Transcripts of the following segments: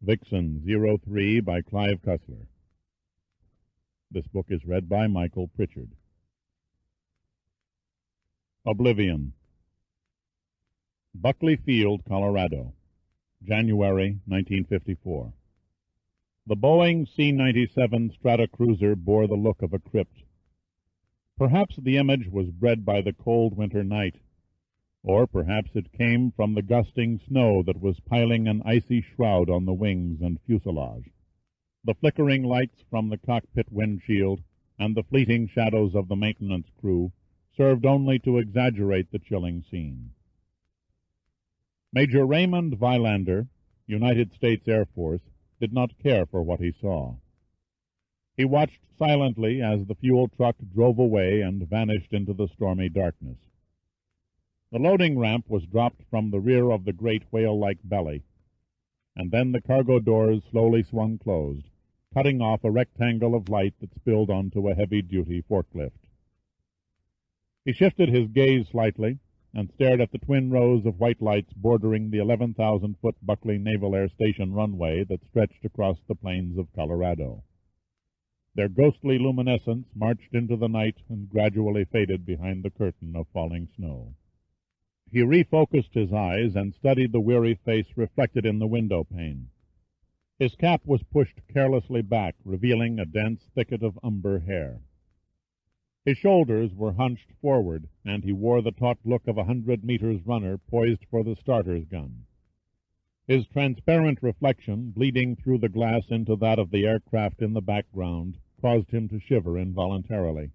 Vixen 03 by Clive Cussler. This book is read by Michael Pritchard. Oblivion. Buckley Field, Colorado, January 1954. The Boeing C-97 Stratocruiser bore the look of a crypt. Perhaps the image was bred by the cold winter night, or perhaps it came from the gusting snow that was piling an icy shroud on the wings and fuselage. The flickering lights from the cockpit windshield and the fleeting shadows of the maintenance crew served only to exaggerate the chilling scene. Major Raymond Vilander, United States Air Force, did not care for what he saw. He watched silently as the fuel truck drove away and vanished into the stormy darkness. The loading ramp was dropped from the rear of the great whale-like belly, and then the cargo doors slowly swung closed, cutting off a rectangle of light that spilled onto a heavy-duty forklift. He shifted his gaze slightly and stared at the twin rows of white lights bordering the 11,000-foot Buckley Naval Air Station runway that stretched across the plains of Colorado. Their ghostly luminescence marched into the night and gradually faded behind the curtain of falling snow. He refocused his eyes and studied the weary face reflected in the window pane. His cap was pushed carelessly back, revealing a dense thicket of umber hair. His shoulders were hunched forward, and he wore the taut look of a 100-meters runner poised for the starter's gun. His transparent reflection, bleeding through the glass into that of the aircraft in the background, caused him to shiver involuntarily.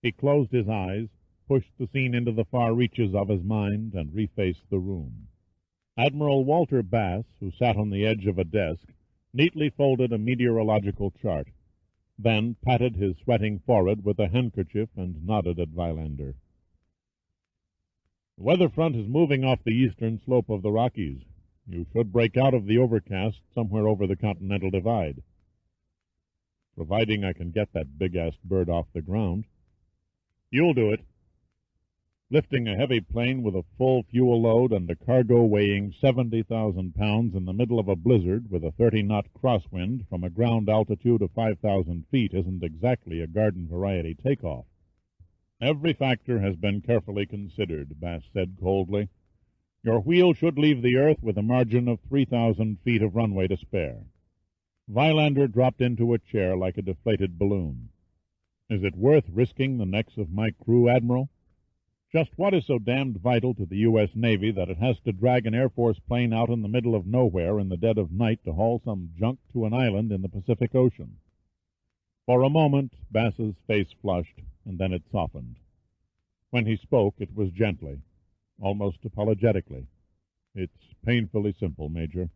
He closed his eyes, pushed the scene into the far reaches of his mind, and refaced the room. Admiral Walter Bass, who sat on the edge of a desk, neatly folded a meteorological chart, then patted his sweating forehead with a handkerchief and nodded at Vilander. "The weather front is moving off the eastern slope of the Rockies. You should break out of the overcast somewhere over the Continental Divide." "Providing I can get that big-assed bird off the ground." "You'll do it." Lifting a heavy plane with a full fuel load and a cargo weighing 70,000 pounds in the middle of a blizzard with a 30-knot crosswind from a ground altitude of 5,000 feet isn't exactly a garden-variety takeoff. "Every factor has been carefully considered," Bass said coldly. "Your wheel should leave the earth with a margin of 3,000 feet of runway to spare." Vilander dropped into a chair like a deflated balloon. "Is it worth risking the necks of my crew, Admiral? Just what is so damned vital to the U.S. Navy that it has to drag an Air Force plane out in the middle of nowhere in the dead of night to haul some junk to an island in the Pacific Ocean?" For a moment, Bass's face flushed, and then it softened. When he spoke, it was gently, almost apologetically. "It's painfully simple, Major.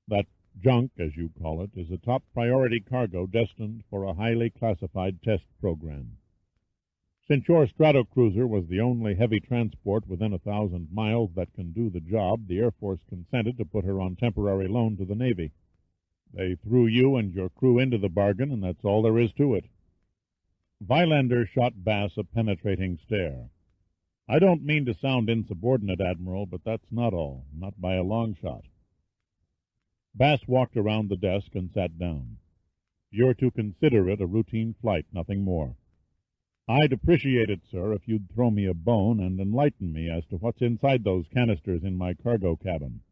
That junk, as you call it, is a top priority cargo destined for a highly classified test program. Since your Stratocruiser was the only heavy transport within 1,000 miles that can do the job, the Air Force consented to put her on temporary loan to the Navy. They threw you and your crew into the bargain, and that's all there is to it." Vilander shot Bass a penetrating stare. "I don't mean to sound insubordinate, Admiral, but that's not all, not by a long shot." Bass walked around the desk and sat down. "You're to consider it a routine flight, nothing more. I'd appreciate it, sir, if you'd throw me a bone and enlighten me as to what's inside those canisters in my cargo cabin."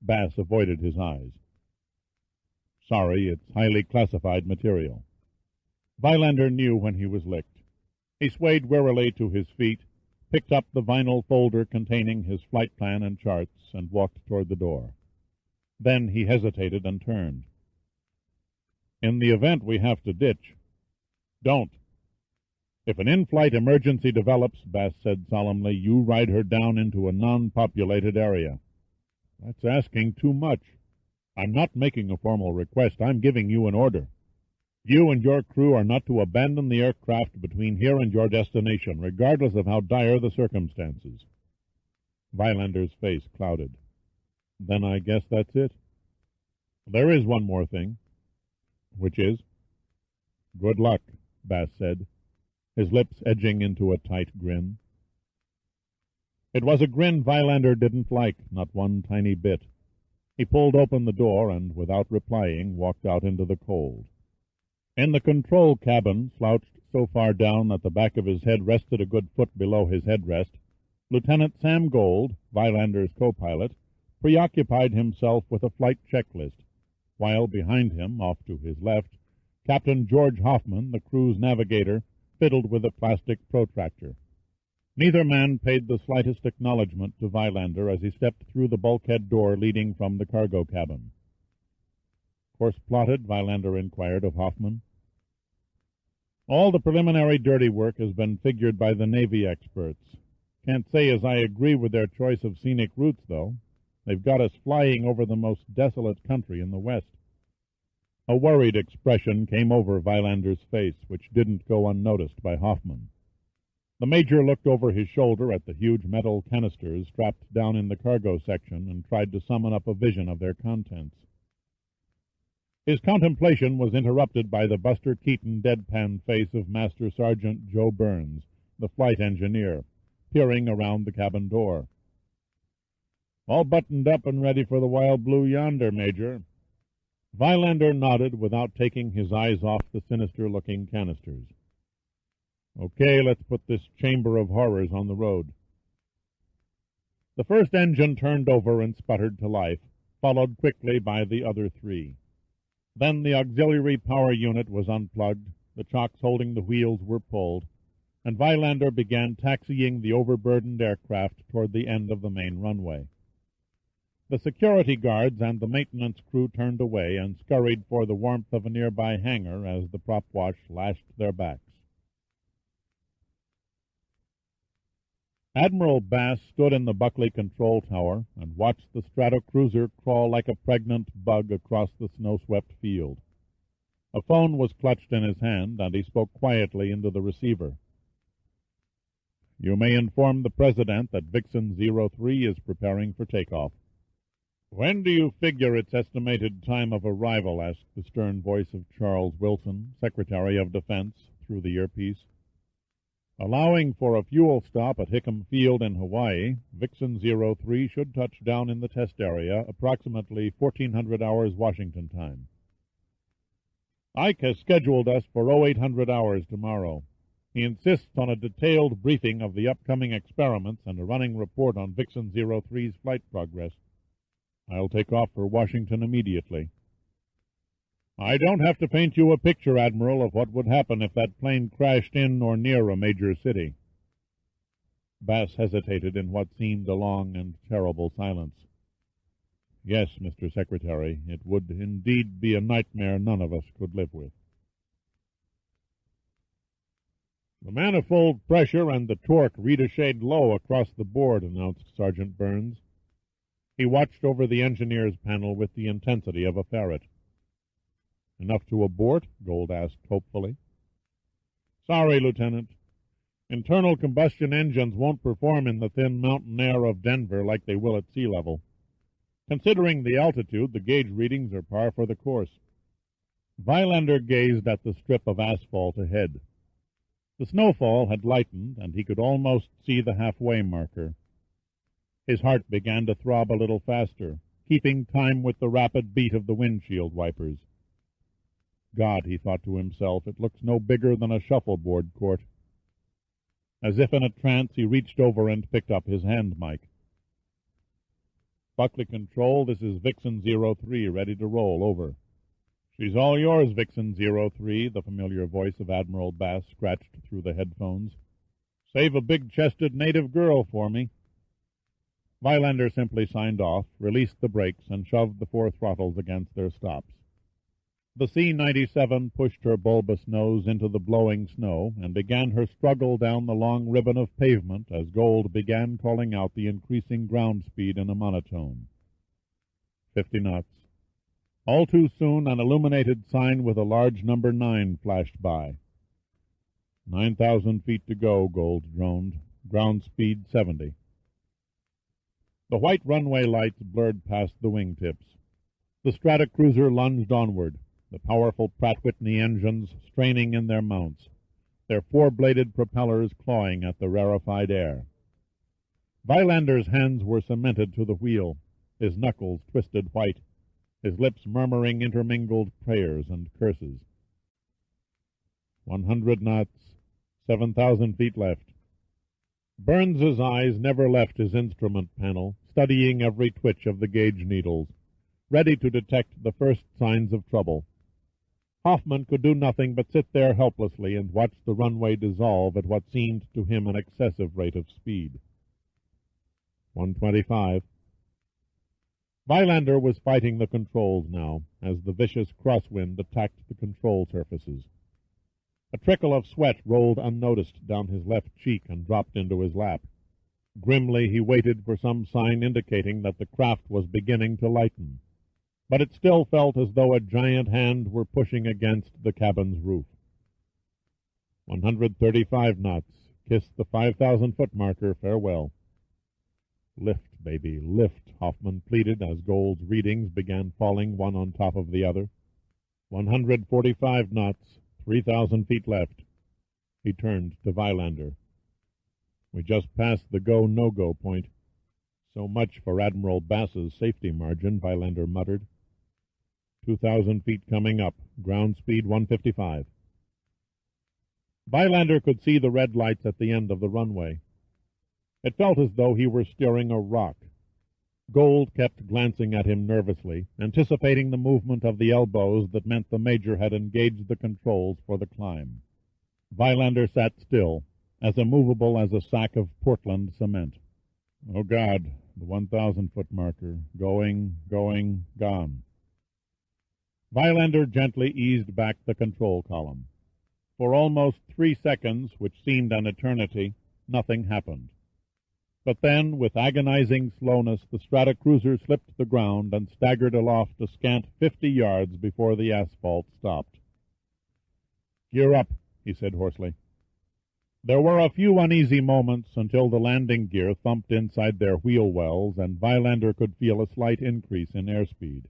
Bass avoided his eyes. "Sorry, it's highly classified material." Vilander knew when he was licked. He swayed wearily to his feet, picked up the vinyl folder containing his flight plan and charts, and walked toward the door. Then he hesitated and turned. "In the event we have to ditch—" "Don't. If an in-flight emergency develops," Bass said solemnly, "you ride her down into a non-populated area." "That's asking too much." "I'm not making a formal request. I'm giving you an order. You and your crew are not to abandon the aircraft between here and your destination, regardless of how dire the circumstances." Vilander's face clouded. "Then I guess that's it." "There is one more thing." "Which is?" "Good luck," Bass said, his lips edging into a tight grin. It was a grin Vilander didn't like, not one tiny bit. He pulled open the door and, without replying, walked out into the cold. In the control cabin, slouched so far down that the back of his head rested a good foot below his headrest, Lieutenant Sam Gold, Vilander's co-pilot, preoccupied himself with a flight checklist, while behind him, off to his left, Captain George Hoffman, the crew's navigator, fiddled with a plastic protractor. Neither man paid the slightest acknowledgment to Vilander as he stepped through the bulkhead door leading from the cargo cabin. "Course plotted?" Vilander inquired of Hoffman. "All the preliminary dirty work has been figured by the Navy experts. Can't say as I agree with their choice of scenic routes, though. They've got us flying over the most desolate country in the West." A worried expression came over Vilander's face, which didn't go unnoticed by Hoffman. The Major looked over his shoulder at the huge metal canisters strapped down in the cargo section and tried to summon up a vision of their contents. His contemplation was interrupted by the Buster Keaton deadpan face of Master Sergeant Joe Burns, the flight engineer, peering around the cabin door. "All buttoned up and ready for the Wild Blue yonder, Major." Vilander nodded without taking his eyes off the sinister-looking canisters. "Okay, let's put this chamber of horrors on the road." The first engine turned over and sputtered to life, followed quickly by the other three. Then the auxiliary power unit was unplugged, the chocks holding the wheels were pulled, and Vilander began taxiing the overburdened aircraft toward the end of the main runway. The security guards and the maintenance crew turned away and scurried for the warmth of a nearby hangar as the prop wash lashed their backs. Admiral Bass stood in the Buckley control tower and watched the Stratocruiser crawl like a pregnant bug across the snow-swept field. A phone was clutched in his hand, and he spoke quietly into the receiver. "You may inform the President that Vixen 03 is preparing for takeoff." "When do you figure its estimated time of arrival?" asked the stern voice of Charles Wilson, Secretary of Defense, through the earpiece. "Allowing for a fuel stop at Hickam Field in Hawaii, Vixen 03 should touch down in the test area approximately 1400 hours Washington time. Ike has scheduled us for 0800 hours tomorrow. He insists on a detailed briefing of the upcoming experiments and a running report on Vixen 03's flight progress. I'll take off for Washington immediately." "I don't have to paint you a picture, Admiral, of what would happen if that plane crashed in or near a major city." Bass hesitated in what seemed a long and terrible silence. "Yes, Mr. Secretary, it would indeed be a nightmare none of us could live with." "The manifold pressure and the torque read a shade low across the board," announced Sergeant Burns. He watched over the engineer's panel with the intensity of a ferret. "Enough to abort?" Gold asked hopefully. "Sorry, Lieutenant. Internal combustion engines won't perform in the thin mountain air of Denver like they will at sea level. Considering the altitude, the gauge readings are par for the course." Vilander gazed at the strip of asphalt ahead. The snowfall had lightened, and he could almost see the halfway marker. His heart began to throb a little faster, keeping time with the rapid beat of the windshield wipers. God, he thought to himself, it looks no bigger than a shuffleboard court. As if in a trance, he reached over and picked up his hand mic. "Buckley Control, this is Vixen 03, ready to roll, over." "She's all yours, Vixen 03, the familiar voice of Admiral Bass scratched through the headphones. "Save a big-chested native girl for me." Vilander simply signed off, released the brakes, and shoved the four throttles against their stops. The C-97 pushed her bulbous nose into the blowing snow and began her struggle down the long ribbon of pavement as Gold began calling out the increasing ground speed in a monotone. 50 knots. All too soon an illuminated sign with a large number 9 flashed by. 9,000 feet to go, Gold droned. Ground speed 70. The white runway lights blurred past the wingtips. The Stratocruiser lunged onward, the powerful Pratt Whitney engines straining in their mounts, their four-bladed propellers clawing at the rarefied air. Vilander's hands were cemented to the wheel. his knuckles twisted white, his lips murmuring intermingled prayers and curses. 100 knots, 7,000 feet left. Burns's eyes never left his instrument panel, studying every twitch of the gauge needles, ready to detect the first signs of trouble. Hoffman could do nothing but sit there helplessly and watch the runway dissolve at what seemed to him an excessive rate of speed. 125. Vilander was fighting the controls now, as the vicious crosswind attacked the control surfaces. A trickle of sweat rolled unnoticed down his left cheek and dropped into his lap. Grimly he waited for some sign indicating that the craft was beginning to lighten, but it still felt as though a giant hand were pushing against the cabin's roof. 135 knots. Kiss the 5,000-foot marker. Farewell. Lift, baby, lift, Hoffman pleaded as Gould's readings began falling one on top of the other. 145 knots, 3,000 feet left. He turned to Vilander. We just passed the go-no-go point. So much for Admiral Bass's safety margin, Vilander muttered. 2,000 feet coming up, ground speed 155. Vilander could see the red lights at the end of the runway. It felt as though he were steering a rock. Gould kept glancing at him nervously, anticipating the movement of the elbows that meant the Major had engaged the controls for the climb. Vilander sat still, as immovable as a sack of Portland cement. Oh, God, the 1,000-foot marker. Going, gone. Vilander gently eased back the control column. For almost 3 seconds, which seemed an eternity, nothing happened. But then, with agonizing slowness, the Stratocruiser slipped the ground and staggered aloft a scant 50 yards before the asphalt stopped. "Gear up," he said hoarsely. There were a few uneasy moments until the landing gear thumped inside their wheel wells and Vilander could feel a slight increase in airspeed.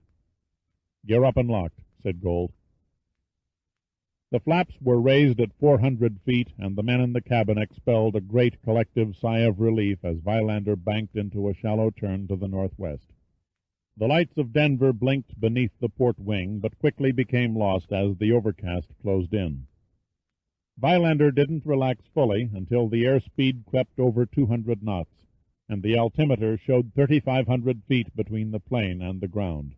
"Gear up and locked," said Gould. The flaps were raised at 400 feet, and the men in the cabin expelled a great collective sigh of relief as Vilander banked into a shallow turn to the northwest. The lights of Denver blinked beneath the port wing, but quickly became lost as the overcast closed in. Vilander didn't relax fully until the airspeed crept over 200 knots, and the altimeter showed 3,500 feet between the plane and the ground.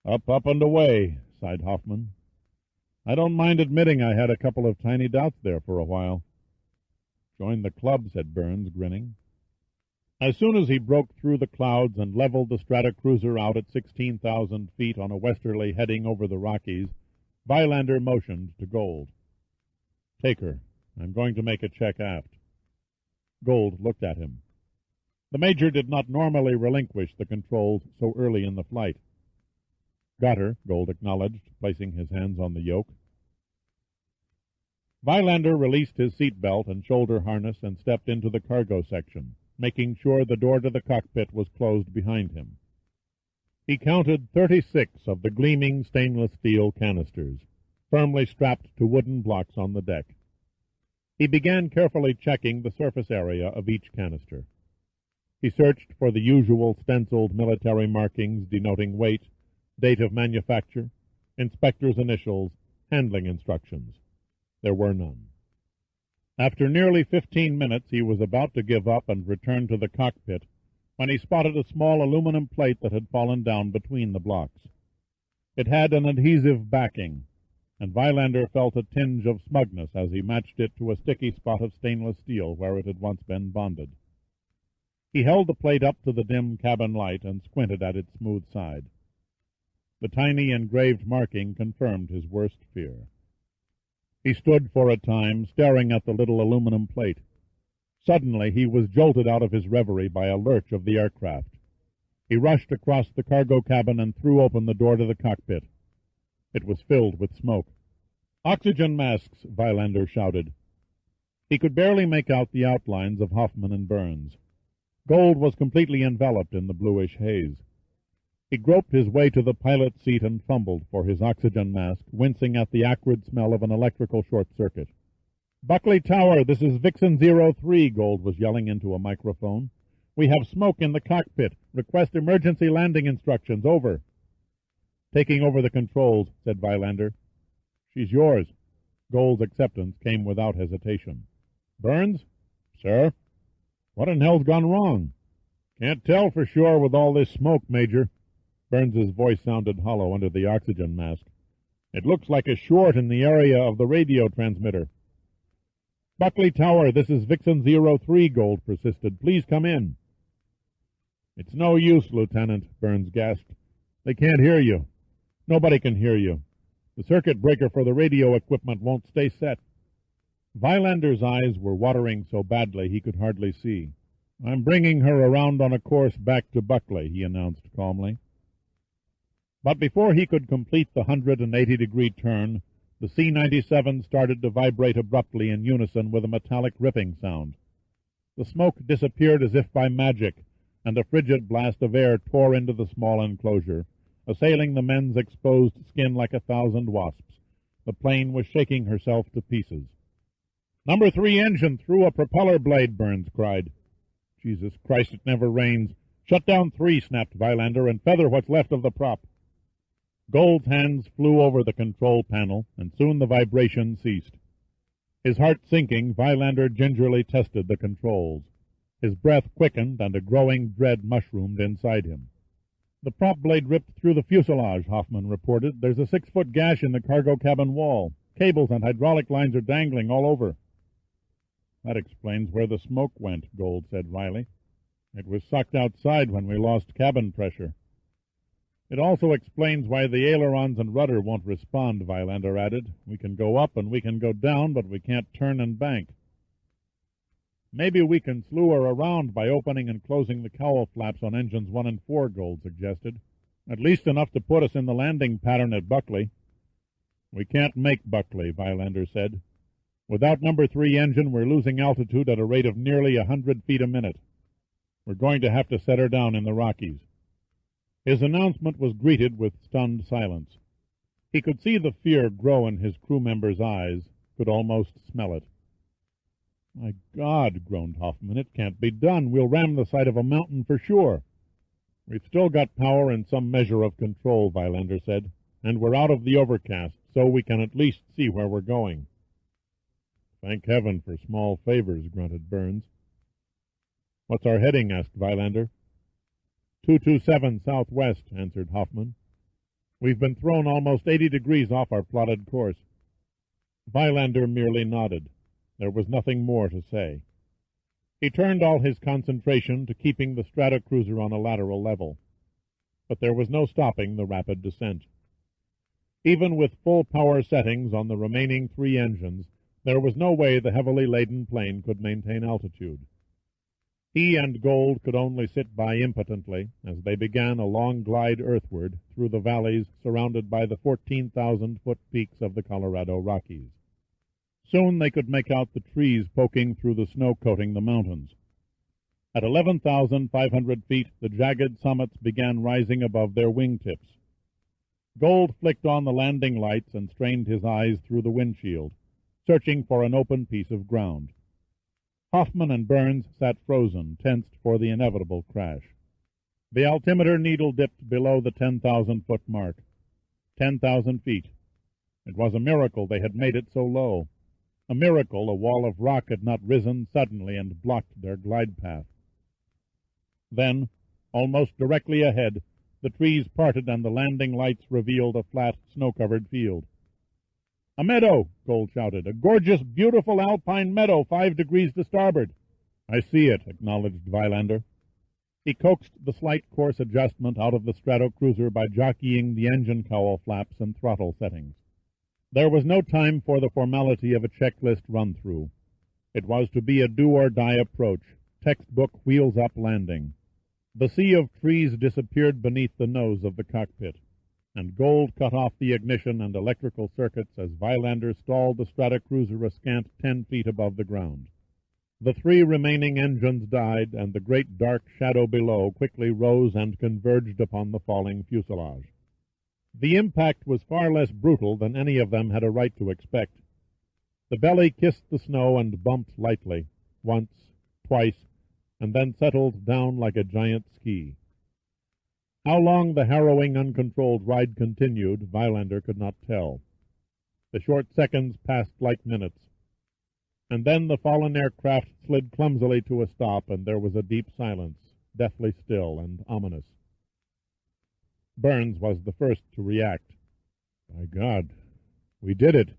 Up, and away, sighed Hoffman. I don't mind admitting I had a couple of tiny doubts there for a while. Join the club, said Burns, grinning. As soon as he broke through the clouds and leveled the Stratocruiser out at 16,000 feet on a westerly heading over the Rockies, Vilander motioned to Gould. Take her. I'm going to make a check aft. Gould looked at him. The Major did not normally relinquish the controls so early in the flight. Got her, Gould acknowledged, placing his hands on the yoke. Vilander released his seat belt and shoulder harness and stepped into the cargo section, making sure the door to the cockpit was closed behind him. He counted 36 of the gleaming stainless steel canisters, firmly strapped to wooden blocks on the deck. He began carefully checking the surface area of each canister. He searched for the usual stenciled military markings denoting weight, date of manufacture, inspector's initials, handling instructions. There were none. After nearly 15 minutes, he was about to give up and return to the cockpit when he spotted a small aluminum plate that had fallen down between the blocks. It had an adhesive backing, and Vilander felt a tinge of smugness as he matched it to a sticky spot of stainless steel where it had once been bonded. He held the plate up to the dim cabin light and squinted at its smooth side. The tiny engraved marking confirmed his worst fear. He stood for a time, staring at the little aluminum plate. Suddenly he was jolted out of his reverie by a lurch of the aircraft. He rushed across the cargo cabin and threw open the door to the cockpit. It was filled with smoke. "Oxygen masks," Vilander shouted. He could barely make out the outlines of Hoffman and Burns. Gould was completely enveloped in the bluish haze. He groped his way to the pilot's seat and fumbled for his oxygen mask, wincing at the acrid smell of an electrical short-circuit. "Buckley Tower, this is Vixen 03, Gould was yelling into a microphone. We have smoke in the cockpit. Request emergency landing instructions. Over. Taking over the controls, said Vilander. She's yours. Gould's acceptance came without hesitation. Burns? Sir? What in hell's gone wrong? Can't tell for sure with all this smoke, Major. Burns's voice sounded hollow under the oxygen mask. It looks like a short in the area of the radio transmitter. Buckley Tower, this is Vixen 03, Gould persisted. Please come in. It's no use, Lieutenant, Burns gasped. They can't hear you. Nobody can hear you. The circuit breaker for the radio equipment won't stay set. Vilander's eyes were watering so badly he could hardly see. I'm bringing her around on a course back to Buckley, he announced calmly. But before he could complete the 180-degree turn, the C-97 started to vibrate abruptly in unison with a metallic ripping sound. The smoke disappeared as if by magic, and a frigid blast of air tore into the small enclosure, assailing the men's exposed skin like 1,000 wasps. The plane was shaking herself to pieces. "Number 3 engine through a propeller blade," Burns cried. "Jesus Christ, it never rains. Shut down 3, snapped Vilander, and feather what's left of the prop." Gould's hands flew over the control panel, and soon the vibration ceased. His heart sinking, Vilander gingerly tested the controls. His breath quickened, and a growing dread mushroomed inside him. "The prop blade ripped through the fuselage," Hoffman reported. "There's a 6-foot gash in the cargo cabin wall. Cables and hydraulic lines are dangling all over." "That explains where the smoke went," Gould said wryly. "It was sucked outside when we lost cabin pressure." "It also explains why the ailerons and rudder won't respond," Vilander added. "We can go up and we can go down, but we can't turn and bank." "Maybe we can slew her around by opening and closing the cowl flaps on engines 1 and 4, Gould suggested. "At least enough to put us in the landing pattern at Buckley." "We can't make Buckley," Vilander said. "Without number 3 engine, we're losing altitude at a rate of nearly 100 feet a minute. We're going to have to set her down in the Rockies." His announcement was greeted with stunned silence. He could see the fear grow in his crew members' eyes, could almost smell it. "My God," groaned Hoffman, "it can't be done. We'll ram the side of a mountain for sure." "We've still got power and some measure of control," Vilander said, "and we're out of the overcast, so we can at least see where we're going." "Thank heaven for small favors," grunted Burns. "What's our heading?" asked Vilander. 227 southwest, answered Hoffman. "We've been thrown almost 80 degrees off our plotted course." Vilander merely nodded. There was nothing more to say. He turned all his concentration to keeping the Stratocruiser on a lateral level. But there was no stopping the rapid descent. Even with full power settings on the remaining 3 engines, there was no way the heavily laden plane could maintain altitude. He and Gould could only sit by impotently as they began a long glide earthward through the valleys surrounded by the 14,000-foot peaks of the Colorado Rockies. Soon they could make out the trees poking through the snow coating the mountains. At 11,500 feet, the jagged summits began rising above their wingtips. Gould flicked on the landing lights and strained his eyes through the windshield, searching for an open piece of ground. Hoffman and Burns sat frozen, tensed for the inevitable crash. The altimeter needle dipped below the 10,000-foot mark. 10,000 feet. It was a miracle they had made it so low. A miracle a wall of rock had not risen suddenly and blocked their glide path. Then, almost directly ahead, the trees parted and the landing lights revealed a flat, snow-covered field. "A meadow!" Gould shouted. "A gorgeous, beautiful alpine meadow 5 degrees to starboard." "I see it," acknowledged Vilander. He coaxed the slight course adjustment out of the Stratocruiser by jockeying the engine cowl flaps and throttle settings. There was no time for the formality of a checklist run-through. It was to be a do-or-die approach, textbook wheels-up landing. The sea of trees disappeared beneath the nose of the cockpit, and Gould cut off the ignition and electrical circuits as Vilander stalled the Stratocruiser a scant 10 feet above the ground. The 3 remaining engines died, and the great dark shadow below quickly rose and converged upon the falling fuselage. The impact was far less brutal than any of them had a right to expect. The belly kissed the snow and bumped lightly, once, twice, and then settled down like a giant ski. How long the harrowing, uncontrolled ride continued, Vilander could not tell. The short seconds passed like minutes, and then the fallen aircraft slid clumsily to a stop, and there was a deep silence, deathly still and ominous. Burns was the first to react. "By God, we did it,"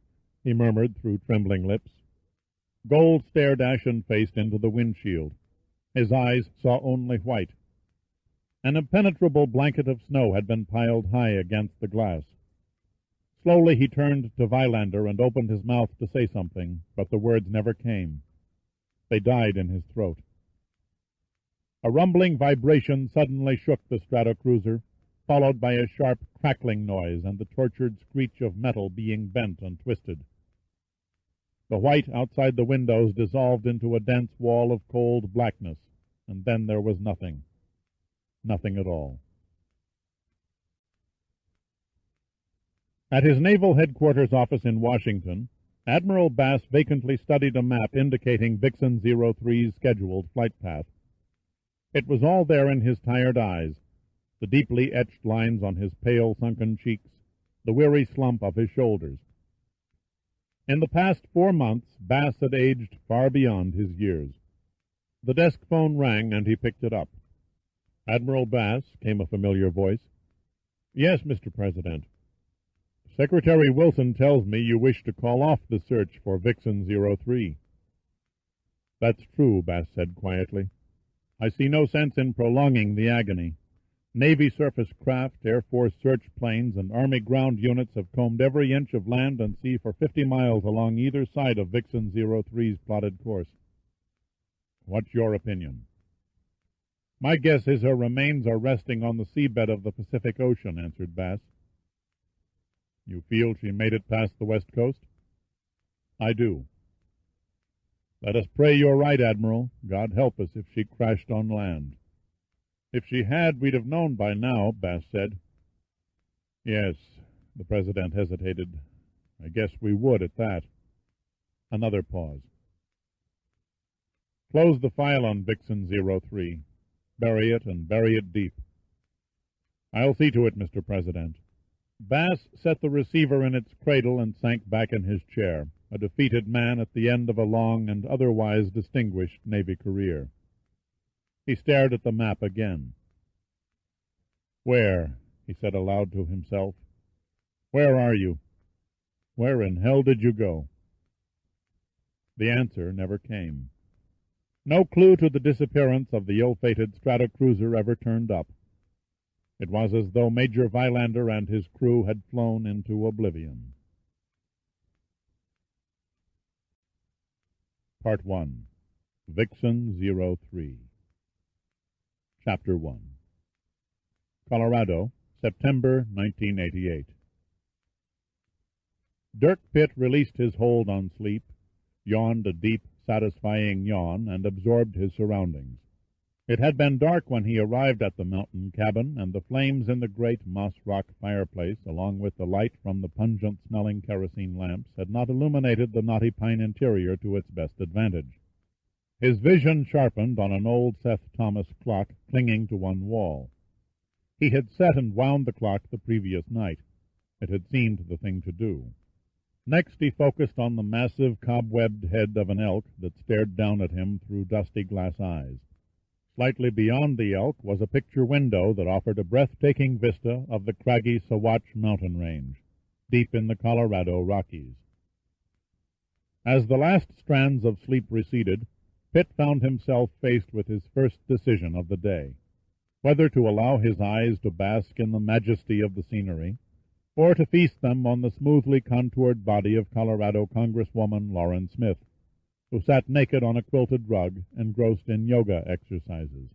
he murmured through trembling lips. Gold stared ashen-faced into the windshield. His eyes saw only white. An impenetrable blanket of snow had been piled high against the glass. Slowly he turned to Vilander and opened his mouth to say something, but the words never came. They died in his throat. A rumbling vibration suddenly shook the Stratocruiser, followed by a sharp crackling noise and the tortured screech of metal being bent and twisted. The white outside the windows dissolved into a dense wall of cold blackness, and then there was nothing. Nothing at all. At his Naval Headquarters office in Washington, Admiral Bass vacantly studied a map indicating Vixen 03's scheduled flight path. It was all there in his tired eyes, the deeply etched lines on his pale, sunken cheeks, the weary slump of his shoulders. In the past 4 months, Bass had aged far beyond his years. The desk phone rang, and he picked it up. "Admiral Bass," came a familiar voice. "Yes, Mr. President. Secretary Wilson tells me you wish to call off the search for Vixen 03. "That's true," Bass said quietly. "I see no sense in prolonging the agony. Navy surface craft, Air Force search planes, and Army ground units have combed every inch of land and sea for 50 miles along either side of Vixen 03's plotted course. What's your opinion?" "My guess is her remains are resting on the seabed of the Pacific Ocean," answered Bass. "You feel she made it past the west coast?" "I do." "Let us pray you're right, Admiral. God help us if she crashed on land." "If she had, we'd have known by now," Bass said. "Yes," the President hesitated. "I guess we would at that." Another pause. "Close the file on Vixen 03. Bury it, and bury it deep." "I'll see to it, Mr. President." Bass set the receiver in its cradle and sank back in his chair, a defeated man at the end of a long and otherwise distinguished Navy career. He stared at the map again. "Where?" he said aloud to himself. "Where are you? Where in hell did you go?" The answer never came. No clue to the disappearance of the ill-fated Stratocruiser ever turned up. It was as though Major Vilander and his crew had flown into oblivion. Part 1. Vixen 03. Chapter 1. Colorado, September 1988. Dirk Pitt released his hold on sleep, yawned a deep, satisfying yawn, and absorbed his surroundings. It had been dark when he arrived at the mountain cabin, and the flames in the great moss-rock fireplace, along with the light from the pungent-smelling kerosene lamps, had not illuminated the knotty pine interior to its best advantage. His vision sharpened on an old Seth Thomas clock clinging to one wall. He had set and wound the clock the previous night. It had seemed the thing to do. Next he focused on the massive, cobwebbed head of an elk that stared down at him through dusty glass eyes. Slightly beyond the elk was a picture window that offered a breathtaking vista of the craggy Sawatch mountain range, deep in the Colorado Rockies. As the last strands of sleep receded, Pitt found himself faced with his first decision of the day, whether to allow his eyes to bask in the majesty of the scenery, or to feast them on the smoothly contoured body of Colorado Congresswoman Lauren Smith, who sat naked on a quilted rug, engrossed in yoga exercises.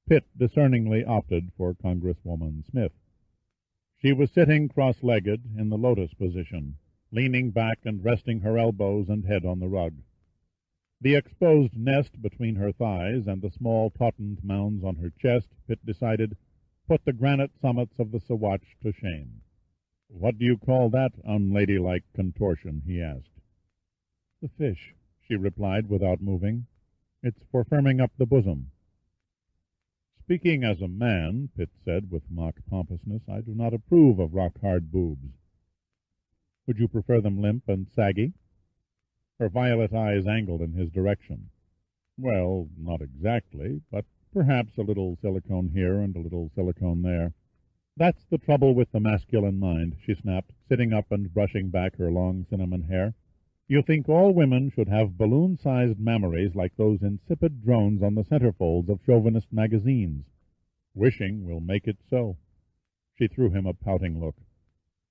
Pitt discerningly opted for Congresswoman Smith. She was sitting cross-legged in the lotus position, leaning back and resting her elbows and head on the rug. The exposed nest between her thighs and the small tautened mounds on her chest, Pitt decided, put the granite summits of the Sawatch to shame. "What do you call that unladylike contortion?" he asked. "The fish," she replied without moving. It's for firming up the bosom. Speaking as a man, Pitt said with mock pompousness, I do not approve of rock-hard boobs. Would you prefer them limp and saggy? Her violet eyes angled in his direction. Well, not exactly, but perhaps a little silicone here and a little silicone there. That's the trouble with the masculine mind, she snapped, sitting up and brushing back her long cinnamon hair. You think all women should have balloon-sized mammaries like those insipid drones on the centerfolds of chauvinist magazines. Wishing will make it so. She threw him a pouting look.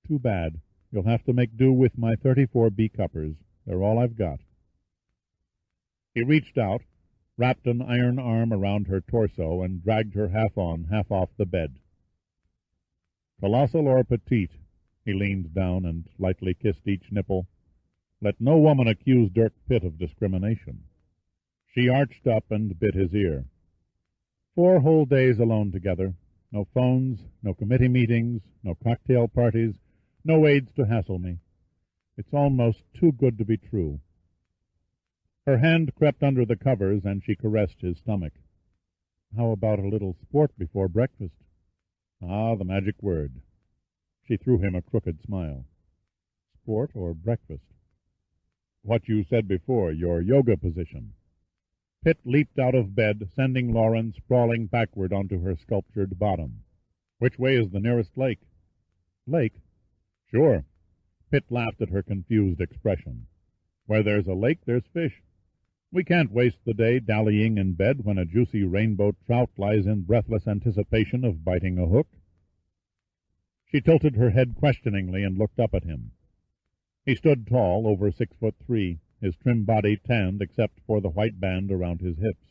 Too bad. You'll have to make do with my 34 B-cuppers. They're all I've got. He reached out, wrapped an iron arm around her torso, and dragged her half on, half off the bed. Colossal or petite, he leaned down and lightly kissed each nipple. Let no woman accuse Dirk Pitt of discrimination. She arched up and bit his ear. 4 whole days alone together. No phones, no committee meetings, no cocktail parties, no aides to hassle me. It's almost too good to be true. Her hand crept under the covers, and she caressed his stomach. How about a little sport before breakfast? Ah, the magic word. She threw him a crooked smile. Sport or breakfast? What you said before, your yoga position. Pitt leaped out of bed, sending Lauren sprawling backward onto her sculptured bottom. Which way is the nearest lake? Lake? Sure. Pitt laughed at her confused expression. Where there's a lake, there's fish. We can't waste the day dallying in bed when a juicy rainbow trout lies in breathless anticipation of biting a hook. She tilted her head questioningly and looked up at him. He stood tall, over 6'3", his trim body tanned except for the white band around his hips.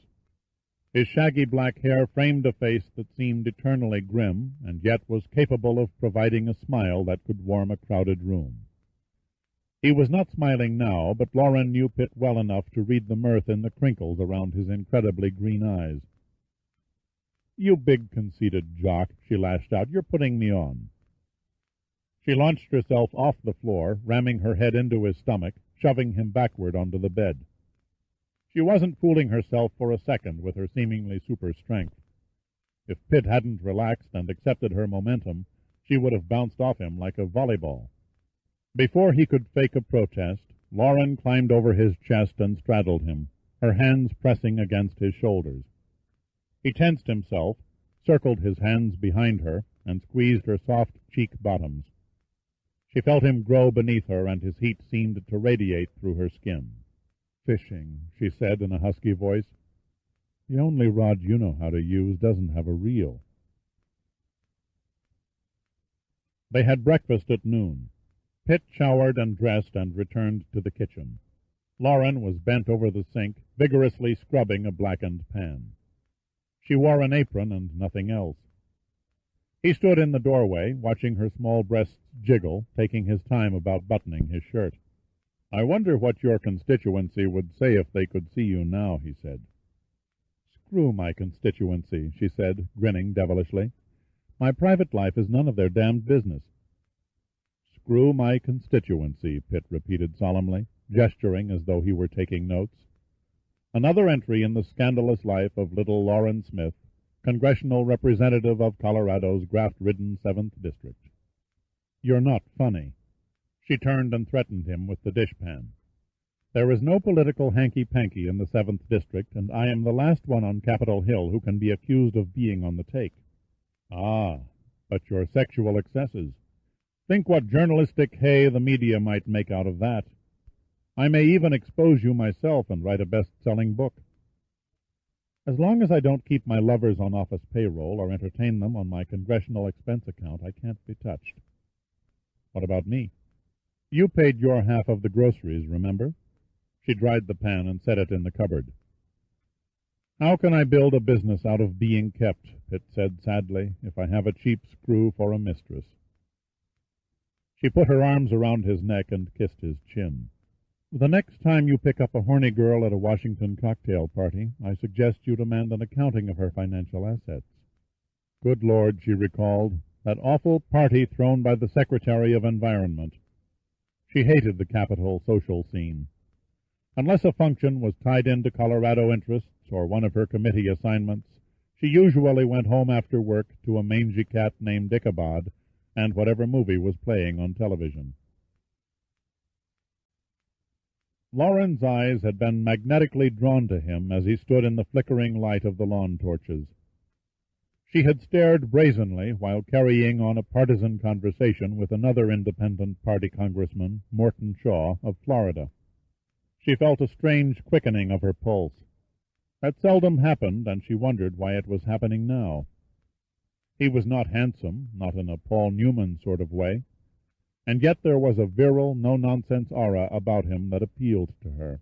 His shaggy black hair framed a face that seemed eternally grim, and yet was capable of providing a smile that could warm a crowded room. He was not smiling now, but Lauren knew Pitt well enough to read the mirth in the crinkles around his incredibly green eyes. You big conceited jock, she lashed out, you're putting me on. She launched herself off the floor, ramming her head into his stomach, shoving him backward onto the bed. She wasn't fooling herself for a second with her seemingly super strength. If Pitt hadn't relaxed and accepted her momentum, she would have bounced off him like a volleyball. Before he could fake a protest, Lauren climbed over his chest and straddled him, her hands pressing against his shoulders. He tensed himself, circled his hands behind her, and squeezed her soft cheek bottoms. She felt him grow beneath her, and his heat seemed to radiate through her skin. Fishing, she said in a husky voice. The only rod you know how to use doesn't have a reel. They had breakfast at noon. Pitt showered and dressed and returned to the kitchen. Lauren was bent over the sink, vigorously scrubbing a blackened pan. She wore an apron and nothing else. He stood in the doorway, watching her small breasts jiggle, taking his time about buttoning his shirt. I wonder what your constituency would say if they could see you now, he said. Screw my constituency, she said, grinning devilishly. My private life is none of their damned business. Screw my constituency, Pitt repeated solemnly, gesturing as though he were taking notes. Another entry in the scandalous life of little Lauren Smith, congressional representative of Colorado's graft-ridden 7th District. You're not funny. She turned and threatened him with the dishpan. There is no political hanky-panky in the 7th District, and I am the last one on Capitol Hill who can be accused of being on the take. Ah, but your sexual excesses. Think what journalistic hay the media might make out of that. I may even expose you myself and write a best-selling book. As long as I don't keep my lovers on office payroll or entertain them on my congressional expense account, I can't be touched. What about me? You paid your half of the groceries, remember? She dried the pan and set it in the cupboard. How can I build a business out of being kept, Pitt said sadly, if I have a cheap screw for a mistress? She put her arms around his neck and kissed his chin. The next time you pick up a horny girl at a Washington cocktail party, I suggest you demand an accounting of her financial assets. Good Lord, she recalled, that awful party thrown by the Secretary of Environment. She hated the Capitol social scene. Unless a function was tied into Colorado interests or one of her committee assignments, she usually went home after work to a mangy cat named Ichabod and whatever movie was playing on television. Lauren's eyes had been magnetically drawn to him as he stood in the flickering light of the lawn torches. She had stared brazenly while carrying on a partisan conversation with another independent party congressman, Morton Shaw, of Florida. She felt a strange quickening of her pulse. That seldom happened, and she wondered why it was happening now. He was not handsome, not in a Paul Newman sort of way, and yet there was a virile, no-nonsense aura about him that appealed to her.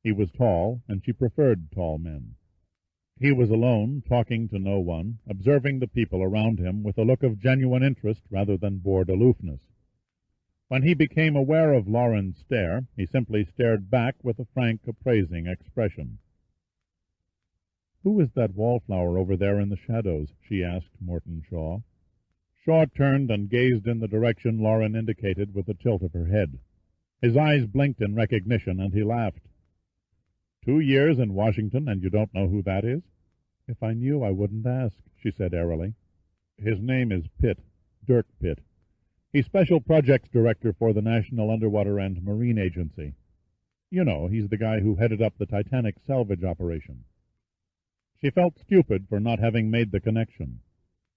He was tall, and she preferred tall men. He was alone, talking to no one, observing the people around him with a look of genuine interest rather than bored aloofness. When he became aware of Lauren's stare, he simply stared back with a frank, appraising expression. "Who is that wallflower over there in the shadows?" she asked Morton Shaw. Shaw turned and gazed in the direction Lauren indicated with a tilt of her head. His eyes blinked in recognition, and he laughed. 2 years in Washington, and you don't know who that is? "If I knew, I wouldn't ask," she said airily. "His name is Pitt, Dirk Pitt. He's Special Projects Director for the National Underwater and Marine Agency. You know, he's the guy who headed up the Titanic salvage operation." She felt stupid for not having made the connection.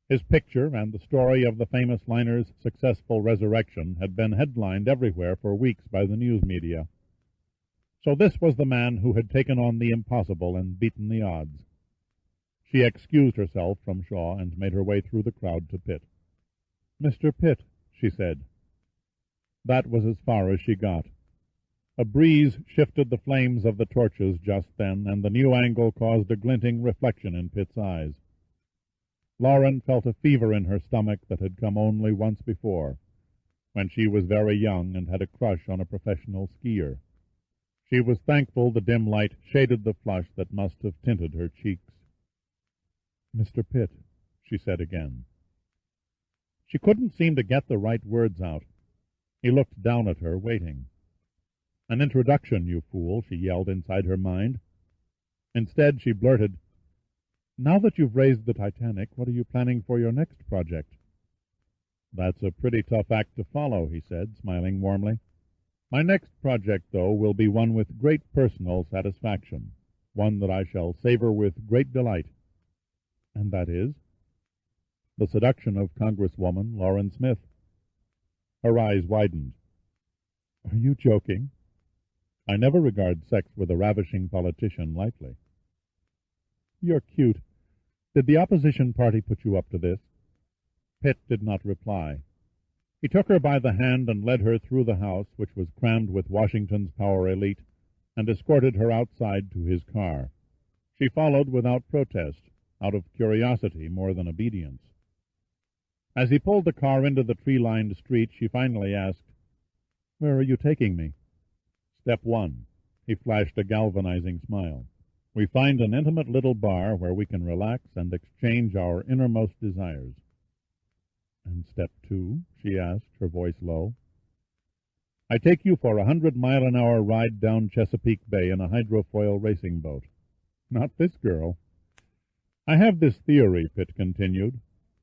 His picture and the story of the famous liner's successful resurrection had been headlined everywhere for weeks by the news media. So this was the man who had taken on the impossible and beaten the odds. She excused herself from Shaw and made her way through the crowd to Pitt. "Mr. Pitt," she said. That was as far as she got. A breeze shifted the flames of the torches just then, and the new angle caused a glinting reflection in Pitt's eyes. Lauren felt a fever in her stomach that had come only once before, when she was very young and had a crush on a professional skier. She was thankful the dim light shaded the flush that must have tinted her cheeks. "Mr. Pitt," she said again. She couldn't seem to get the right words out. He looked down at her, waiting. "An introduction, you fool," she yelled inside her mind. Instead, she blurted, "Now that you've raised the Titanic, what are you planning for your next project?" "That's a pretty tough act to follow," he said, smiling warmly. "My next project, though, will be one with great personal satisfaction, one that I shall savor with great delight." "And that is?" "The seduction of Congresswoman Lauren Smith." Her eyes widened. "Are you joking?" "I never regard sex with a ravishing politician lightly." "You're cute. Did the opposition party put you up to this?" Pitt did not reply. He took her by the hand and led her through the house, which was crammed with Washington's power elite, and escorted her outside to his car. She followed without protest, out of curiosity more than obedience. As he pulled the car into the tree-lined street, she finally asked, "Where are you taking me?" "Step 1. He flashed a galvanizing smile. "We find an intimate little bar where we can relax and exchange our innermost desires." "And step 2?" she asked, her voice low. "I take you for a 100-mile-an-hour ride down Chesapeake Bay in a hydrofoil racing boat." "Not this girl." "I have this theory," Pitt continued.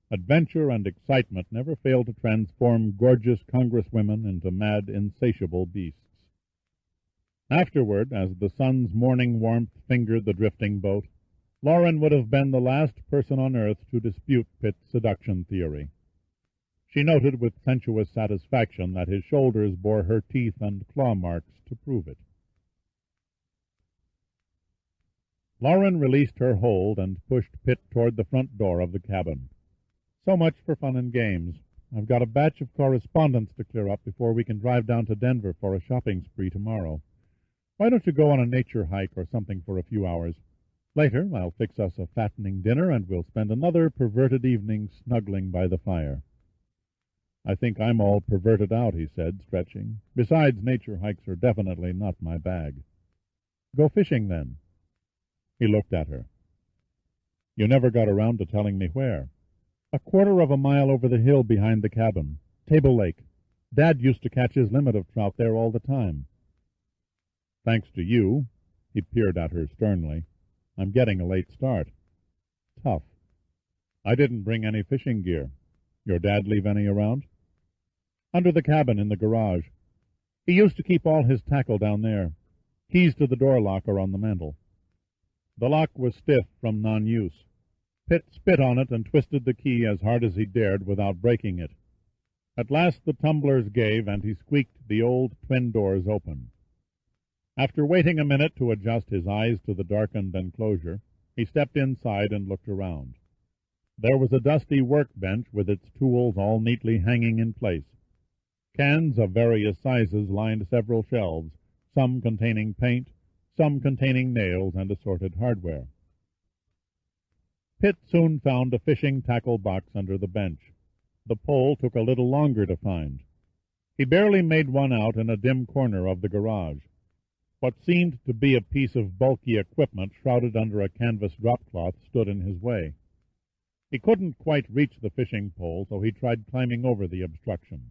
"Adventure and excitement never fail to transform gorgeous congresswomen into mad, insatiable beasts." Afterward, as the sun's morning warmth fingered the drifting boat, Lauren would have been the last person on earth to dispute Pitt's seduction theory. She noted with sensuous satisfaction that his shoulders bore her teeth and claw marks to prove it. Lauren released her hold and pushed Pitt toward the front door of the cabin. "So much for fun and games. I've got a batch of correspondence to clear up before we can drive down to Denver for a shopping spree tomorrow. Why don't you go on a nature hike or something for a few hours? Later I'll fix us a fattening dinner, and we'll spend another perverted evening snuggling by the fire." "I think I'm all perverted out," he said, stretching. "Besides, nature hikes are definitely not my bag." "Go fishing, then." He looked at her. "You never got around to telling me where." "A quarter of a mile over the hill behind the cabin. Table Lake. Dad used to catch his limit of trout there all the time." Thanks to you, he peered at her sternly, I'm getting a late start. Tough. I didn't bring any fishing gear. Your dad leave any around? Under the cabin in the garage. He used to keep all his tackle down there. Keys to the door lock are on the mantel. The lock was stiff from non-use. Pitt spit on it and twisted the key as hard as he dared without breaking it. At last the tumblers gave, and he squeaked the old twin doors open. After waiting a minute to adjust his eyes to the darkened enclosure, he stepped inside and looked around. There was a dusty workbench with its tools all neatly hanging in place. Cans of various sizes lined several shelves, some containing paint, some containing nails and assorted hardware. Pitt soon found a fishing tackle box under the bench. The pole took a little longer to find. He barely made one out in a dim corner of the garage. What seemed to be a piece of bulky equipment shrouded under a canvas drop-cloth stood in his way. He couldn't quite reach the fishing pole, so he tried climbing over the obstruction.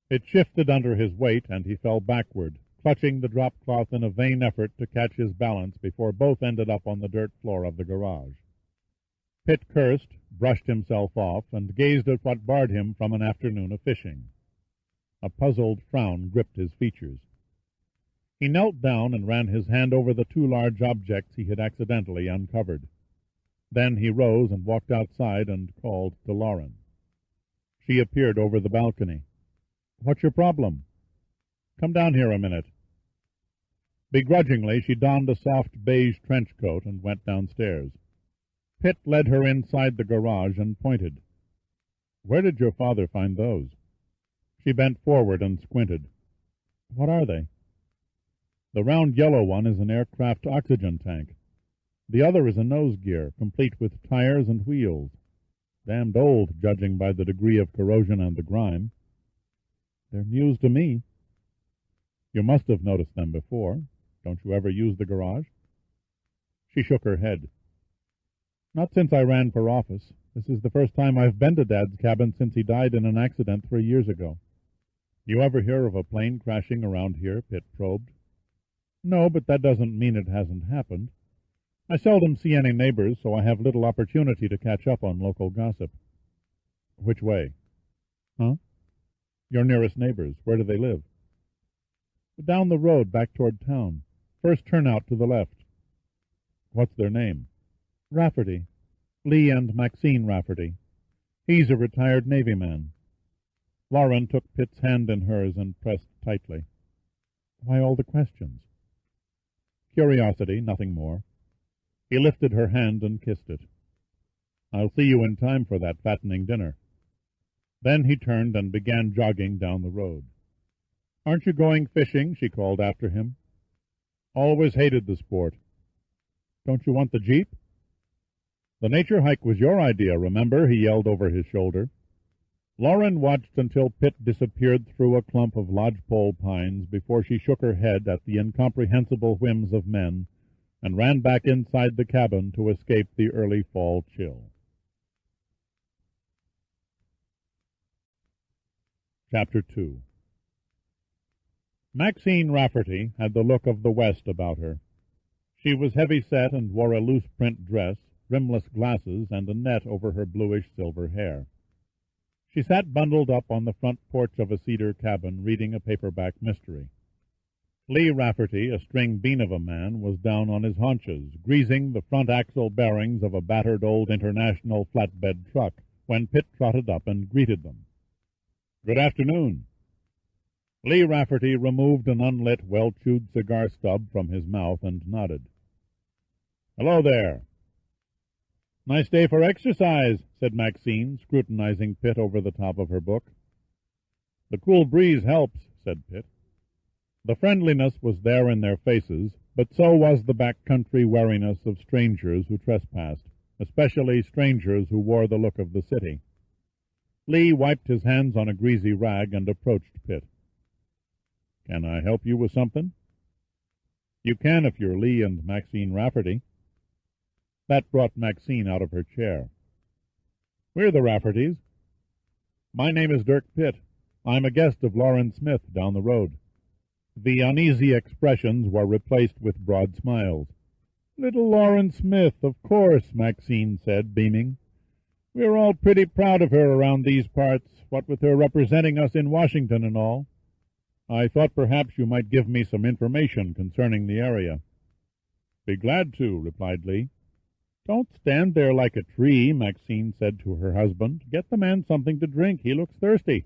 It shifted under his weight, and he fell backward, clutching the drop-cloth in a vain effort to catch his balance before both ended up on the dirt floor of the garage. Pitt cursed, brushed himself off, and gazed at what barred him from an afternoon of fishing. A puzzled frown gripped his features. He knelt down and ran his hand over the two large objects he had accidentally uncovered. Then he rose and walked outside and called to Lauren. She appeared over the balcony. "What's your problem?" "Come down here a minute." Begrudgingly, she donned a soft beige trench coat and went downstairs. Pitt led her inside the garage and pointed. "Where did your father find those?" She bent forward and squinted. "What are they?" "The round yellow one is an aircraft oxygen tank. The other is a nose gear, complete with tires and wheels. Damned old, judging by the degree of corrosion and the grime." "They're news to me." "You must have noticed them before. Don't you ever use the garage?" She shook her head. "Not since I ran for office. This is the first time I've been to Dad's cabin since he died in an accident 3 years ago." "You ever hear of a plane crashing around here?" Pitt probed. "No, but that doesn't mean it hasn't happened. I seldom see any neighbors, so I have little opportunity to catch up on local gossip." "Which way?" "Huh?" "Your nearest neighbors. Where do they live?" "Down the road, back toward town. First turnout to the left." "What's their name?" "Rafferty. Lee and Maxine Rafferty. He's a retired Navy man." Lauren took Pitt's hand in hers and pressed tightly. "Why all the questions?" "Curiosity, nothing more." He lifted her hand and kissed it. "I'll see you in time for that fattening dinner." Then he turned and began jogging down the road. "Aren't you going fishing?" she called after him. "Always hated the sport." "Don't you want the Jeep?" "The nature hike was your idea, remember?" he yelled over his shoulder. Lauren watched until Pitt disappeared through a clump of lodgepole pines before she shook her head at the incomprehensible whims of men and ran back inside the cabin to escape the early fall chill. Chapter 2. Maxine Rafferty had the look of the West about her. She was heavy-set and wore a loose print dress, rimless glasses, and a net over her bluish-silver hair. She sat bundled up on the front porch of a cedar cabin, reading a paperback mystery. Lee Rafferty, a string bean of a man, was down on his haunches, greasing the front axle bearings of a battered old international flatbed truck, when Pitt trotted up and greeted them. "Good afternoon." Lee Rafferty removed an unlit, well-chewed cigar stub from his mouth and nodded. "Hello there." "Nice day for exercise," said Maxine, scrutinizing Pitt over the top of her book. "The cool breeze helps," said Pitt. The friendliness was there in their faces, but so was the back-country wariness of strangers who trespassed, especially strangers who wore the look of the city. Lee wiped his hands on a greasy rag and approached Pitt. "Can I help you with something?" "You can if you're Lee and Maxine Rafferty." That brought Maxine out of her chair. "We're the Raffertys." "My name is Dirk Pitt. I'm a guest of Lauren Smith down the road." The uneasy expressions were replaced with broad smiles. "Little Lauren Smith, of course," Maxine said, beaming. "We're all pretty proud of her around these parts, what with her representing us in Washington and all. I thought perhaps you might give me some information concerning the area." "Be glad to," replied Lee. "Don't stand there like a tree," Maxine said to her husband. "Get the man something to drink. He looks thirsty."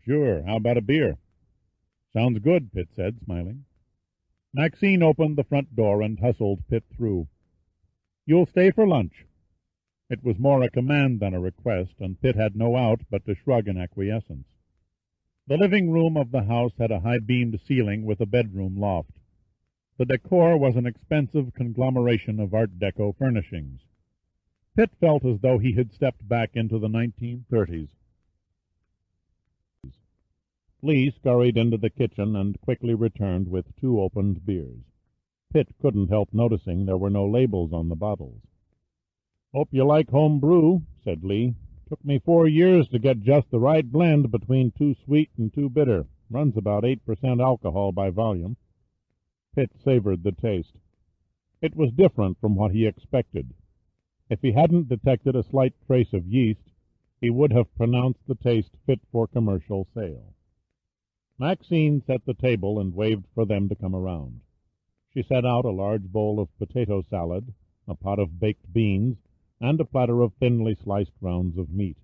"Sure. How about a beer?" "Sounds good," Pitt said, smiling. Maxine opened the front door and hustled Pitt through. "You'll stay for lunch." It was more a command than a request, and Pitt had no out but to shrug in acquiescence. The living room of the house had a high-beamed ceiling with a bedroom loft. The decor was an expensive conglomeration of Art Deco furnishings. Pitt felt as though he had stepped back into the 1930s. Lee scurried into the kitchen and quickly returned with 2 opened beers. Pitt couldn't help noticing there were no labels on the bottles. "Hope you like home brew," said Lee. "Took me 4 years to get just the right blend between too sweet and too bitter. Runs about 8% alcohol by volume." Pitt savored the taste. It was different from what he expected. If he hadn't detected a slight trace of yeast, he would have pronounced the taste fit for commercial sale. Maxine set the table and waved for them to come around. She set out a large bowl of potato salad, a pot of baked beans, and a platter of thinly sliced rounds of meat.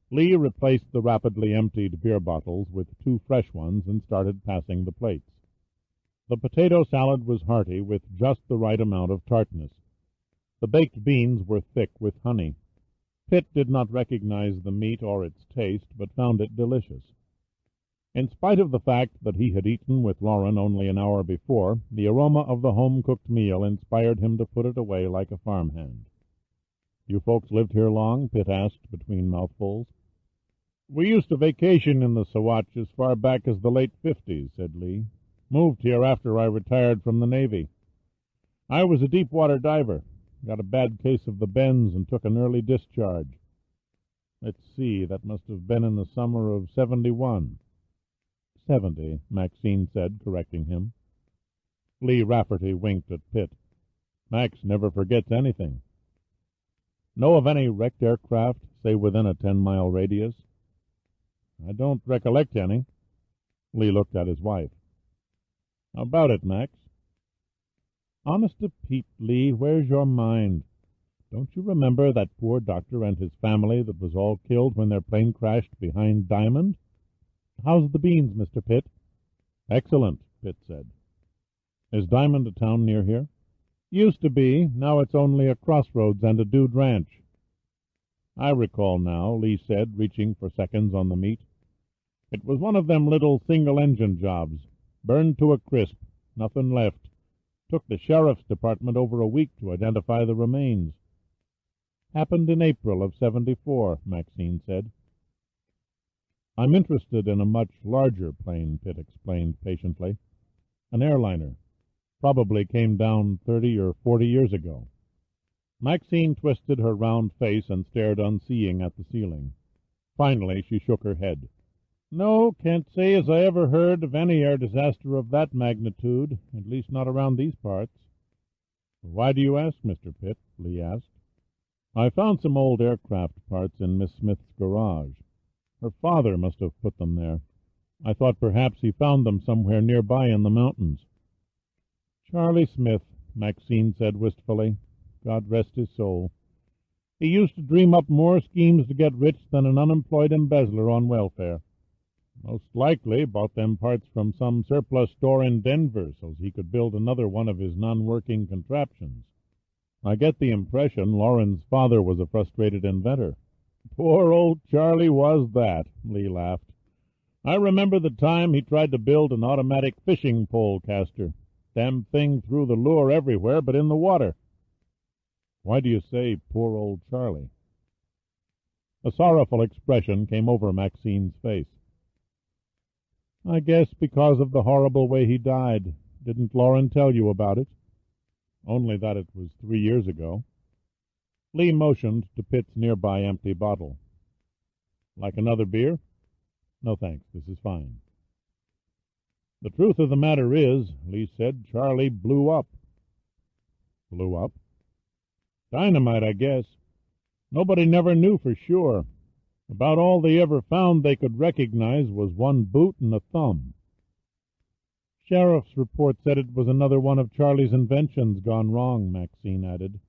Lee replaced the rapidly emptied beer bottles with 2 fresh ones and started passing the plates. The potato salad was hearty, with just the right amount of tartness. The baked beans were thick with honey. Pitt did not recognize the meat or its taste, but found it delicious. In spite of the fact that he had eaten with Lauren only an hour before, the aroma of the home-cooked meal inspired him to put it away like a farmhand. "You folks lived here long?" Pitt asked between mouthfuls. "We used to vacation in the Sawatch as far back as the late 50s, said Lee. "Moved here after I retired from the Navy. I was a deep-water diver. Got a bad case of the bends and took an early discharge. Let's see, that must have been in the summer of '71. 70, Maxine said, correcting him. Lee Rafferty winked at Pitt. "Max never forgets anything." "Know of any wrecked aircraft, say within a 10-mile radius?" "I don't recollect any." Lee looked at his wife. "How about it, Max?" "Honest to Pete, Lee, where's your mind? Don't you remember that poor doctor and his family that was all killed when their plane crashed behind Diamond? How's the beans, Mr. Pitt?" "Excellent," Pitt said. "Is Diamond a town near here?" "Used to be. Now it's only a crossroads and a dude ranch." "I recall now," Lee said, reaching for seconds on the meat. "It was one of them little single-engine jobs. Burned to a crisp. Nothing left. Took the sheriff's department over a week to identify the remains." "Happened in April of '74, Maxine said. "I'm interested in a much larger plane," Pitt explained patiently. "An airliner. Probably came down 30 or 40 years ago." Maxine twisted her round face and stared unseeing at the ceiling. Finally she shook her head. "No, can't say as I ever heard of any air disaster of that magnitude, at least not around these parts." "Why do you ask, Mr. Pitt?" Lee asked. "I found some old aircraft parts in Miss Smith's garage. Her father must have put them there. I thought perhaps he found them somewhere nearby in the mountains." "Charlie Smith," Maxine said wistfully. "God rest his soul. He used to dream up more schemes to get rich than an unemployed embezzler on welfare. Most likely bought them parts from some surplus store in Denver so he could build another one of his non-working contraptions. I get the impression Lauren's father was a frustrated inventor." "Poor old Charlie was that," Lee laughed. "I remember the time he tried to build an automatic fishing pole caster. Damn thing threw the lure everywhere but in the water." "Why do you say poor old Charlie?" A sorrowful expression came over Maxine's face. "I guess because of the horrible way he died. Didn't Lauren tell you about it?" "Only that it was 3 years ago." Lee motioned to Pitt's nearby empty bottle. "Like another beer?" "No, thanks. This is fine." The truth of the matter is, Lee said, Charlie blew up. Blew up? Dynamite, I guess. Nobody never knew for sure. About all they ever found they could recognize was one boot and a thumb. Sheriff's report said it was another one of Charlie's inventions gone wrong, Maxine added.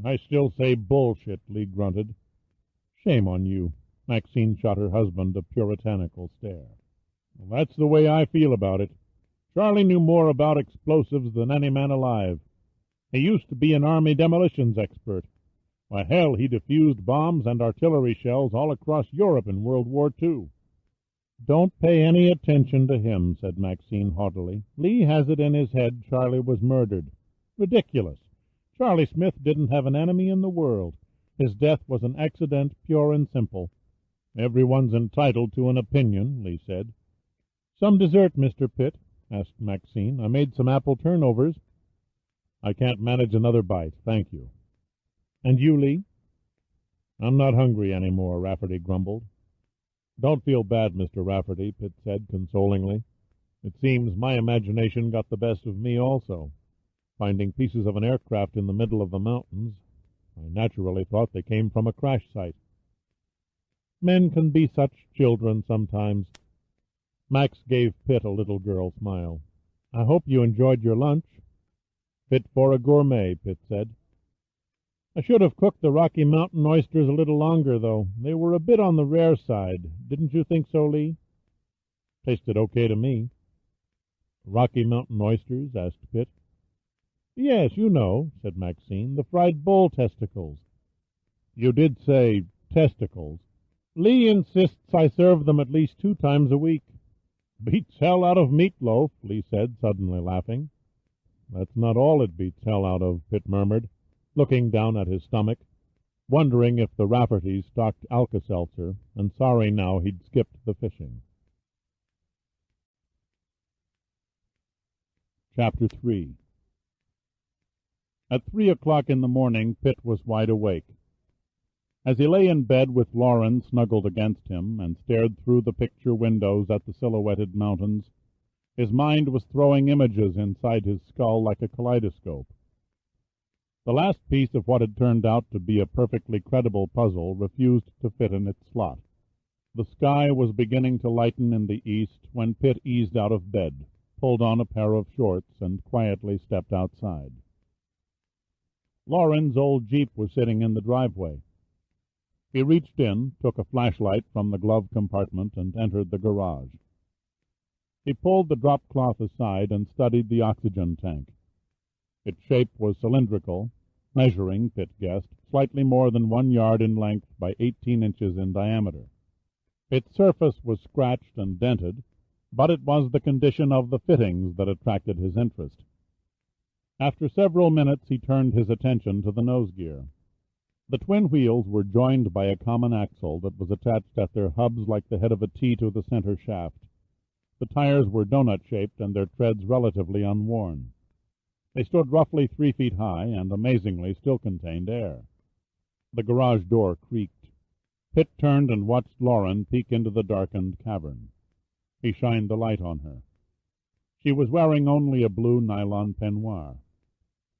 I still say bullshit, Lee grunted. Shame on you. Maxine shot her husband a puritanical stare. Well, that's the way I feel about it. Charlie knew more about explosives than any man alive. He used to be an Army demolitions expert. Why, hell, he defused bombs and artillery shells all across Europe in World War II. Don't pay any attention to him, said Maxine haughtily. Lee has it in his head Charlie was murdered. Ridiculous. Charlie Smith didn't have an enemy in the world. His death was an accident, pure and simple. Everyone's entitled to an opinion, Lee said. Some dessert, Mr. Pitt? Asked Maxine. I made some apple turnovers. I can't manage another bite, thank you. And you, Lee? I'm not hungry any more, Rafferty grumbled. Don't feel bad, Mr. Rafferty, Pitt said consolingly. It seems my imagination got the best of me also. Finding pieces of an aircraft in the middle of the mountains, I naturally thought they came from a crash site. Men can be such children sometimes. Max gave Pitt a little girl smile. I hope you enjoyed your lunch. Fit for a gourmet, Pitt said. I should have cooked the Rocky Mountain oysters a little longer, though. They were a bit on the rare side. Didn't you think so, Lee? Tasted okay to me. Rocky Mountain oysters? Asked Pitt. Yes, you know, said Maxine, the fried bull testicles. You did say testicles. Lee insists I serve them at least 2 times a week. Beats hell out of meatloaf, Lee said, suddenly laughing. That's not all it beats hell out of, Pitt murmured, looking down at his stomach, wondering if the Raffertys stocked Alka-Seltzer, and sorry now he'd skipped the fishing. Chapter 3. At 3 o'clock in the morning, Pitt was wide awake. As he lay in bed with Lauren snuggled against him and stared through the picture windows at the silhouetted mountains, his mind was throwing images inside his skull like a kaleidoscope. The last piece of what had turned out to be a perfectly credible puzzle refused to fit in its slot. The sky was beginning to lighten in the east when Pitt eased out of bed, pulled on a pair of shorts, and quietly stepped outside. Lauren's old Jeep was sitting in the driveway. He reached in, took a flashlight from the glove compartment, and entered the garage. He pulled the drop cloth aside and studied the oxygen tank. Its shape was cylindrical, measuring, Pitt guessed, slightly more than 1 yard in length by 18 inches in diameter. Its surface was scratched and dented, but it was the condition of the fittings that attracted his interest. After several minutes he turned his attention to the nose gear. The twin wheels were joined by a common axle that was attached at their hubs like the head of a T to the center shaft. The tires were donut-shaped and their treads relatively unworn. They stood roughly 3 feet high and, amazingly, still contained air. The garage door creaked. Pitt turned and watched Lauren peek into the darkened cavern. He shined the light on her. She was wearing only a blue nylon peignoir.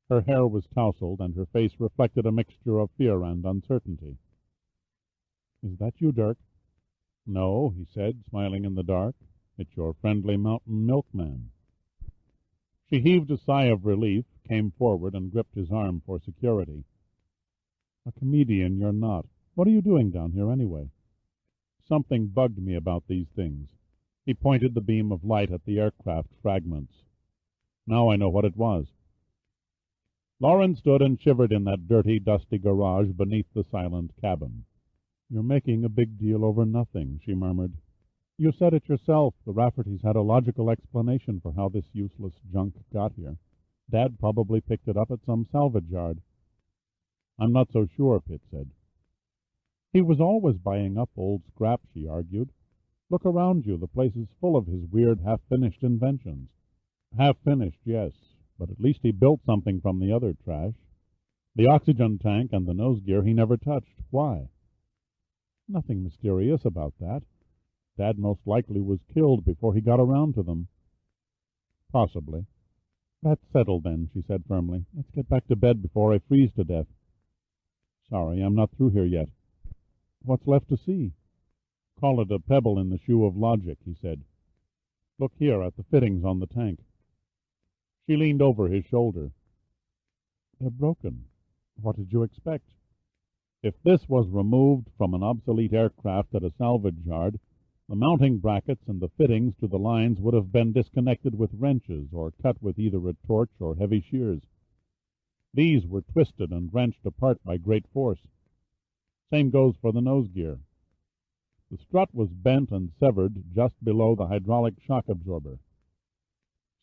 Her hair was tousled, and her face reflected a mixture of fear and uncertainty. "Is that you, Dirk?" "No," he said, smiling in the dark. "It's your friendly mountain milkman." She heaved a sigh of relief, came forward, and gripped his arm for security. "A comedian you're not. What are you doing down here, anyway?" "Something bugged me about these things." He pointed the beam of light at the aircraft fragments. "Now I know what it was." Lauren stood and shivered in that dirty, dusty garage beneath the silent cabin. "You're making a big deal over nothing," she murmured. "You said it yourself. The Raffertys had a logical explanation for how this useless junk got here. Dad probably picked it up at some salvage yard." "I'm not so sure," Pitt said. "He was always buying up old scrap," she argued. "Look around you. The place is full of his weird, half-finished inventions." "Half-finished, yes. But at least he built something from the other trash. The oxygen tank and the nose gear he never touched. Why?" "Nothing mysterious about that. Dad most likely was killed before he got around to them." Possibly. That's settled, then, she said firmly. Let's get back to bed before I freeze to death. Sorry, I'm not through here yet. What's left to see? Call it a pebble in the shoe of logic, he said. Look here at the fittings on the tank. She leaned over his shoulder. They're broken. What did you expect? If this was removed from an obsolete aircraft at a salvage yard, the mounting brackets and the fittings to the lines would have been disconnected with wrenches or cut with either a torch or heavy shears. These were twisted and wrenched apart by great force. Same goes for the nose gear. The strut was bent and severed just below the hydraulic shock absorber.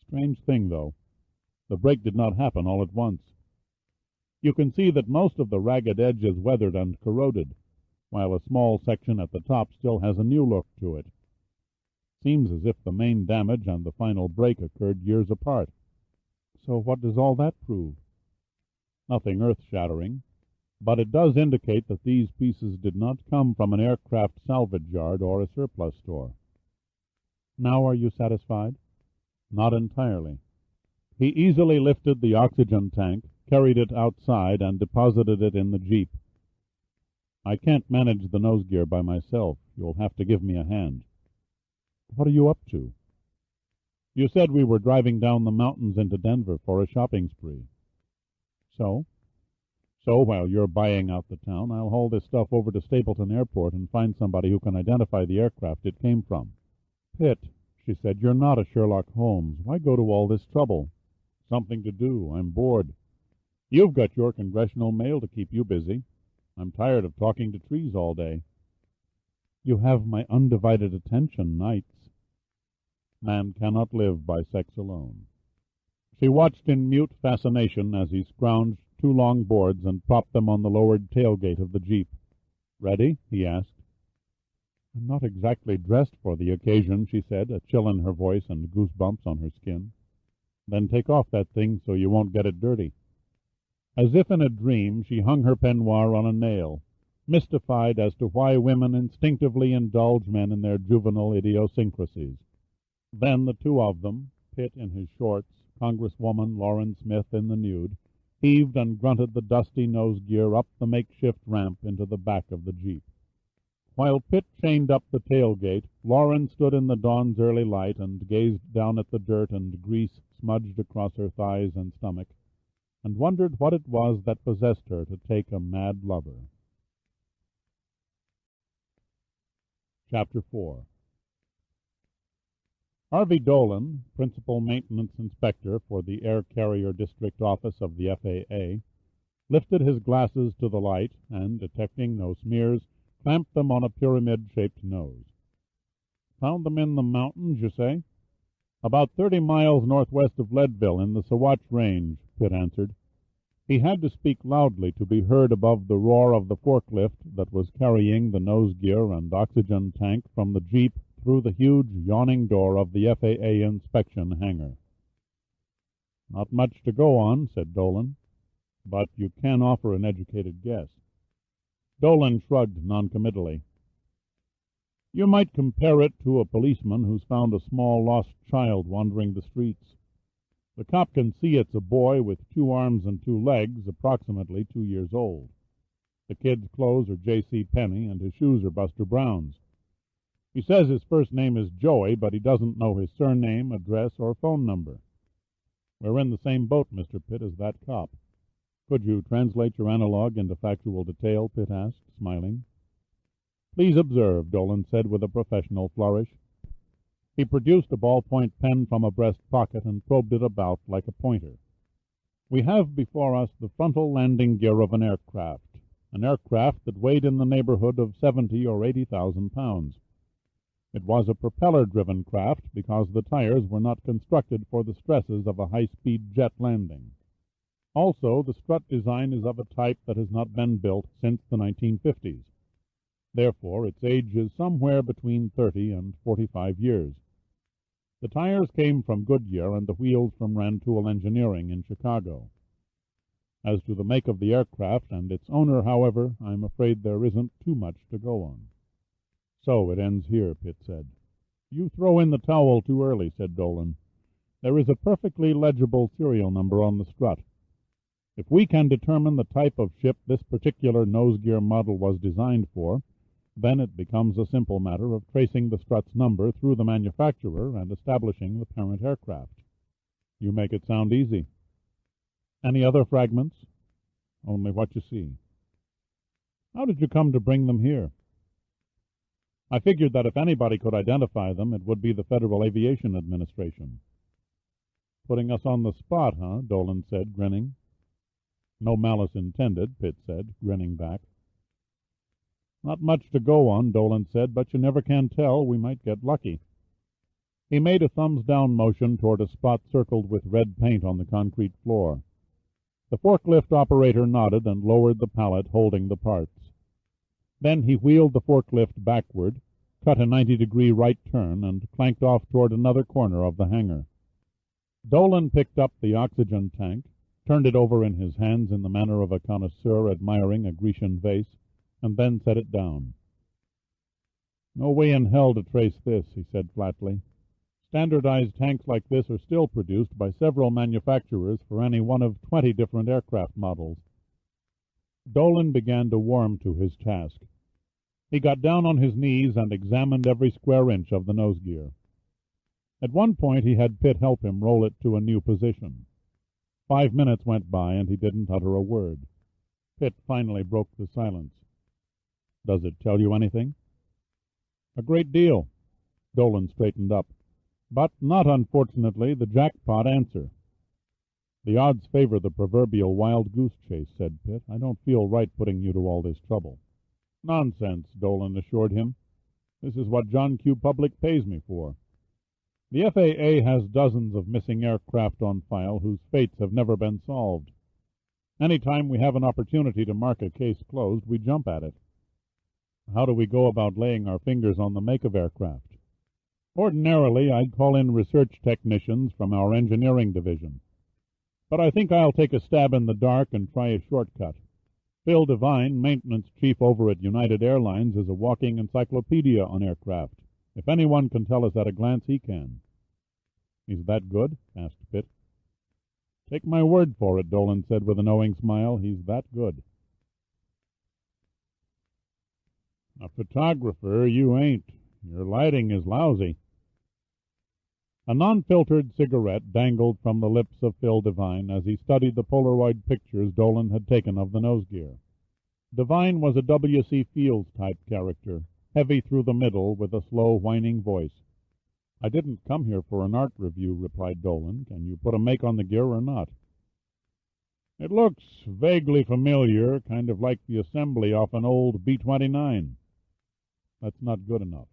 Strange thing, though. The break did not happen all at once. You can see that most of the ragged edge is weathered and corroded, while a small section at the top still has a new look to it. Seems as if the main damage and the final break occurred years apart. So what does all that prove? Nothing earth-shattering, but it does indicate that these pieces did not come from an aircraft salvage yard or a surplus store. Now are you satisfied? Not entirely. He easily lifted the oxygen tank, carried it outside, and deposited it in the jeep. I can't manage the nose gear by myself. You'll have to give me a hand. What are you up to? You said we were driving down the mountains into Denver for a shopping spree. So? So while you're buying out the town, I'll haul this stuff over to Stapleton Airport and find somebody who can identify the aircraft it came from. Pitt, she said, you're not a Sherlock Holmes. Why go to all this trouble? Something to do. I'm bored. You've got your congressional mail to keep you busy. I'm tired of talking to trees all day. You have my undivided attention nights. Man cannot live by sex alone. She watched in mute fascination as he scrounged 2 long boards and propped them on the lowered tailgate of the jeep. Ready? He asked. I'm not exactly dressed for the occasion, she said, a chill in her voice and goosebumps on her skin. Then take off that thing so you won't get it dirty. As if in a dream, she hung her peignoir on a nail, mystified as to why women instinctively indulge men in their juvenile idiosyncrasies. Then the two of them, Pitt in his shorts, Congresswoman Lauren Smith in the nude, heaved and grunted the dusty nose gear up the makeshift ramp into the back of the jeep. While Pitt chained up the tailgate, Lauren stood in the dawn's early light and gazed down at the dirt and grease smudged across her thighs and stomach, and wondered what it was that possessed her to take a mad lover. Chapter 4. Harvey Dolan, Principal Maintenance Inspector for the Air Carrier District Office of the FAA, lifted his glasses to the light and, detecting no smears, clamped them on a pyramid-shaped nose. Found them in the mountains, you say? About 30 miles northwest of Leadville in the Sawatch Range, Pitt answered. He had to speak loudly to be heard above the roar of the forklift that was carrying the nose gear and oxygen tank from the jeep through the huge yawning door of the FAA inspection hangar. Not much to go on, said Dolan, but you can offer an educated guess. Dolan shrugged noncommittally. You might compare it to a policeman who's found a small lost child wandering the streets. The cop can see it's a boy with 2 arms and 2 legs, approximately 2 years old. The kid's clothes are J.C. Penney, and his shoes are Buster Brown's. He says his first name is Joey, but he doesn't know his surname, address, or phone number. We're in the same boat, Mr. Pitt, as that cop. Could you translate your analog into factual detail? Pitt asked, smiling. Please observe, Dolan said with a professional flourish. He produced a ballpoint pen from a breast pocket and probed it about like a pointer. We have before us the frontal landing gear of an aircraft that weighed in the neighborhood of 70 or 80,000 pounds. It was a propeller-driven craft because the tires were not constructed for the stresses of a high-speed jet landing. Also, the strut design is of a type that has not been built since the 1950s. Therefore, its age is somewhere between 30 and 45 years. The tires came from Goodyear and the wheels from Rantoul Engineering in Chicago. As to the make of the aircraft and its owner, however, I'm afraid there isn't too much to go on. So it ends here, Pitt said. You throw in the towel too early, said Dolan. There is a perfectly legible serial number on the strut. If we can determine the type of ship this particular nose-gear model was designed for, then it becomes a simple matter of tracing the strut's number through the manufacturer and establishing the parent aircraft. You make it sound easy. Any other fragments? Only what you see. How did you come to bring them here? I figured that if anybody could identify them, it would be the Federal Aviation Administration. Putting us on the spot, huh? Dolan said, grinning. No malice intended, Pitt said, grinning back. Not much to go on, Dolan said, but you never can tell. We might get lucky. He made a thumbs-down motion toward a spot circled with red paint on the concrete floor. The forklift operator nodded and lowered the pallet holding the parts. Then he wheeled the forklift backward, cut a 90-degree right turn, and clanked off toward another corner of the hangar. Dolan picked up the oxygen tank, turned it over in his hands in the manner of a connoisseur admiring a Grecian vase, and then set it down. No way in hell to trace this, he said flatly. Standardized tanks like this are still produced by several manufacturers for any one of 20 different aircraft models. Dolan began to warm to his task. He got down on his knees and examined every square inch of the nose gear. At one point he had Pitt help him roll it to a new position. 5 minutes went by and he didn't utter a word. Pitt finally broke the silence. Does it tell you anything? A great deal. Dolan straightened up. But not, unfortunately, the jackpot answer. The odds favor the proverbial wild goose chase, said Pitt. I don't feel right putting you to all this trouble. Nonsense, Dolan assured him. This is what John Q. Public pays me for. The FAA has dozens of missing aircraft on file whose fates have never been solved. Any time we have an opportunity to mark a case closed, we jump at it. How do we go about laying our fingers on the make of aircraft? Ordinarily, I'd call in research technicians from our engineering division. But I think I'll take a stab in the dark and try a shortcut. Phil Devine, maintenance chief over at United Airlines, is a walking encyclopedia on aircraft. If anyone can tell us at a glance, he can. He's that good? Asked Pitt. Take my word for it, Dolan said with a knowing smile. He's that good. A photographer, you ain't. Your lighting is lousy. A non-filtered cigarette dangled from the lips of Phil Devine as he studied the Polaroid pictures Dolan had taken of the nose gear. Devine was a W.C. Fields-type character, heavy through the middle with a slow, whining voice. I didn't come here for an art review, replied Dolan. Can you put a make on the gear or not? It looks vaguely familiar, kind of like the assembly off an old B-29. That's not good enough.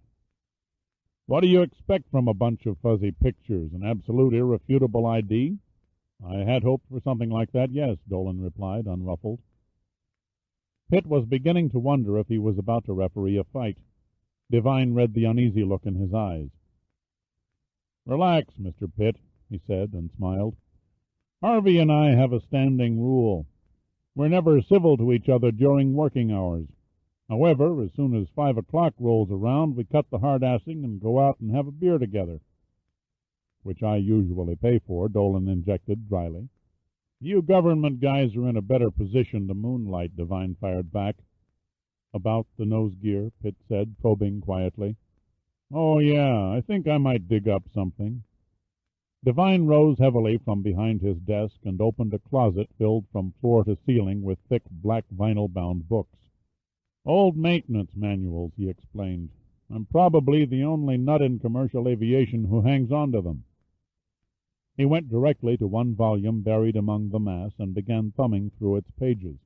What do you expect from a bunch of fuzzy pictures, an absolute irrefutable ID? I had hoped for something like that, yes, Dolan replied, unruffled. Pitt was beginning to wonder if he was about to referee a fight. Devine read the uneasy look in his eyes. Relax, Mr. Pitt, he said, and smiled. Harvey and I have a standing rule. We're never civil to each other during working hours. However, as soon as 5 o'clock rolls around, we cut the hard-assing and go out and have a beer together. Which I usually pay for, Dolan injected dryly. You government guys are in a better position to moonlight, Devine fired back. About the nose gear, Pitt said, probing quietly. Oh, yeah, I think I might dig up something. Devine rose heavily from behind his desk and opened a closet filled from floor to ceiling with thick black vinyl-bound books. Old maintenance manuals, he explained. I'm probably the only nut in commercial aviation who hangs on to them. He went directly to one volume buried among the mass and began thumbing through its pages.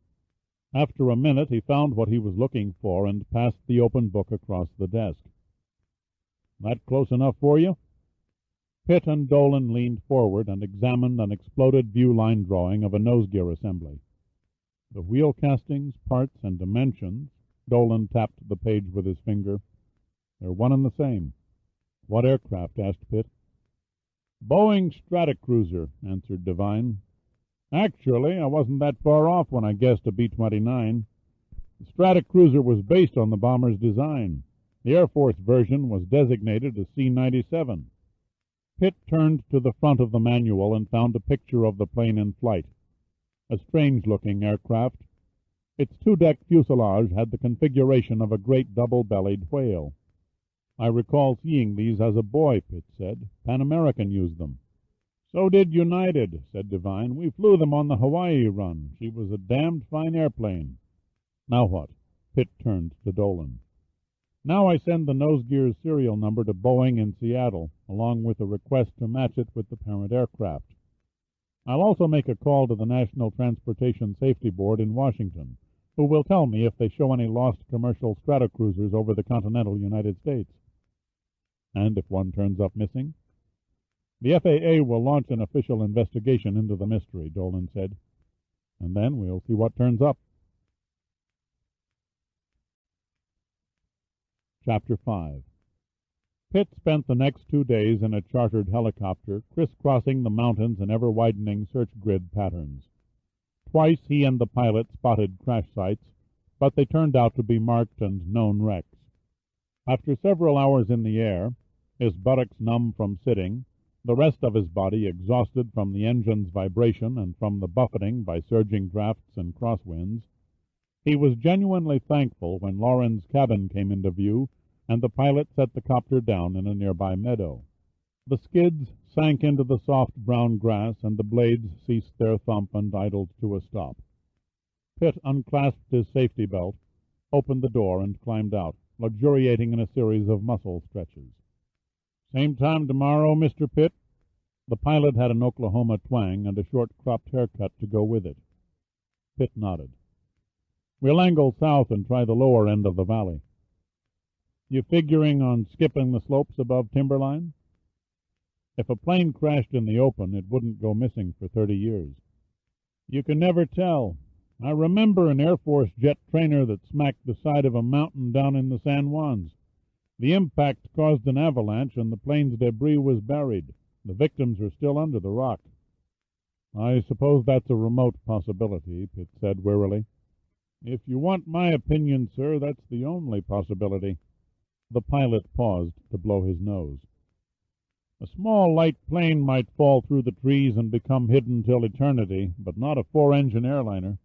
After a minute he found what he was looking for and passed the open book across the desk. That close enough for you? Pitt and Dolan leaned forward and examined an exploded view line drawing of a nose gear assembly. The wheel castings, parts, and dimensions, Dolan tapped the page with his finger. They're one and the same. What aircraft? Asked Pitt. Boeing Stratocruiser, answered Devine. Actually, I wasn't that far off when I guessed a B-29. The Stratocruiser was based on the bomber's design. The Air Force version was designated a C-97. Pitt turned to the front of the manual and found a picture of the plane in flight. A strange-looking aircraft. Its two-deck fuselage had the configuration of a great double-bellied whale. "I recall seeing these as a boy," Pitt said. "Pan American used them." "So did United," said Devine. "We flew them on the Hawaii run. She was a damned fine airplane." "Now what?" Pitt turned to Dolan. "Now I send the nose gear's serial number to Boeing in Seattle, along with a request to match it with the parent aircraft. I'll also make a call to the National Transportation Safety Board in Washington, who will tell me if they show any lost commercial stratocruisers over the continental United States." "And if one turns up missing?" "The FAA will launch an official investigation into the mystery," Dolan said. "And then we'll see what turns up." Chapter 5. Pitt spent the next 2 days in a chartered helicopter, crisscrossing the mountains in ever-widening search grid patterns. Twice he and the pilot spotted crash sites, but they turned out to be marked and known wrecks. After several hours in the air, his buttocks numb from sitting, the rest of his body exhausted from the engine's vibration and from the buffeting by surging drafts and crosswinds, he was genuinely thankful when Lauren's cabin came into view and the pilot set the copter down in a nearby meadow. The skids sank into the soft brown grass and the blades ceased their thump and idled to a stop. Pitt unclasped his safety belt, opened the door, and climbed out, luxuriating in a series of muscle stretches. "Same time tomorrow, Mr. Pitt?" The pilot had an Oklahoma twang and a short cropped haircut to go with it. Pitt nodded. "We'll angle south and try the lower end of the valley." "You figuring on skipping the slopes above timberline?" "If a plane crashed in the open, it wouldn't go missing for 30 years. "You can never tell. I remember an Air Force jet trainer that smacked the side of a mountain down in the San Juans. The impact caused an avalanche and the plane's debris was buried. The victims are still under the rock." "I suppose that's a remote possibility," Pitt said wearily. "If you want my opinion, sir, that's the only possibility." The pilot paused to blow his nose. "A small light plane might fall through the trees and become hidden till eternity, but not a 4-engine airliner.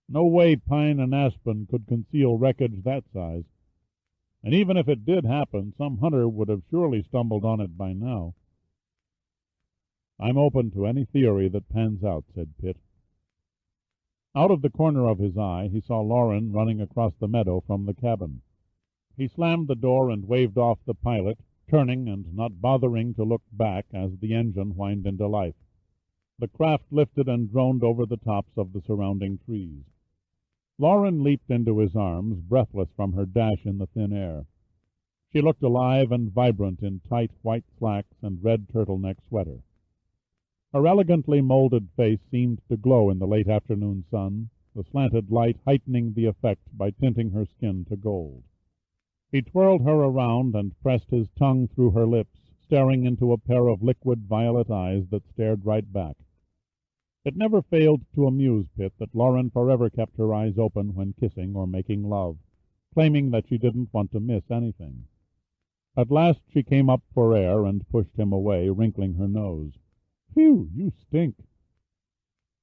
No way pine and aspen could conceal wreckage that size. And even if it did happen, some hunter would have surely stumbled on it by now." "I'm open to any theory that pans out," said Pitt. Out of the corner of his eye he saw Lauren running across the meadow from the cabin. He slammed the door and waved off the pilot, turning and not bothering to look back as the engine whined into life. The craft lifted and droned over the tops of the surrounding trees. Lauren leaped into his arms, breathless from her dash in the thin air. She looked alive and vibrant in tight white slacks and red turtleneck sweater. Her elegantly molded face seemed to glow in the late afternoon sun, the slanted light heightening the effect by tinting her skin to gold. He twirled her around and pressed his tongue through her lips, staring into a pair of liquid violet eyes that stared right back. It never failed to amuse Pitt that Lauren forever kept her eyes open when kissing or making love, claiming that she didn't want to miss anything. At last she came up for air and pushed him away, wrinkling her nose. "Phew, you stink."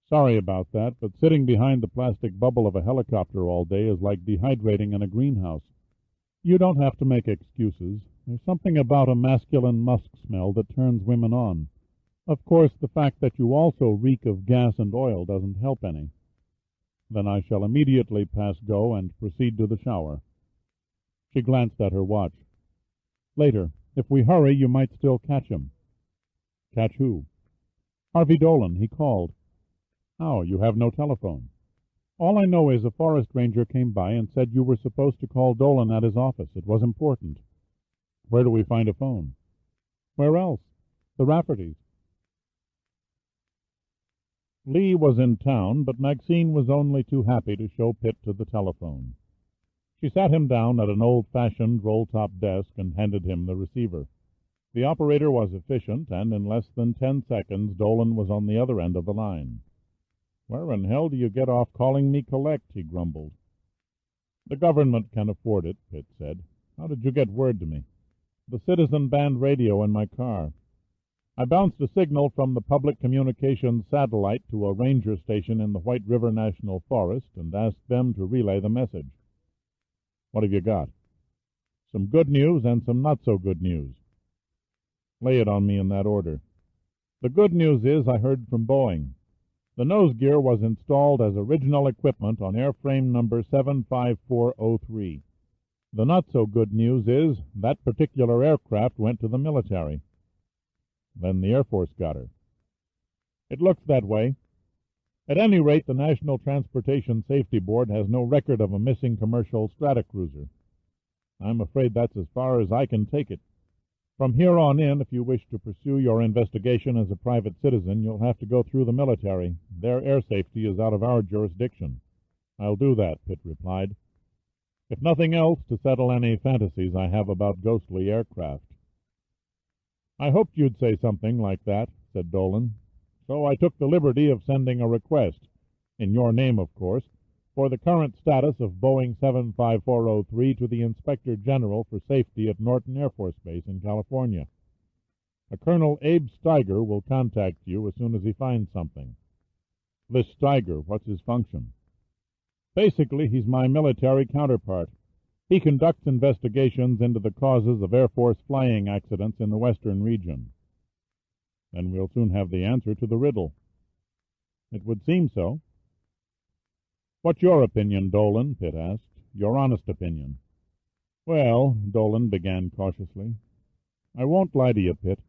"Sorry about that, but sitting behind the plastic bubble of a helicopter all day is like dehydrating in a greenhouse. You don't have to make excuses. There's something about a masculine musk smell that turns women on. Of course, the fact that you also reek of gas and oil doesn't help any." "Then I shall immediately pass go and proceed to the shower." She glanced at her watch. "Later. If we hurry, you might still catch him." "Catch who?" "Harvey Dolan. He called." "How? You have no telephone." "All I know is a forest ranger came by and said you were supposed to call Dolan at his office. It was important." "Where do we find a phone?" "Where else? The Raffertys." Lee was in town, but Maxine was only too happy to show Pitt to the telephone. She sat him down at an old-fashioned roll-top desk and handed him the receiver. The operator was efficient, and in less than 10 seconds Dolan was on the other end of the line. "Where in hell do you get off calling me collect?" he grumbled. "The government can afford it," Pitt said. "How did you get word to me?" "The Citizen Band radio in my car." I bounced a signal from the public communications satellite to a ranger station in the White River National Forest and asked them to relay the message. What have you got? Some good news and some not-so-good news. Lay it on me in that order. The good news is I heard from Boeing. The nose gear was installed as original equipment on airframe number 75403. The not-so-good news is that particular aircraft went to the military. Then the Air Force got her. It looks that way. At any rate, the National Transportation Safety Board has no record of a missing commercial stratocruiser. I'm afraid that's as far as I can take it. From here on in, if you wish to pursue your investigation as a private citizen, you'll have to go through the military. Their air safety is out of our jurisdiction. I'll do that, Pitt replied. If nothing else, to settle any fantasies I have about ghostly aircraft. I hoped you'd say something like that, said Dolan. So I took the liberty of sending a request, in your name, of course, for the current status of Boeing 75403 to the Inspector General for Safety at Norton Air Force Base in California. A Colonel Abe Steiger will contact you as soon as he finds something. This Steiger, what's his function? Basically, he's my military counterpart. He conducts investigations into the causes of Air Force flying accidents in the western region. Then we'll soon have the answer to the riddle. It would seem so. What's your opinion, Dolan? Pitt asked. Your honest opinion. Well, Dolan began cautiously, I won't lie to you, Pitt.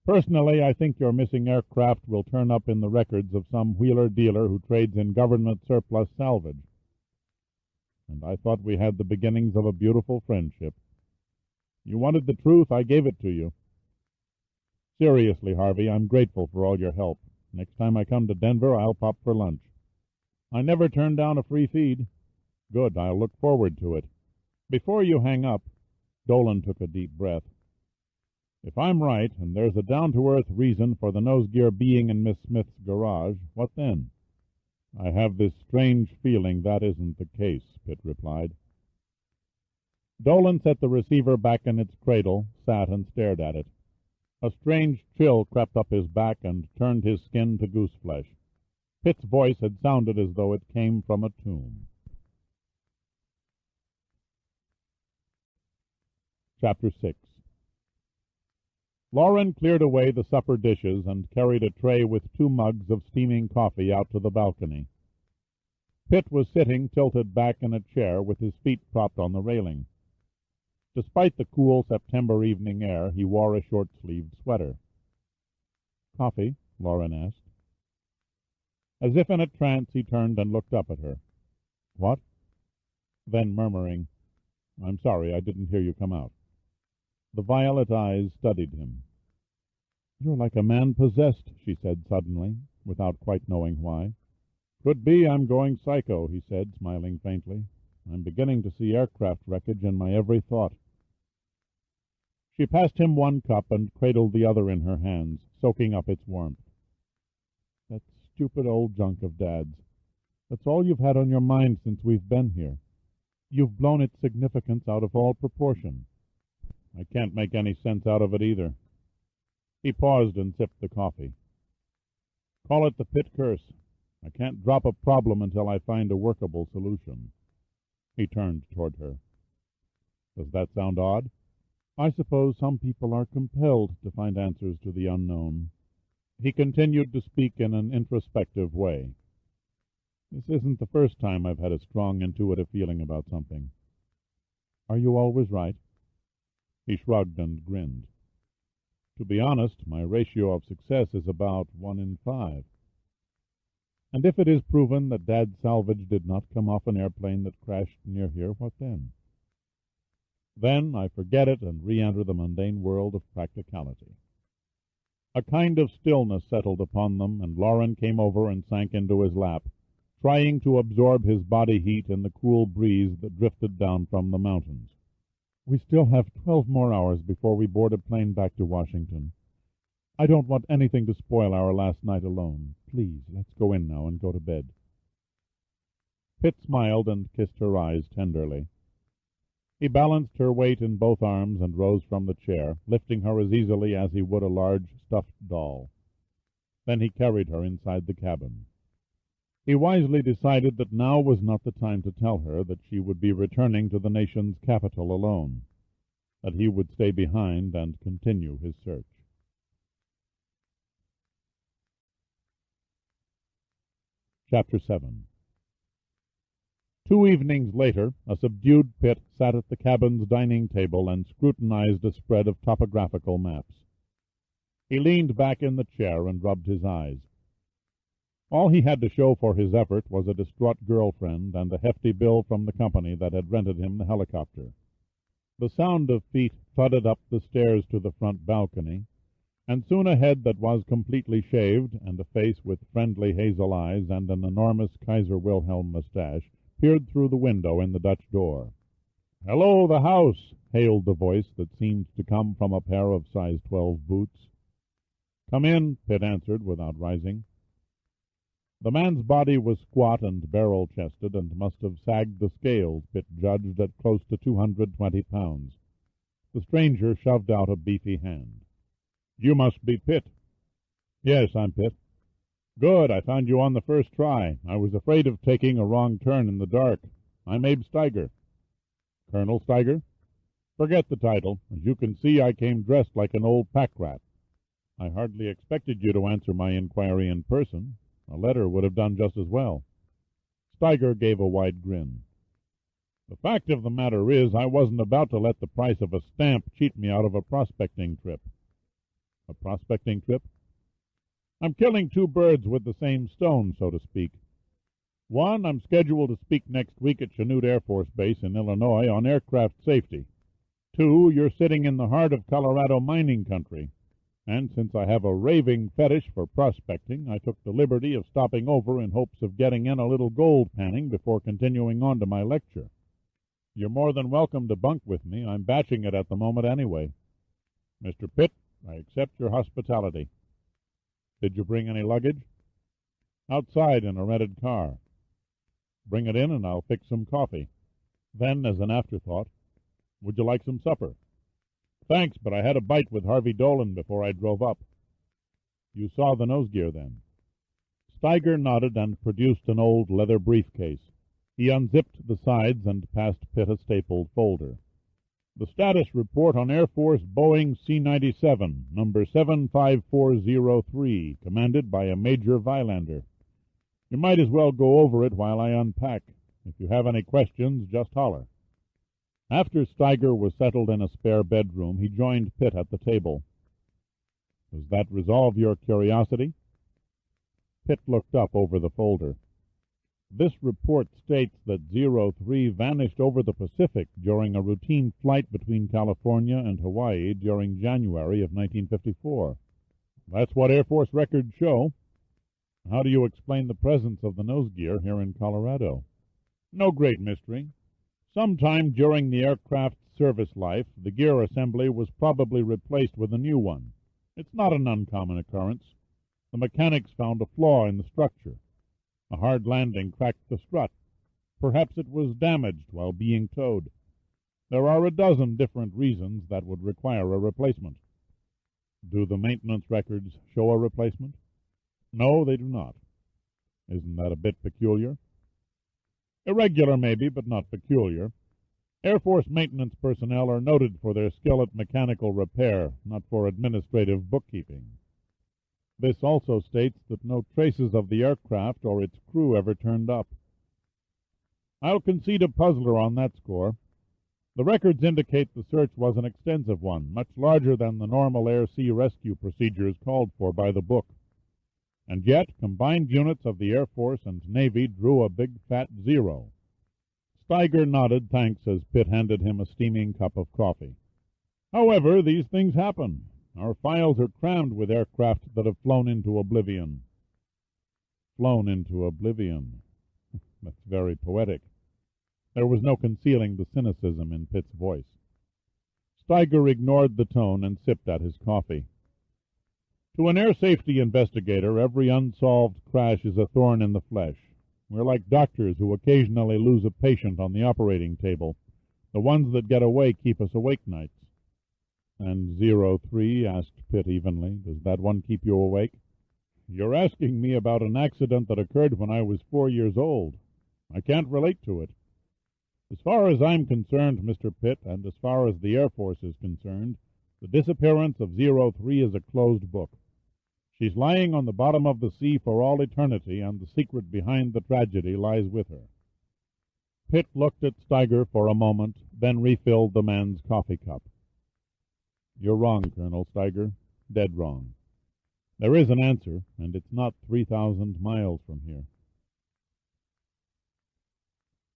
Personally, I think your missing aircraft will turn up in the records of some wheeler-dealer who trades in government surplus salvage. And I thought we had the beginnings of a beautiful friendship. You wanted the truth, I gave it to you. Seriously, Harvey, I'm grateful for all your help. Next time I come to Denver, I'll pop for lunch. I never turn down a free feed. Good, I'll look forward to it. Before you hang up, Dolan took a deep breath. If I'm right, and there's a down-to-earth reason for the nose gear being in Miss Smith's garage, what then? I have this strange feeling that isn't the case, Pitt replied. Dolan set the receiver back in its cradle, sat and stared at it. A strange chill crept up his back and turned his skin to goose-flesh. Pitt's voice had sounded as though it came from a tomb. Chapter 6. Lauren cleared away the supper dishes and carried a tray with 2 mugs of steaming coffee out to the balcony. Pitt was sitting tilted back in a chair with his feet propped on the railing. Despite the cool September evening air, he wore a short-sleeved sweater. Coffee? Lauren asked. As if in a trance, he turned and looked up at her. What? Then murmuring, I'm sorry, I didn't hear you come out. The violet eyes studied him. You're like a man possessed, she said suddenly, without quite knowing why. Could be I'm going psycho, he said, smiling faintly. I'm beginning to see aircraft wreckage in my every thought. She passed him 1 cup and cradled the other in her hands, soaking up its warmth. That stupid old junk of Dad's. That's all you've had on your mind since we've been here. You've blown its significance out of all proportion. I can't make any sense out of it either. He paused and sipped the coffee. Call it the Pitt curse. I can't drop a problem until I find a workable solution. He turned toward her. Does that sound odd? I suppose some people are compelled to find answers to the unknown. He continued to speak in an introspective way. This isn't the first time I've had a strong intuitive feeling about something. Are you always right? He shrugged and grinned. To be honest, my ratio of success is about 1 in 5. And if it is proven that Dad's salvage did not come off an airplane that crashed near here, what then? Then I forget it and re-enter the mundane world of practicality. A kind of stillness settled upon them, and Lauren came over and sank into his lap, trying to absorb his body heat in the cool breeze that drifted down from the mountains. We still have 12 more hours before we board a plane back to Washington. I don't want anything to spoil our last night alone. Please, let's go in now and go to bed. Pitt smiled and kissed her eyes tenderly. He balanced her weight in both arms and rose from the chair, lifting her as easily as he would a large stuffed doll. Then he carried her inside the cabin. He wisely decided that now was not the time to tell her that she would be returning to the nation's capital alone, that he would stay behind and continue his search. Chapter 7. 2 evenings later, a subdued Pitt sat at the cabin's dining table and scrutinized a spread of topographical maps. He leaned back in the chair and rubbed his eyes. All he had to show for his effort was a distraught girlfriend and a hefty bill from the company that had rented him the helicopter. The sound of feet thudded up the stairs to the front balcony, and soon a head that was completely shaved, and a face with friendly hazel eyes and an enormous Kaiser Wilhelm mustache, peered through the window in the Dutch door. "Hello, the house!" hailed the voice that seemed to come from a pair of size 12 boots. "Come in," Pitt answered without rising. The man's body was squat and barrel-chested, and must have sagged the scales, Pitt judged, at close to 220 pounds. The stranger shoved out a beefy hand. "You must be Pitt." "Yes, I'm Pitt." "Good. I found you on the first try. I was afraid of taking a wrong turn in the dark. I'm Abe Steiger." "Colonel Steiger?" "Forget the title. As you can see, I came dressed like an old pack-rat." "I hardly expected you to answer my inquiry in person. A letter would have done just as well." Steiger gave a wide grin. "The fact of the matter is, I wasn't about to let the price of a stamp cheat me out of a prospecting trip." "A prospecting trip?" "I'm killing 2 birds with the same stone, so to speak. One, I'm scheduled to speak next week at Chanute Air Force Base in Illinois on aircraft safety. 2, you're sitting in the heart of Colorado mining country. And since I have a raving fetish for prospecting, I took the liberty of stopping over in hopes of getting in a little gold panning before continuing on to my lecture. You're more than welcome to bunk with me. I'm batching it at the moment anyway. Mr. Pitt, I accept your hospitality." "Did you bring any luggage?" "Outside in a rented car." "Bring it in and I'll fix some coffee." Then, as an afterthought, "Would you like some supper?" "Thanks, but I had a bite with Harvey Dolan before I drove up." "You saw the nose gear, then?" Steiger nodded and produced an old leather briefcase. He unzipped the sides and passed Pitt a stapled folder. "The status report on Air Force Boeing C-97, number 75403, commanded by a Major Vilander. You might as well go over it while I unpack. If you have any questions, just holler." After Steiger was settled in a spare bedroom, he joined Pitt at the table. "Does that resolve your curiosity?" Pitt looked up over the folder. "This report states that 03 vanished over the Pacific during a routine flight between California and Hawaii during January of 1954. "That's what Air Force records show." "How do you explain the presence of the nose gear here in Colorado?" "No great mystery. Sometime during the aircraft's service life, the gear assembly was probably replaced with a new one. It's not an uncommon occurrence. The mechanics found a flaw in the structure. A hard landing cracked the strut. Perhaps it was damaged while being towed. There are a dozen different reasons that would require a replacement." "Do the maintenance records show a replacement?" "No, they do not." "Isn't that a bit peculiar?" "Irregular, maybe, but not peculiar. Air Force maintenance personnel are noted for their skill at mechanical repair, not for administrative bookkeeping." "This also states that no traces of the aircraft or its crew ever turned up." "I'll concede a puzzler on that score. The records indicate the search was an extensive one, much larger than the normal air-sea rescue procedures called for by the book. And yet, combined units of the Air Force and Navy drew a big fat 0. Steiger nodded thanks as Pitt handed him a steaming cup of coffee. "However, these things happen. Our files are crammed with aircraft that have flown into oblivion." "Flown into oblivion." That's very poetic. There was no concealing the cynicism in Pitt's voice. Steiger ignored the tone and sipped at his coffee. "To an air safety investigator, every unsolved crash is a thorn in the flesh. We're like doctors who occasionally lose a patient on the operating table. The ones that get away keep us awake nights." "And 03?" asked Pitt evenly. "Does that one keep you awake?" "You're asking me about an accident that occurred when I was 4 years old. I can't relate to it. As far as I'm concerned, Mr. Pitt, and as far as the Air Force is concerned, the disappearance of 03 is a closed book. She's lying on the bottom of the sea for all eternity, and the secret behind the tragedy lies with her." Pitt looked at Steiger for a moment, then refilled the man's coffee cup. "You're wrong, Colonel Steiger. Dead wrong. There is an answer, and it's not 3,000 miles from here."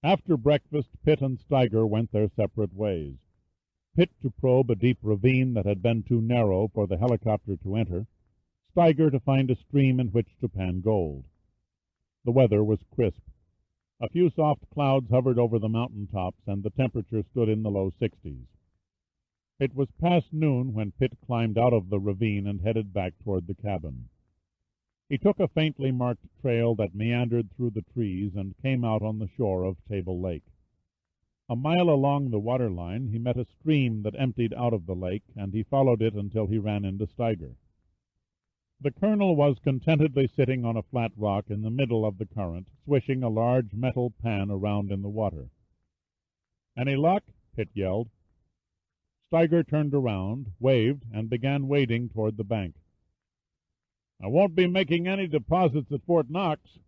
After breakfast, Pitt and Steiger went their separate ways. Pitt to probe a deep ravine that had been too narrow for the helicopter to enter, Steiger to find a stream in which to pan gold. The weather was crisp. A few soft clouds hovered over the mountain tops, and the temperature stood in the low 60s. It was past noon when Pitt climbed out of the ravine and headed back toward the cabin. He took a faintly marked trail that meandered through the trees and came out on the shore of Table Lake. A mile along the water line he met a stream that emptied out of the lake, and he followed it until he ran into Steiger. The colonel was contentedly sitting on a flat rock in the middle of the current, swishing a large metal pan around in the water. "Any luck?" Pitt yelled. Steiger turned around, waved, and began wading toward the bank. "I won't be making any deposits at Fort Knox.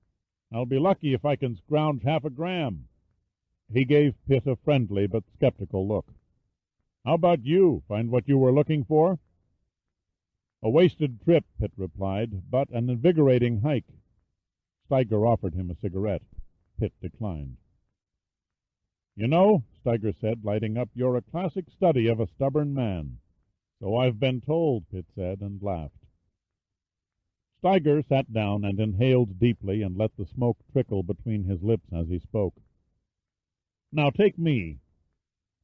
I'll be lucky if I can scrounge half a gram." He gave Pitt a friendly but skeptical look. "How about you? Find what you were looking for?" "A wasted trip," Pitt replied, "but an invigorating hike." Steiger offered him a cigarette. Pitt declined. "You know," Steiger said, lighting up, "you're a classic study of a stubborn man." "So I've been told," Pitt said, and laughed. Steiger sat down and inhaled deeply and let the smoke trickle between his lips as he spoke. "Now take me.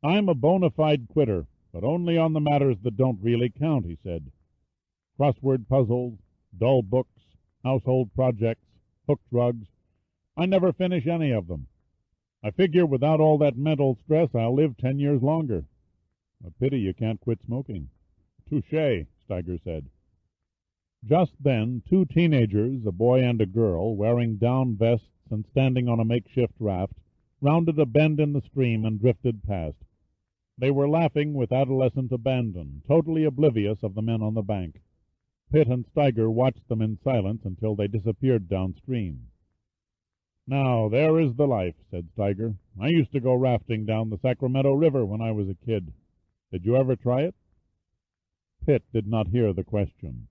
I'm a bona fide quitter, but only on the matters that don't really count," he said. "Crossword puzzles, dull books, household projects, hook drugs. I never finish any of them. I figure without all that mental stress I'll live 10 years longer." "A pity you can't quit smoking." "Touché," Steiger said. Just then 2 teenagers, a boy and a girl, wearing down vests and standing on a makeshift raft, rounded a bend in the stream and drifted past. They were laughing with adolescent abandon, totally oblivious of the men on the bank. Pitt and Steiger watched them in silence until they disappeared downstream. "Now, there is the life," said Steiger. "I used to go rafting down the Sacramento River when I was a kid. Did you ever try it?" Pitt did not hear the question.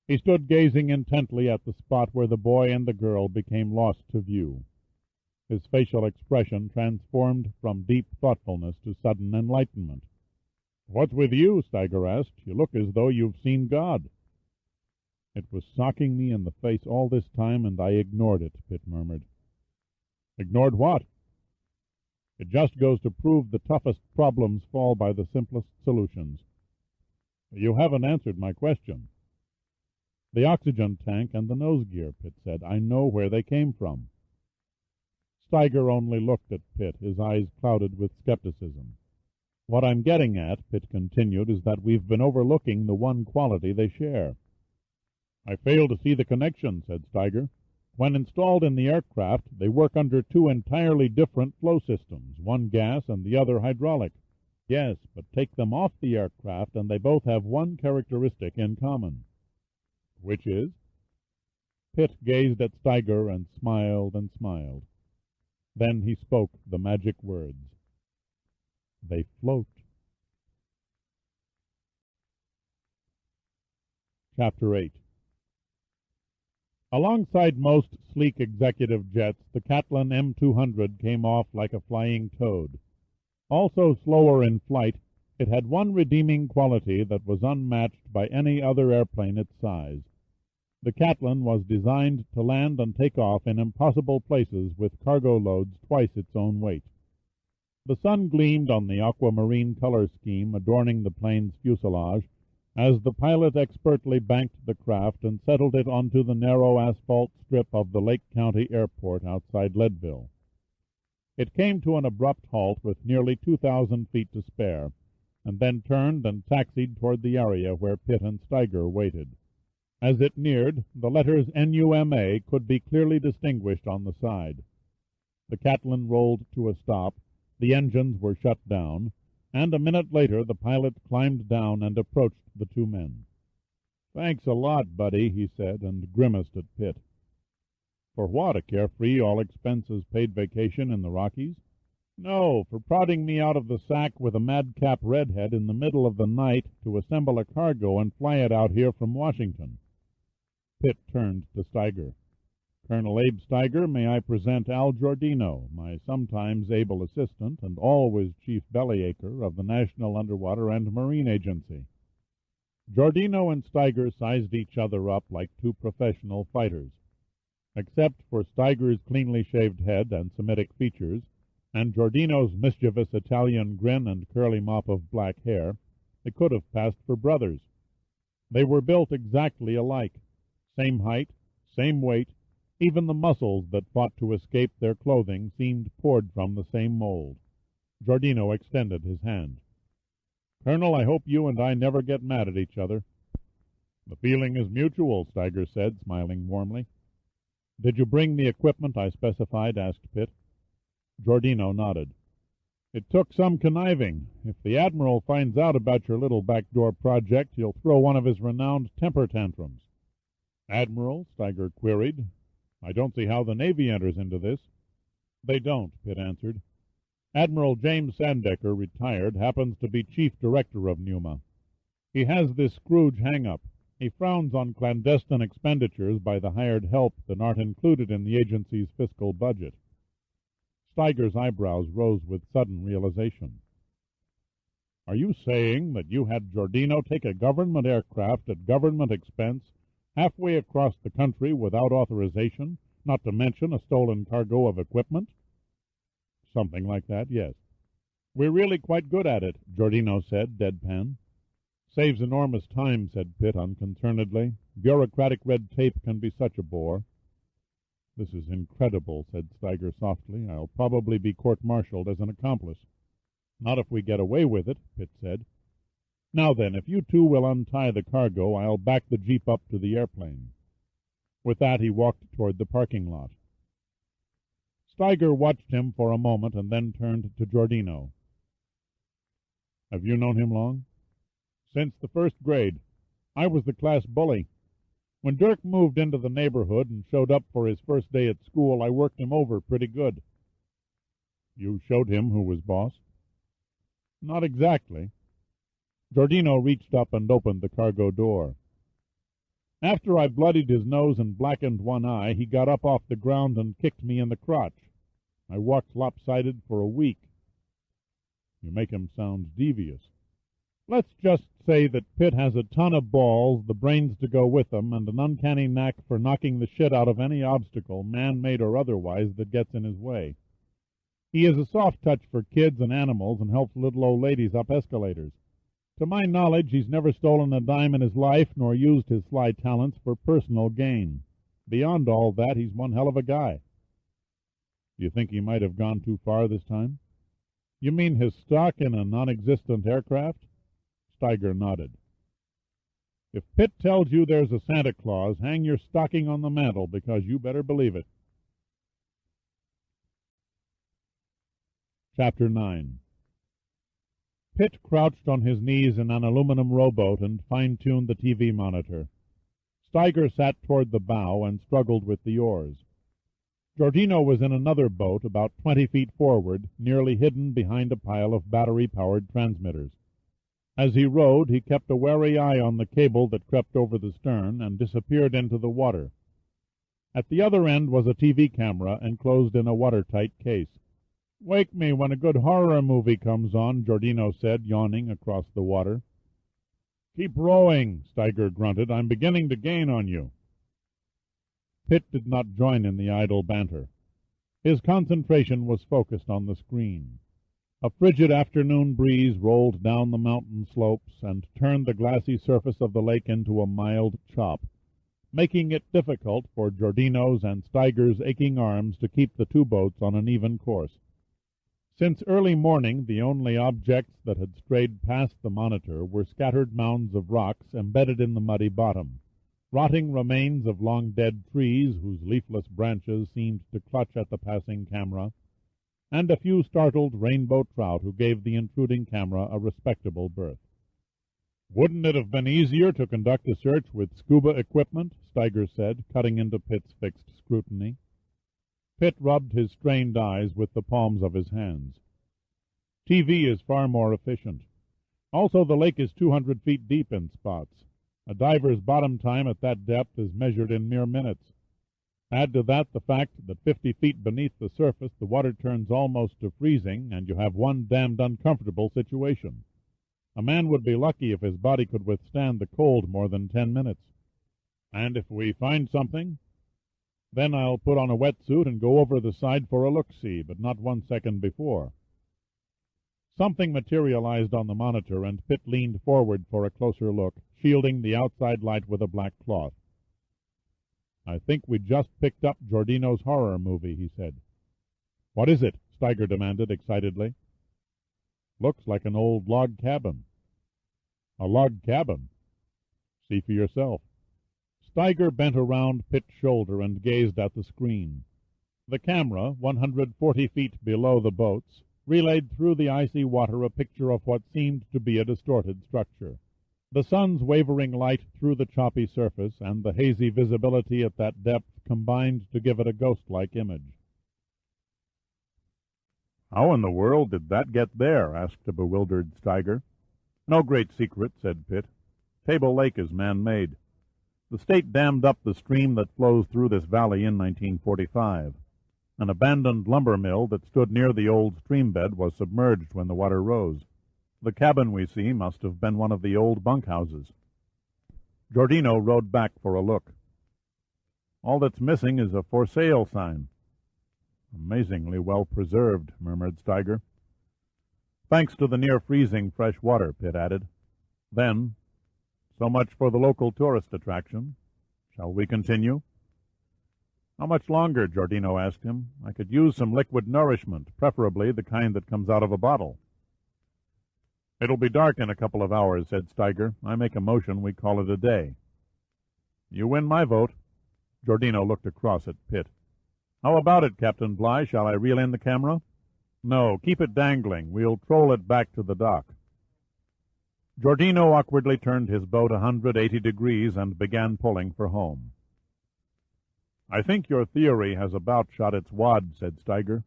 He stood gazing intently at the spot where the boy and the girl became lost to view. His facial expression transformed from deep thoughtfulness to sudden enlightenment. "What's with you?" Steiger asked. "You look as though you've seen God." "It was socking me in the face all this time, and I ignored it," Pitt murmured. "Ignored what?" "It just goes to prove the toughest problems fall by the simplest solutions." "You haven't answered my question." "The oxygen tank and the nose gear," Pitt said. "I know where they came from." Steiger only looked at Pitt, his eyes clouded with skepticism. "What I'm getting at," Pitt continued, "is that we've been overlooking the one quality they share." "I fail to see the connection," said Steiger. "When installed in the aircraft, they work under 2 entirely different flow systems, one gas and the other hydraulic." "Yes, but take them off the aircraft and they both have one characteristic in common." "Which is?" Pitt gazed at Steiger and smiled and smiled. Then he spoke the magic words. "They float." Chapter 8. Alongside most sleek executive jets, the Catlin M200 came off like a flying toad. Also slower in flight, it had one redeeming quality that was unmatched by any other airplane its size. The Catlin was designed to land and take off in impossible places with cargo loads twice its own weight. The sun gleamed on the aquamarine color scheme adorning the plane's fuselage as the pilot expertly banked the craft and settled it onto the narrow asphalt strip of the Lake County Airport outside Leadville. It came to an abrupt halt with nearly 2,000 feet to spare, and then turned and taxied toward the area where Pitt and Steiger waited. As it neared, the letters NUMA could be clearly distinguished on the side. The Catlin rolled to a stop, the engines were shut down, and a minute later the pilot climbed down and approached the two men. "Thanks a lot, buddy," he said, and grimaced at Pitt. "For what, a carefree, all-expenses-paid vacation in the Rockies?" "No, for prodding me out of the sack with a madcap redhead in the middle of the night to assemble a cargo and fly it out here from Washington." Pitt turned to Steiger. "Colonel Abe Steiger, may I present Al Giordino, my sometimes able assistant and always chief bellyacre of the National Underwater and Marine Agency." Giordino and Steiger sized each other up like two professional fighters. Except for Steiger's cleanly shaved head and Semitic features, and Giordino's mischievous Italian grin and curly mop of black hair, they could have passed for brothers. They were built exactly alike. Same height, same weight, even the muscles that fought to escape their clothing seemed poured from the same mold. Giordino extended his hand. "Colonel, I hope you and I never get mad at each other." "The feeling is mutual," Steiger said, smiling warmly. "Did you bring the equipment I specified?" asked Pitt. Giordino nodded. "It took some conniving. If the Admiral finds out about your little backdoor project, he'll throw one of his renowned temper tantrums." "Admiral?" Steiger queried. "I don't see how the Navy enters into this." "They don't," Pitt answered. "Admiral James Sandecker, retired, happens to be chief director of NUMA. He has this Scrooge hang-up. He frowns on clandestine expenditures by the hired help that aren't included in the agency's fiscal budget." Steiger's eyebrows rose with sudden realization. "Are you saying that you had Giordino take a government aircraft at government expense halfway across the country without authorization, not to mention a stolen cargo of equipment?" "Something like that, yes." "We're really quite good at it," Giordino said, deadpan. "Saves enormous time," said Pitt unconcernedly. "Bureaucratic red tape can be such a bore." "This is incredible," said Steiger softly. "I'll probably be court-martialed as an accomplice." "Not if we get away with it," Pitt said. "Now then, if you two will untie the cargo, I'll back the jeep up to the airplane." With that he walked toward the parking lot. Steiger watched him for a moment and then turned to Giordino. "Have you known him long?" "Since the first grade. I was the class bully. When Dirk moved into the neighborhood and showed up for his first day at school, I worked him over pretty good." "You showed him who was boss?" "Not exactly." Giordino reached up and opened the cargo door. "After I bloodied his nose and blackened one eye, he got up off the ground and kicked me in the crotch. I walked lopsided for a week." "You make him sound devious." "Let's just say that Pitt has a ton of balls, the brains to go with them, and an uncanny knack for knocking the shit out of any obstacle, man-made or otherwise, that gets in his way. He is a soft touch for kids and animals and helps little old ladies up escalators. To my knowledge, he's never stolen a dime in his life nor used his sly talents for personal gain. Beyond all that, he's one hell of a guy." "Do you think he might have gone too far this time?" "You mean his stock in a non-existent aircraft?" Steiger nodded. "If Pitt tells you there's a Santa Claus, hang your stocking on the mantel, because you better believe it." Chapter 9. Pitt crouched on his knees in an aluminum rowboat and fine-tuned the TV monitor. Steiger sat toward the bow and struggled with the oars. Giordino was in another boat about 20 feet forward, nearly hidden behind a pile of battery-powered transmitters. As he rowed, he kept a wary eye on the cable that crept over the stern and disappeared into the water. At the other end was a TV camera enclosed in a watertight case. "Wake me when a good horror movie comes on," Giordino said, yawning across the water. "Keep rowing," Steiger grunted. "I'm beginning to gain on you." Pitt did not join in the idle banter. His concentration was focused on the screen. A frigid afternoon breeze rolled down the mountain slopes and turned the glassy surface of the lake into a mild chop, making it difficult for Giordino's and Steiger's aching arms to keep the two boats on an even course. Since early morning, the only objects that had strayed past the monitor were scattered mounds of rocks embedded in the muddy bottom, rotting remains of long-dead trees whose leafless branches seemed to clutch at the passing camera, and a few startled rainbow trout who gave the intruding camera a respectable berth. "Wouldn't it have been easier to conduct a search with scuba equipment?" Steiger said, cutting into Pitt's fixed scrutiny. Pitt rubbed his strained eyes with the palms of his hands. "TV is far more efficient. Also, the lake is 200 feet deep in spots. A diver's bottom time at that depth is measured in mere minutes. Add to that the fact that 50 feet beneath the surface the water turns almost to freezing, and you have one damned uncomfortable situation. A man would be lucky if his body could withstand the cold more than 10 minutes. And if we find something, then I'll put on a wetsuit and go over the side for a look-see, but not 1 second before." Something materialized on the monitor, and Pitt leaned forward for a closer look, shielding the outside light with a black cloth. "I think we just picked up Giordino's horror movie," he said. "What is it?" Steiger demanded excitedly. "Looks like an old log cabin." "A log cabin? See for yourself." Steiger bent around Pitt's shoulder and gazed at the screen. The camera, 140 feet below the boats, relayed through the icy water a picture of what seemed to be a distorted structure. The sun's wavering light through the choppy surface and the hazy visibility at that depth combined to give it a ghost-like image. "How in the world did that get there?" asked a bewildered Steiger. "No great secret," said Pitt. "Table Lake is man-made. The state dammed up the stream that flows through this valley in 1945. An abandoned lumber mill that stood near the old stream bed was submerged when the water rose. The cabin we see must have been one of the old bunkhouses." Giordino rode back for a look. "All that's missing is a for sale sign." "Amazingly well preserved," murmured Steiger. "Thanks to the near-freezing fresh water," Pitt added. Then, "So much for the local tourist attraction. Shall we continue?" "How much longer?" Giordino asked him. "I could use some liquid nourishment, preferably the kind that comes out of a bottle." "It'll be dark in a couple of hours," said Steiger. "I make a motion we call it a day." "You win my vote." Giordino looked across at Pitt. "How about it, Captain Bligh? Shall I reel in the camera?" "No, keep it dangling. We'll troll it back to the dock." Giordino awkwardly turned his boat 180 degrees and began pulling for home. "I think your theory has about shot its wad," said Steiger.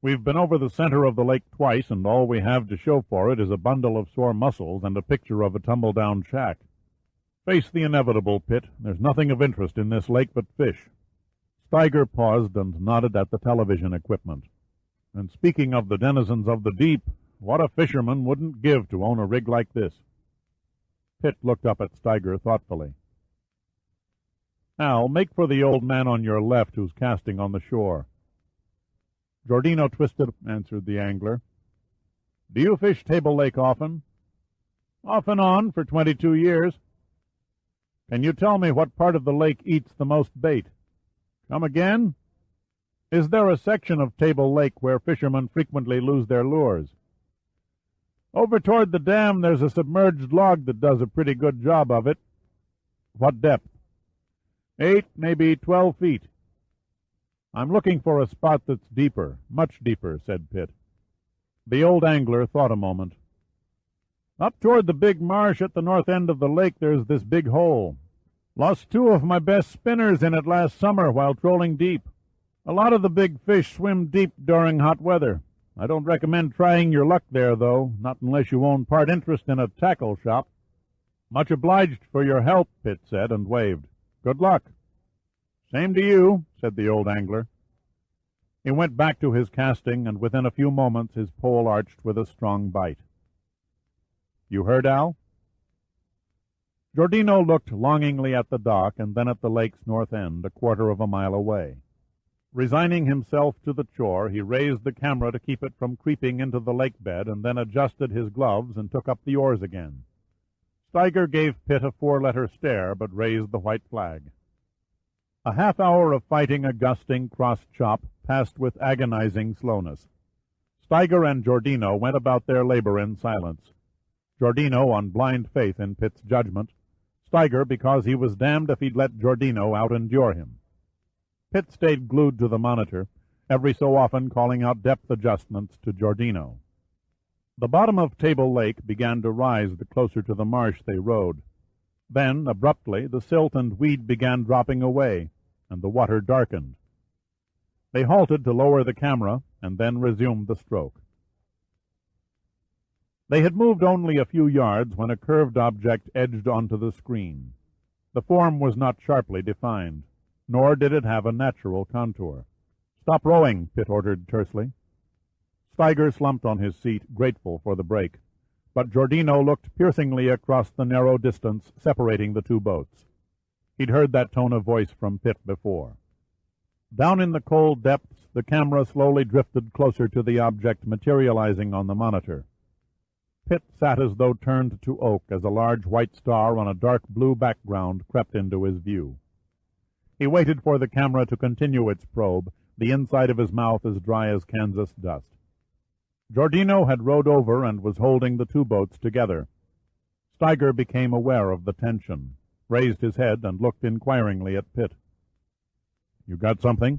"We've been over the center of the lake twice, and all we have to show for it is a bundle of sore muscles and a picture of a tumble-down shack. Face the inevitable, Pitt. There's nothing of interest in this lake but fish." Steiger paused and nodded at the television equipment. "And speaking of the denizens of the deep, what a fisherman wouldn't give to own a rig like this?" Pitt looked up at Steiger thoughtfully. "Al, make for the old man on your left who's casting on the shore." "Giordino twisted," answered the angler. "Do you fish Table Lake often?" "Off and on for 22 years. "Can you tell me what part of the lake eats the most bait?" "Come again?" "Is there a section of Table Lake where fishermen frequently lose their lures?" "Over toward the dam there's a submerged log that does a pretty good job of it." "What depth?" 8, maybe 12 feet. "I'm looking for a spot that's deeper, much deeper," said Pitt. The old angler thought a moment. "Up toward the big marsh at the north end of the lake there's this big hole. Lost 2 of my best spinners in it last summer while trolling deep. A lot of the big fish swim deep during hot weather. I don't recommend trying your luck there, though, not unless you own part interest in a tackle shop." "Much obliged for your help," Pitt said, and waved. "Good luck." "Same to you," said the old angler. He went back to his casting, and within a few moments his pole arched with a strong bite. "You heard, Al?" Giordino looked longingly at the dock and then at the lake's north end, a quarter of a mile away. Resigning himself to the chore, he raised the camera to keep it from creeping into the lake bed, and then adjusted his gloves and took up the oars again. Steiger gave Pitt a 4-letter stare, but raised the white flag. A half hour of fighting a gusting cross-chop passed with agonizing slowness. Steiger and Giordino went about their labor in silence. Giordino on blind faith in Pitt's judgment, Steiger because he was damned if he'd let Giordino out-endure him. Pitt stayed glued to the monitor, every so often calling out depth adjustments to Giordino. The bottom of Table Lake began to rise the closer to the marsh they rode. Then, abruptly, the silt and weed began dropping away, and the water darkened. They halted to lower the camera, and then resumed the stroke. They had moved only a few yards when a curved object edged onto the screen. The form was not sharply defined, nor did it have a natural contour. "Stop rowing," Pitt ordered tersely. Steiger slumped on his seat, grateful for the break, but Giordino looked piercingly across the narrow distance separating the two boats. He'd heard that tone of voice from Pitt before. Down in the cold depths, the camera slowly drifted closer to the object materializing on the monitor. Pitt sat as though turned to oak as a large white star on a dark blue background crept into his view. He waited for the camera to continue its probe, the inside of his mouth as dry as Kansas dust. Giordino had rowed over and was holding the two boats together. Steiger became aware of the tension, raised his head, and looked inquiringly at Pitt. "You got something?"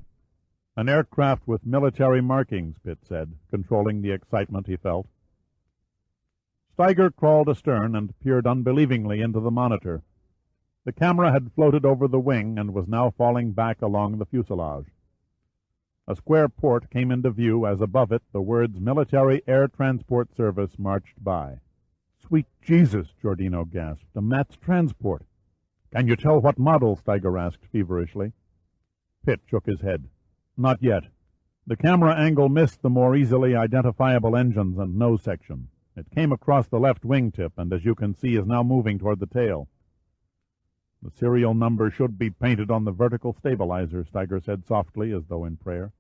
"An aircraft with military markings," Pitt said, controlling the excitement he felt. Steiger crawled astern and peered unbelievingly into the monitor. The camera had floated over the wing and was now falling back along the fuselage. A square port came into view as above it the words Military Air Transport Service marched by. "Sweet Jesus," Giordino gasped, "a MATS transport." "Can you tell what model?" Steiger asked feverishly. Pitt shook his head. "Not yet. The camera angle missed the more easily identifiable engines and nose section. It came across the left wingtip, and as you can see is now moving toward the tail." "The serial number should be painted on the vertical stabilizer," Steiger said softly, as though in prayer.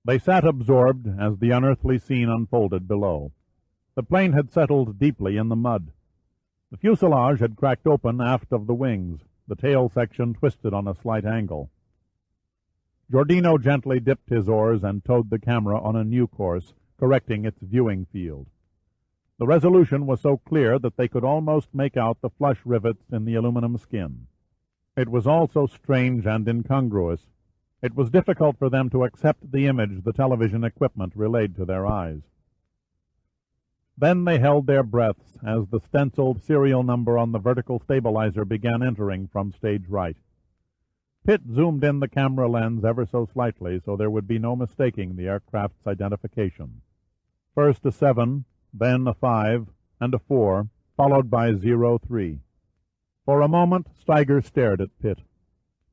They sat absorbed as the unearthly scene unfolded below. The plane had settled deeply in the mud. The fuselage had cracked open aft of the wings, the tail section twisted on a slight angle. Giordino gently dipped his oars and towed the camera on a new course, correcting its viewing field. The resolution was so clear that they could almost make out the flush rivets in the aluminum skin. It was all so strange and incongruous. It was difficult for them to accept the image the television equipment relayed to their eyes. Then they held their breaths as the stenciled serial number on the vertical stabilizer began entering from stage right. Pitt zoomed in the camera lens ever so slightly so there would be no mistaking the aircraft's identification. First a 7, then a 5, and a 4, followed by 03. For a moment, Steiger stared at Pitt.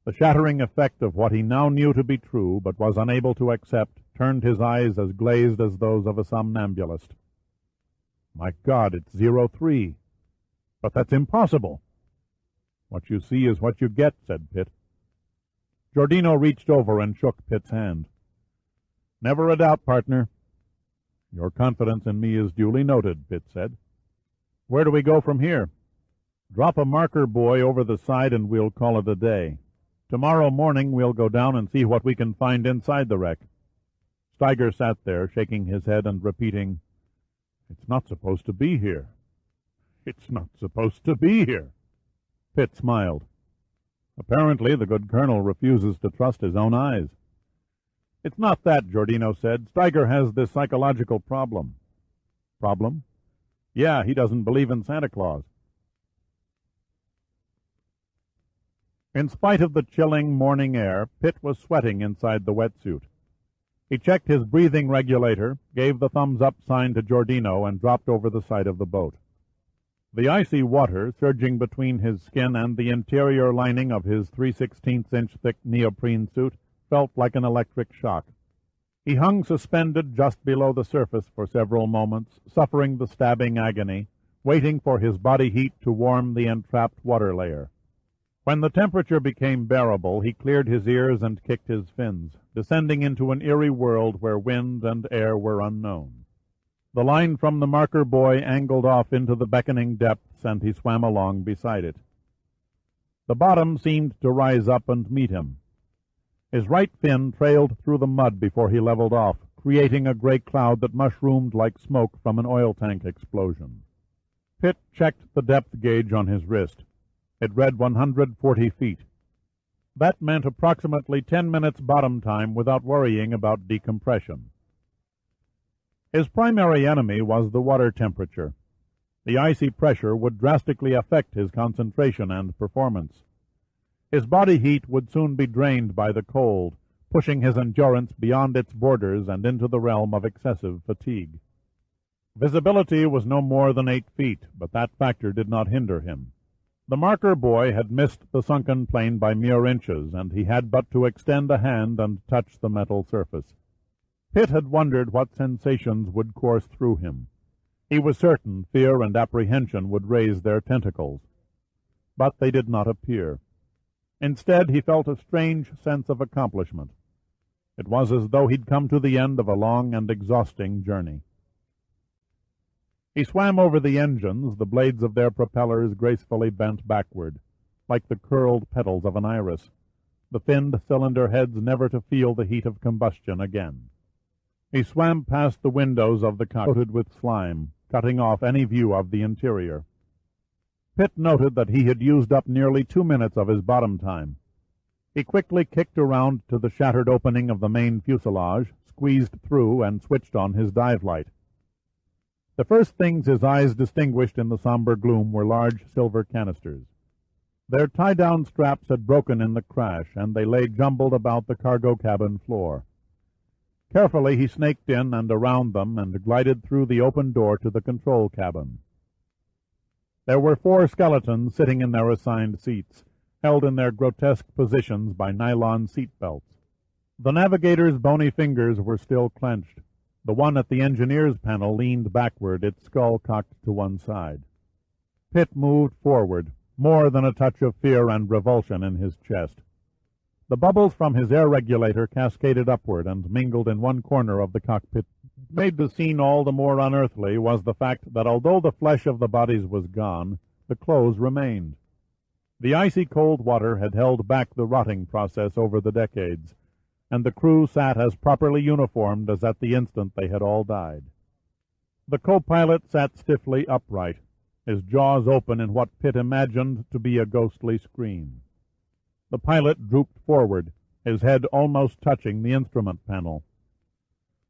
The shattering effect of what he now knew to be true, but was unable to accept, turned his eyes as glazed as those of a somnambulist. "My God, it's 03. But that's impossible." "What you see is what you get," said Pitt. Giordino reached over and shook Pitt's hand. "Never a doubt, partner." "Your confidence in me is duly noted," Pitt said. "Where do we go from here?" "Drop a marker buoy over the side and we'll call it a day. Tomorrow morning we'll go down and see what we can find inside the wreck." Steiger sat there, shaking his head and repeating, "It's not supposed to be here. It's not supposed to be here." Pitt smiled. "Apparently the good colonel refuses to trust his own eyes." "It's not that," Giordino said. "Steiger has this psychological problem." "Problem?" "Yeah, he doesn't believe in Santa Claus." In spite of the chilling morning air, Pitt was sweating inside the wetsuit. He checked his breathing regulator, gave the thumbs-up sign to Giordino, and dropped over the side of the boat. The icy water, surging between his skin and the interior lining of his 3/16-inch thick neoprene suit, felt like an electric shock. He hung suspended just below the surface for several moments, suffering the stabbing agony, waiting for his body heat to warm the entrapped water layer. When the temperature became bearable, he cleared his ears and kicked his fins, descending into an eerie world where wind and air were unknown. The line from the marker buoy angled off into the beckoning depths, and he swam along beside it. The bottom seemed to rise up and meet him. His right fin trailed through the mud before he leveled off, creating a gray cloud that mushroomed like smoke from an oil tank explosion. Pitt checked the depth gauge on his wrist. It read 140 feet. That meant approximately 10 minutes bottom time without worrying about decompression. His primary enemy was the water temperature. The icy pressure would drastically affect his concentration and performance. His body heat would soon be drained by the cold, pushing his endurance beyond its borders and into the realm of excessive fatigue. Visibility was no more than 8 feet, but that factor did not hinder him. The marker boy had missed the sunken plane by mere inches, and he had but to extend a hand and touch the metal surface. Pitt had wondered what sensations would course through him. He was certain fear and apprehension would raise their tentacles. But they did not appear. Instead, he felt a strange sense of accomplishment. It was as though he'd come to the end of a long and exhausting journey. He swam over the engines, the blades of their propellers gracefully bent backward, like the curled petals of an iris, the finned cylinder heads never to feel the heat of combustion again. He swam past the windows of the cockpit coated with slime, cutting off any view of the interior. Pitt noted that he had used up nearly 2 minutes of his bottom time. He quickly kicked around to the shattered opening of the main fuselage, squeezed through, and switched on his dive light. The first things his eyes distinguished in the somber gloom were large silver canisters. Their tie-down straps had broken in the crash, and they lay jumbled about the cargo cabin floor. Carefully he snaked in and around them and glided through the open door to the control cabin. There were 4 skeletons sitting in their assigned seats, held in their grotesque positions by nylon seat belts. The navigator's bony fingers were still clenched. The one at the engineer's panel leaned backward, its skull cocked to one side. Pitt moved forward, more than a touch of fear and revulsion in his chest. The bubbles from his air regulator cascaded upward and mingled in one corner of the cockpit. What made the scene all the more unearthly was the fact that although the flesh of the bodies was gone, the clothes remained. The icy cold water had held back the rotting process over the decades, and the crew sat as properly uniformed as at the instant they had all died. The co-pilot sat stiffly upright, his jaws open in what Pitt imagined to be a ghostly scream. The pilot drooped forward, his head almost touching the instrument panel.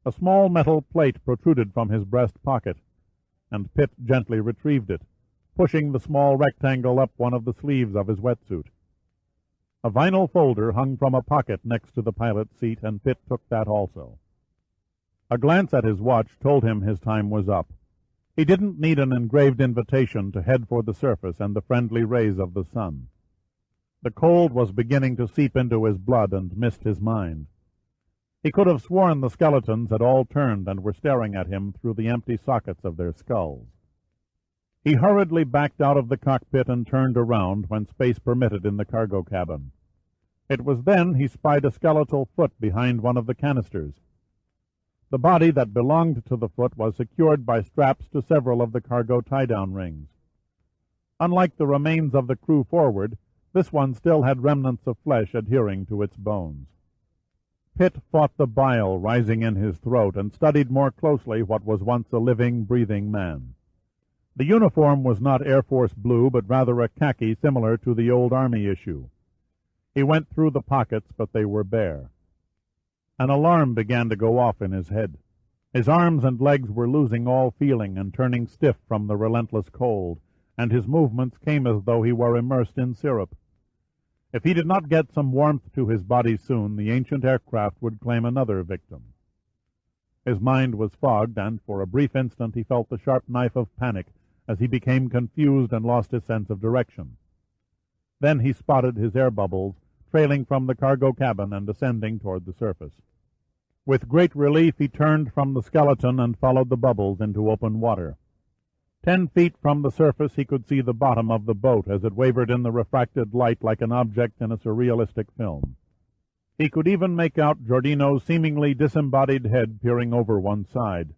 A small metal plate protruded from his breast pocket, and Pitt gently retrieved it, pushing the small rectangle up one of the sleeves of his wetsuit. A vinyl folder hung from a pocket next to the pilot's seat, and Pitt took that also. A glance at his watch told him his time was up. He didn't need an engraved invitation to head for the surface and the friendly rays of the sun. The cold was beginning to seep into his blood and mist his mind. He could have sworn the skeletons had all turned and were staring at him through the empty sockets of their skulls. He hurriedly backed out of the cockpit and turned around when space permitted in the cargo cabin. It was then he spied a skeletal foot behind one of the canisters. The body that belonged to the foot was secured by straps to several of the cargo tie-down rings. Unlike the remains of the crew forward, this one still had remnants of flesh adhering to its bones. Pitt fought the bile rising in his throat and studied more closely what was once a living, breathing man. The uniform was not Air Force blue, but rather a khaki similar to the old Army issue. He went through the pockets, but they were bare. An alarm began to go off in his head. His arms and legs were losing all feeling and turning stiff from the relentless cold, and his movements came as though he were immersed in syrup. If he did not get some warmth to his body soon, the ancient aircraft would claim another victim. His mind was fogged, and for a brief instant he felt the sharp knife of panic as he became confused and lost his sense of direction. Then he spotted his air bubbles, trailing from the cargo cabin and ascending toward the surface. With great relief he turned from the skeleton and followed the bubbles into open water. 10 feet from the surface he could see the bottom of the boat as it wavered in the refracted light like an object in a surrealistic film. He could even make out Giordino's seemingly disembodied head peering over one side.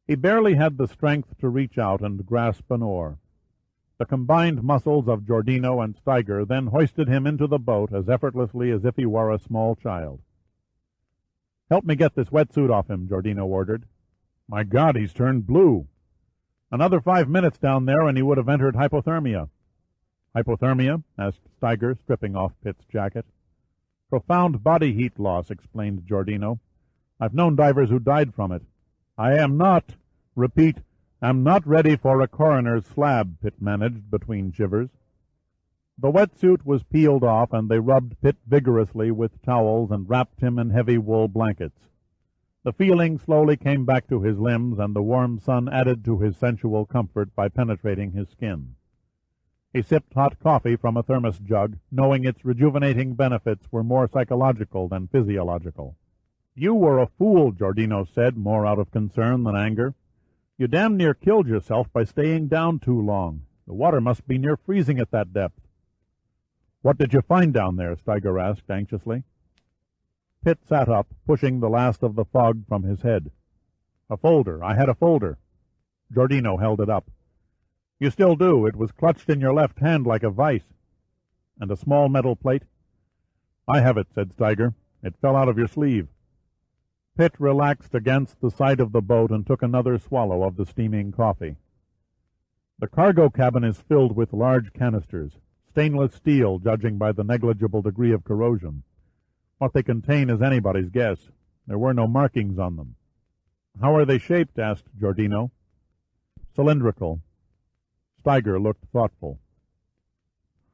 He barely had the strength to reach out and grasp an oar. The combined muscles of Giordino and Steiger then hoisted him into the boat as effortlessly as if he were a small child. "Help me get this wetsuit off him," Giordino ordered. "My God, he's turned blue." "Another 5 minutes down there and he would have entered hypothermia." "Hypothermia?" asked Steiger, stripping off Pitt's jacket. "Profound body heat loss," explained Giordino. "I've known divers who died from it." "I am not, repeat, am not ready for a coroner's slab," Pitt managed between shivers. The wetsuit was peeled off, and they rubbed Pitt vigorously with towels and wrapped him in heavy wool blankets. The feeling slowly came back to his limbs, and the warm sun added to his sensual comfort by penetrating his skin. He sipped hot coffee from a thermos jug, knowing its rejuvenating benefits were more psychological than physiological. "You were a fool," Giordino said, more out of concern than anger. "You damn near killed yourself by staying down too long. The water must be near freezing at that depth." "What did you find down there?" Steiger asked anxiously. Pitt sat up, pushing the last of the fog from his head. "A folder. I had a folder." Giordino held it up. "You still do. It was clutched in your left hand like a vice." "And a small metal plate?" "I have it," said Steiger. "It fell out of your sleeve." Pitt relaxed against the side of the boat and took another swallow of the steaming coffee. "The cargo cabin is filled with large canisters, stainless steel, judging by the negligible degree of corrosion. What they contain is anybody's guess. There were no markings on them." "How are they shaped?" asked Giordino. "Cylindrical." Steiger looked thoughtful.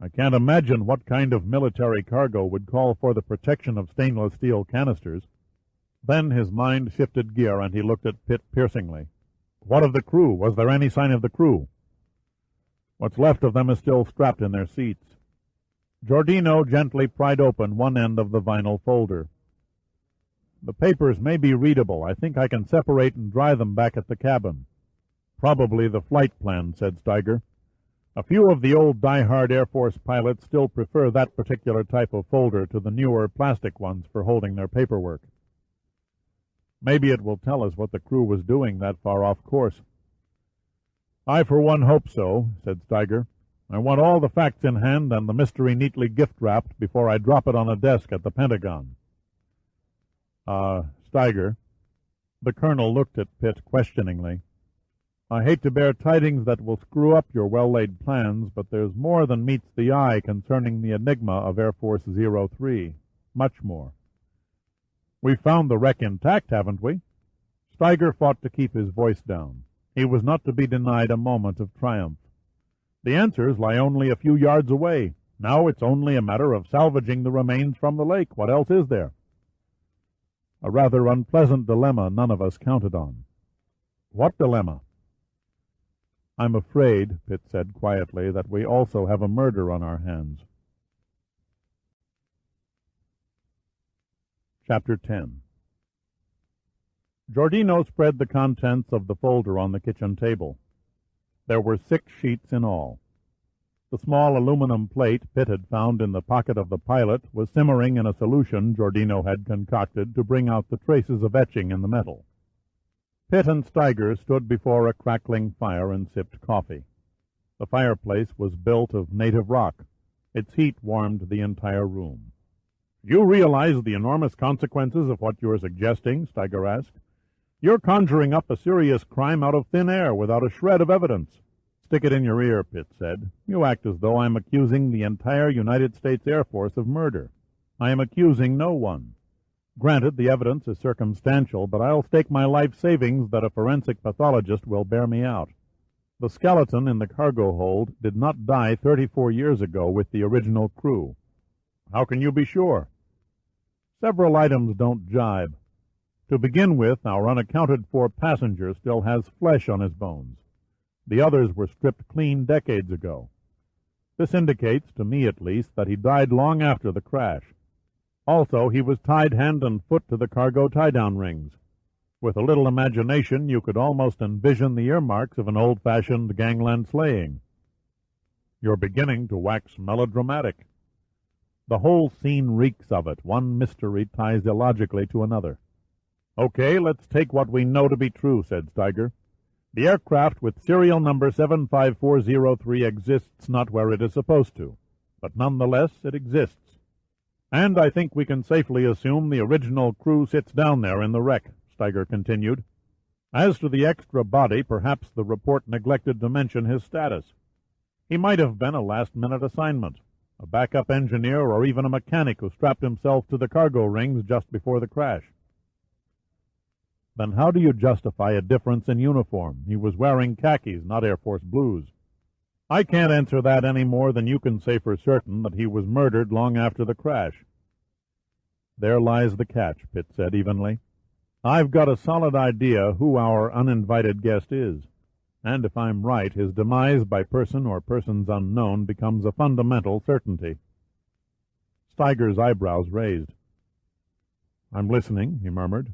"I can't imagine what kind of military cargo would call for the protection of stainless steel canisters." Then his mind shifted gear, and he looked at Pitt piercingly. "What of the crew? Was there any sign of the crew?" "What's left of them is still strapped in their seats." Giordino gently pried open one end of the vinyl folder. "The papers may be readable. I think I can separate and dry them back at the cabin." "Probably the flight plan," said Steiger. "A few of the old die-hard Air Force pilots still prefer that particular type of folder to the newer plastic ones for holding their paperwork." "Maybe it will tell us what the crew was doing that far off course." "I for one hope so," said Steiger. "I want all the facts in hand and the mystery neatly gift-wrapped before I drop it on a desk at the Pentagon." Steiger." The colonel looked at Pitt questioningly. "I hate to bear tidings that will screw up your well-laid plans, but there's more than meets the eye concerning the enigma of Air Force 03. Much more." "We've found the wreck intact, haven't we?" Steiger fought to keep his voice down. He was not to be denied a moment of triumph. "The answers lie only a few yards away. Now it's only a matter of salvaging the remains from the lake. What else is there?" "A rather unpleasant dilemma none of us counted on." "What dilemma?" "I'm afraid," Pitt said quietly, "that we also have a murder on our hands." Chapter 10. Giordino spread the contents of the folder on the kitchen table. There were 6 sheets in all. The small aluminum plate Pitt had found in the pocket of the pilot was simmering in a solution Giordino had concocted to bring out the traces of etching in the metal. Pitt and Steiger stood before a crackling fire and sipped coffee. The fireplace was built of native rock. Its heat warmed the entire room. "You realize the enormous consequences of what you're suggesting?" Steiger asked. "You're conjuring up a serious crime out of thin air without a shred of evidence." "Stick it in your ear," Pitt said. "You act as though I'm accusing the entire United States Air Force of murder. I am accusing no one. Granted, the evidence is circumstantial, but I'll stake my life savings that a forensic pathologist will bear me out. The skeleton in the cargo hold did not die 34 years ago with the original crew." "How can you be sure?" "Several items don't jibe. To begin with, our unaccounted-for passenger still has flesh on his bones. The others were stripped clean decades ago. This indicates, to me at least, that he died long after the crash. Also, he was tied hand and foot to the cargo tie-down rings. With a little imagination, you could almost envision the earmarks of an old-fashioned gangland slaying." "You're beginning to wax melodramatic." "The whole scene reeks of it. One mystery ties illogically to another." "Okay, let's take what we know to be true," said Steiger. "The aircraft with serial number 75403 exists not where it is supposed to, but nonetheless it exists." "And I think we can safely assume the original crew sits down there in the wreck," Steiger continued. "As to the extra body, perhaps the report neglected to mention his status. He might have been a last-minute assignment, a backup engineer, or even a mechanic who strapped himself to the cargo rings just before the crash." "Then how do you justify a difference in uniform? He was wearing khakis, not Air Force blues." "I can't answer that any more than you can say for certain that he was murdered long after the crash." "There lies the catch," Pitt said evenly. "I've got a solid idea who our uninvited guest is, and if I'm right, his demise by person or persons unknown becomes a fundamental certainty." Steiger's eyebrows raised. "I'm listening," he murmured.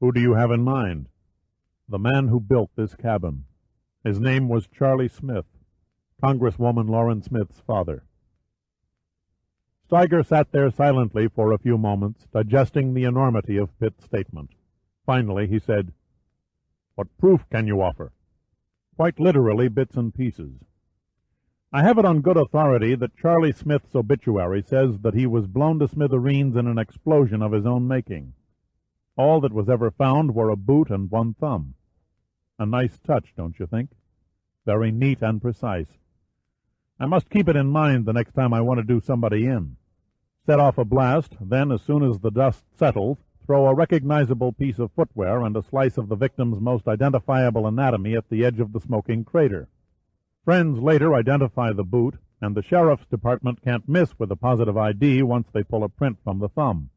"Who do you have in mind?" "The man who built this cabin. His name was Charlie Smith, Congresswoman Lauren Smith's father." Steiger sat there silently for a few moments, digesting the enormity of Pitt's statement. Finally he said, "What proof can you offer?" "Quite literally bits and pieces. I have it on good authority that Charlie Smith's obituary says that he was blown to smithereens in an explosion of his own making. All that was ever found were a boot and one thumb. A nice touch, don't you think? Very neat and precise. I must keep it in mind the next time I want to do somebody in. Set off a blast, then, as soon as the dust settles, throw a recognizable piece of footwear and a slice of the victim's most identifiable anatomy at the edge of the smoking crater. Friends later identify the boot, and the sheriff's department can't miss with a positive ID once they pull a print from the thumb.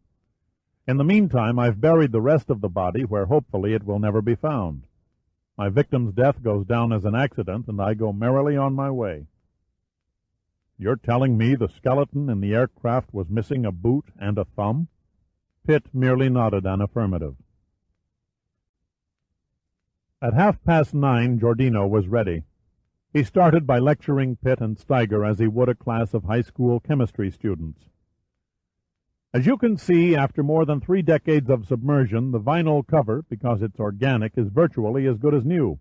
In the meantime, I've buried the rest of the body where hopefully it will never be found. My victim's death goes down as an accident, and I go merrily on my way." "You're telling me the skeleton in the aircraft was missing a boot and a thumb?" Pitt merely nodded an affirmative. At 9:30, Giordino was ready. He started by lecturing Pitt and Steiger as he would a class of high school chemistry students. "As you can see, after more than 3 decades of submersion, the vinyl cover, because it's organic, is virtually as good as new,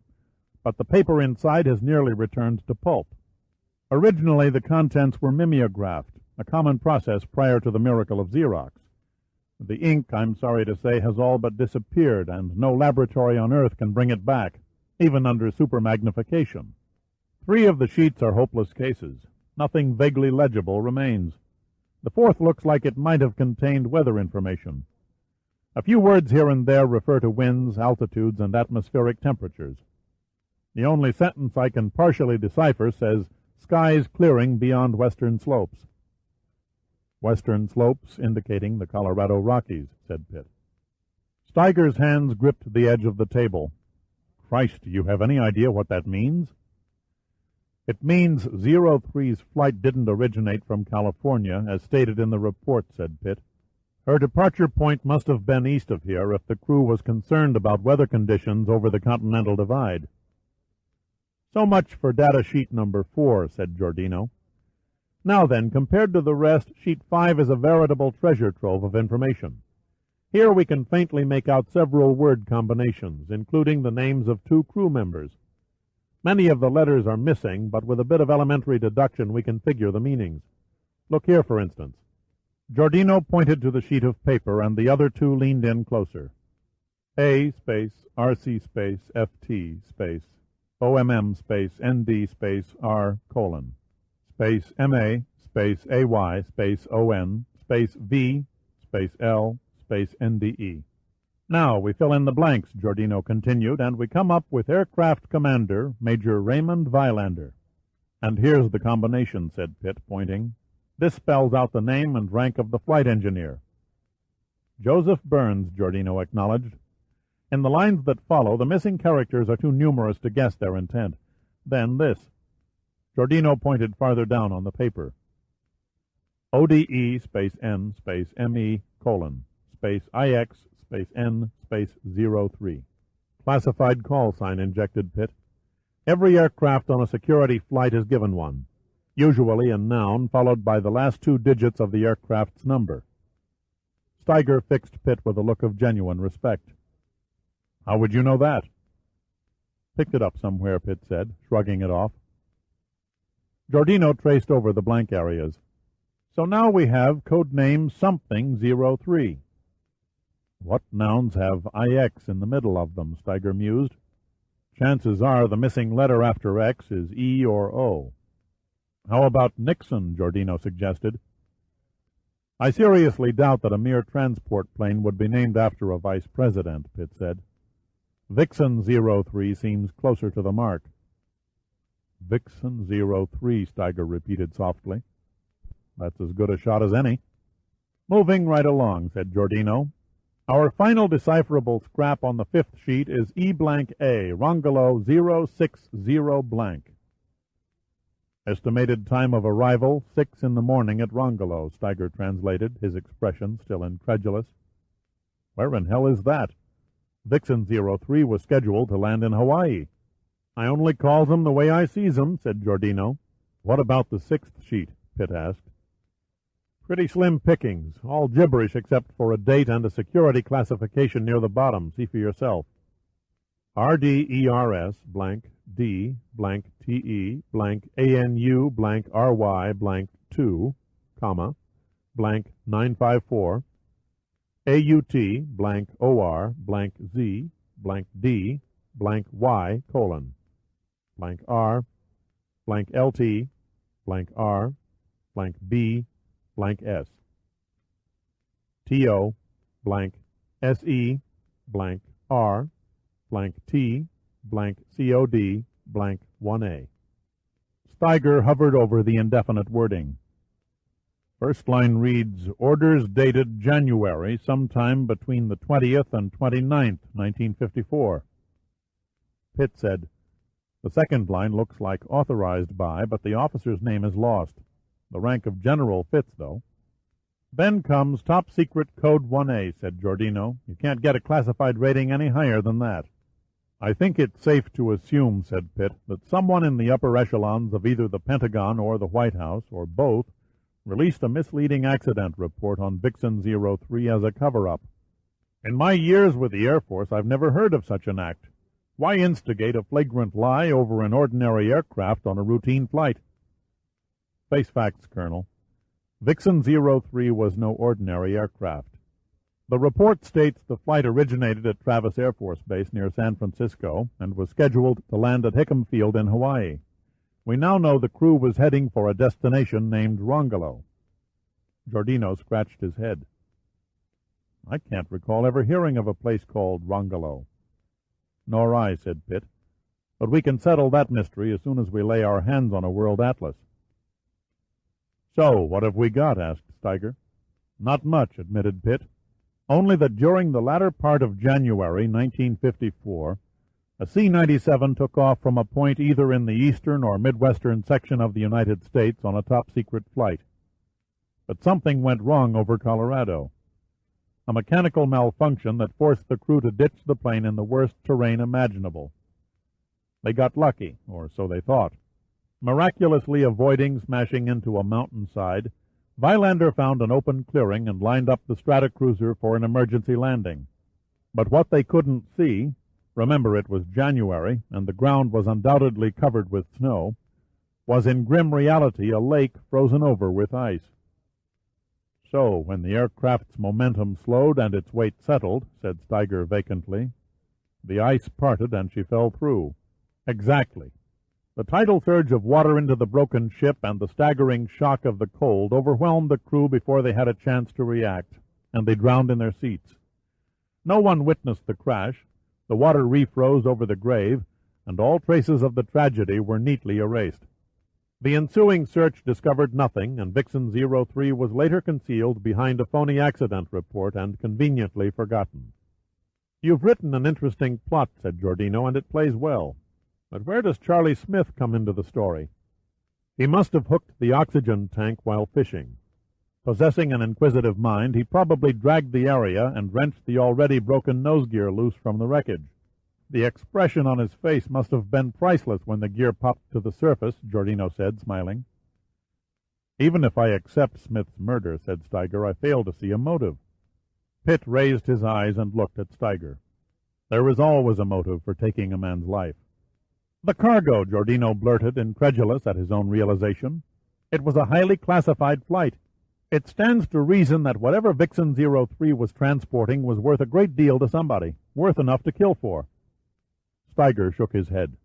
but the paper inside has nearly returned to pulp. Originally, the contents were mimeographed, a common process prior to the miracle of Xerox. The ink, I'm sorry to say, has all but disappeared, and no laboratory on Earth can bring it back, even under supermagnification. 3 of the sheets are hopeless cases. Nothing vaguely legible remains. The 4th looks like it might have contained weather information. A few words here and there refer to winds, altitudes, and atmospheric temperatures. The only sentence I can partially decipher says, 'Skies clearing beyond western slopes.'" "Western slopes indicating the Colorado Rockies," said Pitt. Steiger's hands gripped the edge of the table. "Christ, do you have any idea what that means?" "It means 03's flight didn't originate from California, as stated in the report," said Pitt. "Her departure point must have been east of here if the crew was concerned about weather conditions over the Continental Divide." "So much for data sheet number 4, said Giordino. "Now then, compared to the rest, sheet 5 is a veritable treasure trove of information. Here we can faintly make out several word combinations, including the names of 2 crew members. Many of the letters are missing, but with a bit of elementary deduction we can figure the meanings. Look here, for instance." Giordino pointed to the sheet of paper, and the other 2 leaned in closer. "A space RC space FT space OMM space ND space R colon space MA space AY space ON space V space L space NDE. Now we fill in the blanks," Giordino continued, "and we come up with Aircraft Commander Major Raymond Vilander." "And here's the combination," said Pitt, pointing. "This spells out the name and rank of the flight engineer." "Joseph Burns," Giordino acknowledged. "In the lines that follow, the missing characters are too numerous to guess their intent. Then this." Giordino pointed farther down on the paper. "ODE space N space ME colon space IX space N space 03. "Classified call sign," injected Pitt. "Every aircraft on a security flight is given one, usually a noun followed by the last 2 digits of the aircraft's number." Steiger fixed Pitt with a look of genuine respect. "How would you know that?" "Picked it up somewhere," Pitt said, shrugging it off. Giordino traced over the blank areas. So now we have codename something 03. What nouns have IX in the middle of them? Steiger mused. Chances are the missing letter after X is E or O. How about Nixon? Giordino suggested. I seriously doubt that a mere transport plane would be named after a vice president, Pitt said. Vixen 03 seems closer to the mark. Vixen 03, Steiger repeated softly. That's as good a shot as any. Moving right along, said Giordino. Our final decipherable scrap on the fifth sheet is E blank A, Rongolo 060 blank. Estimated time of arrival, 6 in the morning at Rongolo, Steiger translated, his expression still incredulous. Where in hell is that? Vixen 03 was scheduled to land in Hawaii. I only calls 'em the way I sees 'em, said Giordino. What about the sixth sheet? Pitt asked. Pretty slim pickings, all gibberish except for a date and a security classification near the bottom. See for yourself. RDERS blank D blank TE blank ANU blank RY blank 2, comma, blank 954, AUT blank OR blank Z blank D blank Y colon, blank R blank LT blank R blank B blank S. TO blank SE blank R blank T blank COD blank 1A. Steiger hovered over the indefinite wording. First line reads, orders dated January, sometime between the 20th and 29th, 1954. Pitt said, the second line looks like authorized by, but the officer's name is lost. The rank of general fits, though. Then comes top secret code 1A, said Giordino. You can't get a classified rating any higher than that. I think it's safe to assume, said Pitt, that someone in the upper echelons of either the Pentagon or the White House, or both, released a misleading accident report on Vixen 03 as a cover-up. In my years with the Air Force, I've never heard of such an act. Why instigate a flagrant lie over an ordinary aircraft on a routine flight? Face facts, Colonel. Vixen 03 was no ordinary aircraft. The report states the flight originated at Travis Air Force Base near San Francisco and was scheduled to land at Hickam Field in Hawaii. We now know the crew was heading for a destination named Rongolo. Giordino scratched his head. I can't recall ever hearing of a place called Rongolo. Nor I, said Pitt. But we can settle that mystery as soon as we lay our hands on a world atlas. So, what have we got? Asked Steiger. Not much, admitted Pitt. Only that during the latter part of January 1954, a C-97 took off from a point either in the eastern or midwestern section of the United States on a top-secret flight. But something went wrong over Colorado. A mechanical malfunction that forced the crew to ditch the plane in the worst terrain imaginable. They got lucky, or so they thought. Miraculously avoiding smashing into a mountainside, Vilander found an open clearing and lined up the Stratocruiser for an emergency landing. But what they couldn't see, remember it was January and the ground was undoubtedly covered with snow, was in grim reality a lake frozen over with ice. So, when the aircraft's momentum slowed and its weight settled, said Steiger vacantly, the ice parted and she fell through. Exactly. The tidal surge of water into the broken ship and the staggering shock of the cold overwhelmed the crew before they had a chance to react, and they drowned in their seats. No one witnessed the crash. The water refroze over the grave, and all traces of the tragedy were neatly erased. The ensuing search discovered nothing, and Vixen 03 was later concealed behind a phony accident report and conveniently forgotten. You've written an interesting plot, said Giordino, and it plays well. But where does Charlie Smith come into the story? He must have hooked the oxygen tank while fishing. Possessing an inquisitive mind, he probably dragged the area and wrenched the already broken nose gear loose from the wreckage. The expression on his face must have been priceless when the gear popped to the surface, Giordino said, smiling. Even if I accept Smith's murder, said Steiger, I fail to see a motive. Pitt raised his eyes and looked at Steiger. There is always a motive for taking a man's life. The cargo, Giordino blurted, incredulous at his own realization. It was a highly classified flight. It stands to reason that whatever Vixen 03 was transporting was worth a great deal to somebody, worth enough to kill for. Steiger shook his head.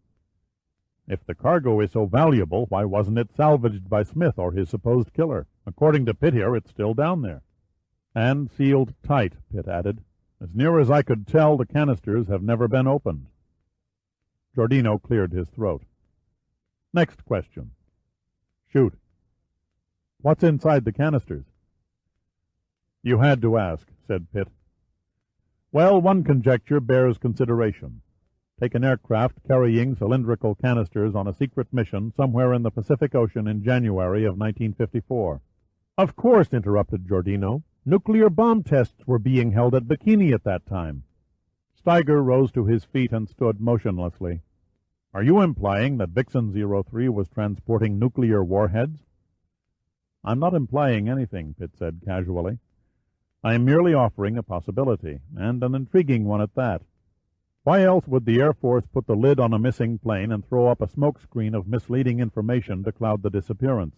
If the cargo is so valuable, why wasn't it salvaged by Smith or his supposed killer? According to Pitt here, it's still down there. And sealed tight, Pitt added. As near as I could tell, the canisters have never been opened. Giordino cleared his throat. Next question. Shoot. What's inside the canisters? You had to ask, said Pitt. Well, one conjecture bears consideration. Take an aircraft carrying cylindrical canisters on a secret mission somewhere in the Pacific Ocean in January of 1954. Of course, interrupted Giordino. Nuclear bomb tests were being held at Bikini at that time. Steiger rose to his feet and stood motionlessly. Are you implying that Vixen 03 was transporting nuclear warheads? I'm not implying anything, Pitt said casually. I am merely offering a possibility, and an intriguing one at that. Why else would the Air Force put the lid on a missing plane and throw up a smokescreen of misleading information to cloud the disappearance?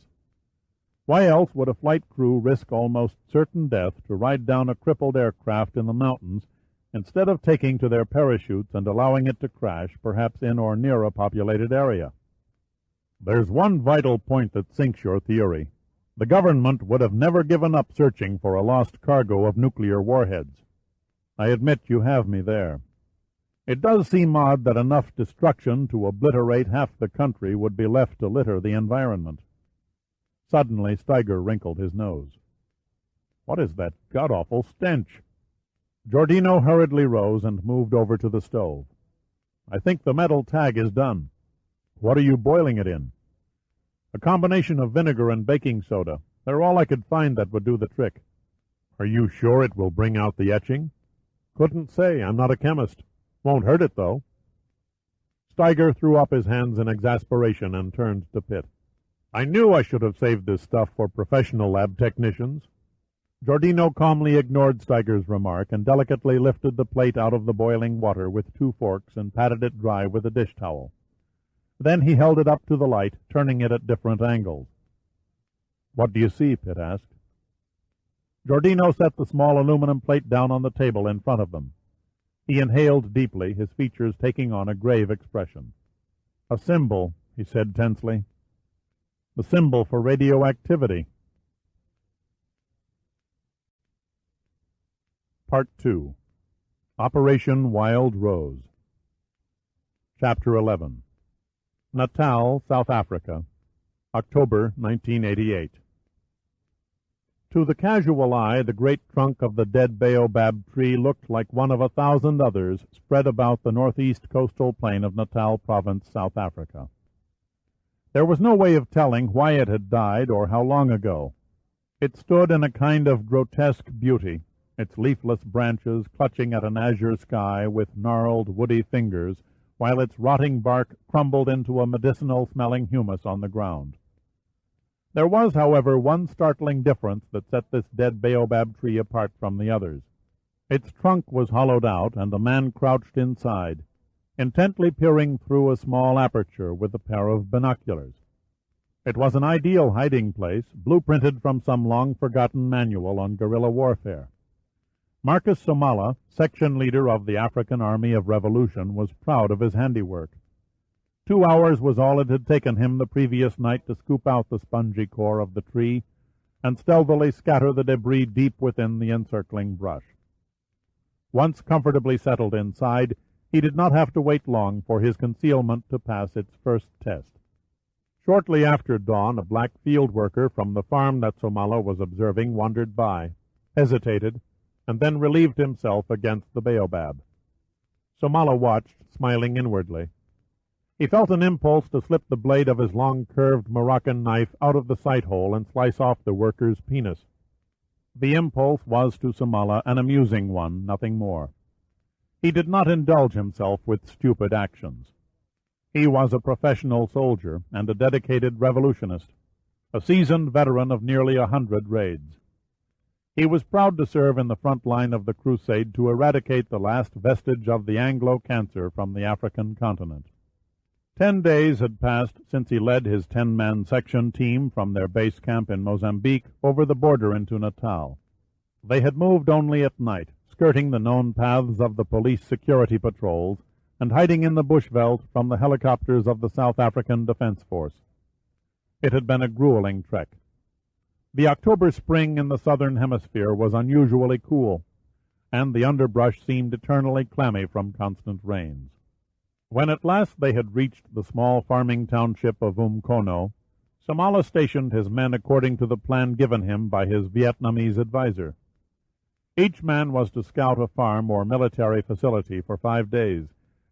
Why else would a flight crew risk almost certain death to ride down a crippled aircraft in the mountains instead of taking to their parachutes and allowing it to crash, perhaps in or near a populated area? There's one vital point that sinks your theory. The government would have never given up searching for a lost cargo of nuclear warheads. I admit you have me there. It does seem odd that enough destruction to obliterate half the country would be left to litter the environment. Suddenly Steiger wrinkled his nose. What is that god-awful stench? Giordino hurriedly rose and moved over to the stove. I think the metal tag is done. What are you boiling it in? A combination of vinegar and baking soda. They're all I could find that would do the trick. Are you sure it will bring out the etching? Couldn't say. I'm not a chemist. Won't hurt it, though. Steiger threw up his hands in exasperation and turned to Pitt. I knew I should have saved this stuff for professional lab technicians. Giordino calmly ignored Steiger's remark and delicately lifted the plate out of the boiling water with 2 forks and patted it dry with a dish towel. Then he held it up to the light, turning it at different angles. What do you see? Pitt asked. Giordino set the small aluminum plate down on the table in front of them. He inhaled deeply, his features taking on a grave expression. A symbol, he said tensely. The symbol for radioactivity. Part 2. Operation Wild Rose. Chapter 11. Natal, South Africa, October 1988. To the casual eye, the great trunk of the dead baobab tree looked like one of 1,000 others spread about the northeast coastal plain of Natal Province, South Africa. There was no way of telling why it had died or how long ago. It stood in a kind of grotesque beauty, its leafless branches clutching at an azure sky with gnarled, woody fingers, while its rotting bark crumbled into a medicinal-smelling humus on the ground. There was, however, one startling difference that set this dead baobab tree apart from the others. Its trunk was hollowed out, and a man crouched inside, intently peering through a small aperture with a pair of binoculars. It was an ideal hiding place, blueprinted from some long-forgotten manual on guerrilla warfare. Marcus Somala, section leader of the African Army of Revolution, was proud of his handiwork. 2 hours was all it had taken him the previous night to scoop out the spongy core of the tree and stealthily scatter the debris deep within the encircling brush. Once comfortably settled inside, he did not have to wait long for his concealment to pass its first test. Shortly after dawn, a black field worker from the farm that Somala was observing wandered by, hesitated, and then relieved himself against the baobab. Somala watched, smiling inwardly. He felt an impulse to slip the blade of his long, curved Moroccan knife out of the sight hole and slice off the worker's penis. The impulse was to Somala an amusing one, nothing more. He did not indulge himself with stupid actions. He was a professional soldier and a dedicated revolutionist, a seasoned veteran of nearly 100 raids. He was proud to serve in the front line of the crusade to eradicate the last vestige of the Anglo cancer from the African continent. 10 days had passed since he led his 10-man section team from their base camp in Mozambique over the border into Natal. They had moved only at night, skirting the known paths of the police security patrols and hiding in the bushveld from the helicopters of the South African Defense Force. It had been a grueling trek. The October spring in the southern hemisphere was unusually cool, and the underbrush seemed eternally clammy from constant rains. When at last they had reached the small farming township of Umkono, Samala stationed his men according to the plan given him by his Vietnamese advisor. Each man was to scout a farm or military facility for 5 days,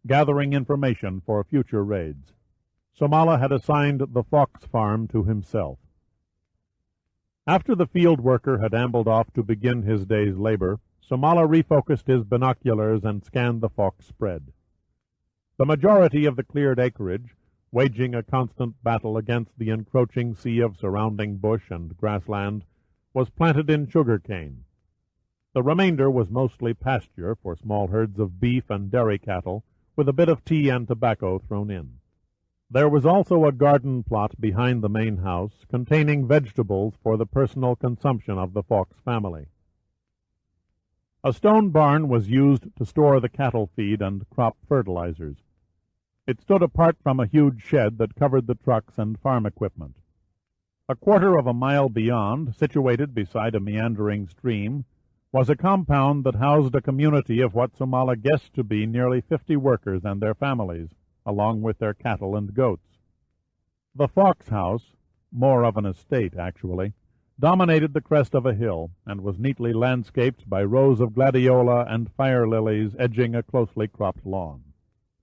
gathering information for future raids. Samala had assigned the Fox farm to himself. After the field worker had ambled off to begin his day's labor, Samala refocused his binoculars and scanned the Fox spread. The majority of the cleared acreage, waging a constant battle against the encroaching sea of surrounding bush and grassland, was planted in sugar cane. The remainder was mostly pasture for small herds of beef and dairy cattle, with a bit of tea and tobacco thrown in. There was also a garden plot behind the main house, containing vegetables for the personal consumption of the Fox family. A stone barn was used to store the cattle feed and crop fertilizers. It stood apart from a huge shed that covered the trucks and farm equipment. A quarter of a mile beyond, situated beside a meandering stream, was a compound that housed a community of what Samala guessed to be nearly 50 workers and their families, along with their cattle and goats. The Fox house, more of an estate actually, dominated the crest of a hill and was neatly landscaped by rows of gladiola and fire lilies edging a closely cropped lawn.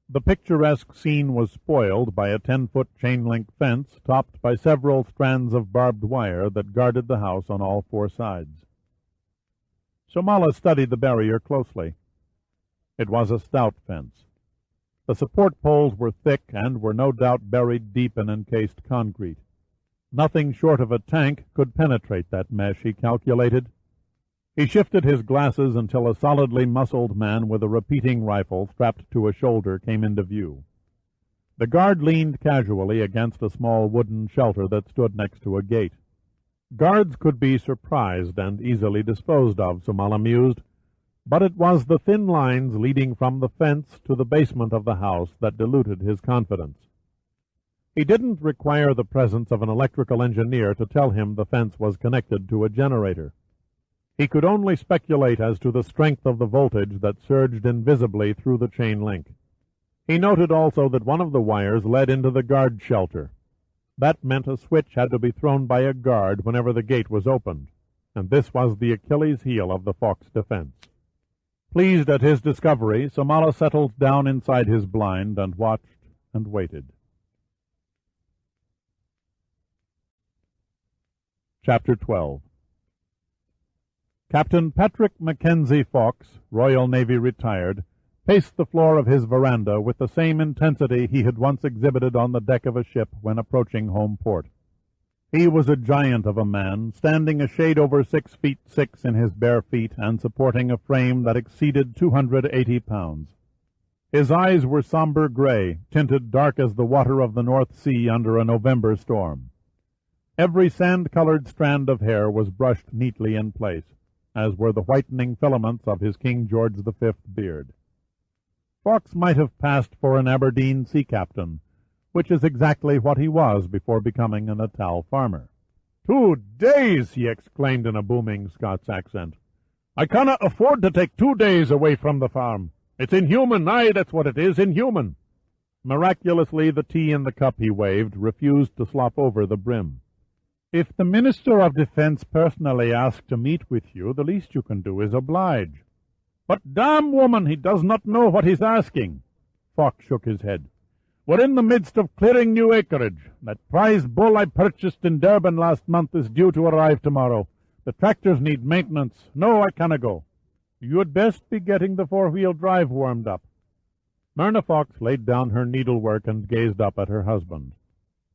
The picturesque scene was spoiled by a 10-foot chain-link fence topped by several strands of barbed wire that guarded the house on all 4 sides. Samala studied the barrier closely. It was a stout fence. The support poles were thick and were no doubt buried deep in encased concrete. Nothing short of a tank could penetrate that mesh, he calculated. He shifted his glasses until a solidly muscled man with a repeating rifle strapped to a shoulder came into view. The guard leaned casually against a small wooden shelter that stood next to a gate. Guards could be surprised and easily disposed of, Samala mused, but it was the thin lines leading from the fence to the basement of the house that diluted his confidence. He didn't require the presence of an electrical engineer to tell him the fence was connected to a generator. He could only speculate as to the strength of the voltage that surged invisibly through the chain link. He noted also that one of the wires led into the guard shelter. That meant a switch had to be thrown by a guard whenever the gate was opened, and this was the Achilles heel of the Fox defense. Pleased at his discovery, Samala settled down inside his blind and watched and waited. Chapter 12. Captain Patrick Mackenzie Fox, Royal Navy retired, paced the floor of his veranda with the same intensity he had once exhibited on the deck of a ship when approaching home port. He was a giant of a man, standing a shade over 6 feet 6 in his bare feet and supporting a frame that exceeded 280 pounds. His eyes were somber gray, tinted dark as the water of the North Sea under a November storm. Every sand-colored strand of hair was brushed neatly in place, as were the whitening filaments of his King George V beard. Fox might have passed for an Aberdeen sea captain, which is exactly what he was before becoming a Natal farmer. 2 days, he exclaimed in a booming Scots accent. I cannot afford to take 2 days away from the farm. It's inhuman, aye, that's what it is, inhuman. Miraculously, the tea in the cup he waved refused to slop over the brim. If the Minister of Defence personally asks to meet with you, the least you can do is oblige. But damn, woman, he does not know what he's asking. Fox shook his head. We're in the midst of clearing new acreage. That prize bull I purchased in Durban last month is due to arrive tomorrow. The tractors need maintenance. No, I canna go. You'd best be getting the 4-wheel drive warmed up. Myrna Fox laid down her needlework and gazed up at her husband.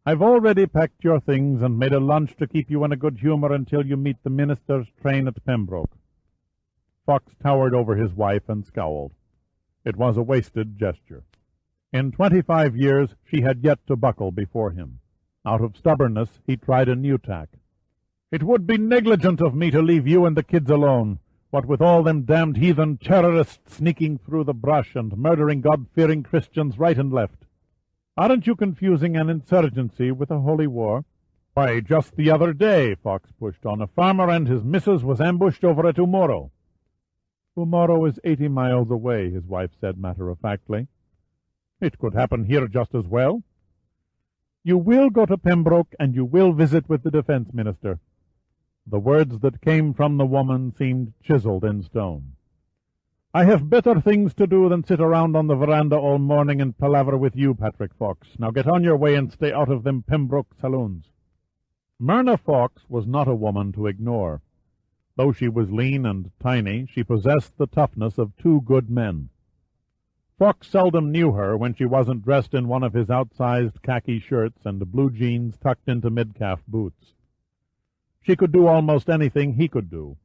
I've already packed your things and made a lunch to keep you in a good humor until you meet the minister's train at Pembroke. Fox towered over his wife and scowled. It was a wasted gesture. In 25 years she had yet to buckle before him. Out of stubbornness he tried a new tack. "It would be negligent of me to leave you and the kids alone, what with all them damned heathen terrorists sneaking through the brush and murdering God-fearing Christians right and left. Aren't you confusing an insurgency with a holy war?" "Why, just the other day," Fox pushed on, "a farmer and his missus was ambushed over at Umoro." "Umoro is 80 miles away," his wife said matter-of-factly. "It could happen here just as well." "You will go to Pembroke, and you will visit with the defense minister." The words that came from the woman seemed chiseled in stone. "I have better things to do than sit around on the veranda all morning and palaver with you, Patrick Fox. Now get on your way and stay out of them Pembroke saloons." Myrna Fox was not a woman to ignore. Though she was lean and tiny, she possessed the toughness of two good men. Fox seldom knew her when she wasn't dressed in one of his outsized khaki shirts and blue jeans tucked into mid-calf boots. She could do almost anything he could do: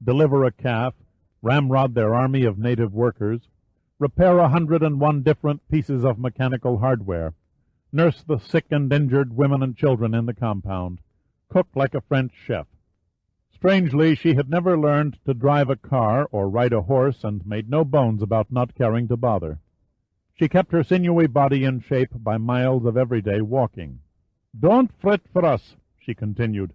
deliver a calf, ramrod their army of native workers, repair 101 different pieces of mechanical hardware, nurse the sick and injured women and children in the compound, cook like a French chef. Strangely, she had never learned to drive a car or ride a horse, and made no bones about not caring to bother. She kept her sinewy body in shape by miles of everyday walking. "Don't fret for us," she continued.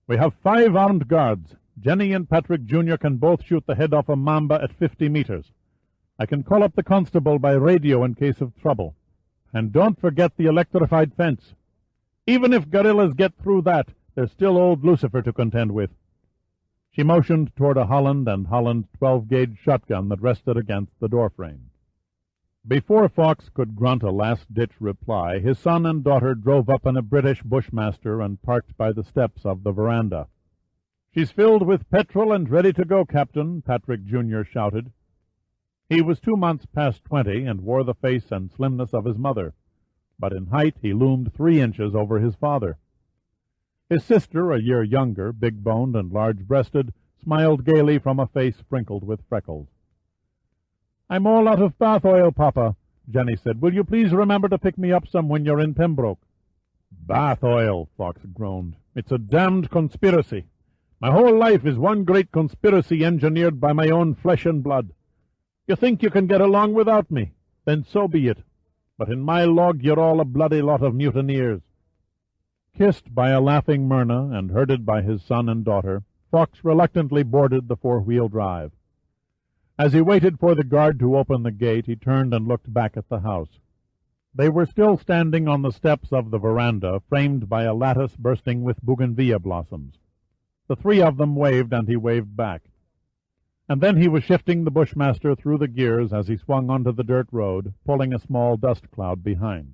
"We have 5 armed guards. Jenny and Patrick Jr. can both shoot the head off a mamba at 50 meters. I can call up the constable by radio in case of trouble. And don't forget the electrified fence. Even if guerrillas get through that, there's still old Lucifer to contend with." She motioned toward a Holland & Holland 12-gauge shotgun that rested against the doorframe. Before Fox could grunt a last-ditch reply, his son and daughter drove up in a British Bushmaster and parked by the steps of the veranda. "She's filled with petrol and ready to go, Captain," Patrick Jr. shouted. He was 2 months past 20 and wore the face and slimness of his mother, but in height he loomed 3 inches over his father. His sister, a year younger, big-boned and large-breasted, smiled gaily from a face sprinkled with freckles. "I'm all out of bath oil, Papa," Jenny said. "Will you please remember to pick me up some when you're in Pembroke?" "Bath oil," Fox groaned. "It's a damned conspiracy. My whole life is one great conspiracy engineered by my own flesh and blood. You think you can get along without me? Then so be it. But in my log you're all a bloody lot of mutineers." Kissed by a laughing Myrna and herded by his son and daughter, Fox reluctantly boarded the 4-wheel drive. As he waited for the guard to open the gate, he turned and looked back at the house. They were still standing on the steps of the veranda, framed by a lattice bursting with bougainvillea blossoms. The 3 of them waved, and he waved back. And then he was shifting the Bushmaster through the gears as he swung onto the dirt road, pulling a small dust cloud behind.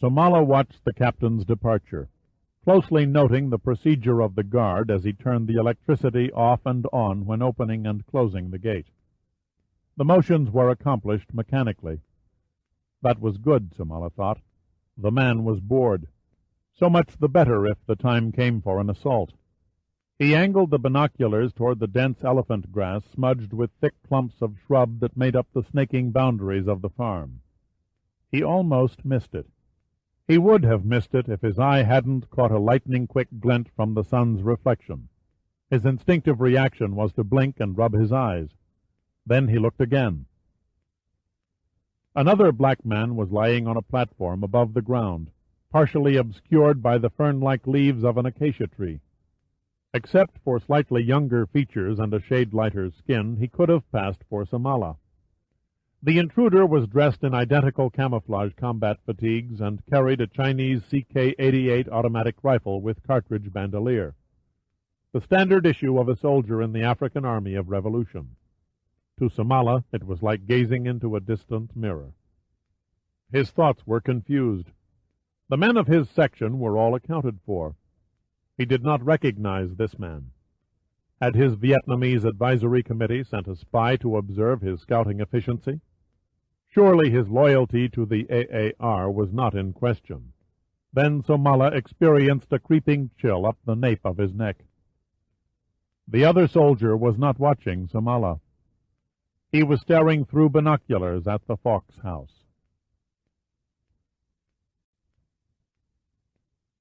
Somala watched the captain's departure, closely noting the procedure of the guard as he turned the electricity off and on when opening and closing the gate. The motions were accomplished mechanically. That was good, Somala thought. The man was bored. So much the better if the time came for an assault. He angled the binoculars toward the dense elephant grass smudged with thick clumps of shrub that made up the snaking boundaries of the farm. He almost missed it. He would have missed it if his eye hadn't caught a lightning-quick glint from the sun's reflection. His instinctive reaction was to blink and rub his eyes. Then he looked again. Another black man was lying on a platform above the ground, partially obscured by the fern-like leaves of an acacia tree. Except for slightly younger features and a shade lighter skin, he could have passed for Somala. The intruder was dressed in identical camouflage combat fatigues and carried a Chinese CK-88 automatic rifle with cartridge bandolier, the standard issue of a soldier in the African Army of Revolution. To Somala, it was like gazing into a distant mirror. His thoughts were confused. The men of his section were all accounted for. He did not recognize this man. Had his Vietnamese advisory committee sent a spy to observe his scouting efficiency? Surely his loyalty to the AAR was not in question. Then Somala experienced a creeping chill up the nape of his neck. The other soldier was not watching Somala. He was staring through binoculars at the Fox house.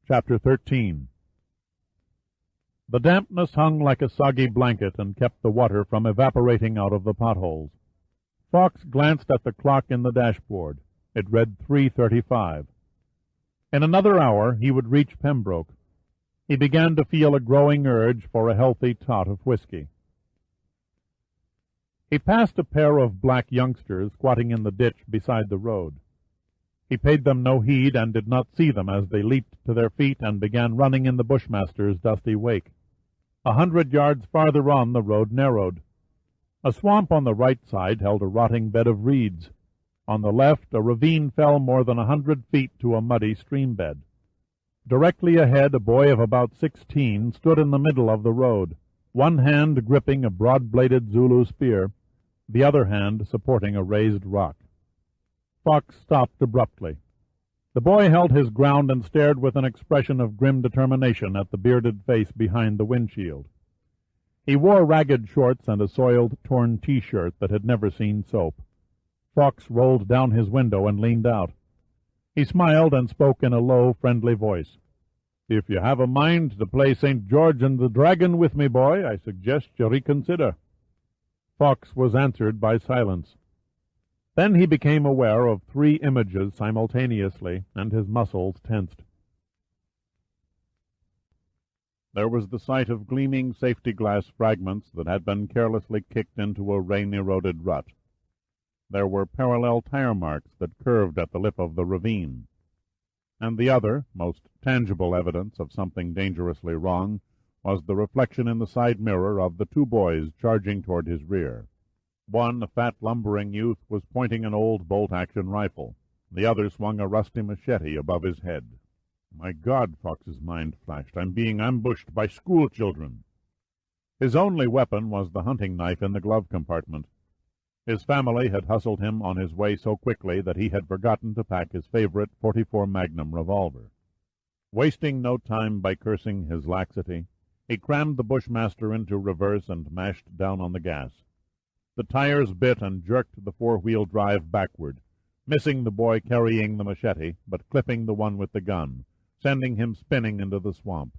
Chapter 13. The dampness hung like a soggy blanket and kept the water from evaporating out of the potholes. Fox glanced at the clock in the dashboard. It read 3:35. In another hour he would reach Pembroke. He began to feel a growing urge for a healthy tot of whiskey. He passed a pair of black youngsters squatting in the ditch beside the road. He paid them no heed and did not see them as they leaped to their feet and began running in the Bushmaster's dusty wake. 100 yards farther on the road narrowed. A swamp on the right side held a rotting bed of reeds. On the left, a ravine fell more than 100 feet to a muddy stream bed. Directly ahead, a boy of about 16 stood in the middle of the road, one hand gripping a broad-bladed Zulu spear, the other hand supporting a raised rock. Fox stopped abruptly. The boy held his ground and stared with an expression of grim determination at the bearded face behind the windshield. He wore ragged shorts and a soiled, torn T-shirt that had never seen soap. Fox rolled down his window and leaned out. He smiled and spoke in a low, friendly voice. "If you have a mind to play St. George and the Dragon with me, boy, I suggest you reconsider." Fox was answered by silence. Then he became aware of 3 images simultaneously, and his muscles tensed. There was the sight of gleaming safety-glass fragments that had been carelessly kicked into a rain-eroded rut. There were parallel tire marks that curved at the lip of the ravine. And the other, most tangible evidence of something dangerously wrong, was the reflection in the side mirror of the 2 boys charging toward his rear. One, a fat, lumbering youth, was pointing an old bolt-action rifle. The other swung a rusty machete above his head. "My God," Fox's mind flashed, "I'm being ambushed by school children." His only weapon was the hunting knife in the glove compartment. His family had hustled him on his way so quickly that he had forgotten to pack his favorite .44 Magnum revolver. Wasting no time by cursing his laxity, he crammed the Bushmaster into reverse and mashed down on the gas. The tires bit and jerked the 4-wheel drive backward, missing the boy carrying the machete, but clipping the one with the gun, sending him spinning into the swamp.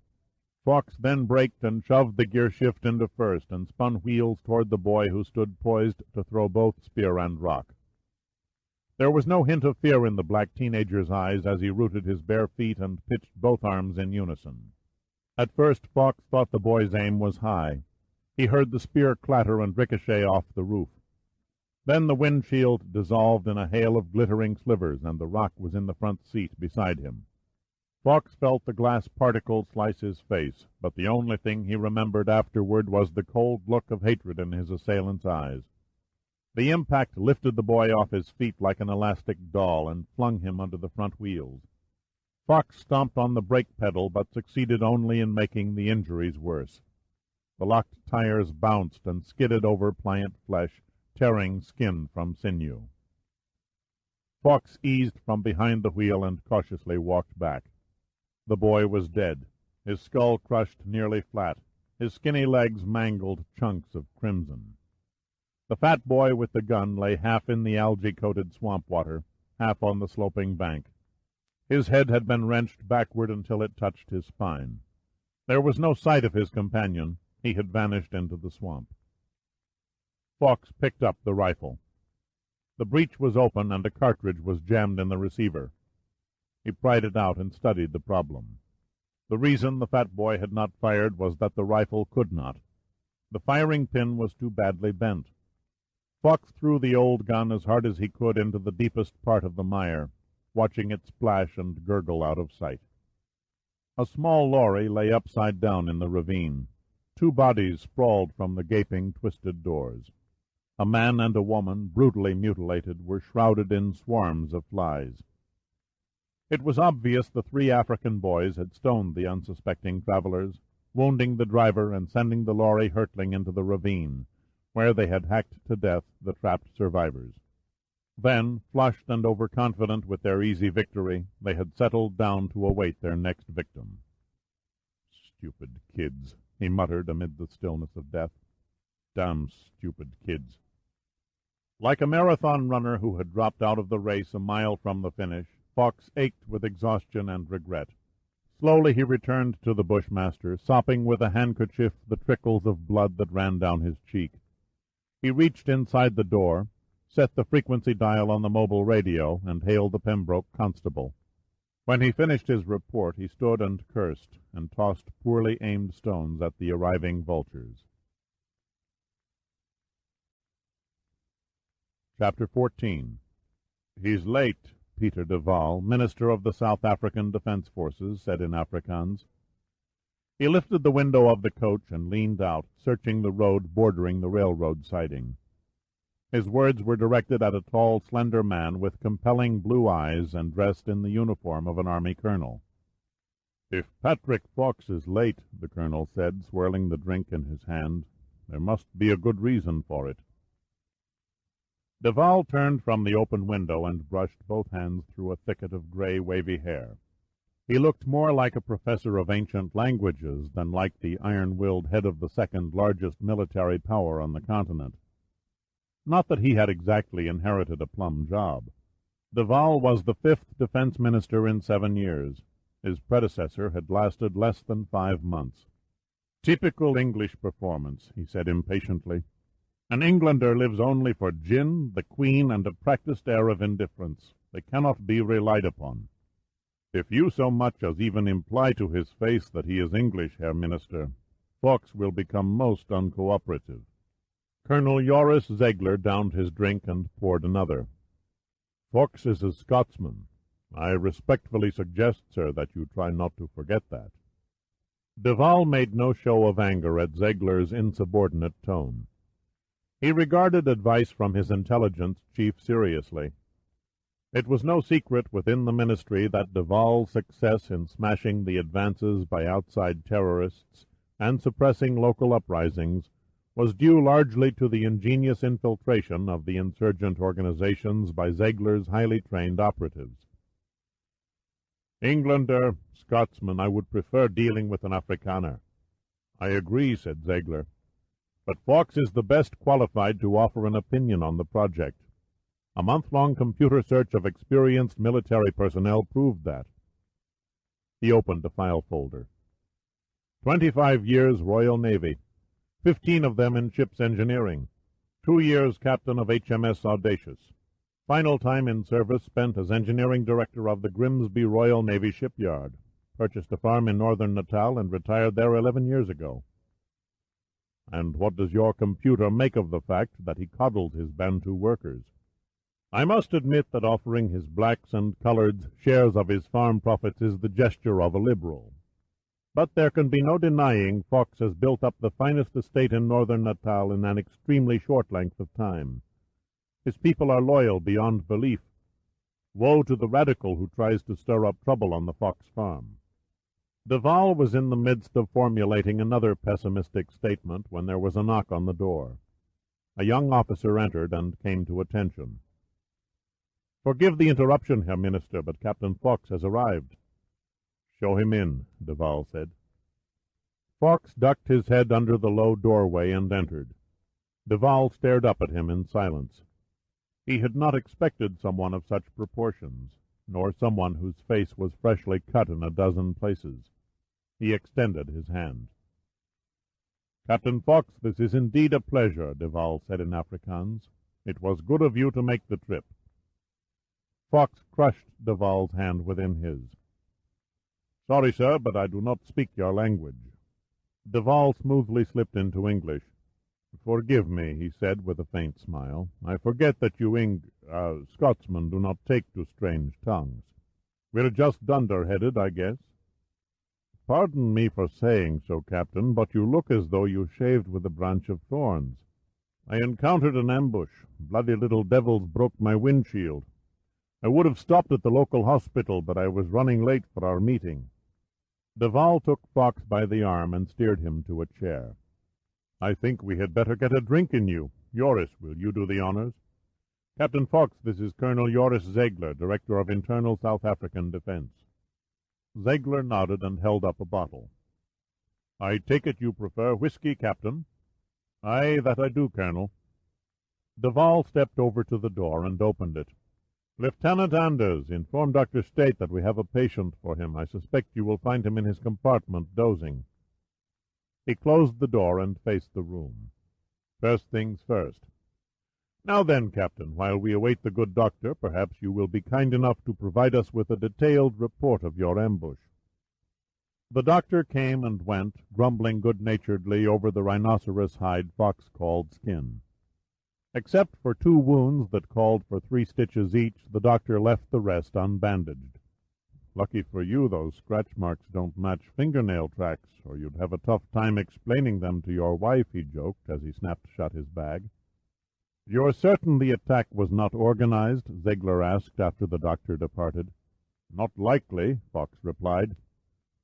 Fox then braked and shoved the gear shift into first and spun wheels toward the boy who stood poised to throw both spear and rock. There was no hint of fear in the black teenager's eyes as he rooted his bare feet and pitched both arms in unison. At first Fox thought the boy's aim was high. He heard the spear clatter and ricochet off the roof. Then the windshield dissolved in a hail of glittering slivers, and the rock was in the front seat beside him. Fox felt the glass particle slice his face, but the only thing he remembered afterward was the cold look of hatred in his assailant's eyes. The impact lifted the boy off his feet like an elastic doll and flung him under the front wheels. Fox stomped on the brake pedal, but succeeded only in making the injuries worse. The locked tires bounced and skidded over pliant flesh, tearing skin from sinew. Fox eased from behind the wheel and cautiously walked back. The boy was dead, his skull crushed nearly flat, his skinny legs mangled chunks of crimson. The fat boy with the gun lay half in the algae-coated swamp water, half on the sloping bank. His head had been wrenched backward until it touched his spine. There was no sight of his companion. He had vanished into the swamp. Fox picked up the rifle. The breech was open and a cartridge was jammed in the receiver. He pried it out and studied the problem. The reason the fat boy had not fired was that the rifle could not. The firing pin was too badly bent. Fox threw the old gun as hard as he could into the deepest part of the mire, watching it splash and gurgle out of sight. A small lorry lay upside down in the ravine. 2 bodies sprawled from the gaping, twisted doors. A man and a woman, brutally mutilated, were shrouded in swarms of flies. It was obvious the 3 African boys had stoned the unsuspecting travelers, wounding the driver and sending the lorry hurtling into the ravine, where they had hacked to death the trapped survivors. Then, flushed and overconfident with their easy victory, they had settled down to await their next victim. "Stupid kids," he muttered amid the stillness of death. "Damn stupid kids." Like a marathon runner who had dropped out of the race a mile from the finish, Fox ached with exhaustion and regret. Slowly he returned to the Bushmaster, sopping with a handkerchief the trickles of blood that ran down his cheek. He reached inside the door, set the frequency dial on the mobile radio, and hailed the Pembroke constable. When he finished his report, he stood and cursed, and tossed poorly aimed stones at the arriving vultures. Chapter 14. "He's late," Peter de Waal, Minister of the South African Defense Forces, said in Afrikaans. He lifted the window of the coach and leaned out, searching the road bordering the railroad siding. His words were directed at a tall, slender man with compelling blue eyes and dressed in the uniform of an army colonel. "If Patrick Fox is late," the colonel said, swirling the drink in his hand, "there must be a good reason for it." De Waal turned from the open window and brushed both hands through a thicket of gray, wavy hair. He looked more like a professor of ancient languages than like the iron-willed head of the second-largest military power on the continent. Not that he had exactly inherited a plum job. De Waal was the 5th defense minister in 7 years. His predecessor had lasted less than 5 months. "Typical English performance," he said impatiently. "An Englander lives only for gin, the Queen, and a practised air of indifference. They cannot be relied upon. If you so much as even imply to his face that he is English, Herr Minister, Fox will become most uncooperative." Colonel Joris Zegler downed his drink and poured another. "Fox is a Scotsman. I respectfully suggest, sir, that you try not to forget that." De Waal made no show of anger at Zegler's insubordinate tone. He regarded advice from his intelligence chief seriously. It was no secret within the ministry that de Waal's success in smashing the advances by outside terrorists and suppressing local uprisings was due largely to the ingenious infiltration of the insurgent organizations by Zegler's highly trained operatives. "Englander, Scotsman, I would prefer dealing with an Afrikaner." "I agree," said Zegler. "But Fox is the best qualified to offer an opinion on the project. A month-long computer search of experienced military personnel proved that." He opened a file folder. 25 years Royal Navy, 15 of them in ship's engineering, 2 years captain of HMS Audacious. Final time in service spent as engineering director of the Grimsby Royal Navy Shipyard. Purchased a farm in northern Natal and retired there 11 years ago. "And what does your computer make of the fact that he coddles his Bantu workers?" "I must admit that offering his blacks and coloreds shares of his farm profits is the gesture of a liberal. But there can be no denying Fox has built up the finest estate in northern Natal in an extremely short length of time. His people are loyal beyond belief. Woe to the radical who tries to stir up trouble on the Fox farm." De Waal was in the midst of formulating another pessimistic statement when there was a knock on the door. A young officer entered and came to attention. "Forgive the interruption, Herr Minister, but Captain Fox has arrived." "Show him in," de Waal said. Fox ducked his head under the low doorway and entered. De Waal stared up at him in silence. He had not expected someone of such proportions, nor someone whose face was freshly cut in a dozen places. He extended his hand. "Captain Fox, this is indeed a pleasure," de Waal said in Afrikaans. "It was good of you to make the trip." Fox crushed de Waal's hand within his. "Sorry, sir, but I do not speak your language." De Waal smoothly slipped into English. "Forgive me," he said with a faint smile. "I forget that you Scotsmen do not take to strange tongues. We're just dunderheaded, I guess." "Pardon me for saying so, Captain, but you look as though you shaved with a branch of thorns. I encountered an ambush. Bloody little devils broke my windshield. I would have stopped at the local hospital, but I was running late for our meeting." De Waal took Fox by the arm and steered him to a chair. "I think we had better get a drink in you. Joris, will you do the honors? Captain Fox, this is Colonel Joris Zegler, Director of Internal South African Defense." Zegler nodded and held up a bottle. "I take it you prefer whiskey, Captain?" "Aye, that I do, Colonel." Duval stepped over to the door and opened it. "Lieutenant Anders, inform Dr. State that we have a patient for him. I suspect you will find him in his compartment, dozing." He closed the door and faced the room. "First things first. Now then, Captain, while we await the good doctor, perhaps you will be kind enough to provide us with a detailed report of your ambush." The doctor came and went, grumbling good-naturedly over the rhinoceros hide Fox called skin. Except for 2 wounds that called for 3 stitches each, the doctor left the rest unbandaged. "Lucky for you those scratch marks don't match fingernail tracks, or you'd have a tough time explaining them to your wife," he joked as he snapped shut his bag. "You're certain the attack was not organized?" Ziegler asked after the doctor departed. "Not likely," Fox replied.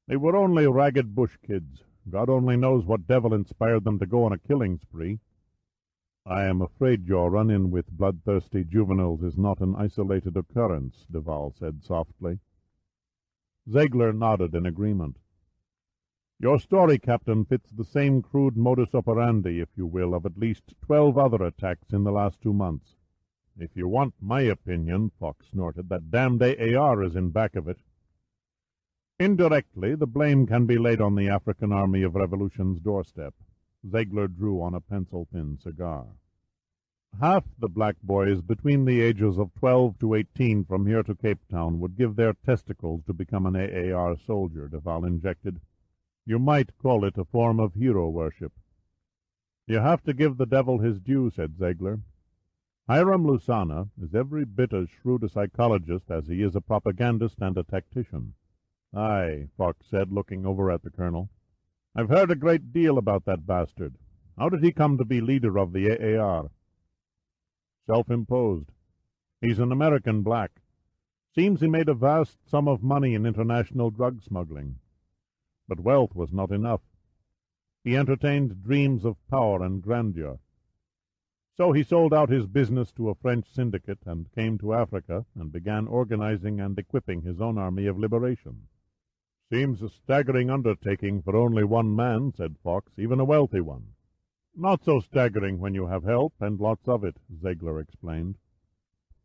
"They were only ragged bush kids. God only knows what devil inspired them to go on a killing spree." "I am afraid your run-in with bloodthirsty juveniles is not an isolated occurrence," Duval said softly. Ziegler nodded in agreement. "Your story, Captain, fits the same crude modus operandi, if you will, of at least 12 other attacks in the last 2 months. If you want my opinion," Fox snorted, "that damned AAR is in back of it." "Indirectly, the blame can be laid on the African Army of Revolution's doorstep." Ziegler drew on a pencil-thin cigar. "Half the black boys between the ages of 12 to 18 from here to Cape Town would give their testicles to become an AAR soldier," Duval injected. "You might call it a form of hero worship." "You have to give the devil his due," said Ziegler. "Hiram Lusana is every bit as shrewd a psychologist as he is a propagandist and a tactician." "Aye," Fox said, looking over at the colonel. "I've heard a great deal about that bastard. How did he come to be leader of the AAR?" "Self-imposed. He's an American black. Seems he made a vast sum of money in international drug smuggling. But wealth was not enough. He entertained dreams of power and grandeur. So he sold out his business to a French syndicate and came to Africa and began organizing and equipping his own army of liberation." "Seems a staggering undertaking for only one man," said Fox, "even a wealthy one." "Not so staggering when you have help, and lots of it," Ziegler explained.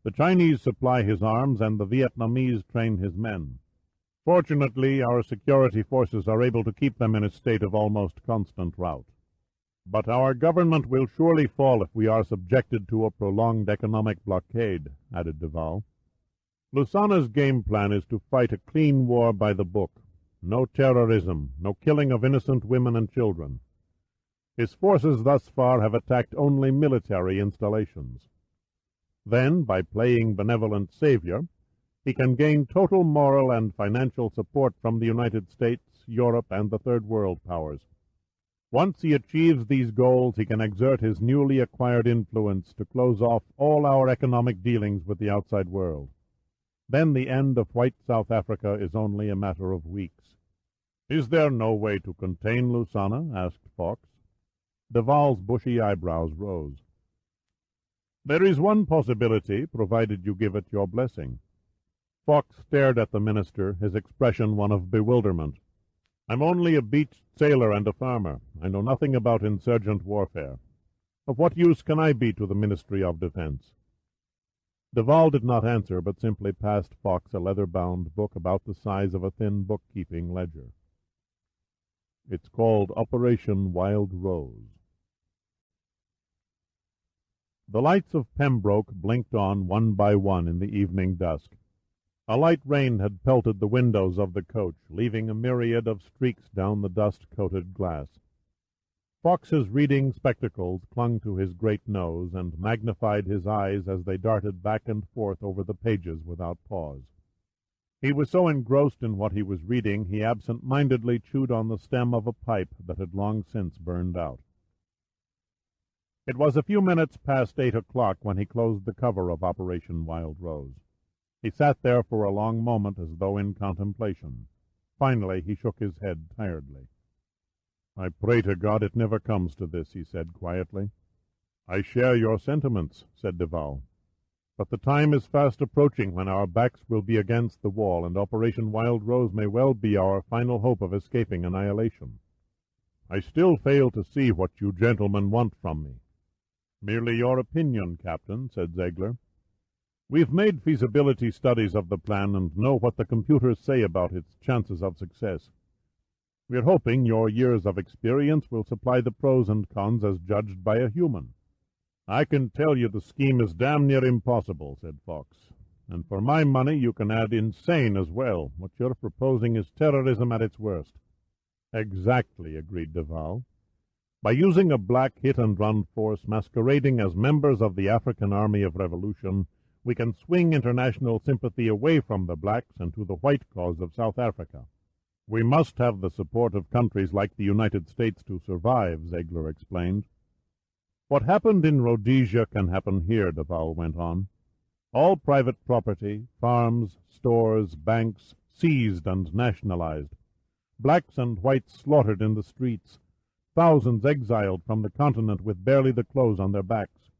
"The Chinese supply his arms, and the Vietnamese train his men. Fortunately, our security forces are able to keep them in a state of almost constant rout. But our government will surely fall if we are subjected to a prolonged economic blockade," added Duval. "Lusana's game plan is to fight a clean war by the book. No terrorism, no killing of innocent women and children. His forces thus far have attacked only military installations. Then, by playing benevolent savior, he can gain total moral and financial support from the United States, Europe, and the Third World powers. Once he achieves these goals, he can exert his newly acquired influence to close off all our economic dealings with the outside world. Then the end of white South Africa is only a matter of weeks." "Is there no way to contain Lusana?" asked Fox. Duval's bushy eyebrows rose. "There is one possibility, provided you give it your blessing." Fox stared at the minister, his expression one of bewilderment. "I'm only a beached sailor and a farmer. I know nothing about insurgent warfare. Of what use can I be to the Ministry of Defense?" Duval did not answer, but simply passed Fox a leather-bound book about the size of a thin bookkeeping ledger. "It's called Operation Wild Rose." The lights of Pembroke blinked on one by one in the evening dusk. A light rain had pelted the windows of the coach, leaving a myriad of streaks down the dust-coated glass. Fox's reading spectacles clung to his great nose and magnified his eyes as they darted back and forth over the pages without pause. He was so engrossed in what he was reading, he absent-mindedly chewed on the stem of a pipe that had long since burned out. It was a few minutes past 8 o'clock when he closed the cover of Operation Wild Rose. He sat there for a long moment as though in contemplation. Finally he shook his head tiredly. "I pray to God it never comes to this," he said quietly. "I share your sentiments," said Duval. "But the time is fast approaching when our backs will be against the wall, and Operation Wild Rose may well be our final hope of escaping annihilation. I still fail to see what you gentlemen want from me." "Merely your opinion, Captain," said Ziegler. "We've made feasibility studies of the plan and know what the computers say about its chances of success. We're hoping your years of experience will supply the pros and cons as judged by a human." "I can tell you the scheme is damn near impossible," said Fox. "And for my money you can add insane as well. What you're proposing is terrorism at its worst." "Exactly," agreed Duval. "By using a black hit-and-run force masquerading as members of the African Army of Revolution, we can swing international sympathy away from the blacks and to the white cause of South Africa. We must have the support of countries like the United States to survive," Ziegler explained. "What happened in Rhodesia can happen here," Duval went on. "All private property, farms, stores, banks, seized and nationalized. Blacks and whites slaughtered in the streets. Thousands exiled from the continent with barely the clothes on their backs.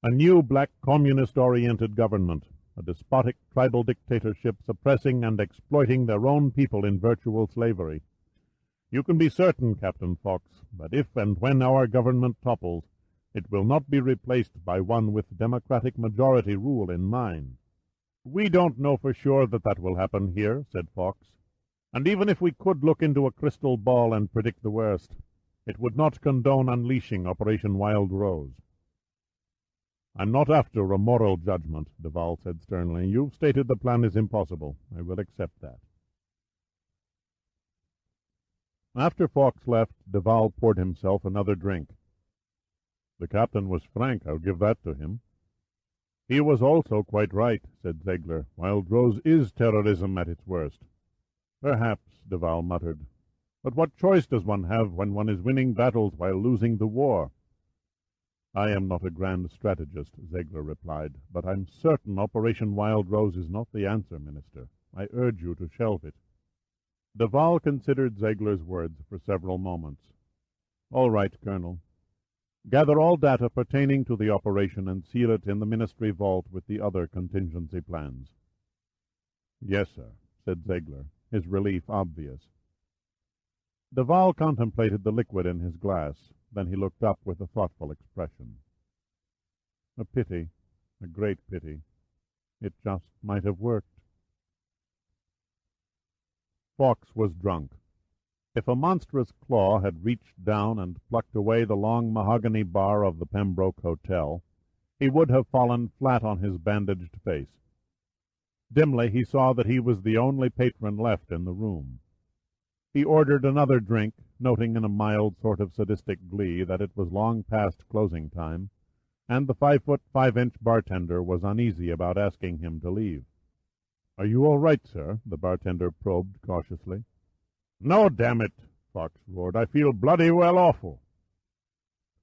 A new black communist-oriented government, a despotic tribal dictatorship suppressing and exploiting their own people in virtual slavery. You can be certain, Captain Fox, that if and when our government topples, it will not be replaced by one with democratic majority rule in mind." "We don't know for sure that will happen here," said Fox. "And even if we could look into a crystal ball and predict the worst, it would not condone unleashing Operation Wild Rose." "I'm not after a moral judgment," Duval said sternly. "You've stated the plan is impossible. I will accept that." After Fox left, Duval poured himself another drink. "The captain was frank, I'll give that to him." "He was also quite right," said Ziegler. "Wild Rose is terrorism at its worst." "Perhaps," Duval muttered. "But what choice does one have when one is winning battles while losing the war?" "I am not a grand strategist," Ziegler replied, "but I'm certain Operation Wild Rose is not the answer, Minister. I urge you to shelve it." Duval considered Ziegler's words for several moments. "All right, Colonel. Gather all data pertaining to the operation and seal it in the Ministry vault with the other contingency plans." "Yes, sir," said Ziegler, his relief obvious. Duval contemplated the liquid in his glass. Then he looked up with a thoughtful expression. "A pity, a great pity. It just might have worked." Fox was drunk. If a monstrous claw had reached down and plucked away the long mahogany bar of the Pembroke Hotel, he would have fallen flat on his bandaged face. Dimly he saw that he was the only patron left in the room. He ordered another drink, noting in a mild sort of sadistic glee that it was long past closing time, and the 5-foot-5-inch bartender was uneasy about asking him to leave. "Are you all right, sir?" the bartender probed cautiously. "No, damn it!" Fox roared. "I feel bloody well awful."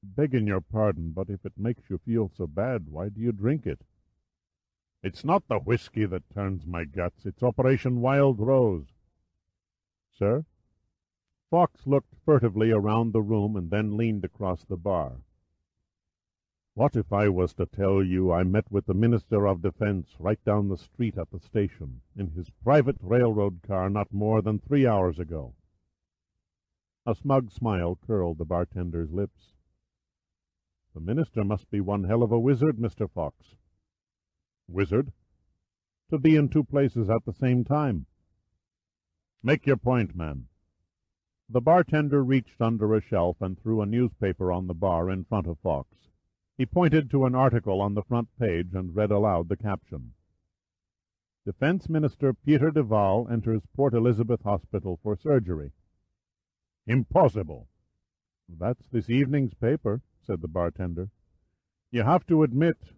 "Begging your pardon, but if it makes you feel so bad, why do you drink it?" "It's not the whiskey that turns my guts. It's Operation Wild Rose." "Sir?" Fox looked furtively around the room and then leaned across the bar. "What if I was to tell you I met with the Minister of Defense right down the street at the station, in his private railroad car not more than 3 hours ago?" A smug smile curled the bartender's lips. "The Minister must be one hell of a wizard, Mr. Fox." "Wizard?" "To be in two places at the same time." "Make your point, man." The bartender reached under a shelf and threw a newspaper on the bar in front of Fox. He pointed to an article on the front page and read aloud the caption. "Defense Minister Peter Duval enters Port Elizabeth Hospital for surgery." "Impossible." "That's this evening's paper," said the bartender. "You have to admit,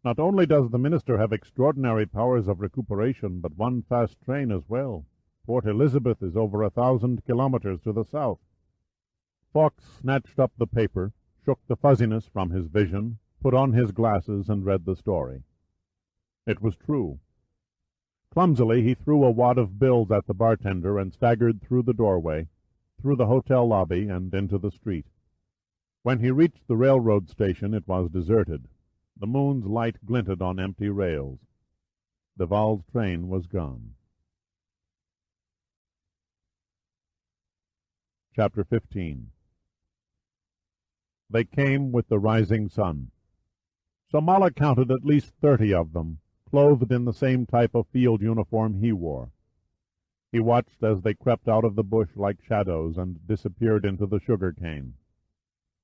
not only does the minister have extraordinary powers of recuperation, but one fast train as well. Port Elizabeth is over 1,000 kilometers to the south." Fox snatched up the paper, shook the fuzziness from his vision, put on his glasses, and read the story. It was true. Clumsily he threw a wad of bills at the bartender and staggered through the doorway, through the hotel lobby, and into the street. When he reached the railroad station it was deserted. The moon's light glinted on empty rails. Duval's train was gone. Chapter 15. They came with the rising sun. Samala counted at least 30 of them, clothed in the same type of field uniform he wore. He watched as they crept out of the bush like shadows and disappeared into the sugar cane.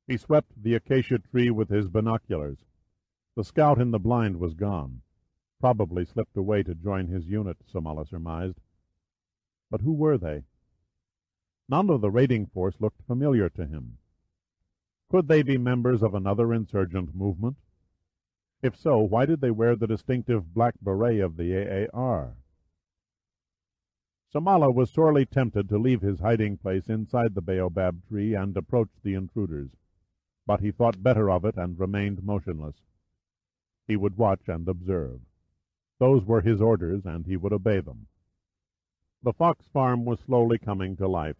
He swept the acacia tree with his binoculars. The scout in the blind was gone. Probably slipped away to join his unit, Samala surmised. But who were they? None of the raiding force looked familiar to him. Could they be members of another insurgent movement? If so, why did they wear the distinctive black beret of the AAR? Samala was sorely tempted to leave his hiding place inside the baobab tree and approach the intruders, but he thought better of it and remained motionless. He would watch and observe. Those were his orders, and he would obey them. The fox farm was slowly coming to life.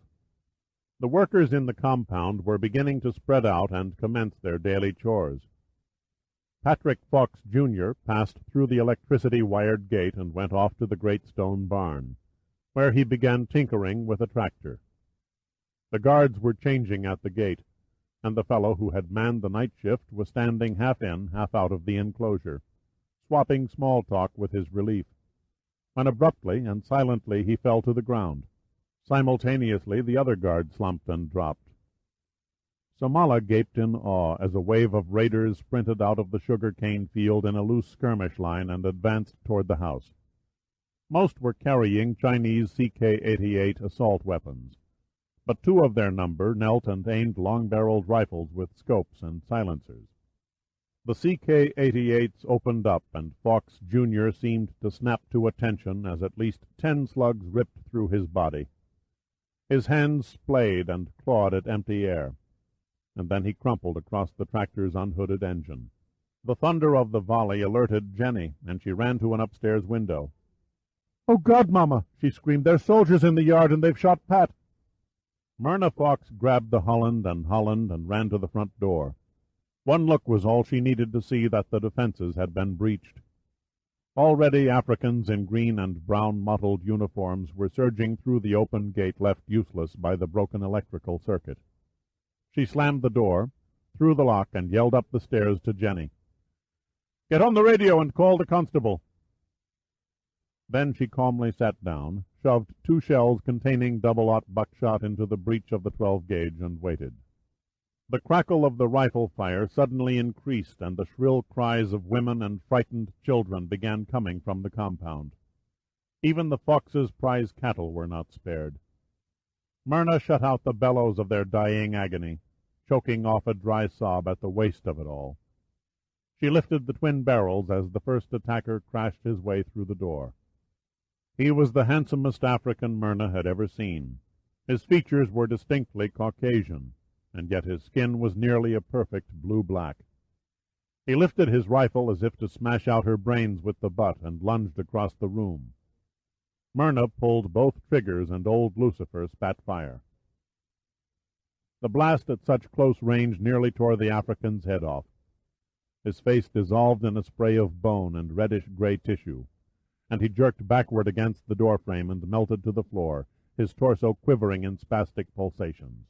The workers in the compound were beginning to spread out and commence their daily chores. Patrick Fox, Jr. passed through the electricity-wired gate and went off to the great stone barn, where he began tinkering with a tractor. The guards were changing at the gate, and the fellow who had manned the night shift was standing half in, half out of the enclosure, swapping small talk with his relief, when abruptly and silently he fell to the ground. Simultaneously the other guard slumped and dropped. Samala gaped in awe as a wave of raiders sprinted out of the sugar-cane field in a loose skirmish line and advanced toward the house. Most were carrying Chinese CK-88 assault weapons, but 2 of their number knelt and aimed long-barreled rifles with scopes and silencers. The CK-88s opened up, and Fox, Jr. seemed to snap to attention as at least 10 slugs ripped through his body. His hands splayed and clawed at empty air, and then he crumpled across the tractor's unhooded engine. The thunder of the volley alerted Jenny, and she ran to an upstairs window. "Oh, God, Mama!" she screamed. "There's soldiers in the yard, and they've shot Pat." Myrna Fox grabbed the Holland and ran to the front door. One look was all she needed to see that the defenses had been breached. Already Africans in green and brown mottled uniforms were surging through the open gate left useless by the broken electrical circuit. She slammed the door, threw the lock, and yelled up the stairs to Jenny. "Get on the radio and call the constable." Then she calmly sat down, shoved 2 shells containing double-aught buckshot into the breech of the 12-gauge, and waited. The crackle of the rifle fire suddenly increased, and the shrill cries of women and frightened children began coming from the compound. Even the Fox's prize cattle were not spared. Myrna shut out the bellows of their dying agony, choking off a dry sob at the waste of it all. She lifted the twin barrels as the first attacker crashed his way through the door. He was the handsomest African Myrna had ever seen. His features were distinctly Caucasian, and yet his skin was nearly a perfect blue-black. He lifted his rifle as if to smash out her brains with the butt and lunged across the room. Myrna pulled both triggers, and old Lucifer spat fire. The blast at such close range nearly tore the African's head off. His face dissolved in a spray of bone and reddish-gray tissue, and he jerked backward against the doorframe and melted to the floor, his torso quivering in spastic pulsations.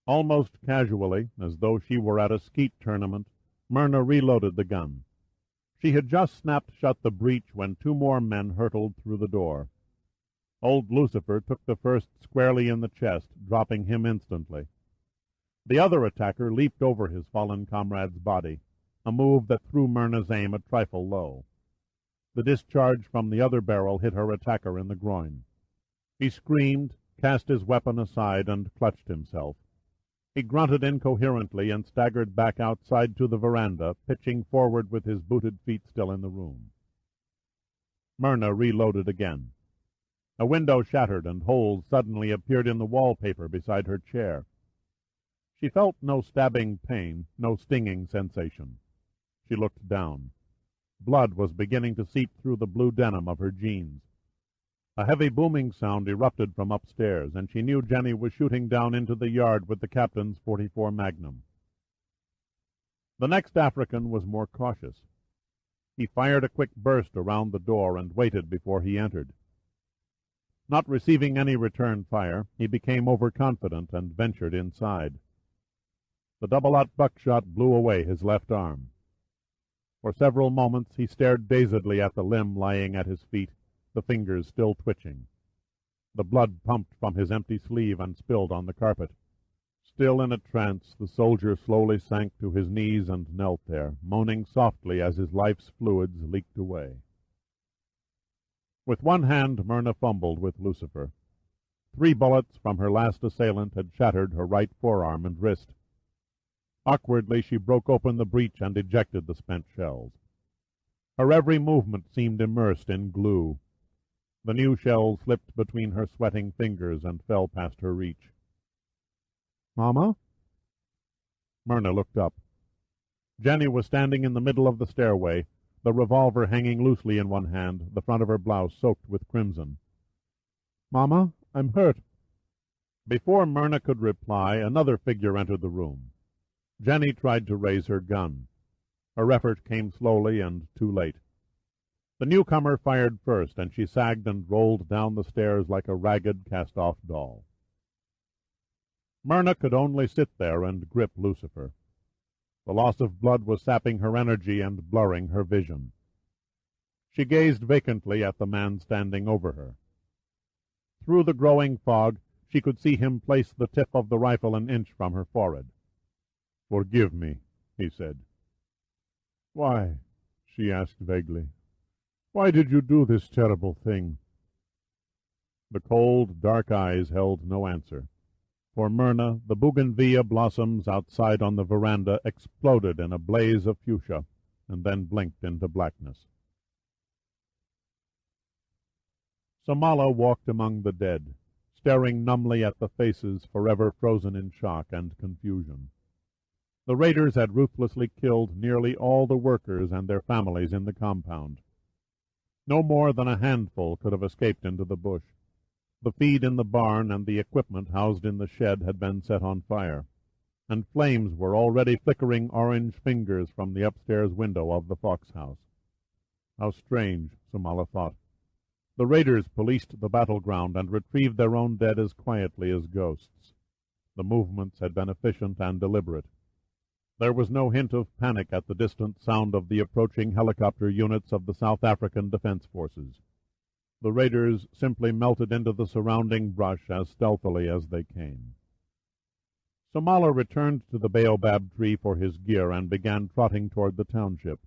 Almost casually, as though she were at a skeet tournament, Myrna reloaded the gun. She had just snapped shut the breech when 2 more men hurtled through the door. Old Lucifer took the first squarely in the chest, dropping him instantly. The other attacker leaped over his fallen comrade's body, a move that threw Myrna's aim a trifle low. The discharge from the other barrel hit her attacker in the groin. He screamed, cast his weapon aside, and clutched himself. He grunted incoherently and staggered back outside to the veranda, pitching forward with his booted feet still in the room. Myrna reloaded again. A window shattered, and holes suddenly appeared in the wallpaper beside her chair. She felt no stabbing pain, no stinging sensation. She looked down. Blood was beginning to seep through the blue denim of her jeans. A heavy booming sound erupted from upstairs, and she knew Jenny was shooting down into the yard with the captain's .44 Magnum. The next African was more cautious. He fired a quick burst around the door and waited before he entered. Not receiving any return fire, he became overconfident and ventured inside. The double-aught buckshot blew away his left arm. For several moments he stared dazedly at the limb lying at his feet, the fingers still twitching. The blood pumped from his empty sleeve and spilled on the carpet. Still in a trance, the soldier slowly sank to his knees and knelt there, moaning softly as his life's fluids leaked away. With one hand Myrna fumbled with Lucifer. 3 bullets from her last assailant had shattered her right forearm and wrist. Awkwardly she broke open the breech and ejected the spent shells. Her every movement seemed immersed in glue. The new shells slipped between her sweating fingers and fell past her reach. "Mama?" Myrna looked up. Jenny was standing in the middle of the stairway, the revolver hanging loosely in one hand, the front of her blouse soaked with crimson. "Mama, I'm hurt." Before Myrna could reply, another figure entered the room. Jenny tried to raise her gun. Her effort came slowly and too late. The newcomer fired first, and she sagged and rolled down the stairs like a ragged, cast-off doll. Myrna could only sit there and grip Lucifer. The loss of blood was sapping her energy and blurring her vision. She gazed vacantly at the man standing over her. Through the growing fog, she could see him place the tip of the rifle an inch from her forehead. "Forgive me," he said. "Why?" she asked vaguely. "Why did you do this terrible thing?" The cold, dark eyes held no answer. For Myrna, the bougainvillea blossoms outside on the veranda exploded in a blaze of fuchsia, and then blinked into blackness. Samala walked among the dead, staring numbly at the faces forever frozen in shock and confusion. The raiders had ruthlessly killed nearly all the workers and their families in the compound. No more than a handful could have escaped into the bush. The feed in the barn and the equipment housed in the shed had been set on fire, and flames were already flickering orange fingers from the upstairs window of the Fox house. How strange, Samala thought. The raiders policed the battleground and retrieved their own dead as quietly as ghosts. The movements had been efficient and deliberate. There was no hint of panic at the distant sound of the approaching helicopter units of the South African Defense Forces. The raiders simply melted into the surrounding brush as stealthily as they came. Samala returned to the baobab tree for his gear and began trotting toward the township.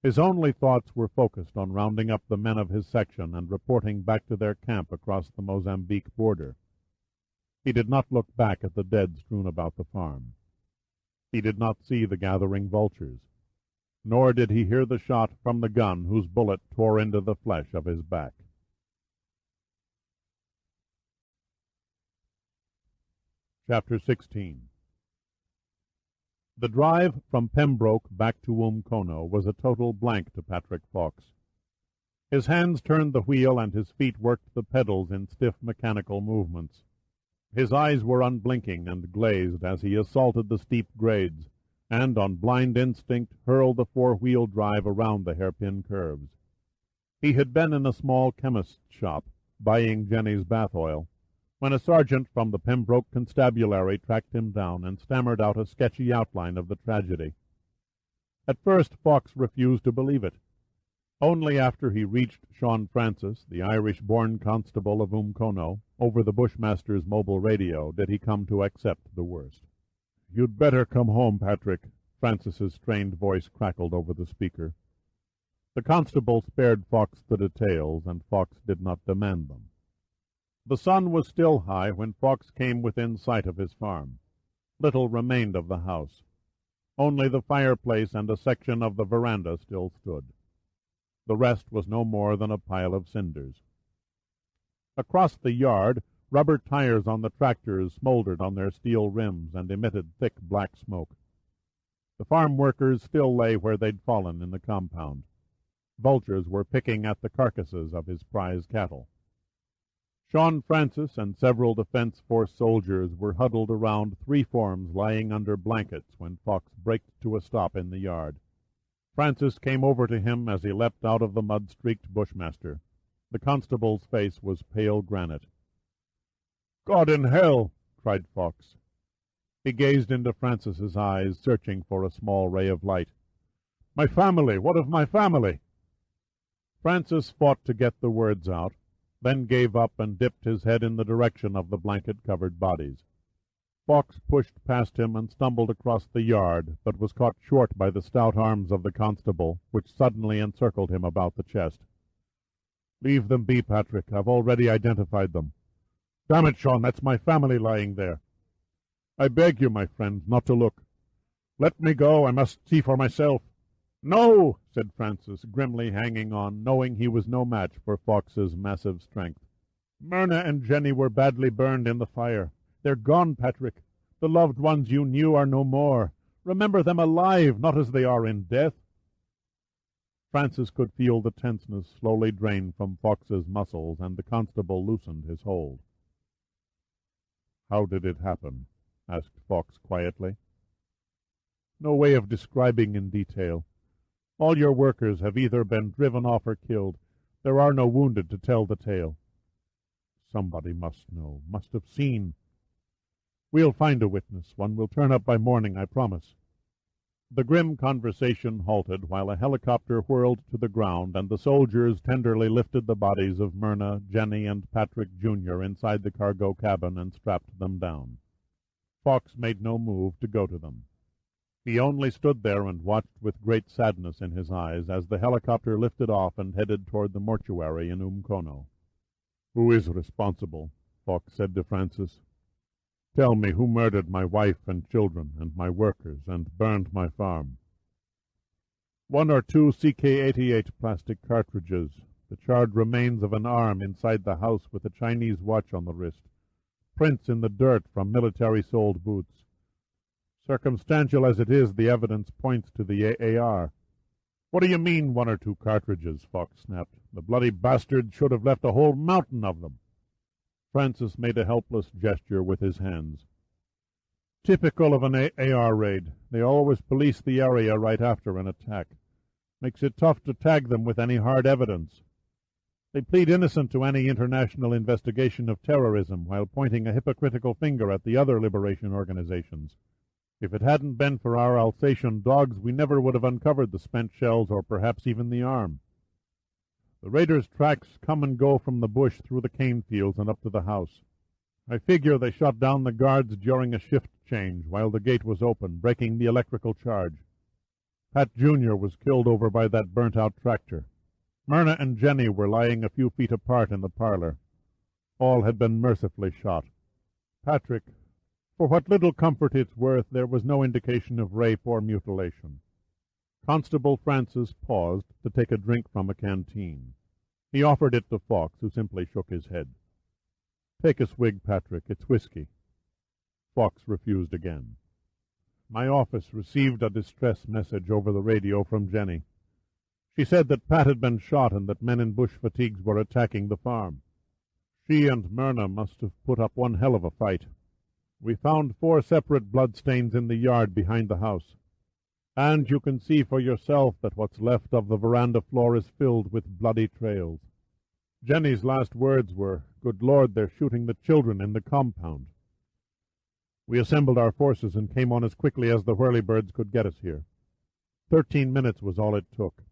His only thoughts were focused on rounding up the men of his section and reporting back to their camp across the Mozambique border. He did not look back at the dead strewn about the farm. He did not see the gathering vultures, nor did he hear the shot from the gun whose bullet tore into the flesh of his back. Chapter 16. The drive from Pembroke back to Umkono was a total blank to Patrick Fox. His hands turned the wheel and his feet worked the pedals in stiff mechanical movements. His eyes were unblinking and glazed as he assaulted the steep grades, and on blind instinct hurled the four-wheel drive around the hairpin curves. He had been in a small chemist's shop, buying Jenny's bath oil, when a sergeant from the Pembroke Constabulary tracked him down and stammered out a sketchy outline of the tragedy. At first Fox refused to believe it. Only after he reached Sean Francis, the Irish-born constable of Umkono, over the Bushmaster's mobile radio, did he come to accept the worst. "You'd better come home, Patrick," Francis's strained voice crackled over the speaker. The constable spared Fox the details, and Fox did not demand them. The sun was still high when Fox came within sight of his farm. Little remained of the house. Only the fireplace and a section of the veranda still stood. The rest was no more than a pile of cinders. Across the yard, rubber tires on the tractors smoldered on their steel rims and emitted thick black smoke. The farm workers still lay where they'd fallen in the compound. Vultures were picking at the carcasses of his prize cattle. Sean Francis and several Defense Force soldiers were huddled around three forms lying under blankets when Fox braked to a stop in the yard. Francis came over to him as he leapt out of the mud-streaked Bushmaster. The constable's face was pale granite. "God in hell!" cried Fox. He gazed into Francis's eyes, searching for a small ray of light. "My family! What of my family?" Francis fought to get the words out, then gave up and dipped his head in the direction of the blanket-covered bodies. Fawkes pushed past him and stumbled across the yard, but was caught short by the stout arms of the constable, which suddenly encircled him about the chest. "Leave them be, Patrick. I've already identified them." "Damn it, Sean, that's my family lying there." "I beg you, my friend, not to look." "Let me go. I must see for myself." "No!" said Francis, grimly hanging on, knowing he was no match for Fawkes's massive strength. "Myrna and Jenny were badly burned in the fire. They're gone, Patrick. The loved ones you knew are no more. Remember them alive, not as they are in death." Francis could feel the tenseness slowly drain from Fawkes's muscles, and the constable loosened his hold. "How did it happen?" asked Fawkes quietly. "No way of describing in detail. All your workers have either been driven off or killed. There are no wounded to tell the tale." "Somebody must know, must have seen." "We'll find a witness. One will turn up by morning, I promise." The grim conversation halted while a helicopter whirled to the ground, and the soldiers tenderly lifted the bodies of Myrna, Jenny, and Patrick Jr. inside the cargo cabin and strapped them down. Fawkes made no move to go to them. He only stood there and watched with great sadness in his eyes as the helicopter lifted off and headed toward the mortuary in Umkono. "Who is responsible?" Fawkes said to Francis. "Tell me who murdered my wife and children and my workers and burned my farm." "1 or 2 CK-88 plastic cartridges, the charred remains of an arm inside the house with a Chinese watch on the wrist, prints in the dirt from military-soled boots. Circumstantial as it is, the evidence points to the AAR. "What do you mean, 1 or 2 cartridges?" Fawkes snapped. "The bloody bastard should have left a whole mountain of them." Francis made a helpless gesture with his hands. "Typical of an AR raid. They always police the area right after an attack. Makes it tough to tag them with any hard evidence. They plead innocent to any international investigation of terrorism while pointing a hypocritical finger at the other liberation organizations. If it hadn't been for our Alsatian dogs, we never would have uncovered the spent shells or perhaps even the arm. The raiders' tracks come and go from the bush through the cane fields and up to the house. I figure they shot down the guards during a shift change while the gate was open, breaking the electrical charge. Pat Jr. was killed over by that burnt-out tractor. Myrna and Jenny were lying a few feet apart in the parlor. All had been mercifully shot. Patrick, for what little comfort it's worth, there was no indication of rape or mutilation." Constable Francis paused to take a drink from a canteen. He offered it to Fawkes, who simply shook his head. "Take a swig, Patrick. It's whiskey." Fawkes refused again. "My office received a distress message over the radio from Jenny. She said that Pat had been shot and that men in bush fatigues were attacking the farm. She and Myrna must have put up one hell of a fight. We found 4 separate bloodstains in the yard behind the house. And you can see for yourself that what's left of the veranda floor is filled with bloody trails. Jenny's last words were, 'Good Lord, they're shooting the children in the compound.' We assembled our forces and came on as quickly as the whirlybirds could get us here. 13 minutes was all it took.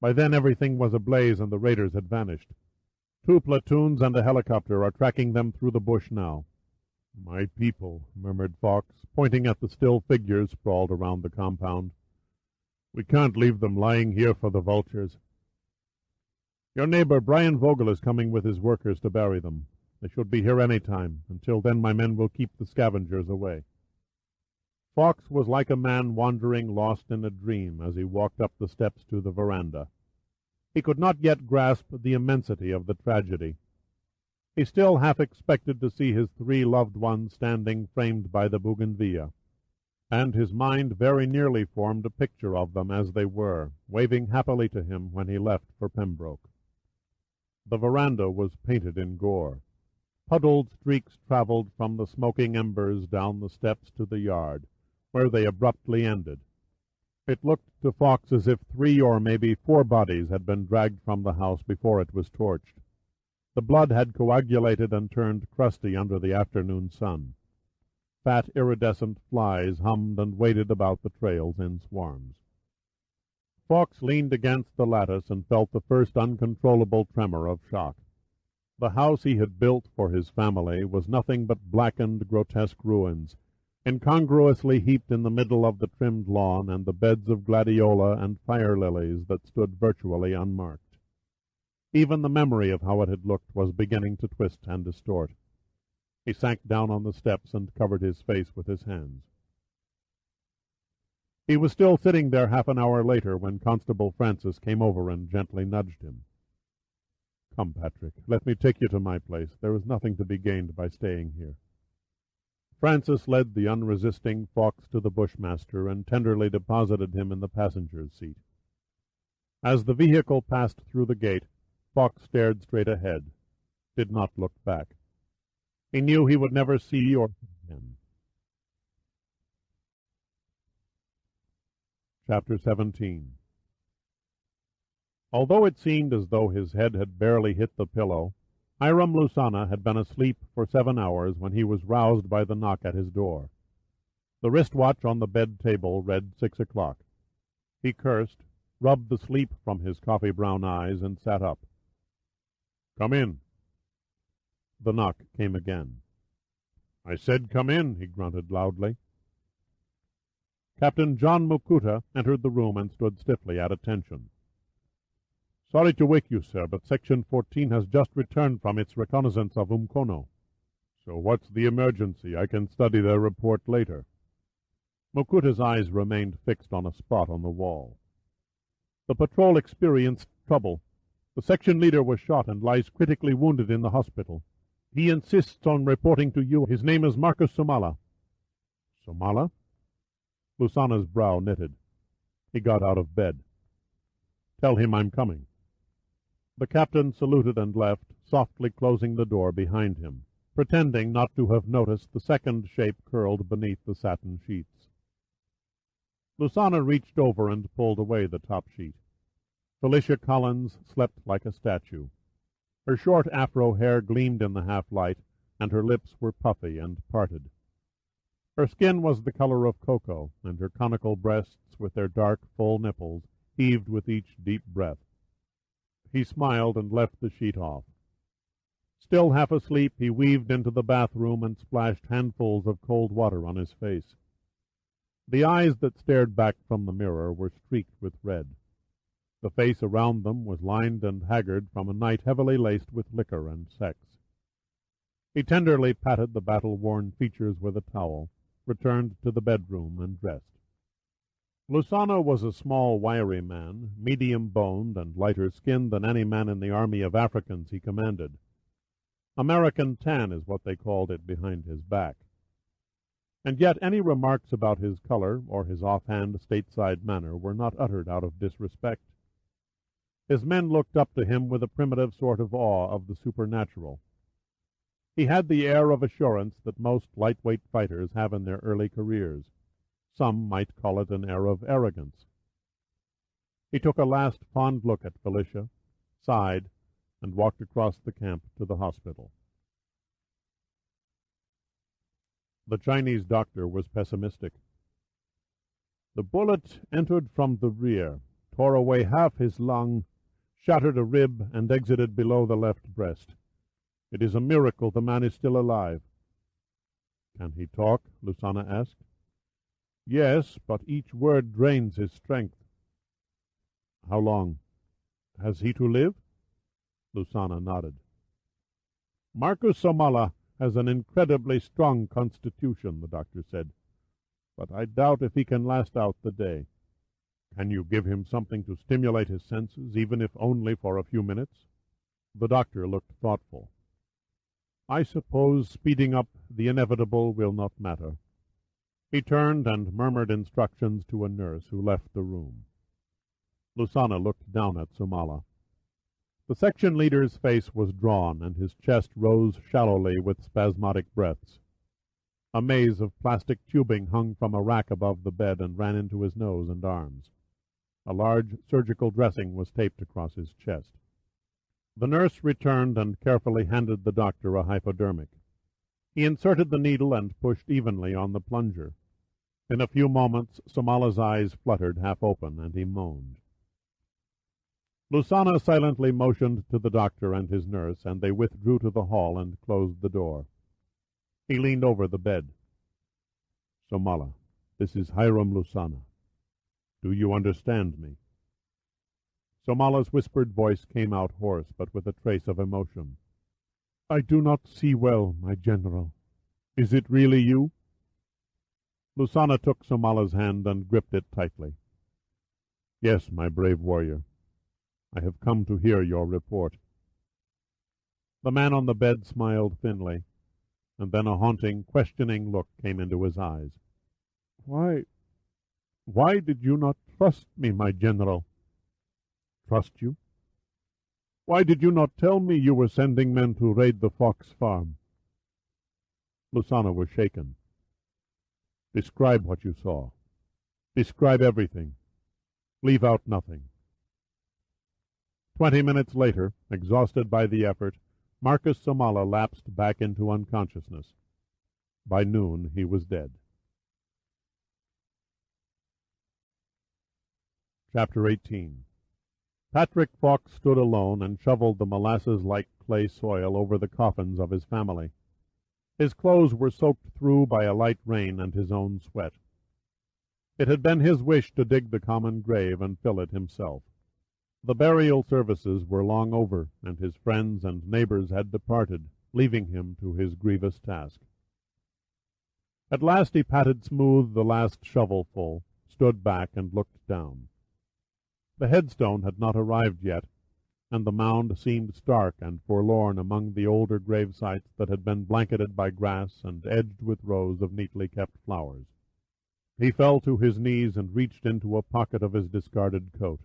By then everything was ablaze and the raiders had vanished. 2 platoons and a helicopter are tracking them through the bush now." "My people," murmured Fawkes, pointing at the still figures sprawled around the compound. "We can't leave them lying here for the vultures." "Your neighbor Brian Vogel is coming with his workers to bury them. They should be here any time. Until then my men will keep the scavengers away." Fawkes was like a man wandering lost in a dream as he walked up the steps to the veranda. He could not yet grasp the immensity of the tragedy. He still half expected to see his 3 loved ones standing framed by the bougainvillea, and his mind very nearly formed a picture of them as they were, waving happily to him when he left for Pembroke. The veranda was painted in gore. Puddled streaks traveled from the smoking embers down the steps to the yard, where they abruptly ended. It looked to Fawkes as if 3 or maybe 4 bodies had been dragged from the house before it was torched. The blood had coagulated and turned crusty under the afternoon sun. fat, iridescent flies hummed and waded about the trails in swarms. Fawkes leaned against the lattice and felt the first uncontrollable tremor of shock. The house he had built for his family was nothing but blackened, grotesque ruins, incongruously heaped in the middle of the trimmed lawn and the beds of gladiola and fire lilies that stood virtually unmarked. Even the memory of how it had looked was beginning to twist and distort. He sank down on the steps and covered his face with his hands. He was still sitting there half an hour later when Constable Francis came over and gently nudged him. "Come, Patrick, let me take you to my place. There is nothing to be gained by staying here." Francis led the unresisting Fawkes to the Bushmaster and tenderly deposited him in the passenger's seat. As the vehicle passed through the gate, Fawkes stared straight ahead, did not look back. He knew he would never see or hear again. Chapter 17. Although it seemed as though his head had barely hit the pillow, Hiram Lusana had been asleep for 7 hours when he was roused by the knock at his door. The wristwatch on the bed table read 6 o'clock. He cursed, rubbed the sleep from his coffee-brown eyes, and sat up. "Come in." The knock came again. "I said come in," he grunted loudly. Captain John Mukuta entered the room and stood stiffly at attention. "Sorry to wake you, sir, but Section 14 has just returned from its reconnaissance of Umkono." "So what's the emergency? I can study their report later." Mukuta's eyes remained fixed on a spot on the wall. "The patrol experienced trouble. The section leader was shot and lies critically wounded in the hospital. He insists on reporting to you. His name is Marcus Somala." "Somala?" Lusana's brow knitted. He got out of bed. "Tell him I'm coming." The captain saluted and left, softly closing the door behind him, pretending not to have noticed the second shape curled beneath the satin sheets. Lusana reached over and pulled away the top sheet. Felicia Collins slept like a statue. Her short afro hair gleamed in the half-light, and her lips were puffy and parted. Her skin was the color of cocoa, and her conical breasts, with their dark, full nipples, heaved with each deep breath. He smiled and left the sheet off. Still half asleep, he weaved into the bathroom and splashed handfuls of cold water on his face. The eyes that stared back from the mirror were streaked with red. The face around them was lined and haggard from a night heavily laced with liquor and sex. He tenderly patted the battle-worn features with a towel, returned to the bedroom, and dressed. Lusana was a small, wiry man, medium-boned and lighter-skinned than any man in the army of Africans he commanded. American tan is what they called it behind his back. And yet any remarks about his color or his offhand stateside manner were not uttered out of disrespect. His men looked up to him with a primitive sort of awe of the supernatural. He had the air of assurance that most lightweight fighters have in their early careers. Some might call it an air of arrogance. He took a last fond look at Felicia, sighed, and walked across the camp to the hospital. The Chinese doctor was pessimistic. "The bullet entered from the rear, tore away half his lung, shattered a rib, and exited below the left breast. It is a miracle the man is still alive." "Can he talk?" Lusana asked. "Yes, but each word drains his strength." "How long? Has he to live?" Lusana nodded. "Marcus Somala has an incredibly strong constitution," the doctor said, "but I doubt if he can last out the day." "Can you give him something to stimulate his senses, even if only for a few minutes?" The doctor looked thoughtful. "I suppose speeding up the inevitable will not matter." He turned and murmured instructions to a nurse who left the room. Lusana looked down at Somala. The section leader's face was drawn, and his chest rose shallowly with spasmodic breaths. A maze of plastic tubing hung from a rack above the bed and ran into his nose and arms. A large surgical dressing was taped across his chest. The nurse returned and carefully handed the doctor a hypodermic. He inserted the needle and pushed evenly on the plunger. In a few moments Somala's eyes fluttered half open, and he moaned. Lusana silently motioned to the doctor and his nurse, and they withdrew to the hall and closed the door. He leaned over the bed. "Somala, this is Hiram Lusana. Do you understand me?" Somala's whispered voice came out hoarse, but with a trace of emotion. "I do not see well, my general. Is it really you?" Lusana took Somala's hand and gripped it tightly. "Yes, my brave warrior. I have come to hear your report." The man on the bed smiled thinly, and then a haunting, questioning look came into his eyes. Why did you not trust me, my general?" "Trust you? Why did you not tell me you were sending men to raid the Fox farm?" Lusana was shaken. "Describe what you saw. Describe everything. Leave out nothing." 20 minutes later, exhausted by the effort, Marcus Somala lapsed back into unconsciousness. By noon he was dead. Chapter 18. Patrick Fox stood alone and shoveled the molasses-like clay soil over the coffins of his family. His clothes were soaked through by a light rain and his own sweat. It had been his wish to dig the common grave and fill it himself. The burial services were long over, and his friends and neighbors had departed, leaving him to his grievous task. At last he patted smooth the last shovelful, stood back, and looked down. The headstone had not arrived yet, and the mound seemed stark and forlorn among the older grave sites that had been blanketed by grass and edged with rows of neatly kept flowers. He fell to his knees and reached into a pocket of his discarded coat.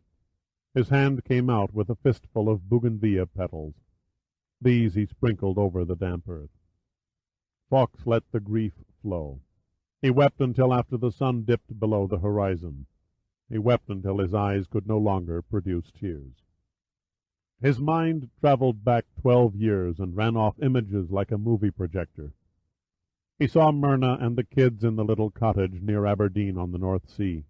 His hand came out with a fistful of bougainvillea petals. These he sprinkled over the damp earth. Fox let the grief flow. He wept until after the sun dipped below the horizon. He wept until his eyes could no longer produce tears. His mind traveled back 12 years and ran off images like a movie projector. He saw Myrna and the kids in the little cottage near Aberdeen on the North Sea.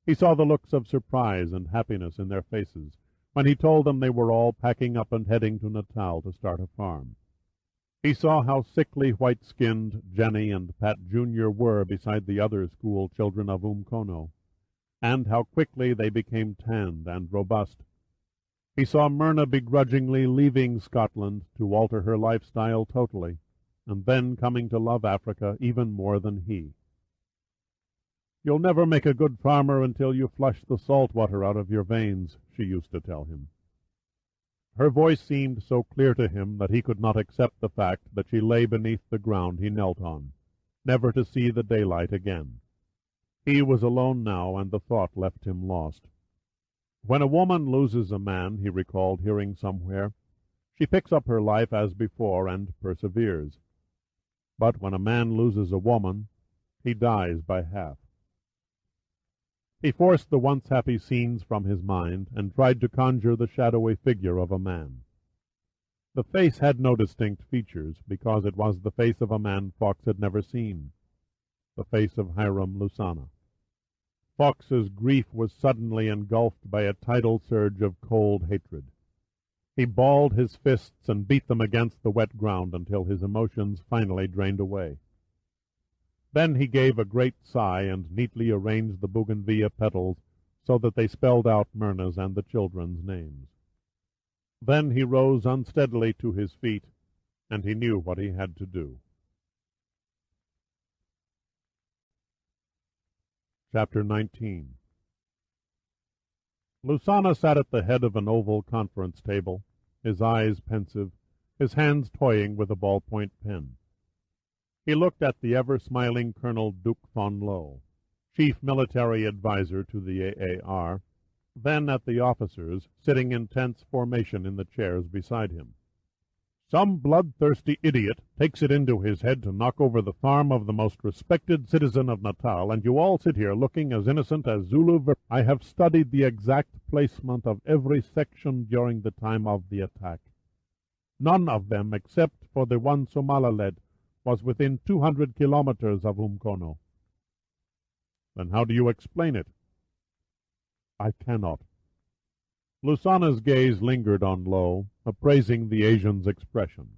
He saw the looks of surprise and happiness in their faces when he told them they were all packing up and heading to Natal to start a farm. He saw how sickly white-skinned Jenny and Pat Jr. were beside the other school children of Umkono, and how quickly they became tanned and robust. He saw Myrna begrudgingly leaving Scotland to alter her lifestyle totally, and then coming to love Africa even more than he. "You'll never make a good farmer until you flush the salt water out of your veins," she used to tell him. Her voice seemed so clear to him that he could not accept the fact that she lay beneath the ground he knelt on, never to see the daylight again. He was alone now, and the thought left him lost. When a woman loses a man, he recalled hearing somewhere, she picks up her life as before and perseveres. But when a man loses a woman, he dies by half. He forced the once happy scenes from his mind and tried to conjure the shadowy figure of a man. The face had no distinct features, because it was the face of a man Fox had never seen, the face of Hiram Lusana. Fox's grief was suddenly engulfed by a tidal surge of cold hatred. He balled his fists and beat them against the wet ground until his emotions finally drained away. Then he gave a great sigh and neatly arranged the bougainvillea petals so that they spelled out Myrna's and the children's names. Then he rose unsteadily to his feet, and he knew what he had to do. Chapter 19. Lusana sat at the head of an oval conference table, his eyes pensive, his hands toying with a ballpoint pen. He looked at the ever-smiling Colonel Duke von Lowe, chief military adviser to the AAR, then at the officers sitting in tense formation in the chairs beside him. "Some bloodthirsty idiot takes it into his head to knock over the farm of the most respected citizen of Natal, and you all sit here looking as innocent as Zulu. I have studied the exact placement of every section during the time of the attack. None of them, except for the one Somala led, was within 200 kilometers of Umkono. Then how do you explain it? I cannot. Lusana's gaze lingered on Lo, appraising the Asian's expression.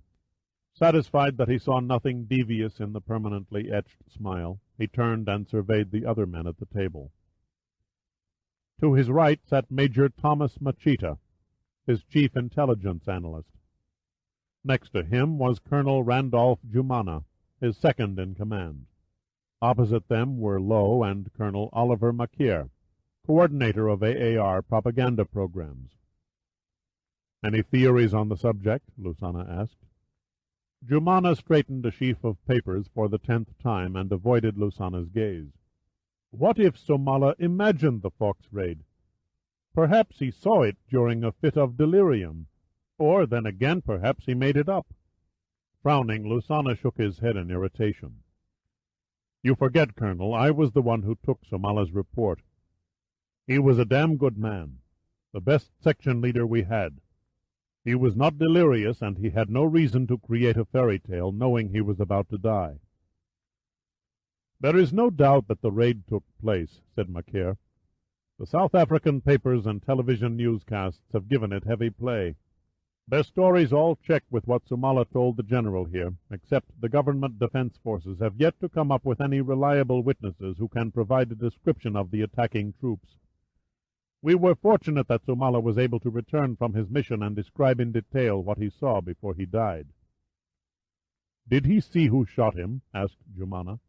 Satisfied that he saw nothing devious in the permanently etched smile, he turned and surveyed the other men at the table. To his right sat Major Thomas Machita, his chief intelligence analyst. Next to him was Colonel Randolph Jumana, his second in command. Opposite them were Lo and Colonel Oliver Makier, coordinator of AAR propaganda programs. Any theories on the subject? Lusana asked. Jumana straightened a sheaf of papers for the 10th time and avoided Lusana's gaze. What if Somala imagined the Fox raid? Perhaps he saw it during a fit of delirium, or then again perhaps he made it up. Frowning, Lusana shook his head in irritation. You forget, Colonel, I was the one who took Somala's report. He was a damn good man, the best section leader we had. He was not delirious, and he had no reason to create a fairy tale knowing he was about to die. There is no doubt that the raid took place, said Makier. The South African papers and television newscasts have given it heavy play. Their stories all check with what Somala told the general here, except the government defense forces have yet to come up with any reliable witnesses who can provide a description of the attacking troops. We were fortunate that Somala was able to return from his mission and describe in detail what he saw before he died. Did he see who shot him? Asked Jumana.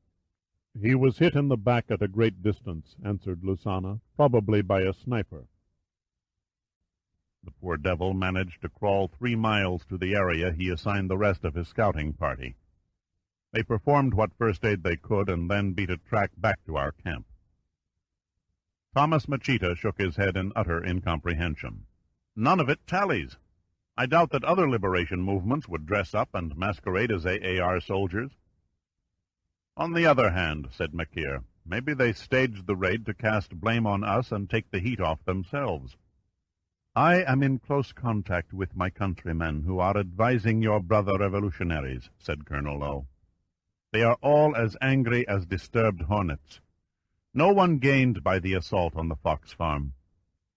He was hit in the back at a great distance, answered Lusana, probably by a sniper. The poor devil managed to crawl 3 miles to the area he assigned the rest of his scouting party. They performed what first aid they could and then beat a track back to our camp. Thomas Machita shook his head in utter incomprehension. None of it tallies. I doubt that other liberation movements would dress up and masquerade as AAR soldiers. On the other hand, said Makier, maybe they staged the raid to cast blame on us and take the heat off themselves. I am in close contact with my countrymen who are advising your brother revolutionaries, said Colonel Lowe. They are all as angry as disturbed hornets. No one gained by the assault on the Fox farm.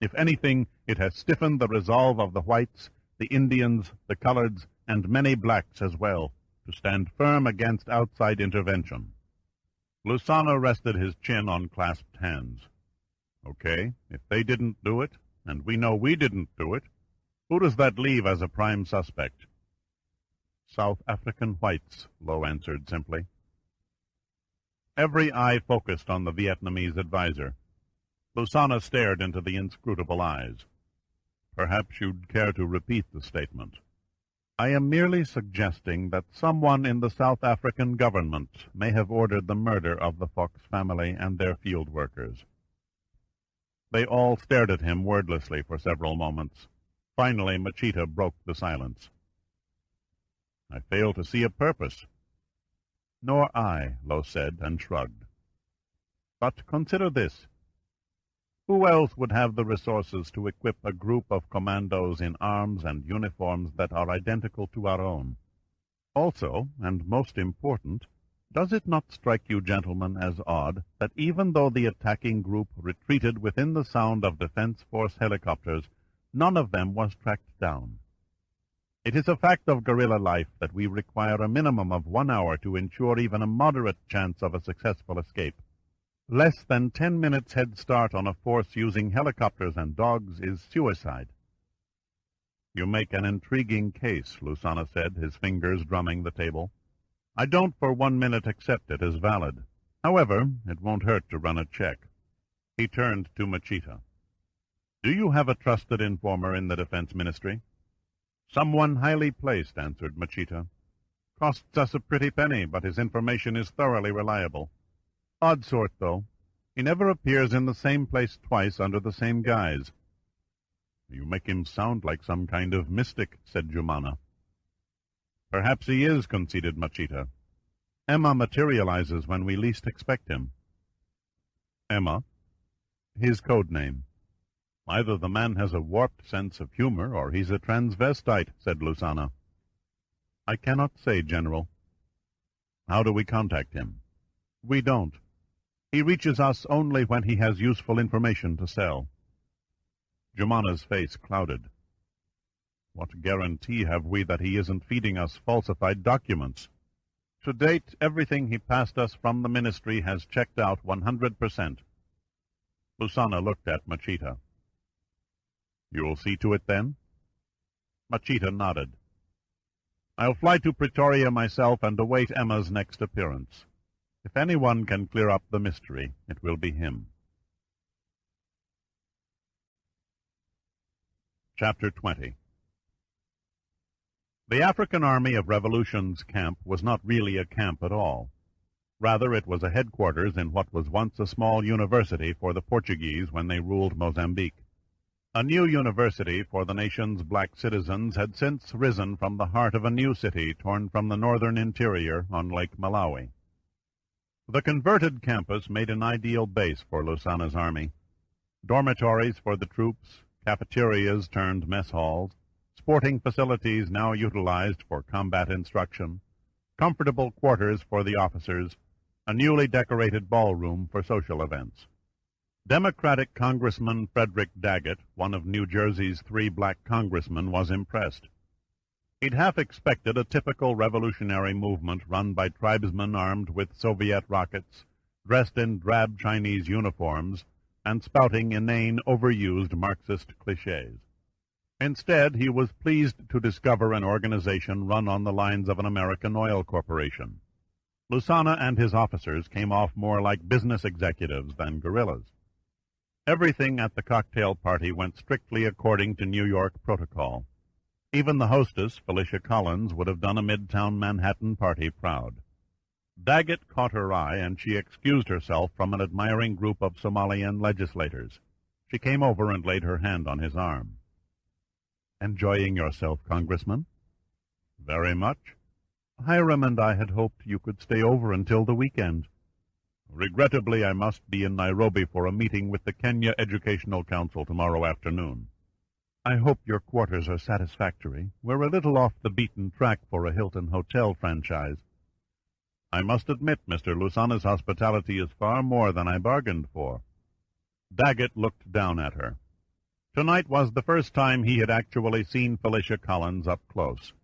If anything, it has stiffened the resolve of the whites, the Indians, the coloreds, and many blacks as well, to stand firm against outside intervention. Lusana rested his chin on clasped hands. Okay, if they didn't do it, and we know we didn't do it, who does that leave as a prime suspect? South African whites, Lowe answered simply. Every eye focused on the Vietnamese advisor. Lusana stared into the inscrutable eyes. Perhaps you'd care to repeat the statement. I am merely suggesting that someone in the South African government may have ordered the murder of the Fox family and their field workers. They all stared at him wordlessly for several moments. Finally, Machita broke the silence. I fail to see a purpose. Nor I, Lowe said, and shrugged. But consider this. Who else would have the resources to equip a group of commandos in arms and uniforms that are identical to our own? Also, and most important, does it not strike you gentlemen as odd that even though the attacking group retreated within the sound of Defense Force helicopters, none of them was tracked down? It is a fact of guerrilla life that we require a minimum of 1 hour to ensure even a moderate chance of a successful escape. Less than 10 minutes head start on a force using helicopters and dogs is suicide. You make an intriguing case, Lusana said, his fingers drumming the table. I don't for 1 minute accept it as valid. However, it won't hurt to run a check. He turned to Machita. Do you have a trusted informer in the Defense Ministry? Someone highly placed, answered Machita. Costs us a pretty penny, but his information is thoroughly reliable. Odd sort, though. He never appears in the same place twice under the same guise. You make him sound like some kind of mystic, said Jumana. Perhaps he is, conceded Machita. Emma materializes when we least expect him. Emma? His code name. Either the man has a warped sense of humor, or he's a transvestite, said Lusana. I cannot say, General. How do we contact him? We don't. He reaches us only when he has useful information to sell. Jumana's face clouded. What guarantee have we that he isn't feeding us falsified documents? To date, everything he passed us from the ministry has checked out 100%. Lusana looked at Machita. You'll see to it, then? Machita nodded. I'll fly to Pretoria myself and await Emma's next appearance. If anyone can clear up the mystery, it will be him. Chapter 20. The African Army of Revolution's camp was not really a camp at all. Rather, it was a headquarters in what was once a small university for the Portuguese when they ruled Mozambique. A new university for the nation's black citizens had since risen from the heart of a new city torn from the northern interior on Lake Malawi. The converted campus made an ideal base for Lusana's army. Dormitories for the troops, cafeterias turned mess halls, sporting facilities now utilized for combat instruction, comfortable quarters for the officers, a newly decorated ballroom for social events. Democratic Congressman Frederick Daggett, one of New Jersey's 3 black congressmen, was impressed. He'd half expected a typical revolutionary movement run by tribesmen armed with Soviet rockets, dressed in drab Chinese uniforms, and spouting inane, overused Marxist cliches. Instead, he was pleased to discover an organization run on the lines of an American oil corporation. Lusana and his officers came off more like business executives than guerrillas. Everything at the cocktail party went strictly according to New York protocol. Even the hostess, Felicia Collins, would have done a Midtown Manhattan party proud. Daggett caught her eye, and she excused herself from an admiring group of Somalian legislators. She came over and laid her hand on his arm. "Enjoying yourself, Congressman?" "Very much." "Hiram and I had hoped you could stay over until the weekend." "Regrettably, I must be in Nairobi for a meeting with the Kenya Educational Council tomorrow afternoon." "I hope your quarters are satisfactory. We're a little off the beaten track for a Hilton hotel franchise." "I must admit, Mr. Lusana's hospitality is far more than I bargained for." Daggett looked down at her. Tonight was the first time he had actually seen Felicia Collins up close.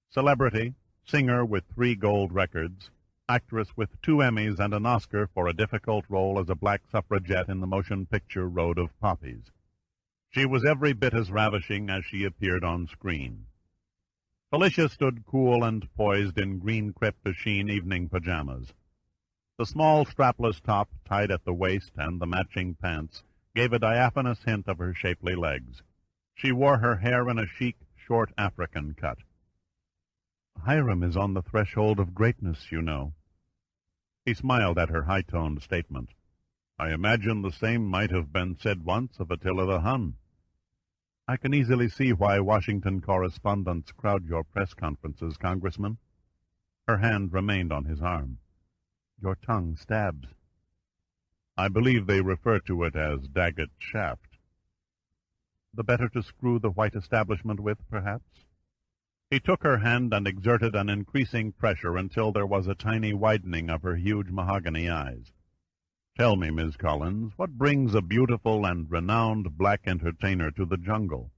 Celebrity, singer with 3 gold records, actress with 2 Emmys and an Oscar for a difficult role as a black suffragette in the motion picture Road of Poppies. She was every bit as ravishing as she appeared on screen. Felicia stood cool and poised in green crepe de chine evening pajamas. The small strapless top tied at the waist and the matching pants gave a diaphanous hint of her shapely legs. She wore her hair in a chic, short African cut. "Hiram is on the threshold of greatness, you know." He smiled at her high-toned statement. "I imagine the same might have been said once of Attila the Hun." "I can easily see why Washington correspondents crowd your press conferences, Congressman." Her hand remained on his arm. "Your tongue stabs." "I believe they refer to it as Daggett shaft." "The better to screw the white establishment with, perhaps?" He took her hand and exerted an increasing pressure until there was a tiny widening of her huge mahogany eyes. "Tell me, Miss Collins, what brings a beautiful and renowned black entertainer to the jungle?"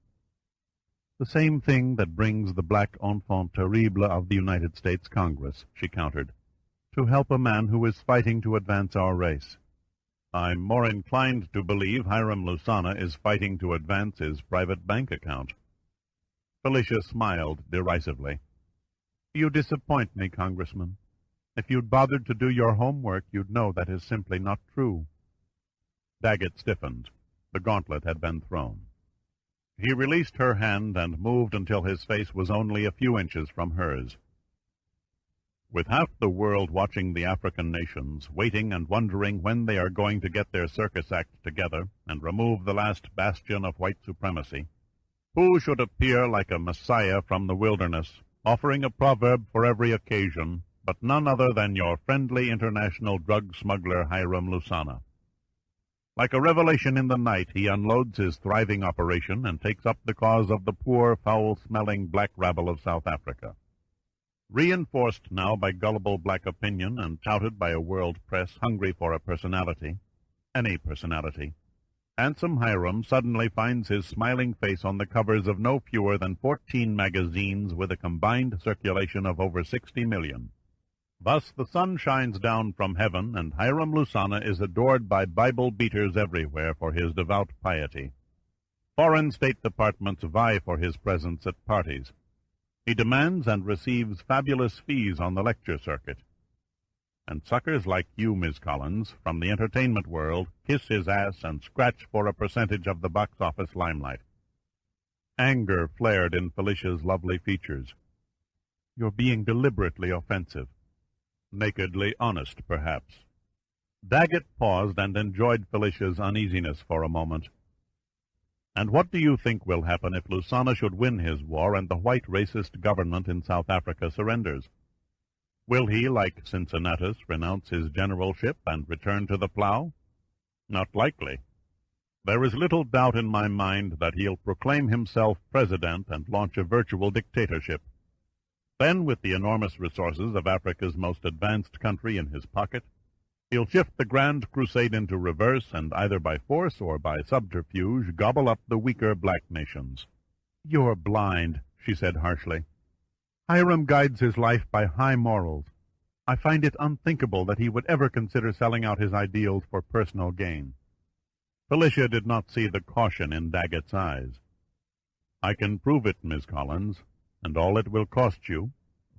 "The same thing that brings the black enfant terrible of the United States Congress," she countered. "To help a man who is fighting to advance our race." "I'm more inclined to believe Hiram Lusana is fighting to advance his private bank account." Felicia smiled derisively. "You disappoint me, Congressman. If you'd bothered to do your homework, you'd know that is simply not true." Daggett stiffened. The gauntlet had been thrown. He released her hand and moved until his face was only a few inches from hers. "With half the world watching the African nations, waiting and wondering when they are going to get their circus act together and remove the last bastion of white supremacy, who should appear like a messiah from the wilderness, offering a proverb for every occasion, but none other than your friendly international drug smuggler Hiram Lusana. Like a revelation in the night, he unloads his thriving operation and takes up the cause of the poor, foul-smelling black rabble of South Africa. Reinforced now by gullible black opinion and touted by a world press hungry for a personality, any personality, handsome Hiram suddenly finds his smiling face on the covers of no fewer than 14 magazines with a combined circulation of over 60 million. Thus the sun shines down from heaven, and Hiram Lusana is adored by Bible-beaters everywhere for his devout piety. Foreign State Departments vie for his presence at parties. He demands and receives fabulous fees on the lecture circuit. And suckers like you, Miss Collins, from the entertainment world, kiss his ass and scratch for a percentage of the box office limelight. Anger flared in Felicia's lovely features. You're being deliberately offensive. Nakedly honest, perhaps. Daggett paused and enjoyed Felicia's uneasiness for a moment. And what do you think will happen if Lusana should win his war and the white racist government in South Africa surrenders? Will he, like Cincinnatus, renounce his generalship and return to the plow? Not likely. There is little doubt in my mind that he'll proclaim himself president and launch a virtual dictatorship. Then, with the enormous resources of Africa's most advanced country in his pocket, he'll shift the Grand Crusade into reverse and either by force or by subterfuge gobble up the weaker black nations. You're blind, she said harshly. Hiram guides his life by high morals. I find it unthinkable that he would ever consider selling out his ideals for personal gain. Felicia did not see the caution in Daggett's eyes. I can prove it, Miss Collins, and all it will cost you,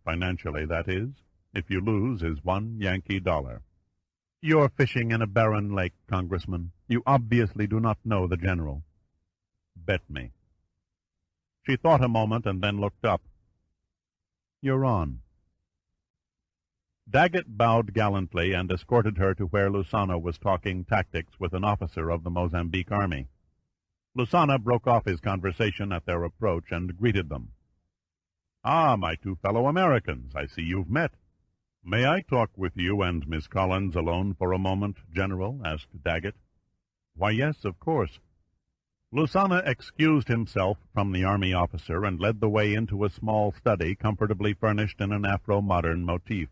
financially that is, if you lose, is $1 Yankee dollar. You're fishing in a barren lake, Congressman. You obviously do not know the general. Bet me. She thought a moment and then looked up. You're on. Daggett bowed gallantly and escorted her to where Lusana was talking tactics with an officer of the Mozambique army. Lusana broke off his conversation at their approach and greeted them. Ah, my two fellow Americans, I see you've met. May I talk with you and Miss Collins alone for a moment, General? Asked Daggett. Why, yes, of course. Lusana excused himself from the army officer and led the way into a small study comfortably furnished in an Afro-modern motif.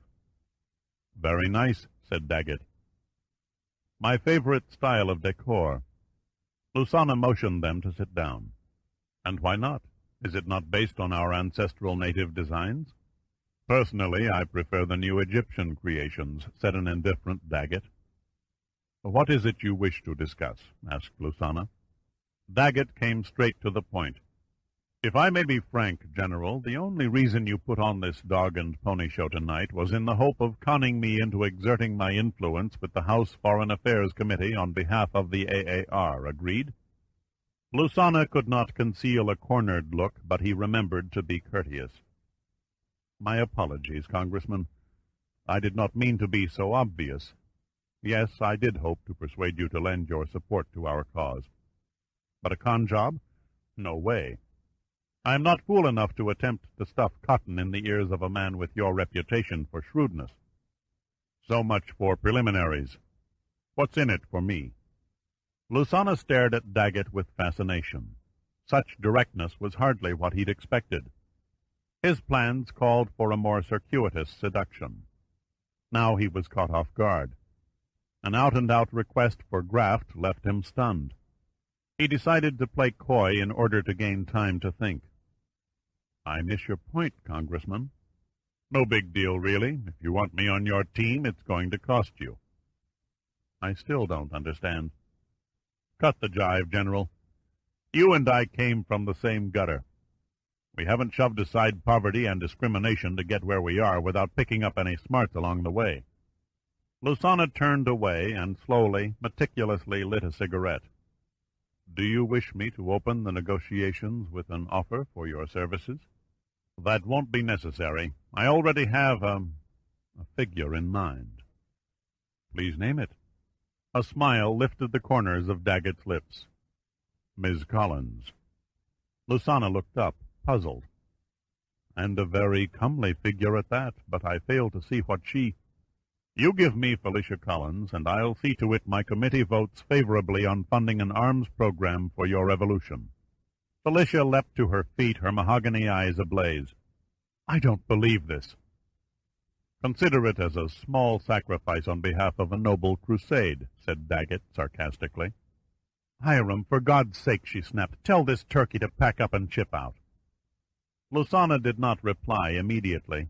Very nice, said Daggett. My favorite style of decor. Lusana motioned them to sit down. And why not? Is it not based on our ancestral native designs? Personally, I prefer the new Egyptian creations, said an indifferent Daggett. What is it you wish to discuss? Asked Lusana. Daggett came straight to the point. If I may be frank, General, the only reason you put on this dog and pony show tonight was in the hope of conning me into exerting my influence with the House Foreign Affairs Committee on behalf of the AAR. Agreed? Lusana could not conceal a cornered look, but he remembered to be courteous. My apologies, Congressman. I did not mean to be so obvious. Yes, I did hope to persuade you to lend your support to our cause. But a con job? No way. I am not fool enough to attempt to stuff cotton in the ears of a man with your reputation for shrewdness. So much for preliminaries. What's in it for me? Lusana stared at Daggett with fascination. Such directness was hardly what he'd expected. His plans called for a more circuitous seduction. Now he was caught off guard. An out-and-out request for graft left him stunned. He decided to play coy in order to gain time to think. I miss your point, Congressman. No big deal, really. If you want me on your team, it's going to cost you. I still don't understand. Cut the jive, General. You and I came from the same gutter. We haven't shoved aside poverty and discrimination to get where we are without picking up any smarts along the way. Lusana turned away and slowly, meticulously lit a cigarette. Do you wish me to open the negotiations with an offer for your services? That won't be necessary. I already have a figure in mind. Please name it. A smile lifted the corners of Daggett's lips. Ms. Collins. Lusana looked up, puzzled. And a very comely figure at that, but I fail to see what she... You give me Felicia Collins, and I'll see to it my committee votes favorably on funding an arms program for your revolution. Felicia leapt to her feet, her mahogany eyes ablaze. I don't believe this. "Consider it as a small sacrifice on behalf of a noble crusade," said Daggett sarcastically. "Hiram, for God's sake," she snapped, "tell this turkey to pack up and chip out." Lusana did not reply immediately.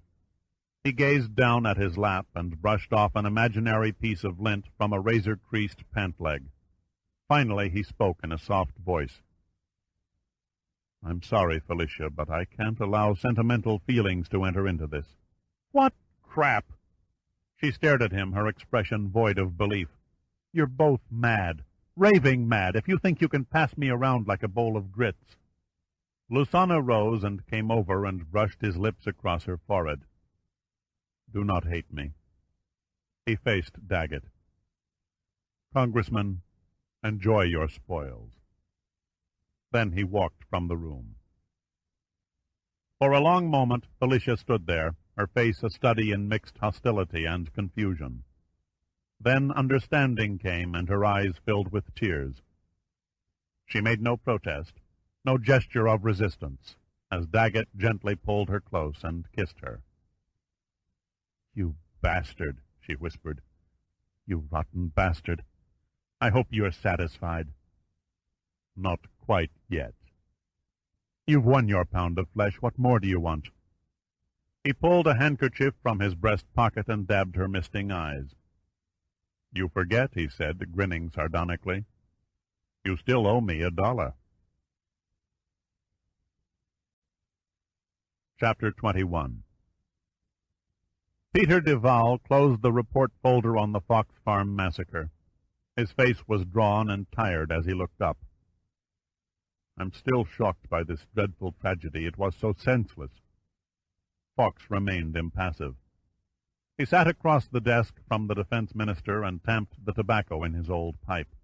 He gazed down at his lap and brushed off an imaginary piece of lint from a razor-creased pant leg. Finally he spoke in a soft voice. "I'm sorry, Felicia, but I can't allow sentimental feelings to enter into this." "What crap!" She stared at him, her expression void of belief. "You're both mad, raving mad, if you think you can pass me around like a bowl of grits." Lusana rose and came over and brushed his lips across her forehead. "Do not hate me." He faced Daggett. "Congressman, enjoy your spoils." Then he walked from the room. For a long moment Felicia stood there, her face a study in mixed hostility and confusion. Then understanding came, and her eyes filled with tears. She made no protest, no gesture of resistance, as Daggett gently pulled her close and kissed her. "You bastard," she whispered. "You rotten bastard. I hope you are satisfied." "Not quite yet." "You've won your pound of flesh. What more do you want?" He pulled a handkerchief from his breast pocket and dabbed her misting eyes. "You forget," he said, grinning sardonically. "You still owe me $1. Chapter 21. Peter Duval closed the report folder on the Fox Farm massacre. His face was drawn and tired as he looked up. "I'm still shocked by this dreadful tragedy. It was so senseless." Fox remained impassive. He sat across the desk from the defense minister and tamped the tobacco in his old pipe.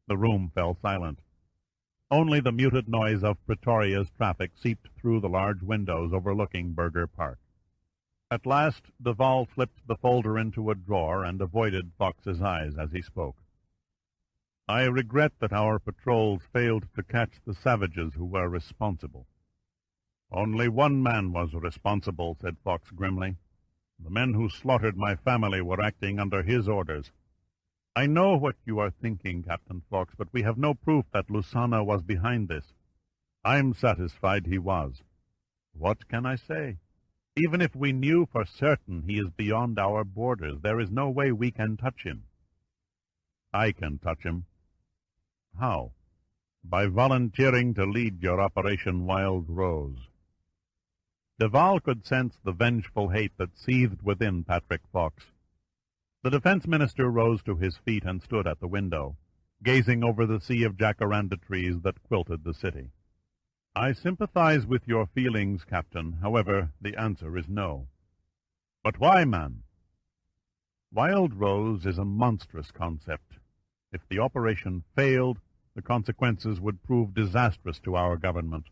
The room fell silent. Only the muted noise of Pretoria's traffic seeped through the large windows overlooking Burger Park. At last Duval slipped the folder into a drawer and avoided Fox's eyes as he spoke. "I regret that our patrols failed to catch the savages who were responsible." "Only one man was responsible," said Fox grimly. "The men who slaughtered my family were acting under his orders." "I know what you are thinking, Captain Fox, but we have no proof that Lusana was behind this." "I'm satisfied he was." "What can I say? Even if we knew for certain he is beyond our borders, there is no way we can touch him." "I can touch him." "How?" "By volunteering to lead your Operation Wild Rose." Duval could sense the vengeful hate that seethed within Patrick Fox. The defense minister rose to his feet and stood at the window, gazing over the sea of jacaranda trees that quilted the city. "I sympathize with your feelings, Captain. However, the answer is no." "But why, man?" "Wild Rose is a monstrous concept. If the operation failed, the consequences would prove disastrous to our government."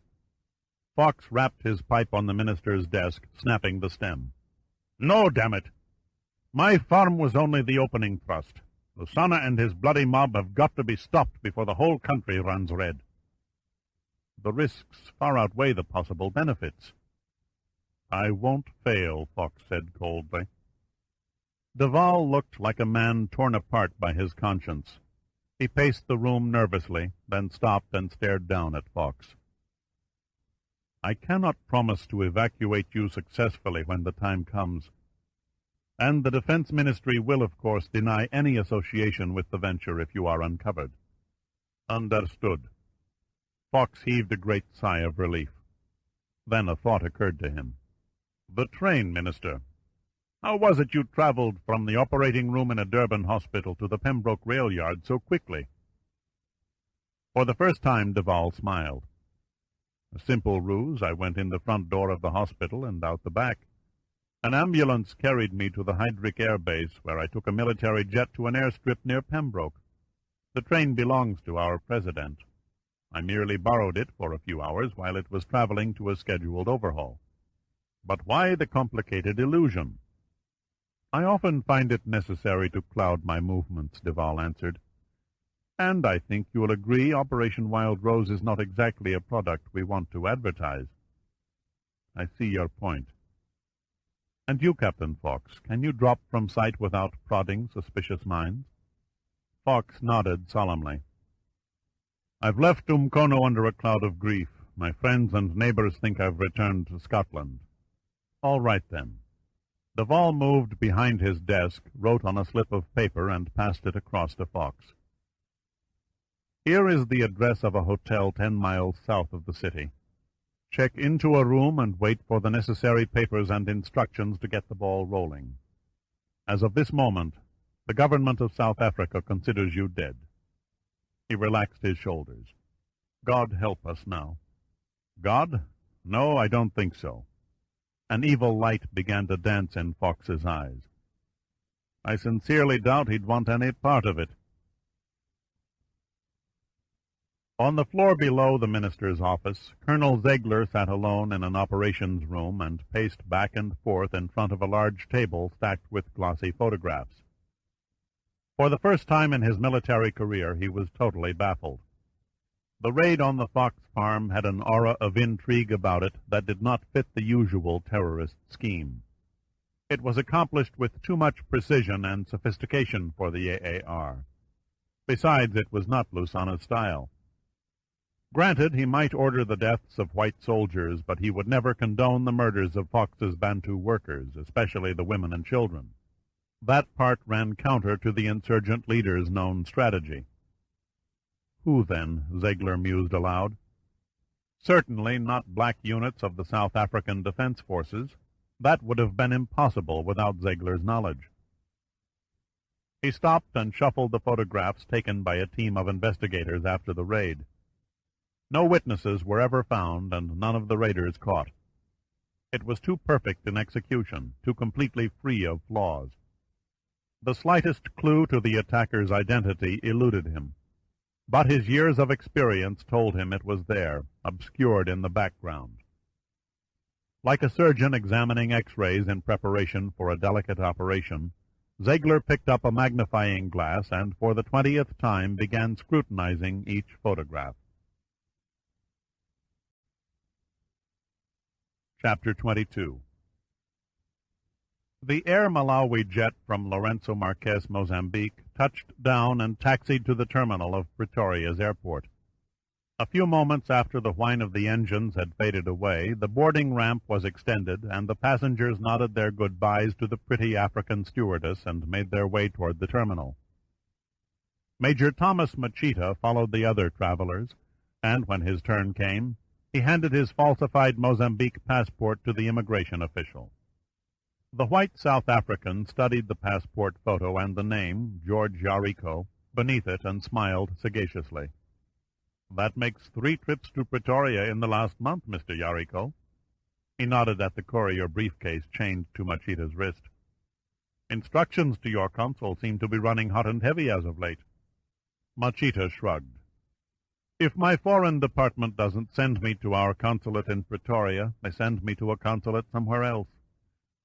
Fox rapped his pipe on the minister's desk, snapping the stem. "No, damn it! My farm was only the opening thrust. Lusana and his bloody mob have got to be stopped before the whole country runs red." "The risks far outweigh the possible benefits." "I won't fail," Fox said coldly. Duval looked like a man torn apart by his conscience. He paced the room nervously, then stopped and stared down at Fox. "I cannot promise to evacuate you successfully when the time comes. And the Defense Ministry will, of course, deny any association with the venture if you are uncovered." "Understood." Fox heaved a great sigh of relief. Then a thought occurred to him. "The train, Minister. How was it you traveled from the operating room in a Durban hospital to the Pembroke rail yard so quickly?" For the first time Duval smiled. "A simple ruse. I went in the front door of the hospital and out the back. An ambulance carried me to the Heydrich Air Base, where I took a military jet to an airstrip near Pembroke. The train belongs to our president. I merely borrowed it for a few hours while it was traveling to a scheduled overhaul." "But why the complicated illusion?" "I often find it necessary to cloud my movements," Duval answered. "And I think you will agree Operation Wild Rose is not exactly a product we want to advertise." "I see your point." And you, Captain Fawkes, can you drop from sight without prodding suspicious minds? Fawkes nodded solemnly. I've left Umkono under a cloud of grief. My friends and neighbors think I've returned to Scotland. All right, then. Duval moved behind his desk, wrote on a slip of paper, and passed it across to Fawkes. Here is the address of a hotel 10 miles south of the city. Check into a room and wait for the necessary papers and instructions to get the ball rolling. As of this moment, the government of South Africa considers you dead. He relaxed his shoulders. God help us now. God? No, I don't think so. An evil light began to dance in Fawkes's eyes. I sincerely doubt he'd want any part of it. On the floor below the minister's office, Colonel Ziegler sat alone in an operations room and paced back and forth in front of a large table stacked with glossy photographs. For the first time in his military career, he was totally baffled. The raid on the Fox farm had an aura of intrigue about it that did not fit the usual terrorist scheme. It was accomplished with too much precision and sophistication for the AAR. Besides, it was not Lusana's style. Granted, he might order the deaths of white soldiers, but he would never condone the murders of Fox's Bantu workers, especially the women and children. That part ran counter to the insurgent leader's known strategy. Who, then? Ziegler mused aloud. Certainly not black units of the South African Defense Forces. That would have been impossible without Ziegler's knowledge. He stopped and shuffled the photographs taken by a team of investigators after the raid. No witnesses were ever found, and none of the raiders caught. It was too perfect in execution, too completely free of flaws. The slightest clue to the attacker's identity eluded him, but his years of experience told him it was there, obscured in the background. Like a surgeon examining X-rays in preparation for a delicate operation, Ziegler picked up a magnifying glass and for the 20th time began scrutinizing each photograph. Chapter 22. The Air Malawi jet from Lourenço Marques, Mozambique, touched down and taxied to the terminal of Pretoria's airport. A few moments after the whine of the engines had faded away, the boarding ramp was extended, and the passengers nodded their goodbyes to the pretty African stewardess and made their way toward the terminal. Major Thomas Machita followed the other travelers, and when his turn came, he handed his falsified Mozambique passport to the immigration official. The white South African studied the passport photo and the name, George Yarrico, beneath it and smiled sagaciously. That makes 3 trips to Pretoria in the last month, Mr. Yarrico. He nodded at the courier briefcase chained to Machita's wrist. Instructions to your consul seem to be running hot and heavy as of late. Machita shrugged. If my foreign department doesn't send me to our consulate in Pretoria, they send me to a consulate somewhere else.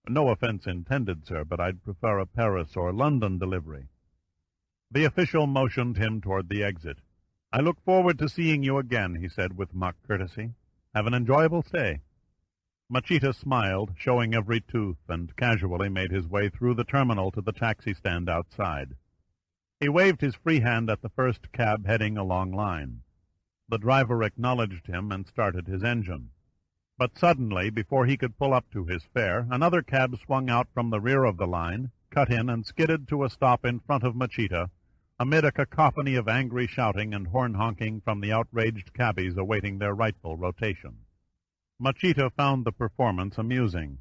No offense intended, sir, but I'd prefer a Paris or London delivery. The official motioned him toward the exit. I look forward to seeing you again, he said with mock courtesy. Have an enjoyable stay. Machita smiled, showing every tooth, and casually made his way through the terminal to the taxi stand outside. He waved his free hand at the first cab heading along line. The driver acknowledged him and started his engine. But suddenly, before he could pull up to his fare, another cab swung out from the rear of the line, cut in, and skidded to a stop in front of Machita, amid a cacophony of angry shouting and horn-honking from the outraged cabbies awaiting their rightful rotation. Machita found the performance amusing.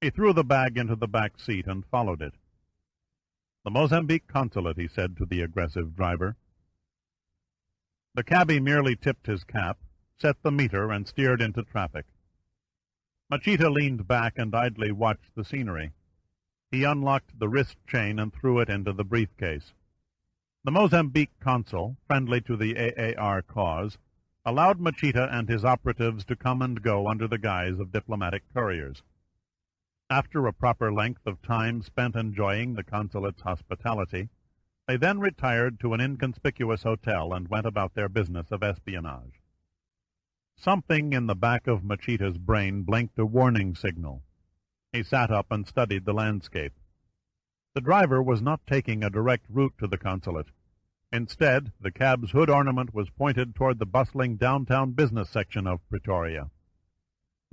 He threw the bag into the back seat and followed it. The Mozambique consulate, he said to the aggressive driver. The cabby merely tipped his cap, set the meter, and steered into traffic. Machita leaned back and idly watched the scenery. He unlocked the wrist chain and threw it into the briefcase. The Mozambique consul, friendly to the AAR cause, allowed Machita and his operatives to come and go under the guise of diplomatic couriers. After a proper length of time spent enjoying the consulate's hospitality, they then retired to an inconspicuous hotel and went about their business of espionage. Something in the back of Machita's brain blinked a warning signal. He sat up and studied the landscape. The driver was not taking a direct route to the consulate. Instead, the cab's hood ornament was pointed toward the bustling downtown business section of Pretoria.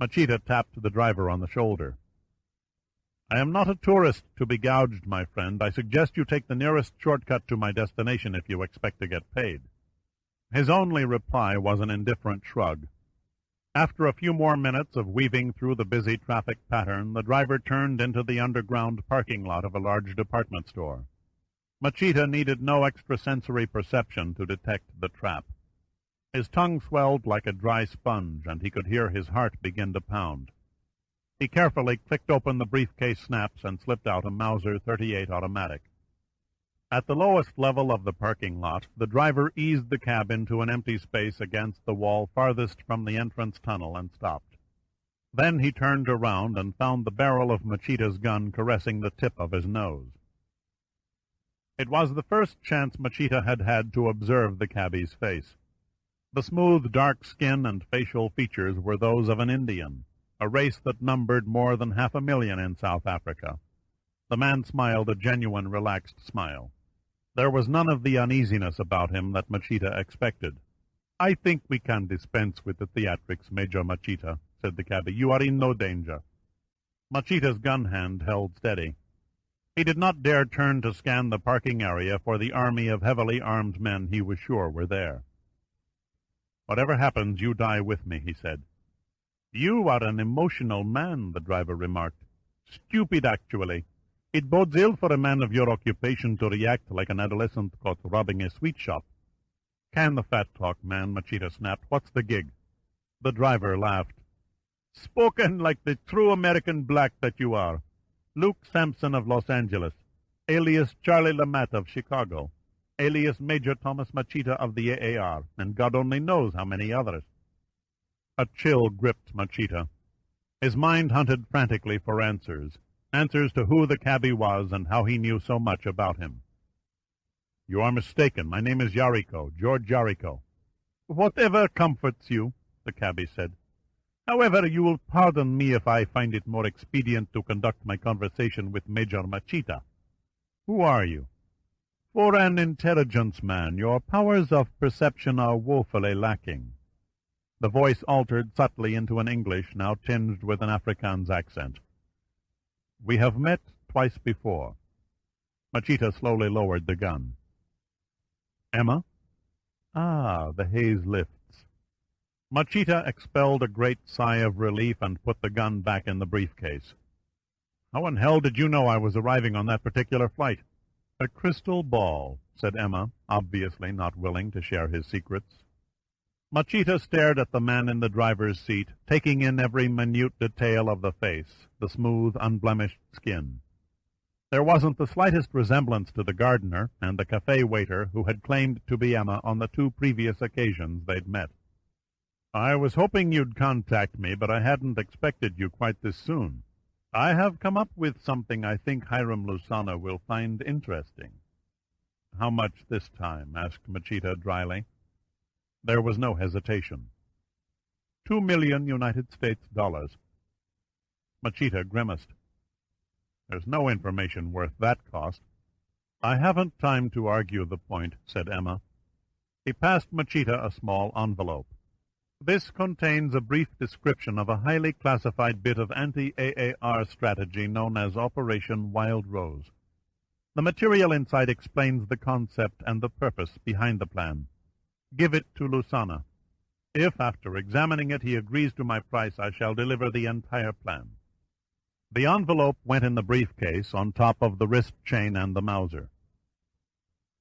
Machita tapped the driver on the shoulder. "I am not a tourist to be gouged, my friend. I suggest you take the nearest shortcut to my destination if you expect to get paid." His only reply was an indifferent shrug. After a few more minutes of weaving through the busy traffic pattern, the driver turned into the underground parking lot of a large department store. Machita needed no extrasensory perception to detect the trap. His tongue swelled like a dry sponge, and he could hear his heart begin to pound. He carefully clicked open the briefcase snaps and slipped out a Mauser 38 automatic. At the lowest level of the parking lot, the driver eased the cab into an empty space against the wall farthest from the entrance tunnel and stopped. Then he turned around and found the barrel of Machita's gun caressing the tip of his nose. It was the first chance Machita had had to observe the cabbie's face. The smooth, dark skin and facial features were those of an Indian, a race that numbered more than 500,000 in South Africa. The man smiled a genuine, relaxed smile. There was none of the uneasiness about him that Machita expected. "I think we can dispense with the theatrics, Major Machita," said the cabbie. "You are in no danger." Machita's gun hand held steady. He did not dare turn to scan the parking area for the army of heavily armed men he was sure were there. "Whatever happens, you die with me," he said. "You are an emotional man," the driver remarked. "Stupid, actually. It bodes ill for a man of your occupation to react like an adolescent caught robbing a sweet shop." "Can the fat talk, man," Machita snapped. "What's the gig?" The driver laughed. "Spoken like the true American black that you are. Luke Sampson of Los Angeles, alias Charlie Lamette of Chicago, alias Major Thomas Machita of the AAR, and God only knows how many others." A chill gripped Machita. His mind hunted frantically for answers to who the cabbie was and how he knew so much about him. "You are mistaken. My name is Yariko, George Yariko." "Whatever comforts you," the cabbie said. "However, you will pardon me if I find it more expedient to conduct my conversation with Major Machita." "Who are you?" "For an intelligence man, your powers of perception are woefully lacking." The voice altered subtly into an English now tinged with an Afrikaans accent. "We have met twice before." Machita slowly lowered the gun. "Emma?" "Ah, the haze lifts." Machita expelled a great sigh of relief and put the gun back in the briefcase. "How in hell did you know I was arriving on that particular flight?" "A crystal ball," said Emma, obviously not willing to share his secrets. Machita stared at the man in the driver's seat, taking in every minute detail of the face, the smooth, unblemished skin. There wasn't the slightest resemblance to the gardener and the cafe waiter who had claimed to be Emma on the 2 previous occasions they'd met. "I was hoping you'd contact me, but I hadn't expected you quite this soon. I have come up with something I think Hiram Lusana will find interesting." "How much this time?" asked Machita dryly. There was no hesitation. $2 million United States dollars. Machita grimaced. "There's no information worth that cost." "I haven't time to argue the point," said Emma. He passed Machita a small envelope. "This contains a brief description of a highly classified bit of anti-AAR strategy known as Operation Wild Rose. The material inside explains the concept and the purpose behind the plan. Give it to Lusana. If, after examining it, he agrees to my price, I shall deliver the entire plan." The envelope went in the briefcase on top of the wrist chain and the Mauser.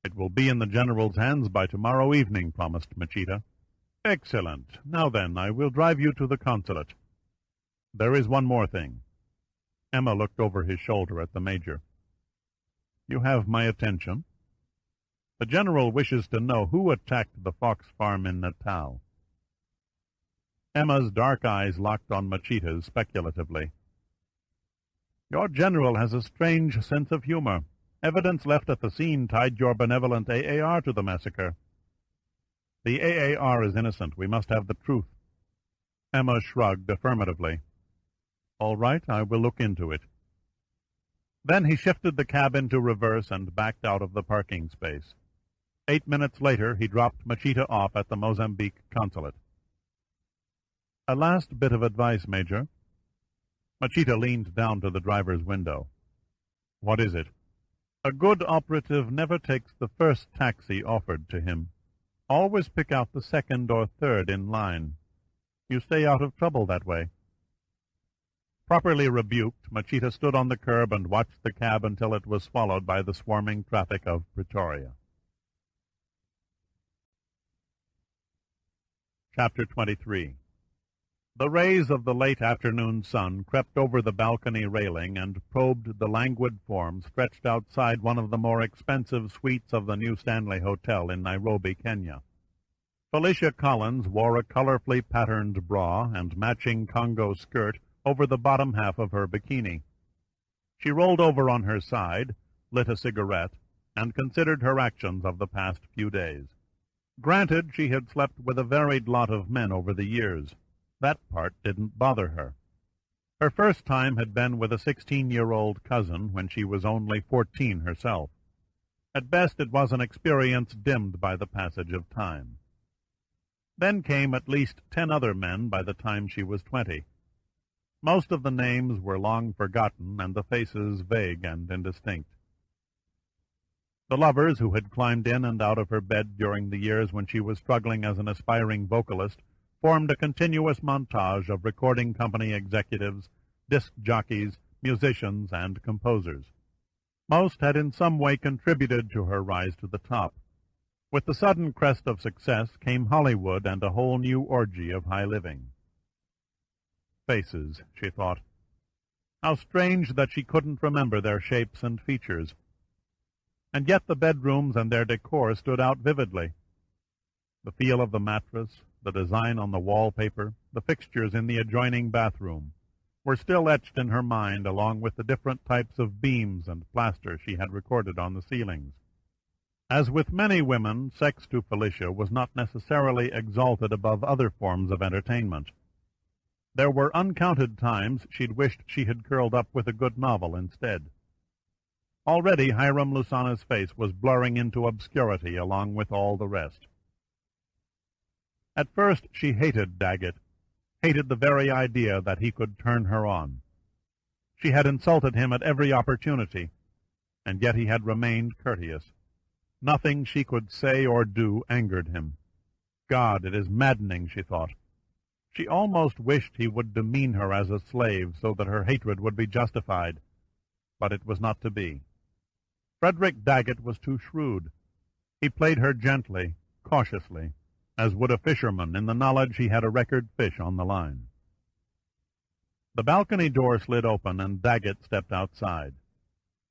"It will be in the General's hands by tomorrow evening," promised Machita. "Excellent. Now then, I will drive you to the consulate." "There is one more thing." Emma looked over his shoulder at the Major. "You have my attention. The General wishes to know who attacked the fox farm in Natal." Emma's dark eyes locked on Machita's speculatively. "Your General has a strange sense of humor. Evidence left at the scene tied your benevolent AAR to the massacre." "The AAR is innocent. We must have the truth." Emma shrugged affirmatively. "All right, I will look into it." Then he shifted the cab into reverse and backed out of the parking space. 8 minutes later, he dropped Machita off at the Mozambique consulate. "A last bit of advice, Major." Machita leaned down to the driver's window. "What is it?" "A good operative never takes the first taxi offered to him. Always pick out the second or third in line. You stay out of trouble that way." Properly rebuked, Machita stood on the curb and watched the cab until it was swallowed by the swarming traffic of Pretoria. Chapter 23. The rays of the late afternoon sun crept over the balcony railing and probed the languid form stretched outside one of the more expensive suites of the New Stanley Hotel in Nairobi, Kenya. Felicia Collins wore a colorfully patterned bra and matching Congo skirt over the bottom half of her bikini. She rolled over on her side, lit a cigarette, and considered her actions of the past few days. Granted, she had slept with a varied lot of men over the years. That part didn't bother her. Her first time had been with a 16-year-old cousin when she was only 14 herself. At best, it was an experience dimmed by the passage of time. Then came at least 10 other men by the time she was 20. Most of the names were long forgotten and the faces vague and indistinct. The lovers who had climbed in and out of her bed during the years when she was struggling as an aspiring vocalist formed a continuous montage of recording company executives, disc jockeys, musicians, and composers. Most had in some way contributed to her rise to the top. With the sudden crest of success came Hollywood and a whole new orgy of high living. Faces, she thought. How strange that she couldn't remember their shapes and features. And yet the bedrooms and their decor stood out vividly. The feel of the mattress, the design on the wallpaper, the fixtures in the adjoining bathroom, were still etched in her mind along with the different types of beams and plaster she had recorded on the ceilings. As with many women, sex to Felicia was not necessarily exalted above other forms of entertainment. There were uncounted times she'd wished she had curled up with a good novel instead. Already Hiram Lusana's face was blurring into obscurity along with all the rest. At first she hated Daggett, hated the very idea that he could turn her on. She had insulted him at every opportunity, and yet he had remained courteous. Nothing she could say or do angered him. God, it is maddening, she thought. She almost wished he would demean her as a slave so that her hatred would be justified, but it was not to be. Frederick Daggett was too shrewd. He played her gently, cautiously, as would a fisherman in the knowledge he had a record fish on the line. The balcony door slid open and Daggett stepped outside.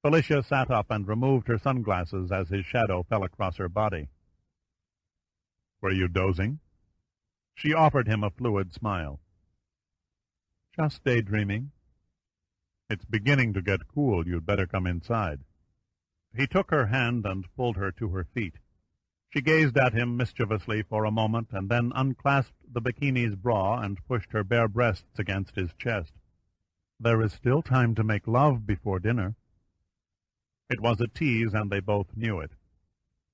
Felicia sat up and removed her sunglasses as his shadow fell across her body. "Were you dozing?" She offered him a fluid smile. "Just daydreaming." "It's beginning to get cool. You'd better come inside." He took her hand and pulled her to her feet. She gazed at him mischievously for a moment and then unclasped the bikini's bra and pushed her bare breasts against his chest. "There is still time to make love before dinner." It was a tease, and they both knew it.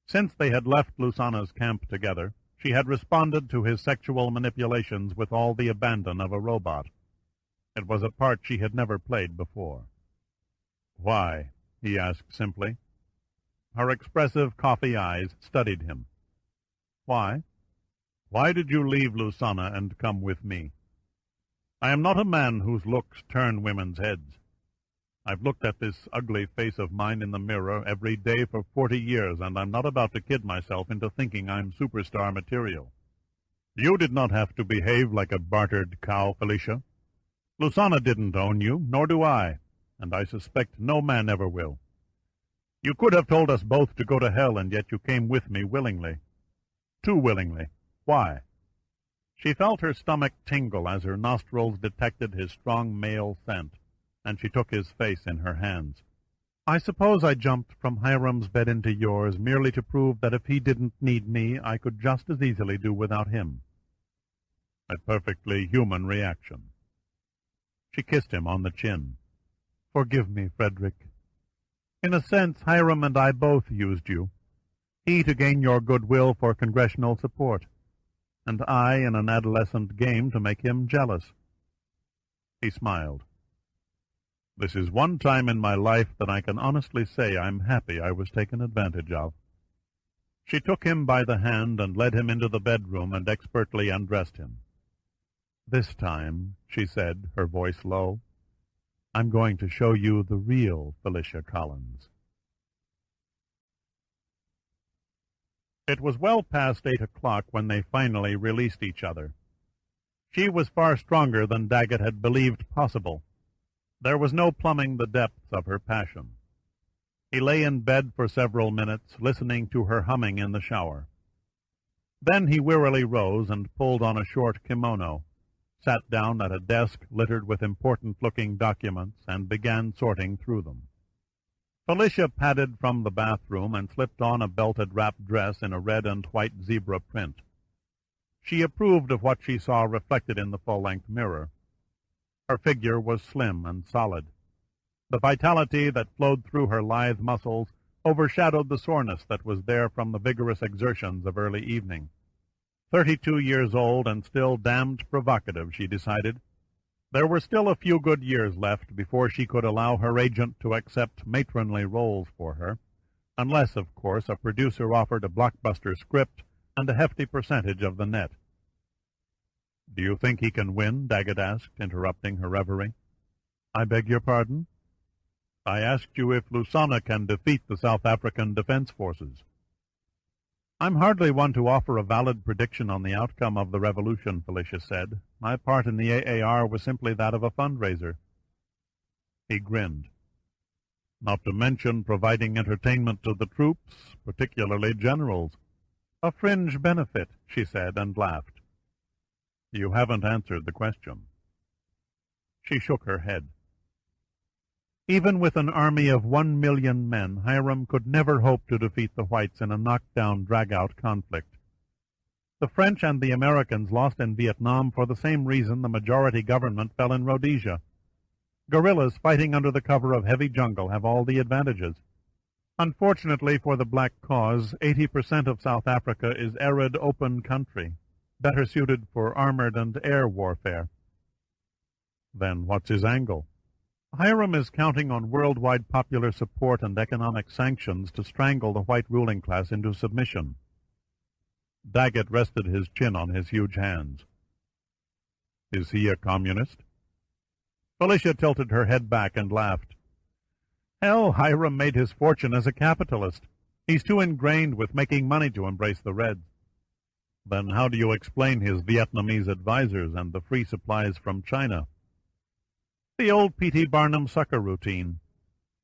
Since they had left Lusana's camp together, she had responded to his sexual manipulations with all the abandon of a robot. It was a part she had never played before. "Why?" he asked simply. Her expressive coffee eyes studied him. "Why? Why did you leave Lusana and come with me? I am not a man whose looks turn women's heads. I've looked at this ugly face of mine in the mirror every day for 40 years, and I'm not about to kid myself into thinking I'm superstar material. You did not have to behave like a bartered cow, Felicia. Lusana didn't own you, nor do I, and I suspect no man ever will. You could have told us both to go to hell, and yet you came with me willingly. Too willingly. Why?" She felt her stomach tingle as her nostrils detected his strong male scent, and she took his face in her hands. "I suppose I jumped from Hiram's bed into yours merely to prove that if he didn't need me, I could just as easily do without him." A perfectly human reaction. She kissed him on the chin. "Forgive me, Frederick. In a sense, Hiram and I both used you. He to gain your goodwill for congressional support, and I in an adolescent game to make him jealous." He smiled. "This is one time in my life that I can honestly say I'm happy I was taken advantage of." She took him by the hand and led him into the bedroom and expertly undressed him. "This time," she said, her voice low, "I'm going to show you the real Felicia Collins." It was well past 8 o'clock when they finally released each other. She was far stronger than Daggett had believed possible. There was no plumbing the depths of her passion. He lay in bed for several minutes, listening to her humming in the shower. Then he wearily rose and pulled on a short kimono, sat down at a desk littered with important-looking documents, and began sorting through them. Felicia padded from the bathroom and slipped on a belted wrap dress in a red and white zebra print. She approved of what she saw reflected in the full-length mirror. Her figure was slim and solid. The vitality that flowed through her lithe muscles overshadowed the soreness that was there from the vigorous exertions of early evening. 32 years old and still damned provocative, she decided. There were still a few good years left before she could allow her agent to accept matronly roles for her, unless, of course, a producer offered a blockbuster script and a hefty percentage of the net. "Do you think he can win?" Daggett asked, interrupting her reverie. "I beg your pardon?" "I asked you if Lusana can defeat the South African Defense Forces." "I'm hardly one to offer a valid prediction on the outcome of the revolution," Felicia said. "My part in the AAR was simply that of a fundraiser." He grinned. "Not to mention providing entertainment to the troops, particularly generals." "A fringe benefit," she said, and laughed. "You haven't answered the question." She shook her head. Even with an army of 1 million men, Hiram could never hope to defeat the whites in a knockdown, drag-out conflict. The French and the Americans lost in Vietnam for the same reason the majority government fell in Rhodesia. Guerrillas fighting under the cover of heavy jungle have all the advantages. Unfortunately for the black cause, 80% of South Africa is arid, open country, better suited for armored and air warfare. Then what's his angle? Hiram is counting on worldwide popular support and economic sanctions to strangle the white ruling class into submission. Daggett rested his chin on his huge hands. "Is he a communist?" Felicia tilted her head back and laughed. "Hell, Hiram made his fortune as a capitalist. He's too ingrained with making money to embrace the Reds." "Then how do you explain his Vietnamese advisors and the free supplies from China?" "The old P.T. Barnum sucker routine.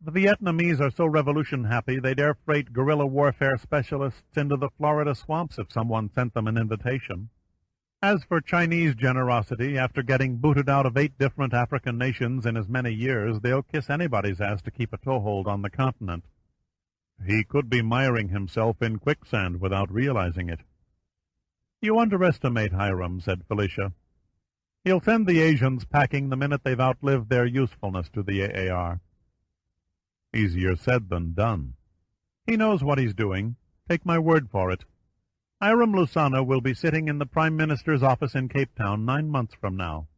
The Vietnamese are so revolution-happy they'd air freight guerrilla warfare specialists into the Florida swamps if someone sent them an invitation. As for Chinese generosity, after getting booted out of 8 different African nations in as many years, they'll kiss anybody's ass to keep a toehold on the continent." "He could be miring himself in quicksand without realizing it." "You underestimate Hiram," said Felicia. "He'll send the Asians packing the minute they've outlived their usefulness to the AAR." "Easier said than done." "He knows what he's doing. Take my word for it. Hiram Lusana will be sitting in the Prime Minister's office in Cape Town 9 months from now."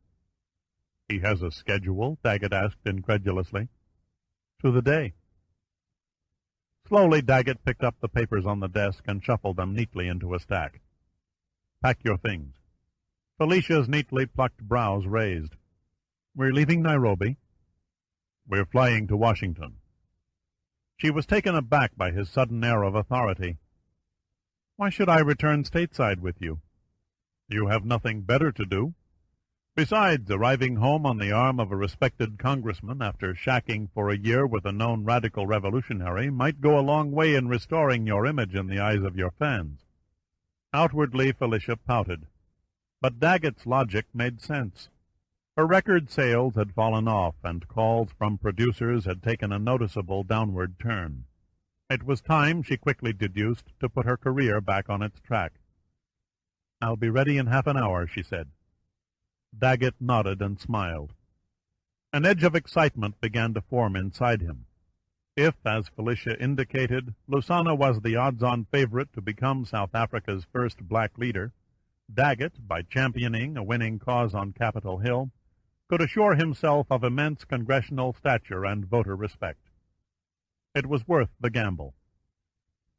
"He has a schedule?" Daggett asked incredulously. "To the day." Slowly Daggett picked up the papers on the desk and shuffled them neatly into a stack. "Pack your things." Felicia's neatly plucked brows raised. "We're leaving Nairobi?" "We're flying to Washington." She was taken aback by his sudden air of authority. "Why should I return stateside with you?" "You have nothing better to do. Besides, arriving home on the arm of a respected congressman after shacking for a year with a known radical revolutionary might go a long way in restoring your image in the eyes of your fans." Outwardly, Felicia pouted. But Daggett's logic made sense. Her record sales had fallen off, and calls from producers had taken a noticeable downward turn. It was time, she quickly deduced, to put her career back on its track. "I'll be ready in half an hour," she said. Daggett nodded and smiled. An edge of excitement began to form inside him. If, as Felicia indicated, Lusana was the odds-on favorite to become South Africa's first black leader, Daggett, by championing a winning cause on Capitol Hill, could assure himself of immense congressional stature and voter respect. It was worth the gamble.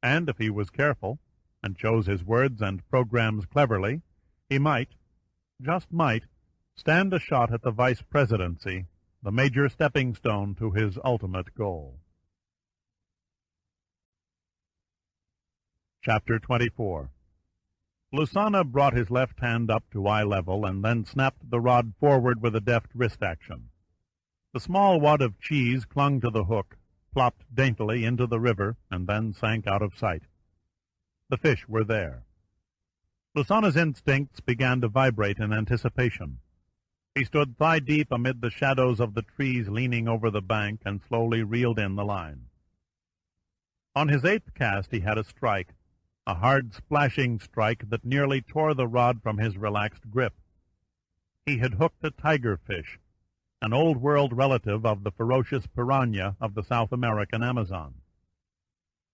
And if he was careful, and chose his words and programs cleverly, he might, just might, stand a shot at the vice presidency, the major stepping stone to his ultimate goal. Chapter 24. Lusana brought his left hand up to eye level and then snapped the rod forward with a deft wrist action. The small wad of cheese clung to the hook, plopped daintily into the river, and then sank out of sight. The fish were there. Lusana's instincts began to vibrate in anticipation. He stood thigh-deep amid the shadows of the trees leaning over the bank and slowly reeled in the line. On his 8th cast he had a strike, a hard splashing strike that nearly tore the rod from his relaxed grip. He had hooked a tigerfish, an old-world relative of the ferocious piranha of the South American Amazon.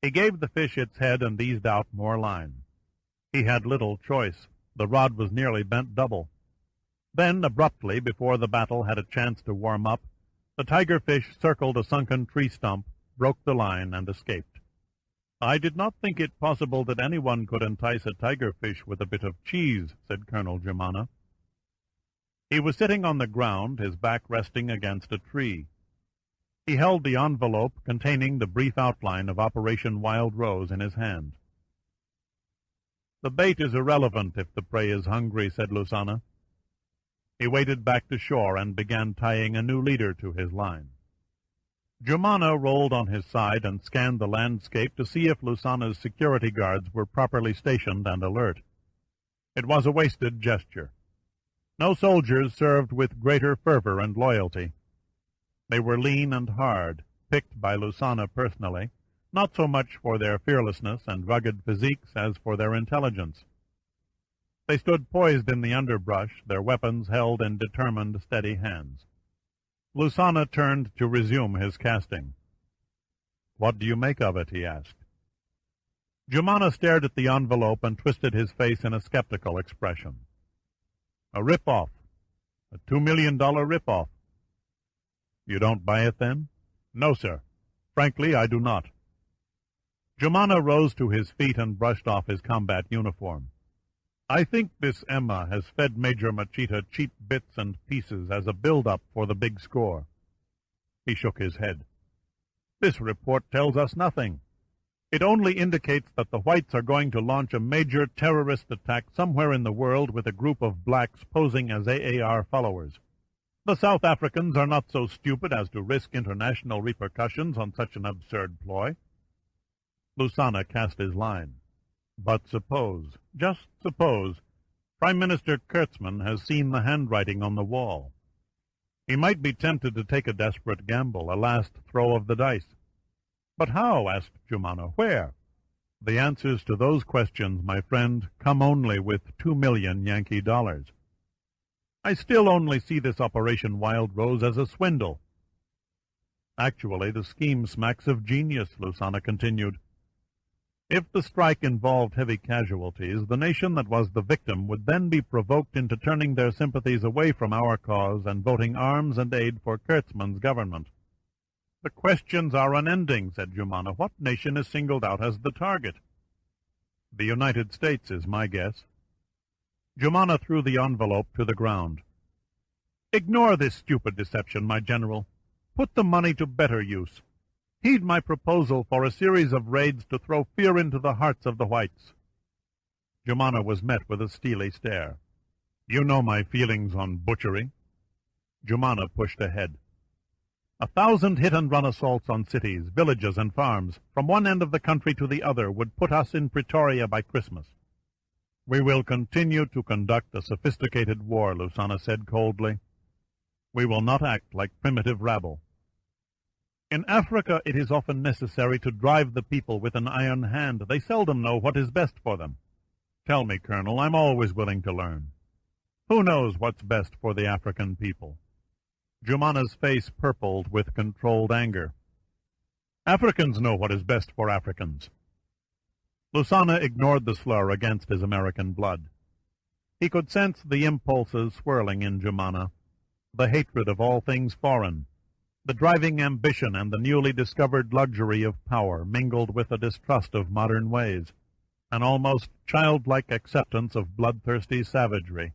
He gave the fish its head and eased out more line. He had little choice. The rod was nearly bent double. Then, abruptly, before the battle had a chance to warm up, the tigerfish circled a sunken tree stump, broke the line, and escaped. "I did not think it possible that anyone could entice a tigerfish with a bit of cheese," said Colonel Germana. He was sitting on the ground, his back resting against a tree. He held the envelope containing the brief outline of Operation Wild Rose in his hand. "The bait is irrelevant if the prey is hungry," said Lusana. He waded back to shore and began tying a new leader to his line. Germana rolled on his side and scanned the landscape to see if Lusana's security guards were properly stationed and alert. It was a wasted gesture. No soldiers served with greater fervor and loyalty. They were lean and hard, picked by Lusana personally, not so much for their fearlessness and rugged physiques as for their intelligence. They stood poised in the underbrush, their weapons held in determined, steady hands. Lusana turned to resume his casting. "What do you make of it?" he asked. Germana stared at the envelope and twisted his face in a skeptical expression. "A rip-off. A $2 million rip-off." "You don't buy it, then?" "No, sir. Frankly, I do not." Germana rose to his feet and brushed off his combat uniform. "I think this Emma has fed Major Machita cheap bits and pieces as a build-up for the big score." He shook his head. "This report tells us nothing. It only indicates that the whites are going to launch a major terrorist attack somewhere in the world with a group of blacks posing as AAR followers. The South Africans are not so stupid as to risk international repercussions on such an absurd ploy." Lusana cast his line. "But suppose, just suppose, Prime Minister Kurtzman has seen the handwriting on the wall. He might be tempted to take a desperate gamble, a last throw of the dice." "But how?" asked Germana. "Where?" "The answers to those questions, my friend, come only with 2 million Yankee dollars. I still only see this Operation Wild Rose as a swindle." "Actually, the scheme smacks of genius," Lusana continued. "If the strike involved heavy casualties, the nation that was the victim would then be provoked into turning their sympathies away from our cause and voting arms and aid for Kurtzman's government." "The questions are unending," said Germana. "What nation is singled out as the target?" "The United States is my guess." Germana threw the envelope to the ground. "Ignore this stupid deception, my general. Put the money to better use. Heed my proposal for a series of raids to throw fear into the hearts of the whites." Germana was met with a steely stare. "You know my feelings on butchery." Germana pushed ahead. 1,000 hit-and-run assaults on cities, villages, and farms, from one end of the country to the other, would put us in Pretoria by Christmas. "We will continue to conduct a sophisticated war," Lusana said coldly. "We will not act like primitive rabble. In Africa it is often necessary to drive the people with an iron hand. They seldom know what is best for them. Tell me, Colonel, I'm always willing to learn. Who knows what's best for the African people?" Jumana's face purpled with controlled anger. Africans know what is best for Africans. Lusana ignored the slur against his American blood. He could sense the impulses swirling in Jumana, the hatred of all things foreign, the driving ambition and the newly discovered luxury of power mingled with a distrust of modern ways, an almost childlike acceptance of bloodthirsty savagery.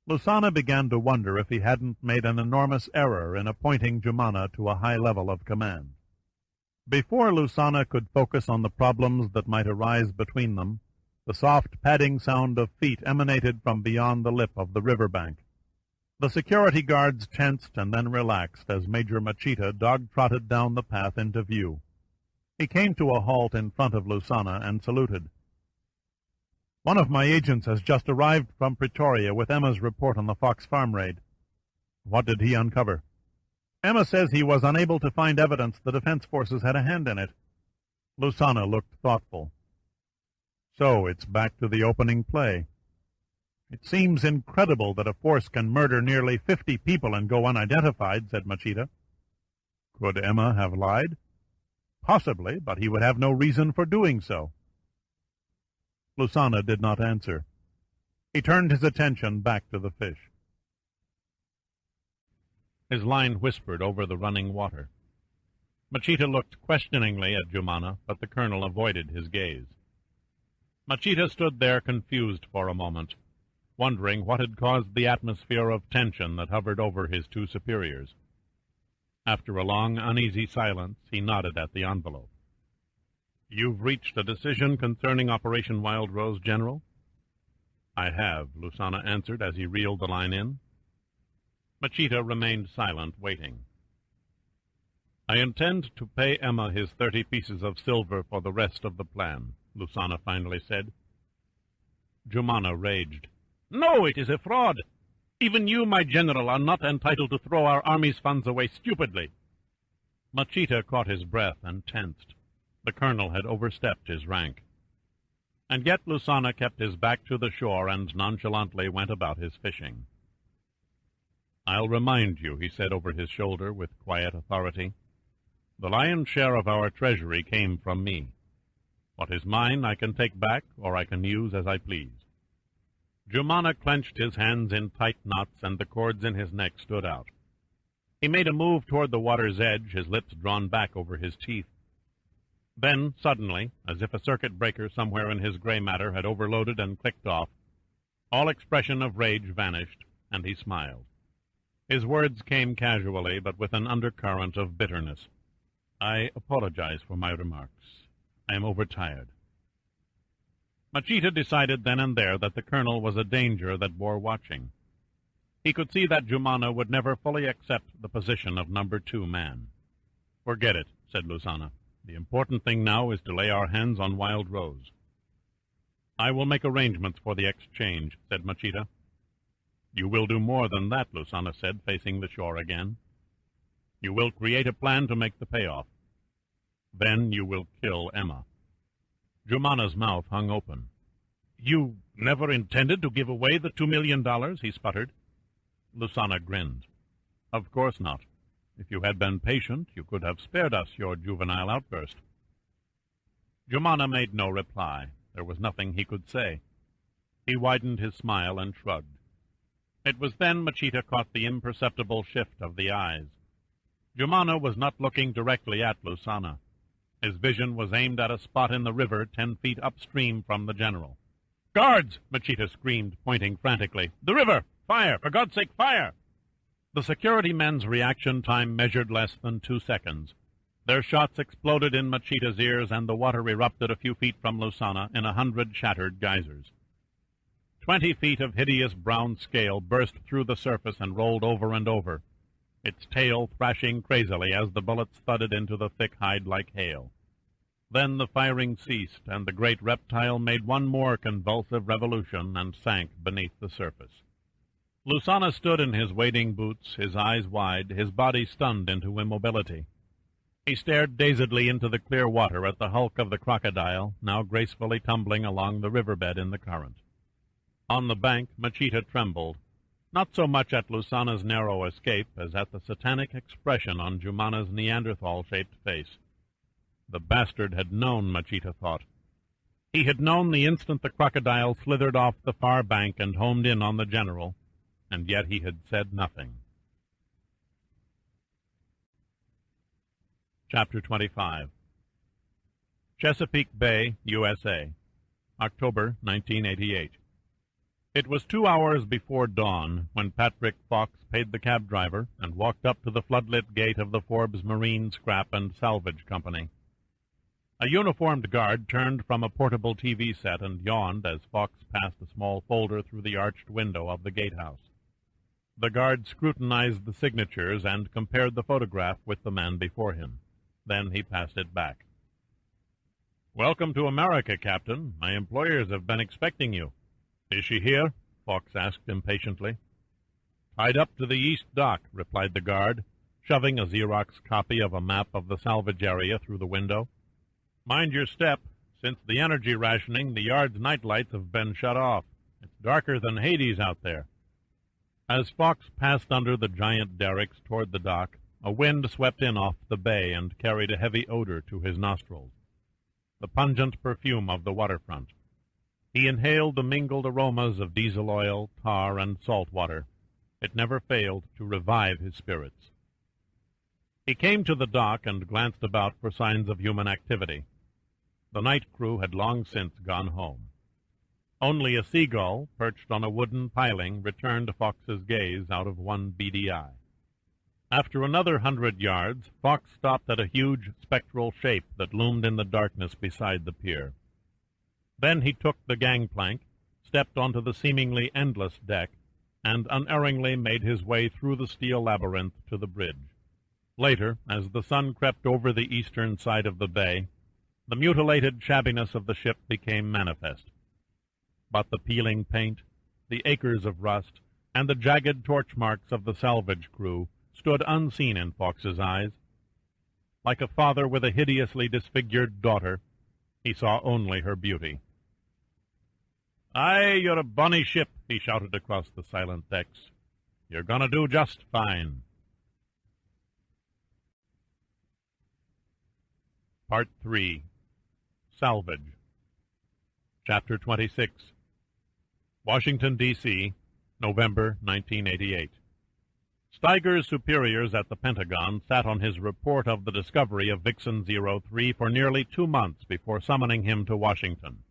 Lusana began to wonder if he hadn't made an enormous error in appointing Jumana to a high level of command. Before Lusana could focus on the problems that might arise between them, the soft padding sound of feet emanated from beyond the lip of the riverbank. The security guards tensed and then relaxed as Major Machita dog-trotted down the path into view. He came to a halt in front of Lusana and saluted. "One of my agents has just arrived from Pretoria with Emma's report on the Fox Farm raid." "What did he uncover?" "Emma says he was unable to find evidence the defense forces had a hand in it." Lusana looked thoughtful. "So it's back to the opening play." "It seems incredible that a force can murder nearly 50 people and go unidentified," said Machita. "Could Emma have lied?" "Possibly, but he would have no reason for doing so." Lusana did not answer. He turned his attention back to the fish. His line whispered over the running water. Machita looked questioningly at Jumana, but the colonel avoided his gaze. Machita stood there confused for a moment, wondering what had caused the atmosphere of tension that hovered over his two superiors. After a long, uneasy silence, he nodded at the envelope. "You've reached a decision concerning Operation Wild Rose, General?" "I have," Lusana answered as he reeled the line in. Machita remained silent, waiting. "I intend to pay Emma his 30 pieces of silver for the rest of the plan," Lusana finally said. Jumana raged. "No, it is a fraud. Even you, my general, are not entitled to throw our army's funds away stupidly." Machita caught his breath and tensed. The colonel had overstepped his rank. And yet Lusana kept his back to the shore and nonchalantly went about his fishing. "I'll remind you," he said over his shoulder with quiet authority, "the lion's share of our treasury came from me. What is mine I can take back, or I can use as I please." Jumana clenched his hands in tight knots, and the cords in his neck stood out. He made a move toward the water's edge, his lips drawn back over his teeth. Then, suddenly, as if a circuit breaker somewhere in his gray matter had overloaded and clicked off, all expression of rage vanished, and he smiled. His words came casually, but with an undercurrent of bitterness. "I apologize for my remarks. I am overtired." Machita decided then and there that the colonel was a danger that bore watching. He could see that Jumana would never fully accept the position of number 2 man. "Forget it," said Lusana. "The important thing now is to lay our hands on Wild Rose." "I will make arrangements for the exchange," said Machita. "You will do more than that," Lusana said, facing the shore again. "You will create a plan to make the payoff. Then you will kill Emma." Jumana's mouth hung open. "You never intended to give away the $2 million?" he sputtered. Lusana grinned. "Of course not. If you had been patient, you could have spared us your juvenile outburst." Jumana made no reply. There was nothing he could say. He widened his smile and shrugged. It was then Machita caught the imperceptible shift of the eyes. Jumana was not looking directly at Lusana. His vision was aimed at a spot in the river 10 feet upstream from the general. "Guards!" Machita screamed, pointing frantically. "The river! Fire! For God's sake, fire!" The security men's reaction time measured less than 2 seconds. Their shots exploded in Machita's ears, and the water erupted a few feet from Lusana in 100 shattered geysers. 20 feet of hideous brown scale burst through the surface and rolled over and over, its tail thrashing crazily as the bullets thudded into the thick hide like hail. Then the firing ceased, and the great reptile made one more convulsive revolution and sank beneath the surface. Lusana stood in his wading boots, his eyes wide, his body stunned into immobility. He stared dazedly into the clear water at the hulk of the crocodile, now gracefully tumbling along the riverbed in the current. On the bank, Machita trembled. not so much at Lusana's narrow escape as at the satanic expression on Jumana's Neanderthal-shaped face. The bastard had known, Machita thought. He had known the instant the crocodile slithered off the far bank and homed in on the general, and yet he had said nothing. Chapter 25. Chesapeake Bay, USA, October 1988. It was 2 hours before dawn when Patrick Fox paid the cab driver and walked up to the floodlit gate of the Forbes Marine Scrap and Salvage Company. A uniformed guard turned from a portable TV set and yawned as Fox passed a small folder through the arched window of the gatehouse. The guard scrutinized the signatures and compared the photograph with the man before him. Then he passed it back. "Welcome to America, Captain. My employers have been expecting you." "Is she here?" Fox asked impatiently. "Tied up to the east dock," replied the guard, shoving a Xerox copy of a map of the salvage area through the window. "Mind your step. Since the energy rationing, the yard's night lights have been shut off. It's darker than Hades out there." As Fox passed under the giant derricks toward the dock, a wind swept in off the bay and carried a heavy odor to his nostrils, the pungent perfume of the waterfront. He inhaled the mingled aromas of diesel oil, tar, and salt water. It never failed to revive his spirits. He came to the dock and glanced about for signs of human activity. The night crew had long since gone home. Only a seagull, perched on a wooden piling, returned Fox's gaze out of one beady eye. After another 100 yards, Fox stopped at a huge spectral shape that loomed in the darkness beside the pier. Then he took the gangplank, stepped onto the seemingly endless deck, and unerringly made his way through the steel labyrinth to the bridge. Later, as the sun crept over the eastern side of the bay, the mutilated shabbiness of the ship became manifest. But the peeling paint, the acres of rust, and the jagged torch marks of the salvage crew stood unseen in Fox's eyes. Like a father with a hideously disfigured daughter, he saw only her beauty. "Aye, you're a bonny ship," he shouted across the silent decks. "You're gonna do just fine." Part 3. Salvage. Chapter 26. Washington, D.C., November 1988. Steiger's superiors at the Pentagon sat on his report of the discovery of Vixen 03 for nearly 2 months before summoning him to Washington.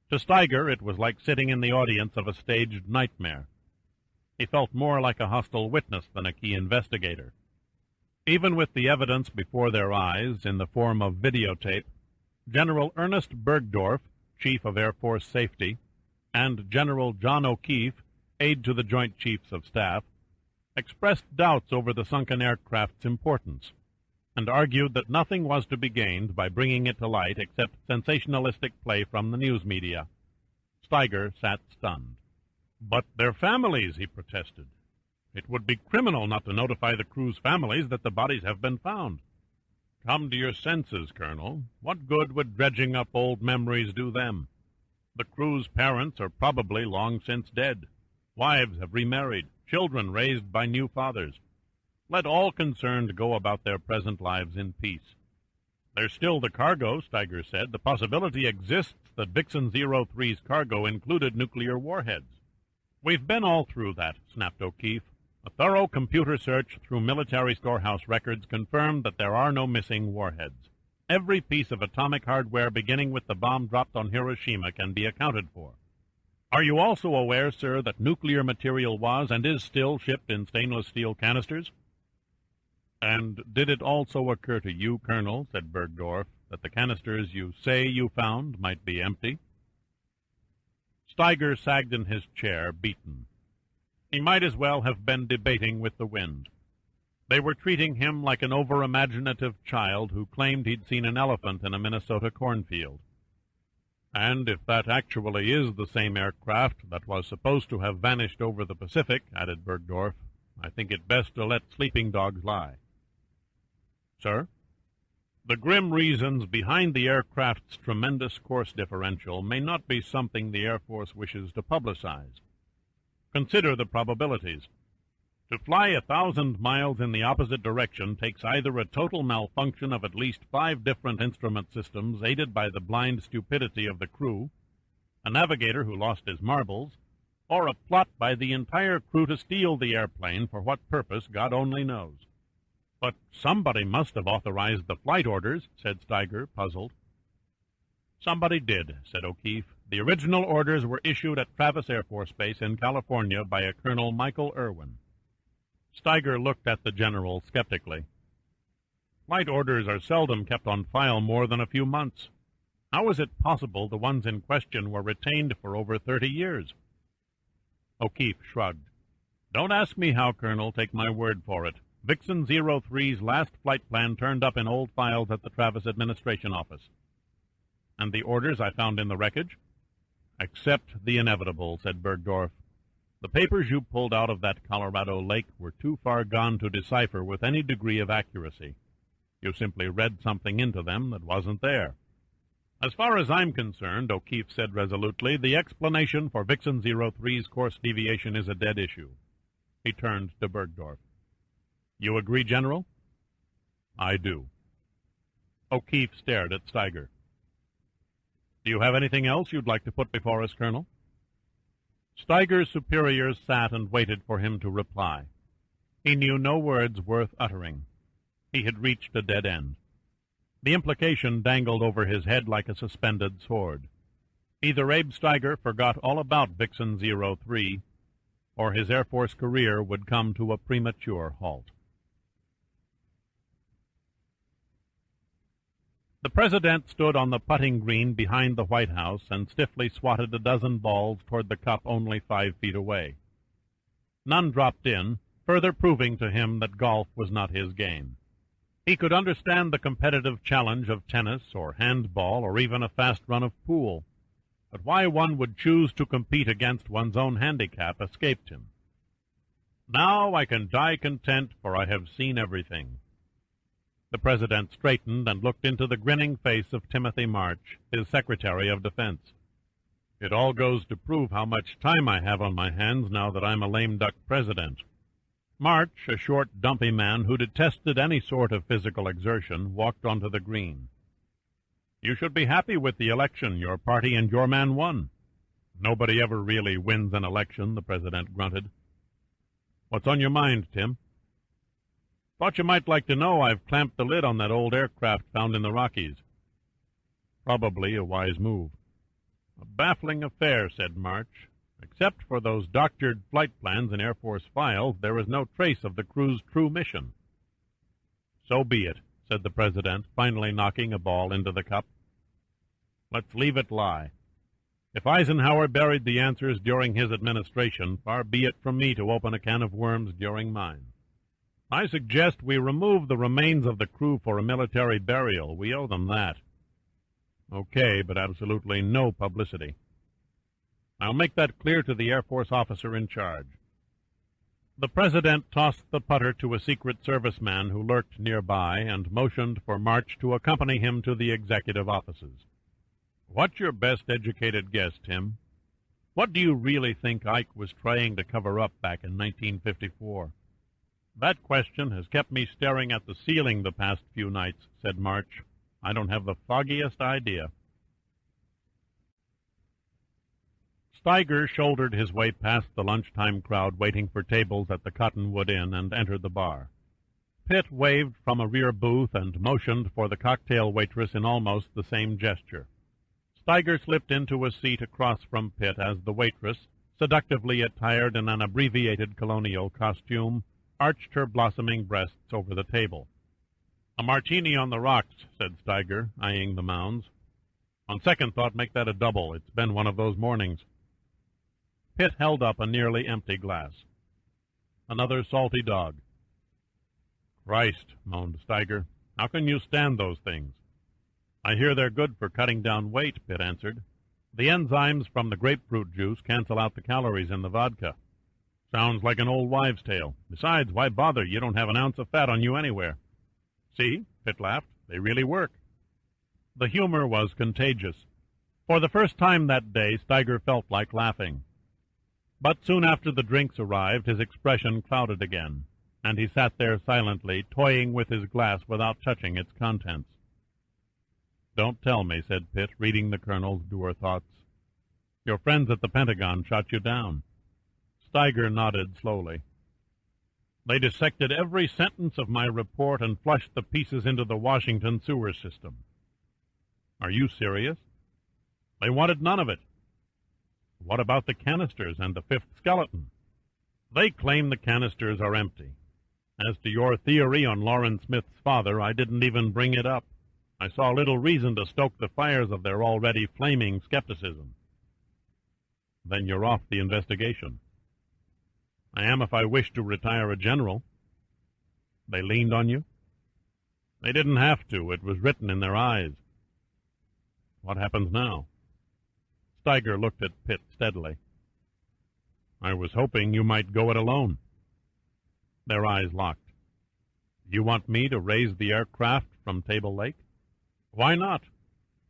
To Steiger, it was like sitting in the audience of a staged nightmare. He felt more like a hostile witness than a key investigator. Even with the evidence before their eyes in the form of videotape, General Ernest Bergdorf, Chief of Air Force Safety, and General John O'Keefe, aide to the Joint Chiefs of Staff, expressed doubts over the sunken aircraft's importance, and argued that nothing was to be gained by bringing it to light except sensationalistic play from the news media. Steiger sat stunned. "But their families," he protested. "It would be criminal not to notify the crew's families that the bodies have been found." "Come to your senses, Colonel. What good would dredging up old memories do them? The crew's parents are probably long since dead. Wives have remarried, children raised by new fathers. Let all concerned go about their present lives in peace." "There's still the cargo," Steiger said. "The possibility exists that Vixen 03's cargo included nuclear warheads." "We've been all through that," snapped O'Keefe. "A thorough computer search through military storehouse records confirmed that there are no missing warheads. Every piece of atomic hardware beginning with the bomb dropped on Hiroshima can be accounted for. Are you also aware, sir, that nuclear material was and is still shipped in stainless steel canisters?" "And did it also occur to you, Colonel," said Bergdorf, "that the canisters you say you found might be empty?" Steiger sagged in his chair, beaten. He might as well have been debating with the wind. They were treating him like an over-imaginative child who claimed he'd seen an elephant in a Minnesota cornfield. "And if that actually is the same aircraft that was supposed to have vanished over the Pacific," added Bergdorf, "I think it best to let sleeping dogs lie." "Sir?" "The grim reasons behind the aircraft's tremendous course differential may not be something the Air Force wishes to publicize. Consider the probabilities. To fly 1,000 miles in the opposite direction takes either a total malfunction of at least 5 different instrument systems aided by the blind stupidity of the crew, a navigator who lost his marbles, or a plot by the entire crew to steal the airplane for what purpose God only knows. But somebody must have authorized the flight orders, said Steiger, puzzled. Somebody did, said O'Keefe. The original orders were issued at Travis Air Force Base in California by a Colonel Michael Irwin. Steiger looked at the general skeptically. Flight orders are seldom kept on file more than a few months. How is it possible the ones in question were retained for over 30 years? O'Keefe shrugged. Don't ask me how, Colonel. Take my word for it. Vixen 03's last flight plan turned up in old files at the Travis Administration Office. And the orders I found in the wreckage? Accept the inevitable, said Bergdorf. The papers you pulled out of that Colorado lake were too far gone to decipher with any degree of accuracy. You simply read something into them that wasn't there. As far as I'm concerned, O'Keefe said resolutely, the explanation for Vixen 03's course deviation is a dead issue. He turned to Bergdorf. You agree, General? I do. O'Keefe stared at Steiger. Do you have anything else you'd like to put before us, Colonel? Steiger's superiors sat and waited for him to reply. He knew no words worth uttering. He had reached a dead end. The implication dangled over his head like a suspended sword. Either Abe Steiger forgot all about Vixen 03, or his Air Force career would come to a premature halt. The President stood on the putting green behind the White House and stiffly swatted a dozen balls toward the cup only 5 feet away. None dropped in, further proving to him that golf was not his game. He could understand the competitive challenge of tennis or handball or even a fast run of pool, but why one would choose to compete against one's own handicap escaped him. Now I can die content, for I have seen everything. The President straightened and looked into the grinning face of Timothy March, his Secretary of Defense. It all goes to prove how much time I have on my hands now that I'm a lame duck president. March, a short, dumpy man who detested any sort of physical exertion, walked onto the green. You should be happy with the election. Your party and your man won. Nobody ever really wins an election, the President grunted. What's on your mind, Tim? Thought you might like to know I've clamped the lid on that old aircraft found in the Rockies. Probably a wise move. A baffling affair, said March. Except for those doctored flight plans in Air Force files, there is no trace of the crew's true mission. So be it, said the President, finally knocking a ball into the cup. Let's leave it lie. If Eisenhower buried the answers during his administration, far be it from me to open a can of worms during mine. I suggest we remove the remains of the crew for a military burial. We owe them that. Okay, but absolutely no publicity. I'll make that clear to the Air Force officer in charge. The President tossed the putter to a Secret Service man who lurked nearby and motioned for March to accompany him to the executive offices. What's your best educated guess, Tim? What do you really think Ike was trying to cover up back in 1954? That question has kept me staring at the ceiling the past few nights, said March. I don't have the foggiest idea. Steiger shouldered his way past the lunchtime crowd waiting for tables at the Cottonwood Inn and entered the bar. Pitt waved from a rear booth and motioned for the cocktail waitress in almost the same gesture. Steiger slipped into a seat across from Pitt as the waitress, seductively attired in an abbreviated colonial costume, arched her blossoming breasts over the table. A martini on the rocks, said Steiger, eyeing the mounds. On second thought, make that a double. It's been one of those mornings. Pitt held up a nearly empty glass. Another salty dog. Christ, moaned Steiger. How can you stand those things? I hear they're good for cutting down weight, Pitt answered. The enzymes from the grapefruit juice cancel out the calories in the vodka. Sounds like an old wives' tale. Besides, why bother? You don't have an ounce of fat on you anywhere. See, Pitt laughed. They really work. The humor was contagious. For the first time that day, Steiger felt like laughing. But soon after the drinks arrived, his expression clouded again, and he sat there silently, toying with his glass without touching its contents. "Don't tell me," said Pitt, reading the Colonel's dour thoughts. "Your friends at the Pentagon shot you down." Steiger nodded slowly. "They dissected every sentence of my report and flushed the pieces into the Washington sewer system." "Are you serious?" "They wanted none of it." "What about the canisters and the fifth skeleton?" "They claim the canisters are empty. As to your theory on Loren Smith's father, I didn't even bring it up. I saw little reason to stoke the fires of their already flaming skepticism." "Then you're off the investigation." "I am if I wish to retire a general." "They leaned on you?" "They didn't have to. It was written in their eyes." "What happens now?" Steiger looked at Pitt steadily. "I was hoping you might go it alone." Their eyes locked. "You want me to raise the aircraft from Table Lake?" "Why not?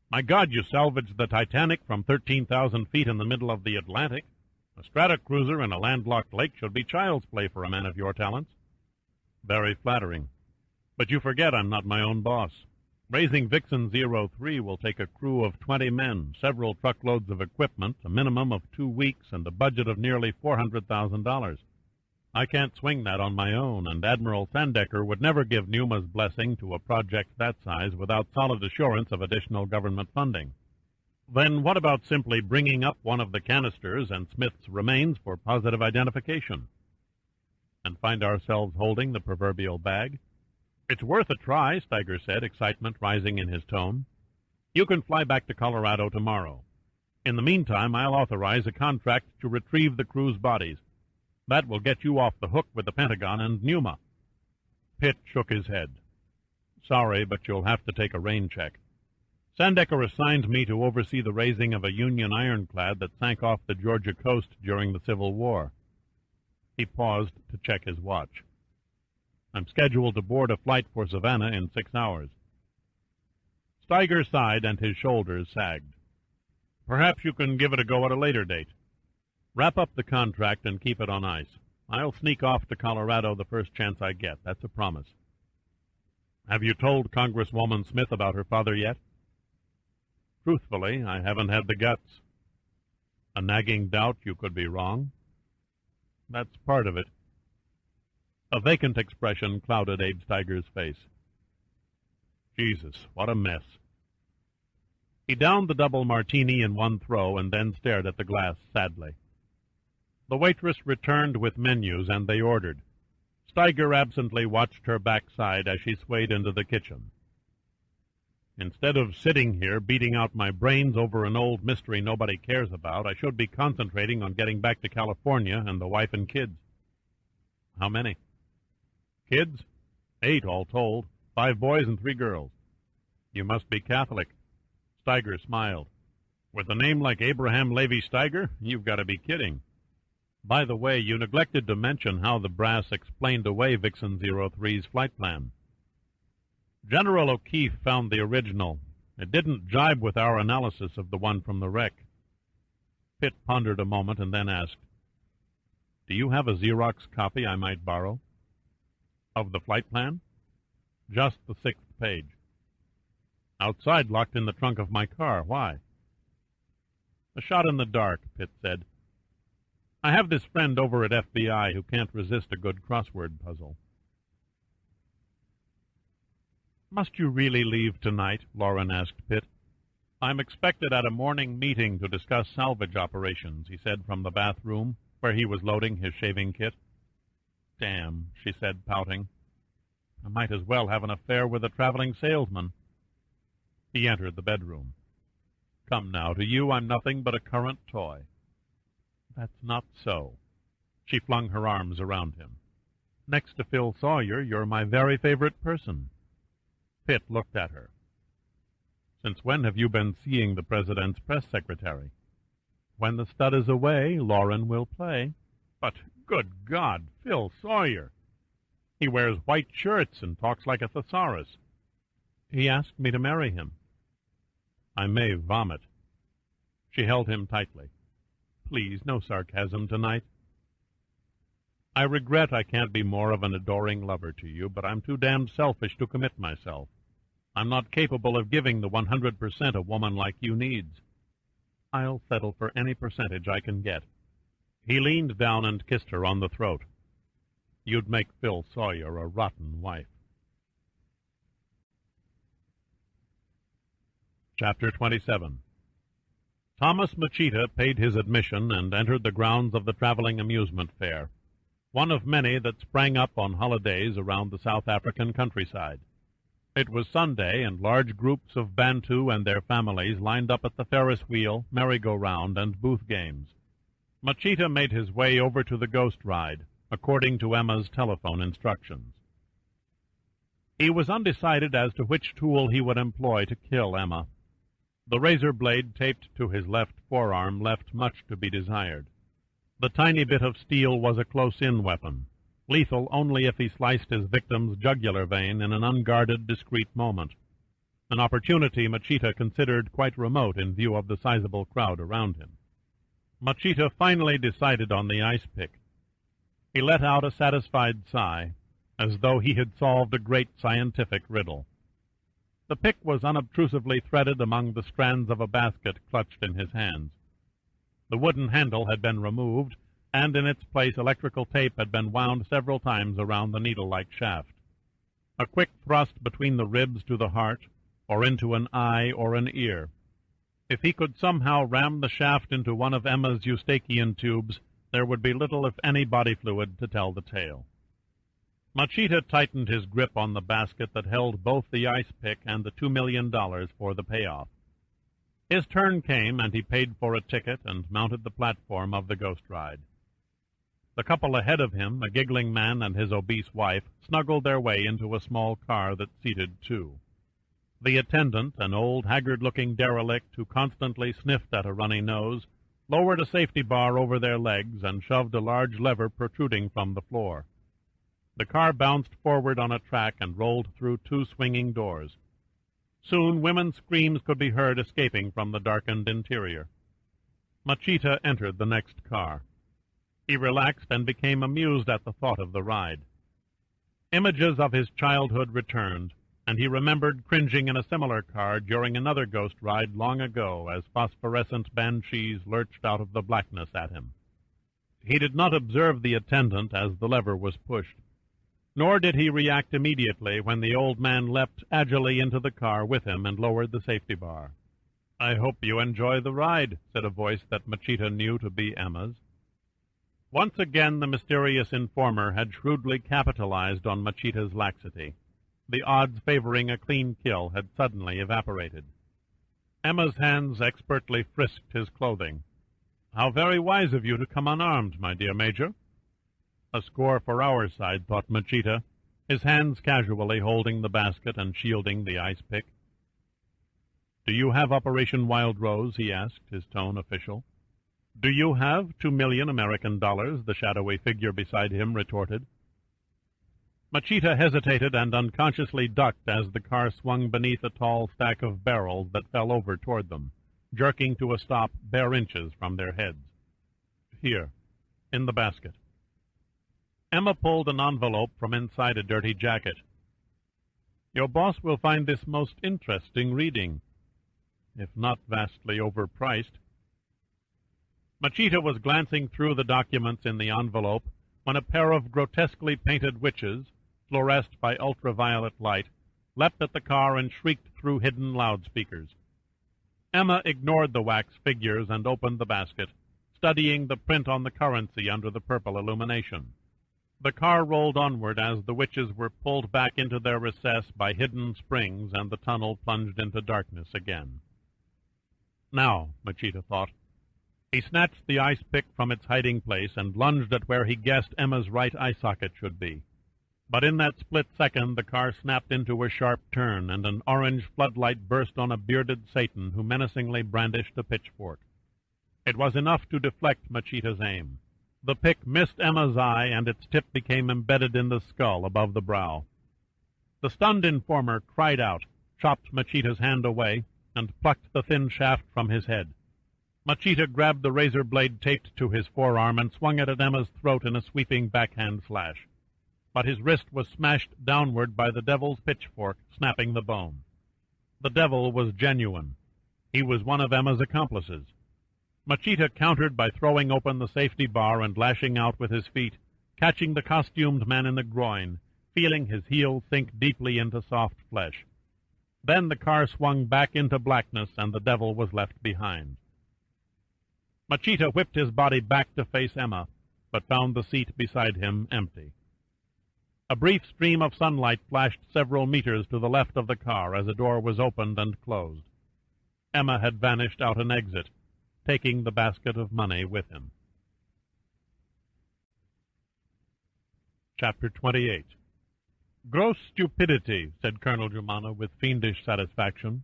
My God, you salvaged the Titanic from 13,000 feet in the middle of the Atlantic. A stratocruiser in a landlocked lake should be child's play for a man of your talents." "Very flattering. But you forget I'm not my own boss. Raising Vixen 03 will take a crew of 20 men, several truckloads of equipment, a minimum of 2 weeks, and a budget of nearly $400,000. I can't swing that on my own, and Admiral Sandecker would never give Numa's blessing to a project that size without solid assurance of additional government funding. Then what about simply bringing up one of the canisters and Smith's remains for positive identification? And find ourselves holding the proverbial bag? "It's worth a try," Steiger said, excitement rising in his tone. "You can fly back to Colorado tomorrow. In the meantime, I'll authorize a contract to retrieve the crew's bodies. That will get you off the hook with the Pentagon and Numa." Pitt shook his head. "Sorry, but you'll have to take a rain check. Sandecker assigned me to oversee the raising of a Union ironclad that sank off the Georgia coast during the Civil War." He paused to check his watch. "I'm scheduled to board a flight for Savannah in 6 hours. Steiger sighed and his shoulders sagged. "Perhaps you can give it a go at a later date. Wrap up the contract and keep it on ice. I'll sneak off to Colorado the first chance I get. That's a promise." "Have you told Congresswoman Smith about her father yet?" "Truthfully, I haven't had the guts." "A nagging doubt you could be wrong?" "That's part of it." A vacant expression clouded Abe Steiger's face. "Jesus, what a mess." He downed the double martini in one throw and then stared at the glass sadly. The waitress returned with menus, and they ordered. Steiger absently watched her backside as she swayed into the kitchen. "Instead of sitting here beating out my brains over an old mystery nobody cares about, I should be concentrating on getting back to California and the wife and kids." "How many?" "Kids? 8 all told. 5 boys and 3 girls. "You must be Catholic." Steiger smiled. "With a name like Abraham Levi Steiger? You've got to be kidding. By the way, you neglected to mention how the brass explained away Vixen 03's flight plan." "General O'Keefe found the original. It didn't jibe with our analysis of the one from the wreck." Pitt pondered a moment and then asked, "Do you have a Xerox copy I might borrow?" "Of the flight plan?" "Just the 6th page." "Outside, locked in the trunk of my car. Why?" "A shot in the dark," Pitt said. "I have this friend over at FBI who can't resist a good crossword puzzle." "Must you really leave tonight?" Loren asked Pitt. "I'm expected at a morning meeting to discuss salvage operations," he said from the bathroom, where he was loading his shaving kit. "Damn," she said, pouting. "I might as well have an affair with a traveling salesman." He entered the bedroom. "Come now, to you I'm nothing but a current toy." "That's not so." She flung her arms around him. "Next to Phil Sawyer, you're my very favorite person." Pitt looked at her. "Since when have you been seeing the President's press secretary?" "When the stud is away, Loren will play." "But, good God, Phil Sawyer! He wears white shirts and talks like a thesaurus." "He asked me to marry him." "I may vomit." She held him tightly. please, no sarcasm tonight. I regret I can't be more of an adoring lover to you, but I'm too damned selfish to commit myself. I'm not capable of giving the 100% a woman like you needs. I'll settle for any percentage I can get." He leaned down and kissed her on the throat. "You'd make Phil Sawyer a rotten wife." Chapter 27. Thomas Machita paid his admission and entered the grounds of the traveling amusement fair, one of many that sprang up on holidays around the South African countryside. It was Sunday, and large groups of Bantu and their families lined up at the Ferris wheel, merry-go-round, and booth games. Machita made his way over to the ghost ride, according to Emma's telephone instructions. He was undecided as to which tool he would employ to kill Emma. The razor blade taped to his left forearm left much to be desired. The tiny bit of steel was a close-in weapon, lethal only if he sliced his victim's jugular vein in an unguarded, discreet moment, an opportunity Machita considered quite remote in view of the sizable crowd around him. Machita finally decided on the ice pick. He let out a satisfied sigh, as though he had solved a great scientific riddle. The pick was unobtrusively threaded among the strands of a basket clutched in his hands. The wooden handle had been removed, and in its place electrical tape had been wound several times around the needle-like shaft. A quick thrust between the ribs to the heart, or into an eye or an ear. If he could somehow ram the shaft into one of Emma's Eustachian tubes, there would be little if any body fluid to tell the tale. Machita tightened his grip on the basket that held both the ice pick and the $2 million for the payoff. His turn came, and he paid for a ticket and mounted the platform of the ghost ride. The couple ahead of him, a giggling man and his obese wife, snuggled their way into a small car that seated two. The attendant, an old, haggard-looking derelict who constantly sniffed at a runny nose, lowered a safety bar over their legs and shoved a large lever protruding from the floor. The car bounced forward on a track and rolled through two swinging doors. Soon women's screams could be heard escaping from the darkened interior. Machita entered the next car. He relaxed and became amused at the thought of the ride. Images of his childhood returned, and he remembered cringing in a similar car during another ghost ride long ago as phosphorescent banshees lurched out of the blackness at him. He did not observe the attendant as the lever was pushed, nor did he react immediately when the old man leapt agilely into the car with him and lowered the safety bar. "I hope you enjoy the ride," said a voice that Machita knew to be Emma's. Once again the mysterious informer had shrewdly capitalized on Machita's laxity. The odds favoring a clean kill had suddenly evaporated. Emma's hands expertly frisked his clothing. "How very wise of you to come unarmed, my dear Major." A score for our side, thought Machita, his hands casually holding the basket and shielding the ice pick. "Do you have Operation Wild Rose?" he asked, his tone official. "Do you have $2 million American?" the shadowy figure beside him retorted. Machita hesitated and unconsciously ducked as the car swung beneath a tall stack of barrels that fell over toward them, jerking to a stop bare inches from their heads. "Here, in the basket." Emma pulled an envelope from inside a dirty jacket. "Your boss will find this most interesting reading, if not vastly overpriced." Machita was glancing through the documents in the envelope when a pair of grotesquely painted witches, fluoresced by ultraviolet light, leapt at the car and shrieked through hidden loudspeakers. Emma ignored the wax figures and opened the basket, studying the print on the currency under the purple illumination. The car rolled onward as the witches were pulled back into their recess by hidden springs, and the tunnel plunged into darkness again. "Now," Machita thought. He snatched the ice pick from its hiding place and lunged at where he guessed Emma's right eye socket should be. But in that split second the car snapped into a sharp turn, and an orange floodlight burst on a bearded Satan who menacingly brandished a pitchfork. It was enough to deflect Machita's aim. The pick missed Emma's eye, and its tip became embedded in the skull above the brow. The stunned informer cried out, chopped Machita's hand away, and plucked the thin shaft from his head. Machita grabbed the razor blade taped to his forearm and swung it at Emma's throat in a sweeping backhand slash. But his wrist was smashed downward by the devil's pitchfork, snapping the bone. The devil was genuine. He was one of Emma's accomplices. Machita countered by throwing open the safety bar and lashing out with his feet, catching the costumed man in the groin, feeling his heel sink deeply into soft flesh. Then the car swung back into blackness, and the devil was left behind. Machita whipped his body back to face Emma, but found the seat beside him empty. A brief stream of sunlight flashed several meters to the left of the car as a door was opened and closed. Emma had vanished out an exit, taking the basket of money with him. Chapter 28. "Gross stupidity," said Colonel Germana with fiendish satisfaction.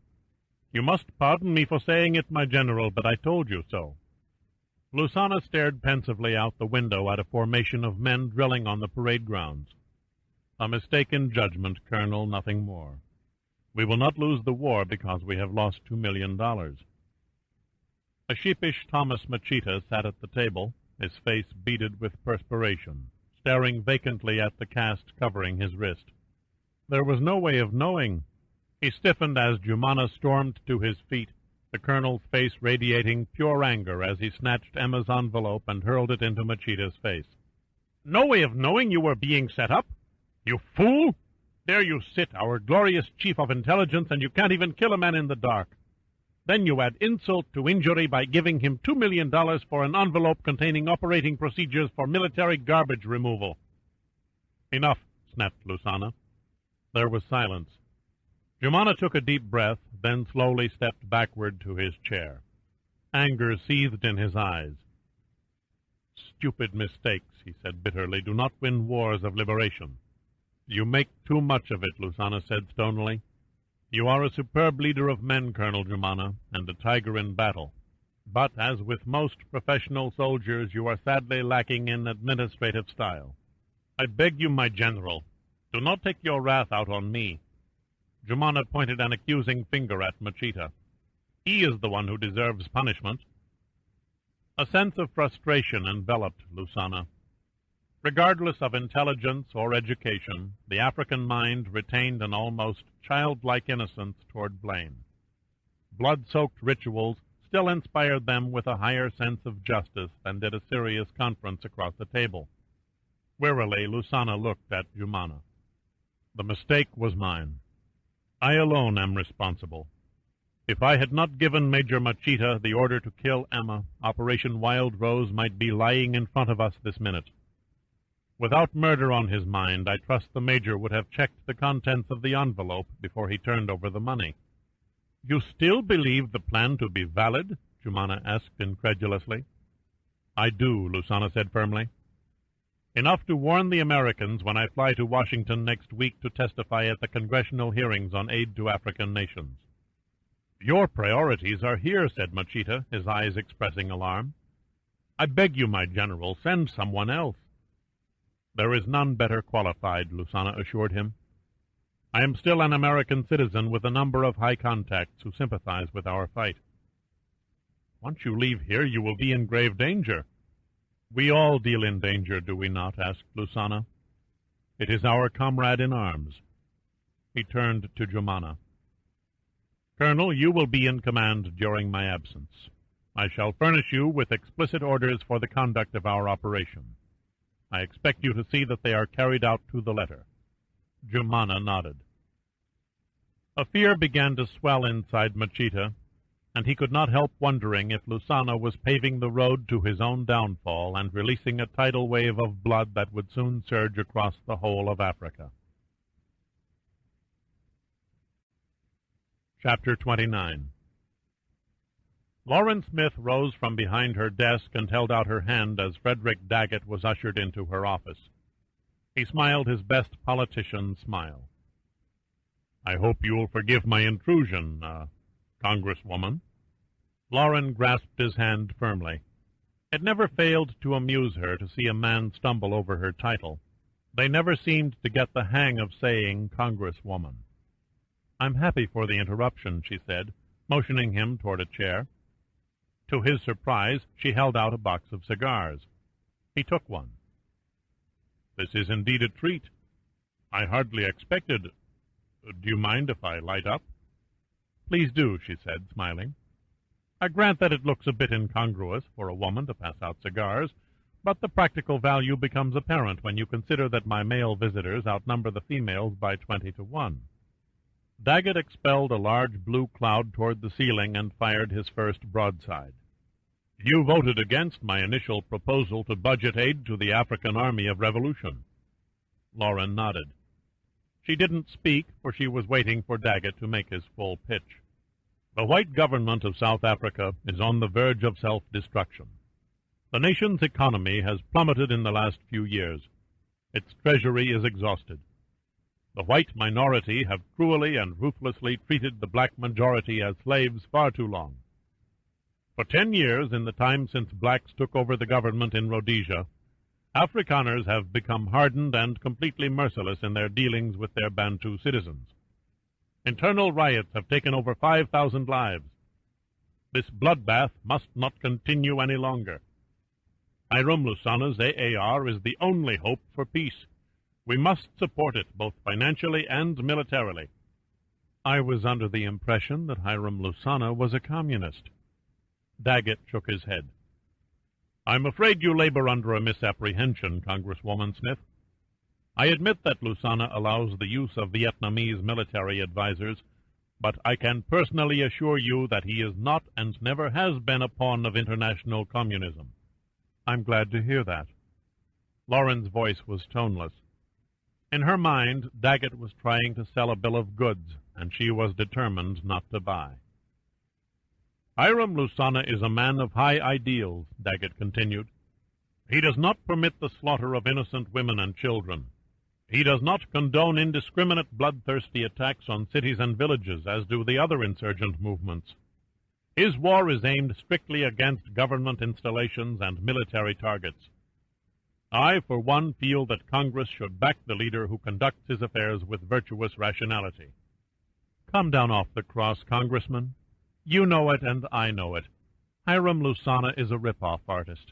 "You must pardon me for saying it, my general, but I told you so." Lusana stared pensively out the window at a formation of men drilling on the parade grounds. "A mistaken judgment, Colonel, nothing more. We will not lose the war because we have lost $2 million. A sheepish Thomas Machita sat at the table, his face beaded with perspiration, staring vacantly at the cast covering his wrist. There was no way of knowing. He stiffened as Germana stormed to his feet, the colonel's face radiating pure anger as he snatched Emma's envelope and hurled it into Machita's face. "No way of knowing you were being set up? You fool! There you sit, our glorious chief of intelligence, and you can't even kill a man in the dark. Then you add insult to injury by giving him $2 million for an envelope containing operating procedures for military garbage removal." "Enough," snapped Lusana. There was silence. Germana took a deep breath, then slowly stepped backward to his chair. Anger seethed in his eyes. "Stupid mistakes," he said bitterly, "do not win wars of liberation." "You make too much of it," Lusana said stonily. "You are a superb leader of men, Colonel Germana, and a tiger in battle. But, as with most professional soldiers, you are sadly lacking in administrative style. I beg you, my general, do not take your wrath out on me." Germana pointed an accusing finger at Machita. "He is the one who deserves punishment." A sense of frustration enveloped Lusana. Regardless of intelligence or education, the African mind retained an almost childlike innocence toward blame. Blood-soaked rituals still inspired them with a higher sense of justice than did a serious conference across the table. Wearily, Lusana looked at Germana. "The mistake was mine. I alone am responsible. If I had not given Major Machita the order to kill Emma, Operation Wild Rose might be lying in front of us this minute. Without murder on his mind, I trust the Major would have checked the contents of the envelope before he turned over the money." "You still believe the plan to be valid?" Germana asked incredulously. "I do," Lusana said firmly. "Enough to warn the Americans when I fly to Washington next week to testify at the congressional hearings on aid to African nations." "Your priorities are here," said Machita, his eyes expressing alarm. "I beg you, my general, send someone else." "There is none better qualified," Lusana assured him. "I am still an American citizen with a number of high contacts who sympathize with our fight." "Once you leave here, you will be in grave danger." "We all deal in danger, do we not?" asked Lusana. "It is our comrade in arms." He turned to Germana. "Colonel, you will be in command during my absence. I shall furnish you with explicit orders for the conduct of our operation. I expect you to see that they are carried out to the letter." Germana nodded. A fear began to swell inside Machita, and he could not help wondering if Lusana was paving the road to his own downfall and releasing a tidal wave of blood that would soon surge across the whole of Africa. Chapter 29. Lauren Smith rose from behind her desk and held out her hand as Frederick Daggett was ushered into her office. He smiled his best politician smile. "I hope you will forgive my intrusion, Congresswoman." Lauren grasped his hand firmly. It never failed to amuse her to see a man stumble over her title. They never seemed to get the hang of saying Congresswoman. "I'm happy for the interruption," she said, motioning him toward a chair. To his surprise, she held out a box of cigars. He took one. "This is indeed a treat. I hardly expected— Do you mind if I light up?" "Please do," she said, smiling. "I grant that it looks a bit incongruous for a woman to pass out cigars, but the practical value becomes apparent when you consider that my male visitors outnumber the females by 20 to 1. Daggett expelled a large blue cloud toward the ceiling and fired his first broadside. "You voted against my initial proposal to budget aid to the African Army of Revolution." Lauren nodded. She didn't speak, for she was waiting for Daggett to make his full pitch. "The white government of South Africa is on the verge of self-destruction. The nation's economy has plummeted in the last few years. Its treasury is exhausted. The white minority have cruelly and ruthlessly treated the black majority as slaves far too long. For 10 years, in the time since blacks took over the government in Rhodesia, Afrikaners have become hardened and completely merciless in their dealings with their Bantu citizens. Internal riots have taken over 5,000 lives. This bloodbath must not continue any longer. Hiram Lusana's AAR is the only hope for peace. We must support it, both financially and militarily." "I was under the impression that Hiram Lusana was a communist." Daggett shook his head. "I'm afraid you labor under a misapprehension, Congresswoman Smith. I admit that Lusana allows the use of Vietnamese military advisers, but I can personally assure you that he is not and never has been a pawn of international communism." "I'm glad to hear that." Lauren's voice was toneless. In her mind, Daggett was trying to sell a bill of goods, and she was determined not to buy. "Hiram Lusana is a man of high ideals," Daggett continued. "He does not permit the slaughter of innocent women and children. He does not condone indiscriminate bloodthirsty attacks on cities and villages, as do the other insurgent movements. His war is aimed strictly against government installations and military targets. I, for one, feel that Congress should back the leader who conducts his affairs with virtuous rationality." "Come down off the cross, Congressman. You know it, and I know it. Hiram Lusana is a rip-off artist.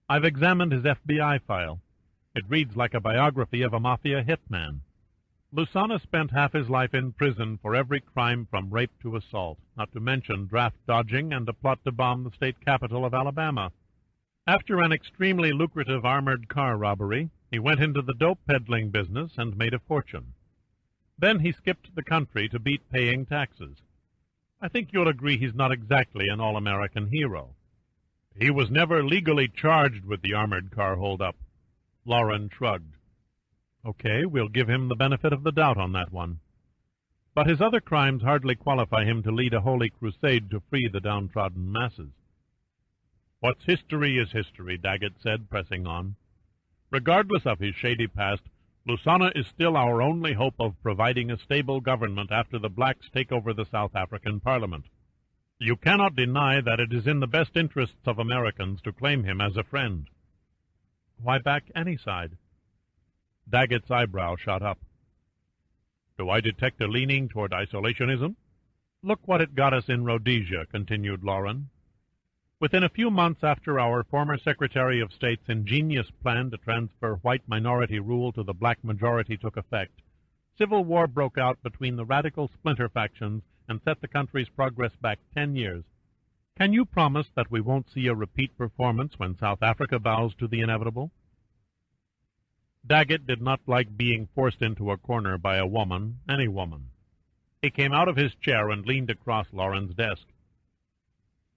I've examined his FBI file. It reads like a biography of a mafia hitman. Lusana spent half his life in prison for every crime from rape to assault, not to mention draft dodging and a plot to bomb the state capital of Alabama. After an extremely lucrative armored car robbery, he went into the dope peddling business and made a fortune. Then he skipped the country to beat paying taxes. I think you'll agree he's not exactly an all-American hero. He was never legally charged with the armored car holdup." Lauren shrugged. "Okay, we'll give him the benefit of the doubt on that one. But his other crimes hardly qualify him to lead a holy crusade to free the downtrodden masses." "What's history is history," Daggett said, pressing on. "Regardless of his shady past, Lusana is still our only hope of providing a stable government after the blacks take over the South African Parliament. You cannot deny that it is in the best interests of Americans to claim him as a friend." "Why back any side?" Daggett's eyebrow shot up. "Do I detect a leaning toward isolationism?" "Look what it got us in Rhodesia," continued Lauren. "Within a few months after our former Secretary of State's ingenious plan to transfer white minority rule to the black majority took effect, civil war broke out between the radical splinter factions and set the country's progress back 10 years. Can you promise that we won't see a repeat performance when South Africa bows to the inevitable?" Daggett did not like being forced into a corner by a woman, any woman. He came out of his chair and leaned across Lauren's desk.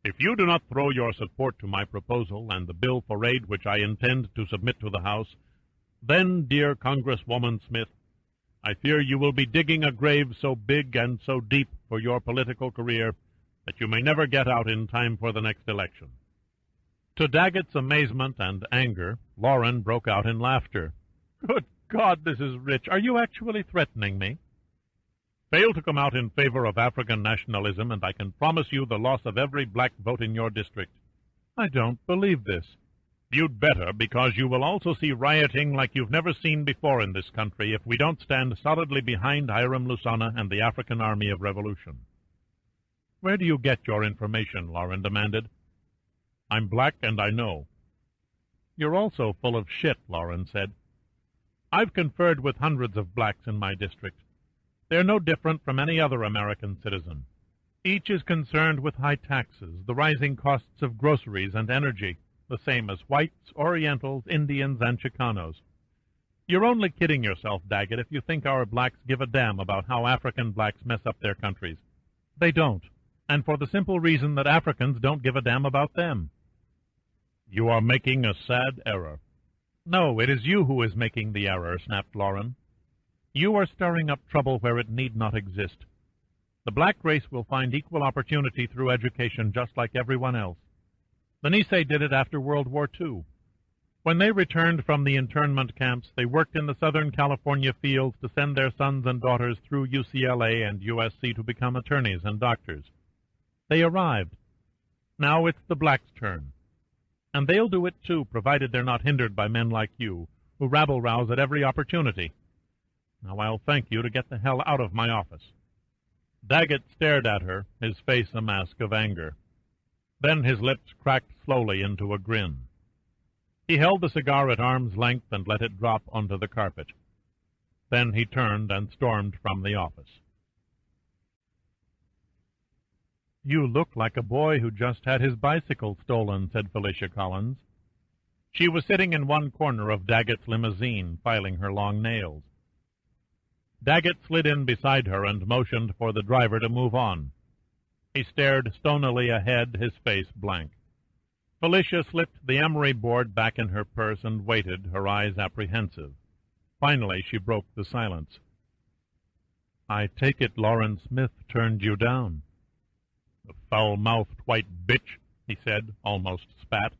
"If you do not throw your support to my proposal and the bill for aid which I intend to submit to the House, then, dear Congresswoman Smith, I fear you will be digging a grave so big and so deep for your political career that you may never get out in time for the next election." To Daggett's amazement and anger, Lauren broke out in laughter. "Good God, this is rich. Are you actually threatening me?" "Fail to come out in favor of African nationalism, and I can promise you the loss of every black vote in your district." "I don't believe this." "You'd better, because you will also see rioting like you've never seen before in this country if we don't stand solidly behind Hiram Lusana and the African Army of Revolution." "Where do you get your information?" Lauren demanded. I'm black, and I know. You're also full of shit, Lauren said. I've conferred with hundreds of blacks in my district. They're no different from any other American citizen. Each is concerned with high taxes, the rising costs of groceries and energy, the same as whites, Orientals, Indians, and Chicanos. You're only kidding yourself, Daggett, if you think our blacks give a damn about how African blacks mess up their countries. They don't, and for the simple reason that Africans don't give a damn about them. You are making a sad error. No, it is you who is making the error, snapped Lauren. You are stirring up trouble where it need not exist. The black race will find equal opportunity through education just like everyone else. The Nisei did it after World War II. When they returned from the internment camps, they worked in the Southern California fields to send their sons and daughters through UCLA and USC to become attorneys and doctors. They arrived. Now it's the blacks' turn. And they'll do it too, provided they're not hindered by men like you, who rabble-rouse at every opportunity. Now I'll thank you to get the hell out of my office. Daggett stared at her, his face a mask of anger. Then his lips cracked slowly into a grin. He held the cigar at arm's length and let it drop onto the carpet. Then he turned and stormed from the office. You look like a boy who just had his bicycle stolen, said Felicia Collins. She was sitting in one corner of Daggett's limousine, filing her long nails. Daggett slid in beside her and motioned for the driver to move on. He stared stonily ahead, his face blank. Felicia slipped the emery board back in her purse and waited, her eyes apprehensive. Finally, she broke the silence. I take it Lauren Smith turned you down. The foul-mouthed white bitch, he said, almost spat.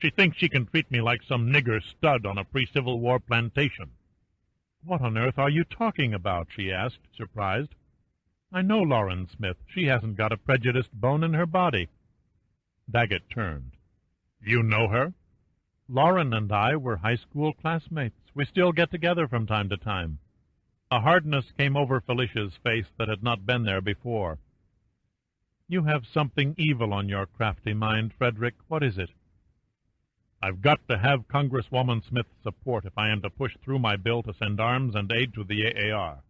She thinks she can treat me like some nigger stud on a pre-Civil War plantation. What on earth are you talking about? She asked, surprised. I know Lauren Smith. She hasn't got a prejudiced bone in her body. Daggett turned. You know her? Lauren and I were high school classmates. We still get together from time to time. A hardness came over Felicia's face that had not been there before. You have something evil on your crafty mind, Frederick. What is it? I've got to have Congresswoman Smith's support if I am to push through my bill to send arms and aid to the AAR.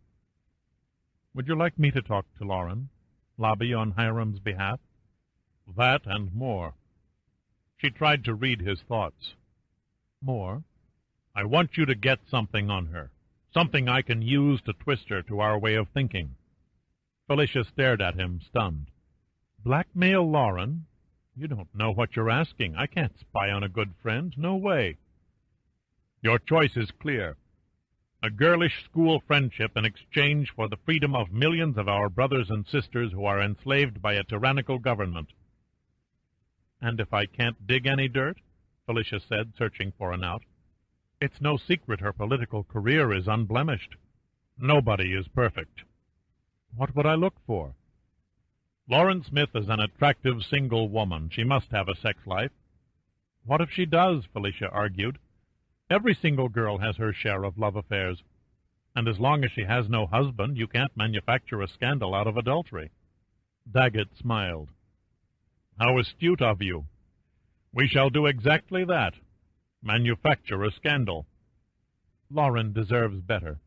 Would you like me to talk to Lauren? Lobby on Hiram's behalf? That and more. She tried to read his thoughts. More? I want you to get something on her. Something I can use to twist her to our way of thinking. Felicia stared at him, stunned. Blackmail Lauren? You don't know what you're asking. I can't spy on a good friend. No way. Your choice is clear. A girlish school friendship in exchange for the freedom of millions of our brothers and sisters who are enslaved by a tyrannical government. And if I can't dig any dirt? Felicia said, searching for an out. It's no secret her political career is unblemished. Nobody is perfect. What would I look for? Lauren Smith is an attractive single woman. She must have a sex life. What if she does? Felicia argued. Every single girl has her share of love affairs. And as long as she has no husband, you can't manufacture a scandal out of adultery. Daggett smiled. How astute of you. We shall do exactly that. Manufacture a scandal. Lauren deserves better.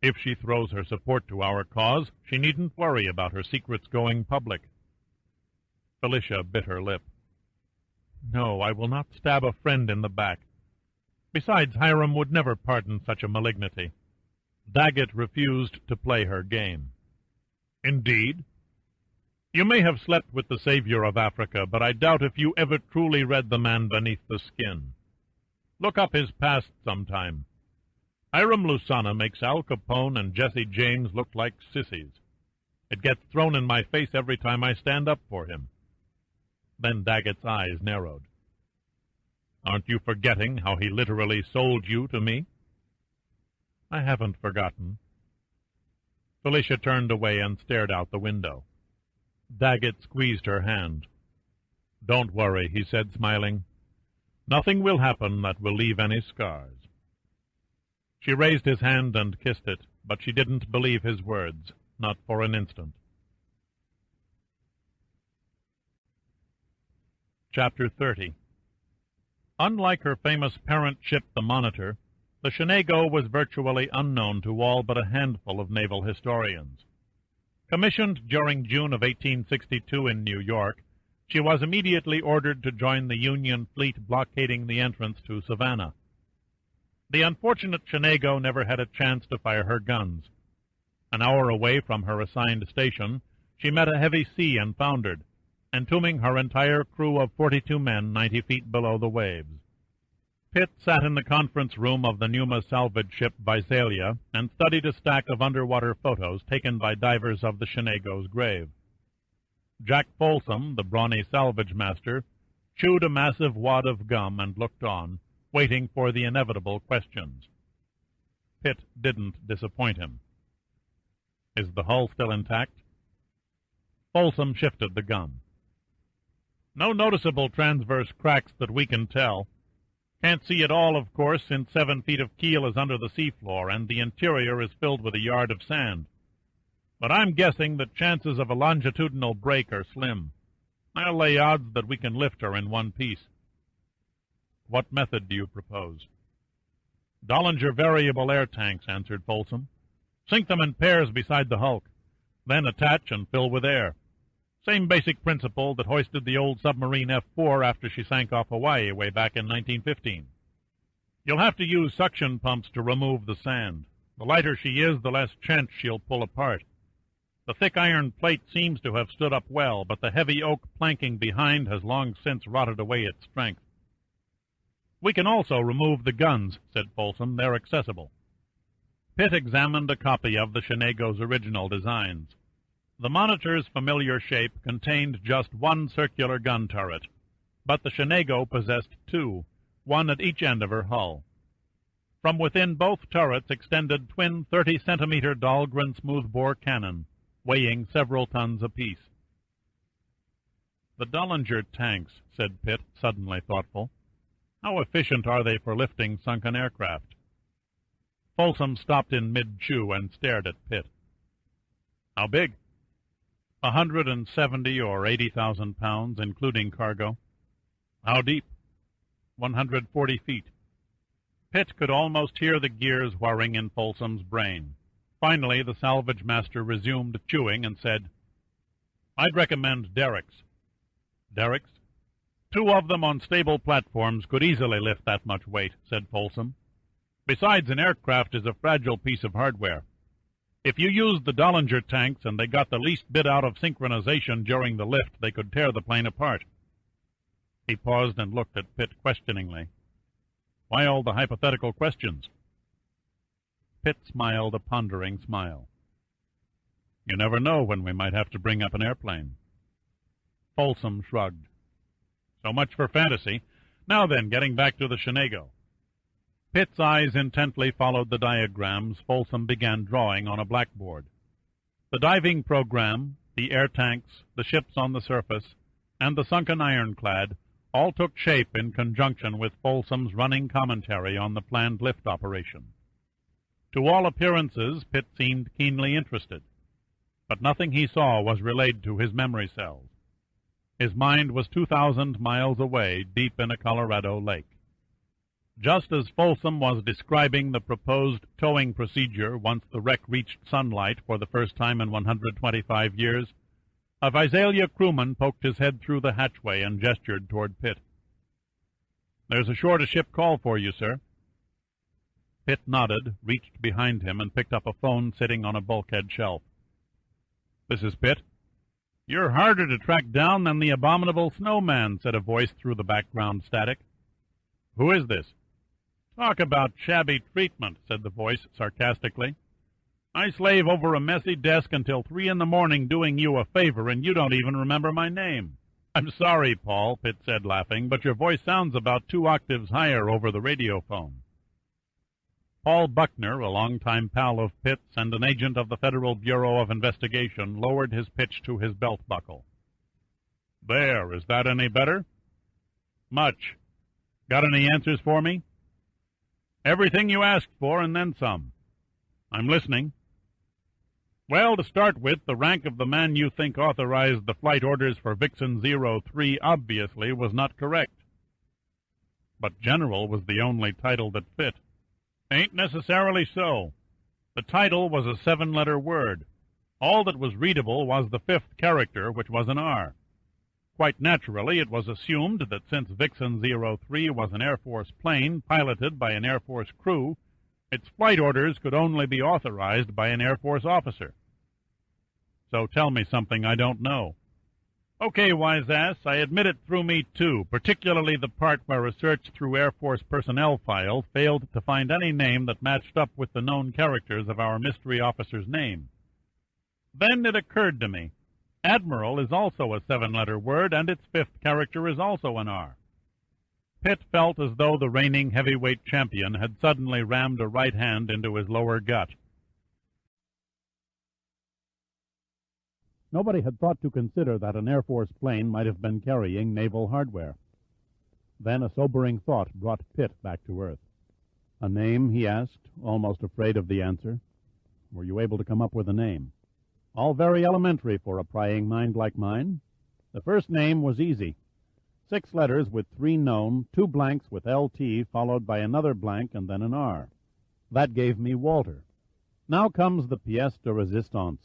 If she throws her support to our cause, she needn't worry about her secrets going public. Felicia bit her lip. No, I will not stab a friend in the back. Besides, Hiram would never pardon such a malignity. Daggett refused to play her game. Indeed? You may have slept with the savior of Africa, but I doubt if you ever truly read the man beneath the skin. Look up his past sometime. Hiram Lusana makes Al Capone and Jesse James look like sissies. It gets thrown in my face every time I stand up for him. Then Daggett's eyes narrowed. Aren't you forgetting how he literally sold you to me? I haven't forgotten. Felicia turned away and stared out the window. Daggett squeezed her hand. Don't worry, he said, smiling. Nothing will happen that will leave any scars. She raised his hand and kissed it, but she didn't believe his words, not for an instant. Chapter 30. Unlike her famous parent ship, the Monitor, the Chenango was virtually unknown to all but a handful of naval historians. Commissioned during June of 1862 in New York, she was immediately ordered to join the Union fleet blockading the entrance to Savannah. The unfortunate Chenango never had a chance to fire her guns. An hour away from her assigned station, she met a heavy sea and foundered, entombing her entire crew of 42 men 90 feet below the waves. Pitt sat in the conference room of the Numa salvage ship Visalia and studied a stack of underwater photos taken by divers of the Chenango's grave. Jack Folsom, the brawny salvage master, chewed a massive wad of gum and looked on, waiting for the inevitable questions. Pitt didn't disappoint him. "Is the hull still intact?" Folsom shifted the gum. "No noticeable transverse cracks that we can tell. Can't see it all, of course, since 7 feet of keel is under the seafloor and the interior is filled with a yard of sand. But I'm guessing that chances of a longitudinal break are slim. I'll lay odds that we can lift her in one piece." "What method do you propose?" "Dollinger variable air tanks," answered Folsom. "Sink them in pairs beside the hulk, then attach and fill with air. Same basic principle that hoisted the old submarine F-4 after she sank off Hawaii way back in 1915. You'll have to use suction pumps to remove the sand. The lighter she is, the less chance she'll pull apart. The thick iron plate seems to have stood up well, but the heavy oak planking behind has long since rotted away its strength." "We can also remove the guns," said Folsom. "They're accessible." Pitt examined a copy of the Chenango's original designs. The Monitor's familiar shape contained just one circular gun turret, but the Chenango possessed two, one at each end of her hull. From within both turrets extended twin 30-centimeter Dahlgren smoothbore cannon, weighing several tons apiece. "The Dollinger tanks," said Pitt, suddenly thoughtful. "How efficient are they for lifting sunken aircraft?" Folsom stopped in mid-chew and stared at Pitt. "How big?" 170 or 80,000 pounds, including cargo." "How deep?" 140 feet. Pitt could almost hear the gears whirring in Folsom's brain. Finally, the salvage master resumed chewing and said, "I'd recommend derricks." "Derricks?" "2 of them on stable platforms could easily lift that much weight," said Folsom. "Besides, an aircraft is a fragile piece of hardware. If you used the Dollinger tanks and they got the least bit out of synchronization during the lift, they could tear the plane apart." He paused and looked at Pitt questioningly. "Why all the hypothetical questions?" Pitt smiled a pondering smile. "You never know when we might have to bring up an airplane." Folsom shrugged. "So much for fantasy. Now then, getting back to the Chenango." Pitt's eyes intently followed the diagrams Folsom began drawing on a blackboard. The diving program, the air tanks, the ships on the surface, and the sunken ironclad all took shape in conjunction with Folsom's running commentary on the planned lift operation. To all appearances, Pitt seemed keenly interested, but nothing he saw was relayed to his memory cells. His mind was 2,000 miles away, deep in a Colorado lake. Just as Folsom was describing the proposed towing procedure once the wreck reached sunlight for the first time in 125 years, a Visalia crewman poked his head through the hatchway and gestured toward Pitt. "There's a shore-to-ship call for you, sir." Pitt nodded, reached behind him, and picked up a phone sitting on a bulkhead shelf. "This is Pitt." "You're harder to track down than the abominable snowman," said a voice through the background static. "Who is this?" "Talk about shabby treatment," said the voice sarcastically. "I slave over a messy desk until 3 in the morning doing you a favor, and you don't even remember my name." "I'm sorry, Paul," Pitt said, laughing, "but your voice sounds about 2 octaves higher over the radio phone." Paul Buckner, a longtime pal of Pitt's and an agent of the Federal Bureau of Investigation, lowered his pitch to his belt buckle. "There, is that any better?" "Much. Got any answers for me?" "Everything you asked for, and then some." "I'm listening." Well, to start with, the rank of the man you think authorized the flight orders for Vixen 03 obviously was not correct. But General was the only title that fit. Ain't necessarily so. The title was a 7-letter word. All that was readable was the 5th character, which was an R. Quite naturally, it was assumed that since Vixen 03 was an Air Force plane piloted by an Air Force crew, its flight orders could only be authorized by an Air Force officer. So tell me something I don't know. Okay, wise-ass, I admit it threw me too, particularly the part where a search through Air Force personnel files failed to find any name that matched up with the known characters of our mystery officer's name. Then it occurred to me, Admiral is also a 7-letter word, and its 5th character is also an R. Pitt felt as though the reigning heavyweight champion had suddenly rammed a right hand into his lower gut. Nobody had thought to consider that an Air Force plane might have been carrying naval hardware. Then a sobering thought brought Pitt back to earth. A name, he asked, almost afraid of the answer. Were you able to come up with a name? All very elementary for a prying mind like mine. The first name was easy. 6 letters with 3 known, 2 blanks with LT, followed by another blank and then an R. That gave me Walter. Now comes the pièce de résistance,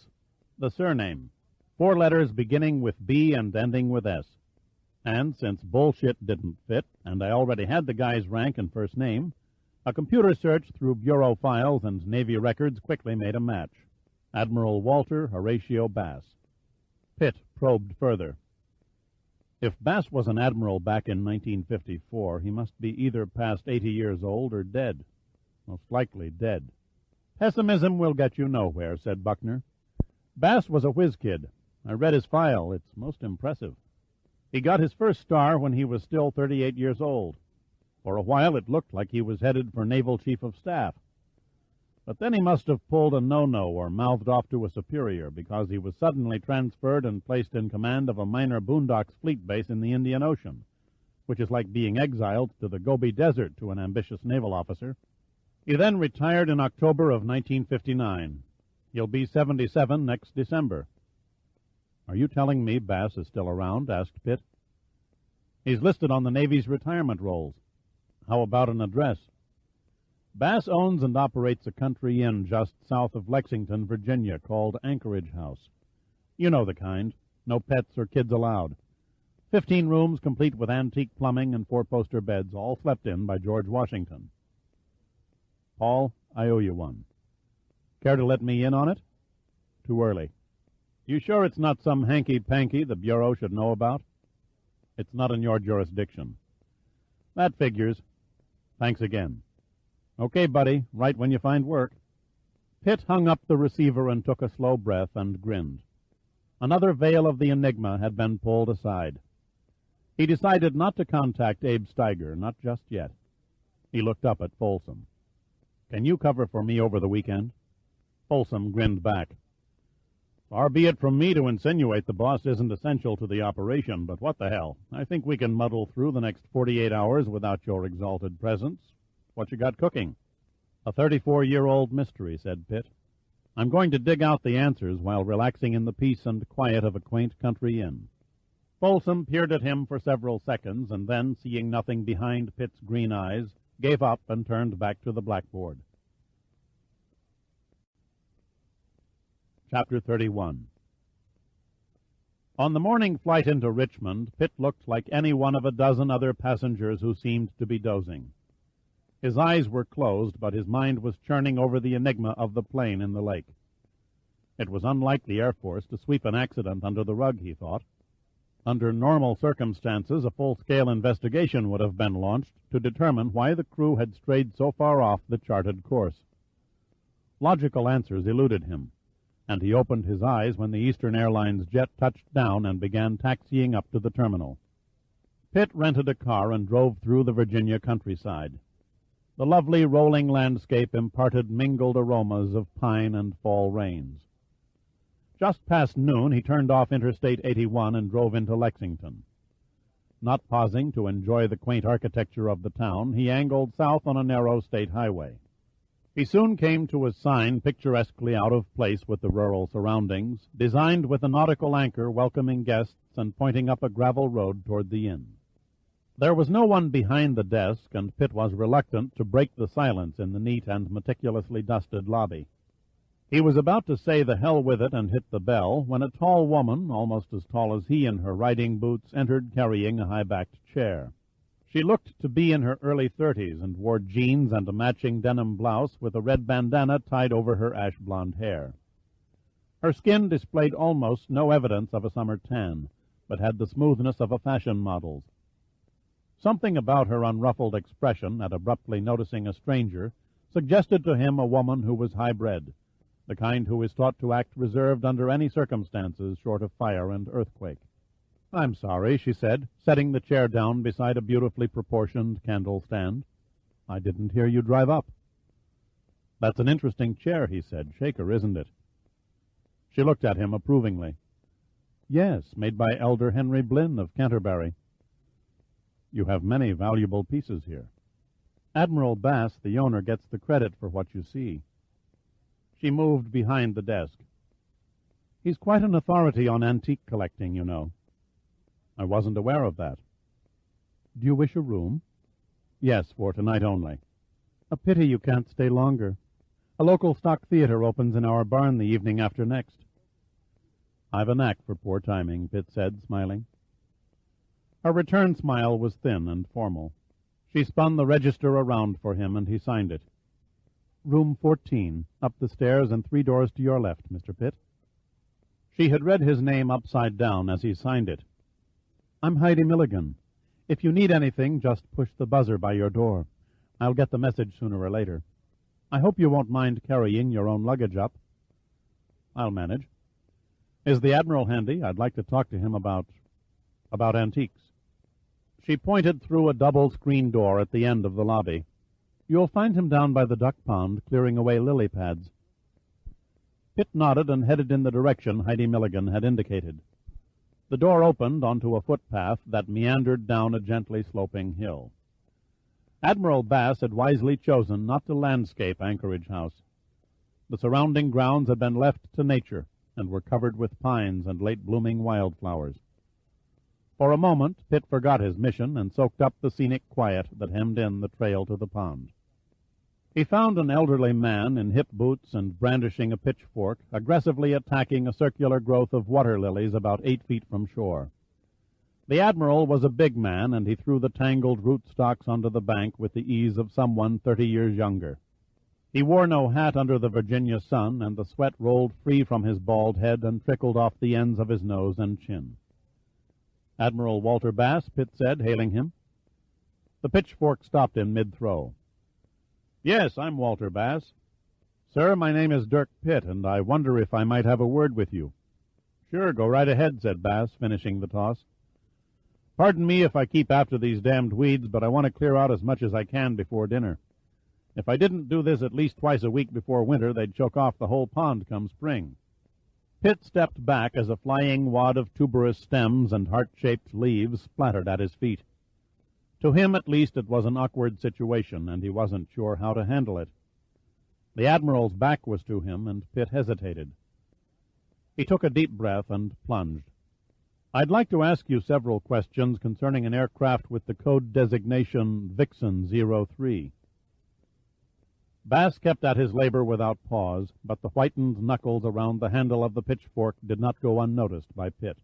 the surname. 4 letters beginning with B and ending with S. And since bullshit didn't fit, and I already had the guy's rank and first name, a computer search through bureau files and Navy records quickly made a match. Admiral Walter Horatio Bass. Pitt probed further. If Bass was an admiral back in 1954, he must be either past 80 years old or dead. Most likely dead. Pessimism will get you nowhere, said Buckner. Bass was a whiz kid. I read his file. It's most impressive. He got his first star when he was still 38 years old. For a while it looked like he was headed for Naval Chief of Staff. But then he must have pulled a no-no or mouthed off to a superior because he was suddenly transferred and placed in command of a minor boondocks fleet base in the Indian Ocean, which is like being exiled to the Gobi Desert to an ambitious naval officer. He then retired in October of 1959. He'll be 77 next December. Are you telling me Bass is still around? Asked Pitt. He's listed on the Navy's retirement rolls. How about an address? Bass owns and operates a country inn just south of Lexington, Virginia, called Anchorage House. You know the kind. No pets or kids allowed. 15 rooms complete with antique plumbing and 4-poster beds, all slept in by George Washington. Paul, I owe you one. Care to let me in on it? Too early. You sure it's not some hanky-panky the Bureau should know about? It's not in your jurisdiction. That figures. Thanks again. Okay, buddy, right when you find work. Pitt hung up the receiver and took a slow breath and grinned. Another veil of the enigma had been pulled aside. He decided not to contact Abe Steiger, not just yet. He looked up at Folsom. Can you cover for me over the weekend? Folsom grinned back. Far be it from me to insinuate the boss isn't essential to the operation, but what the hell? I think we can muddle through the next 48 hours without your exalted presence. What you got cooking? A 34-year-old mystery, said Pitt. I'm going to dig out the answers while relaxing in the peace and quiet of a quaint country inn. Folsom peered at him for several seconds, and then, seeing nothing behind Pitt's green eyes, gave up and turned back to the blackboard. Chapter 31. On the morning flight into Richmond, Pitt looked like any one of a dozen other passengers who seemed to be dozing. His eyes were closed, but his mind was churning over the enigma of the plane in the lake. It was unlike the Air Force to sweep an accident under the rug, he thought. Under normal circumstances, a full-scale investigation would have been launched to determine why the crew had strayed so far off the charted course. Logical answers eluded him, and he opened his eyes when the Eastern Airlines jet touched down and began taxiing up to the terminal. Pitt rented a car and drove through the Virginia countryside. The lovely rolling landscape imparted mingled aromas of pine and fall rains. Just past noon, he turned off Interstate 81 and drove into Lexington. Not pausing to enjoy the quaint architecture of the town, he angled south on a narrow state highway. He soon came to a sign picturesquely out of place with the rural surroundings, designed with a nautical anchor welcoming guests and pointing up a gravel road toward the inn. There was no one behind the desk, and Pitt was reluctant to break the silence in the neat and meticulously dusted lobby. He was about to say the hell with it and hit the bell when a tall woman, almost as tall as he in her riding boots, entered carrying a high-backed chair. She looked to be in her early 30s and wore jeans and a matching denim blouse with a red bandana tied over her ash-blonde hair. Her skin displayed almost no evidence of a summer tan, but had the smoothness of a fashion model's. Something about her unruffled expression at abruptly noticing a stranger suggested to him a woman who was high-bred, the kind who is taught to act reserved under any circumstances short of fire and earthquake. "I'm sorry," she said, setting the chair down beside a beautifully proportioned candle stand. "I didn't hear you drive up." "That's an interesting chair," he said. "Shaker, isn't it?" She looked at him approvingly. "Yes, made by Elder Henry Blynn of Canterbury." "You have many valuable pieces here." "Admiral Bass, the owner, gets the credit for what you see." She moved behind the desk. "He's quite an authority on antique collecting, you know." "I wasn't aware of that." "Do you wish a room?" "Yes, for tonight only." "A pity you can't stay longer. A local stock theater opens in our barn the evening after next." "I've a knack for poor timing," Pitt said, smiling. Her return smile was thin and formal. She spun the register around for him, and he signed it. "Room 14, up the stairs and 3 doors to your left, Mr. Pitt." She had read his name upside down as he signed it. "I'm Heidi Milligan. If you need anything, just push the buzzer by your door. I'll get the message sooner or later. I hope you won't mind carrying your own luggage up." "I'll manage." "Is the Admiral handy? I'd like to talk to him about antiques." She pointed through a double screen door at the end of the lobby. "You'll find him down by the duck pond, clearing away lily pads." Pitt nodded and headed in the direction Heidi Milligan had indicated. The door opened onto a footpath that meandered down a gently sloping hill. Admiral Bass had wisely chosen not to landscape Anchorage House. The surrounding grounds had been left to nature and were covered with pines and late-blooming wildflowers. For a moment, Pitt forgot his mission and soaked up the scenic quiet that hemmed in the trail to the pond. He found an elderly man in hip boots and brandishing a pitchfork, aggressively attacking a circular growth of water lilies about 8 feet from shore. The Admiral was a big man, and he threw the tangled rootstocks onto the bank with the ease of someone 30 years younger. He wore no hat under the Virginia sun, and the sweat rolled free from his bald head and trickled off the ends of his nose and chin. "Admiral Walter Bass," Pitt said, hailing him. The pitchfork stopped in mid-throw. "Yes, I'm Walter Bass. Sir, my name is Dirk Pitt, and I wonder if I might have a word with you." "Sure, go right ahead," said Bass, finishing the toss. "Pardon me if I keep after these damned weeds, but I want to clear out as much as I can before dinner. If I didn't do this at least twice a week before winter, they'd choke off the whole pond come spring." Pitt stepped back as a flying wad of tuberous stems and heart-shaped leaves splattered at his feet. To him, at least, it was an awkward situation, and he wasn't sure how to handle it. The Admiral's back was to him, and Pitt hesitated. He took a deep breath and plunged. "I'd like to ask you several questions concerning an aircraft with the code designation Vixen 03. Bass kept at his labor without pause, but the whitened knuckles around the handle of the pitchfork did not go unnoticed by Pitt.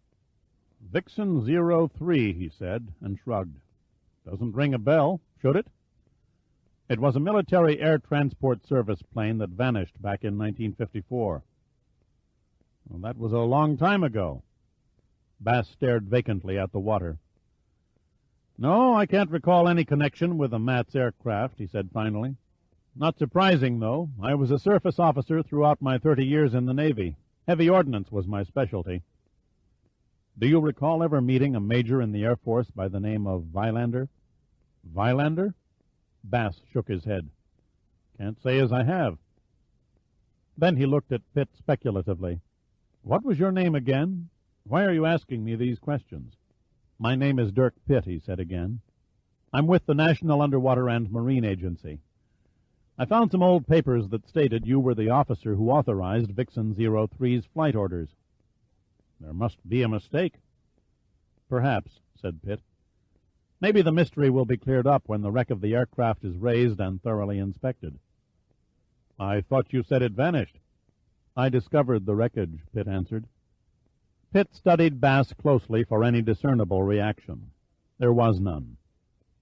"Vixen 03, he said, and shrugged. "Doesn't ring a bell, should it?" "It was a military air transport service plane that vanished back in 1954. "Well, that was a long time ago." Bass stared vacantly at the water. "No, I can't recall any connection with a Mat's aircraft," he said finally. "Not surprising, though. I was a surface officer throughout my 30 years in the Navy. Heavy ordnance was my specialty." "Do you recall ever meeting a major in the Air Force by the name of Vilander?" "Vilander?" Bass shook his head. "Can't say as I have." Then he looked at Pitt speculatively. "What was your name again? Why are you asking me these questions?" "My name is Dirk Pitt," he said again. "I'm with the National Underwater and Marine Agency. I found some old papers that stated you were the officer who authorized Vixen 03's flight orders. There must be a mistake. Perhaps, said Pitt. Maybe the mystery will be cleared up when the wreck of the aircraft is raised and thoroughly inspected. I thought you said it vanished. I discovered the wreckage, Pitt answered. Pitt studied Bass closely for any discernible reaction. There was none.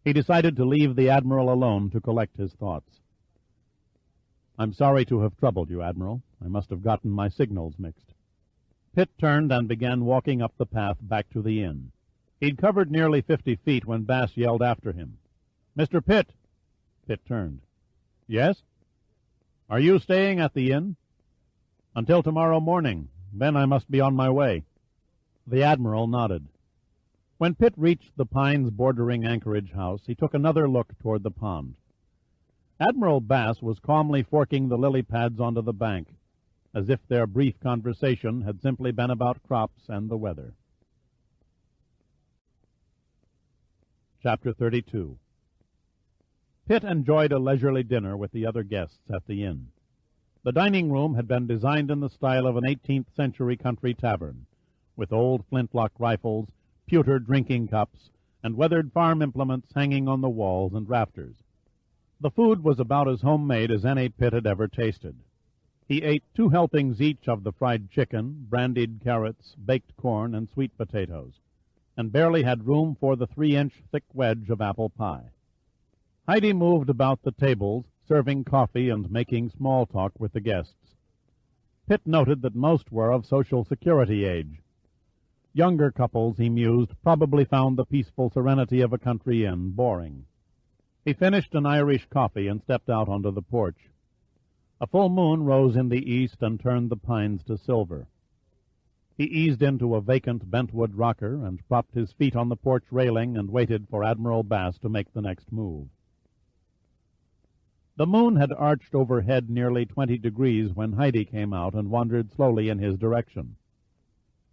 He decided to leave the Admiral alone to collect his thoughts. I'm sorry to have troubled you, Admiral. I must have gotten my signals mixed. Pitt turned and began walking up the path back to the inn. He'd covered nearly 50 feet when Bass yelled after him. Mr. Pitt! Pitt turned. Yes? Are you staying at the inn? Until tomorrow morning. Then I must be on my way. The Admiral nodded. When Pitt reached the pines bordering Anchorage House, he took another look toward the pond. Admiral Bass was calmly forking the lily pads onto the bank, as if their brief conversation had simply been about crops and the weather. Chapter 32. Pitt enjoyed a leisurely dinner with the other guests at the inn. The dining room had been designed in the style of an 18th-century country tavern, with old flintlock rifles, pewter drinking cups, and weathered farm implements hanging on the walls and rafters. The food was about as homemade as any Pitt had ever tasted. He ate 2 helpings each of the fried chicken, brandied carrots, baked corn, and sweet potatoes, and barely had room for the 3-inch thick wedge of apple pie. Heidi moved about the tables, serving coffee and making small talk with the guests. Pitt noted that most were of Social Security age. Younger couples, he mused, probably found the peaceful serenity of a country inn boring. He finished an Irish coffee and stepped out onto the porch. A full moon rose in the east and turned the pines to silver. He eased into a vacant bentwood rocker and propped his feet on the porch railing and waited for Admiral Bass to make the next move. The moon had arched overhead nearly 20 degrees when Heidi came out and wandered slowly in his direction.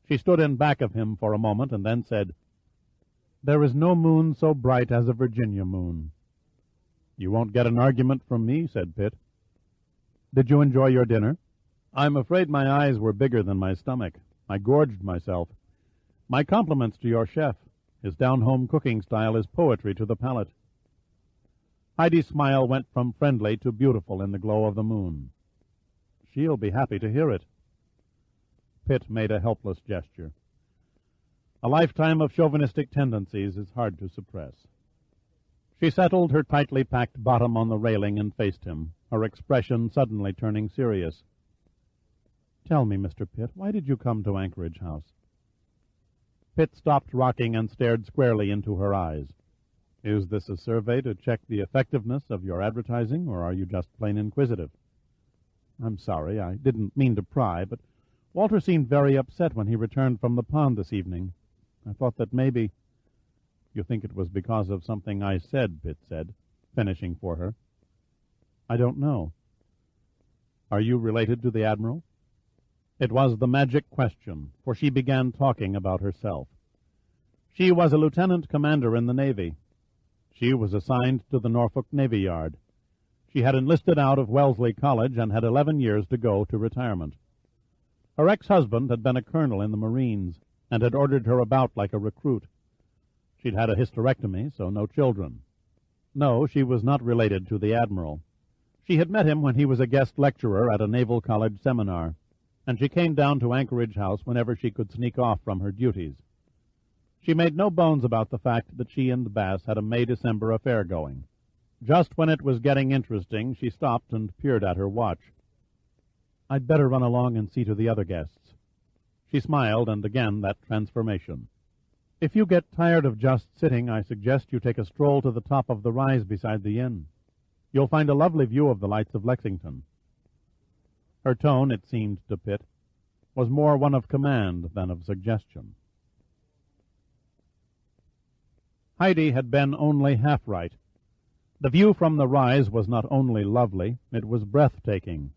She stood in back of him for a moment and then said, "There is no moon so bright as a Virginia moon." "You won't get an argument from me," said Pitt. "Did you enjoy your dinner?" "I'm afraid my eyes were bigger than my stomach. I gorged myself. My compliments to your chef. His down-home cooking style is poetry to the palate." Heidi's smile went from friendly to beautiful in the glow of the moon. "She'll be happy to hear it." Pitt made a helpless gesture. A lifetime of chauvinistic tendencies is hard to suppress. She settled her tightly packed bottom on the railing and faced him, her expression suddenly turning serious. "Tell me, Mr. Pitt, why did you come to Anchorage House?" Pitt stopped rocking and stared squarely into her eyes. "Is this a survey to check the effectiveness of your advertising, or are you just plain inquisitive?" "I'm sorry, I didn't mean to pry, but Walter seemed very upset when he returned from the pond this evening. I thought that maybe—" "You think it was because of something I said," Pitt said, finishing for her. "I don't know." "Are you related to the Admiral?" It was the magic question, for she began talking about herself. She was a lieutenant commander in the Navy. She was assigned to the Norfolk Navy Yard. She had enlisted out of Wellesley College and had 11 years to go to retirement. Her ex-husband had been a colonel in the Marines and had ordered her about like a recruit. She'd had a hysterectomy, so no children. No, she was not related to the Admiral. She had met him when he was a guest lecturer at a Naval College seminar, and she came down to Anchorage House whenever she could sneak off from her duties. She made no bones about the fact that she and Bass had a May-December affair going. Just when it was getting interesting, she stopped and peered at her watch. "I'd better run along and see to the other guests." She smiled, and again that transformation. "If you get tired of just sitting, I suggest you take a stroll to the top of the rise beside the inn. You'll find a lovely view of the lights of Lexington." Her tone, it seemed to Pitt, was more one of command than of suggestion. Heidi had been only half right. The view from the rise was not only lovely, it was breathtaking.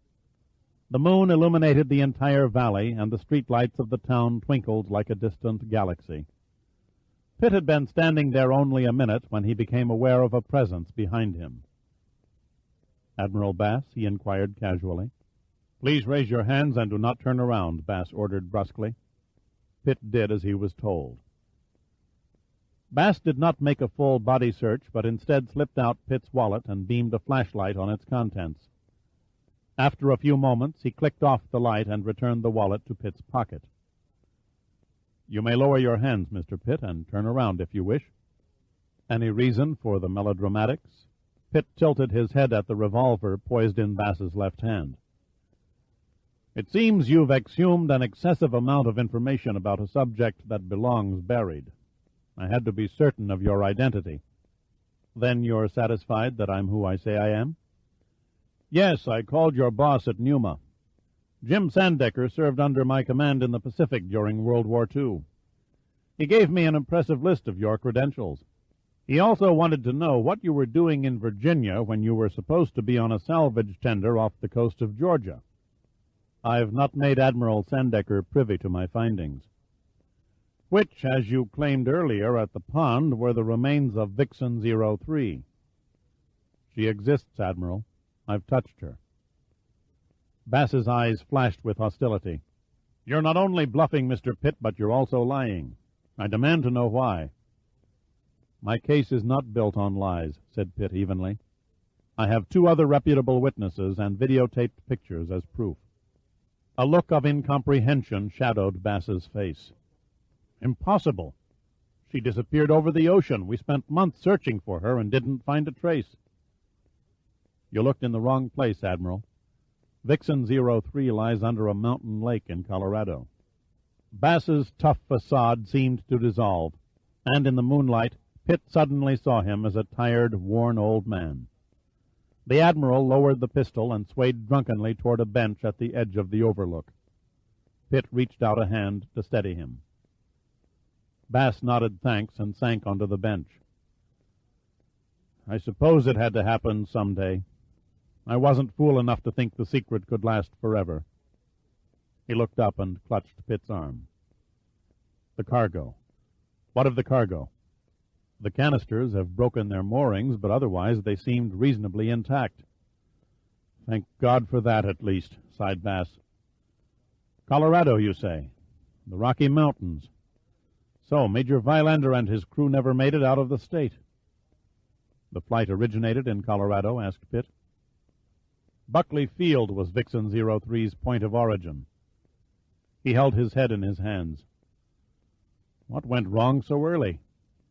The moon illuminated the entire valley, and the streetlights of the town twinkled like a distant galaxy. Pitt had been standing there only a minute when he became aware of a presence behind him. Admiral Bass?" he inquired casually. "Please raise your hands and do not turn around," Bass ordered brusquely. Pitt did as he was told. Bass did not make a full body search, but instead slipped out Pitt's wallet and beamed a flashlight on its contents. After a few moments, he clicked off the light and returned the wallet to Pitt's pocket. "You may lower your hands, Mr. Pitt, and turn around if you wish." "Any reason for the melodramatics?" Pitt tilted his head at the revolver poised in Bass's left hand. "It seems you've exhumed an excessive amount of information about a subject that belongs buried. I had to be certain of your identity." "Then you're satisfied that I'm who I say I am?" "Yes, I called your boss at Numa. Jim Sandecker served under my command in the Pacific during World War II. He gave me an impressive list of your credentials. He also wanted to know what you were doing in Virginia when you were supposed to be on a salvage tender off the coast of Georgia. I've not made Admiral Sandecker privy to my findings." "Which, as you claimed earlier at the pond, were the remains of Vixen 03. "She exists, Admiral. I've touched her." Bass's eyes flashed with hostility. "You're not only bluffing, Mr. Pitt, but you're also lying. I demand to know why." "My case is not built on lies," said Pitt evenly. "I have 2 other reputable witnesses and videotaped pictures as proof." A look of incomprehension shadowed Bass's face. "Impossible. She disappeared over the ocean. We spent months searching for her and didn't find a trace." "You looked in the wrong place, Admiral. Vixen 03 lies under a mountain lake in Colorado." Bass's tough facade seemed to dissolve, and in the moonlight Pitt suddenly saw him as a tired, worn old man. The Admiral lowered the pistol and swayed drunkenly toward a bench at the edge of the overlook. Pitt reached out a hand to steady him. Bass nodded thanks and sank onto the bench. "I suppose it had to happen someday. I wasn't fool enough to think the secret could last forever." He looked up and clutched Pitt's arm. "The cargo. What of the cargo?" "The canisters have broken their moorings, but otherwise they seemed reasonably intact." "Thank God for that, at least," sighed Bass. "Colorado, you say? The Rocky Mountains. So Major Vilander and his crew never made it out of the state." "The flight originated in Colorado?" asked Pitt. "Buckley Field was Vixen 03's point of origin." He held his head in his hands. "What went wrong so early?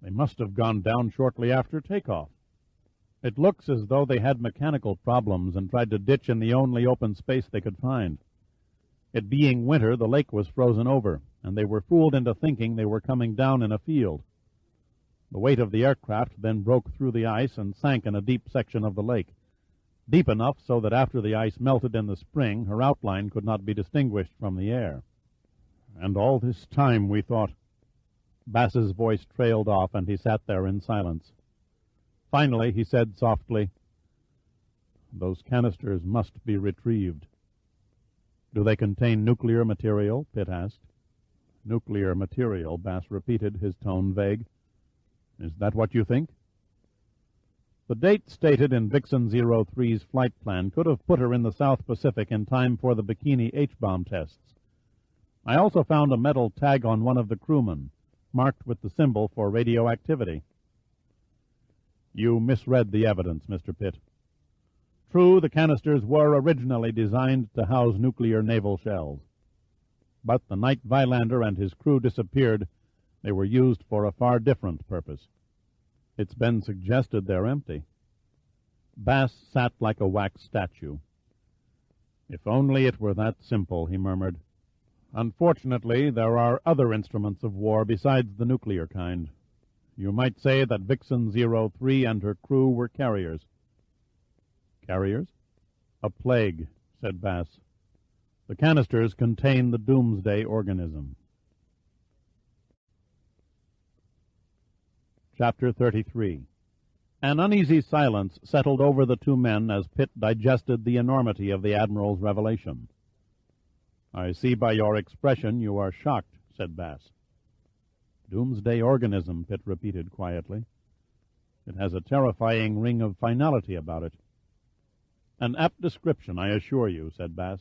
They must have gone down shortly after takeoff. It looks as though they had mechanical problems and tried to ditch in the only open space they could find. It being winter, the lake was frozen over, and they were fooled into thinking they were coming down in a field. The weight of the aircraft then broke through the ice and sank in a deep section of the lake, deep enough so that after the ice melted in the spring, her outline could not be distinguished from the air." "And all this time we thought—" Bass's voice trailed off, and he sat there in silence. Finally, he said softly, "Those canisters must be retrieved." "Do they contain nuclear material?" Pitt asked. "Nuclear material," Bass repeated, his tone vague. "Is that what you think?" The date stated in Vixen 03's flight plan could have put her in the South Pacific in time for the Bikini H-bomb tests. I also found a metal tag on one of the crewmen, marked with the symbol for radioactivity. "You misread the evidence, Mr. Pitt. True, the canisters were originally designed to house nuclear naval shells. But the night Vilander and his crew disappeared, they were used for a far different purpose. It's been suggested they're empty." Bass sat like a wax statue. "If only it were that simple," he murmured. "Unfortunately, there are other instruments of war besides the nuclear kind. You might say that Vixen 03 and her crew were carriers." "Carriers?" "A plague," said Bass. "The canisters contain the Doomsday organism." Chapter 33. An uneasy silence settled over the 2 men as Pitt digested the enormity of the Admiral's revelation. "I see by your expression you are shocked," said Bass. "Doomsday organism," Pitt repeated quietly. "It has a terrifying ring of finality about it." An apt description, I assure you, said Bass.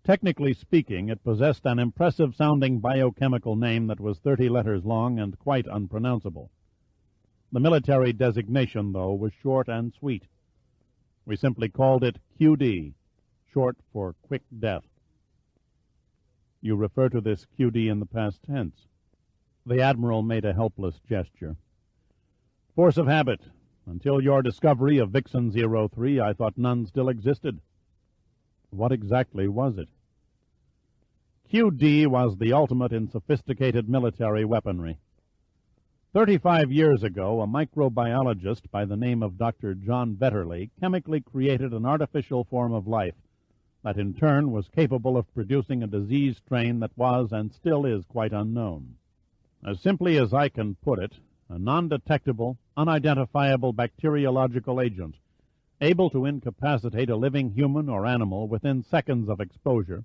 Technically speaking, it possessed an impressive-sounding biochemical name that was 30 letters long and quite unpronounceable. The military designation, though, was short and sweet. We simply called it QD, short for quick death. You refer to this QD in the past tense. The Admiral made a helpless gesture. Force of habit. Until your discovery of Vixen 03, I thought none still existed. What exactly was it? QD was the ultimate in sophisticated military weaponry. 35 years ago, a microbiologist by the name of Dr. John Vetterli chemically created an artificial form of life that in turn was capable of producing a disease strain that was and still is quite unknown. As simply as I can put it, a non-detectable, unidentifiable bacteriological agent, able to incapacitate a living human or animal within seconds of exposure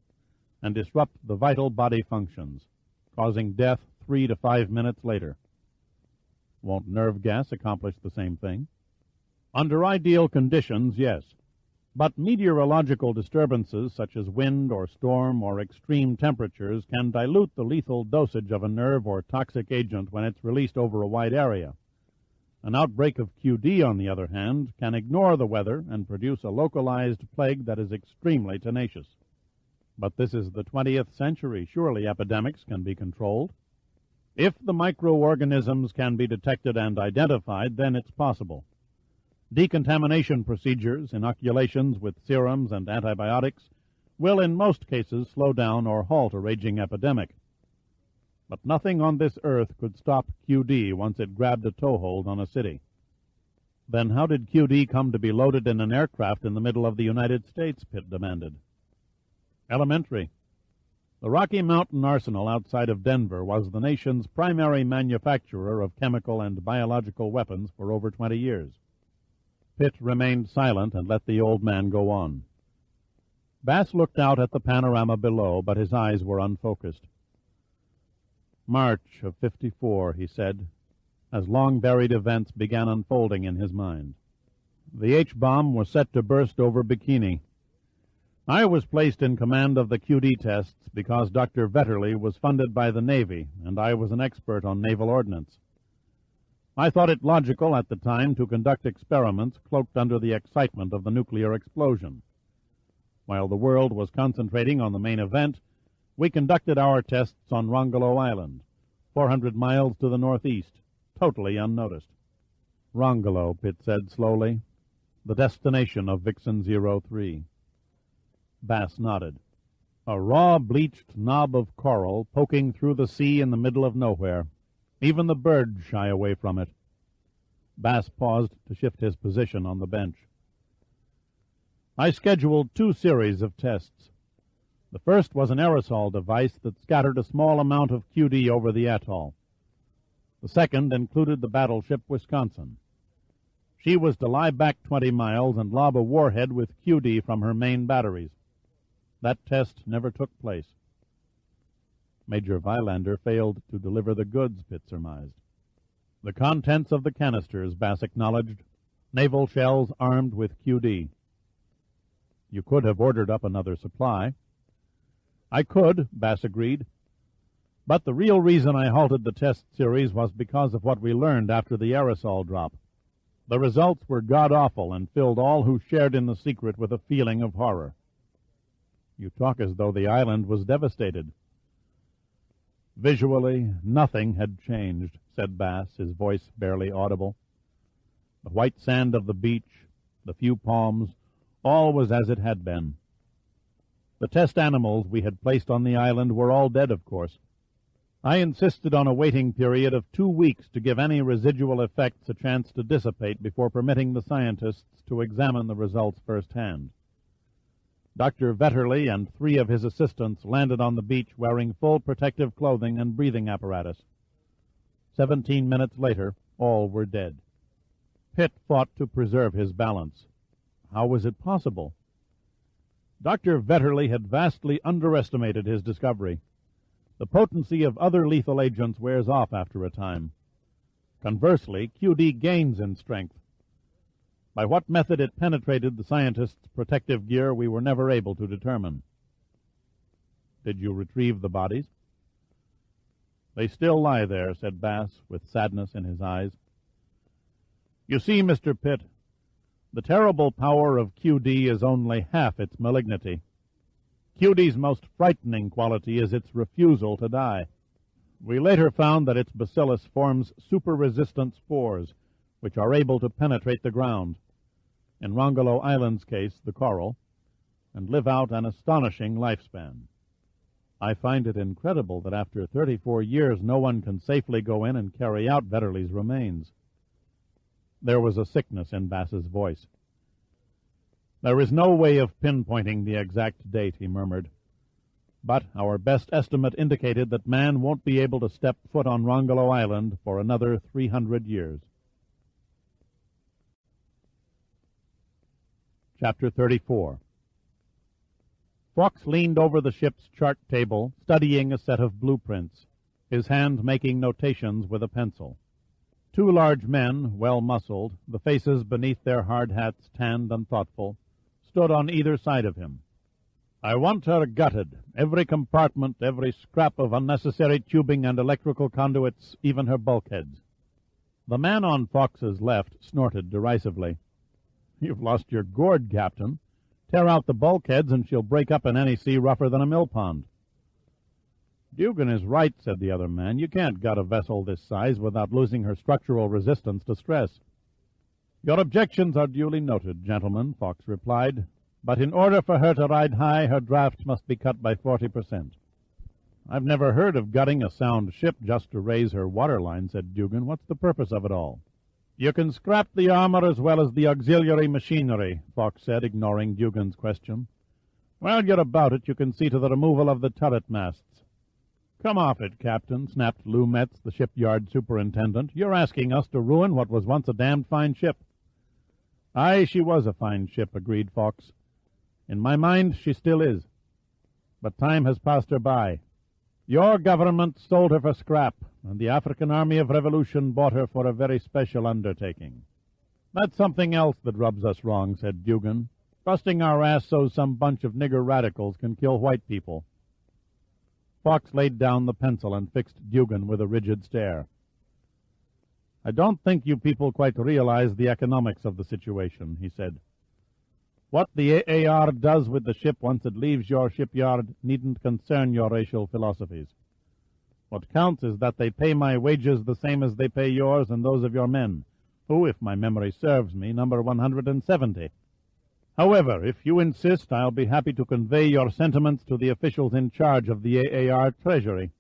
and disrupt the vital body functions, causing death 3 to 5 minutes later. Won't nerve gas accomplish the same thing? Under ideal conditions, yes. But meteorological disturbances such as wind or storm or extreme temperatures can dilute the lethal dosage of a nerve or toxic agent when it's released over a wide area. An outbreak of QD, on the other hand, can ignore the weather and produce a localized plague that is extremely tenacious. But this is the 20th century. Surely epidemics can be controlled. If the microorganisms can be detected and identified, then it's possible. Decontamination procedures, inoculations with serums and antibiotics, will in most cases slow down or halt a raging epidemic. But nothing on this earth could stop QD once it grabbed a toehold on a city. Then how did QD come to be loaded in an aircraft in the middle of the United States? Pitt demanded. Elementary. The Rocky Mountain Arsenal outside of Denver was the nation's primary manufacturer of chemical and biological weapons for over 20 years. Pitt remained silent and let the old man go on. Bass looked out at the panorama below, but his eyes were unfocused. March of '54, he said, as long-buried events began unfolding in his mind. The H-bomb was set to burst over Bikini. I was placed in command of the QD tests because Dr. Vetterli was funded by the Navy, and I was an expert on naval ordnance. I thought it logical at the time to conduct experiments cloaked under the excitement of the nuclear explosion. While the world was concentrating on the main event, we conducted our tests on Rongolo Island, 400 miles to the northeast, totally unnoticed. Rongolo, Pitt said slowly, the destination of Vixen 03. Bass nodded. A raw, bleached knob of coral poking through the sea in the middle of nowhere. Even the birds shy away from it. Bass paused to shift his position on the bench. I scheduled 2 series of tests. The first was an aerosol device that scattered a small amount of QD over the atoll. The second included the battleship Wisconsin. She was to lie back 20 miles and lob a warhead with QD from her main batteries. That test never took place. Major Vilander failed to deliver the goods, Pitt surmised. The contents of the canisters, Bass acknowledged. Naval shells armed with QD. You could have ordered up another supply. I could, Bass agreed. But the real reason I halted the test series was because of what we learned after the aerosol drop. The results were god-awful and filled all who shared in the secret with a feeling of horror. You talk as though the island was devastated. Visually, nothing had changed, said Bass, his voice barely audible. The white sand of the beach, the few palms, all was as it had been. The test animals we had placed on the island were all dead, of course. I insisted on a waiting period of 2 weeks to give any residual effects a chance to dissipate before permitting the scientists to examine the results firsthand. Dr. Vetterli and 3 of his assistants landed on the beach wearing full protective clothing and breathing apparatus. 17 minutes later, all were dead. Pitt fought to preserve his balance. How was it possible? Dr. Vetterli had vastly underestimated his discovery. The potency of other lethal agents wears off after a time. Conversely, QD gains in strength. By what method it penetrated the scientists' protective gear we were never able to determine. Did you retrieve the bodies? They still lie there, said Bass, with sadness in his eyes. You see, Mr. Pitt, the terrible power of QD is only half its malignity. QD's most frightening quality is its refusal to die. We later found that its bacillus forms super-resistant spores, which are able to penetrate the ground, in Rongolo Island's case, the coral, and live out an astonishing lifespan. I find it incredible that after 34 years no one can safely go in and carry out Vetterli's remains. There was a sickness in Bass's voice. There is no way of pinpointing the exact date, he murmured. But our best estimate indicated that man won't be able to step foot on Rongolo Island for another 300 years. Chapter 34. Fawkes leaned over the ship's chart table, studying a set of blueprints, his hand making notations with a pencil. Two large men, well-muscled, the faces beneath their hard hats tanned and thoughtful, stood on either side of him. I want her gutted, every compartment, every scrap of unnecessary tubing and electrical conduits, even her bulkheads. The man on Fawkes's left snorted derisively. You've lost your gourd, Captain. Tear out the bulkheads and she'll break up in any sea rougher than a mill pond. Dugan is right, said the other man. You can't gut a vessel this size without losing her structural resistance to stress. Your objections are duly noted, gentlemen, Fawkes replied. But in order for her to ride high, her draft must be cut by 40%. I've never heard of gutting a sound ship just to raise her waterline, said Dugan. What's the purpose of it all? You can scrap the armor as well as the auxiliary machinery, Fawkes said, ignoring Dugan's question. While you're about it, you can see to the removal of the turret masts. Come off it, Captain, snapped Lou Metz, the shipyard superintendent. You're asking us to ruin what was once a damned fine ship. Aye, she was a fine ship, agreed Fawkes. In my mind, she still is. But time has passed her by. Your government sold her for scrap, and the African Army of Revolution bought her for a very special undertaking. That's something else that rubs us wrong, said Dugan. Busting our ass so some bunch of nigger radicals can kill white people. Fawkes laid down the pencil and fixed Dugan with a rigid stare. I don't think you people quite realize the economics of the situation, he said. What the AAR does with the ship once it leaves your shipyard needn't concern your racial philosophies. What counts is that they pay my wages the same as they pay yours and those of your men, who, if my memory serves me, number 170. However, if you insist, I'll be happy to convey your sentiments to the officials in charge of the AAR Treasury.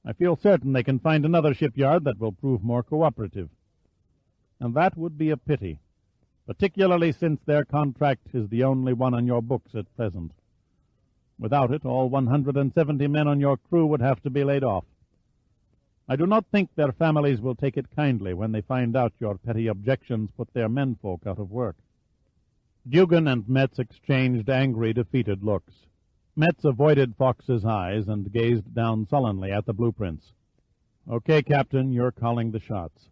I feel certain they can find another shipyard that will prove more cooperative. And that would be a pity, particularly since their contract is the only one on your books at present. Without it, all 170 men on your crew would have to be laid off. I do not think their families will take it kindly when they find out your petty objections put their menfolk out of work. Dugan and Metz exchanged angry, defeated looks. Metz avoided Fawkes's eyes and gazed down sullenly at the blueprints. Okay, Captain, you're calling the shots.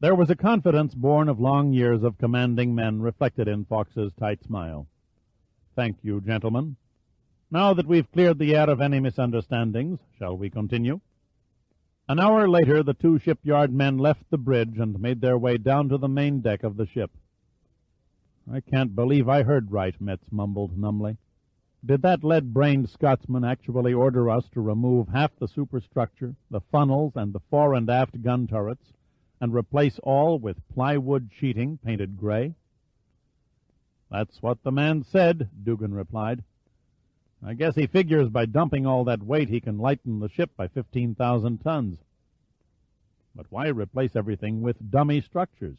There was a confidence born of long years of commanding men reflected in Fawkes's tight smile. Thank you, gentlemen. Now that we've cleared the air of any misunderstandings, shall we continue? An hour later, the two shipyard men left the bridge and made their way down to the main deck of the ship. I can't believe I heard right, Metz mumbled numbly. Did that lead-brained Scotsman actually order us to remove half the superstructure, the funnels, and the fore and aft gun turrets, and replace all with plywood sheeting painted gray? That's what the man said, Dugan replied. I guess he figures by dumping all that weight he can lighten the ship by 15,000 tons. But why replace everything with dummy structures?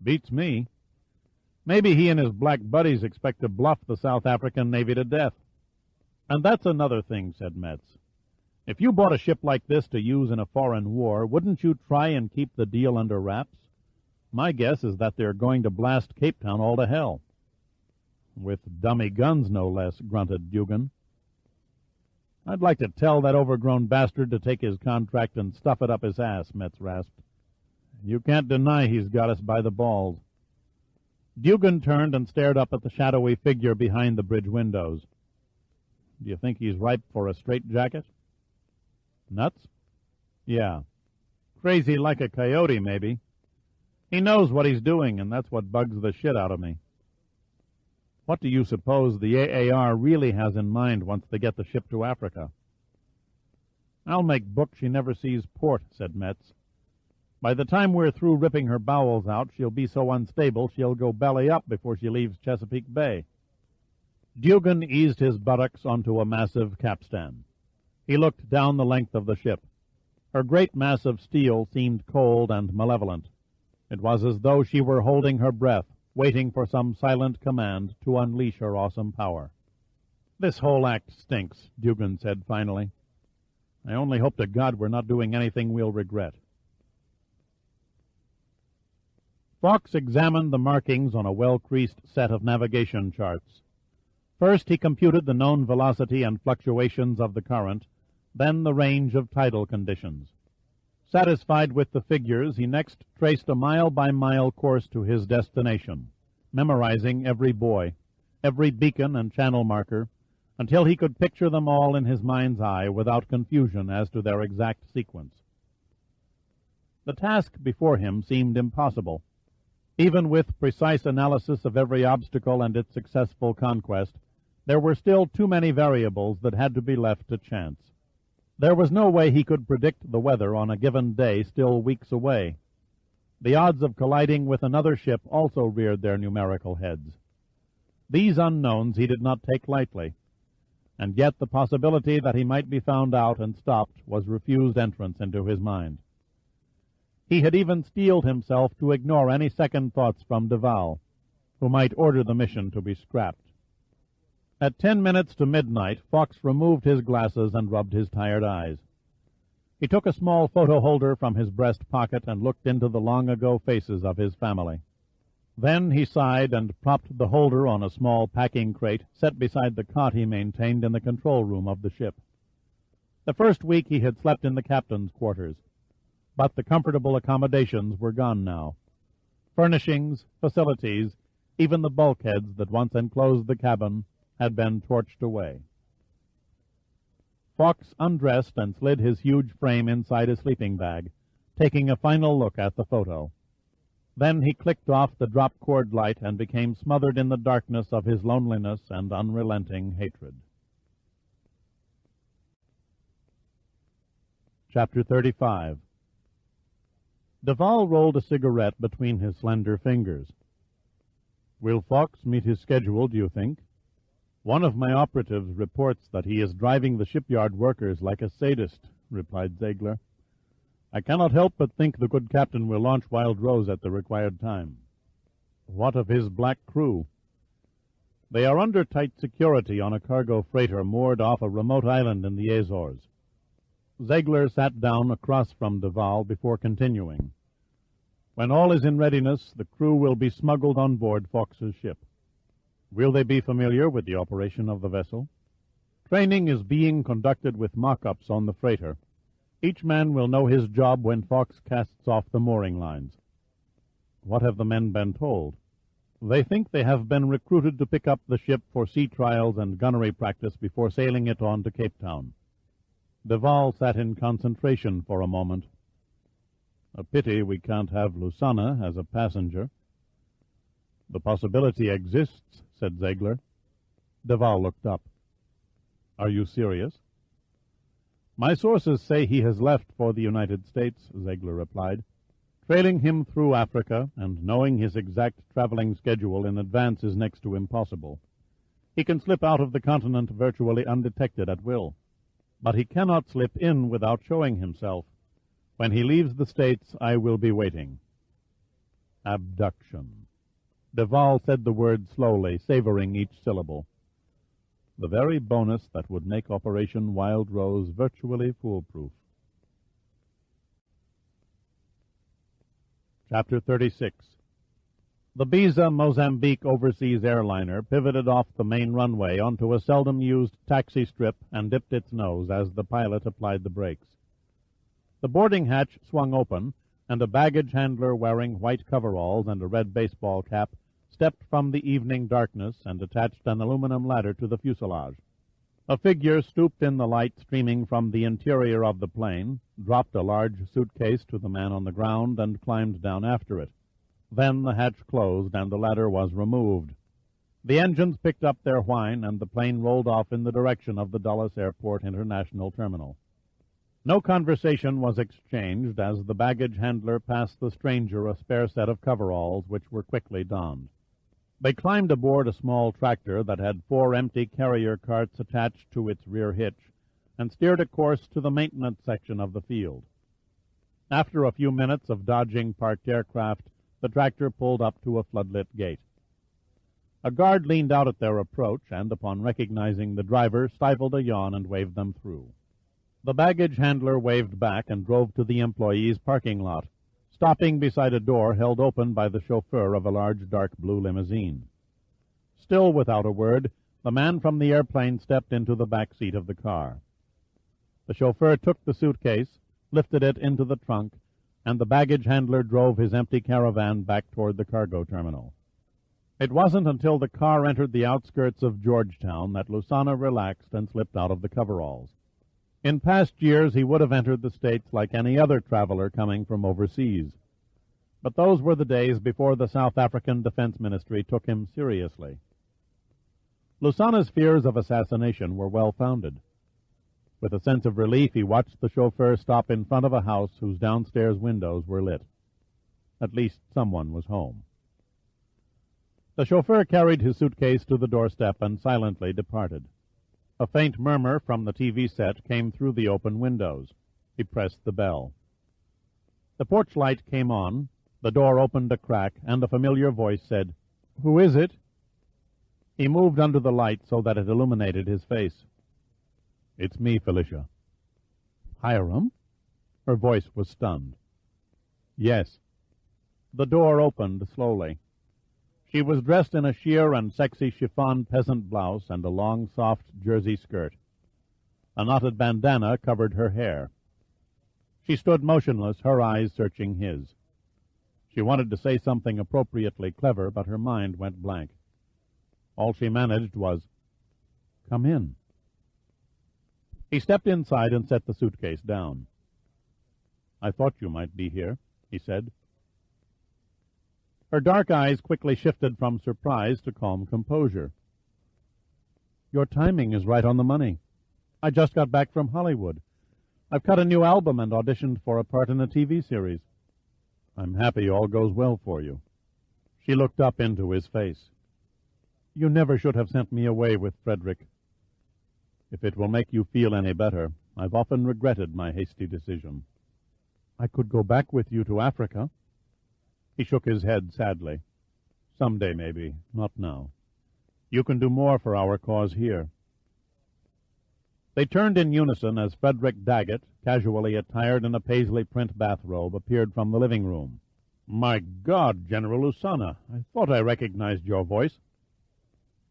Beats me. Maybe he and his black buddies expect to bluff the South African Navy to death. And that's another thing, said Metz. If you bought a ship like this to use in a foreign war, wouldn't you try and keep the deal under wraps? My guess is that they're going to blast Cape Town all to hell. With dummy guns, no less, grunted Dugan. I'd like to tell that overgrown bastard to take his contract and stuff it up his ass, Metz rasped. You can't deny he's got us by the balls. Dugan turned and stared up at the shadowy figure behind the bridge windows. Do you think he's ripe for a straitjacket? Nuts? Yeah. Crazy like a coyote, maybe. He knows what he's doing, and that's what bugs the shit out of me. What do you suppose the AAR really has in mind once they get the ship to Africa? I'll make book she never sees port, said Metz. By the time we're through ripping her bowels out, she'll be so unstable she'll go belly up before she leaves Chesapeake Bay. Dugan eased his buttocks onto a massive capstan. He looked down the length of the ship. Her great mass of steel seemed cold and malevolent. It was as though she were holding her breath, waiting for some silent command to unleash her awesome power. This whole act stinks, Dugan said finally. I only hope to God we're not doing anything we'll regret. Fawkes examined the markings on a well-creased set of navigation charts. First he computed the known velocity and fluctuations of the current, then the range of tidal conditions. Satisfied with the figures, he next traced a mile-by-mile course to his destination, memorizing every buoy, every beacon and channel marker, until he could picture them all in his mind's eye without confusion as to their exact sequence. The task before him seemed impossible. Even with precise analysis of every obstacle and its successful conquest, there were still too many variables that had to be left to chance. There was no way he could predict the weather on a given day still weeks away. The odds of colliding with another ship also reared their numerical heads. These unknowns he did not take lightly, and yet the possibility that he might be found out and stopped was refused entrance into his mind. He had even steeled himself to ignore any second thoughts from Duval, who might order the mission to be scrapped. At 10 minutes to midnight, Fawkes removed his glasses and rubbed his tired eyes. He took a small photo holder from his breast pocket and looked into the long-ago faces of his family. Then he sighed and propped the holder on a small packing crate set beside the cot he maintained in the control room of the ship. The first week he had slept in the captain's quarters, but the comfortable accommodations were gone now. Furnishings, facilities, even the bulkheads that once enclosed the cabin had been torched away. Fawkes undressed and slid his huge frame inside a sleeping bag, taking a final look at the photo. Then he clicked off the drop-cord light and became smothered in the darkness of his loneliness and unrelenting hatred. Chapter 35. Duval rolled a cigarette between his slender fingers. Will Fawkes meet his schedule, do you think? One of my operatives reports that he is driving the shipyard workers like a sadist, replied Ziegler. I cannot help but think the good captain will launch Wild Rose at the required time. What of his black crew? They are under tight security on a cargo freighter moored off a remote island in the Azores. Ziegler sat down across from Duval before continuing. When all is in readiness, the crew will be smuggled on board Fawkes's ship. Will they be familiar with the operation of the vessel? Training is being conducted with mock-ups on the freighter. Each man will know his job when Fawkes casts off the mooring lines. What have the men been told? They think they have been recruited to pick up the ship for sea trials and gunnery practice before sailing it on to Cape Town. Duval sat in concentration for a moment. A pity we can't have Lusana as a passenger. The possibility exists, said Ziegler. Duval looked up. Are you serious? My sources say he has left for the United States, Ziegler replied. Trailing him through Africa and knowing his exact traveling schedule in advance is next to impossible. He can slip out of the continent virtually undetected at will. But he cannot slip in without showing himself. When he leaves the States, I will be waiting. Abduction. Duval said the word slowly, savoring each syllable. The very bonus that would make Operation Wild Rose virtually foolproof. Chapter 36. The Biza Mozambique overseas airliner pivoted off the main runway onto a seldom-used taxi strip and dipped its nose as the pilot applied the brakes. The boarding hatch swung open, and a baggage handler wearing white coveralls and a red baseball cap stepped from the evening darkness and attached an aluminum ladder to the fuselage. A figure stooped in the light streaming from the interior of the plane, dropped a large suitcase to the man on the ground, and climbed down after it. Then the hatch closed and the ladder was removed. The engines picked up their whine, and the plane rolled off in the direction of the Dulles Airport International Terminal. No conversation was exchanged as the baggage handler passed the stranger a spare set of coveralls, which were quickly donned. They climbed aboard a small tractor that had 4 empty carrier carts attached to its rear hitch and steered a course to the maintenance section of the field. After a few minutes of dodging parked aircraft, the tractor pulled up to a floodlit gate. A guard leaned out at their approach and, upon recognizing the driver, stifled a yawn and waved them through. The baggage handler waved back and drove to the employees' parking lot, stopping beside a door held open by the chauffeur of a large dark blue limousine. Still without a word, the man from the airplane stepped into the back seat of the car. The chauffeur took the suitcase, lifted it into the trunk, and the baggage handler drove his empty caravan back toward the cargo terminal. It wasn't until the car entered the outskirts of Georgetown that Lusana relaxed and slipped out of the coveralls. In past years, he would have entered the States like any other traveler coming from overseas. But those were the days before the South African Defense Ministry took him seriously. Lusana's fears of assassination were well-founded. With a sense of relief, he watched the chauffeur stop in front of a house whose downstairs windows were lit. At least someone was home. The chauffeur carried his suitcase to the doorstep and silently departed. A faint murmur from the TV set came through the open windows. He pressed the bell. The porch light came on, the door opened a crack, and a familiar voice said, "Who is it?" He moved under the light so that it illuminated his face. "It's me, Felicia." "Hiram?" Her voice was stunned. "Yes." The door opened slowly. She was dressed in a sheer and sexy chiffon peasant blouse and a long, soft jersey skirt. A knotted bandana covered her hair. She stood motionless, her eyes searching his. She wanted to say something appropriately clever, but her mind went blank. All she managed was, "Come in." He stepped inside and set the suitcase down. "I thought you might be here," he said. Her dark eyes quickly shifted from surprise to calm composure. "Your timing is right on the money. I just got back from Hollywood. I've cut a new album and auditioned for a part in a TV series. I'm happy all goes well for you." She looked up into his face. "You never should have sent me away with Frederick. If it will make you feel any better, I've often regretted my hasty decision. I could go back with you to Africa." He shook his head sadly. "Someday, maybe, not now. You can do more for our cause here." They turned in unison as Frederick Daggett, casually attired in a paisley print bathrobe, appeared from the living room. "My God, General Lusana, I thought I recognized your voice."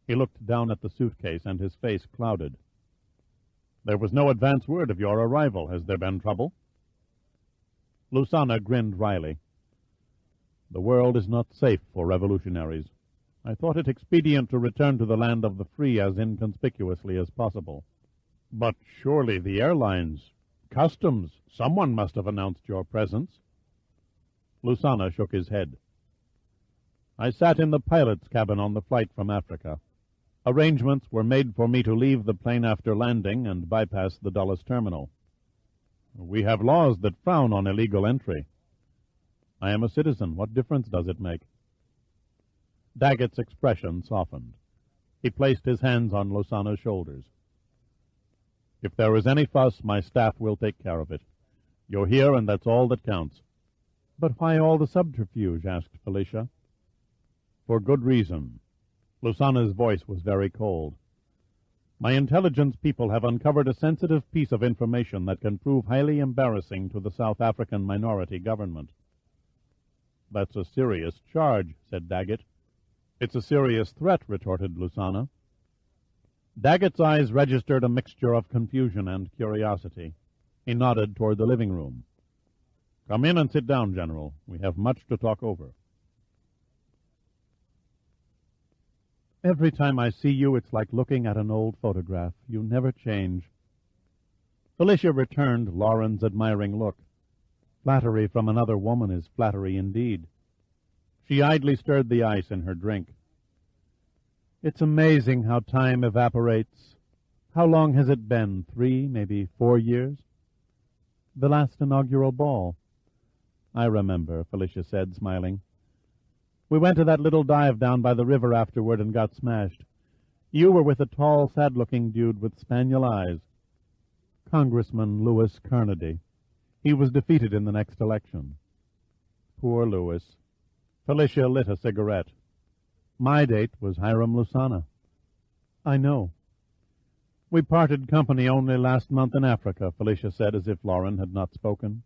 He looked down at the suitcase, and his face clouded. "There was no advance word of your arrival. Has there been trouble?" Lusana grinned wryly. "The world is not safe for revolutionaries. I thought it expedient to return to the land of the free as inconspicuously as possible." "But surely the airlines, customs, someone must have announced your presence." Lusana shook his head. "I sat in the pilot's cabin on the flight from Africa. Arrangements were made for me to leave the plane after landing and bypass the Dulles terminal. We have laws that frown on illegal entry. I am a citizen. What difference does it make?" Daggett's expression softened. He placed his hands on Lusana's shoulders. "If there is any fuss, my staff will take care of it. You're here, and that's all that counts." "But why all the subterfuge?" asked Felicia. "For good reason." Lusana's voice was very cold. "My intelligence people have uncovered a sensitive piece of information that can prove highly embarrassing to the South African minority government." "That's a serious charge," said Daggett. "It's a serious threat," retorted Lusana. Daggett's eyes registered a mixture of confusion and curiosity. He nodded toward the living room. Come in and sit down, General. We have much to talk over. Every time I see you, it's like looking at an old photograph. You never change. Felicia returned Lauren's admiring look. Flattery from another woman is flattery indeed. She idly stirred the ice in her drink. It's amazing how time evaporates. How long has it been? 3, maybe 4 years? The last inaugural ball. I remember, Felicia said, smiling. We went to that little dive down by the river afterward and got smashed. You were with a tall, sad-looking dude with spaniel eyes. Congressman Louis Carnegie. He was defeated in the next election. Poor Louis. Felicia lit a cigarette. My date was Hiram Lusana. I know. We parted company only last month in Africa, Felicia said, as if Lauren had not spoken.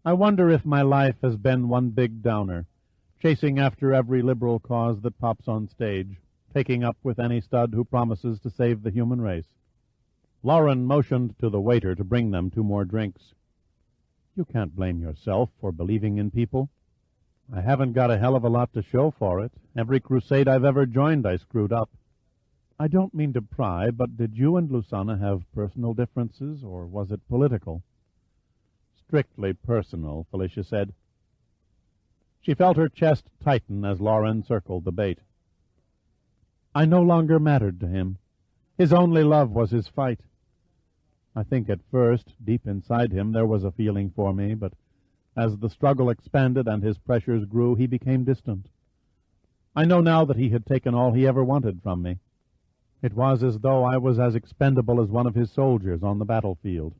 I wonder if my life has been one big downer, chasing after every liberal cause that pops on stage, taking up with any stud who promises to save the human race. Lauren motioned to the waiter to bring them 2 more drinks. You can't blame yourself for believing in people. I haven't got a hell of a lot to show for it. Every crusade I've ever joined I screwed up. I don't mean to pry, but did you and Lusana have personal differences, or was it political? Strictly personal, Felicia said. She felt her chest tighten as Lauren circled the bait. I no longer mattered to him. His only love was his fight. I think at first, deep inside him, there was a feeling for me, but as the struggle expanded and his pressures grew, he became distant. I know now that he had taken all he ever wanted from me. It was as though I was as expendable as one of his soldiers on the battlefield.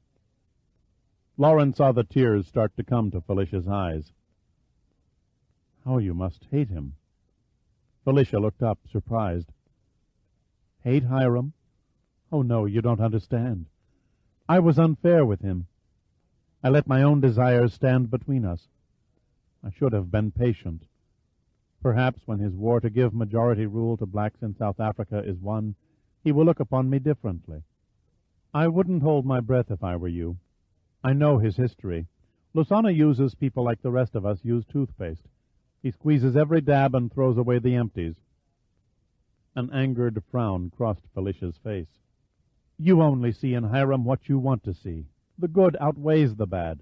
Lauren saw the tears start to come to Felicia's eyes. How you must hate him. Felicia looked up, surprised. Hate Hiram? Oh, no, you don't understand. I was unfair with him. I let my own desires stand between us. I should have been patient. Perhaps when his war to give majority rule to blacks in South Africa is won, he will look upon me differently. I wouldn't hold my breath if I were you. I know his history. Lusana uses people like the rest of us use toothpaste. He squeezes every dab and throws away the empties. An angered frown crossed Felicia's face. You only see in Hiram what you want to see. The good outweighs the bad.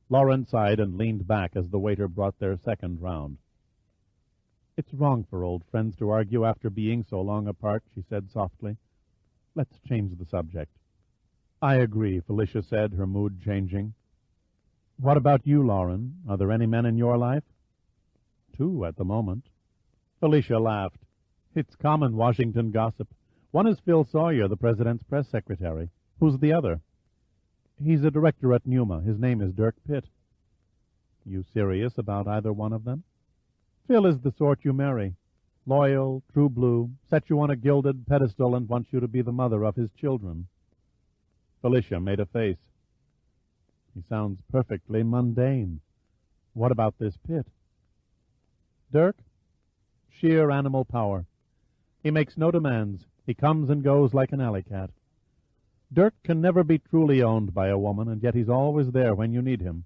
Lauren sighed and leaned back as the waiter brought their second round. It's wrong for old friends to argue after being so long apart, she said softly. Let's change the subject. I agree, Felicia said, her mood changing. What about you, Lauren? Are there any men in your life? 2 at the moment. Felicia laughed. It's common Washington gossip. One is Phil Sawyer, the president's press secretary. Who's the other? He's a director at Numa. His name is Dirk Pitt. You serious about either one of them? Phil is the sort you marry. Loyal, true blue, sets you on a gilded pedestal and wants you to be the mother of his children. Felicia made a face. He sounds perfectly mundane. What about this Pitt? Dirk? Sheer animal power. He makes no demands. He comes and goes like an alley cat. Dirk can never be truly owned by a woman, and yet he's always there when you need him.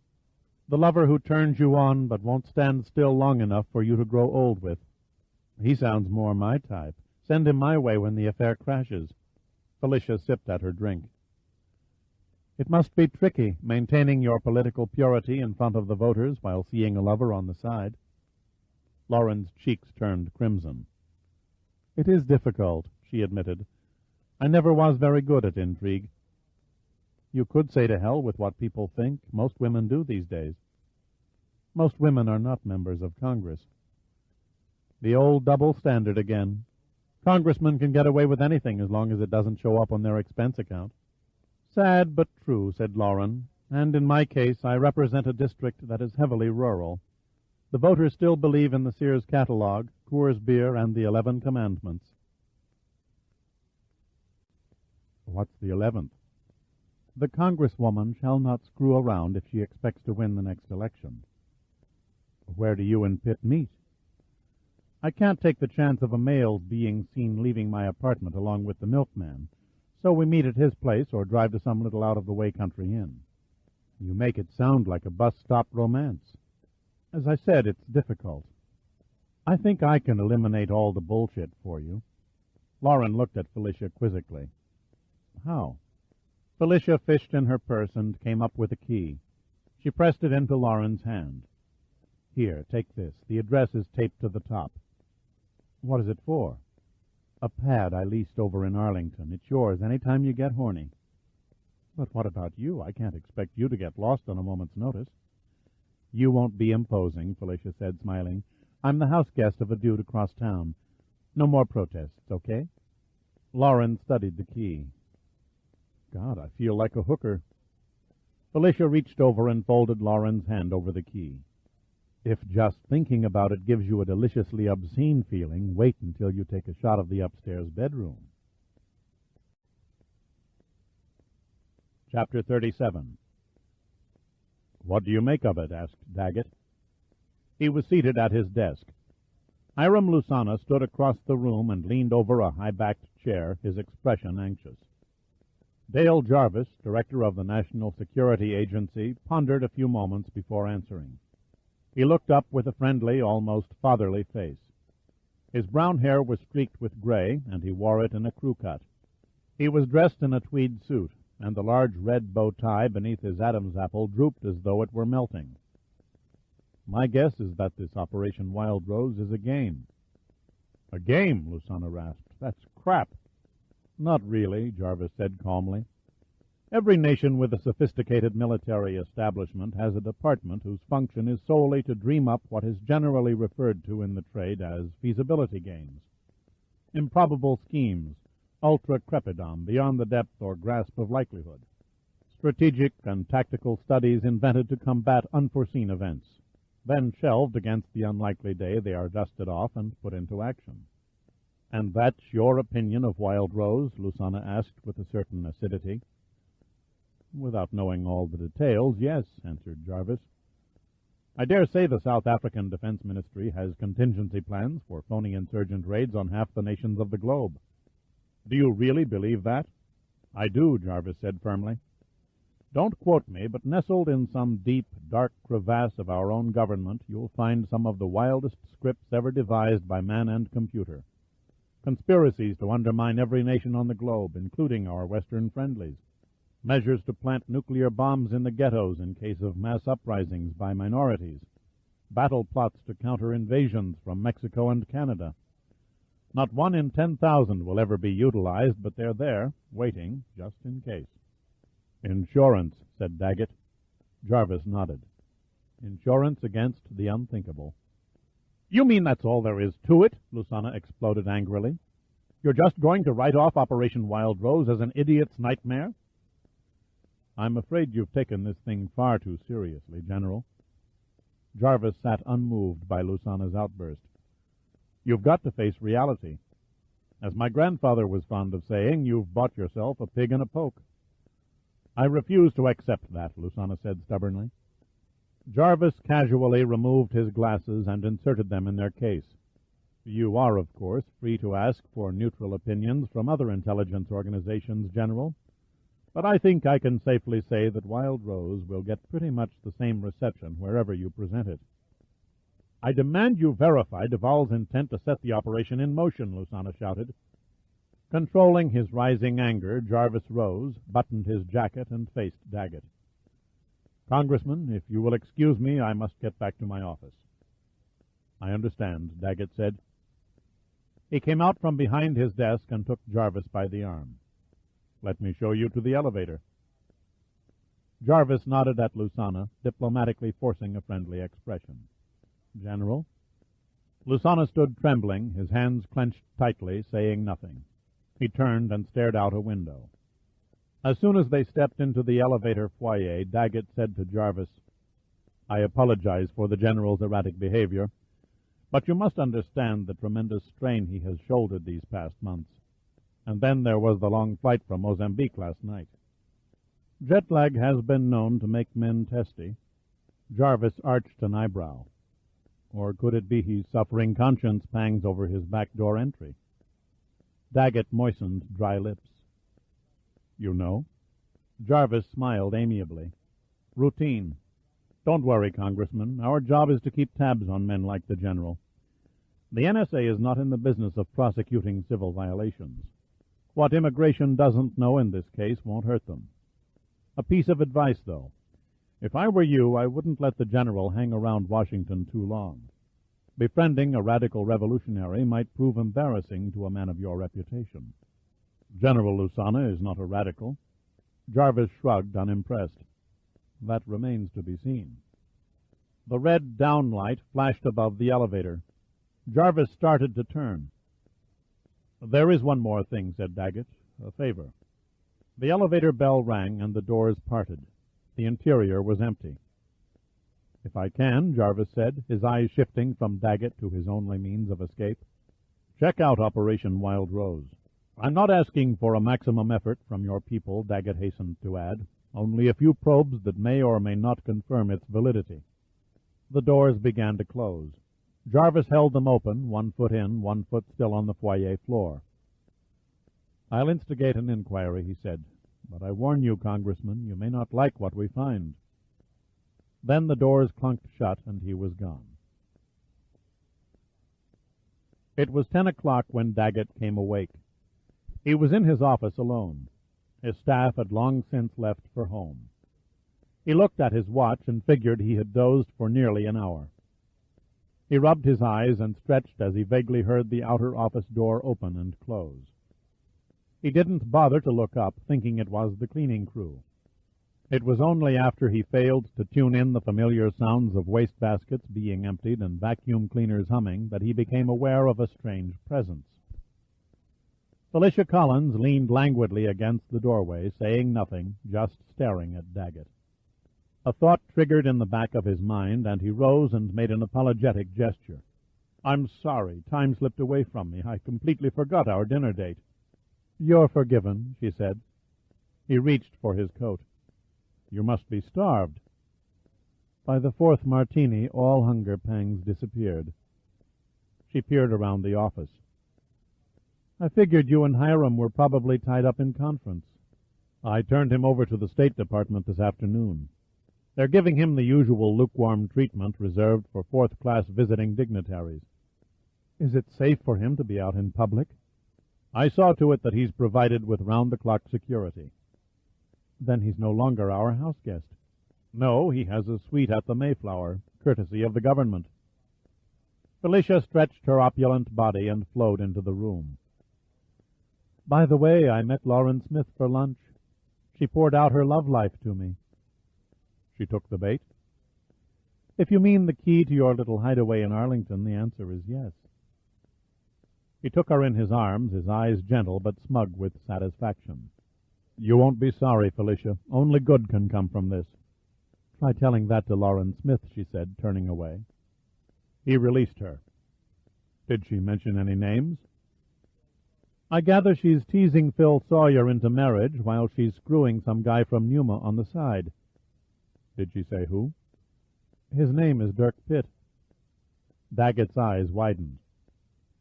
The lover who turns you on but won't stand still long enough for you to grow old with. He sounds more my type. Send him my way when the affair crashes. Felicia sipped at her drink. It must be tricky, maintaining your political purity in front of the voters while seeing a lover on the side. Lauren's cheeks turned crimson. It is difficult, she admitted. I never was very good at intrigue. You could say to hell with what people think. Most women do these days. Most women are not members of Congress. The old double standard again. Congressmen can get away with anything as long as it doesn't show up on their expense account. Sad but true, said Lauren, and in my case I represent a district that is heavily rural. The voters still believe in the Sears catalog, Coors beer, and the 11 Commandments. What's the 11th? The Congresswoman shall not screw around if she expects to win the next election. Where do you and Pitt meet? I can't take the chance of a male being seen leaving my apartment along with the milkman, so we meet at his place or drive to some little out-of-the-way country inn. You make it sound like a bus-stop romance. As I said, it's difficult. I think I can eliminate all the bullshit for you. Lauren looked at Felicia quizzically. How? Felicia fished in her purse and came up with a key. She pressed it into Lauren's hand. Here, take this. The address is taped to the top. What is it for? A pad I leased over in Arlington. It's yours any time you get horny. But what about you? I can't expect you to get lost on a moment's notice. You won't be imposing, Felicia said, smiling. I'm the house guest of a dude across town. No more protests, okay? Lauren studied the key. God, I feel like a hooker. Felicia reached over and folded Lauren's hand over the key. If just thinking about it gives you a deliciously obscene feeling, wait until you take a shot of the upstairs bedroom. Chapter 37. What do you make of it? Asked Daggett. He was seated at his desk. Hiram Lusana stood across the room and leaned over a high-backed chair, his expression anxious. Dale Jarvis, director of the National Security Agency, pondered a few moments before answering. He looked up with a friendly, almost fatherly face. His brown hair was streaked with gray, and he wore it in a crew cut. He was dressed in a tweed suit, and the large red bow tie beneath his Adam's apple drooped as though it were melting. My guess is that this Operation Wild Rose is a game. A game? Lusana rasped. That's crap. Not really, Jarvis said calmly. Every nation with a sophisticated military establishment has a department whose function is solely to dream up what is generally referred to in the trade as feasibility games. Improbable schemes, ultra crepidam, beyond the depth or grasp of likelihood. Strategic and tactical studies invented to combat unforeseen events. Then shelved against the unlikely day they are dusted off and put into action. And that's your opinion of Wild Rose? Lusana asked with a certain acidity. Without knowing all the details, yes, answered Jarvis. I dare say the South African Defense Ministry has contingency plans for phony insurgent raids on half the nations of the globe. Do you really believe that? I do, Jarvis said firmly. Don't quote me, but nestled in some deep, dark crevasse of our own government, you'll find some of the wildest scripts ever devised by man and computer. Conspiracies to undermine every nation on the globe, including our Western friendlies. Measures to plant nuclear bombs in the ghettos in case of mass uprisings by minorities. Battle plots to counter invasions from Mexico and Canada. Not 1 in 10,000 will ever be utilized, but they're there, waiting, just in case. Insurance, said Daggett. Jarvis nodded. Insurance against the unthinkable. You mean that's all there is to it? Lusana exploded angrily. You're just going to write off Operation Wild Rose as an idiot's nightmare? I'm afraid you've taken this thing far too seriously, General. Jarvis sat unmoved by Lusana's outburst. You've got to face reality. As my grandfather was fond of saying, you've bought yourself a pig in a poke. I refuse to accept that, Lusana said stubbornly. Jarvis casually removed his glasses and inserted them in their case. You are, of course, free to ask for neutral opinions from other intelligence organizations, General, but I think I can safely say that Wild Rose will get pretty much the same reception wherever you present it. I demand you verify Duvall's intent to set the operation in motion, Lusana shouted. Controlling his rising anger, Jarvis rose, buttoned his jacket, and faced Daggett. Congressman, if you will excuse me, I must get back to my office. I understand, Daggett said. He came out from behind his desk and took Jarvis by the arm. Let me show you to the elevator. Jarvis nodded at Lusana, diplomatically forcing a friendly expression. General? Lusana stood trembling, his hands clenched tightly, saying nothing. He turned and stared out a window. As soon as they stepped into the elevator foyer, Daggett said to Jarvis, I apologize for the General's erratic behavior, but you must understand the tremendous strain he has shouldered these past months. And then there was the long flight from Mozambique last night. Jet lag has been known to make men testy. Jarvis arched an eyebrow. Or could it be he's suffering conscience pangs over his back-door entry? Daggett moistened dry lips. You know? Jarvis smiled amiably. Routine. Don't worry, Congressman. Our job is to keep tabs on men like the General. The NSA is not in the business of prosecuting civil violations. What immigration doesn't know in this case won't hurt them. A piece of advice, though. If I were you, I wouldn't let the General hang around Washington too long. Befriending a radical revolutionary might prove embarrassing to a man of your reputation. General Lusana is not a radical. Jarvis shrugged, unimpressed. That remains to be seen. The red downlight flashed above the elevator. Jarvis started to turn. "There is one more thing," said Daggett. "A favor." The elevator bell rang and the doors parted. The interior was empty. "If I can," Jarvis said, his eyes shifting from Daggett to his only means of escape. "Check out Operation Wild Rose." "I'm not asking for a maximum effort from your people," Daggett hastened to add. "Only a few probes that may or may not confirm its validity." The doors began to close. Jarvis held them open, 1 foot in, 1 foot still on the foyer floor. "I'll instigate an inquiry," he said. "But I warn you, Congressman, you may not like what we find." Then the doors clunked shut, and he was gone. It was 10 o'clock when Daggett came awake. He was in his office alone. His staff had long since left for home. He looked at his watch and figured he had dozed for nearly an hour. He rubbed his eyes and stretched as he vaguely heard the outer office door open and close. He didn't bother to look up, thinking it was the cleaning crew. It was only after he failed to tune in the familiar sounds of wastebaskets being emptied and vacuum cleaners humming that he became aware of a strange presence. Felicia Collins leaned languidly against the doorway, saying nothing, just staring at Daggett. A thought triggered in the back of his mind, and he rose and made an apologetic gesture. "I'm sorry. Time slipped away from me. I completely forgot our dinner date." "You're forgiven," she said. He reached for his coat. "You must be starved." By the fourth martini, all hunger pangs disappeared. She peered around the office. "I figured you and Hiram were probably tied up in conference." "I turned him over to the State Department this afternoon. They're giving him the usual lukewarm treatment reserved for fourth-class visiting dignitaries." "Is it safe for him to be out in public?" "I saw to it that he's provided with round-the-clock security." "Then he's no longer our house guest." "No, he has a suite at the Mayflower, courtesy of the government." Felicia stretched her opulent body and flowed into the room. "By the way, I met Lauren Smith for lunch. She poured out her love life to me." "She took the bait?" "If you mean the key to your little hideaway in Arlington, the answer is yes." He took her in his arms, his eyes gentle but smug with satisfaction. "You won't be sorry, Felicia. Only good can come from this." "Try telling that to Lauren Smith," she said, turning away. He released her. "Did she mention any names?" "I gather she's teasing Phil Sawyer into marriage while she's screwing some guy from Numa on the side." "Did she say who?" "His name is Dirk Pitt." Daggett's eyes widened.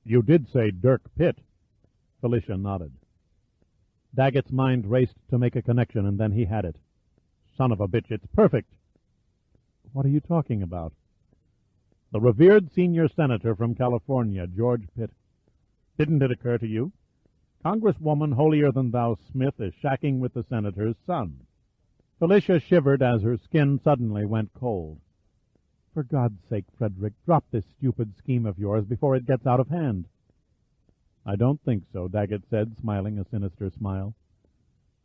"You did say Dirk Pitt." Felicia nodded. Daggett's mind raced to make a connection, and then he had it. "Son of a bitch, it's perfect." "What are you talking about?" "The revered senior senator from California, George Pitt. Didn't it occur to you? Congresswoman holier-than-thou Smith is shacking with the senator's son." Felicia shivered as her skin suddenly went cold. "For God's sake, Frederick, drop this stupid scheme of yours before it gets out of hand." "I don't think so," Daggett said, smiling a sinister smile.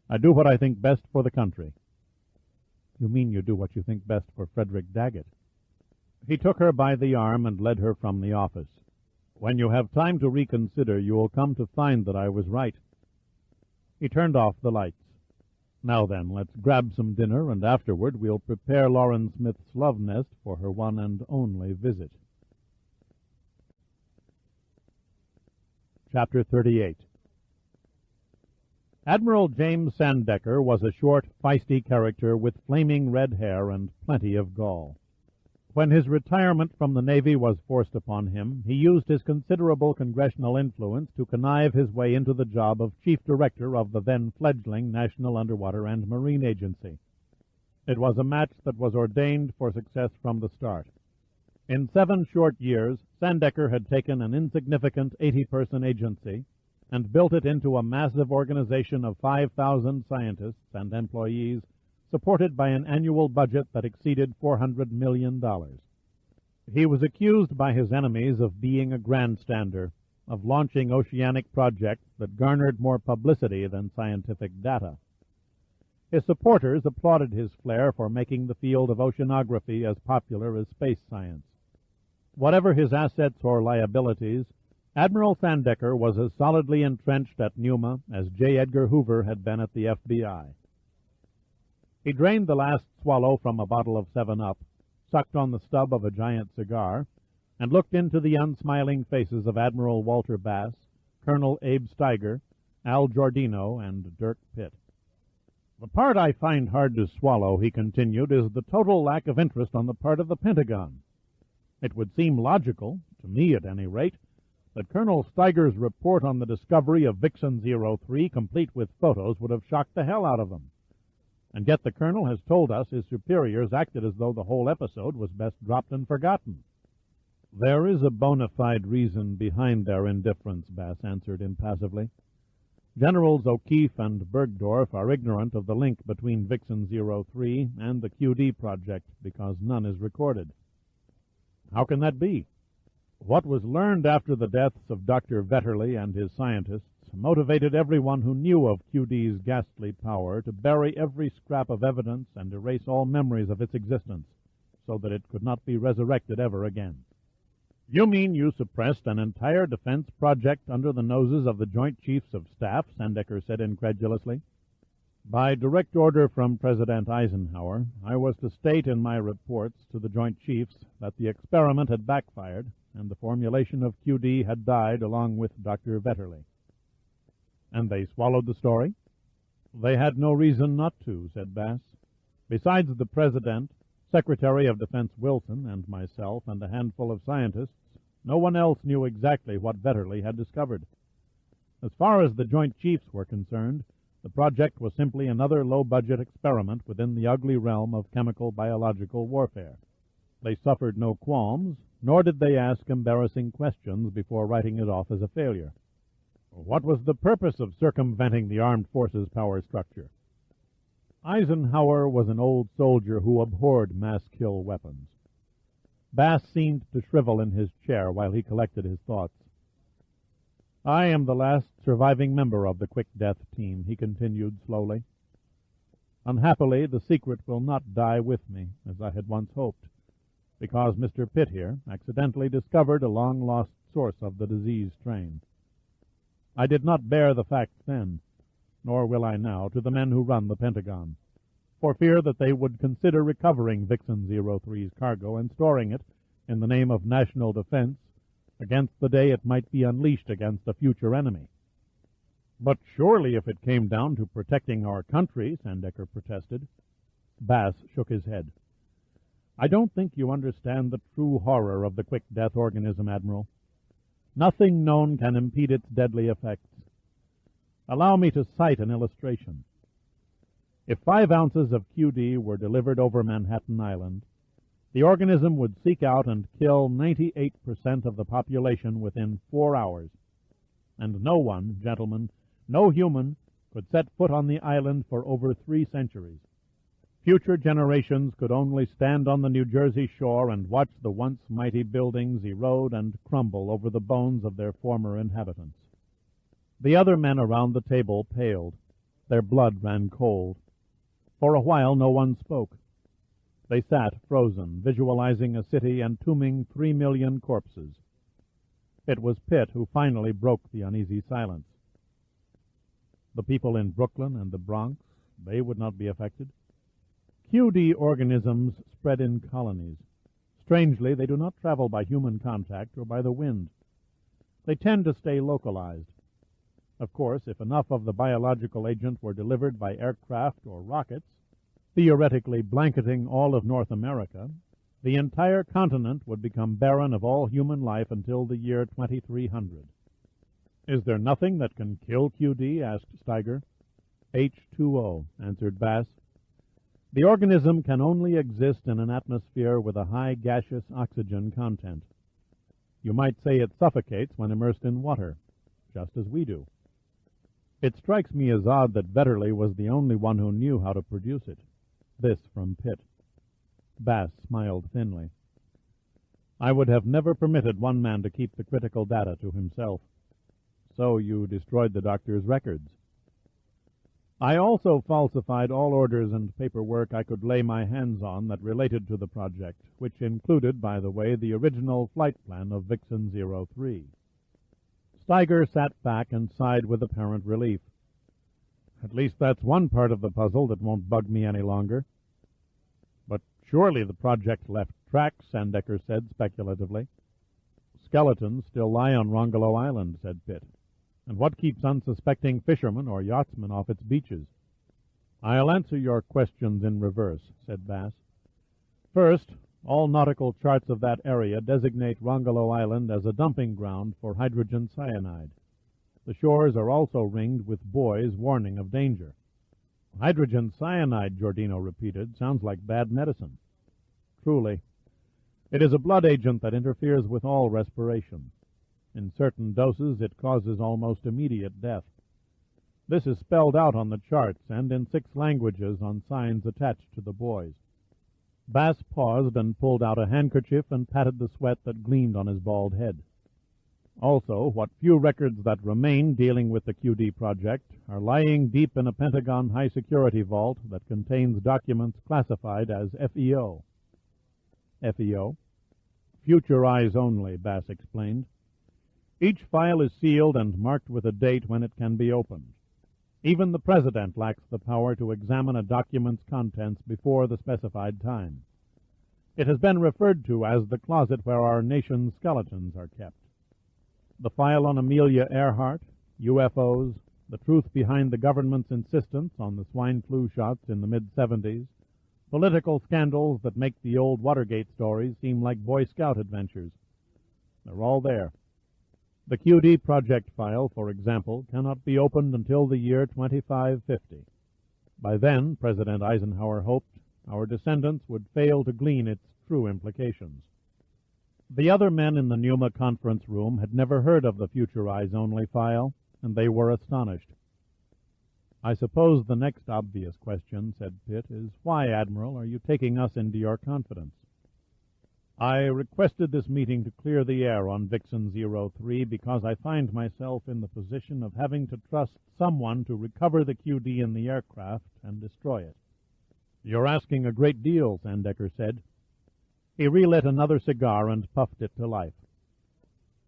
"I do what I think best for the country." "You mean you do what you think best for Frederick Daggett?" He took her by the arm and led her from the office. "When you have time to reconsider, you will come to find that I was right." He turned off the lights. "Now then, let's grab some dinner, and afterward we'll prepare Lauren Smith's love nest for her one and only visit." Chapter 38. Admiral James Sandecker was a short, feisty character with flaming red hair and plenty of gall. When his retirement from the Navy was forced upon him, he used his considerable congressional influence to connive his way into the job of chief director of the then-fledgling National Underwater and Marine Agency. It was a match that was ordained for success from the start. In 7 short years, Sandecker had taken an insignificant 80-person agency and built it into a massive organization of 5,000 scientists and employees, supported by an annual budget that exceeded $400 million. He was accused by his enemies of being a grandstander, of launching oceanic projects that garnered more publicity than scientific data. His supporters applauded his flair for making the field of oceanography as popular as space science. Whatever his assets or liabilities, Admiral Sandecker was as solidly entrenched at Numa as J. Edgar Hoover had been at the FBI. He drained the last swallow from a bottle of 7-Up, sucked on the stub of a giant cigar, and looked into the unsmiling faces of Admiral Walter Bass, Colonel Abe Steiger, Al Giordino, and Dirk Pitt. "The part I find hard to swallow," he continued, "is the total lack of interest on the part of the Pentagon. It would seem logical, to me at any rate, that Colonel Steiger's report on the discovery of Vixen 03, complete with photos, would have shocked the hell out of them. And yet the Colonel has told us his superiors acted as though the whole episode was best dropped and forgotten." "There is a bona fide reason behind their indifference," Bass answered impassively. "Generals O'Keefe and Bergdorf are ignorant of the link between Vixen 03 and the QD project because none is recorded." "How can that be?" "What was learned after the deaths of Dr. Vetterli and his scientists motivated everyone who knew of QD's ghastly power to bury every scrap of evidence and erase all memories of its existence, so that it could not be resurrected ever again." "You mean you suppressed an entire defense project under the noses of the Joint Chiefs of Staff?" Sandecker said incredulously. "By direct order from President Eisenhower, I was to state in my reports to the Joint Chiefs that the experiment had backfired and the formulation of QD had died along with Dr. Vetterli." "And they swallowed the story?" "They had no reason not to," said Bass. "Besides the President, Secretary of Defense Wilson, and myself, and a handful of scientists, no one else knew exactly what Vetterli had discovered. As far as the Joint Chiefs were concerned, the project was simply another low-budget experiment within the ugly realm of chemical-biological warfare. They suffered no qualms, nor did they ask embarrassing questions before writing it off as a failure." "What was the purpose of circumventing the armed forces power structure?" "Eisenhower was an old soldier who abhorred mass-kill weapons." Bass seemed to shrivel in his chair while he collected his thoughts. "I am the last surviving member of the Quick Death team," he continued slowly. "Unhappily, the secret will not die with me, as I had once hoped, because Mr. Pitt here accidentally discovered a long-lost source of the disease strain. I did not bear the facts then, nor will I now, to the men who run the Pentagon, for fear that they would consider recovering Vixen 03's cargo and storing it, in the name of national defense, against the day it might be unleashed against a future enemy." "But surely if it came down to protecting our country," Sandecker protested. Bass shook his head. "I don't think you understand the true horror of the Quick Death organism, Admiral. Nothing known can impede its deadly effects. Allow me to cite an illustration. If 5 ounces of QD were delivered over Manhattan Island, the organism would seek out and kill 98% of the population within 4 hours. And no one, gentlemen, no human, could set foot on the island for over 3 centuries. Future generations could only stand on the New Jersey shore and watch the once mighty buildings erode and crumble over the bones of their former inhabitants." The other men around the table paled. Their blood ran cold. For a while no one spoke. They sat frozen, visualizing a city entombing 3 million corpses. It was Pitt who finally broke the uneasy silence. "The people in Brooklyn and the Bronx, they would not be affected?" "QD organisms spread in colonies. Strangely, they do not travel by human contact or by the wind. They tend to stay localized. Of course, if enough of the biological agent were delivered by aircraft or rockets, theoretically blanketing all of North America, the entire continent would become barren of all human life until the year 2300. "Is there nothing that can kill QD?" asked Steiger. "H2O," answered Bass. The organism can only exist in an atmosphere with a high gaseous oxygen content. You might say it suffocates when immersed in water, just as we do. It strikes me as odd that Vetterli was the only one who knew how to produce it. This from Pitt. Bass smiled thinly. I would have never permitted one man to keep the critical data to himself. So you destroyed the doctor's records. I also falsified all orders and paperwork I could lay my hands on that related to the project, which included, by the way, the original flight plan of Vixen 03. Steiger sat back and sighed with apparent relief. At least that's one part of the puzzle that won't bug me any longer. But surely the project left tracks, Sandecker said speculatively. Skeletons still lie on Rongolo Island, said Pitt. And what keeps unsuspecting fishermen or yachtsmen off its beaches? I'll answer your questions in reverse, said Bass. First, all nautical charts of that area designate Rongolo Island as a dumping ground for hydrogen cyanide. The shores are also ringed with buoys warning of danger. Hydrogen cyanide, Giordino repeated, sounds like bad medicine. Truly. It is a blood agent that interferes with all respiration. In certain doses, it causes almost immediate death. This is spelled out on the charts and in 6 languages on signs attached to the buoys. Bass paused and pulled out a handkerchief and patted the sweat that gleamed on his bald head. Also, what few records that remain dealing with the QD project are lying deep in a Pentagon high-security vault that contains documents classified as FEO. FEO? Future eyes only, Bass explained. Each file is sealed and marked with a date when it can be opened. Even the President lacks the power to examine a document's contents before the specified time. It has been referred to as the closet where our nation's skeletons are kept. The file on Amelia Earhart, UFOs, the truth behind the government's insistence on the swine flu shots in the mid-70s, political scandals that make the old Watergate stories seem like Boy Scout adventures. They're all there. The QD project file, for example, cannot be opened until the year 2550. By then, President Eisenhower hoped, our descendants would fail to glean its true implications. The other men in the Pneuma conference room had never heard of the Future Eyes Only file, and they were astonished. I suppose the next obvious question, said Pitt, is why, Admiral, are you taking us into your confidence? I requested this meeting to clear the air on Vixen 03 because I find myself in the position of having to trust someone to recover the QD in the aircraft and destroy it. You're asking a great deal, Sandecker said. He relit another cigar and puffed it to life.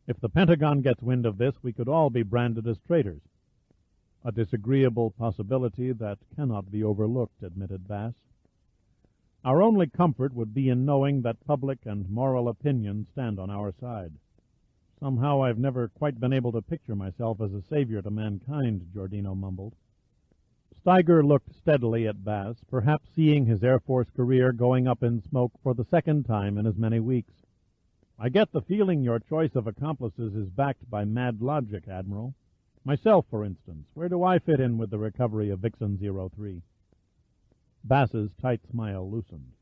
If the Pentagon gets wind of this, we could all be branded as traitors. A disagreeable possibility that cannot be overlooked, admitted Bass. Our only comfort would be in knowing that public and moral opinion stand on our side. Somehow I've never quite been able to picture myself as a savior to mankind, Giordino mumbled. Steiger looked steadily at Bass, perhaps seeing his Air Force career going up in smoke for the second time in as many weeks. I get the feeling your choice of accomplices is backed by mad logic, Admiral. Myself, for instance, where do I fit in with the recovery of Vixen 03? Bass's tight smile loosened.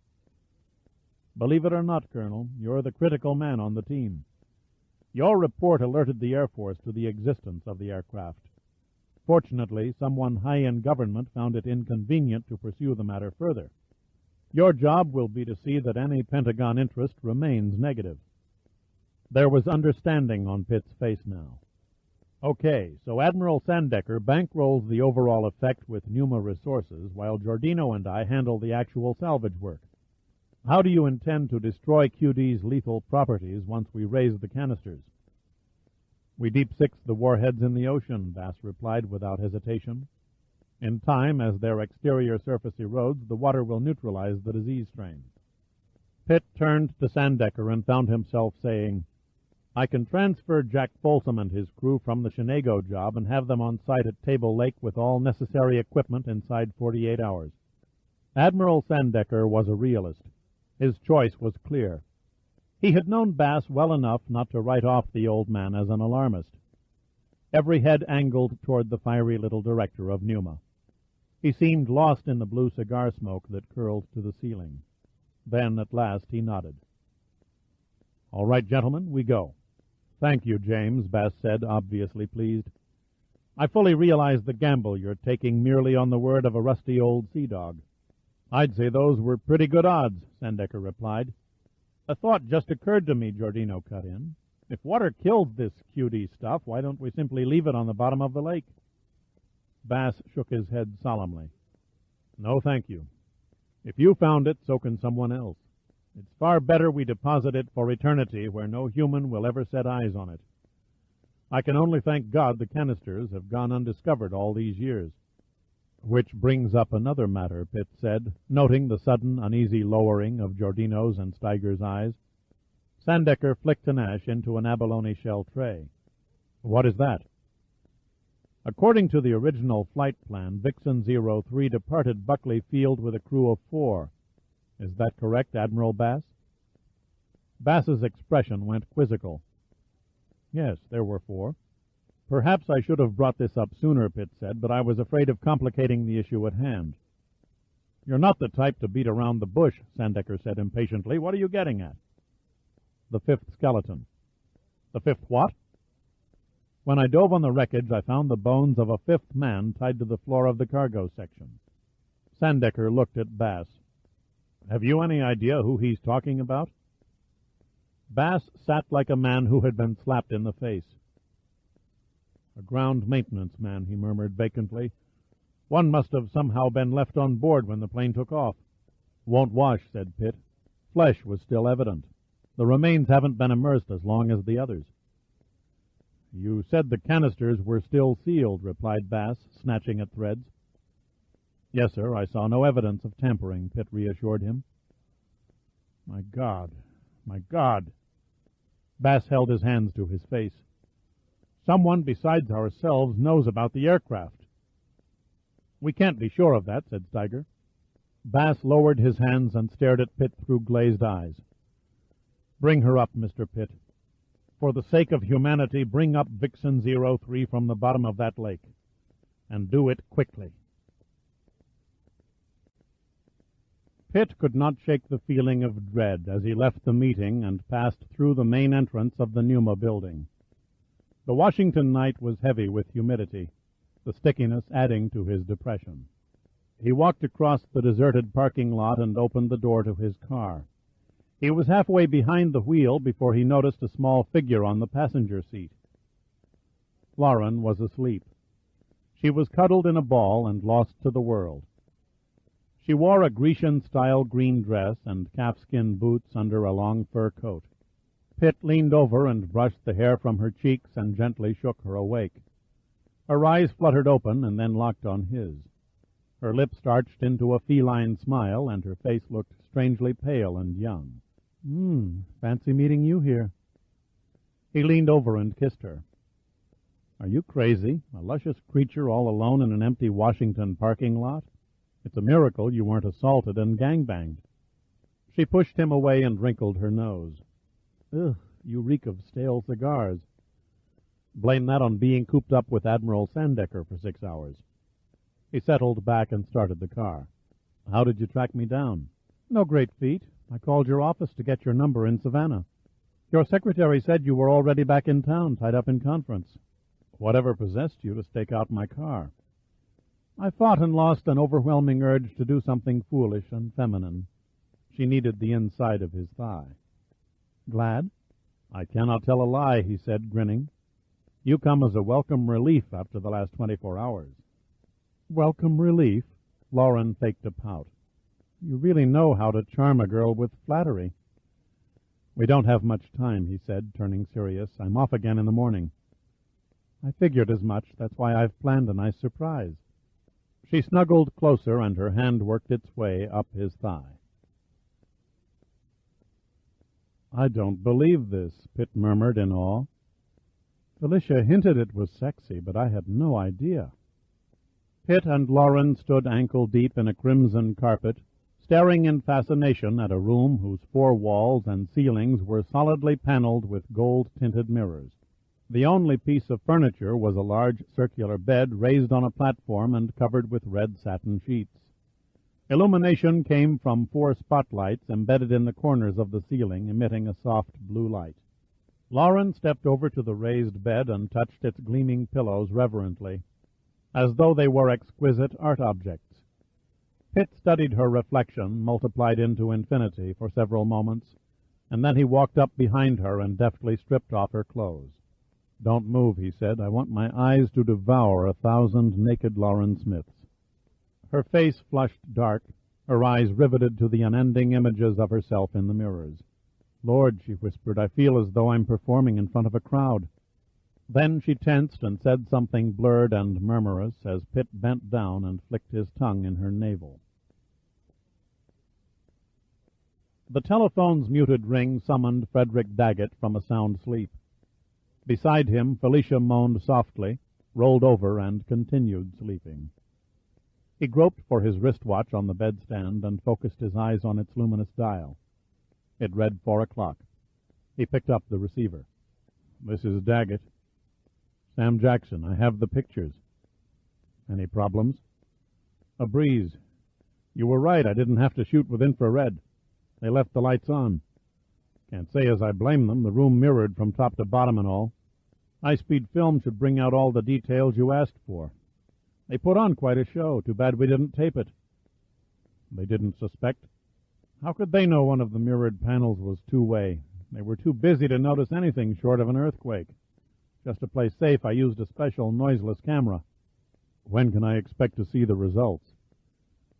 Believe it or not, Colonel, you're the critical man on the team. Your report alerted the Air Force to the existence of the aircraft. Fortunately, someone high in government found it inconvenient to pursue the matter further. Your job will be to see that any Pentagon interest remains negative. There was understanding on Pitt's face now. Okay, so Admiral Sandecker bankrolls the overall effect with Pneuma Resources, while Giordino and I handle the actual salvage work. How do you intend to destroy QD's lethal properties once we raise the canisters? We deep-six the warheads in the ocean, Bass replied without hesitation. In time, as their exterior surface erodes, the water will neutralize the disease strain. Pitt turned to Sandecker and found himself saying, I can transfer Jack Folsom and his crew from the Shenago job and have them on site at Table Lake with all necessary equipment inside 48 hours. Admiral Sandecker was a realist. His choice was clear. He had known Bass well enough not to write off the old man as an alarmist. Every head angled toward the fiery little director of Pneuma. He seemed lost in the blue cigar smoke that curled to the ceiling. Then, at last, he nodded. "All right, gentlemen, we go." "Thank you, James," Bass said, obviously pleased. "I fully realize the gamble you're taking merely on the word of a rusty old sea dog." "I'd say those were pretty good odds," Sandecker replied. "A thought just occurred to me," Giordino cut in. "If water kills this QD stuff, why don't we simply leave it on the bottom of the lake?" Bass shook his head solemnly. "No, thank you. If you found it, so can someone else. It's far better we deposit it for eternity where no human will ever set eyes on it. I can only thank God the canisters have gone undiscovered all these years." "Which brings up another matter," Pitt said, noting the sudden, uneasy lowering of Giordino's and Steiger's eyes. Sandecker flicked an ash into an abalone shell tray. "What is that?" "According to the original flight plan, Vixen 03 departed Buckley Field with a crew of 4. Is that correct, Admiral Bass?" Bass's expression went quizzical. "Yes, there were 4. "Perhaps I should have brought this up sooner," Pitt said, "but I was afraid of complicating the issue at hand." "You're not the type to beat around the bush," Sandecker said impatiently. "What are you getting at?" "The 5th skeleton." "The 5th what?" "When I dove on the wreckage, I found the bones of a 5th man tied to the floor of the cargo section." Sandecker looked at Bass. "Have you any idea who he's talking about?" Bass sat like a man who had been slapped in the face. "A ground maintenance man," he murmured vacantly. "One must have somehow been left on board when the plane took off." "Won't wash," said Pitt. "Flesh was still evident. The remains haven't been immersed as long as the others." "You said the canisters were still sealed," replied Bass, snatching at threads. "Yes, sir, I saw no evidence of tampering," Pitt reassured him. "My God, my God!" Bass held his hands to his face. "Someone besides ourselves knows about the aircraft." "We can't be sure of that," said Steiger. Bass lowered his hands and stared at Pitt through glazed eyes. "Bring her up, Mr. Pitt. For the sake of humanity, bring up Vixen 03 from the bottom of that lake. And do it quickly." Pitt could not shake the feeling of dread as he left the meeting and passed through the main entrance of the Pneuma building. The Washington night was heavy with humidity, the stickiness adding to his depression. He walked across the deserted parking lot and opened the door to his car. He was halfway behind the wheel before he noticed a small figure on the passenger seat. Lauren was asleep. She was cuddled in a ball and lost to the world. She wore a Grecian-style green dress and calfskin boots under a long fur coat. Pitt leaned over and brushed the hair from her cheeks and gently shook her awake. Her eyes fluttered open and then locked on his. Her lips arched into a feline smile, and her face looked strangely pale and young. Fancy meeting you here." He leaned over and kissed her. "Are you crazy? A luscious creature all alone in an empty Washington parking lot? It's a miracle you weren't assaulted and gangbanged." She pushed him away and wrinkled her nose. "Ugh, you reek of stale cigars." "Blame that on being cooped up with Admiral Sandecker for 6 hours." He settled back and started the car. "How did you track me down?" "No great feat. I called your office to get your number in Savannah. Your secretary said you were already back in town, tied up in conference." "Whatever possessed you to stake out my car?" "I fought and lost an overwhelming urge to do something foolish and feminine." She kneaded the inside of his thigh. "Glad?" "I cannot tell a lie," he said, grinning. "You come as a welcome relief after the last 24 hours. "Welcome relief?" Lauren faked a pout. "You really know how to charm a girl with flattery." "We don't have much time," he said, turning serious. "I'm off again in the morning." "I figured as much. That's why I've planned a nice surprise." She snuggled closer, and her hand worked its way up his thigh. "I don't believe this," Pitt murmured in awe. "Felicia hinted it was sexy, but I had no idea." Pitt and Lauren stood ankle-deep in a crimson carpet, staring in fascination at a room whose 4 walls and ceilings were solidly paneled with gold-tinted mirrors. The only piece of furniture was a large circular bed raised on a platform and covered with red satin sheets. Illumination came from 4 spotlights embedded in the corners of the ceiling, emitting a soft blue light. Lauren stepped over to the raised bed and touched its gleaming pillows reverently, as though they were exquisite art objects. Pitt studied her reflection, multiplied into infinity, for several moments, and then he walked up behind her and deftly stripped off her clothes. "Don't move," he said. "I want my eyes to devour 1,000 naked Lauren Smiths." Her face flushed dark, her eyes riveted to the unending images of herself in the mirrors. "Lord," she whispered, "I feel as though I'm performing in front of a crowd." Then she tensed and said something blurred and murmurous as Pitt bent down and flicked his tongue in her navel. The telephone's muted ring summoned Frederick Daggett from a sound sleep. Beside him, Felicia moaned softly, rolled over, and continued sleeping. He groped for his wristwatch on the bedstand and focused his eyes on its luminous dial. It read 4 o'clock. He picked up the receiver. "This is Daggett. Sam Jackson, I have the pictures." "Any problems?" "A breeze. You were right, I didn't have to shoot with infrared. They left the lights on. Can't say as I blame them, the room mirrored from top to bottom and all. High-speed film should bring out all the details you asked for. They put on quite a show. Too bad we didn't tape it." "They didn't suspect?" "How could they know one of the mirrored panels was two-way? They were too busy to notice anything short of an earthquake. Just to play safe, I used a special noiseless camera." "When can I expect to see the results?"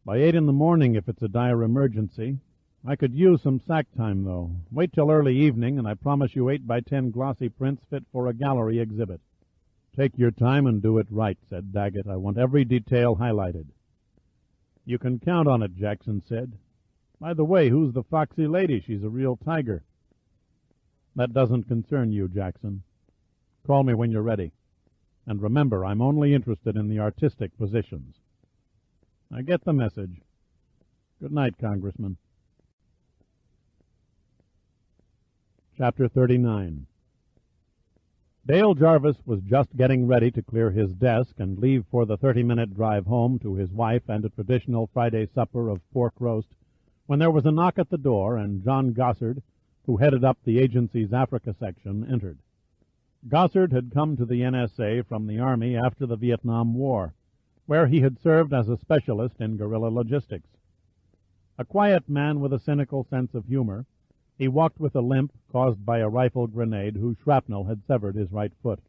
"By 8 in the morning if it's a dire emergency. I could use some sack time, though. Wait till early evening, and I promise you 8x10 glossy prints fit for a gallery exhibit." "Take your time and do it right," said Daggett. "I want every detail highlighted." "You can count on it," Jackson said. "By the way, who's the foxy lady? She's a real tiger." "That doesn't concern you, Jackson. Call me when you're ready. And remember, I'm only interested in the artistic positions." "I get the message. Good night, Congressman." Chapter 39. Dale Jarvis was just getting ready to clear his desk and leave for the 30-minute drive home to his wife and a traditional Friday supper of pork roast when there was a knock at the door and John Gossard, who headed up the agency's Africa section, entered. Gossard had come to the NSA from the Army after the Vietnam War, where he had served as a specialist in guerrilla logistics. A quiet man with a cynical sense of humor, he walked with a limp caused by a rifle grenade whose shrapnel had severed his right foot.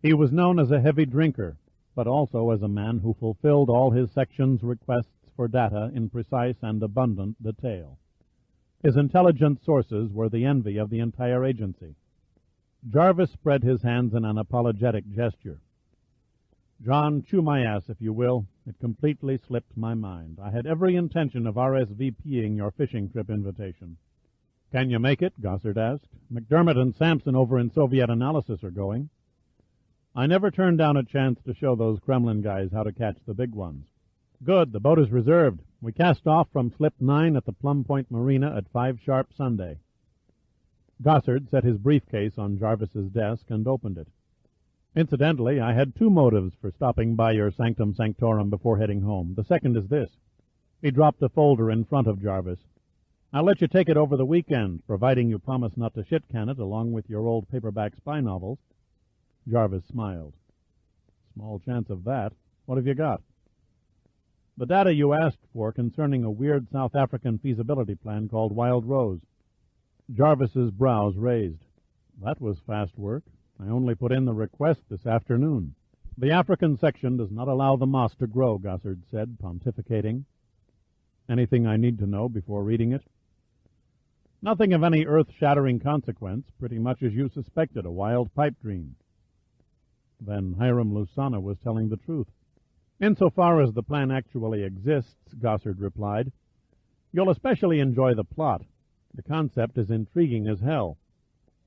He was known as a heavy drinker, but also as a man who fulfilled all his section's requests for data in precise and abundant detail. His intelligence sources were the envy of the entire agency. Jarvis spread his hands in an apologetic gesture. "John, chew my ass, if you will. It completely slipped my mind. I had every intention of RSVPing your fishing trip invitation." "Can you make it?" Gossard asked. "McDermott and Sampson over in Soviet Analysis are going." "I never turned down a chance to show those Kremlin guys how to catch the big ones." "Good. The boat is reserved. We cast off from Slip 9 at the Plum Point Marina at 5 sharp Sunday." Gossard set his briefcase on Jarvis's desk and opened it. "Incidentally, I had 2 motives for stopping by your sanctum sanctorum before heading home. The second is this." He dropped a folder in front of Jarvis. "I'll let you take it over the weekend, providing you promise not to shit-can it along with your old paperback spy novels." Jarvis smiled. "Small chance of that. What have you got?" "The data you asked for concerning a weird South African feasibility plan called Wild Rose." Jarvis's brows raised. "That was fast work. I only put in the request this afternoon." "The African section does not allow the moss to grow," Gossard said, pontificating. "Anything I need to know before reading it?" "Nothing of any earth-shattering consequence, pretty much as you suspected, a wild pipe dream." Then Hiram Lusana was telling the truth. "Insofar as the plan actually exists," Gossard replied, "you'll especially enjoy the plot. The concept is intriguing as hell."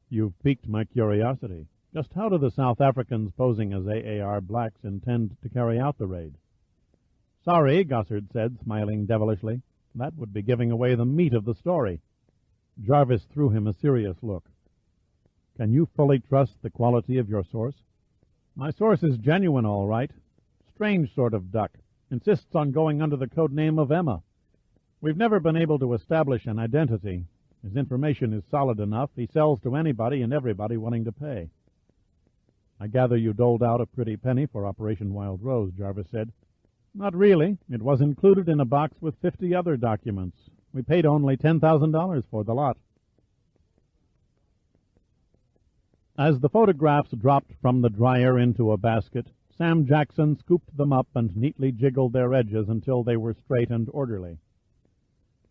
"You've piqued my curiosity. Just how do the South Africans posing as AAR blacks intend to carry out the raid?" "Sorry," Gossard said, smiling devilishly. "That would be giving away the meat of the story." Jarvis threw him a serious look. Can you fully trust the quality of your source? My source is genuine, all right. Strange sort of duck. Insists on going under the code name of Emma. We've never been able to establish an identity. His information is solid enough. He sells to anybody and everybody willing to pay. I gather you doled out a pretty penny for Operation Wild Rose, Jarvis said. Not really. It was included in a box with 50 other documents. We paid only $10,000 for the lot. As the photographs dropped from the dryer into a basket, Sam Jackson scooped them up and neatly jiggled their edges until they were straight and orderly.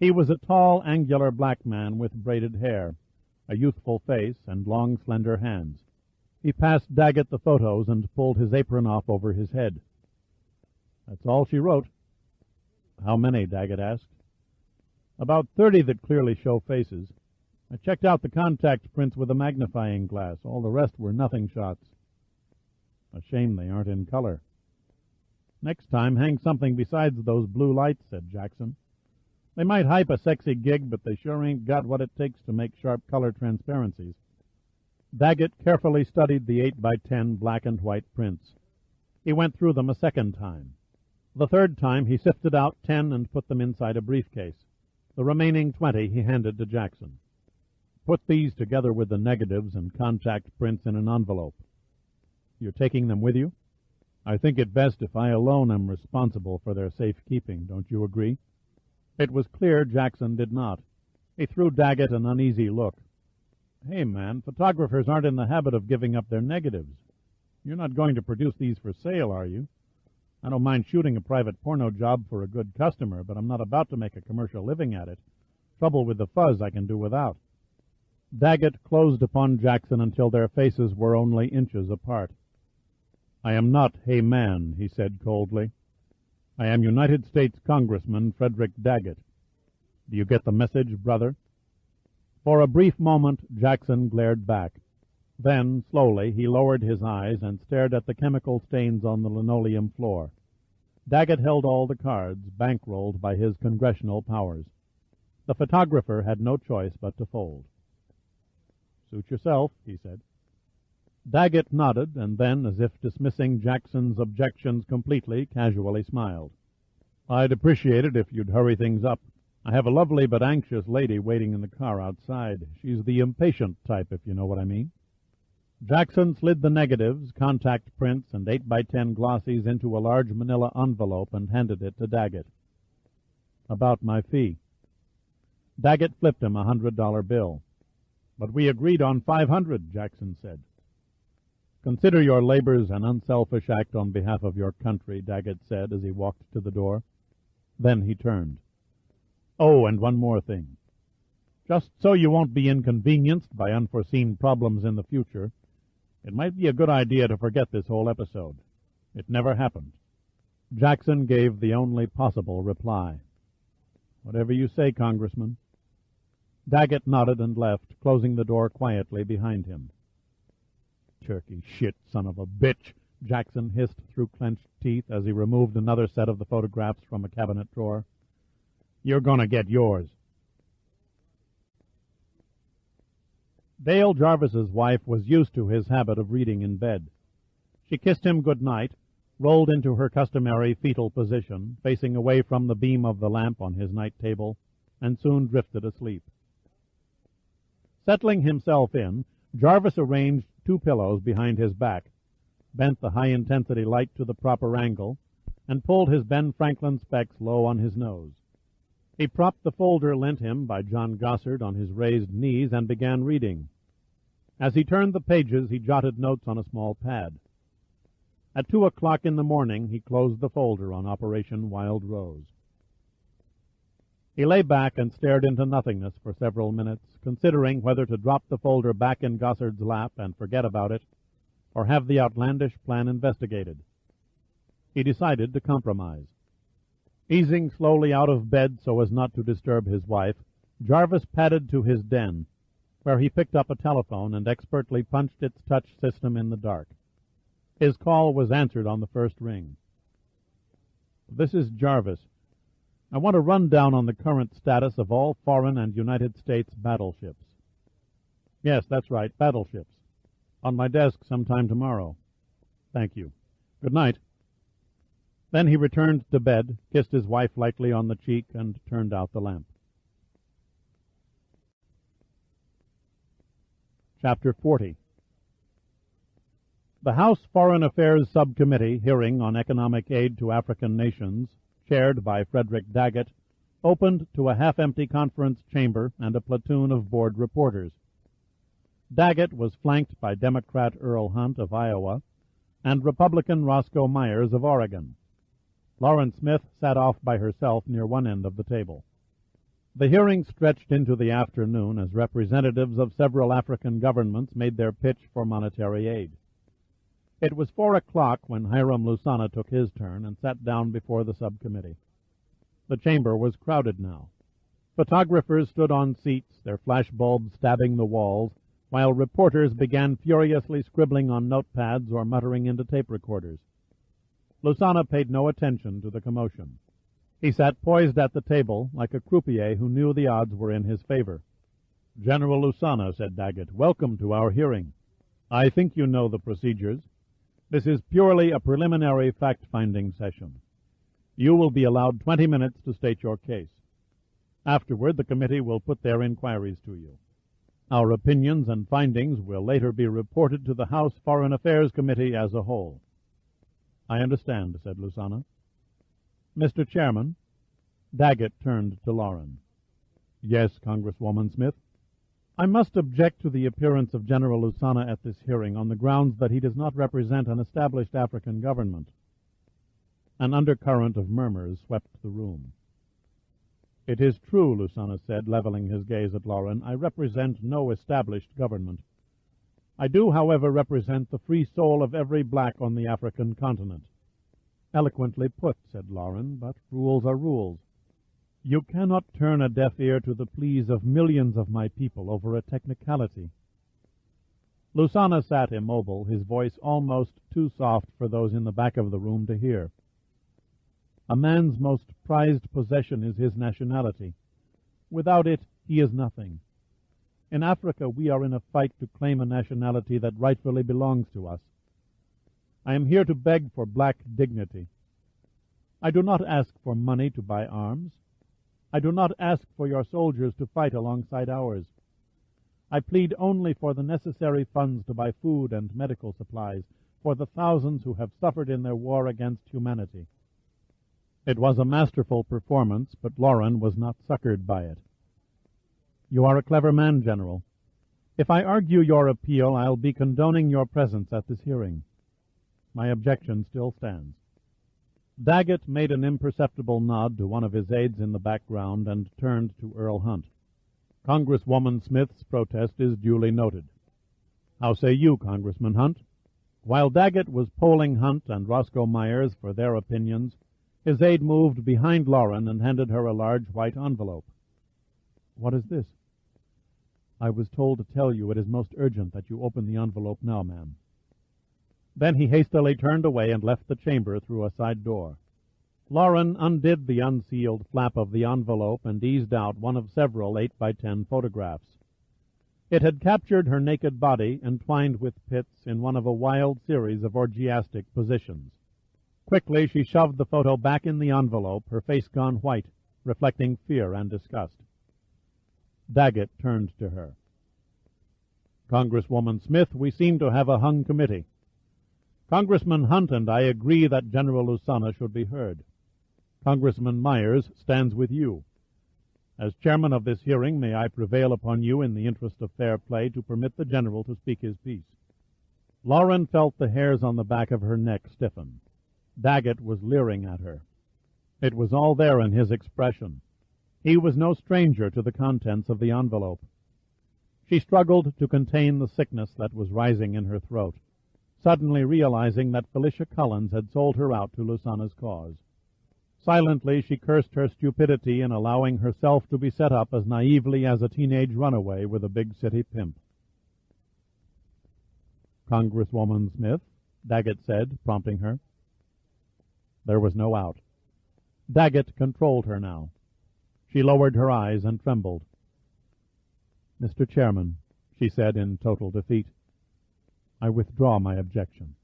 He was a tall, angular black man with braided hair, a youthful face, and long, slender hands. He passed Daggett the photos and pulled his apron off over his head. That's all she wrote. How many? Daggett asked. About 30 that clearly show faces. I checked out the contact prints with a magnifying glass. All the rest were nothing shots. A shame they aren't in color. Next time, hang something besides those blue lights, said Jackson. They might hype a sexy gig, but they sure ain't got what it takes to make sharp color transparencies. Daggett carefully studied the 8x10 black and white prints. He went through them a second time. The third time, he sifted out 10 and put them inside a briefcase. The remaining 20 he handed to Jackson. Put these together with the negatives and contact prints in an envelope. You're taking them with you? I think it best if I alone am responsible for their safekeeping, don't you agree? It was clear Jackson did not. He threw Daggett an uneasy look. Hey, man, photographers aren't in the habit of giving up their negatives. You're not going to produce these for sale, are you? I don't mind shooting a private porno job for a good customer, but I'm not about to make a commercial living at it. Trouble with the fuzz I can do without. Daggett closed upon Jackson until their faces were only inches apart. I am not a man, he said coldly. I am United States Congressman Frederick Daggett. Do you get the message, brother? For a brief moment, Jackson glared back. Then, slowly, he lowered his eyes and stared at the chemical stains on the linoleum floor. Daggett held all the cards, bankrolled by his congressional powers. The photographer had no choice but to fold. Suit yourself, he said. Daggett nodded, and then, as if dismissing Jackson's objections completely, casually smiled. I'd appreciate it if you'd hurry things up. I have a lovely but anxious lady waiting in the car outside. She's the impatient type, if you know what I mean. Jackson slid the negatives, contact prints, and 8x10 glossies into a large manila envelope and handed it to Daggett. About my fee. Daggett flipped him a $100 bill. But we agreed on $500, Jackson said. Consider your labors an unselfish act on behalf of your country, Daggett said as he walked to the door. Then he turned. Oh, and one more thing. Just so you won't be inconvenienced by unforeseen problems in the future, it might be a good idea to forget this whole episode. It never happened. Jackson gave the only possible reply. Whatever you say, Congressman. Daggett nodded and left, closing the door quietly behind him. Turkey shit, son of a bitch, Jackson hissed through clenched teeth as he removed another set of the photographs from a cabinet drawer. You're gonna get yours. Dale Jarvis's wife was used to his habit of reading in bed. She kissed him good night, rolled into her customary fetal position, facing away from the beam of the lamp on his night table, and soon drifted asleep. Settling himself in, Jarvis arranged 2 pillows behind his back, bent the high-intensity light to the proper angle, and pulled his Ben Franklin specs low on his nose. He propped the folder lent him by John Gossard on his raised knees and began reading. As he turned the pages, he jotted notes on a small pad. At 2 o'clock in the morning, he closed the folder on Operation Wild Rose. He lay back and stared into nothingness for several minutes, considering whether to drop the folder back in Gossard's lap and forget about it, or have the outlandish plan investigated. He decided to compromise. Easing slowly out of bed so as not to disturb his wife, Jarvis padded to his den, where he picked up a telephone and expertly punched its touch system in the dark. His call was answered on the first ring. This is Jarvis. I want a rundown on the current status of all foreign and United States battleships. Yes, that's right, battleships. On my desk sometime tomorrow. Thank you. Good night. Then he returned to bed, kissed his wife lightly on the cheek, and turned out the lamp. Chapter 40. The House Foreign Affairs Subcommittee hearing on economic aid to African nations, chaired by Frederick Daggett, opened to a half-empty conference chamber and a platoon of board reporters. Daggett was flanked by Democrat Earl Hunt of Iowa and Republican Roscoe Myers of Oregon. Lauren Smith sat off by herself near one end of the table. The hearing stretched into the afternoon as representatives of several African governments made their pitch for monetary aid. It was 4 o'clock when Hiram Lusana took his turn and sat down before the subcommittee. The chamber was crowded now. Photographers stood on seats, their flash bulbs stabbing the walls, while reporters began furiously scribbling on notepads or muttering into tape recorders. Lusana paid no attention to the commotion. He sat poised at the table like a croupier who knew the odds were in his favor. "General Lusana," said Daggett, "welcome to our hearing. I think you know the procedures. This is purely a preliminary fact-finding session. You will be allowed 20 minutes to state your case. Afterward, the committee will put their inquiries to you. Our opinions and findings will later be reported to the House Foreign Affairs Committee as a whole." "I understand," said Lusana. "Mr. Chairman." Daggett turned to Lauren. "Yes, Congresswoman Smith." "I must object to the appearance of General Lusana at this hearing on the grounds that he does not represent an established African government." An undercurrent of murmurs swept the room. "It is true," Lusana said, leveling his gaze at Lauren. "I represent no established government. I do, however, represent the free soul of every black on the African continent." "Eloquently put," said Lauren, "but rules are rules. You cannot turn a deaf ear to the pleas of millions of my people over a technicality." Lusana sat immobile, his voice almost too soft for those in the back of the room to hear. "A man's most prized possession is his nationality. Without it, he is nothing. In Africa, we are in a fight to claim a nationality that rightfully belongs to us. I am here to beg for black dignity. I do not ask for money to buy arms. I do not ask for your soldiers to fight alongside ours. I plead only for the necessary funds to buy food and medical supplies for the thousands who have suffered in their war against humanity." It was a masterful performance, but Lauren was not succored by it. "You are a clever man, General. If I argue your appeal, I'll be condoning your presence at this hearing. My objection still stands." Daggett made an imperceptible nod to one of his aides in the background and turned to Earl Hunt. "Congresswoman Smith's protest is duly noted. How say you, Congressman Hunt?" While Daggett was polling Hunt and Roscoe Myers for their opinions, his aide moved behind Lauren and handed her a large white envelope. "What is this?" "I was told to tell you it is most urgent that you open the envelope now, ma'am." Then he hastily turned away and left the chamber through a side door. Lauren undid the unsealed flap of the envelope and eased out one of several 8x10 photographs. It had captured her naked body entwined with Pitt's in one of a wild series of orgiastic positions. Quickly she shoved the photo back in the envelope, her face gone white, reflecting fear and disgust. Daggett turned to her. "Congresswoman Smith, we seem to have a hung committee. Congressman Hunt and I agree that General Lusana should be heard. Congressman Myers stands with you. As chairman of this hearing, may I prevail upon you in the interest of fair play to permit the General to speak his piece." Lauren felt the hairs on the back of her neck stiffen. Daggett was leering at her. It was all there in his expression. He was no stranger to the contents of the envelope. She struggled to contain the sickness that was rising in her throat, suddenly realizing that Felicia Cullens had sold her out to Lusana's cause. Silently she cursed her stupidity in allowing herself to be set up as naively as a teenage runaway with a big city pimp. "Congresswoman Smith," Daggett said, prompting her. There was no out. Daggett controlled her now. She lowered her eyes and trembled. "Mr. Chairman," she said in total defeat, I withdraw my objection.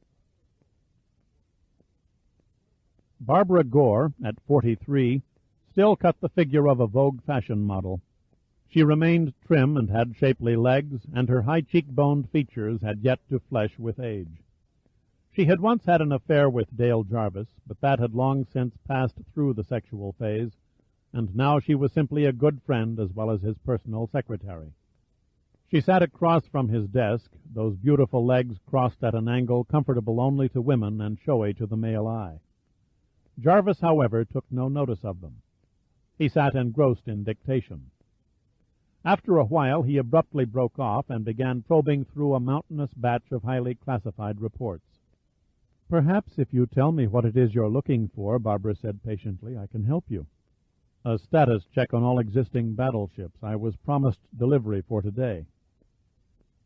Barbara Gore, at 43, still cut the figure of a Vogue fashion model. She remained trim and had shapely legs, and her high cheek-boned features had yet to flesh with age. She had once had an affair with Dale Jarvis, but that had long since passed through the sexual phase, and now she was simply a good friend as well as his personal secretary. She sat across from his desk, those beautiful legs crossed at an angle comfortable only to women and showy to the male eye. Jarvis, however, took no notice of them. He sat engrossed in dictation. After a while he abruptly broke off and began probing through a mountainous batch of highly classified reports. "Perhaps if you tell me what it is you're looking for," Barbara said patiently, "I can help you." "A status check on all existing battleships. I was promised delivery for today."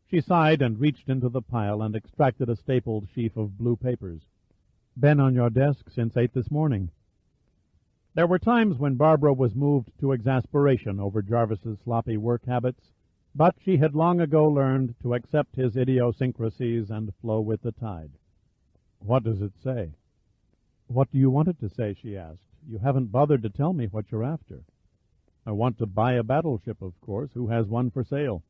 She sighed and reached into the pile and extracted a stapled sheaf of blue papers. "Been on your desk since 8 this morning." There were times when Barbara was moved to exasperation over Jarvis's sloppy work habits, but she had long ago learned to accept his idiosyncrasies and flow with the tide. "What does it say?" "What do you want it to say?" she asked. "You haven't bothered to tell me what you're after." "I want to buy a battleship, of course. Who has one for sale?"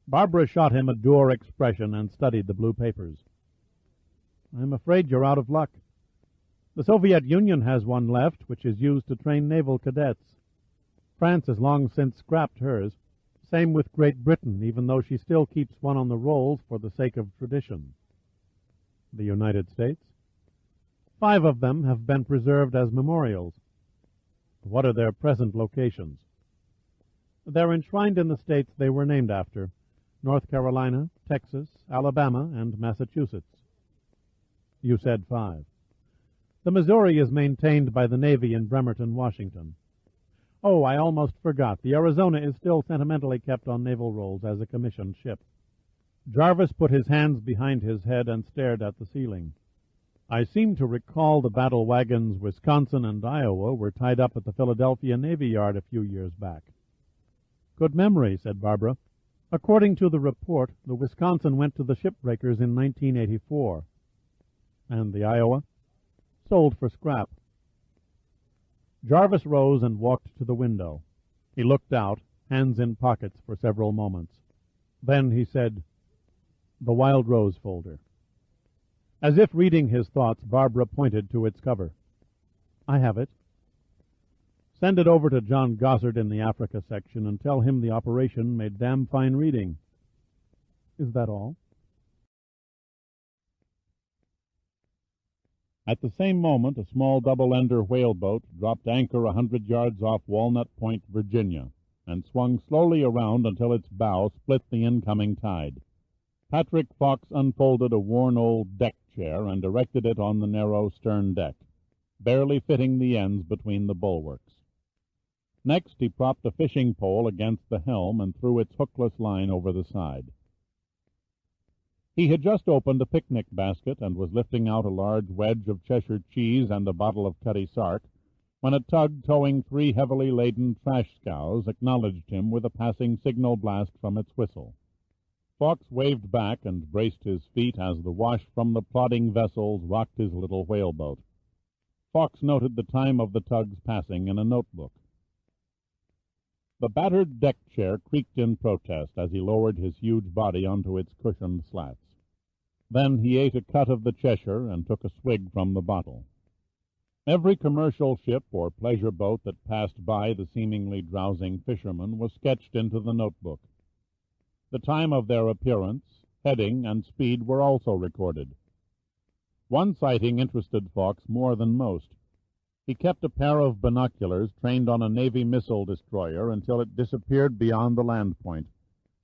Barbara shot him a dour expression and studied the blue papers. "I'm afraid you're out of luck. The Soviet Union has one left, which is used to train naval cadets. France has long since scrapped hers. Same with Great Britain, even though she still keeps one on the rolls for the sake of tradition." "The United States?" 5 of them have been preserved as memorials." "What are their present locations?" "They're enshrined in the states they were named after: North Carolina, Texas, Alabama, and Massachusetts." "You said 5. "The Missouri is maintained by the Navy in Bremerton, Washington. Oh, I almost forgot. The Arizona is still sentimentally kept on naval rolls as a commissioned ship." Jarvis put his hands behind his head and stared at the ceiling. "I seem to recall the battle wagons Wisconsin and Iowa were tied up at the Philadelphia Navy Yard a few years back." "Good memory," said Barbara. "According to the report, the Wisconsin went to the shipbreakers in 1984. "And the Iowa?" "Sold for scrap." Jarvis rose and walked to the window. He looked out, hands in pockets, for several moments. Then he said, "The Wild Rose folder." As if reading his thoughts, Barbara pointed to its cover. "I have it." "Send it over to John Gossard in the Africa section and tell him the operation made damn fine reading." "Is that all?" At the same moment, a small double-ender whaleboat dropped anchor 100 yards off Walnut Point, Virginia, and swung slowly around until its bow split the incoming tide. Patrick Fox unfolded a worn old deck chair and erected it on the narrow stern deck, barely fitting the ends between the bulwarks. Next, he propped a fishing pole against the helm and threw its hookless line over the side. He had just opened a picnic basket and was lifting out a large wedge of Cheshire cheese and a bottle of Cutty Sark when a tug towing 3 heavily laden trash scows acknowledged him with a passing signal blast from its whistle. Fox waved back and braced his feet as the wash from the plodding vessels rocked his little whaleboat. Fox noted the time of the tug's passing in a notebook. The battered deck chair creaked in protest as he lowered his huge body onto its cushioned slats. Then he ate a cut of the Cheshire and took a swig from the bottle. Every commercial ship or pleasure boat that passed by the seemingly drowsing fisherman was sketched into the notebook. The time of their appearance, heading, and speed were also recorded. One sighting interested Fox more than most. He kept a pair of binoculars trained on a Navy missile destroyer until it disappeared beyond the land point,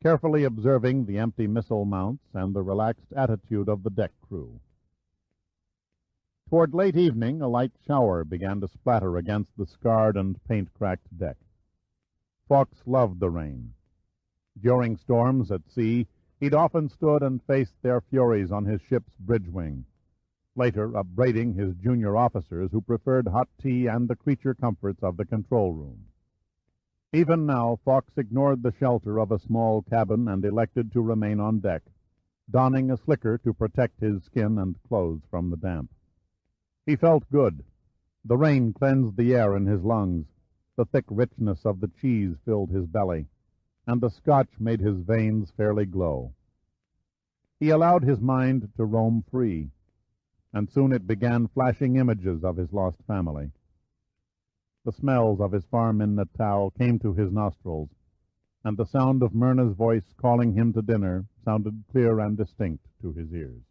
carefully observing the empty missile mounts and the relaxed attitude of the deck crew. Toward late evening, a light shower began to splatter against the scarred and paint-cracked deck. Fox loved the rain. During storms at sea, he'd often stood and faced their furies on his ship's bridge wing, later upbraiding his junior officers who preferred hot tea and the creature comforts of the control room. Even now, Fox ignored the shelter of a small cabin and elected to remain on deck, donning a slicker to protect his skin and clothes from the damp. He felt good. The rain cleansed the air in his lungs, the thick richness of the cheese filled his belly, and the scotch made his veins fairly glow. He allowed his mind to roam free, and soon it began flashing images of his lost family. The smells of his farm in Natal came to his nostrils, and the sound of Myrna's voice calling him to dinner sounded clear and distinct to his ears.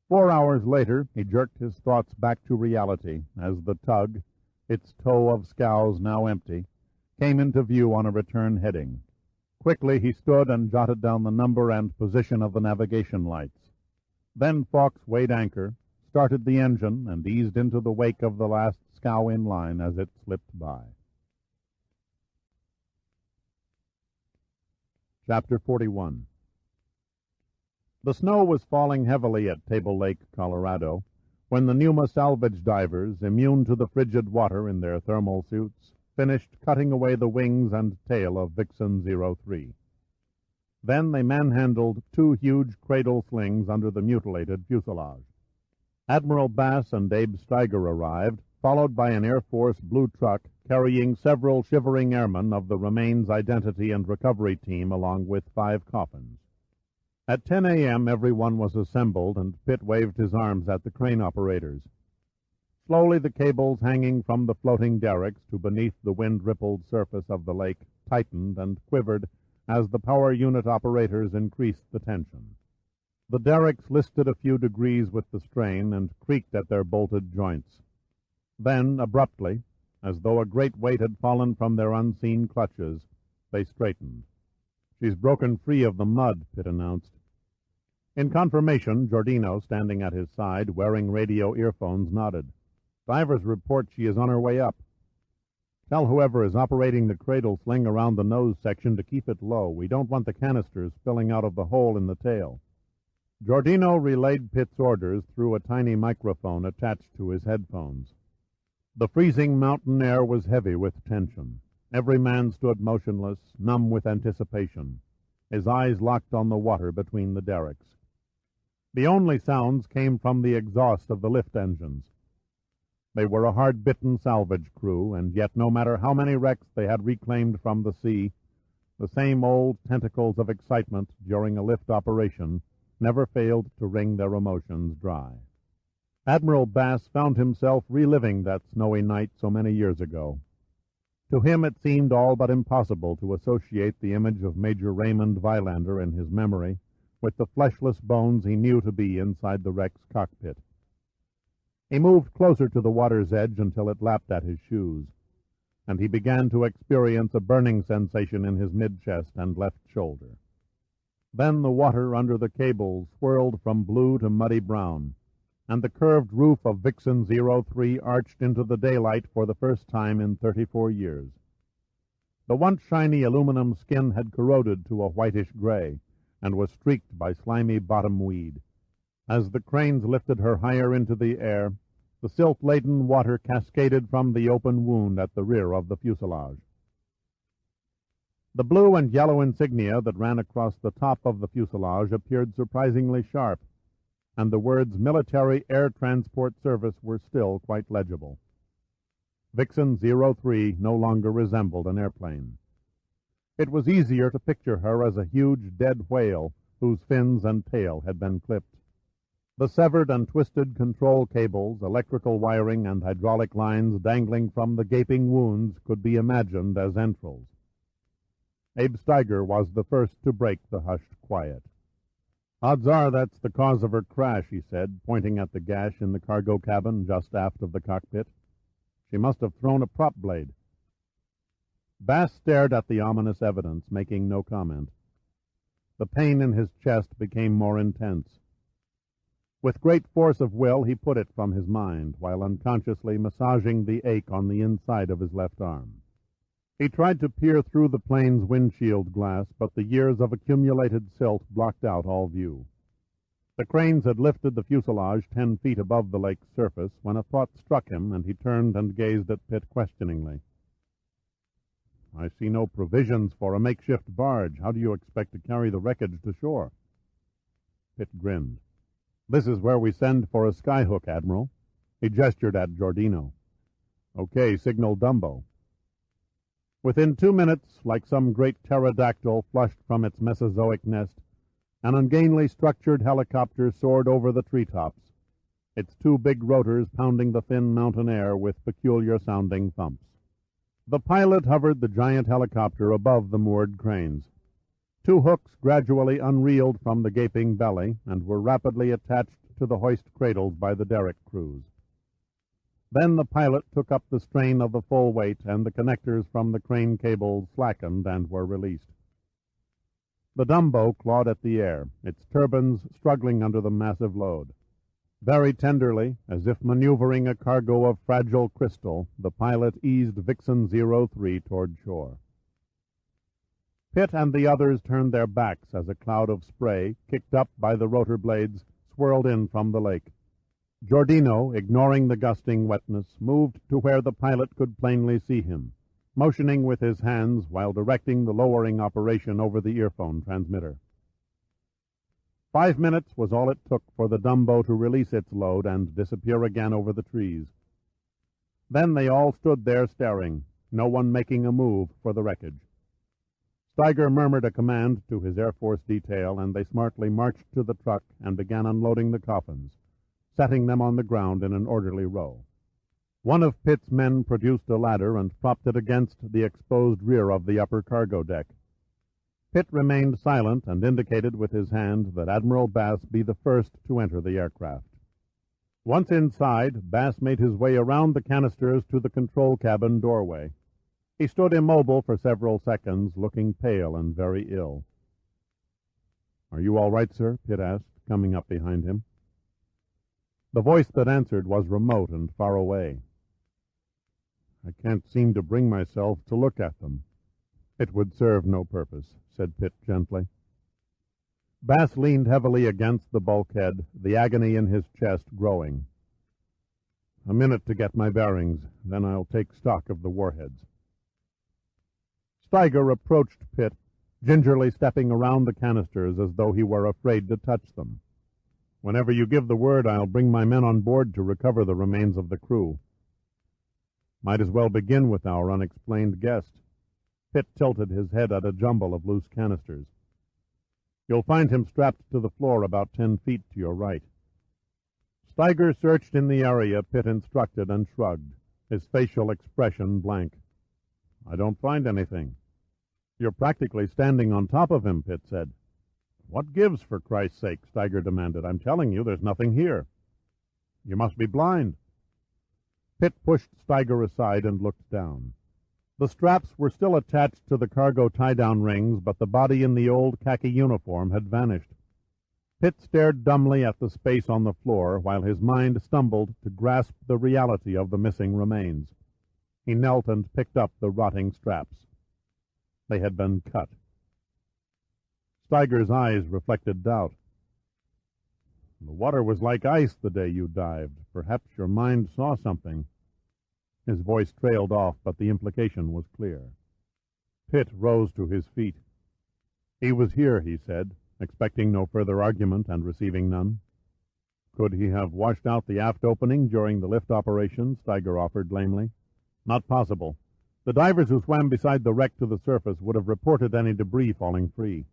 4 hours later, he jerked his thoughts back to reality as the tug, its tow of scows now empty, came into view on a return heading. Quickly he stood and jotted down the number and position of the navigation lights. Then Fawkes weighed anchor, started the engine, and eased into the wake of the last scow in line as it slipped by. Chapter 41. The snow was falling heavily at Table Lake, Colorado, when the Numa salvage divers, immune to the frigid water in their thermal suits, finished cutting away the wings and tail of Vixen 03. Then they manhandled 2 huge cradle slings under the mutilated fuselage. Admiral Bass and Abe Steiger arrived, followed by an Air Force blue truck carrying several shivering airmen of the remains identity and recovery team along with 5 coffins. At 10 a.m. everyone was assembled, and Pitt waved his arms at the crane operators. Slowly the cables hanging from the floating derricks to beneath the wind-rippled surface of the lake tightened and quivered as the power unit operators increased the tension. The derricks listed a few degrees with the strain and creaked at their bolted joints. Then, abruptly, as though a great weight had fallen from their unseen clutches, they straightened. "She's broken free of the mud," Pitt announced. In confirmation, Giordino, standing at his side, wearing radio earphones, nodded. "Divers report she is on her way up. Tell whoever is operating the cradle sling around the nose section to keep it low. We don't want the canisters spilling out of the hole in the tail." Giordino relayed Pitt's orders through a tiny microphone attached to his headphones. The freezing mountain air was heavy with tension. Every man stood motionless, numb with anticipation, his eyes locked on the water between the derricks. The only sounds came from the exhaust of the lift engines. They were a hard-bitten salvage crew, and yet no matter how many wrecks they had reclaimed from the sea, the same old tentacles of excitement during a lift operation never failed to wring their emotions dry. Admiral Bass found himself reliving that snowy night so many years ago. To him it seemed all but impossible to associate the image of Major Raymond Vilander in his memory with the fleshless bones he knew to be inside the wreck's cockpit. He moved closer to the water's edge until it lapped at his shoes, and he began to experience a burning sensation in his mid-chest and left shoulder. Then the water under the cables swirled from blue to muddy brown, and the curved roof of Vixen 03 arched into the daylight for the first time in 34 years. The once shiny aluminum skin had corroded to a whitish gray, and was streaked by slimy bottom weed. As the cranes lifted her higher into the air, the silt-laden water cascaded from the open wound at the rear of the fuselage. The blue and yellow insignia that ran across the top of the fuselage appeared surprisingly sharp, and the words Military Air Transport Service were still quite legible. Vixen 03 no longer resembled an airplane. It was easier to picture her as a huge dead whale whose fins and tail had been clipped. The severed and twisted control cables, electrical wiring, and hydraulic lines dangling from the gaping wounds could be imagined as entrails. Abe Steiger was the first to break the hushed quiet. "Odds are that's the cause of her crash," he said, pointing at the gash in the cargo cabin just aft of the cockpit. "She must have thrown a prop blade." Bass stared at the ominous evidence, making no comment. The pain in his chest became more intense. With great force of will he put it from his mind, while unconsciously massaging the ache on the inside of his left arm. He tried to peer through the plane's windshield glass, but the years of accumulated silt blocked out all view. The cranes had lifted the fuselage 10 feet above the lake's surface when a thought struck him, and he turned and gazed at Pitt questioningly. "I see no provisions for a makeshift barge. How do you expect to carry the wreckage to shore?" Pitt grinned. "This is where we send for a skyhook, Admiral." He gestured at Giordino. "Okay, signal Dumbo." Within 2 minutes, like some great pterodactyl flushed from its Mesozoic nest, an ungainly structured helicopter soared over the treetops, its 2 big rotors pounding the thin mountain air with peculiar-sounding thumps. The pilot hovered the giant helicopter above the moored cranes. 2 hooks gradually unreeled from the gaping belly and were rapidly attached to the hoist cradles by the derrick crews. Then the pilot took up the strain of the full weight, and the connectors from the crane cables slackened and were released. The Dumbo clawed at the air, its turbines struggling under the massive load. Very tenderly, as if maneuvering a cargo of fragile crystal, the pilot eased Vixen 03 toward shore. Pitt and the others turned their backs as a cloud of spray, kicked up by the rotor blades, swirled in from the lake. Giordino, ignoring the gusting wetness, moved to where the pilot could plainly see him, motioning with his hands while directing the lowering operation over the earphone transmitter. 5 minutes was all it took for the Dumbo to release its load and disappear again over the trees. Then they all stood there staring, no one making a move for the wreckage. Steiger murmured a command to his Air Force detail, and they smartly marched to the truck and began unloading the coffins, setting them on the ground in an orderly row. One of Pitt's men produced a ladder and propped it against the exposed rear of the upper cargo deck. Pitt remained silent and indicated with his hand that Admiral Bass be the first to enter the aircraft. Once inside, Bass made his way around the canisters to the control cabin doorway. He stood immobile for several seconds, looking pale and very ill. "Are you all right, sir?" Pitt asked, coming up behind him. The voice that answered was remote and far away. "I can't seem to bring myself to look at them." "It would serve no purpose," said Pitt gently. Bass leaned heavily against the bulkhead, the agony in his chest growing. "A minute to get my bearings, then I'll take stock of the warheads." Steiger approached Pitt, gingerly stepping around the canisters as though he were afraid to touch them. "Whenever you give the word, I'll bring my men on board to recover the remains of the crew." "Might as well begin with our unexplained guest." Pitt tilted his head at a jumble of loose canisters. "You'll find him strapped to the floor about 10 feet to your right." Steiger searched in the area Pitt instructed and shrugged, his facial expression blank. "I don't find anything." "You're practically standing on top of him," Pitt said. "What gives, for Christ's sake?" Steiger demanded. "I'm telling you, there's nothing here." "You must be blind." Pitt pushed Steiger aside and looked down. The straps were still attached to the cargo tie-down rings, but the body in the old khaki uniform had vanished. Pitt stared dumbly at the space on the floor while his mind stumbled to grasp the reality of the missing remains. He knelt and picked up the rotting straps. They had been cut. Steiger's eyes reflected doubt. "The water was like ice the day you dived. Perhaps your mind saw something." His voice trailed off, but the implication was clear. Pitt rose to his feet. "He was here," he said, expecting no further argument and receiving none. "Could he have washed out the aft opening during the lift operation?" Steiger offered lamely. "Not possible. The divers who swam beside the wreck to the surface would have reported any debris falling free."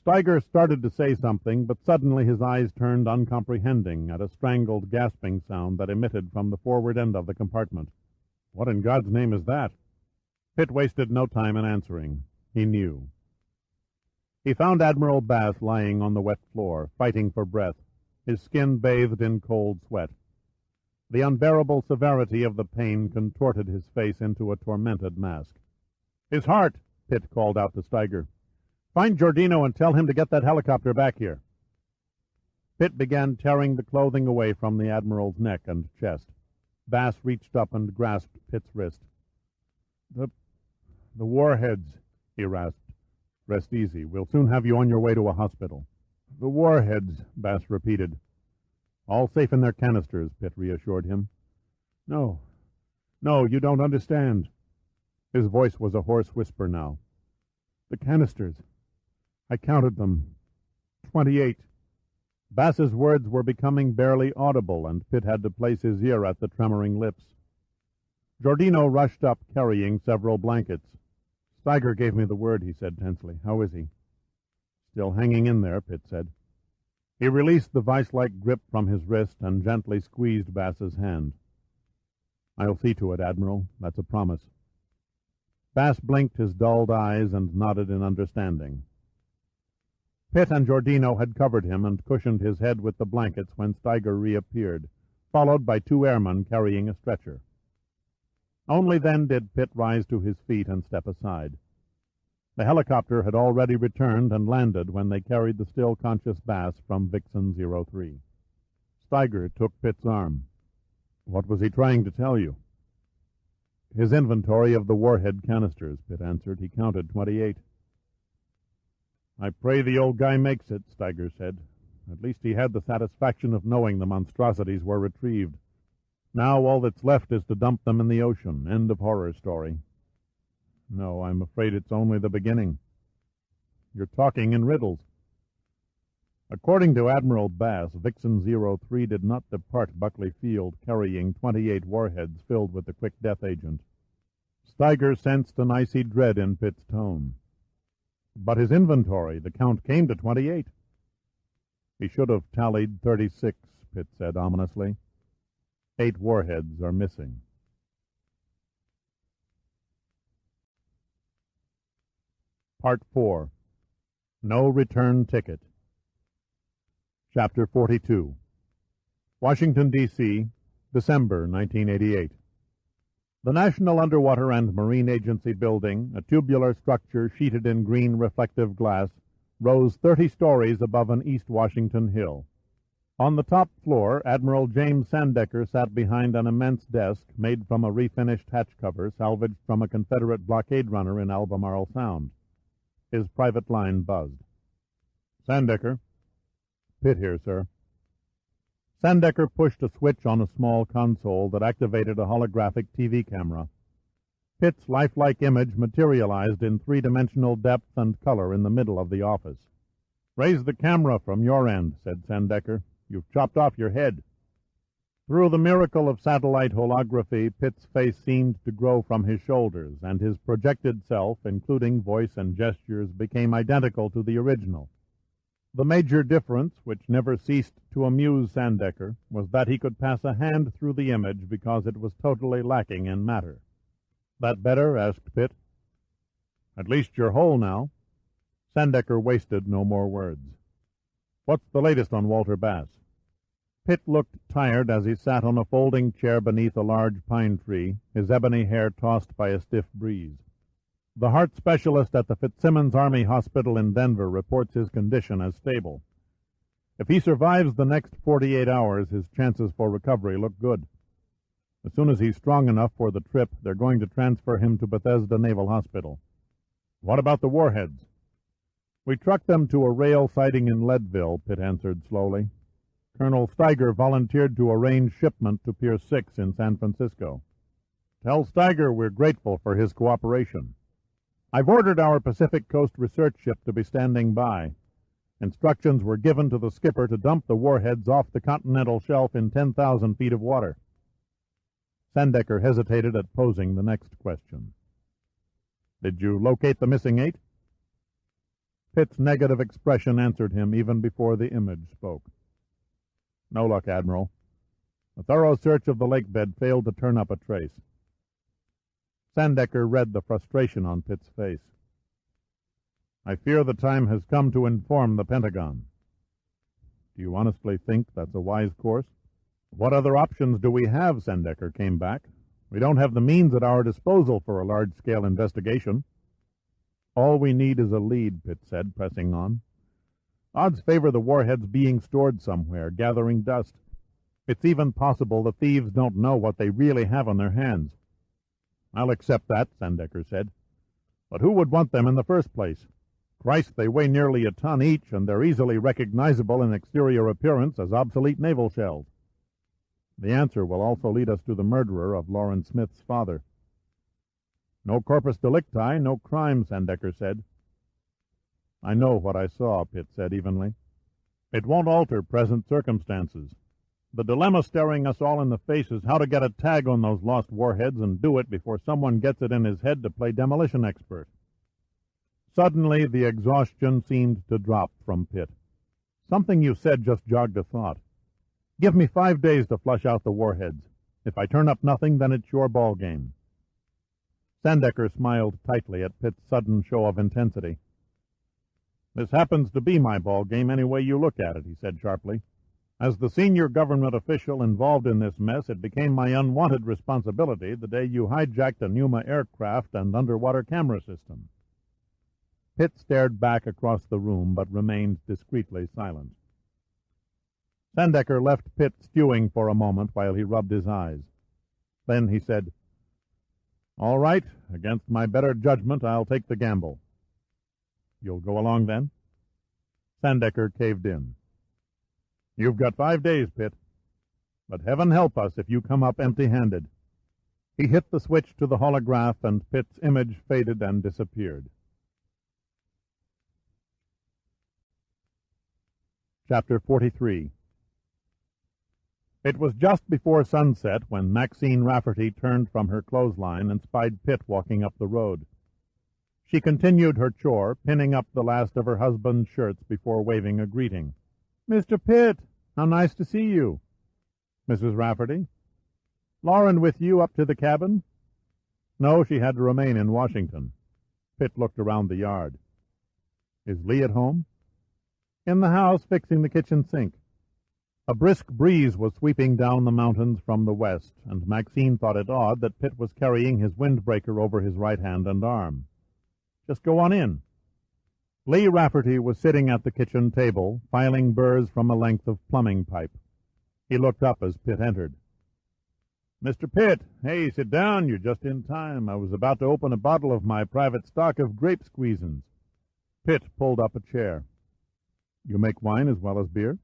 Steiger started to say something, but suddenly his eyes turned uncomprehending at a strangled, gasping sound that emitted from the forward end of the compartment. "What in God's name is that?" Pitt wasted no time in answering. He knew. He found Admiral Bass lying on the wet floor, fighting for breath, his skin bathed in cold sweat. The unbearable severity of the pain contorted his face into a tormented mask. "His heart!" Pitt called out to Steiger. "Find Giordino and tell him to get that helicopter back here." Pitt began tearing the clothing away from the Admiral's neck and chest. Bass reached up and grasped Pitt's wrist. The warheads," he rasped. "Rest easy. We'll soon have you on your way to a hospital." "The warheads," Bass repeated. "All safe in their canisters," Pitt reassured him. No, you don't understand." His voice was a hoarse whisper now. "The canisters. I counted them. 28. Bass's words were becoming barely audible, and Pitt had to place his ear at the tremoring lips. Giordino rushed up, carrying several blankets. "Steiger gave me the word," he said tensely. "How is he?" "Still hanging in there," Pitt said. He released the vice-like grip from his wrist and gently squeezed Bass's hand. "I'll see to it, Admiral. That's a promise." Bass blinked his dulled eyes and nodded in understanding. Pitt and Giordino had covered him and cushioned his head with the blankets when Steiger reappeared, followed by 2 airmen carrying a stretcher. Only then did Pitt rise to his feet and step aside. The helicopter had already returned and landed when they carried the still conscious Bass from Vixen 03. Steiger took Pitt's arm. "What was he trying to tell you?" "His inventory of the warhead canisters," Pitt answered. "He counted 28. "I pray the old guy makes it," Steiger said. "At least he had the satisfaction of knowing the monstrosities were retrieved. Now all that's left is to dump them in the ocean. End of horror story." "No, I'm afraid it's only the beginning." "You're talking in riddles." According to Admiral Bass, Vixen 03 did not depart Buckley Field carrying 28 warheads filled with the quick death agent. Steiger sensed an icy dread in Pitt's tone. "But his inventory, the count came to 28. "He should have tallied 36, Pitt said ominously. 8 warheads are missing. Part 4. No Return Ticket. Chapter 42. Washington, D.C., December 1988. The National Underwater and Marine Agency building, a tubular structure sheeted in green reflective glass, rose 30 stories above an East Washington hill. On the top floor, Admiral James Sandecker sat behind an immense desk made from a refinished hatch cover salvaged from a Confederate blockade runner in Albemarle Sound. His private line buzzed. "Sandecker." "Pitt here, sir." Sandecker pushed a switch on a small console that activated a holographic TV camera. Pitt's lifelike image materialized in 3-dimensional depth and color in the middle of the office. "Raise the camera from your end," said Sandecker. "You've chopped off your head." Through the miracle of satellite holography, Pitt's face seemed to grow from his shoulders, and his projected self, including voice and gestures, became identical to the original. The major difference, which never ceased to amuse Sandecker, was that he could pass a hand through the image because it was totally lacking in matter. "That better?" asked Pitt. "At least you're whole now." Sandecker wasted no more words. "What's the latest on Walter Bass?" Pitt looked tired as he sat on a folding chair beneath a large pine tree, his ebony hair tossed by a stiff breeze. "The heart specialist at the Fitzsimmons Army Hospital in Denver reports his condition as stable. If he survives the next 48 hours, his chances for recovery look good. As soon as he's strong enough for the trip, they're going to transfer him to Bethesda Naval Hospital." "What about the warheads?" "We trucked them to a rail siding in Leadville," Pitt answered slowly. "Colonel Steiger volunteered to arrange shipment to Pier 6 in San Francisco. Tell Steiger we're grateful for his cooperation. I've ordered our Pacific Coast research ship to be standing by. Instructions were given to the skipper to dump the warheads off the continental shelf in 10,000 feet of water." Sandecker hesitated at posing the next question. "Did you locate the missing 8? Pitt's negative expression answered him even before the image spoke. "No luck, Admiral. A thorough search of the lake bed failed to turn up a trace." Sandecker read the frustration on Pitt's face. "I fear the time has come to inform the Pentagon." "Do you honestly think that's a wise course?" "What other options do we have?" Sandecker came back. "We don't have the means at our disposal for a large-scale investigation." "All we need is a lead," Pitt said, pressing on. "Odds favor the warheads being stored somewhere, gathering dust. It's even possible the thieves don't know what they really have on their hands." "I'll accept that," Sandecker said. "But who would want them in the first place? Christ, they weigh nearly a ton each, and they're easily recognizable in exterior appearance as obsolete naval shells." "The answer will also lead us to the murderer of Lawrence Smith's father." "No corpus delicti, no crime," Sandecker said. "I know what I saw," Pitt said evenly. It won't alter present circumstances. The dilemma staring us all in the face is how to get a tag on those lost warheads and do it before someone gets it in his head to play demolition expert. Suddenly, the exhaustion seemed to drop from Pitt. Something you said just jogged a thought. Give me 5 days to flush out the warheads. If I turn up nothing, then it's your ball game. Sandecker smiled tightly at Pitt's sudden show of intensity. This happens to be my ball game any way you look at it, he said sharply. As the senior government official involved in this mess, it became my unwanted responsibility the day you hijacked a Pneuma aircraft and underwater camera system. Pitt stared back across the room, but remained discreetly silent. Sandecker left Pitt stewing for a moment while he rubbed his eyes. Then he said, All right, against my better judgment, I'll take the gamble. You'll go along then? Sandecker caved in. You've got 5 days, Pitt. But heaven help us if you come up empty-handed. He hit the switch to the holograph, and Pitt's image faded and disappeared. Chapter 43. It was just before sunset when Maxine Rafferty turned from her clothesline and spied Pitt walking up the road. She continued her chore, pinning up the last of her husband's shirts before waving a greeting. Mr. Pitt, how nice to see you. Mrs. Rafferty? Lauren with you up to the cabin? No, she had to remain in Washington. Pitt looked around the yard. Is Lee at home? In the house, fixing the kitchen sink. A brisk breeze was sweeping down the mountains from the west, and Maxine thought it odd that Pitt was carrying his windbreaker over his right hand and arm. Just go on in. Lee Rafferty was sitting at the kitchen table, filing burrs from a length of plumbing pipe. He looked up as Pitt entered. Mr. Pitt, hey, sit down. You're just in time. I was about to open a bottle of my private stock of grape squeezins. Pitt pulled up a chair. You make wine as well as beer?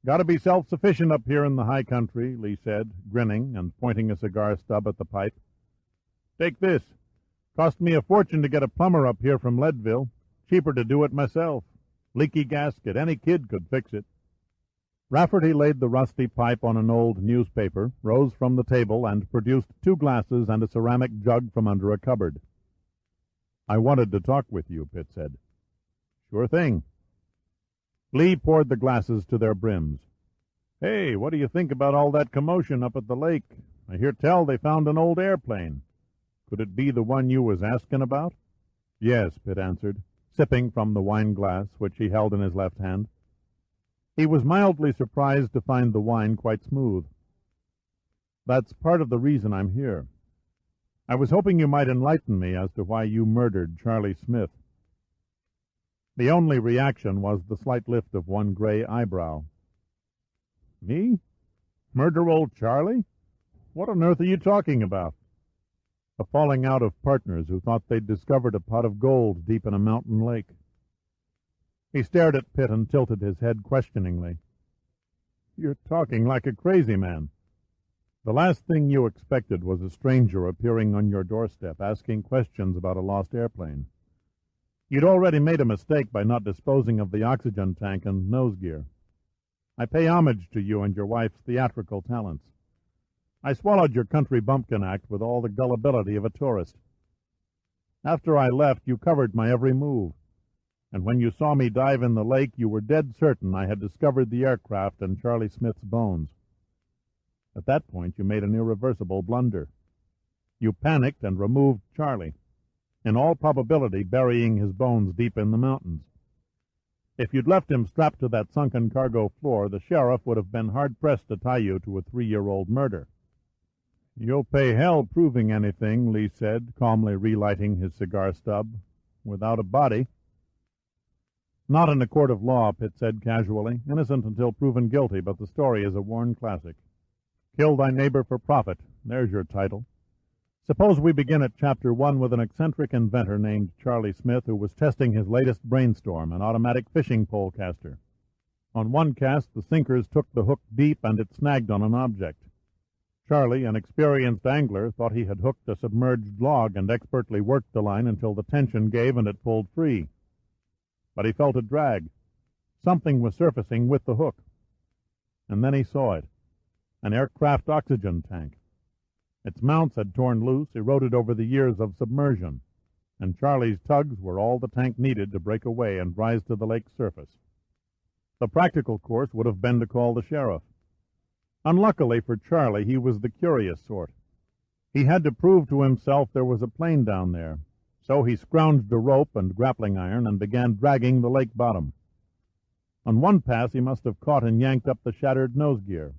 Gotta be self-sufficient up here in the high country, Lee said, grinning and pointing a cigar stub at the pipe. Take this. Cost me a fortune to get a plumber up here from Leadville. Cheaper to do it myself. Leaky gasket. Any kid could fix it. Rafferty laid the rusty pipe on an old newspaper, rose from the table, and produced 2 glasses and a ceramic jug from under a cupboard. I wanted to talk with you, Pitt said. Sure thing. Lee poured the glasses to their brims. Hey, what do you think about all that commotion up at the lake? I hear tell they found an old airplane. Could it be the one you was asking about? Yes, Pitt answered, sipping from the wine glass which he held in his left hand. He was mildly surprised to find the wine quite smooth. That's part of the reason I'm here. I was hoping you might enlighten me as to why you murdered Charlie Smith. The only reaction was the slight lift of one gray eyebrow. Me? Murder old Charlie? What on earth are you talking about? A falling out of partners who thought they'd discovered a pot of gold deep in a mountain lake. He stared at Pitt and tilted his head questioningly. You're talking like a crazy man. The last thing you expected was a stranger appearing on your doorstep asking questions about a lost airplane. You'd already made a mistake by not disposing of the oxygen tank and nose gear. I pay homage to you and your wife's theatrical talents. I swallowed your country bumpkin act with all the gullibility of a tourist. After I left, you covered my every move, and when you saw me dive in the lake, you were dead certain I had discovered the aircraft and Charlie Smith's bones. At that point, you made an irreversible blunder. You panicked and removed Charlie, in all probability burying his bones deep in the mountains. If you'd left him strapped to that sunken cargo floor, the sheriff would have been hard-pressed to tie you to a 3-year-old murder. You'll pay hell proving anything, Lee said, calmly relighting his cigar stub. Without a body. Not in a court of law, Pitt said casually. Innocent until proven guilty, but the story is a worn classic. Kill thy neighbor for profit. There's your title. Suppose we begin at Chapter 1 with an eccentric inventor named Charlie Smith who was testing his latest brainstorm, an automatic fishing pole caster. On one cast, the sinkers took the hook deep and it snagged on an object. Charlie, an experienced angler, thought he had hooked a submerged log and expertly worked the line until the tension gave and it pulled free. But he felt a drag. Something was surfacing with the hook. And then he saw it. An aircraft oxygen tank. Its mounts had torn loose, eroded over the years of submersion, and Charlie's tugs were all the tank needed to break away and rise to the lake's surface. The practical course would have been to call the sheriff. Unluckily for Charlie, he was the curious sort. He had to prove to himself there was a plane down there, so he scrounged a rope and grappling iron and began dragging the lake bottom. On one pass he must have caught and yanked up the shattered nose gear,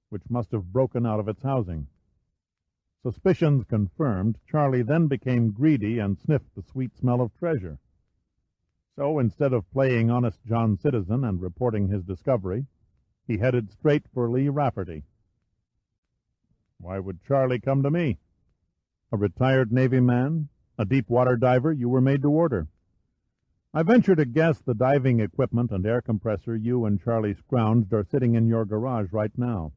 which must have broken out of its housing. Suspicions confirmed, Charlie then became greedy and sniffed the sweet smell of treasure. So instead of playing honest John Citizen and reporting his discovery, he headed straight for Lee Rafferty. Why would Charlie come to me? A retired Navy man, a deep-water diver, you were made to order. I venture to guess the diving equipment and air compressor you and Charlie scrounged are sitting in your garage right now.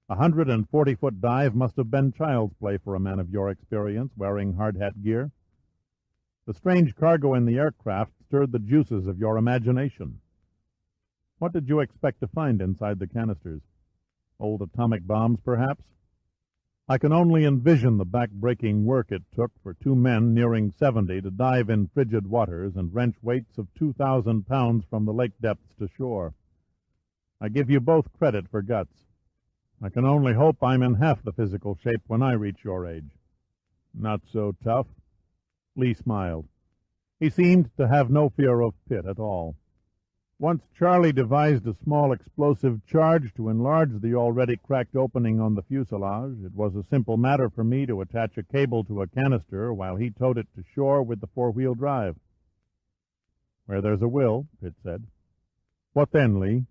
140-foot dive must have been child's play for a man of your experience wearing hard-hat gear. The strange cargo in the aircraft stirred the juices of your imagination. What did you expect to find inside the canisters? Old atomic bombs, perhaps? I can only envision the back-breaking work it took for two men nearing 70 to dive in frigid waters and wrench weights of 2,000 pounds from the lake depths to shore. I give you both credit for guts. I can only hope I'm in half the physical shape when I reach your age. Not so tough. Lee smiled. He seemed to have no fear of Pitt at all. Once Charlie devised a small explosive charge to enlarge the already cracked opening on the fuselage, it was a simple matter for me to attach a cable to a canister while he towed it to shore with the four-wheel drive. Where there's a will, Pitt said. What then, Lee?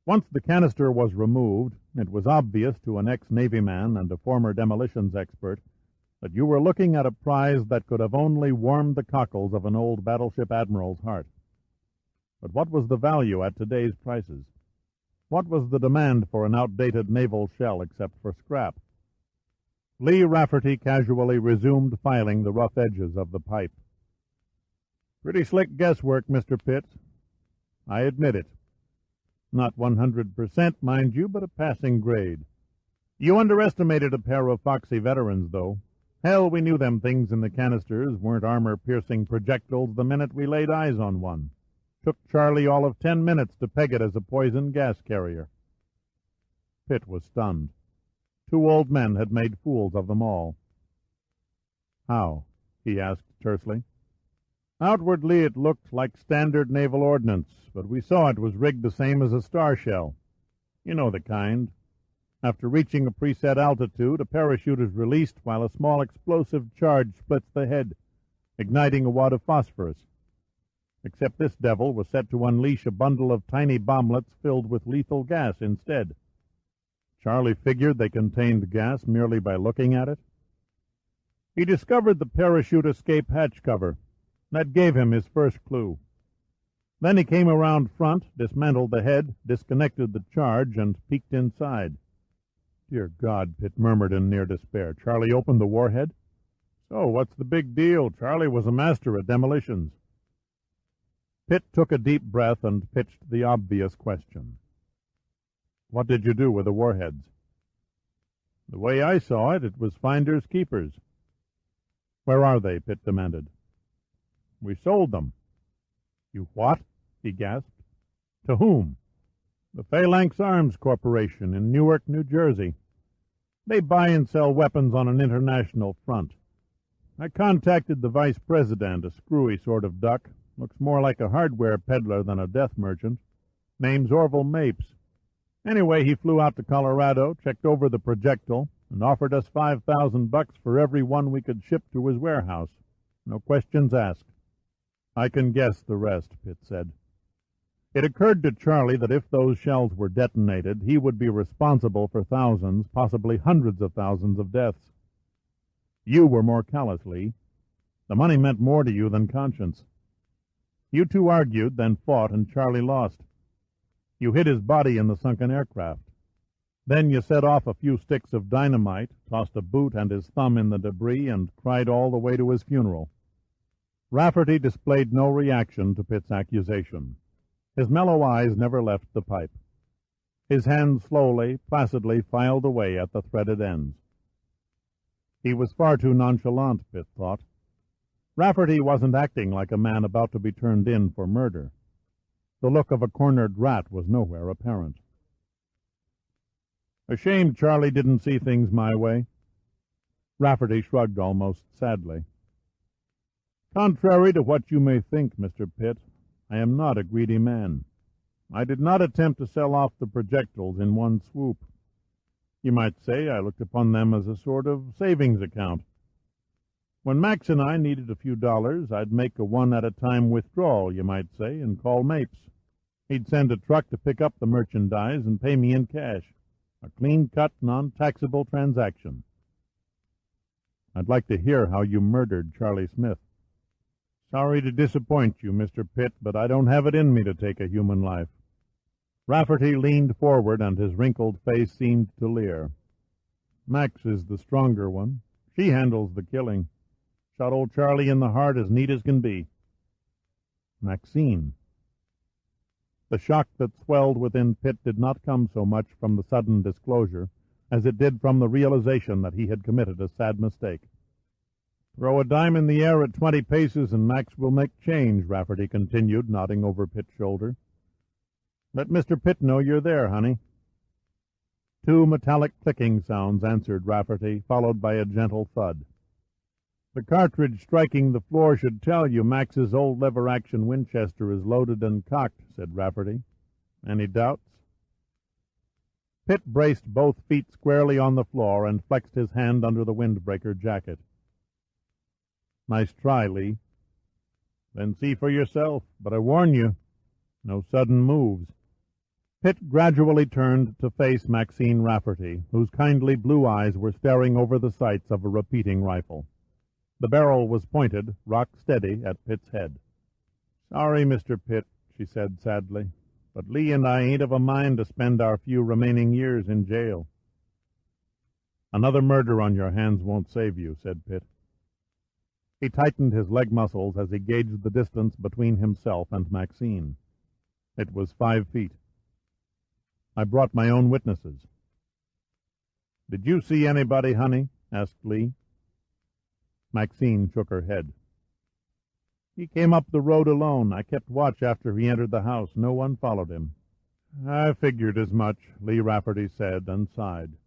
Once the canister was removed, it was obvious to an ex-Navy man and a former demolitions expert that you were looking at a prize that could have only warmed the cockles of an old battleship admiral's heart. But what was the value at today's prices? What was the demand for an outdated naval shell except for scrap? Lee Rafferty casually resumed filing the rough edges of the pipe. Pretty slick guesswork, Mr. Pitt. I admit it. Not 100%, mind you, but a passing grade. You underestimated a pair of foxy veterans, though. Hell, we knew them things in the canisters weren't armor-piercing projectiles the minute we laid eyes on one. Took Charlie all of 10 minutes to peg it as a poison gas carrier. Pitt was stunned. Two old men had made fools of them all. How? He asked tersely. Outwardly it looked like standard naval ordnance, but we saw it was rigged the same as a star shell. You know the kind. After reaching a preset altitude, a parachute is released while a small explosive charge splits the head, igniting a wad of phosphorus. Except this devil was set to unleash a bundle of tiny bomblets filled with lethal gas instead. Charlie figured they contained gas merely by looking at it. He discovered the parachute escape hatch cover. That gave him his first clue. Then he came around front, dismantled the head, disconnected the charge, and peeked inside. Dear God, Pitt murmured in near despair. Charlie opened the warhead? So, what's the big deal? Charlie was a master at demolitions. Pitt took a deep breath and pitched the obvious question. What did you do with the warheads? The way I saw it, it was finders keepers. Where are they? Pitt demanded. We sold them. You what? He gasped. To whom? The Phalanx Arms Corporation in Newark, New Jersey. They buy and sell weapons on an international front. I contacted the vice president, a screwy sort of duck. Looks more like a hardware peddler than a death merchant. Name's Orville Mapes. Anyway, he flew out to Colorado, checked over the projectile, and offered us $5,000 for every one we could ship to his warehouse. No questions asked. I can guess the rest, Pitt said. It occurred to Charlie that if those shells were detonated, he would be responsible for thousands, possibly hundreds of thousands of deaths. You were more callous, Lee. The money meant more to you than conscience. You two argued, then fought, and Charlie lost. You hid his body in the sunken aircraft. Then you set off a few sticks of dynamite, tossed a boot and his thumb in the debris, and cried all the way to his funeral. Rafferty displayed no reaction to Pitt's accusation. His mellow eyes never left the pipe. His hand slowly, placidly filed away at the threaded ends. He was far too nonchalant, Pitt thought. Rafferty wasn't acting like a man about to be turned in for murder. The look of a cornered rat was nowhere apparent. "Ashamed Charlie didn't see things my way." Rafferty shrugged almost sadly. "Contrary to what you may think, Mr. Pitt, I am not a greedy man. I did not attempt to sell off the projectiles in one swoop. You might say I looked upon them as a sort of savings account. When Max and I needed a few dollars, I'd make a one-at-a-time withdrawal, you might say, and call Mapes. He'd send a truck to pick up the merchandise and pay me in cash. A clean-cut, non-taxable transaction." "I'd like to hear how you murdered Charlie Smith." "Sorry to disappoint you, Mr. Pitt, but I don't have it in me to take a human life." Rafferty leaned forward, and his wrinkled face seemed to leer. "Max is the stronger one. She handles the killing. Shot old Charlie in the heart as neat as can be." "Maxine." The shock that swelled within Pitt did not come so much from the sudden disclosure as it did from the realization that he had committed a sad mistake. "Throw a dime in the air at 20 paces and Max will make change," Rafferty continued, nodding over Pitt's shoulder. "Let Mr. Pitt know you're there, honey." 2 metallic clicking sounds answered Rafferty, followed by a gentle thud. "The cartridge striking the floor should tell you Max's old lever-action Winchester is loaded and cocked," said Rafferty. "Any doubts?" Pitt braced both feet squarely on the floor and flexed his hand under the windbreaker jacket. "Nice try, Lee." "Then see for yourself, but I warn you, no sudden moves." Pitt gradually turned to face Maxine Rafferty, whose kindly blue eyes were staring over the sights of a repeating rifle. The barrel was pointed, rock steady, at Pitt's head. "Sorry, Mr. Pitt," she said sadly, "but Lee and I ain't of a mind to spend our few remaining years in jail." "Another murder on your hands won't save you," said Pitt. He tightened his leg muscles as he gauged the distance between himself and Maxine. It was 5 feet. "I brought my own witnesses." "Did you see anybody, honey?" asked Lee. Maxine shook her head. "He came up the road alone. I kept watch after he entered the house. No one followed him." "I figured as much," Lee Rafferty said, and sighed.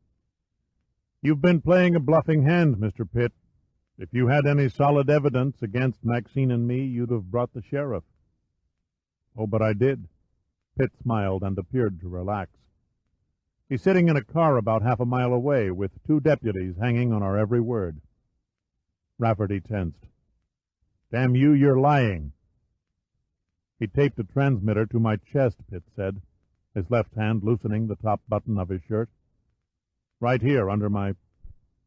"You've been playing a bluffing hand, Mr. Pitt. If you had any solid evidence against Maxine and me, you'd have brought the sheriff." "Oh, but I did." Pitt smiled and appeared to relax. "He's sitting in a car about half a mile away, with 2 deputies hanging on our every word." Rafferty tensed. "Damn you, you're lying." "He taped a transmitter to my chest," Pitt said, his left hand loosening the top button of his shirt. "Right here, under my—"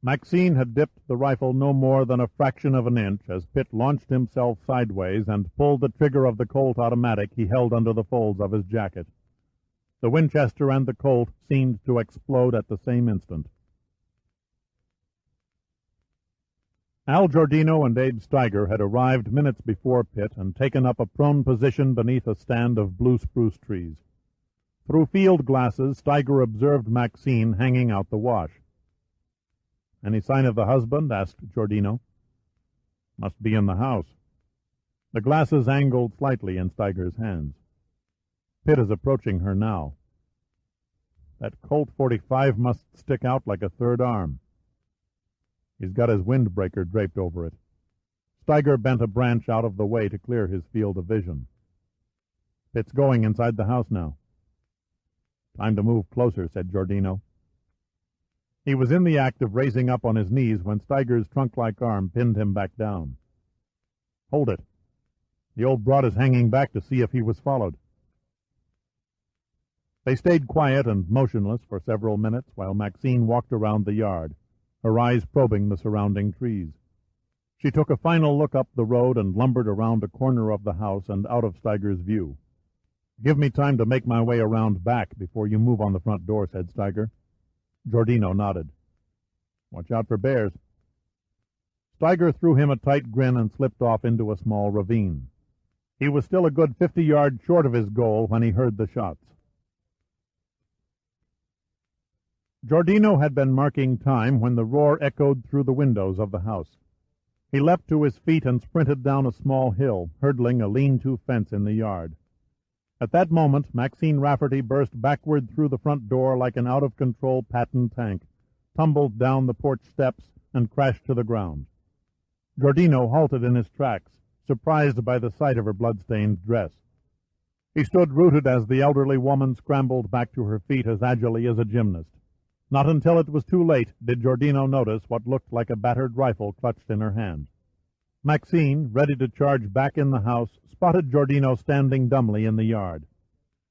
Maxine had dipped the rifle no more than a fraction of an inch as Pitt launched himself sideways and pulled the trigger of the Colt automatic he held under the folds of his jacket. The Winchester and the Colt seemed to explode at the same instant. Al Giordino and Abe Steiger had arrived minutes before Pitt and taken up a prone position beneath a stand of blue spruce trees. Through field glasses, Steiger observed Maxine hanging out the wash. "Any sign of the husband?" asked Giordino. "Must be in the house." The glasses angled slightly in Steiger's hands. "Pitt is approaching her now. That Colt .45 must stick out like a third arm. He's got his windbreaker draped over it." Steiger bent a branch out of the way to clear his field of vision. "Pitt's going inside the house now." "Time to move closer," said Giordino. He was in the act of raising up on his knees when Steiger's trunk-like arm pinned him back down. "Hold it. The old broad is hanging back to see if he was followed." They stayed quiet and motionless for several minutes while Maxine walked around the yard, her eyes probing the surrounding trees. She took a final look up the road and lumbered around a corner of the house and out of Steiger's view. "Give me time to make my way around back before you move on the front door," said Steiger. Giordino nodded. "Watch out for bears." Steiger threw him a tight grin and slipped off into a small ravine. He was still a good 50 yards short of his goal when he heard the shots. Giordino had been marking time when the roar echoed through the windows of the house. He leapt to his feet and sprinted down a small hill, hurdling a lean-to fence in the yard. At that moment, Maxine Rafferty burst backward through the front door like an out-of-control Patton tank, tumbled down the porch steps, and crashed to the ground. Giordino halted in his tracks, surprised by the sight of her blood-stained dress. He stood rooted as the elderly woman scrambled back to her feet as agilely as a gymnast. Not until it was too late did Giordino notice what looked like a battered rifle clutched in her hand. Maxine, ready to charge back in the house, spotted Giordino standing dumbly in the yard.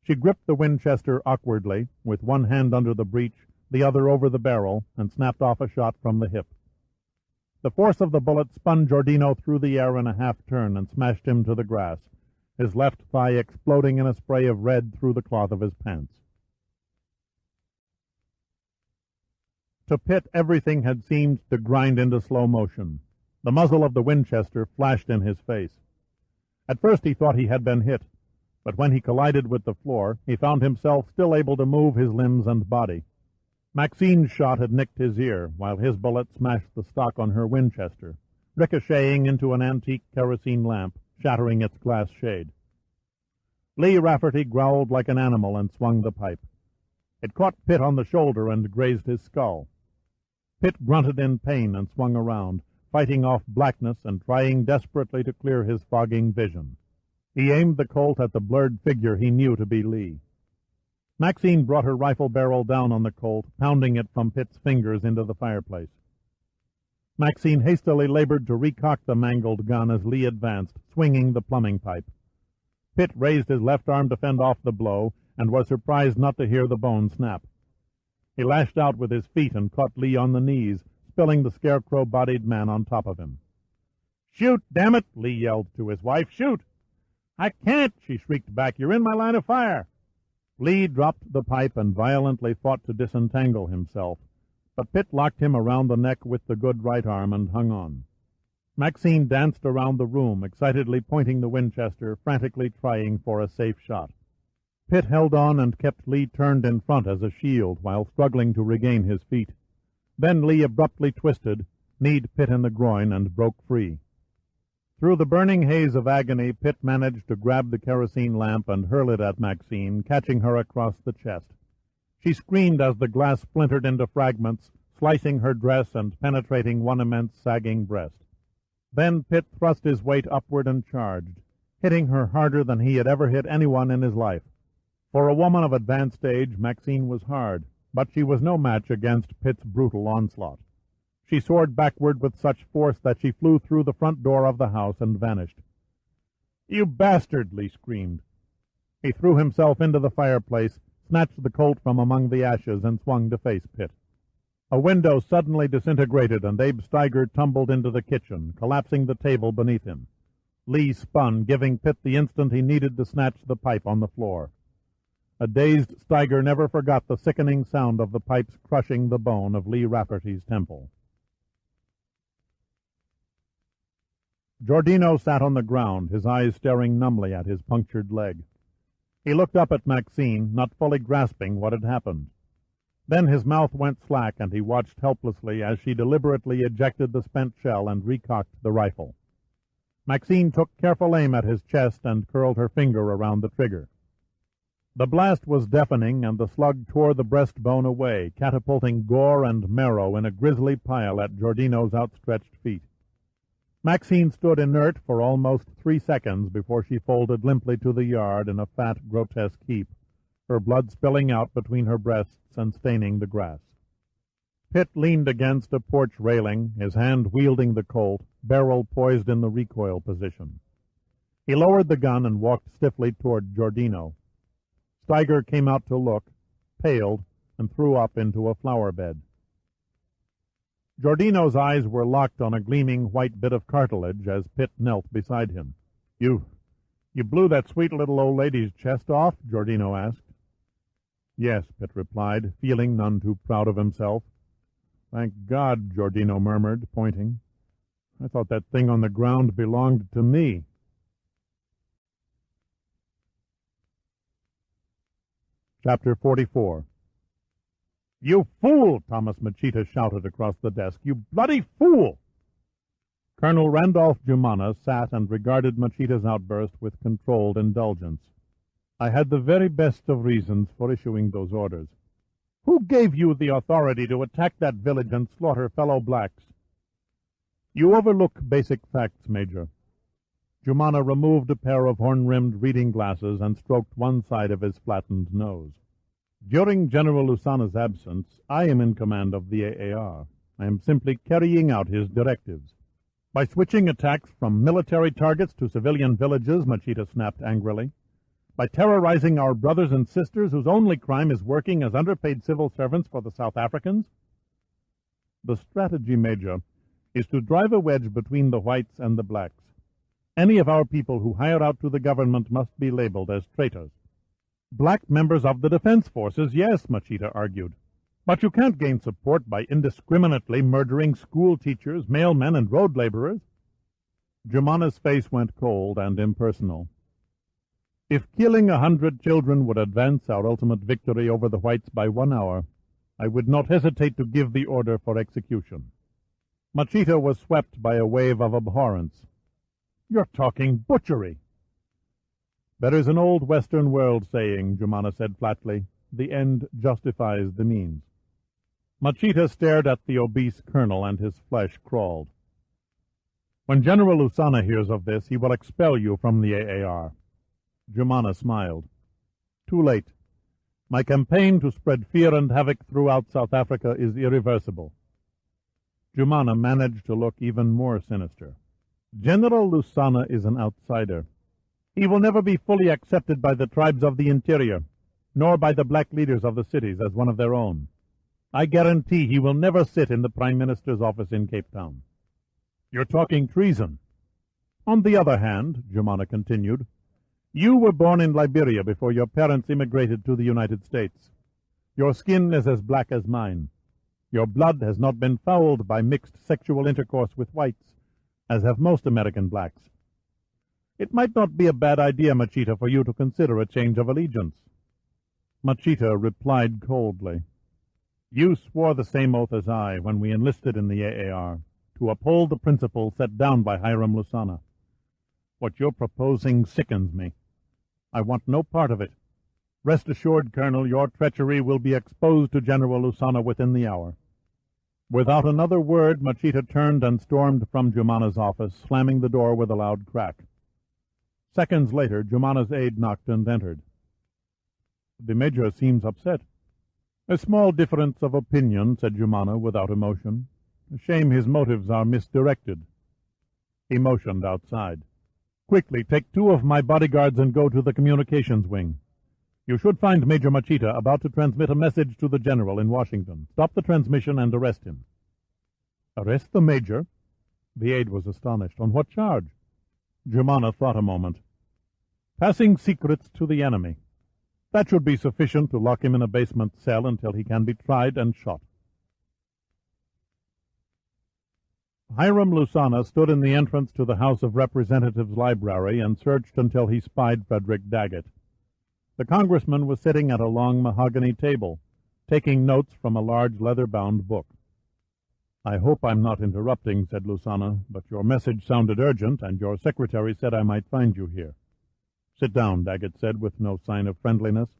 She gripped the Winchester awkwardly, with one hand under the breech, the other over the barrel, and snapped off a shot from the hip. The force of the bullet spun Giordino through the air in a half-turn and smashed him to the grass, his left thigh exploding in a spray of red through the cloth of his pants. To Pitt, everything had seemed to grind into slow motion. The muzzle of the Winchester flashed in his face. At first he thought he had been hit, but when he collided with the floor, he found himself still able to move his limbs and body. Maxine's shot had nicked his ear, while his bullet smashed the stock on her Winchester, ricocheting into an antique kerosene lamp, shattering its glass shade. Lee Rafferty growled like an animal and swung the pipe. It caught Pitt on the shoulder and grazed his skull. Pitt grunted in pain and swung around, fighting off blackness and trying desperately to clear his fogging vision. He aimed the Colt at the blurred figure he knew to be Lee. Maxine brought her rifle barrel down on the Colt, pounding it from Pitt's fingers into the fireplace. Maxine hastily labored to recock the mangled gun as Lee advanced, swinging the plumbing pipe. Pitt raised his left arm to fend off the blow, and was surprised not to hear the bone snap. He lashed out with his feet and caught Lee on the knees, spilling the scarecrow-bodied man on top of him. "Shoot, damn it!" Lee yelled to his wife. "Shoot!" "I can't!" she shrieked back. "You're in my line of fire!" Lee dropped the pipe and violently fought to disentangle himself, but Pitt locked him around the neck with the good right arm and hung on. Maxine danced around the room, excitedly pointing the Winchester, frantically trying for a safe shot. Pitt held on and kept Lee turned in front as a shield while struggling to regain his feet. Then Lee abruptly twisted, kneed Pitt in the groin, and broke free. Through the burning haze of agony, Pitt managed to grab the kerosene lamp and hurl it at Maxine, catching her across the chest. She screamed as the glass splintered into fragments, slicing her dress and penetrating one immense sagging breast. Then Pitt thrust his weight upward and charged, hitting her harder than he had ever hit anyone in his life. For a woman of advanced age, Maxine was hard, but she was no match against Pitt's brutal onslaught. She soared backward with such force that she flew through the front door of the house and vanished. "You bastard!" Lee screamed. He threw himself into the fireplace, snatched the Colt from among the ashes, and swung to face Pitt. A window suddenly disintegrated, and Abe Steiger tumbled into the kitchen, collapsing the table beneath him. Lee spun, giving Pitt the instant he needed to snatch the pipe on the floor. A dazed Steiger never forgot the sickening sound of the pipes crushing the bone of Lee Rafferty's temple. Giordino sat on the ground, his eyes staring numbly at his punctured leg. He looked up at Maxine, not fully grasping what had happened. Then his mouth went slack, and he watched helplessly as she deliberately ejected the spent shell and recocked the rifle. Maxine took careful aim at his chest and curled her finger around the trigger. The blast was deafening, and the slug tore the breastbone away, catapulting gore and marrow in a grisly pile at Giordino's outstretched feet. Maxine stood inert for almost 3 seconds before she folded limply to the yard in a fat, grotesque heap, her blood spilling out between her breasts and staining the grass. Pitt leaned against a porch railing, his hand wielding the Colt, barrel poised in the recoil position. He lowered the gun and walked stiffly toward Giordino. Steiger came out to look, paled, and threw up into a flower bed. Giordino's eyes were locked on a gleaming white bit of cartilage as Pitt knelt beside him. You blew that sweet little old lady's chest off?" Giordino asked. "Yes," Pitt replied, feeling none too proud of himself. "Thank God," Giordino murmured, pointing. "I thought that thing on the ground belonged to me." Chapter 44. "You fool!" Thomas Machita shouted across the desk. "You bloody fool!" Colonel Randolph Jumana sat and regarded Machita's outburst with controlled indulgence. "I had the very best of reasons for issuing those orders. Who gave you the authority to attack that village and slaughter fellow blacks?" "You overlook basic facts, Major." Jumana removed a pair of horn-rimmed reading glasses and stroked one side of his flattened nose. "During General Lusana's absence, I am in command of the AAR. I am simply carrying out his directives." "By switching attacks from military targets to civilian villages," Machita snapped angrily. "By terrorizing our brothers and sisters whose only crime is working as underpaid civil servants for the South Africans?" "The strategy, Major, is to drive a wedge between the whites and the blacks. Any of our people who hire out to the government must be labeled as traitors." "Black members of the defense forces, yes," Machita argued. "But you can't gain support by indiscriminately murdering school teachers, mailmen, and road laborers." Jumana's face went cold and impersonal. "If killing 100 children would advance our ultimate victory over the whites by 1 hour, I would not hesitate to give the order for execution." Machita was swept by a wave of abhorrence. "You're talking butchery." "There is an old Western world saying," Jumana said flatly, "the end justifies the means." Machita stared at the obese colonel, and his flesh crawled. "When General Lusana hears of this, he will expel you from the AAR." Jumana smiled. "Too late. My campaign to spread fear and havoc throughout South Africa is irreversible." Jumana managed to look even more sinister. "General Lusana is an outsider. He will never be fully accepted by the tribes of the interior, nor by the black leaders of the cities as one of their own. I guarantee he will never sit in the Prime Minister's office in Cape Town." "You're talking treason." "On the other hand," Jumana continued, "you were born in Liberia before your parents immigrated to the United States. Your skin is as black as mine. Your blood has not been fouled by mixed sexual intercourse with whites, as have most American blacks. It might not be a bad idea, Machita, for you to consider a change of allegiance." Machita replied coldly, "You swore the same oath as I when we enlisted in the AAR, to uphold the principles set down by Hiram Lusana. What you're proposing sickens me. I want no part of it. Rest assured, Colonel, your treachery will be exposed to General Lusana within the hour." Without another word, Machita turned and stormed from Jumana's office, slamming the door with a loud crack. Seconds later, Jumana's aide knocked and entered. "The Major seems upset." "A small difference of opinion," said Jumana without emotion. "A shame his motives are misdirected." He motioned outside. "Quickly, take 2 of my bodyguards and go to the communications wing. You should find Major Machita about to transmit a message to the General in Washington. Stop the transmission and arrest him." "Arrest the Major?" The aide was astonished. "On what charge?" Jumana thought a moment. "Passing secrets to the enemy. That should be sufficient to lock him in a basement cell until he can be tried and shot." Hiram Lusana stood in the entrance to the House of Representatives library and searched until he spied Frederick Daggett. The congressman was sitting at a long mahogany table, taking notes from a large leather-bound book. "I hope I'm not interrupting," said Lusana, "but your message sounded urgent, and your secretary said I might find you here." "Sit down," Daggett said, with no sign of friendliness.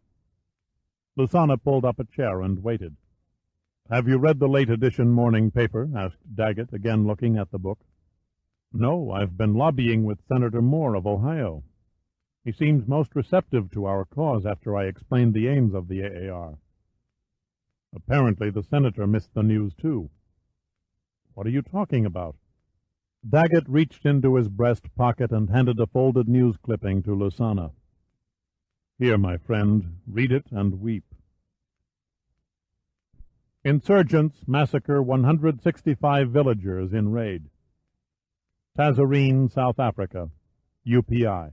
Lusana pulled up a chair and waited. "Have you read the late edition morning paper?" asked Daggett, again looking at the book. "No, I've been lobbying with Senator Moore of Ohio. He seems most receptive to our cause after I explained the aims of the AAR." "Apparently the senator missed the news, too." "What are you talking about?" Daggett reached into his breast pocket and handed a folded news clipping to Lusana. "Here, my friend, read it and weep." "Insurgents massacre 165 villagers in raid. Tazareen, South Africa. UPI.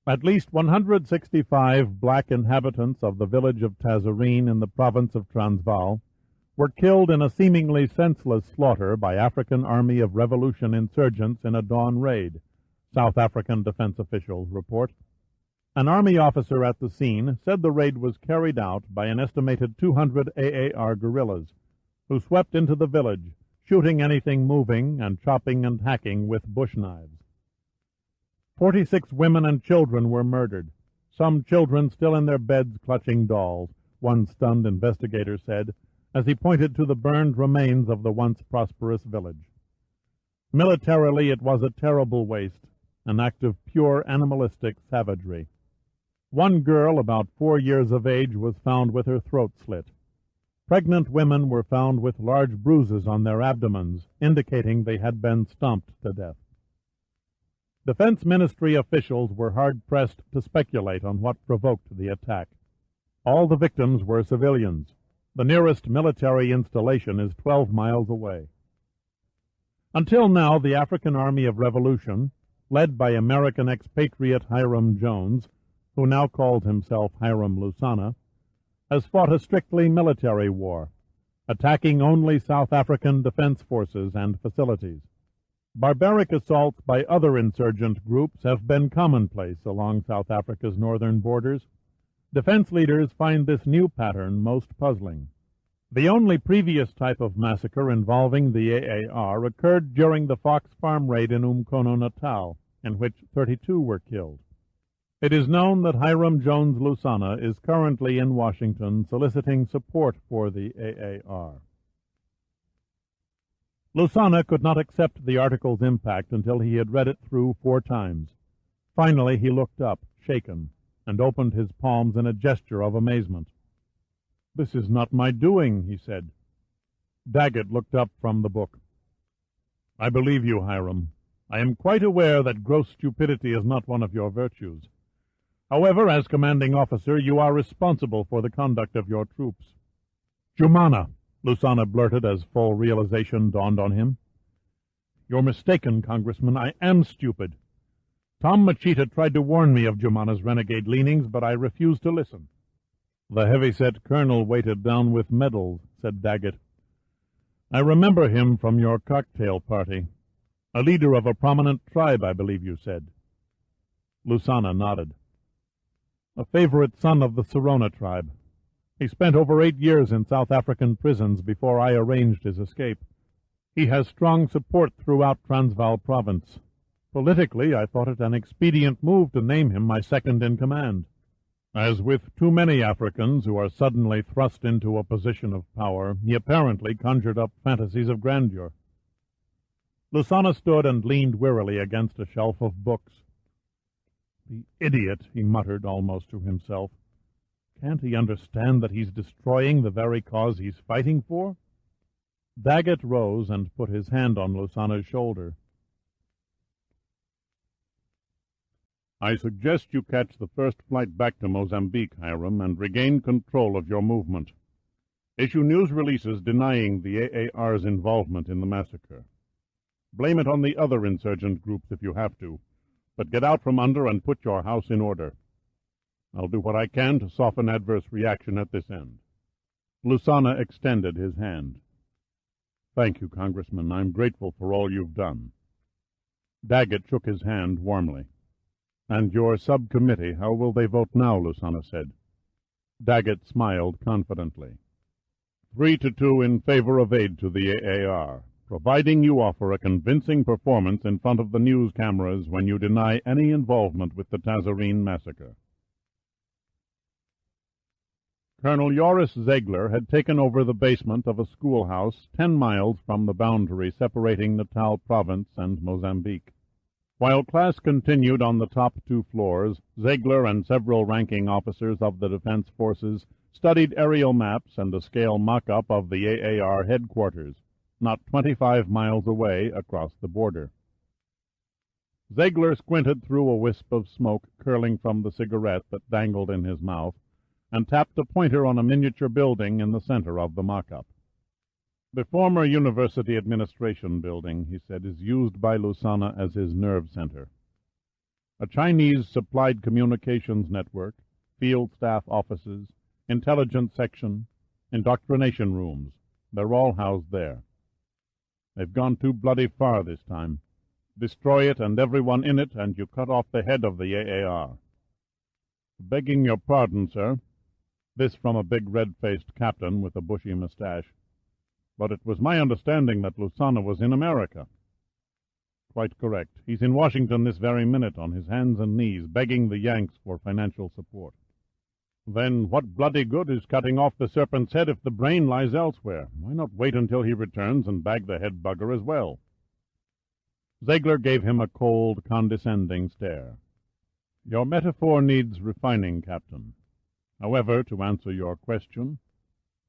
At least 165 black inhabitants of the village of Tazareen in the province of Transvaal were killed in a seemingly senseless slaughter by African Army of Revolution insurgents in a dawn raid, South African defense officials report. An Army officer at the scene said the raid was carried out by an estimated 200 AAR guerrillas, who swept into the village, shooting anything moving and chopping and hacking with bush knives. 46 women and children were murdered, some children still in their beds clutching dolls, one stunned investigator said, as he pointed to the burned remains of the once prosperous village. Militarily, it was a terrible waste, an act of pure animalistic savagery. One girl, about 4 years of age, was found with her throat slit. Pregnant women were found with large bruises on their abdomens, indicating they had been stomped to death. Defense Ministry officials were hard-pressed to speculate on what provoked the attack. All the victims were civilians. The nearest military installation is 12 miles away. Until now, the African Army of Revolution, led by American expatriate Hiram Jones, who now called himself Hiram Lusana, has fought a strictly military war, attacking only South African defense forces and facilities. Barbaric assaults by other insurgent groups have been commonplace along South Africa's northern borders. Defense leaders find this new pattern most puzzling. The only previous type of massacre involving the AAR occurred during the Fox Farm raid in Umkono, Natal, in which 32 were killed. It is known that Hiram Jones Lusana is currently in Washington soliciting support for the AAR. Lusana could not accept the article's impact until he had read it through 4 times. Finally, he looked up, shaken, and opened his palms in a gesture of amazement. "This is not my doing," he said. Daggett looked up from the book. "I believe you, Hiram. I am quite aware that gross stupidity is not one of your virtues. However, as commanding officer, you are responsible for the conduct of your troops." "Jumana," Lusana blurted as full realization dawned on him. "You're mistaken, Congressman. I am stupid. Tom Machita tried to warn me of Jumana's renegade leanings, but I refused to listen." "The heavy-set colonel weighted down with medals," said Daggett. "I remember him from your cocktail party. A leader of a prominent tribe, I believe you said." Lusana nodded. "A favorite son of the Sorona tribe. He spent over 8 years in South African prisons before I arranged his escape. He has strong support throughout Transvaal province. Politically, I thought it an expedient move to name him my second-in-command. As with too many Africans who are suddenly thrust into a position of power, he apparently conjured up fantasies of grandeur." Lusana stood and leaned wearily against a shelf of books. "The idiot," he muttered almost to himself. "Can't he understand that he's destroying the very cause he's fighting for?" Daggett rose and put his hand on Lusana's shoulder. "I suggest you catch the first flight back to Mozambique, Hiram, and regain control of your movement. Issue news releases denying the AAR's involvement in the massacre. Blame it on the other insurgent groups if you have to, but get out from under and put your house in order. I'll do what I can to soften adverse reaction at this end." Lusana extended his hand. "Thank you, Congressman. I'm grateful for all you've done." Daggett shook his hand warmly. "And your subcommittee, how will they vote now?" Lusana said. Daggett smiled confidently. 3-2 in favor of aid to the AAR, providing you offer a convincing performance in front of the news cameras when you deny any involvement with the Tazarene massacre." Colonel Joris Ziegler had taken over the basement of a schoolhouse 10 miles from the boundary separating Natal Province and Mozambique. While class continued on the top 2 floors, Ziegler and several ranking officers of the defense forces studied aerial maps and a scale mock-up of the AAR headquarters, not 25 miles away across the border. Ziegler squinted through a wisp of smoke curling from the cigarette that dangled in his mouth, and tapped a pointer on a miniature building in the center of the mock-up. "The former University Administration building," he said, "is used by Lusana as his nerve center. A Chinese-supplied communications network, field staff offices, intelligence section, indoctrination rooms, they're all housed there. They've gone too bloody far this time. Destroy it and everyone in it, and you cut off the head of the AAR." Begging your pardon, sir. This from a big red-faced captain with a bushy mustache. But it was my understanding that Lusana was in America. Quite correct. He's in Washington this very minute on his hands and knees, begging the Yanks for financial support. Then what bloody good is cutting off the serpent's head if the brain lies elsewhere? Why not wait until he returns and bag the head bugger as well? Ziegler gave him a cold, condescending stare. Your metaphor needs refining, Captain. However, to answer your question,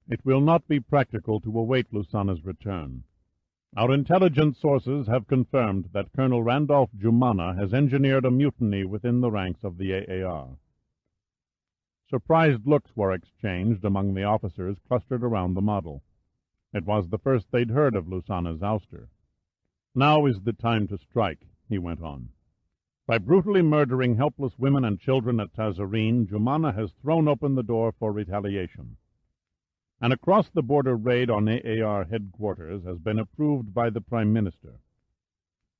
it will not be practical to await Lusana's return. Our intelligence sources have confirmed that Colonel Randolph Jumana has engineered a mutiny within the ranks of the AAR. Surprised looks were exchanged among the officers clustered around the model. It was the first they'd heard of Lusana's ouster. Now is the time to strike, he went on. By brutally murdering helpless women and children at Tazareen, Jumana has thrown open the door for retaliation. An across-the-border raid on AAR headquarters has been approved by the Prime Minister.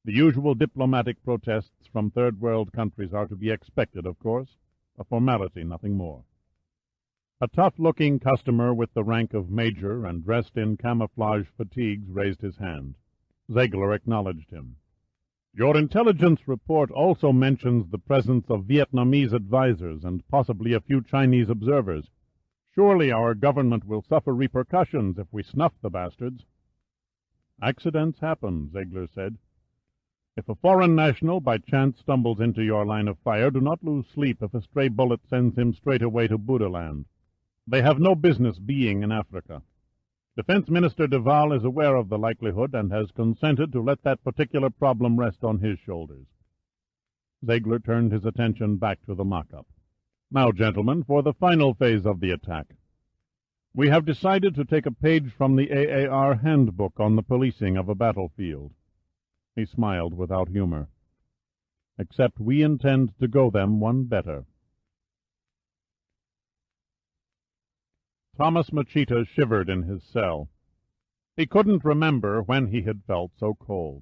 The usual diplomatic protests from Third World countries are to be expected, of course. A formality, nothing more. A tough-looking customer with the rank of major and dressed in camouflage fatigues raised his hand. Ziegler acknowledged him. Your intelligence report also mentions the presence of Vietnamese advisors and possibly a few Chinese observers. Surely our government will suffer repercussions if we snuff the bastards. Accidents happen, Ziegler said. If a foreign national by chance stumbles into your line of fire, do not lose sleep if a stray bullet sends him straight away to Buddhaland. They have no business being in Africa. Defense Minister Deval is aware of the likelihood and has consented to let that particular problem rest on his shoulders. Ziegler turned his attention back to the mock-up. Now, gentlemen, for the final phase of the attack. We have decided to take a page from the AAR handbook on the policing of a battlefield. He smiled without humor. Except we intend to go them one better. Thomas Machita shivered in his cell. He couldn't remember when he had felt so cold.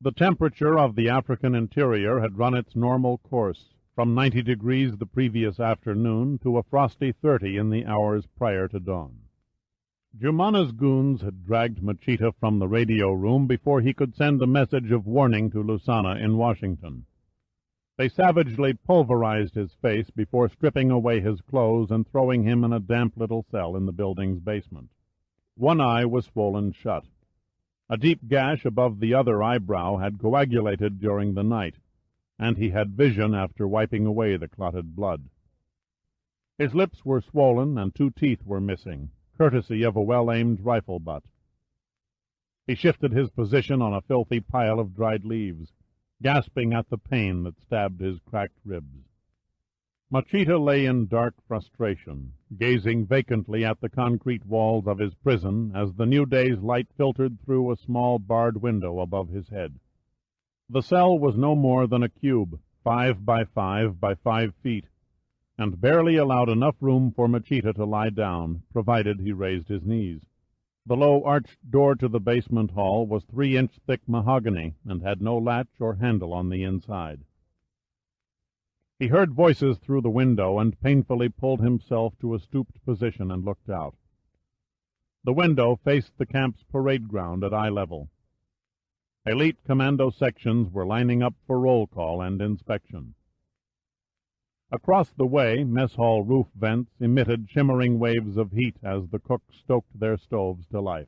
The temperature of the African interior had run its normal course, from 90 degrees the previous afternoon to a frosty 30 in the hours prior to dawn. Jumana's goons had dragged Machita from the radio room before he could send a message of warning to Lusana in Washington. They savagely pulverized his face before stripping away his clothes and throwing him in a damp little cell in the building's basement. One eye was swollen shut. A deep gash above the other eyebrow had coagulated during the night, and he had vision after wiping away the clotted blood. His lips were swollen and 2 teeth were missing, courtesy of a well-aimed rifle butt. He shifted his position on a filthy pile of dried leaves, gasping at the pain that stabbed his cracked ribs. Machita lay in dark frustration, gazing vacantly at the concrete walls of his prison as the new day's light filtered through a small barred window above his head. The cell was no more than a cube, 5 by 5 by 5 feet, and barely allowed enough room for Machita to lie down, provided he raised his knees. The low arched door to the basement hall was 3-inch thick mahogany and had no latch or handle on the inside. He heard voices through the window and painfully pulled himself to a stooped position and looked out. The window faced the camp's parade ground at eye level. Elite commando sections were lining up for roll call and inspection. Across the way, mess hall roof vents emitted shimmering waves of heat as the cooks stoked their stoves to life.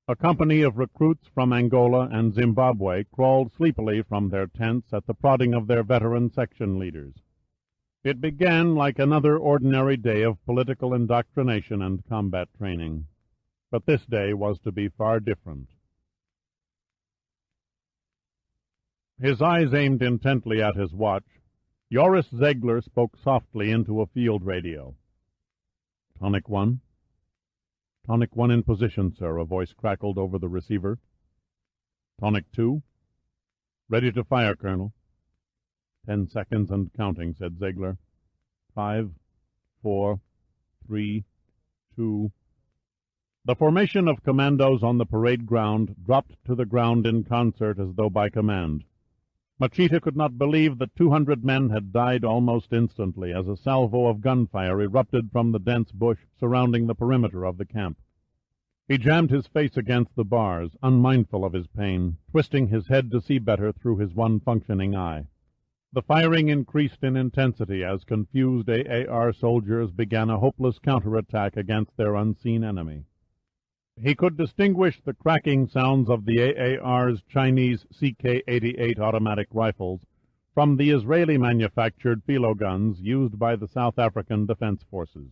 A company of recruits from Angola and Zimbabwe crawled sleepily from their tents at the prodding of their veteran section leaders. It began like another ordinary day of political indoctrination and combat training. But this day was to be far different. His eyes aimed intently at his watch. Joris Ziegler spoke softly into a field radio. "Tonic 1? "Tonic 1 in position, sir," a voice crackled over the receiver. "Tonic 2? "Ready to fire, Colonel." 10 seconds and counting," said Ziegler. 5, 4, 3, 2... The formation of commandos on the parade ground dropped to the ground in concert as though by command. Machita could not believe that 200 men had died almost instantly as a salvo of gunfire erupted from the dense bush surrounding the perimeter of the camp. He jammed his face against the bars, unmindful of his pain, twisting his head to see better through his one functioning eye. The firing increased in intensity as confused AAR soldiers began a hopeless counterattack against their unseen enemy. He could distinguish the cracking sounds of the AAR's Chinese CK-88 automatic rifles from the Israeli-manufactured Philo guns used by the South African Defense Forces.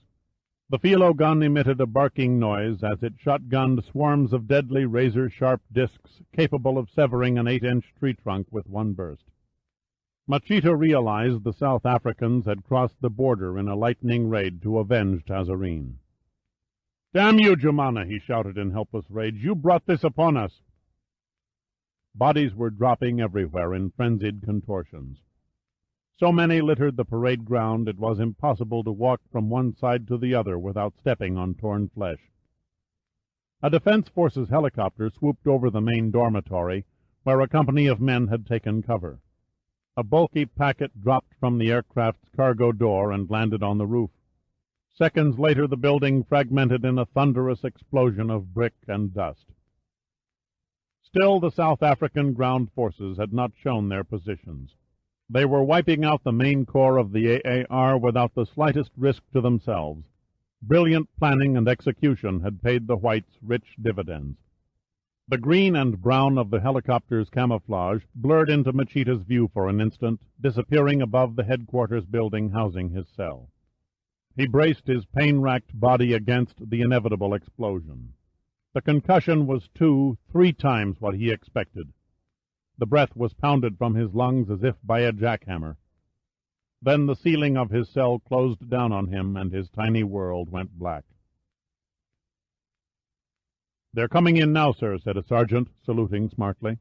The Philo gun emitted a barking noise as it shotgunned swarms of deadly razor-sharp discs capable of severing an 8-inch tree trunk with one burst. Machita realized the South Africans had crossed the border in a lightning raid to avenge Tazarene. "Damn you, Jumana!" he shouted in helpless rage. "You brought this upon us!" Bodies were dropping everywhere in frenzied contortions. So many littered the parade ground it was impossible to walk from one side to the other without stepping on torn flesh. A Defense Forces helicopter swooped over the main dormitory, where a company of men had taken cover. A bulky packet dropped from the aircraft's cargo door and landed on the roof. Seconds later the building fragmented in a thunderous explosion of brick and dust. Still the South African ground forces had not shown their positions. They were wiping out the main corps of the AAR without the slightest risk to themselves. Brilliant planning and execution had paid the whites rich dividends. The green and brown of the helicopter's camouflage blurred into Machita's view for an instant, disappearing above the headquarters building housing his cell. He braced his pain-racked body against the inevitable explosion. The concussion was 2-3 times what he expected. The breath was pounded from his lungs as if by a jackhammer. Then the ceiling of his cell closed down on him, and his tiny world went black. "They're coming in now, sir," said a sergeant, saluting smartly.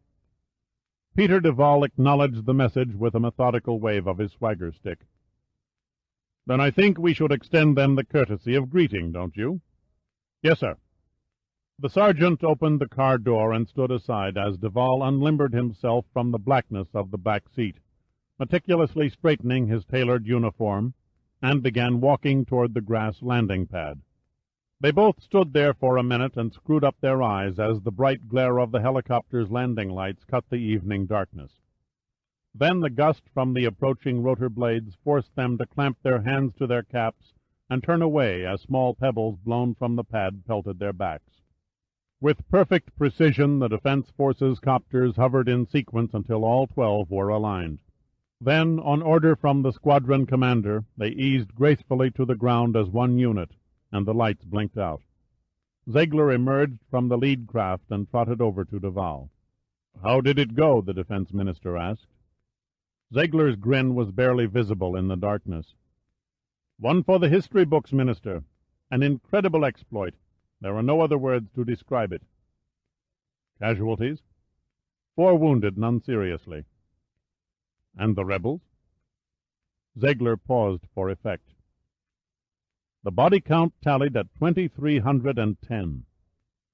Peter Duval acknowledged the message with a methodical wave of his swagger stick. "Then I think we should extend them the courtesy of greeting, don't you?" "Yes, sir." The sergeant opened the car door and stood aside as Duval unlimbered himself from the blackness of the back seat, meticulously straightening his tailored uniform, and began walking toward the grass landing pad. They both stood there for a minute and screwed up their eyes as the bright glare of the helicopter's landing lights cut the evening darkness. Then the gust from the approaching rotor blades forced them to clamp their hands to their caps and turn away as small pebbles blown from the pad pelted their backs. With perfect precision, the Defense Forces copters hovered in sequence until all 12 were aligned. Then, on order from the squadron commander, they eased gracefully to the ground as one unit, and the lights blinked out. Ziegler emerged from the lead craft and trotted over to Duval. "How did it go?" the defense minister asked. Ziegler's grin was barely visible in the darkness. "One for the history books, Minister. An incredible exploit. There are no other words to describe it." "Casualties?" "4 wounded, none seriously." "And the rebels?" Ziegler paused for effect. "The body count tallied at 2,310.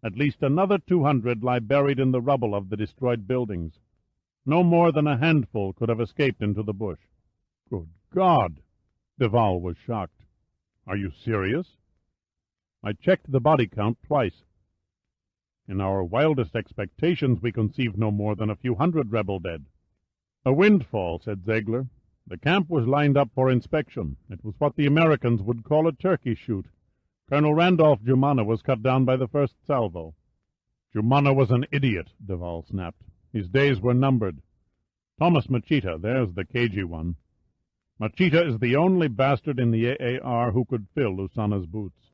At least another 200 lie buried in the rubble of the destroyed buildings. No more than a handful could have escaped into the bush." "Good God!" Duval was shocked. "Are you serious?" "I checked the body count twice. In our wildest expectations we conceived no more than a few hundred rebel dead." "A windfall," said Ziegler. "The camp was lined up for inspection. It was what the Americans would call a turkey shoot. Colonel Randolph Jumana was cut down by the first salvo." "Jumana was an idiot," Duval snapped. "His days were numbered. Thomas Machita, there's the cagey one. Machita is the only bastard in the AAR who could fill Lusana's boots."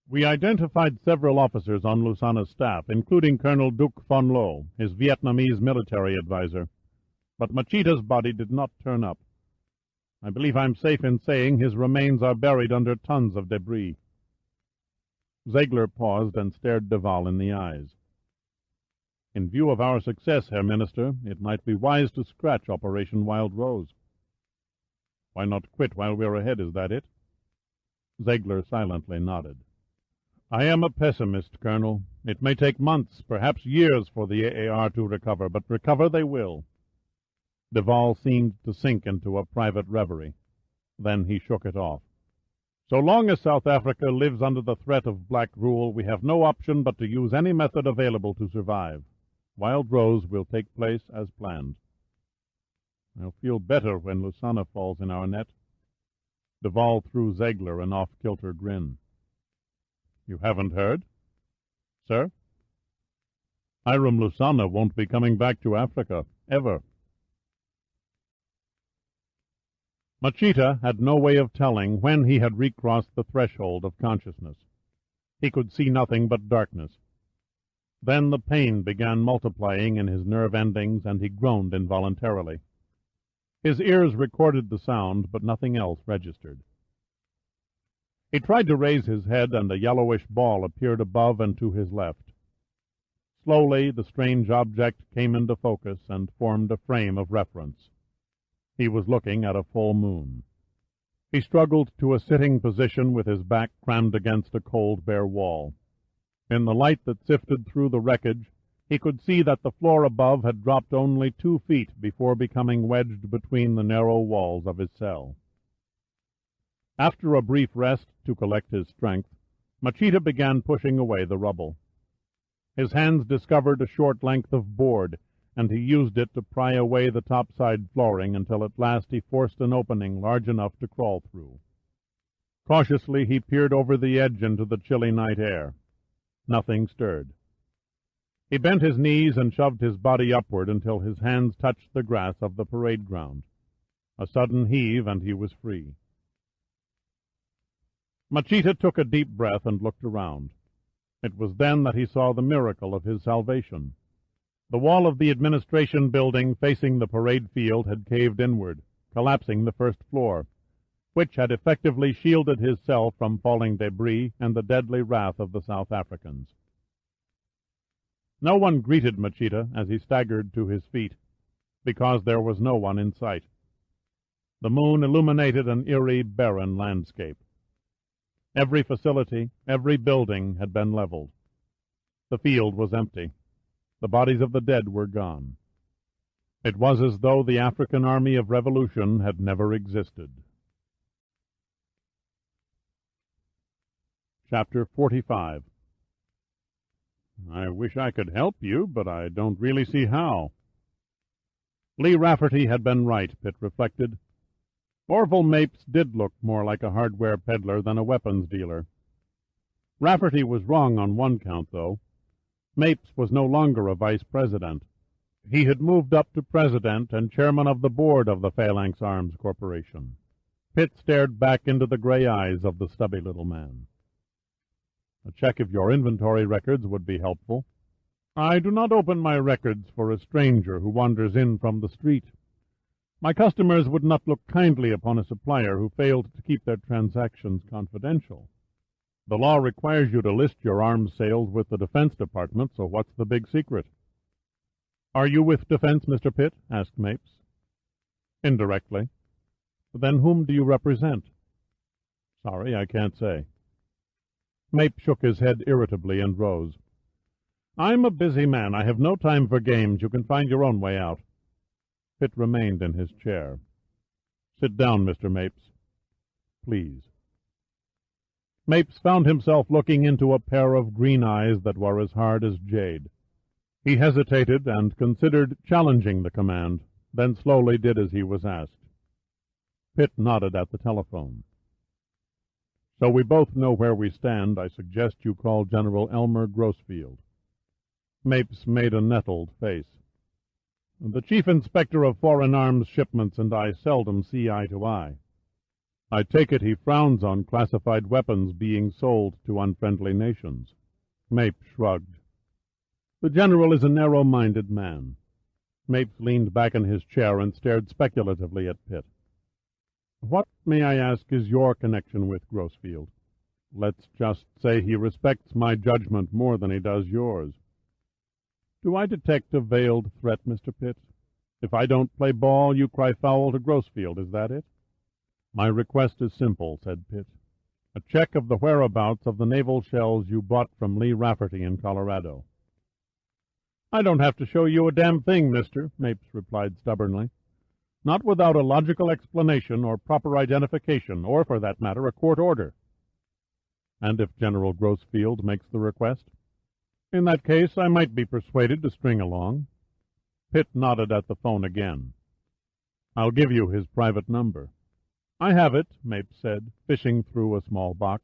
We identified several officers on Lusana's staff, including Colonel Duc von Loh, his Vietnamese military advisor. But Machita's body did not turn up. I believe I'm safe in saying his remains are buried under tons of debris. Ziegler paused and stared Duval in the eyes. "In view of our success, Herr Minister, it might be wise to scratch Operation Wild Rose." "Why not quit while we're ahead, is that it?" Ziegler silently nodded. "I am a pessimist, Colonel. It may take months, perhaps years, for the AAR to recover, but recover they will." Duval seemed to sink into a private reverie. Then he shook it off. So long as South Africa lives under the threat of black rule, we have no option but to use any method available to survive. Wild Rose will take place as planned. I'll feel better when Lusana falls in our net. Duval threw Ziegler an off-kilter grin. You haven't heard? Sir? Hiram Lusana won't be coming back to Africa, ever. Machita had no way of telling when he had recrossed the threshold of consciousness. He could see nothing but darkness. Then the pain began multiplying in his nerve endings, and he groaned involuntarily. His ears recorded the sound, but nothing else registered. He tried to raise his head, and a yellowish ball appeared above and to his left. Slowly the strange object came into focus and formed a frame of reference. He was looking at a full moon. He struggled to a sitting position with his back crammed against a cold, bare wall. In the light that sifted through the wreckage, he could see that the floor above had dropped only 2 feet before becoming wedged between the narrow walls of his cell. After a brief rest to collect his strength, Machita began pushing away the rubble. His hands discovered a short length of board, and he used it to pry away the topside flooring until at last he forced an opening large enough to crawl through. Cautiously he peered over the edge into the chilly night air. Nothing stirred. He bent his knees and shoved his body upward until his hands touched the grass of the parade ground. A sudden heave, and he was free. Machita took a deep breath and looked around. It was then that he saw the miracle of his salvation. The wall of the administration building facing the parade field had caved inward, collapsing the first floor, which had effectively shielded his cell from falling debris and the deadly wrath of the South Africans. No one greeted Machita as he staggered to his feet, because there was no one in sight. The moon illuminated an eerie, barren landscape. Every facility, every building had been leveled. The field was empty. The bodies of the dead were gone. It was as though the African Army of Revolution had never existed. Chapter 45. I wish I could help you, but I don't really see how. Lee Rafferty had been right, Pitt reflected. Orville Mapes did look more like a hardware peddler than a weapons dealer. Rafferty was wrong on one count, though. Mapes was no longer a vice president. He had moved up to president and chairman of the board of the Phalanx Arms Corporation. Pitt stared back into the gray eyes of the stubby little man. A check of your inventory records would be helpful. I do not open my records for a stranger who wanders in from the street. My customers would not look kindly upon a supplier who failed to keep their transactions confidential. The law requires you to list your arms sales with the Defense Department, so what's the big secret? Are you with Defense, Mr. Pitt? Asked Mapes. Indirectly. Then whom do you represent? Sorry, I can't say. Mapes shook his head irritably and rose. I'm a busy man. I have no time for games. You can find your own way out. Pitt remained in his chair. Sit down, Mr. Mapes. Please. Mapes found himself looking into a pair of green eyes that were as hard as jade. He hesitated and considered challenging the command, then slowly did as he was asked. Pitt nodded at the telephone. So we both know where we stand. I suggest you call General Elmer Grossfield. Mapes made a nettled face. The Chief Inspector of Foreign Arms Shipments and I seldom see eye to eye. I take it he frowns on classified weapons being sold to unfriendly nations. Mapes shrugged. The General is a narrow-minded man. Mapes leaned back in his chair and stared speculatively at Pitt. What, may I ask, is your connection with Grossfield? Let's just say he respects my judgment more than he does yours. Do I detect a veiled threat, Mr. Pitt? If I don't play ball, you cry foul to Grossfield, is that it? My request is simple, said Pitt. A check of the whereabouts of the naval shells you bought from Lee Rafferty in Colorado. I don't have to show you a damn thing, mister, Mapes replied stubbornly. not without a logical explanation or proper identification, or, for that matter, a court order. And if General Grossfield makes the request? In that case, I might be persuaded to string along. Pitt nodded at the phone again. I'll give you his private number. I have it, Mapes said, fishing through a small box.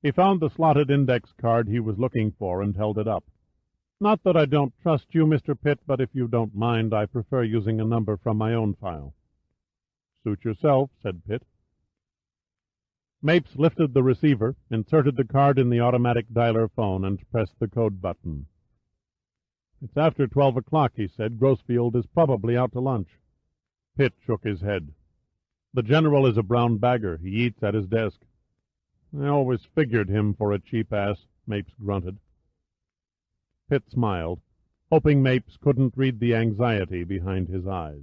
He found the slotted index card he was looking for and held it up. Not that I don't trust you, Mr. Pitt, but if you don't mind, I prefer using a number from my own file. Suit yourself, said Pitt. Mapes lifted the receiver, inserted the card in the automatic dialer phone, and pressed the code button. It's after 12 o'clock, he said. Grossfield is probably out to lunch. Pitt shook his head. The general is a brown bagger. He eats at his desk. I always figured him for a cheap ass, Mapes grunted. Pitt smiled, hoping Mapes couldn't read the anxiety behind his eyes.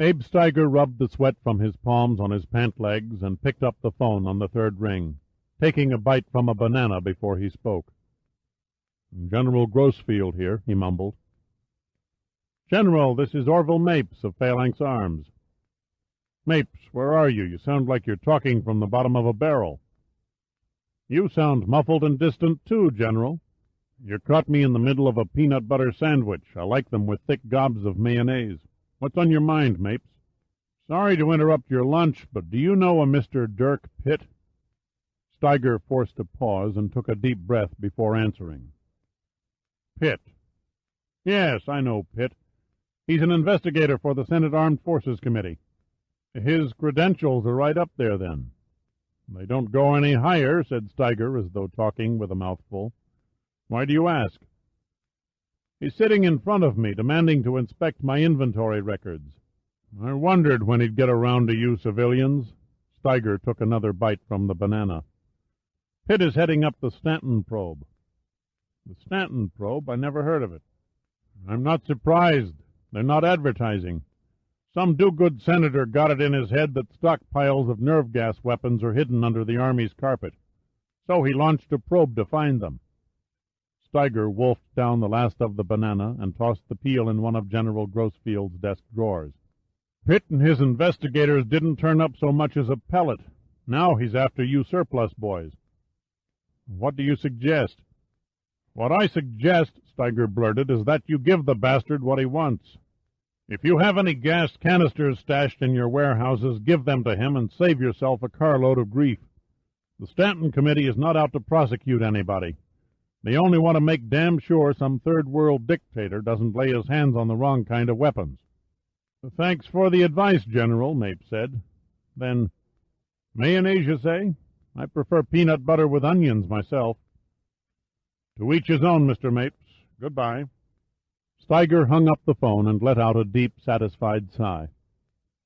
Abe Steiger rubbed the sweat from his palms on his pant legs and picked up the phone on the third ring, taking a bite from a banana before he spoke. General Grossfield here, he mumbled. General, this is Orville Mapes of Phalanx Arms. Mapes, where are you? You sound like you're talking from the bottom of a barrel. You sound muffled and distant, too, General. You caught me in the middle of a peanut butter sandwich. I like them with thick gobs of mayonnaise. What's on your mind, Mapes? Sorry to interrupt your lunch, but do you know a Mr. Dirk Pitt? Steiger forced a pause and took a deep breath before answering. Pitt. Yes, I know Pitt. He's an investigator for the Senate Armed Forces Committee. His credentials are right up there, then. They don't go any higher, said Steiger, as though talking with a mouthful. Why do you ask? He's sitting in front of me, demanding to inspect my inventory records. I wondered when he'd get around to you civilians. Steiger took another bite from the banana. Pitt is heading up the Stanton probe. The Stanton probe? I never heard of it. I'm not surprised. They're not advertising. Some do-good senator got it in his head that stockpiles of nerve gas weapons are hidden under the Army's carpet. So he launched a probe to find them. Steiger wolfed down the last of the banana and tossed the peel in one of General Grossfield's desk drawers. Pitt and his investigators didn't turn up so much as a pellet. Now he's after you surplus boys. What do you suggest? What I suggest, Steiger blurted, is that you give the bastard what he wants. If you have any gas canisters stashed in your warehouses, give them to him and save yourself a carload of grief. The Stanton Committee is not out to prosecute anybody. They only want to make damn sure some third-world dictator doesn't lay his hands on the wrong kind of weapons. Thanks for the advice, General, Mapes said. Then, mayonnaise, you say? I prefer peanut butter with onions myself. To each his own, Mr. Mapes. Goodbye. Steiger hung up the phone and let out a deep, satisfied sigh.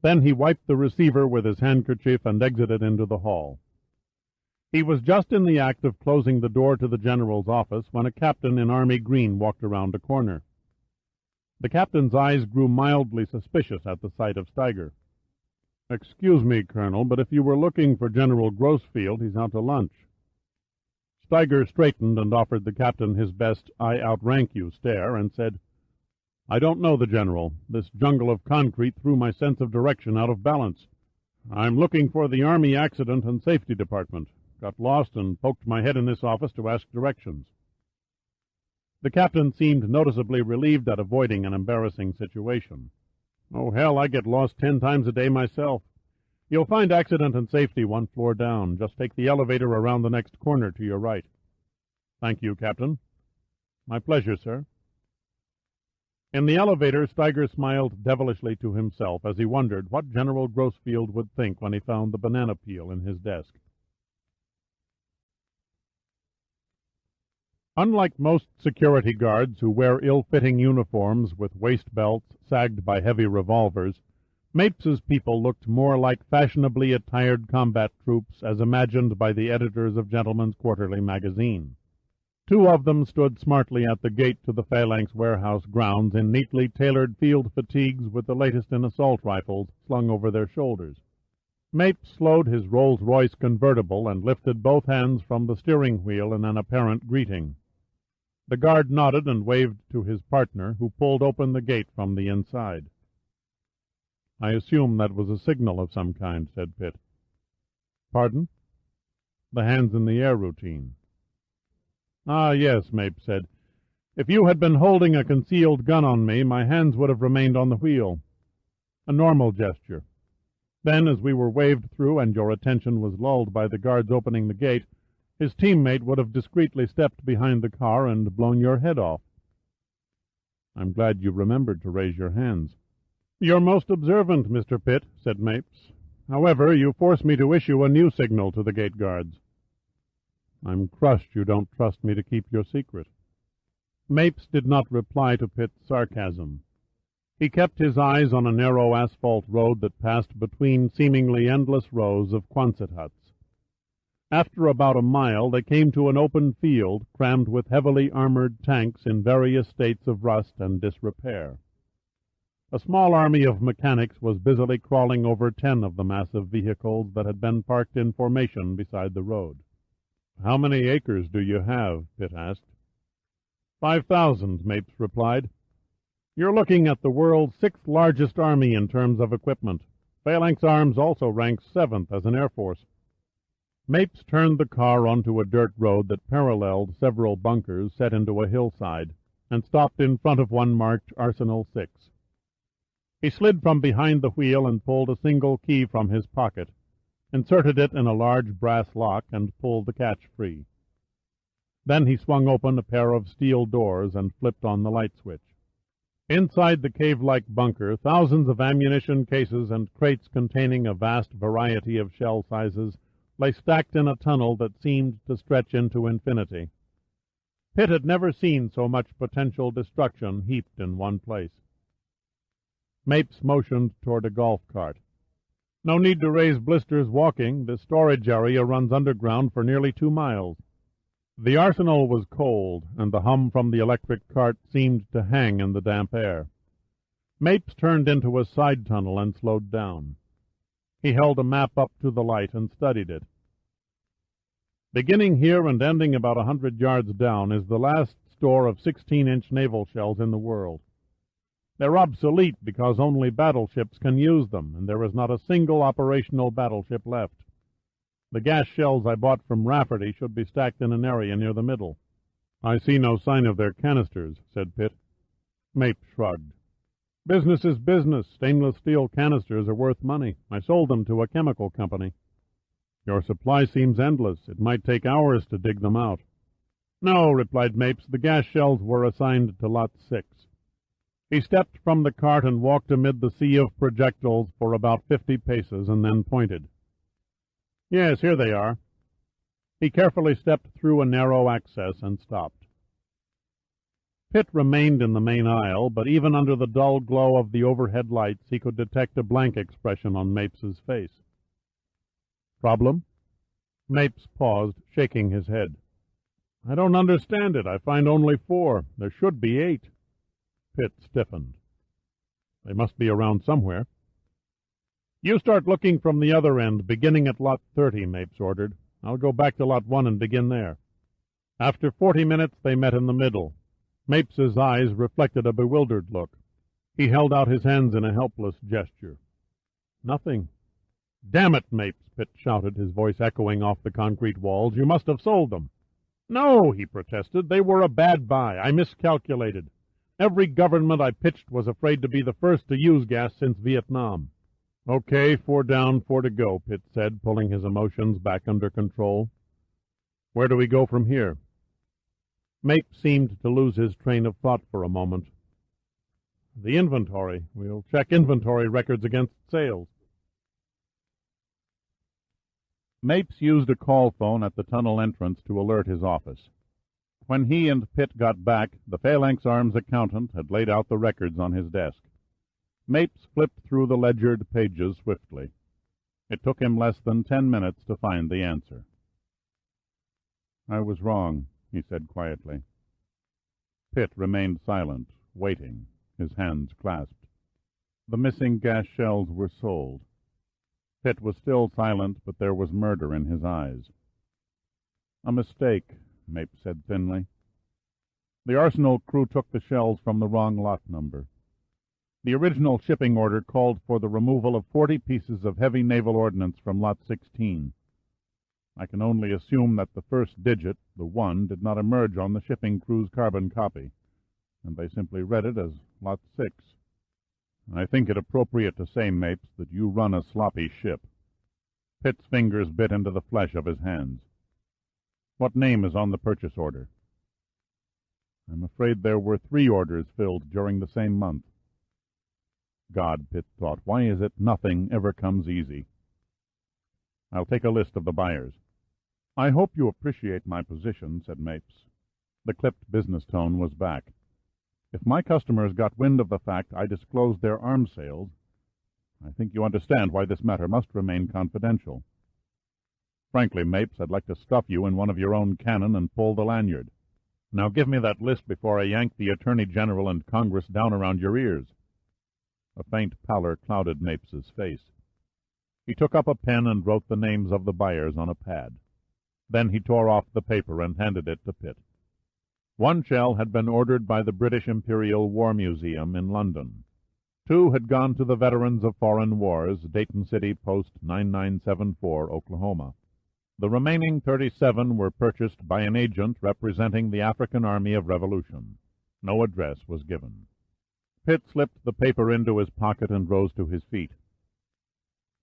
Then he wiped the receiver with his handkerchief and exited into the hall. He was just in the act of closing the door to the general's office when a captain in army green walked around a corner. The captain's eyes grew mildly suspicious at the sight of Steiger. Excuse me, Colonel, but if you were looking for General Grossfield, he's out to lunch. Steiger straightened and offered the captain his best I-outrank-you stare and said, I don't know the general. This jungle of concrete threw my sense of direction out of balance. I'm looking for the Army Accident and Safety Department. Got lost and poked my head in this office to ask directions. The captain seemed noticeably relieved at avoiding an embarrassing situation. Oh, hell, I get lost 10 times a day myself. You'll find Accident and Safety 1 floor down. Just take the elevator around the next corner to your right. Thank you, Captain. My pleasure, sir. In the elevator, Steiger smiled devilishly to himself as he wondered what General Grossfield would think when he found the banana peel in his desk. Unlike most security guards who wear ill-fitting uniforms with waist belts sagged by heavy revolvers, Mapes's people looked more like fashionably attired combat troops as imagined by the editors of Gentleman's Quarterly magazine. 2 of them stood smartly at the gate to the Phalanx warehouse grounds in neatly tailored field fatigues with the latest in assault rifles slung over their shoulders. Mapes slowed his Rolls-Royce convertible and lifted both hands from the steering wheel in an apparent greeting. The guard nodded and waved to his partner, who pulled open the gate from the inside. "I assume that was a signal of some kind," said Pitt. "Pardon?" "The hands-in-the-air routine." "Ah, yes," Mapes said. "If you had been holding a concealed gun on me, my hands would have remained on the wheel. A normal gesture. Then, as we were waved through and your attention was lulled by the guards opening the gate, his teammate would have discreetly stepped behind the car and blown your head off." "I'm glad you remembered to raise your hands." "You're most observant, Mr. Pitt," said Mapes. "However, you force me to issue a new signal to the gate guards." "I'm crushed you don't trust me to keep your secret." Mapes did not reply to Pitt's sarcasm. He kept his eyes on a narrow asphalt road that passed between seemingly endless rows of Quonset huts. After about a mile they came to an open field crammed with heavily armored tanks in various states of rust and disrepair. A small army of mechanics was busily crawling over 10 of the massive vehicles that had been parked in formation beside the road. "How many acres do you have?" Pitt asked. 5,000, Mapes replied. "You're looking at the world's 6th largest army in terms of equipment. Phalanx Arms also ranks 7th as an air force." Mapes turned the car onto a dirt road that paralleled several bunkers set into a hillside, and stopped in front of one marked Arsenal 6. He slid from behind the wheel and pulled a single key from his pocket, inserted it in a large brass lock, and pulled the catch free. Then he swung open a pair of steel doors and flipped on the light switch. Inside the cave-like bunker, thousands of ammunition cases and crates containing a vast variety of shell sizes lay stacked in a tunnel that seemed to stretch into infinity. Pitt had never seen so much potential destruction heaped in one place. Mapes motioned toward a golf cart. "No need to raise blisters walking. This storage area runs underground for nearly 2 miles. The arsenal was cold, and the hum from the electric cart seemed to hang in the damp air. Mapes turned into a side tunnel and slowed down. He held a map up to the light and studied it. Beginning here and ending about 100 yards down is the last store of 16-inch naval shells in the world. They're obsolete because only battleships can use them, and there is not a single operational battleship left. The gas shells I bought from Rafferty should be stacked in an area near the middle." "I see no sign of their canisters," said Pitt. Mapes shrugged. "Business is business. Stainless steel canisters are worth money. I sold them to a chemical company." "Your supply seems endless. It might take hours to dig them out." "No," replied Mapes. "The gas shells were assigned to Lot 6. He stepped from the cart and walked amid the sea of projectiles for about 50 paces, and then pointed. "Yes, here they are." He carefully stepped through a narrow access and stopped. Pitt remained in the main aisle, but even under the dull glow of the overhead lights he could detect a blank expression on Mapes's face. "Problem?" Mapes paused, shaking his head. "I don't understand it. I find only 4. There should be 8. Pitt stiffened. "They must be around somewhere." "You start looking from the other end, beginning at Lot 30, Mapes ordered. I'll go back to Lot 1 and begin there." After 40 minutes they met in the middle. Mapes's eyes reflected a bewildered look. He held out his hands in a helpless gesture. "Nothing." "Damn it, Mapes!" Pitt shouted, his voice echoing off the concrete walls. "You must have sold them." "No," he protested. "They were a bad buy. I miscalculated. Every government I pitched was afraid to be the first to use gas since Vietnam." "Okay, 4 down, 4 to go," Pitt said, pulling his emotions back under control. "Where do we go from here?" Mapes seemed to lose his train of thought for a moment. "The inventory. We'll check inventory records against sales." Mapes used a call phone at the tunnel entrance to alert his office. When he and Pitt got back, the Phalanx Arms accountant had laid out the records on his desk. Mapes flipped through the ledgered pages swiftly. It took him less than 10 minutes to find the answer. "I was wrong," he said quietly. Pitt remained silent, waiting, his hands clasped. The missing gas shells were sold. Pitt was still silent, but there was murder in his eyes. "A mistake," Mapes said thinly. The Arsenal crew took the shells from the wrong lot number. The original shipping order called for the removal of 40 pieces of heavy naval ordnance from Lot 16. I can only assume that the first digit, the 1, did not emerge on the shipping crew's carbon copy, and they simply read it as Lot 6. I think it appropriate to say, Mapes, that you run a sloppy ship. Pitt's fingers bit into the flesh of his hands. What name is on the purchase order? I'm afraid there were 3 orders filled during the same month. God, Pitt thought, why is it nothing ever comes easy? I'll take a list of the buyers. I hope you appreciate my position, said Mapes. The clipped business tone was back. If my customers got wind of the fact I disclosed their arms sales, I think you understand why this matter must remain confidential. Frankly, Mapes, I'd like to stuff you in one of your own cannon and pull the lanyard. Now give me that list before I yank the Attorney General and Congress down around your ears. A faint pallor clouded Mapes's face. He took up a pen and wrote the names of the buyers on a pad. Then he tore off the paper and handed it to Pitt. 1 shell had been ordered by the British Imperial War Museum in London. 2 had gone to the Veterans of Foreign Wars, Dayton City Post 9974, Oklahoma. The remaining 37 were purchased by an agent representing the African Army of Revolution. No address was given. Pitt slipped the paper into his pocket and rose to his feet.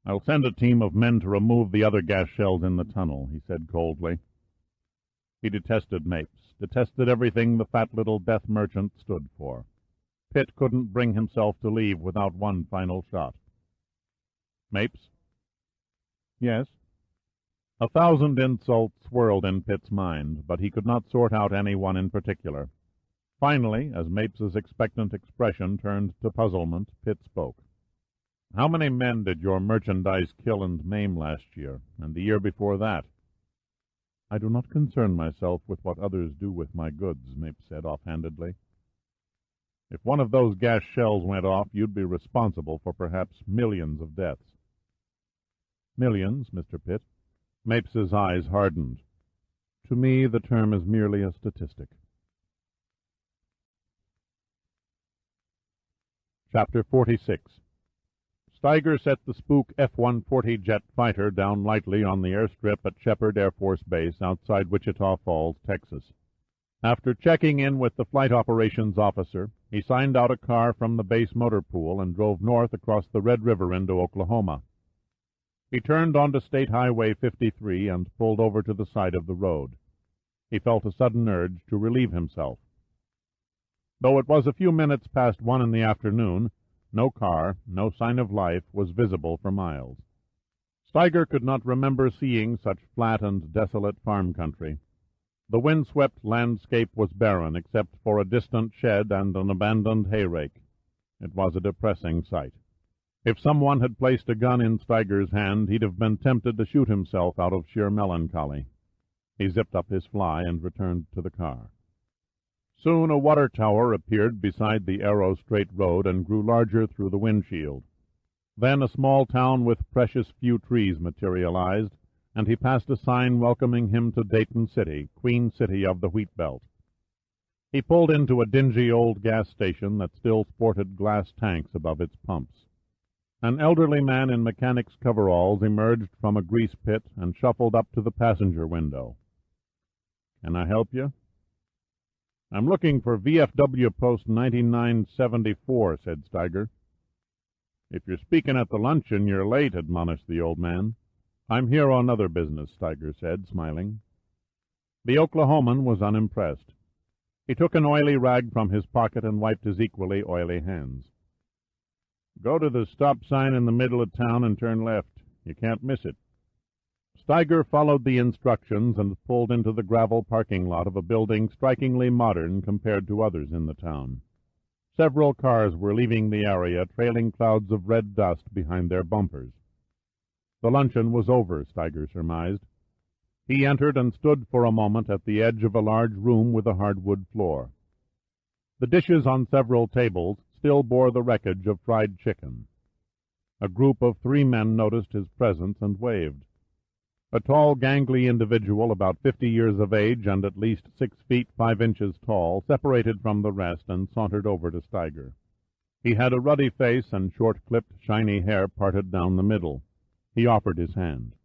I'll send a team of men to remove the other gas shells in the tunnel, he said coldly. He detested Mapes, detested everything the fat little death merchant stood for. Pitt couldn't bring himself to leave without one final shot. Mapes? Yes? 1,000 insults swirled in Pitt's mind, but he could not sort out any one in particular. Finally, as Mapes's expectant expression turned to puzzlement, Pitt spoke. How many men did your merchandise kill and maim last year, and the year before that? I do not concern myself with what others do with my goods, Mapes said offhandedly. If one of those gas shells went off, you'd be responsible for perhaps millions of deaths. Millions, Mr. Pitt? Mapes's eyes hardened. To me, the term is merely a statistic. Chapter 46. Steiger set the spook F-140 jet fighter down lightly on the airstrip at Shepherd Air Force Base outside Wichita Falls, Texas. After checking in with the flight operations officer, he signed out a car from the base motor pool and drove north across the Red River into Oklahoma. He turned onto State Highway 53 and pulled over to the side of the road. He felt a sudden urge to relieve himself. Though it was a few minutes past 1 in the afternoon, no car, no sign of life was visible for miles. Steiger could not remember seeing such flat and desolate farm country. The wind-swept landscape was barren except for a distant shed and an abandoned hay-rake. It was a depressing sight. If someone had placed a gun in Steiger's hand, he'd have been tempted to shoot himself out of sheer melancholy. He zipped up his fly and returned to the car. Soon a water tower appeared beside the arrow straight road and grew larger through the windshield. Then a small town with precious few trees materialized, and he passed a sign welcoming him to Dayton City, Queen City of the Wheat Belt. He pulled into a dingy old gas station that still sported glass tanks above its pumps. An elderly man in mechanic's coveralls emerged from a grease pit and shuffled up to the passenger window. "Can I help you?" "I'm looking for VFW Post 9974, said Steiger. "If you're speaking at the luncheon, you're late," admonished the old man. "I'm here on other business," Steiger said, smiling. The Oklahoman was unimpressed. He took an oily rag from his pocket and wiped his equally oily hands. "Go to the stop sign in the middle of town and turn left. You can't miss it." Steiger followed the instructions and pulled into the gravel parking lot of a building strikingly modern compared to others in the town. Several cars were leaving the area, trailing clouds of red dust behind their bumpers. The luncheon was over, Steiger surmised. He entered and stood for a moment at the edge of a large room with a hardwood floor. The dishes on several tables still bore the wreckage of fried chicken. A group of 3 men noticed his presence and waved. A tall, gangly individual, about 50 years of age and at least 6 feet 5 inches tall, separated from the rest and sauntered over to Steiger. He had a ruddy face and short-clipped, shiny hair parted down the middle. He offered his hand.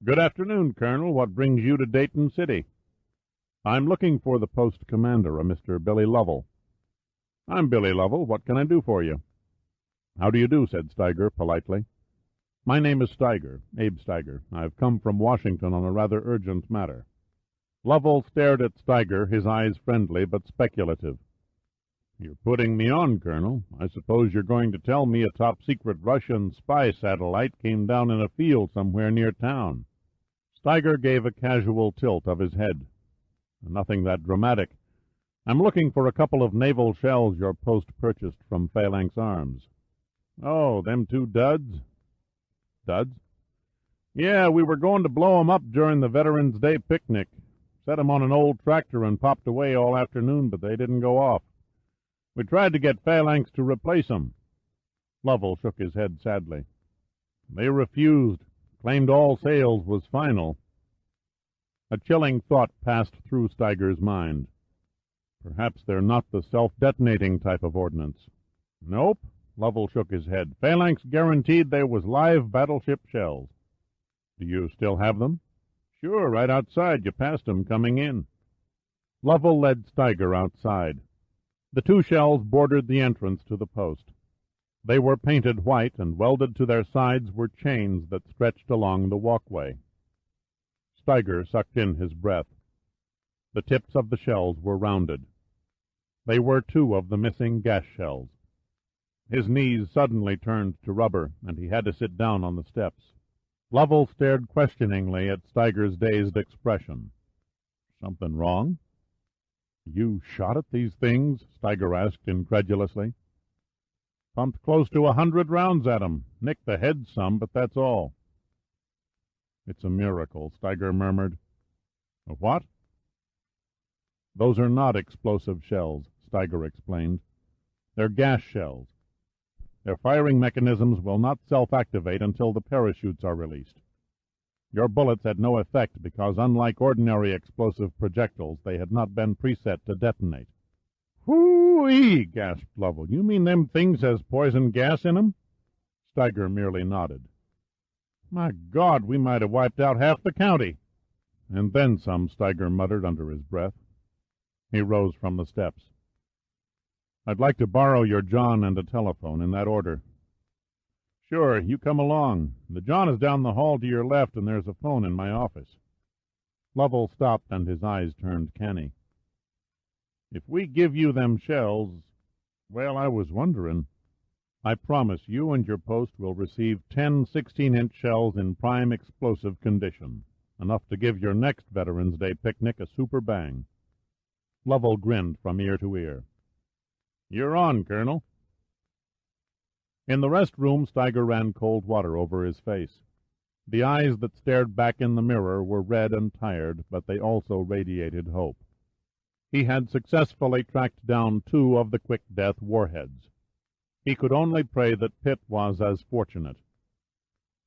"Good afternoon, Colonel. What brings you to Dayton City?" "I'm looking for the post commander, a Mr. Billy Lovell." "I'm Billy Lovell. What can I do for you?" "How do you do?" said Steiger politely. "My name is Steiger, Abe Steiger. I've come from Washington on a rather urgent matter." Lovell stared at Steiger, his eyes friendly but speculative. "You're putting me on, Colonel. I suppose you're going to tell me a top-secret Russian spy satellite came down in a field somewhere near town." Steiger gave a casual tilt of his head. "Nothing that dramatic. I'm looking for a couple of naval shells your post purchased from Phalanx Arms." "Oh, them two duds?" "Duds?" "Yeah, we were going to blow 'em up during the Veterans Day picnic. Set 'em on an old tractor and popped away all afternoon, but they didn't go off. We tried to get Phalanx to replace 'em." Lovell shook his head sadly. "They refused, claimed all sales was final." A chilling thought passed through Steiger's mind. Perhaps they're not the self-detonating type of ordnance. "Nope." Lovell shook his head. "Phalanx guaranteed they was live battleship shells." "Do you still have them?" "Sure, right outside. You passed 'em coming in." Lovell led Steiger outside. The two shells bordered the entrance to the post. They were painted white, and welded to their sides were chains that stretched along the walkway. Steiger sucked in his breath. The tips of the shells were rounded. They were two of the missing gas shells. His knees suddenly turned to rubber, and he had to sit down on the steps. Lovell stared questioningly at Steiger's dazed expression. "Something wrong?" "You shot at these things?" Steiger asked incredulously. "Pumped close to 100 rounds at 'em. Nicked the heads some, but that's all." "It's a miracle," Steiger murmured. "A what?" "Those are not explosive shells," Steiger explained. "They're gas shells. Their firing mechanisms will not self-activate until the parachutes are released. Your bullets had no effect because, unlike ordinary explosive projectiles, they had not been preset to detonate." "Whoo-ee!" gasped Lovell. "You mean them things has poison gas in 'em?" Steiger merely nodded. "My God, we might have wiped out half the county." "And then some," Steiger muttered under his breath. He rose from the steps. "I'd like to borrow your John and a telephone, in that order." "Sure, you come along. The John is down the hall to your left, and there's a phone in my office." Lovell stopped, and his eyes turned canny. "If we give you them shells, well, I was wondering." "I promise you and your post will receive 10 16-inch shells in prime explosive condition, enough to give your next Veterans Day picnic a super bang." Lovell grinned from ear to ear. "You're on, Colonel." In the rest room, Steiger ran cold water over his face. The eyes that stared back in the mirror were red and tired, but they also radiated hope. He had successfully tracked down 2 of the quick-death warheads. He could only pray that Pitt was as fortunate.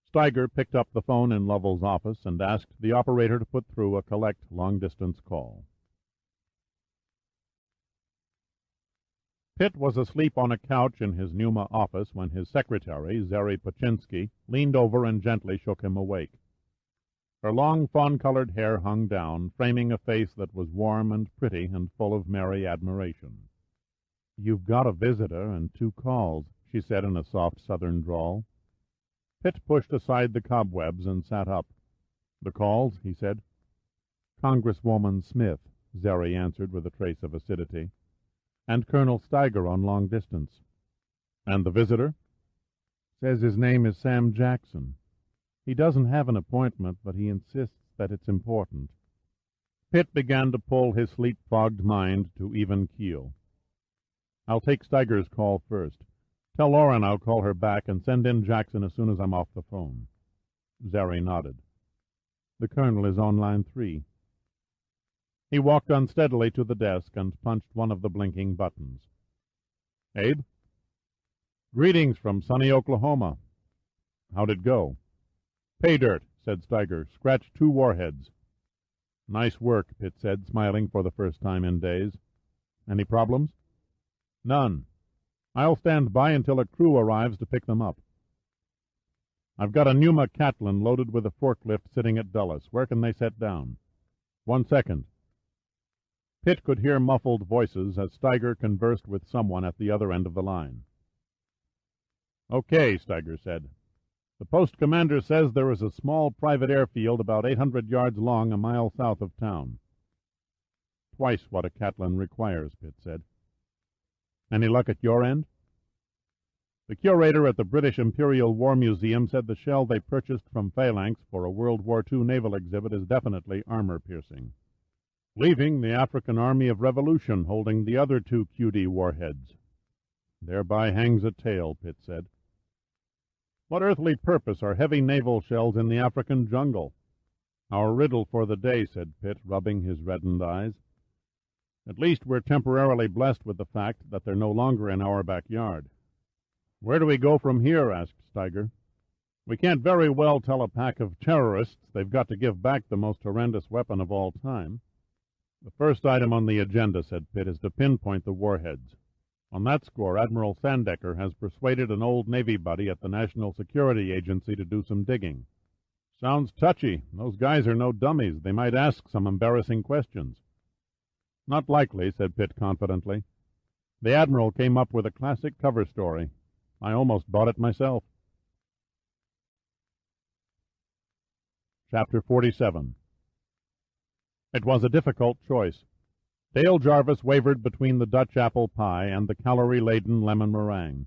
Steiger picked up the phone in Lovell's office and asked the operator to put through a collect long-distance call. Pitt was asleep on a couch in his Pneuma office when his secretary, Zeri Paczynski, leaned over and gently shook him awake. Her long fawn-colored hair hung down, framing a face that was warm and pretty and full of merry admiration. "You've got a visitor and 2 calls," she said in a soft southern drawl. Pitt pushed aside the cobwebs and sat up. "The calls?" he said. "Congresswoman Smith," Zeri answered with a trace of acidity. "And Colonel Steiger on long distance." "And the visitor?" "Says his name is Sam Jackson. He doesn't have an appointment, but he insists that it's important." Pitt began to pull his sleep-fogged mind to even keel. "I'll take Steiger's call first. Tell Lauren I'll call her back and send in Jackson as soon as I'm off the phone." Zeri nodded. "The Colonel is on line 3. He walked unsteadily to the desk and punched one of the blinking buttons. "Abe?" "Greetings from sunny Oklahoma." "How'd it go?" "Pay dirt. said Steiger. "Scratched 2 warheads." "Nice work," Pitt said, smiling for the first time in days. "Any problems?" "None. I'll stand by until a crew arrives to pick them up." "I've got a Pneuma Catlin loaded with a forklift sitting at Dulles. Where can they set down?" "1 second." Pitt could hear muffled voices as Steiger conversed with someone at the other end of the line. "Okay," Steiger said. "The post commander says there is a small private airfield about 800 yards long a mile south of town." "Twice what a Catlin requires," Pitt said. "Any luck at your end?" "The curator at the British Imperial War Museum said the shell they purchased from Phalanx for a World War II naval exhibit is definitely armor-piercing. Leaving the African Army of Revolution holding the other 2 QD warheads. Thereby hangs a tale," Pitt said. "What earthly purpose are heavy naval shells in the African jungle?" "Our riddle for the day," said Pitt, rubbing his reddened eyes. "At least we're temporarily blessed with the fact that they're no longer in our backyard." "Where do we go from here?" asked Steiger. "We can't very well tell a pack of terrorists they've got to give back the most horrendous weapon of all time." "The first item on the agenda," said Pitt, "is to pinpoint the warheads. On that score, Admiral Sandecker has persuaded an old Navy buddy at the National Security Agency to do some digging." "Sounds touchy. Those guys are no dummies. They might ask some embarrassing questions." "Not likely," said Pitt confidently. "The Admiral came up with a classic cover story. I almost bought it myself." Chapter 47. It was a difficult choice. Dale Jarvis wavered between the Dutch apple pie and the calorie-laden lemon meringue.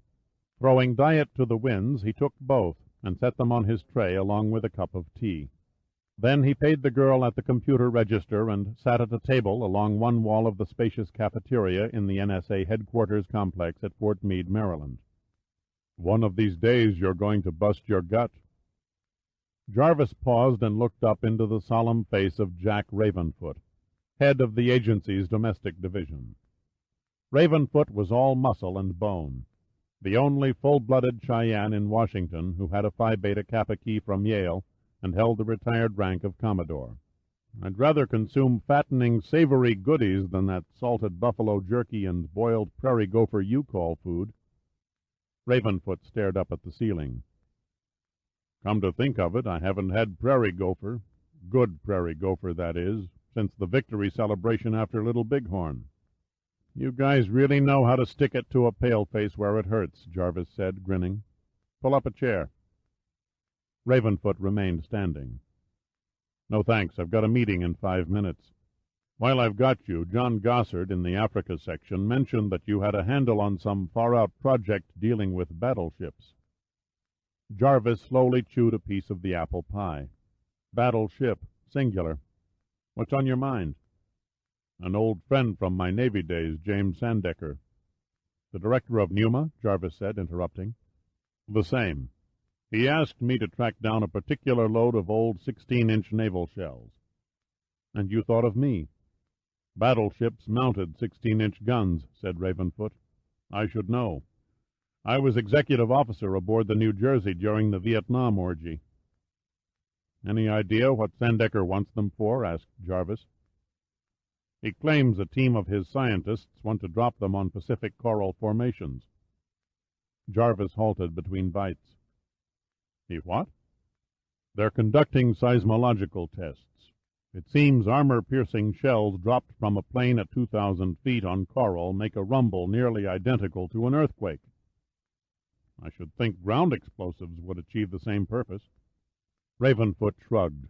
Throwing diet to the winds, he took both and set them on his tray along with a cup of tea. Then he paid the girl at the computer register and sat at a table along one wall of the spacious cafeteria in the NSA headquarters complex at Fort Meade, Maryland. "One of these days you're going to bust your gut." Jarvis paused and looked up into the solemn face of Jack Ravenfoot, head of the agency's domestic division. Ravenfoot was all muscle and bone, the only full-blooded Cheyenne in Washington who had a Phi Beta Kappa key from Yale and held the retired rank of Commodore. "I'd rather consume fattening, savory goodies than that salted buffalo jerky and boiled prairie gopher you call food." Ravenfoot stared up at the ceiling. "Come to think of it, I haven't had prairie gopher, good prairie gopher, that is, since the victory celebration after Little Bighorn." "You guys really know how to stick it to a paleface where it hurts," Jarvis said, grinning. "Pull up a chair." Ravenfoot remained standing. "No thanks, I've got a meeting in 5 minutes. While I've got you, John Gossard in the Africa section mentioned that you had a handle on some far-out project dealing with battleships." Jarvis slowly chewed a piece of the apple pie. "Battleship, singular. What's on your mind?" "An old friend from my Navy days, James Sandecker." "The director of Pneuma?" Jarvis said, interrupting. "The same. He asked me to track down a particular load of old 16-inch naval shells." "And you thought of me?" "Battleships mounted 16-inch guns," said Ravenfoot. "I should know. I was executive officer aboard the New Jersey during the Vietnam orgy." "Any idea what Sandecker wants them for?" asked Jarvis. "He claims a team of his scientists want to drop them on Pacific coral formations." Jarvis halted between bites. "He what?" "They're conducting seismological tests. It seems armor-piercing shells dropped from a plane at 2,000 feet on coral make a rumble nearly identical to an earthquake." "I should think ground explosives would achieve the same purpose." Ravenfoot shrugged.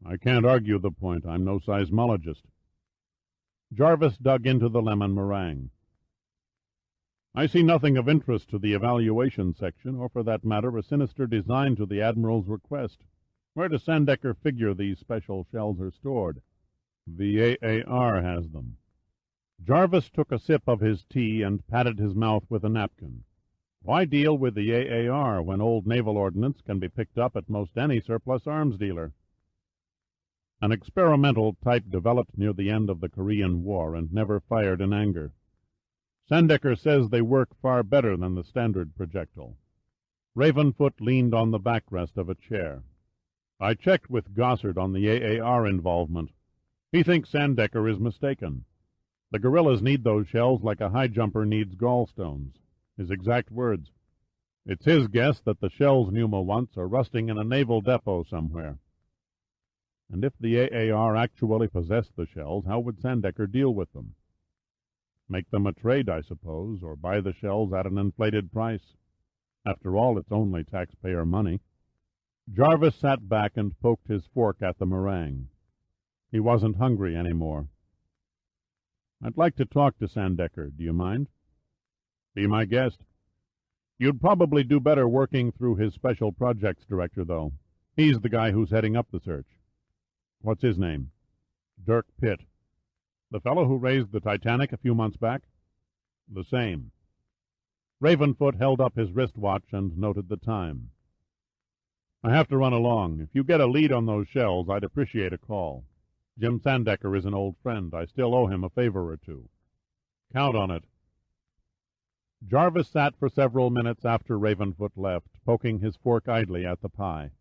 "I can't argue the point. I'm no seismologist." Jarvis dug into the lemon meringue. "I see nothing of interest to the evaluation section, or for that matter a sinister design to the Admiral's request. Where does Sandecker figure these special shells are stored?" "The AAR has them." Jarvis took a sip of his tea and patted his mouth with a napkin. Why deal with the AAR when old naval ordnance can be picked up at most any surplus arms dealer? An experimental type developed near the end of the Korean War and never fired in anger. Sandecker says they work far better than the standard projectile. Ravenfoot leaned on the backrest of a chair. I checked with Gossard on the AAR involvement. He thinks Sandecker is mistaken. The guerrillas need those shells like a high jumper needs gallstones. His exact words. It's his guess that the shells Numa wants are rusting in a naval depot somewhere. And if the AAR actually possessed the shells, how would Sandecker deal with them? Make them a trade, I suppose, or buy the shells at an inflated price. After all, it's only taxpayer money. Jarvis sat back and poked his fork at the meringue. He wasn't hungry any more. I'd like to talk to Sandecker. Do you mind? Be my guest. You'd probably do better working through his special projects director, though. He's the guy who's heading up the search. What's his name? Dirk Pitt. The fellow who raised the Titanic a few months back? The same. Ravenfoot held up his wristwatch and noted the time. I have to run along. If you get a lead on those shells, I'd appreciate a call. Jim Sandecker is an old friend. I still owe him a favor or two. Count on it. Jarvis sat for several minutes after Ravenfoot left, poking his fork idly at the pie.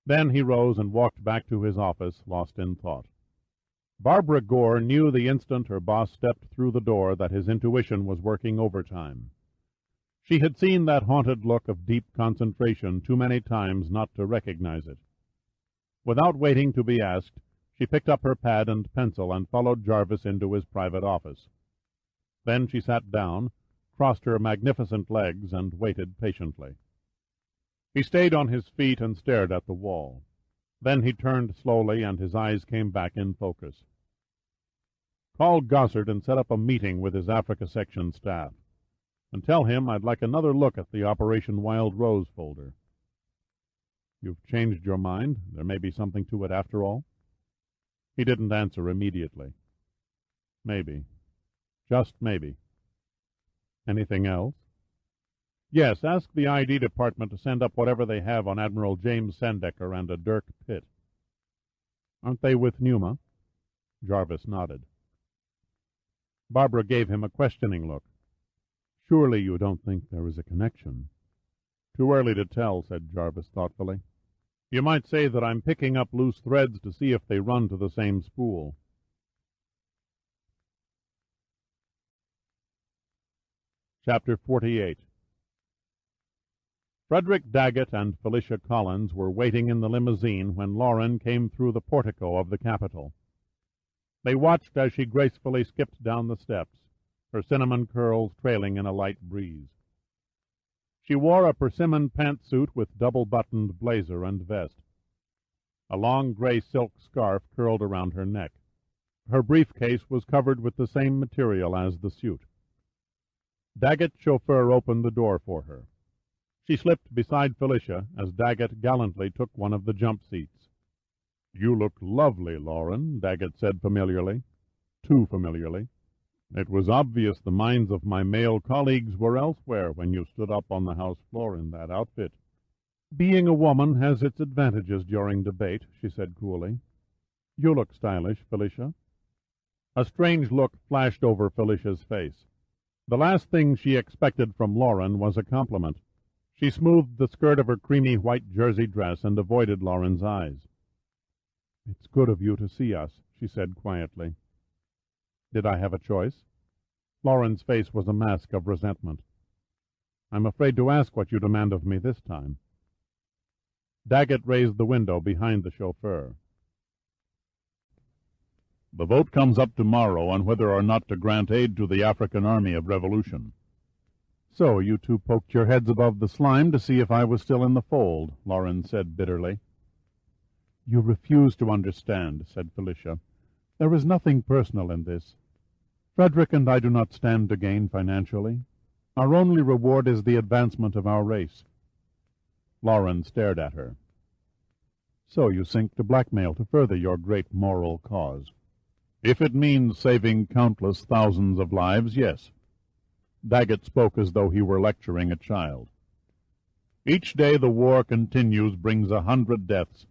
Then he rose and walked back to his office, lost in thought. Barbara Gore knew the instant her boss stepped through the door that his intuition was working overtime. She had seen that haunted look of deep concentration too many times not to recognize it. Without waiting to be asked, she picked up her pad and pencil and followed Jarvis into his private office. Then she sat down, crossed her magnificent legs, and waited patiently. He stayed on his feet and stared at the wall. Then he turned slowly, and his eyes came back in focus. Call Gossard and set up a meeting with his Africa section staff, and tell him I'd like another look at the Operation Wild Rose folder. You've changed your mind? There may be something to it after all? He didn't answer immediately. Maybe. Just maybe. Anything else? Yes, ask the ID department to send up whatever they have on Admiral James Sandecker and a Dirk Pitt. Aren't they with Numa? Jarvis nodded. Barbara gave him a questioning look. Surely you don't think there is a connection? Too early to tell, said Jarvis thoughtfully. You might say that I'm picking up loose threads to see if they run to the same spool. Chapter 48. Frederick Daggett and Felicia Collins were waiting in the limousine when Lauren came through the portico of the Capitol. They watched as she gracefully skipped down the steps, her cinnamon curls trailing in a light breeze. She wore a persimmon pantsuit with double-buttoned blazer and vest. A long gray silk scarf curled around her neck. Her briefcase was covered with the same material as the suit. Daggett's chauffeur opened the door for her. She slipped beside Felicia as Daggett gallantly took one of the jump seats. You look lovely, Lauren, Daggett said familiarly. Too familiarly. It was obvious the minds of my male colleagues were elsewhere when you stood up on the House floor in that outfit. Being a woman has its advantages during debate, she said coolly. You look stylish, Felicia. A strange look flashed over Felicia's face. The last thing she expected from Lauren was a compliment. She smoothed the skirt of her creamy white jersey dress and avoided Lauren's eyes. It's good of you to see us, she said quietly. Did I have a choice? Lauren's face was a mask of resentment. I'm afraid to ask what you demand of me this time. Daggett raised the window behind the chauffeur. The vote comes up tomorrow on whether or not to grant aid to the African Army of Revolution. So you two poked your heads above the slime to see if I was still in the fold, Lauren said bitterly. You refuse to understand, said Felicia. There is nothing personal in this. Frederick and I do not stand to gain financially. Our only reward is the advancement of our race. Lauren stared at her. So you sink to blackmail to further your great moral cause. If it means saving countless thousands of lives, yes. Daggett spoke as though he were lecturing a child. Each day the war continues brings 100 deaths.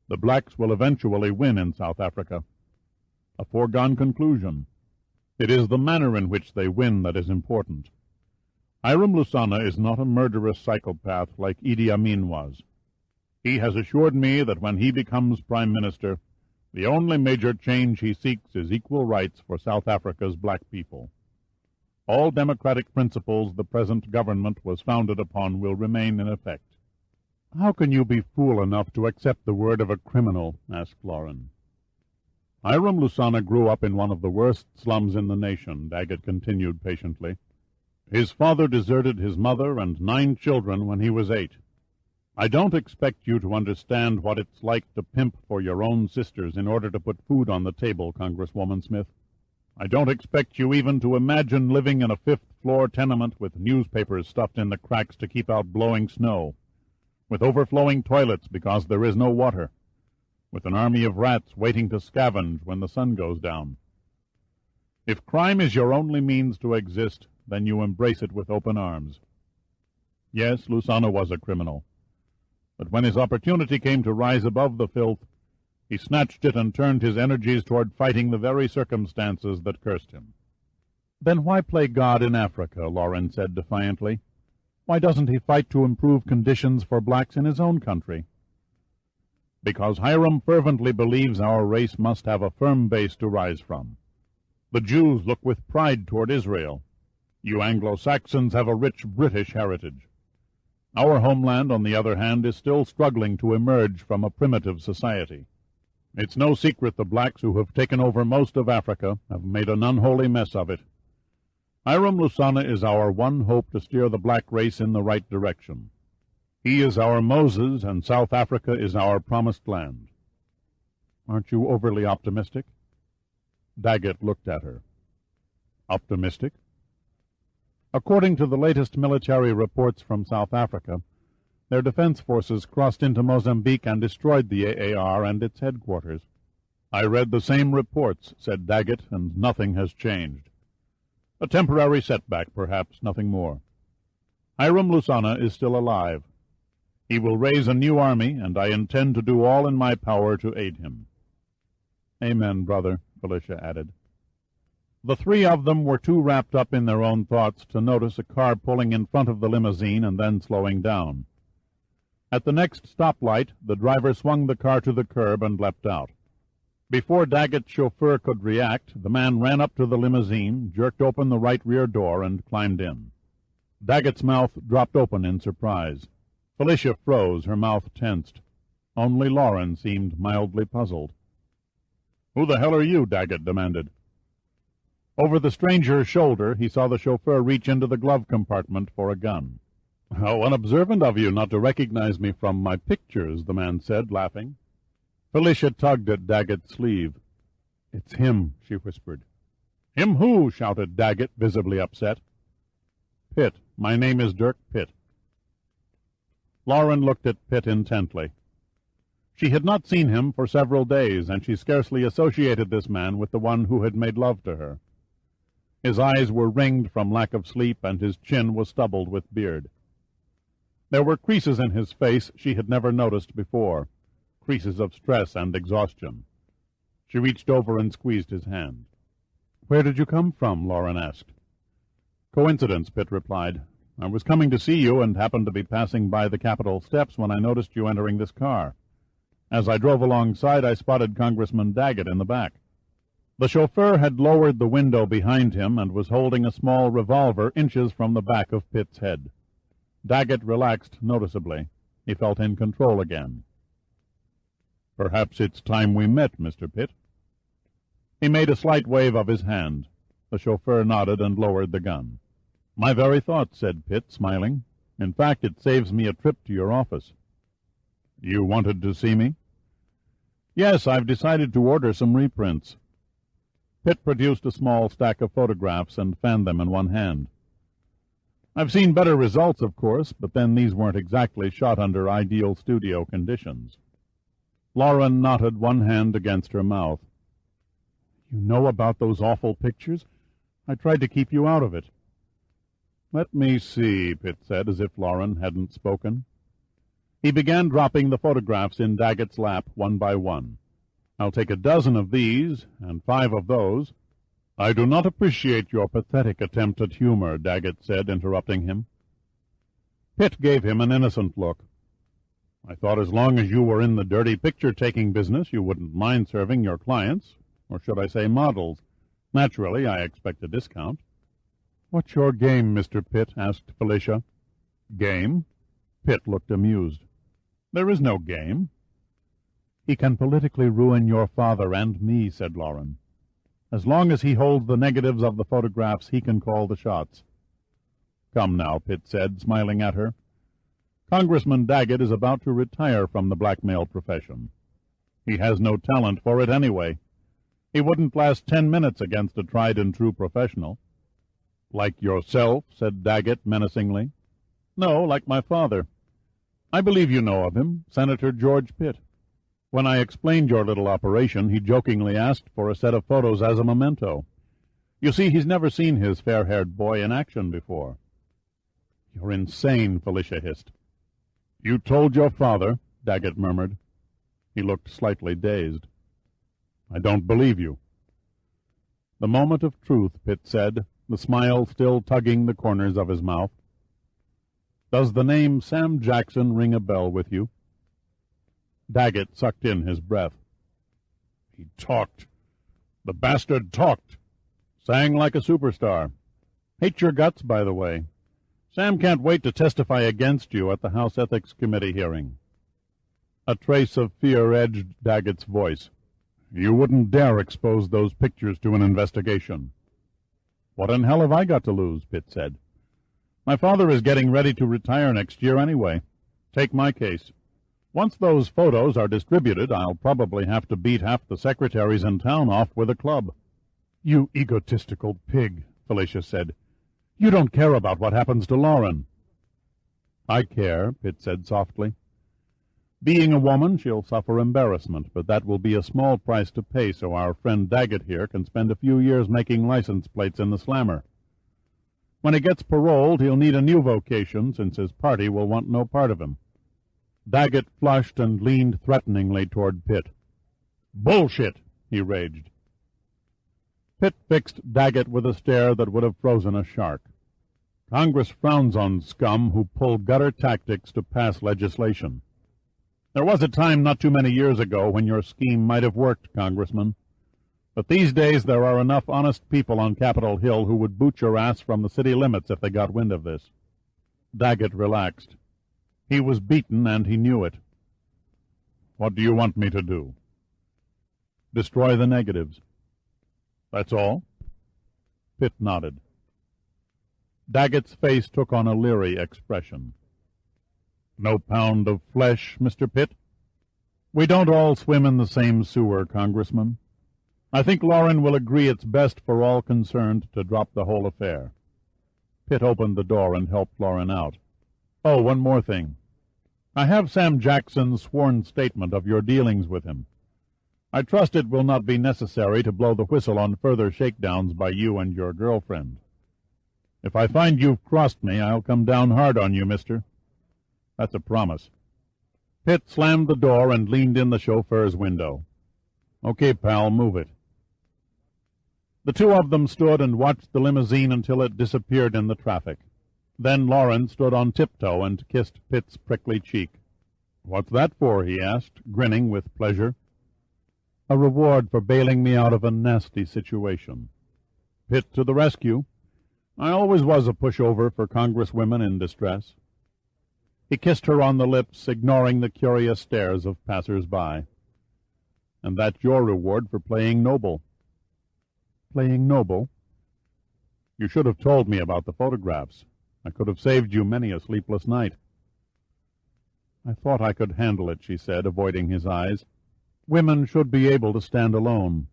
The blacks will eventually win in South Africa. A foregone conclusion. It is the manner in which they win that is important. Hiram Lusana is not a murderous psychopath like Idi Amin was. He has assured me that when he becomes Prime Minister, the only major change he seeks is equal rights for South Africa's black people. All democratic principles the present government was founded upon will remain in effect." "How can you be fool enough to accept the word of a criminal?" asked Lauren. "Hiram Lusana grew up in one of the worst slums in the nation," Daggett continued patiently. "His father deserted his mother and 9 children when he was 8. I don't expect you to understand what it's like to pimp for your own sisters in order to put food on the table, Congresswoman Smith. I don't expect you even to imagine living in a 5th-floor tenement with newspapers stuffed in the cracks to keep out blowing snow, with overflowing toilets because there is no water, with an army of rats waiting to scavenge when the sun goes down. If crime is your only means to exist, then you embrace it with open arms. Yes, Lusana was a criminal. But when his opportunity came to rise above the filth, he snatched it and turned his energies toward fighting the very circumstances that cursed him." "Then why play God in Africa?" Lauren said defiantly. "Why doesn't he fight to improve conditions for blacks in his own country?" "Because Hiram fervently believes our race must have a firm base to rise from. The Jews look with pride toward Israel. You Anglo-Saxons have a rich British heritage. Our homeland, on the other hand, is still struggling to emerge from a primitive society. It's no secret the blacks who have taken over most of Africa have made an unholy mess of it. Hiram Lusana is our one hope to steer the black race in the right direction. He is our Moses, and South Africa is our promised land." "Aren't you overly optimistic?" Daggett looked at her. "Optimistic? According to the latest military reports from South Africa, their defense forces crossed into Mozambique and destroyed the AAR and its headquarters." "I read the same reports," said Daggett, "and nothing has changed. A temporary setback, perhaps, nothing more. Hiram Lusana is still alive. He will raise a new army, and I intend to do all in my power to aid him." "Amen, brother," Felicia added. The 3 of them were too wrapped up in their own thoughts to notice a car pulling in front of the limousine and then slowing down. At the next stoplight, the driver swung the car to the curb and leapt out. Before Daggett's chauffeur could react, the man ran up to the limousine, jerked open the right rear door, and climbed in. Daggett's mouth dropped open in surprise. Felicia froze, her mouth tensed. Only Lauren seemed mildly puzzled. "Who the hell are you?" Daggett demanded. Over the stranger's shoulder, he saw the chauffeur reach into the glove compartment for a gun. "How unobservant of you not to recognize me from my pictures," the man said, laughing. Felicia tugged at Daggett's sleeve. "It's him," she whispered. "Him who?" shouted Daggett, visibly upset. "Pitt. My name is Dirk Pitt." Lauren looked at Pitt intently. She had not seen him for several days, and she scarcely associated this man with the one who had made love to her. His eyes were ringed from lack of sleep, and his chin was stubbled with beard. There were creases in his face she had never noticed before, creases of stress and exhaustion. She reached over and squeezed his hand. "Where did you come from?" Lauren asked. "Coincidence," Pitt replied. "I was coming to see you and happened to be passing by the Capitol steps when I noticed you entering this car. As I drove alongside, I spotted Congressman Daggett in the back." The chauffeur had lowered the window behind him and was holding a small revolver inches from the back of Pitt's head. Daggett relaxed noticeably. He felt in control again. "Perhaps it's time we met, Mr. Pitt." He made a slight wave of his hand. The chauffeur nodded and lowered the gun. "My very thoughts," said Pitt, smiling. "In fact, it saves me a trip to your office." "You wanted to see me?" "Yes, I've decided to order some reprints." Pitt produced a small stack of photographs and fanned them in one hand. "I've seen better results, of course, but then these weren't exactly shot under ideal studio conditions." Lauren knotted one hand against her mouth. "You know about those awful pictures? I tried to keep you out of it." "Let me see," Pitt said, as if Lauren hadn't spoken. He began dropping the photographs in Daggett's lap one by one. "I'll take a dozen of these, and 5 of those." "I do not appreciate your pathetic attempt at humor," Daggett said, interrupting him. Pitt gave him an innocent look. I thought as long as you were in the dirty picture-taking business, you wouldn't mind serving your clients, or should I say models. Naturally, I expect a discount." "What's your game, Mr. Pitt?" asked Felicia. "Game?" Pitt looked amused. "There is no game." "He can politically ruin your father and me," said Lauren. "As long as he holds the negatives of the photographs, he can call the shots." "Come now," Pitt said, smiling at her. "Congressman Daggett is about to retire from the blackmail profession. He has no talent for it anyway. He wouldn't last 10 minutes against a tried-and-true professional." "Like yourself?" said Daggett menacingly. "No, like my father. I believe you know of him, Senator George Pitt. When I explained your little operation, he jokingly asked for a set of photos as a memento. You see, he's never seen his fair-haired boy in action before." "You're insane," Felicia hissed. "You told your father," Daggett murmured. He looked slightly dazed. "I don't believe you." "The moment of truth," Pitt said, the smile still tugging the corners of his mouth. "Does the name Sam Jackson ring a bell with you?" Daggett sucked in his breath. "He talked. The bastard talked. Sang like a superstar. Hate your guts, by the way. Sam can't wait to testify against you at the House Ethics Committee hearing." A trace of fear edged Daggett's voice. "You wouldn't dare expose those pictures to an investigation." "What in hell have I got to lose?" Pitt said. "My father is getting ready to retire next year anyway. Take my case. Once those photos are distributed, I'll probably have to beat half the secretaries in town off with a club." "You egotistical pig," Felicia said. "You don't care about what happens to Lauren." "I care," Pitt said softly. "Being a woman, she'll suffer embarrassment, but that will be a small price to pay so our friend Daggett here can spend a few years making license plates in the slammer. When he gets paroled, he'll need a new vocation, since his party will want no part of him." Daggett flushed and leaned threateningly toward Pitt. "Bullshit!" he raged. Pitt fixed Daggett with a stare that would have frozen a shark. "Congress frowns on scum who pull gutter tactics to pass legislation. There was a time not too many years ago when your scheme might have worked, Congressman. But these days there are enough honest people on Capitol Hill who would boot your ass from the city limits if they got wind of this." Daggett relaxed. He was beaten, and he knew it. "What do you want me to do?" "Destroy the negatives." "That's all?" Pitt nodded. Daggett's face took on a leery expression. "No pound of flesh, Mr. Pitt?" "We don't all swim in the same sewer, Congressman. I think Lauren will agree it's best for all concerned to drop the whole affair." Pitt opened the door and helped Lauren out. "Oh, one more thing. I have Sam Jackson's sworn statement of your dealings with him. I trust it will not be necessary to blow the whistle on further shakedowns by you and your girlfriend. If I find you've crossed me, I'll come down hard on you, mister. That's a promise." Pitt slammed the door and leaned in the chauffeur's window. "Okay, pal, move it." The two of them stood and watched the limousine until it disappeared in the traffic. Then Lauren stood on tiptoe and kissed Pitt's prickly cheek. "What's that for?" he asked, grinning with pleasure. "A reward for bailing me out of a nasty situation." Pitt to the rescue. "I always was a pushover for congresswomen in distress." He kissed her on the lips, ignoring the curious stares of passers-by. "And that's your reward for playing noble." "Playing noble?" "You should have told me about the photographs. I could have saved you many a sleepless night." "I thought I could handle it," she said, avoiding his eyes. "Women should be able to stand alone."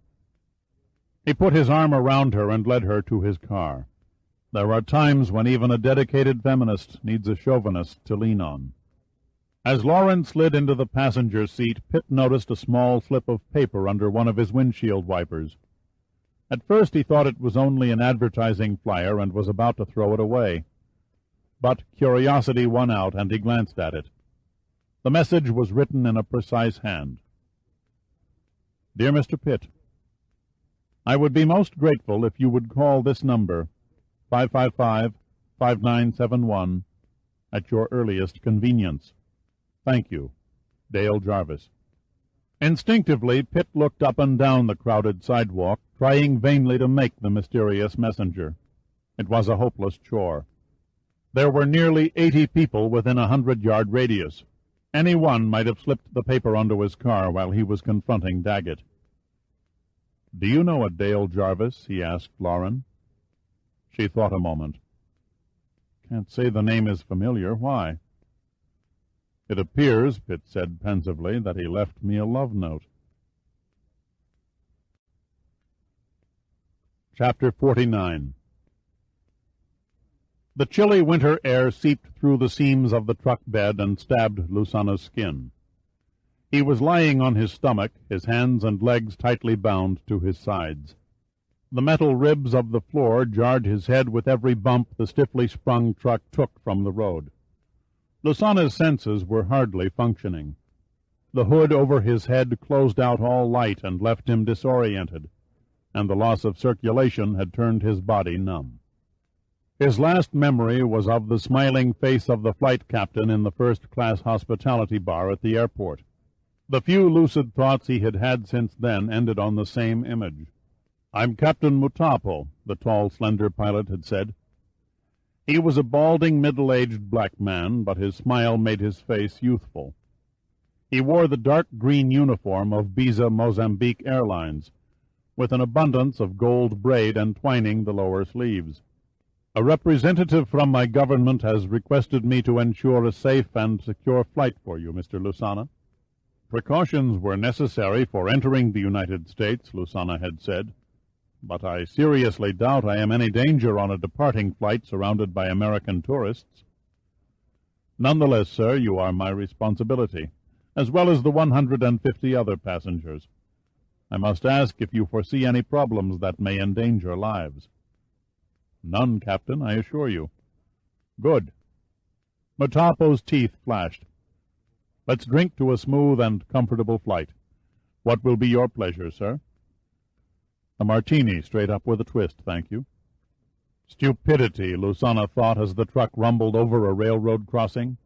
He put his arm around her and led her to his car. There are times when even a dedicated feminist needs a chauvinist to lean on. As Lauren slid into the passenger seat, Pitt noticed a small slip of paper under one of his windshield wipers. At first he thought it was only an advertising flyer and was about to throw it away. But curiosity won out, and he glanced at it. The message was written in a precise hand. "Dear Mr. Pitt, I would be most grateful if you would call this number, 555-5971, at your earliest convenience. Thank you. Dale Jarvis. Instinctively, Pitt looked up and down the crowded sidewalk, trying vainly to make the mysterious messenger. It was a hopeless chore. There were nearly 80 people within a 100-yard radius. Any one might have slipped the paper onto his car while he was confronting Daggett. "Do you know a Dale Jarvis?" he asked Lauren. She thought a moment. "Can't say the name is familiar. Why?" "It appears," Pitt said pensively, "that he left me a love note." Chapter 49. The chilly winter air seeped through the seams of the truck bed and stabbed Lusana's skin. He was lying on his stomach, his hands and legs tightly bound to his sides. The metal ribs of the floor jarred his head with every bump the stiffly sprung truck took from the road. Lusana's senses were hardly functioning. The hood over his head closed out all light and left him disoriented, and the loss of circulation had turned his body numb. His last memory was of the smiling face of the flight captain in the first-class hospitality bar at the airport. The few lucid thoughts he had had since then ended on the same image. "I'm Captain Mutapo," the tall, slender pilot had said. He was a balding, middle-aged black man, but his smile made his face youthful. He wore the dark green uniform of Biza Mozambique Airlines, with an abundance of gold braid entwining the lower sleeves. "A representative from my government has requested me to ensure a safe and secure flight for you, Mr. Lusana." "Precautions were necessary for entering the United States," Lusana had said, "but I seriously doubt I am any danger on a departing flight surrounded by American tourists." "Nonetheless, sir, you are my responsibility, as well as the 150 other passengers. I must ask if you foresee any problems that may endanger lives." "None, Captain, I assure you." "Good." Mutapo's teeth flashed. "Let's drink to a smooth and comfortable flight. What will be your pleasure, sir?" "A martini, straight up with a twist, thank you." Stupidity, Lusana thought as the truck rumbled over a railroad crossing.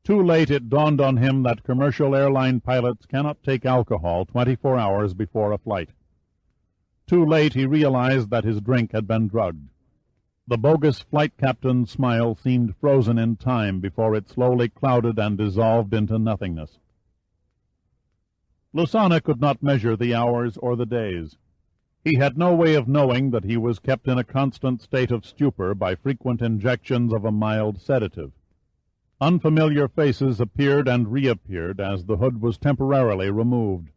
Too late it dawned on him that commercial airline pilots cannot take alcohol 24 hours before a flight. Too late he realized that his drink had been drugged. The bogus flight captain's smile seemed frozen in time before it slowly clouded and dissolved into nothingness. Lusana could not measure the hours or the days. He had no way of knowing that he was kept in a constant state of stupor by frequent injections of a mild sedative. Unfamiliar faces appeared and reappeared as the hood was temporarily removed,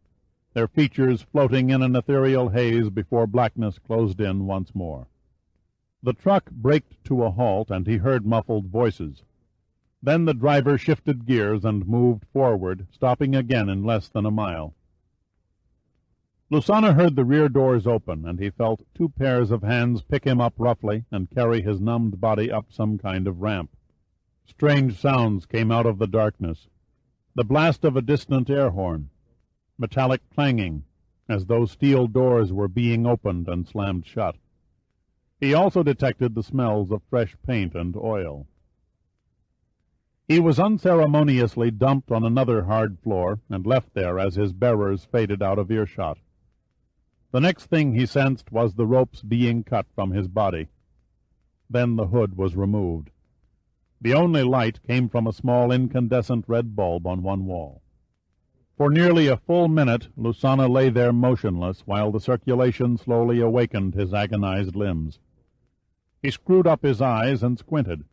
their features floating in an ethereal haze before blackness closed in once more. The truck braked to a halt, and he heard muffled voices. Then the driver shifted gears and moved forward, stopping again in less than a mile. Lusana heard the rear doors open, and he felt 2 pairs of hands pick him up roughly and carry his numbed body up some kind of ramp. Strange sounds came out of the darkness. The blast of a distant air horn, metallic clanging, as though steel doors were being opened and slammed shut. He also detected the smells of fresh paint and oil. He was unceremoniously dumped on another hard floor and left there as his bearers faded out of earshot. The next thing he sensed was the ropes being cut from his body. Then the hood was removed. The only light came from a small incandescent red bulb on one wall. For nearly a full minute Lusana lay there motionless while the circulation slowly awakened his agonized limbs. He screwed up his eyes and squinted.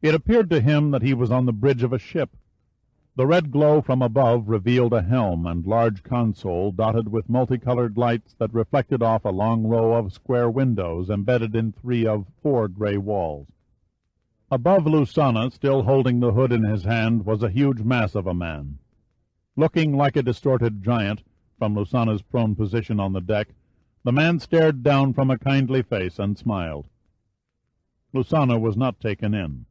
It appeared to him that he was on the bridge of a ship. The red glow from above revealed a helm and large console dotted with multicolored lights that reflected off a long row of square windows embedded in 3 of 4 gray walls. Above Lusana, still holding the hood in his hand, was a huge mass of a man. Looking like a distorted giant, from Lusana's prone position on the deck, the man stared down from a kindly face and smiled. Lusana was not taken in.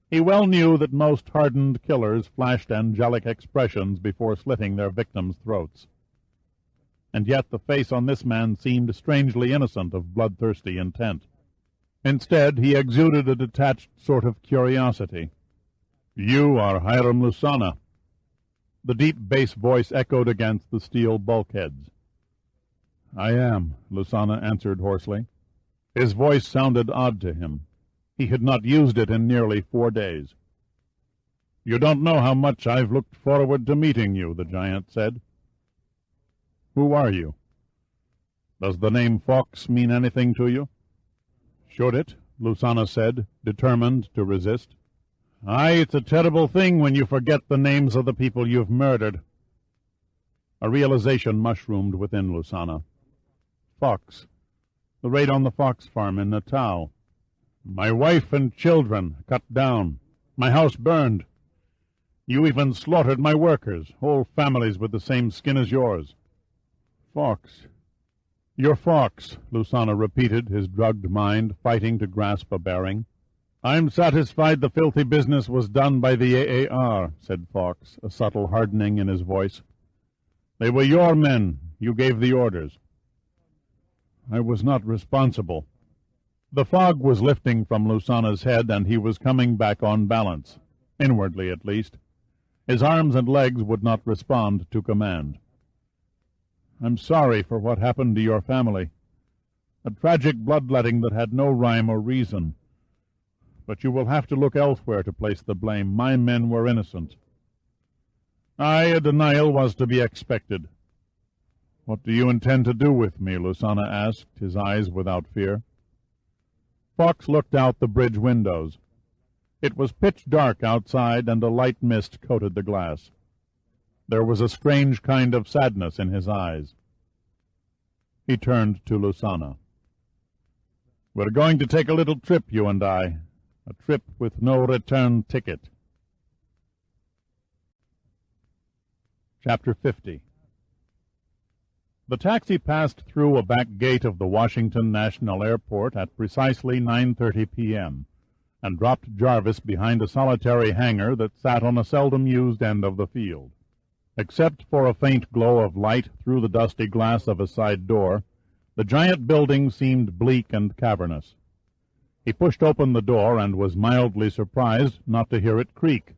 He well knew that most hardened killers flashed angelic expressions before slitting their victims' throats. And yet the face on this man seemed strangely innocent of bloodthirsty intent. Instead, he exuded a detached sort of curiosity. "You are Hiram Lusana," The deep bass voice echoed against the steel bulkheads. "I am," Lusana answered hoarsely. His voice sounded odd to him. He had not used it in nearly 4 days. "You don't know how much I've looked forward to meeting you," the giant said. "Who are you? Does the name Fox mean anything to you?" "Should it?" Lusana said, determined to resist. "Aye, it's a terrible thing when you forget the names of the people you've murdered." A realization mushroomed within Lusana. Fox. The raid on the fox farm in Natal. My wife and children cut down. My house burned. You even slaughtered my workers, whole families with the same skin as yours. Fox. You're Fox, Lusana repeated, his drugged mind fighting to grasp a bearing. I'm satisfied the filthy business was done by the AAR, said Fox, a subtle hardening in his voice. They were your men. You gave the orders. I was not responsible. The fog was lifting from Lusana's head, and he was coming back on balance, inwardly at least. His arms and legs would not respond to command. I'm sorry for what happened to your family. A tragic bloodletting that had no rhyme or reason. But you will have to look elsewhere to place the blame. My men were innocent. Aye, a denial was to be expected. What do you intend to do with me? Lusana asked, his eyes without fear. Fox looked out the bridge windows. It was pitch dark outside, and a light mist coated the glass. There was a strange kind of sadness in his eyes. He turned to Lusana. We're going to take a little trip, you and I. A trip with no return ticket. Chapter 50. The taxi passed through a back gate of the Washington National Airport at precisely 9:30 p.m., and dropped Jarvis behind a solitary hangar that sat on a seldom-used end of the field. Except for a faint glow of light through the dusty glass of a side door, the giant building seemed bleak and cavernous. He pushed open the door and was mildly surprised not to hear it creak.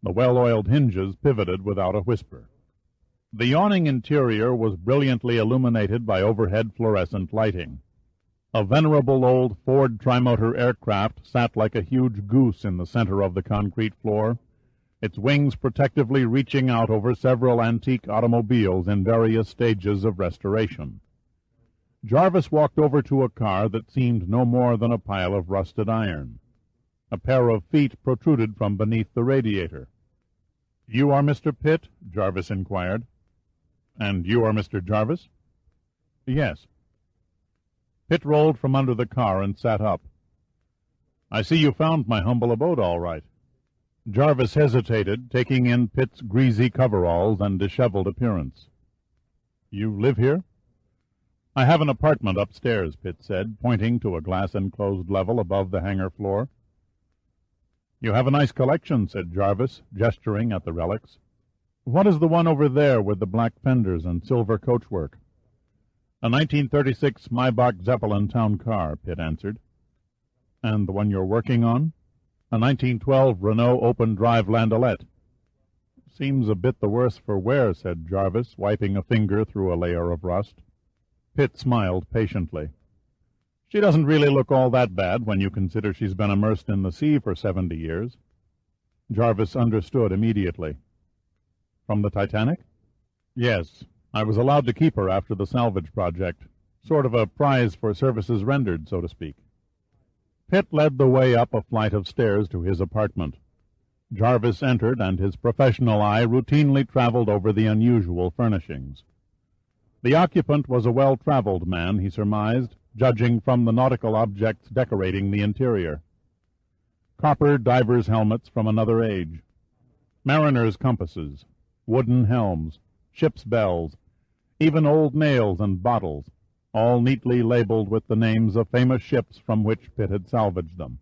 The well-oiled hinges pivoted without a whisper. The yawning interior was brilliantly illuminated by overhead fluorescent lighting. A venerable old Ford trimotor aircraft sat like a huge goose in the center of the concrete floor, its wings protectively reaching out over several antique automobiles in various stages of restoration. Jarvis walked over to a car that seemed no more than a pile of rusted iron. A pair of feet protruded from beneath the radiator. "You are Mr. Pitt?" Jarvis inquired. "And you are Mr. Jarvis?" "Yes." Pitt rolled from under the car and sat up. "I see you found my humble abode all right." Jarvis hesitated, taking in Pitt's greasy coveralls and disheveled appearance. "You live here?" "I have an apartment upstairs," Pitt said, pointing to a glass-enclosed level above the hangar floor. "You have a nice collection," said Jarvis, gesturing at the relics. "What is the one over there with the black fenders and silver coachwork?" "A 1936 Maybach Zeppelin town car," Pitt answered. "And the one you're working on?" "A 1912 Renault open-drive landaulet." "Seems a bit the worse for wear," said Jarvis, wiping a finger through a layer of rust. Pitt smiled patiently. "She doesn't really look all that bad when you consider she's been immersed in the sea for 70 years. Jarvis understood immediately. "From the Titanic?" "Yes. I was allowed to keep her after the salvage project. Sort of a prize for services rendered, so to speak." Pitt led the way up a flight of stairs to his apartment. Jarvis entered, and his professional eye routinely traveled over the unusual furnishings. The occupant was a well-traveled man, he surmised, judging from the nautical objects decorating the interior. Copper divers' helmets from another age, mariners' compasses, wooden helms, ship's bells, even old nails and bottles, all neatly labeled with the names of famous ships from which Pitt had salvaged them.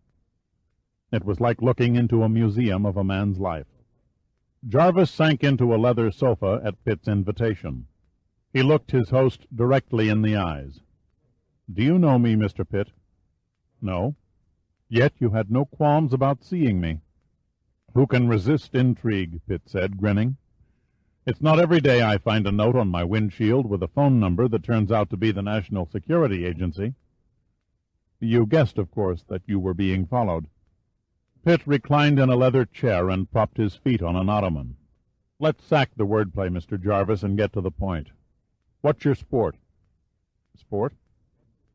It was like looking into a museum of a man's life. Jarvis sank into a leather sofa at Pitt's invitation. He looked his host directly in the eyes. "Do you know me, Mr. Pitt?" "No." "Yet you had no qualms about seeing me." "Who can resist intrigue?" Pitt said, grinning. It's not every day I find a note on my windshield with a phone number that turns out to be the National Security Agency. You guessed, of course, that you were being followed. Pitt reclined in a leather chair and propped his feet on an ottoman. Let's sack the wordplay, Mr. Jarvis, and get to the point. What's your sport? Sport?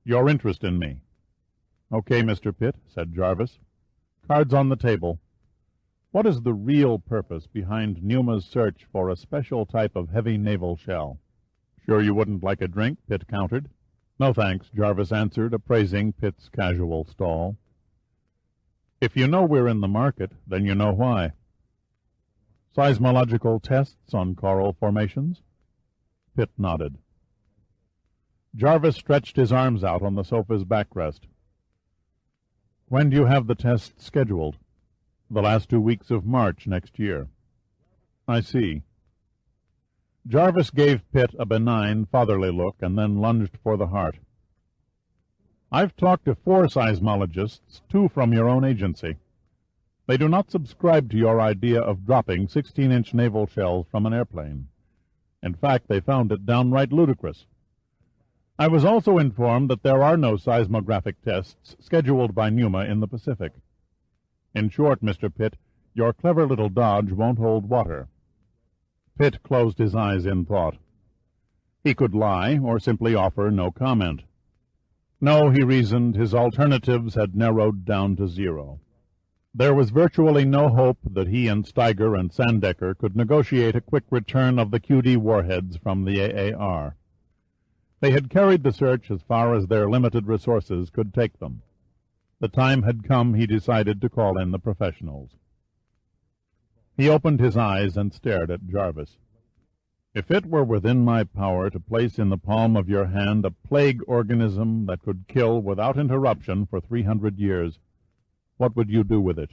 Your interest in me. Okay, Mr. Pitt, said Jarvis. Cards on the table. What is the real purpose behind Numa's search for a special type of heavy naval shell? Sure you wouldn't like a drink? Pitt countered. No thanks, Jarvis answered, appraising Pitt's casual stall. If you know we're in the market, then you know why. Seismological tests on coral formations? Pitt nodded. Jarvis stretched his arms out on the sofa's backrest. When do you have the tests scheduled? The last 2 weeks of March next year. I see. Jarvis gave Pitt a benign, fatherly look and then lunged for the heart. I've talked to 4 seismologists, 2 from your own agency. They do not subscribe to your idea of dropping 16-inch naval shells from an airplane. In fact, they found it downright ludicrous. I was also informed that there are no seismographic tests scheduled by Numa in the Pacific. In short, Mr. Pitt, your clever little dodge won't hold water. Pitt closed his eyes in thought. He could lie or simply offer no comment. No, he reasoned, his alternatives had narrowed down to 0. There was virtually no hope that he and Steiger and Sandecker could negotiate a quick return of the QD warheads from the AAR. They had carried the search as far as their limited resources could take them. The time had come, he decided, to call in the professionals. He opened his eyes and stared at Jarvis. If it were within my power to place in the palm of your hand a plague organism that could kill without interruption for 300 years, what would you do with it?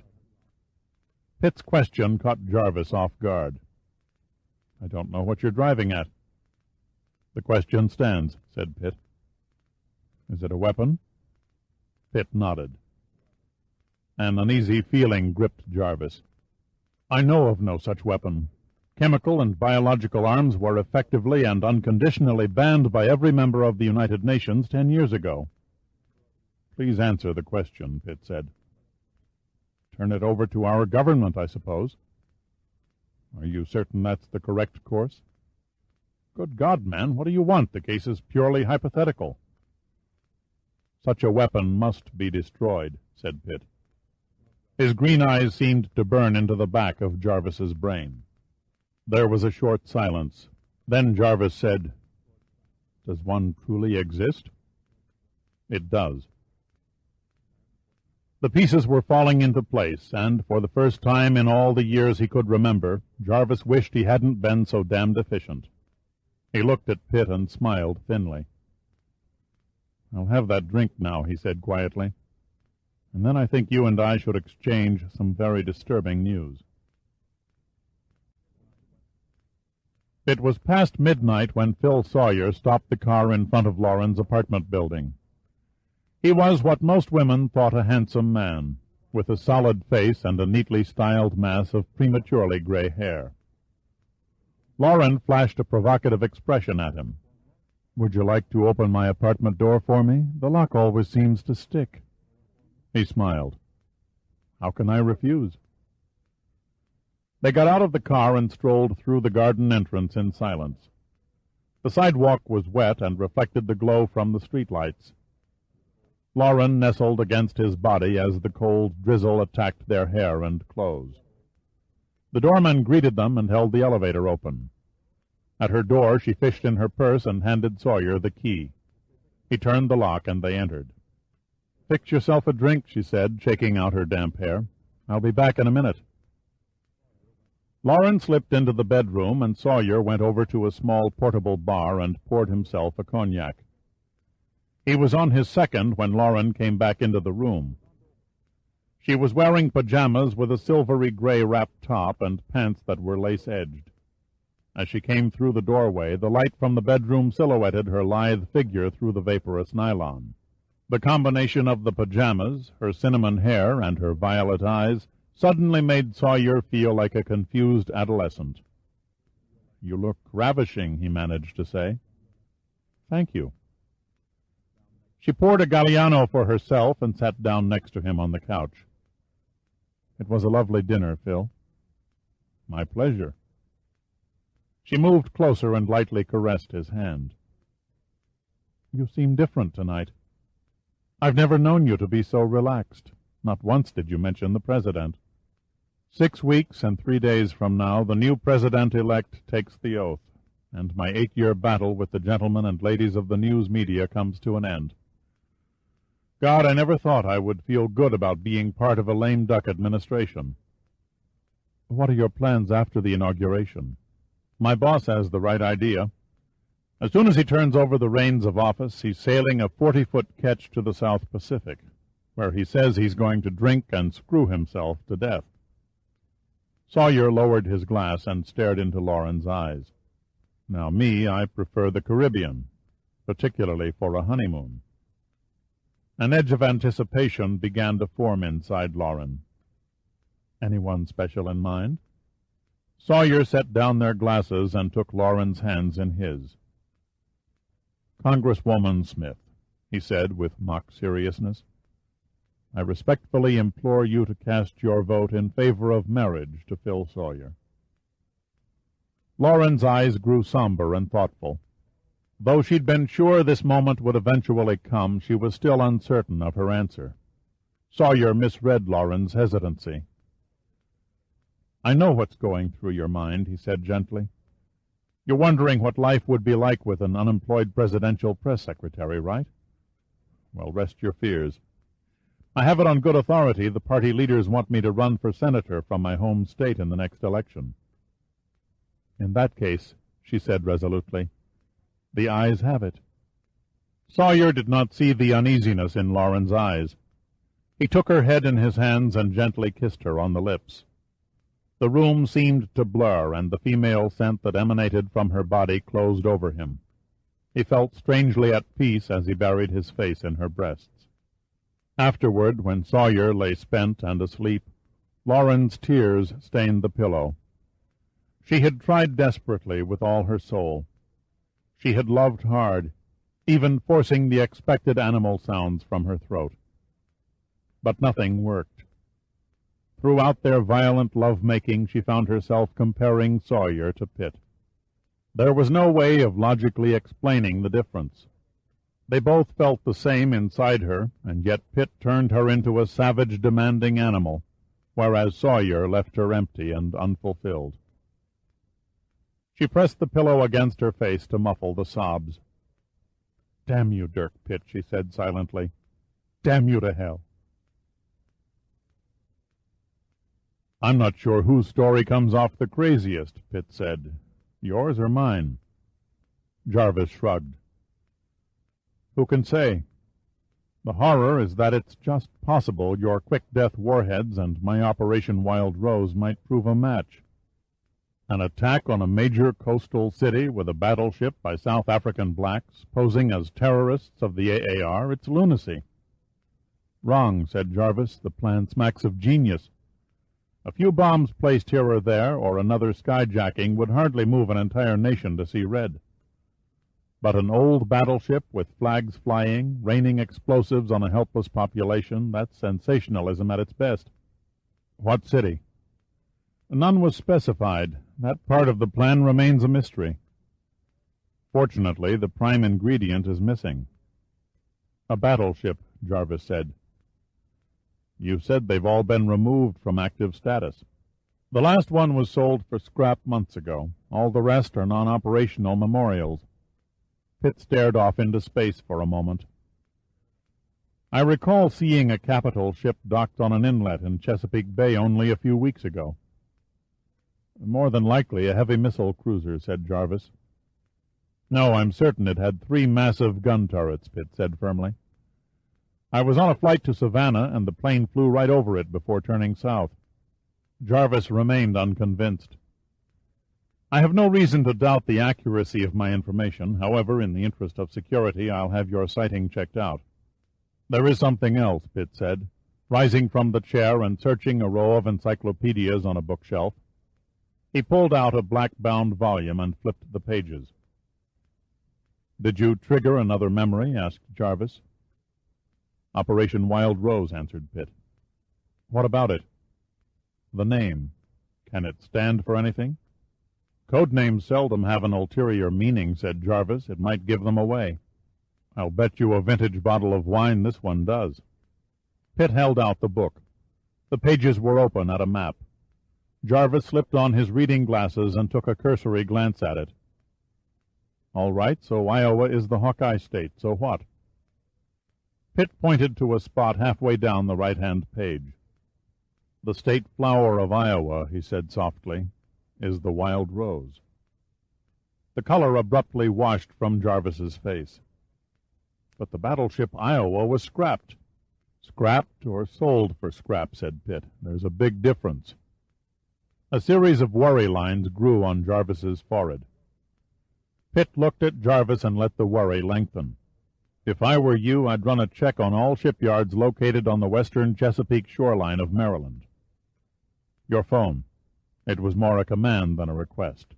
Pitt's question caught Jarvis off guard. I don't know what you're driving at. The question stands, said Pitt. Is it a weapon? Pitt nodded. An uneasy feeling gripped Jarvis. I know of no such weapon. Chemical and biological arms were effectively and unconditionally banned by every member of the United Nations 10 years ago. Please answer the question, Pitt said. Turn it over to our government, I suppose. Are you certain that's the correct course? Good God, man, what do you want? The case is purely hypothetical. Such a weapon must be destroyed, said Pitt. His green eyes seemed to burn into the back of Jarvis's brain. There was a short silence. Then Jarvis said, Does one truly exist? It does. The pieces were falling into place, and for the first time in all the years he could remember, Jarvis wished he hadn't been so damned efficient. He looked at Pitt and smiled thinly. I'll have that drink now, he said quietly, and then I think you and I should exchange some very disturbing news. It was past midnight when Phil Sawyer stopped the car in front of Lauren's apartment building. He was what most women thought a handsome man, with a solid face and a neatly styled mass of prematurely gray hair. Lauren flashed a provocative expression at him. Would you like to open my apartment door for me? The lock always seems to stick. He smiled. How can I refuse? They got out of the car and strolled through the garden entrance in silence. The sidewalk was wet and reflected the glow from the streetlights. Lauren nestled against his body as the cold drizzle attacked their hair and clothes. The doorman greeted them and held the elevator open. At her door she fished in her purse and handed Sawyer the key. He turned the lock and they entered. Fix yourself a drink, she said, shaking out her damp hair. I'll be back in a minute. Lauren slipped into the bedroom, and Sawyer went over to a small portable bar and poured himself a cognac. He was on his second when Lauren came back into the room. She was wearing pajamas with a silvery gray wrap top and pants that were lace-edged. As she came through the doorway, the light from the bedroom silhouetted her lithe figure through the vaporous nylon. The combination of the pajamas, her cinnamon hair, and her violet eyes suddenly made Sawyer feel like a confused adolescent. "You look ravishing," he managed to say. "Thank you." She poured a Galliano for herself and sat down next to him on the couch. "It was a lovely dinner, Phil." "My pleasure." She moved closer and lightly caressed his hand. "You seem different tonight. I've never known you to be so relaxed. Not once did you mention the President. 6 weeks and 3 days from now, the new President-elect takes the oath, and my 8-year battle with the gentlemen and ladies of the news media comes to an end. God, I never thought I would feel good about being part of a lame duck administration." "What are your plans after the inauguration?" "My boss has the right idea. As soon as he turns over the reins of office, he's sailing a 40-foot ketch to the South Pacific, where he says he's going to drink and screw himself to death." Sawyer lowered his glass and stared into Lauren's eyes. "Now me, I prefer the Caribbean, particularly for a honeymoon." An edge of anticipation began to form inside Lauren. "Anyone special in mind?" Sawyer set down their glasses and took Lauren's hands in his. "Congresswoman Smith," he said with mock seriousness, "I respectfully implore you to cast your vote in favor of marriage to Phil Sawyer." Lauren's eyes grew somber and thoughtful. Though she'd been sure this moment would eventually come, she was still uncertain of her answer. Sawyer misread Lauren's hesitancy. "I know what's going through your mind," he said gently. "You're wondering what life would be like with an unemployed presidential press secretary, right? Well, rest your fears. I have it on good authority the party leaders want me to run for senator from my home state in the next election." "In that case," she said resolutely, "the ayes have it." Sawyer did not see the uneasiness in Lauren's eyes. He took her head in his hands and gently kissed her on the lips. The room seemed to blur, and the female scent that emanated from her body closed over him. He felt strangely at peace as he buried his face in her breasts. Afterward, when Sawyer lay spent and asleep, Lauren's tears stained the pillow. She had tried desperately with all her soul. She had loved hard, even forcing the expected animal sounds from her throat. But nothing worked. Throughout their violent love-making, she found herself comparing Sawyer to Pitt. There was no way of logically explaining the difference. They both felt the same inside her, and yet Pitt turned her into a savage, demanding animal, whereas Sawyer left her empty and unfulfilled. She pressed the pillow against her face to muffle the sobs. "Damn you, Dirk Pitt," she said silently. "Damn you to hell." "I'm not sure whose story comes off the craziest," Pitt said. "Yours or mine?" Jarvis shrugged. "Who can say? The horror is that it's just possible your quick-death warheads and my Operation Wild Rose might prove a match. An attack on a major coastal city with a battleship by South African blacks, posing as terrorists of the AAR, it's lunacy." "Wrong," said Jarvis. "The plan smacks of genius. A few bombs placed here or there, or another skyjacking, would hardly move an entire nation to see red. But an old battleship with flags flying, raining explosives on a helpless population, that's sensationalism at its best." "What city?" "None was specified. That part of the plan remains a mystery. Fortunately, the prime ingredient is missing." "A battleship," Jarvis said. "You said they've all been removed from active status." "The last one was sold for scrap months ago. All the rest are non-operational memorials." Pitt stared off into space for a moment. "I recall seeing a capital ship docked on an inlet in Chesapeake Bay only a few weeks ago." "More than likely a heavy missile cruiser," said Jarvis. "No, I'm certain it had 3 massive gun turrets," Pitt said firmly. "I was on a flight to Savannah, and the plane flew right over it before turning south." Jarvis remained unconvinced. "I have no reason to doubt the accuracy of my information. However, in the interest of security, I'll have your sighting checked out." "There is something else," Pitt said, rising from the chair and searching a row of encyclopedias on a bookshelf. He pulled out a black-bound volume and flipped the pages. "Did you trigger another memory?" asked Jarvis. "Operation Wild Rose," answered Pitt. "What about it?" "The name. Can it stand for anything?" "Code names seldom have an ulterior meaning," said Jarvis. "It might give them away." "I'll bet you a vintage bottle of wine this one does." Pitt held out the book. The pages were open at a map. Jarvis slipped on his reading glasses and took a cursory glance at it. "All right, so Iowa is the Hawkeye State. So what?" Pitt pointed to a spot halfway down the right-hand page. "The state flower of Iowa," he said softly, "is the wild rose." The color abruptly washed from Jarvis's face. "But the battleship Iowa was scrapped." "Scrapped or sold for scrap," said Pitt. "There's a big difference." A series of worry lines grew on Jarvis's forehead. Pitt looked at Jarvis and let the worry lengthen. "If I were you, I'd run a check on all shipyards located on the western Chesapeake shoreline of Maryland." "Your phone." It was more a command than a request.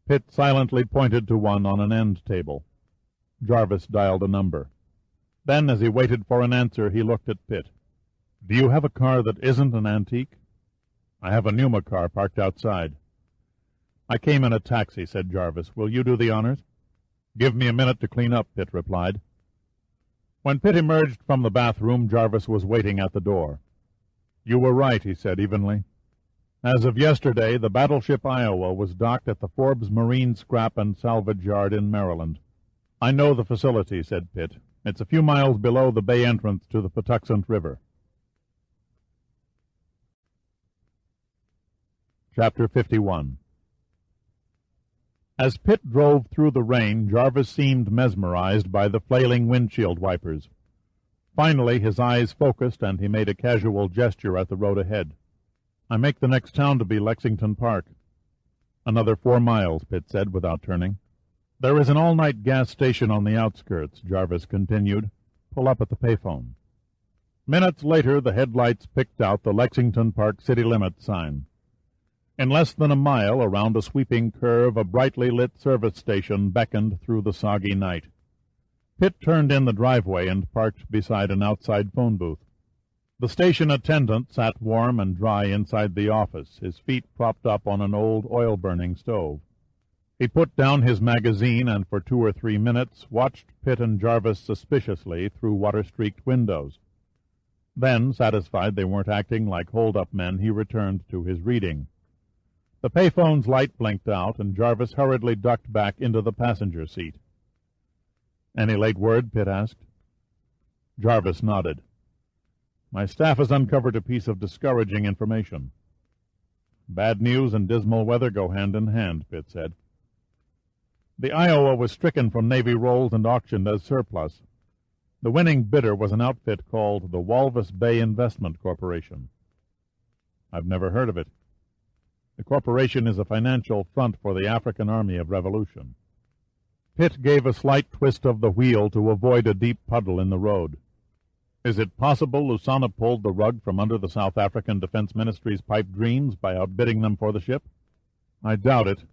Pitt silently pointed to one on an end table. Jarvis dialed a number. Then, as he waited for an answer, he looked at Pitt. "Do you have a car that isn't an antique?" "I have a Pneuma car parked outside." "I came in a taxi," said Jarvis. "Will you do the honors?" "Give me a minute to clean up," Pitt replied. When Pitt emerged from the bathroom, Jarvis was waiting at the door. "You were right," he said evenly. "As of yesterday, the battleship Iowa was docked at the Forbes Marine Scrap and Salvage Yard in Maryland." "I know the facility," said Pitt. "It's a few miles below the bay entrance to the Patuxent River." Chapter 51. As Pitt drove through the rain, Jarvis seemed mesmerized by the flailing windshield wipers. Finally his eyes focused, and he made a casual gesture at the road ahead. "I make the next town to be Lexington Park." "Another 4 miles," Pitt said, without turning. "There is an all-night gas station on the outskirts," Jarvis continued. "Pull up at the payphone." Minutes later the headlights picked out the Lexington Park city limit sign. In less than a mile, around a sweeping curve, a brightly lit service station beckoned through the soggy night. Pitt turned in the driveway and parked beside an outside phone booth. The station attendant sat warm and dry inside the office, his feet propped up on an old oil-burning stove. He put down his magazine and for 2 or 3 minutes watched Pitt and Jarvis suspiciously through water-streaked windows. Then, satisfied they weren't acting like hold-up men, he returned to his reading. The payphone's light blinked out, and Jarvis hurriedly ducked back into the passenger seat. "Any late word?" Pitt asked. Jarvis nodded. "My staff has uncovered a piece of discouraging information." "Bad news and dismal weather go hand in hand," Pitt said. "The Iowa was stricken from Navy rolls and auctioned as surplus. The winning bidder was an outfit called the Walvis Bay Investment Corporation." "I've never heard of it." "The corporation is a financial front for the African Army of Revolution." Pitt gave a slight twist of the wheel to avoid a deep puddle in the road. "Is it possible Lusana pulled the rug from under the South African Defense Ministry's pipe dreams by outbidding them for the ship?" "I doubt it."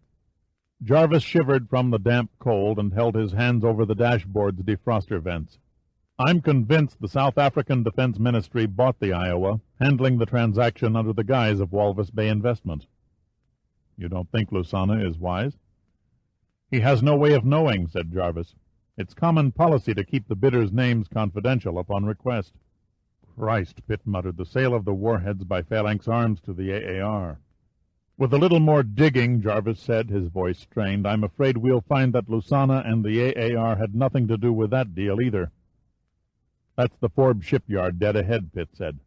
Jarvis shivered from the damp cold and held his hands over the dashboard's defroster vents. "I'm convinced the South African Defense Ministry bought the Iowa, handling the transaction under the guise of Walvis Bay Investment." "You don't think Lusana is wise?" "He has no way of knowing," said Jarvis. "It's common policy to keep the bidders' names confidential upon request." "Christ," Pitt muttered, "the sale of the warheads by Phalanx Arms to the AAR." "With a little more digging," Jarvis said, his voice strained, "I'm afraid we'll find that Lusana and the AAR had nothing to do with that deal either." "That's the Forbes shipyard dead ahead," Pitt said.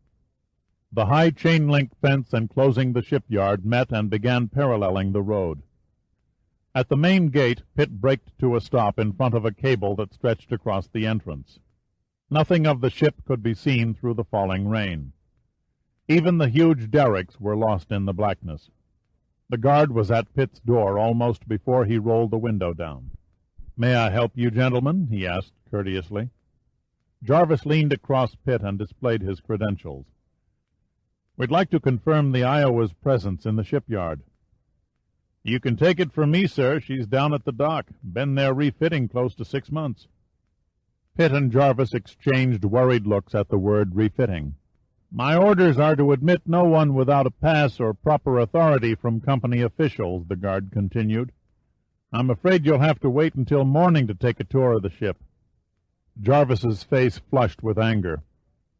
The high chain-link fence enclosing the shipyard met and began paralleling the road. At the main gate, Pitt braked to a stop in front of a cable that stretched across the entrance. Nothing of the ship could be seen through the falling rain. Even the huge derricks were lost in the blackness. The guard was at Pitt's door almost before he rolled the window down. "May I help you, gentlemen?" he asked courteously. Jarvis leaned across Pitt and displayed his credentials. "We'd like to confirm the Iowa's presence in the shipyard." "You can take it from me, sir. She's down at the dock. Been there refitting close to 6 months." Pitt and Jarvis exchanged worried looks at the word refitting. "My orders are to admit no one without a pass or proper authority from company officials," the guard continued. "I'm afraid you'll have to wait until morning to take a tour of the ship." Jarvis's face flushed with anger.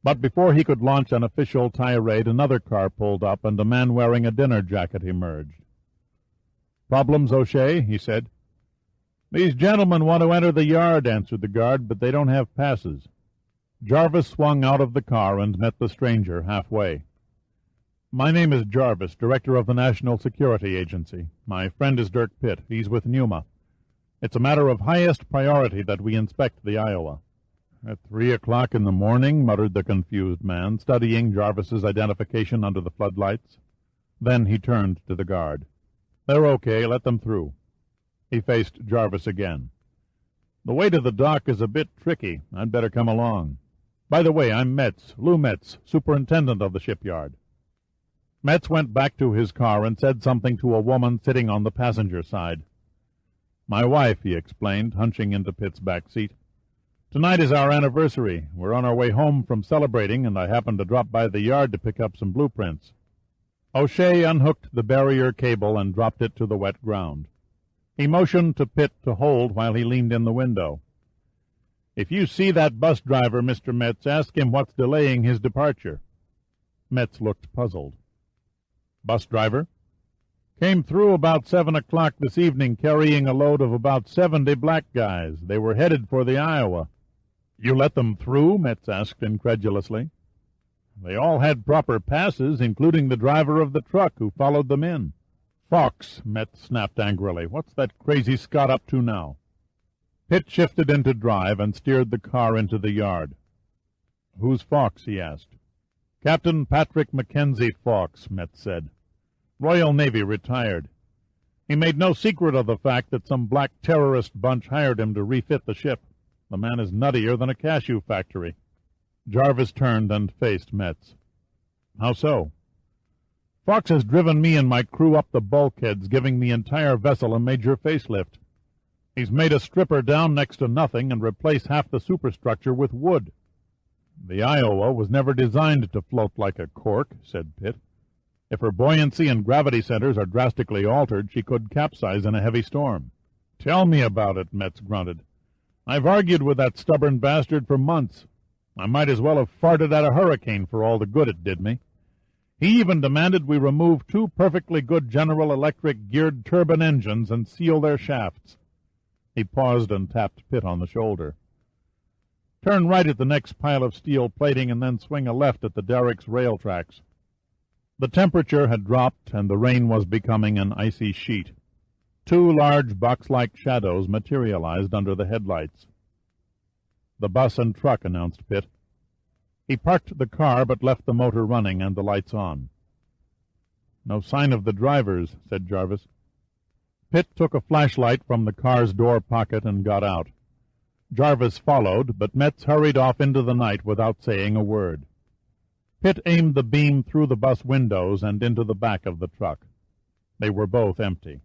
But before he could launch an official tirade, another car pulled up, and a man wearing a dinner jacket emerged. "Problems, O'Shea?" he said. "These gentlemen want to enter the yard," answered the guard, "but they don't have passes." Jarvis swung out of the car and met the stranger halfway. "My name is Jarvis, director of the National Security Agency. My friend is Dirk Pitt. He's with Numa. It's a matter of highest priority that we inspect the Iowa." "At 3 o'clock in the morning," muttered the confused man, studying Jarvis's identification under the floodlights. Then he turned to the guard. "They're okay. Let them through." He faced Jarvis again. "The way to the dock is a bit tricky. I'd better come along. By the way, I'm Metz, Lou Metz, superintendent of the shipyard." Metz went back to his car and said something to a woman sitting on the passenger side. "My wife," he explained, hunching into Pitt's back seat. "Tonight is our anniversary. We're on our way home from celebrating, and I happened to drop by the yard to pick up some blueprints." O'Shea unhooked the barrier cable and dropped it to the wet ground. He motioned to Pitt to hold while he leaned in the window. "If you see that bus driver, Mr. Metz, ask him what's delaying his departure." Metz looked puzzled. "Bus driver?" "Came through about 7 o'clock this evening carrying a load of about 70 black guys. They were headed for the Iowa." "You let them through?" Metz asked incredulously. "They all had proper passes, including the driver of the truck who followed them in." "Fox," Metz snapped angrily. "What's that crazy Scot up to now?" Pitt shifted into drive and steered the car into the yard. "Who's Fox?" he asked. "Captain Patrick Mackenzie Fox," Metz said. "Royal Navy, retired. He made no secret of the fact that some black terrorist bunch hired him to refit the ship. The man is nuttier than a cashew factory." Jarvis turned and faced Metz. "How so?" "Fox has driven me and my crew up the bulkheads, giving the entire vessel a major facelift. He's made a stripper down next to nothing and replaced half the superstructure with wood." "The Iowa was never designed to float like a cork," said Pitt. "If her buoyancy and gravity centers are drastically altered, she could capsize in a heavy storm." "Tell me about it," Metz grunted. "I've argued with that stubborn bastard for months. I might as well have farted at a hurricane for all the good it did me. He even demanded we remove 2 perfectly good General Electric geared turbine engines and seal their shafts." He paused and tapped Pitt on the shoulder. "Turn right at the next pile of steel plating and then swing a left at the derrick's rail tracks." The temperature had dropped, and the rain was becoming an icy sheet. 2 large box-like shadows materialized under the headlights. "The bus and truck," announced Pitt. He parked the car, but left the motor running and the lights on. "No sign of the drivers," said Jarvis. Pitt took a flashlight from the car's door pocket and got out. Jarvis followed, but Metz hurried off into the night without saying a word. Pitt aimed the beam through the bus windows and into the back of the truck. They were both empty.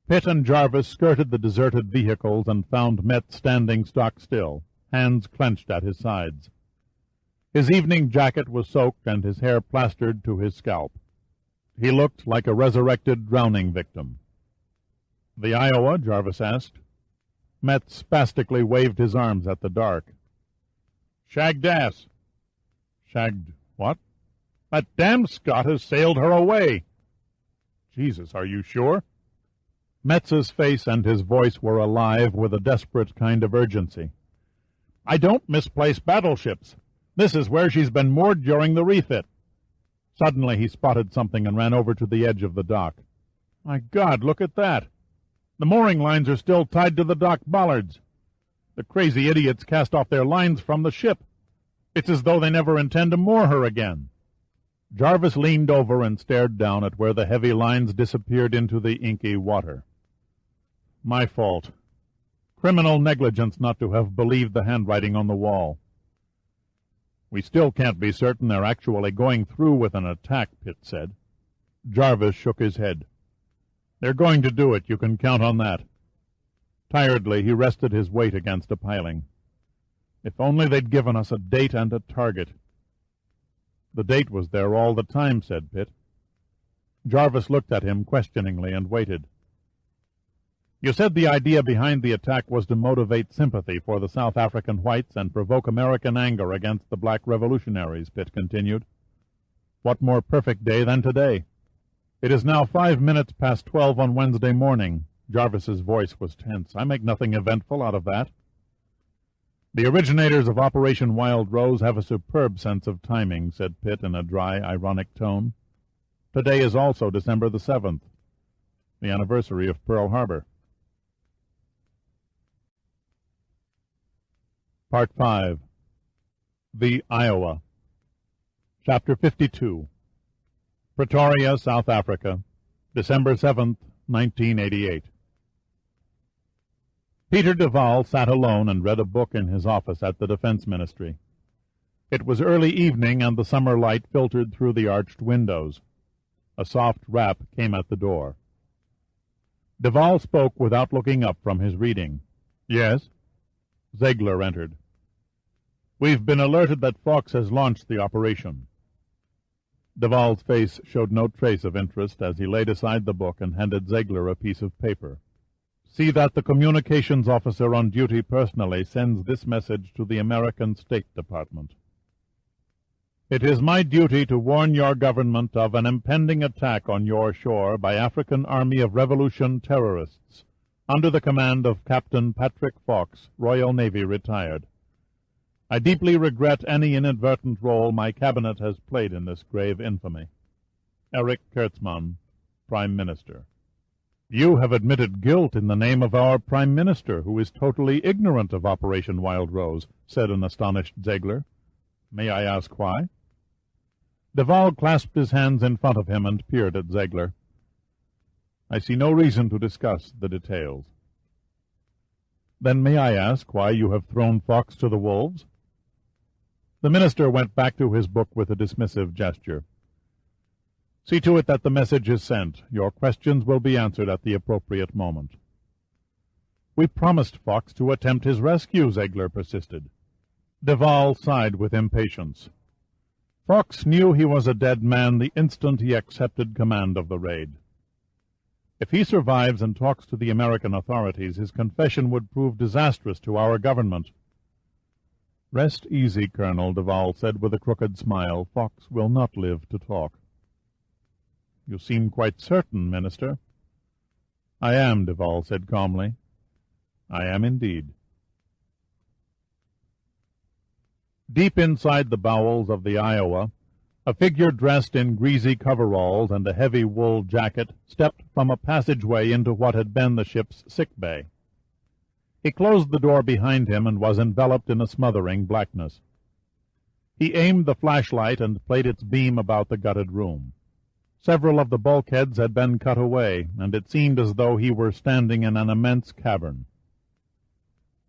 Pitt and Jarvis skirted the deserted vehicles and found Metz standing stock still, hands clenched at his sides. His evening jacket was soaked and his hair plastered to his scalp. He looked like a resurrected drowning victim. "The Iowa?" Jarvis asked. Metz spastically waved his arms at the dark. "Shagged ass." "Shagged what?" "That damned Scot has sailed her away." "Jesus, are you sure?" Metz's face and his voice were alive with a desperate kind of urgency. "I don't misplace battleships. This is where she's been moored during the refit." Suddenly he spotted something and ran over to the edge of the dock. "My God, look at that! The mooring lines are still tied to the dock bollards. The crazy idiots cast off their lines from the ship. It's as though they never intend to moor her again." Jarvis leaned over and stared down at where the heavy lines disappeared into the inky water. "My fault. Criminal negligence not to have believed the handwriting on the wall." "We still can't be certain they're actually going through with an attack," Pitt said. Jarvis shook his head. They're going to do it, you can count on that. Tiredly, he rested his weight against a piling. If only they'd given us a date and a target. The date was there all the time, said Pitt. Jarvis looked at him questioningly and waited. You said the idea behind the attack was to motivate sympathy for the South African whites and provoke American anger against the black revolutionaries, Pitt continued. What more perfect day than today? It is now 5 minutes past 12 on Wednesday morning. Jarvis's voice was tense. I make nothing eventful out of that. The originators of Operation Wild Rose have a superb sense of timing, said Pitt in a dry, ironic tone. Today is also December the 7th, the anniversary of Pearl Harbor. Part 5. The Iowa. Chapter 52. Pretoria, South Africa, December 7th, 1988. Peter Duval sat alone and read a book in his office at the Defense Ministry. It was early evening, and the summer light filtered through the arched windows. A soft rap came at the door. Duval spoke without looking up from his reading. Yes? Ziegler entered. We've been alerted that Fox has launched the operation. Duval's face showed no trace of interest as he laid aside the book and handed Ziegler a piece of paper. See that the communications officer on duty personally sends this message to the American State Department. It is my duty to warn your government of an impending attack on your shore by African Army of Revolution terrorists, under the command of Captain Patrick Fox, Royal Navy retired. I deeply regret any inadvertent role my cabinet has played in this grave infamy. Eric Kurtzmann, Prime Minister. You have admitted guilt in the name of our Prime Minister, who is totally ignorant of Operation Wild Rose, said an astonished Ziegler. May I ask why? Duval clasped his hands in front of him and peered at Ziegler. I see no reason to discuss the details. Then may I ask why you have thrown Fox to the wolves? The minister went back to his book with a dismissive gesture. See to it that the message is sent. Your questions will be answered at the appropriate moment. We promised Fox to attempt his rescue, Ziegler persisted. Duval sighed with impatience. Fox knew he was a dead man the instant he accepted command of the raid. If he survives and talks to the American authorities, his confession would prove disastrous to our government. Rest easy, Colonel, Duval said with a crooked smile. Fox will not live to talk. You seem quite certain, Minister. I am, Duval said calmly. I am indeed. Deep inside the bowels of the Iowa, a figure dressed in greasy coveralls and a heavy wool jacket stepped from a passageway into what had been the ship's sick bay. He closed the door behind him and was enveloped in a smothering blackness. He aimed the flashlight and played its beam about the gutted room. Several of the bulkheads had been cut away, and it seemed as though he were standing in an immense cavern.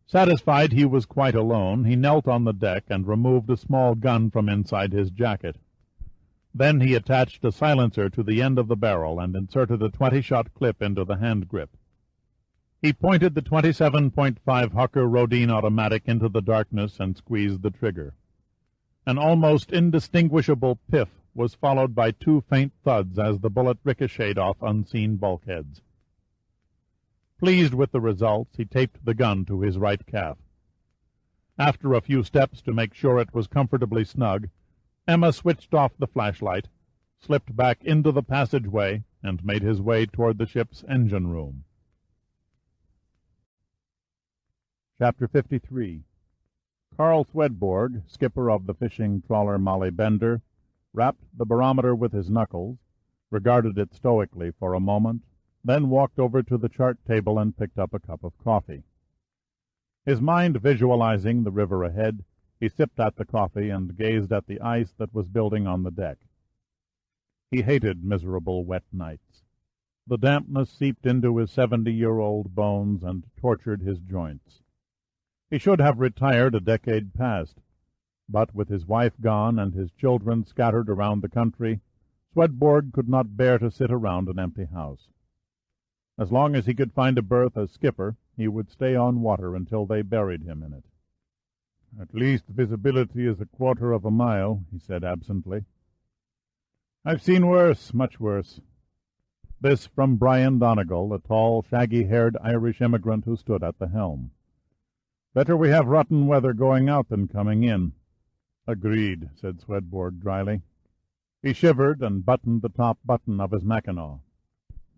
Satisfied he was quite alone, he knelt on the deck and removed a small gun from inside his jacket. Then he attached a silencer to the end of the barrel and inserted a 20-shot clip into the hand grip. He pointed the 27.5 Hawker Rodin automatic into the darkness and squeezed the trigger. An almost indistinguishable piff was followed by two faint thuds as the bullet ricocheted off unseen bulkheads. Pleased with the results, he taped the gun to his right calf. After a few steps to make sure it was comfortably snug, Emma switched off the flashlight, slipped back into the passageway, and made his way toward the ship's engine room. Chapter 53. Carl Swedborg, skipper of the fishing trawler Molly Bender, rapped the barometer with his knuckles, regarded it stoically for a moment, then walked over to the chart table and picked up a cup of coffee. His mind visualizing the river ahead, he sipped at the coffee and gazed at the ice that was building on the deck. He hated miserable wet nights. The dampness seeped into his 70-year-old bones and tortured his joints. He should have retired a decade past, but with his wife gone and his children scattered around the country, Swedborg could not bear to sit around an empty house. As long as he could find a berth as skipper, he would stay on water until they buried him in it. "At least visibility is a quarter of a mile," he said absently. "I've seen worse, much worse." This from Brian Donegal, a tall, shaggy-haired Irish immigrant who stood at the helm. "Better we have rotten weather going out than coming in." "Agreed," said Swedborg dryly. He shivered and buttoned the top button of his mackinaw.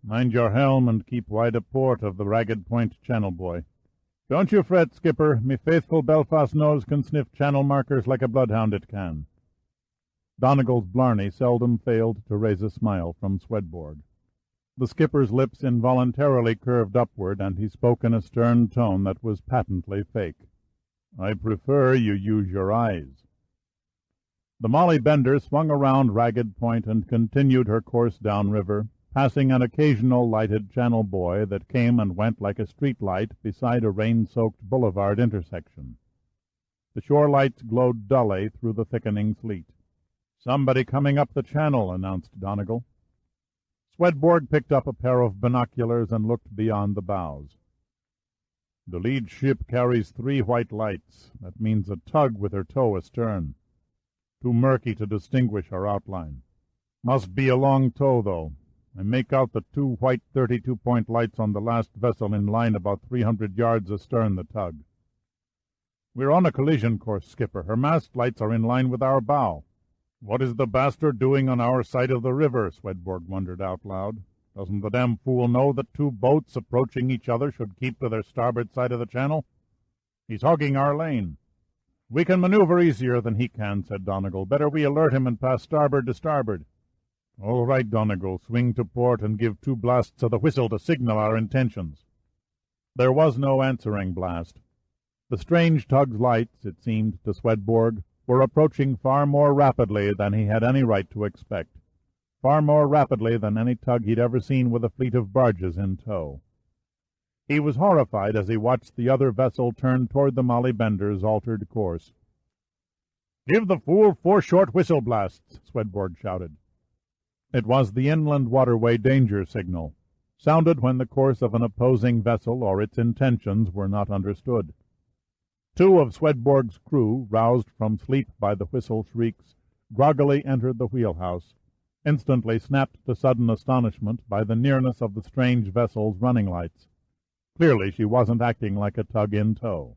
"Mind your helm and keep wide a port of the Ragged Point Channel, boy." "Don't you fret, skipper. Me faithful Belfast nose can sniff channel markers like a bloodhound it can." Donegal's blarney seldom failed to raise a smile from Swedborg. The skipper's lips involuntarily curved upward, and he spoke in a stern tone that was patently fake. "I prefer you use your eyes." The Molly Bender swung around Ragged Point and continued her course downriver, passing an occasional lighted channel buoy that came and went like a street light beside a rain-soaked boulevard intersection. The shore lights glowed dully through the thickening sleet. "Somebody coming up the channel," announced Donegal. Swedborg picked up a pair of binoculars and looked beyond the bows. "The lead ship carries 3 white lights. That means a tug with her tow astern. Too murky to distinguish her outline. Must be a long tow, though. I make out the 2 white 32-point lights on the last vessel in line about 300 yards astern the tug." "We're on a collision course, skipper. Her mast lights are in line with our bow." "What is the bastard doing on our side of the river?" Swedborg wondered out loud. "Doesn't the damn fool know that 2 boats approaching each other should keep to their starboard side of the channel? He's hogging our lane." "We can maneuver easier than he can," said Donegal. "Better we alert him and pass starboard to starboard." "All right, Donegal. Swing to port and give 2 blasts of the whistle to signal our intentions." There was no answering blast. The strange tug's lights, it seemed to Swedborg, were approaching far more rapidly than he had any right to expect, far more rapidly than any tug he'd ever seen with a fleet of barges in tow. He was horrified as he watched the other vessel turn toward the Molly Bender's altered course. "Give the fool 4 short whistle blasts," Swedborg shouted. It was the inland waterway danger signal, sounded when the course of an opposing vessel or its intentions were not understood. 2 of Swedborg's crew, roused from sleep by the whistle shrieks, groggily entered the wheelhouse, instantly snapped to sudden astonishment by the nearness of the strange vessel's running lights. Clearly she wasn't acting like a tug in tow.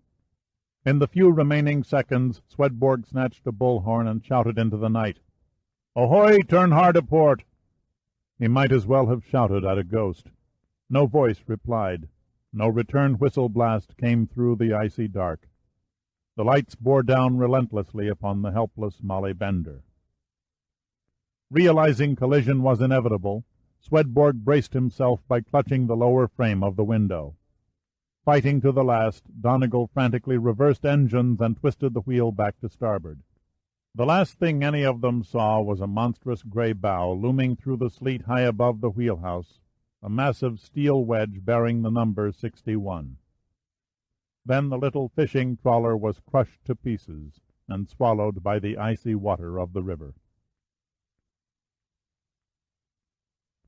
In the few remaining seconds, Swedborg snatched a bullhorn and shouted into the night, "Ahoy, turn hard a port!" He might as well have shouted at a ghost. No voice replied. No return whistle blast came through the icy dark. The lights bore down relentlessly upon the helpless Molly Bender. Realizing collision was inevitable, Swedborg braced himself by clutching the lower frame of the window. Fighting to the last, Donegal frantically reversed engines and twisted the wheel back to starboard. The last thing any of them saw was a monstrous gray bow looming through the sleet high above the wheelhouse, a massive steel wedge bearing the number 61. Then the little fishing trawler was crushed to pieces and swallowed by the icy water of the river.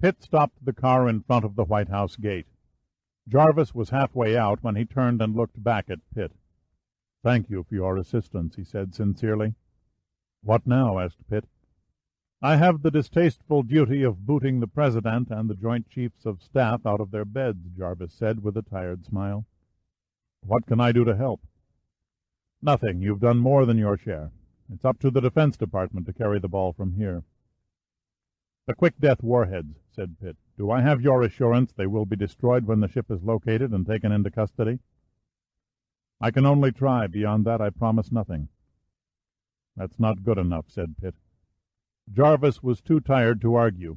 Pitt stopped the car in front of the White House gate. Jarvis was halfway out when he turned and looked back at Pitt. "Thank you for your assistance," he said sincerely. "What now?" asked Pitt. "I have the distasteful duty of booting the President and the Joint Chiefs of Staff out of their beds," Jarvis said with a tired smile. "What can I do to help?" "Nothing. You've done more than your share. It's up to the Defense Department to carry the ball from here." "The quick-death warheads," said Pitt. "Do I have your assurance they will be destroyed when the ship is located and taken into custody?" "I can only try. Beyond that I promise nothing." "That's not good enough," said Pitt. Jarvis was too tired to argue.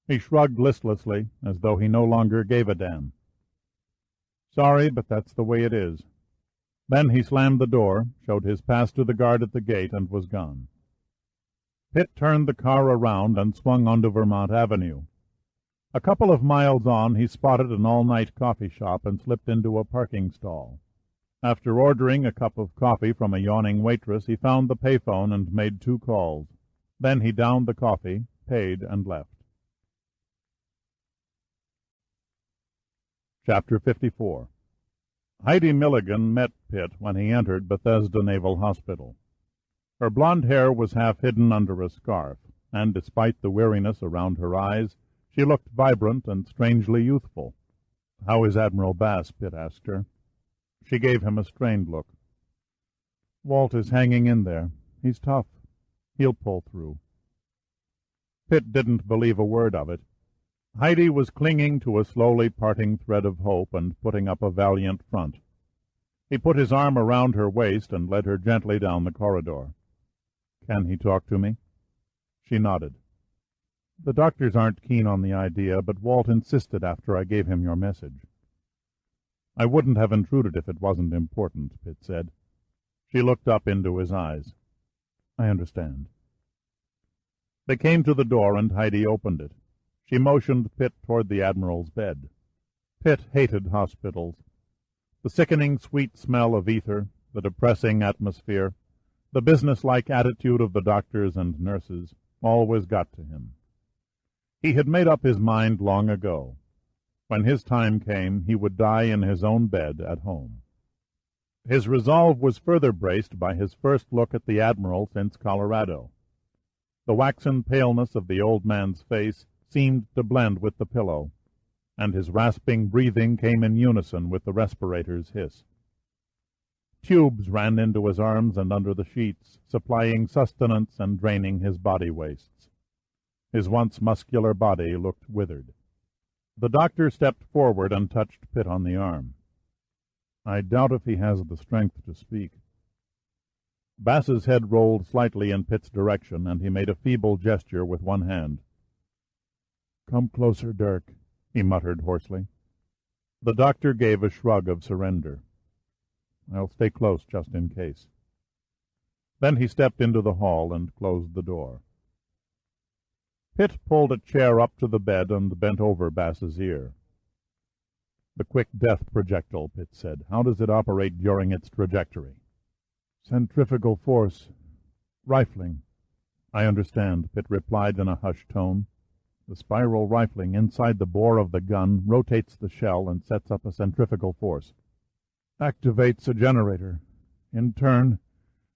He shrugged listlessly, as though he no longer gave a damn. "Sorry, but that's the way it is." Then he slammed the door, showed his pass to the guard at the gate, and was gone. Pitt turned the car around and swung onto Vermont Avenue. A couple of miles on, he spotted an all-night coffee shop and slipped into a parking stall. After ordering a cup of coffee from a yawning waitress, he found the payphone and made 2 calls. Then he downed the coffee, paid, and left. Chapter 54. Heidi Milligan met Pitt when he entered Bethesda Naval Hospital. Her blonde hair was half hidden under a scarf, and despite the weariness around her eyes, she looked vibrant and strangely youthful. "How is Admiral Bass?" Pitt asked her. She gave him a strained look. "Walt is hanging in there. He's tough. He'll pull through." Pitt didn't believe a word of it. Heidi was clinging to a slowly parting thread of hope and putting up a valiant front. He put his arm around her waist and led her gently down the corridor. "Can he talk to me?" She nodded. "The doctors aren't keen on the idea, but Walt insisted after I gave him your message." "I wouldn't have intruded if it wasn't important," Pitt said. She looked up into his eyes. "I understand." They came to the door, and Heidi opened it. She motioned Pitt toward the Admiral's bed. Pitt hated hospitals. The sickening sweet smell of ether, the depressing atmosphere, the businesslike attitude of the doctors and nurses, always got to him. He had made up his mind long ago. When his time came, he would die in his own bed at home. His resolve was further braced by his first look at the Admiral since Colorado. The waxen paleness of the old man's face seemed to blend with the pillow, and his rasping breathing came in unison with the respirator's hiss. Tubes ran into his arms and under the sheets, supplying sustenance and draining his body wastes. His once muscular body looked withered. The doctor stepped forward and touched Pitt on the arm. "I doubt if he has the strength to speak." Bass's head rolled slightly in Pitt's direction, and he made a feeble gesture with one hand. "Come closer, Dirk," he muttered hoarsely. The doctor gave a shrug of surrender. "I'll stay close just in case." Then he stepped into the hall and closed the door. Pitt pulled a chair up to the bed and bent over Bass's ear. "The quick death projectile," Pitt said. "How does it operate during its trajectory?" "Centrifugal force. Rifling." "I understand," Pitt replied in a hushed tone. "The spiral rifling inside the bore of the gun rotates the shell and sets up a centrifugal force. Activates a generator. In turn,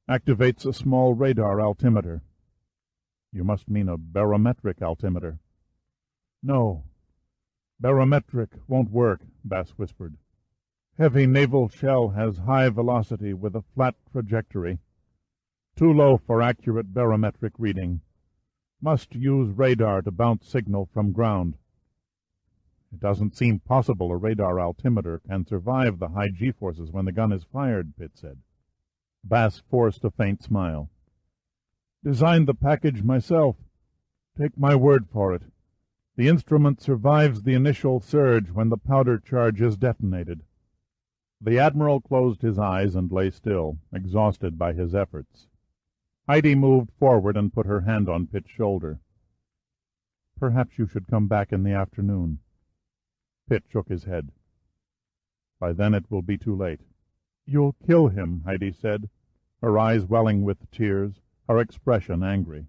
activates a small radar altimeter." "You must mean a barometric altimeter." "No. Barometric won't work," Bass whispered. "Heavy naval shell has high velocity with a flat trajectory. Too low for accurate barometric reading. Must use radar to bounce signal from ground." "It doesn't seem possible a radar altimeter can survive the high G-forces when the gun is fired," Pitt said. Bass forced a faint smile. "Designed the package myself. Take my word for it. The instrument survives the initial surge when the powder charge is detonated." The Admiral closed his eyes and lay still, exhausted by his efforts. Heidi moved forward and put her hand on Pitt's shoulder. "Perhaps you should come back in the afternoon." Pitt shook his head. "By then it will be too late." "You'll kill him," Heidi said, her eyes welling with tears, her expression angry.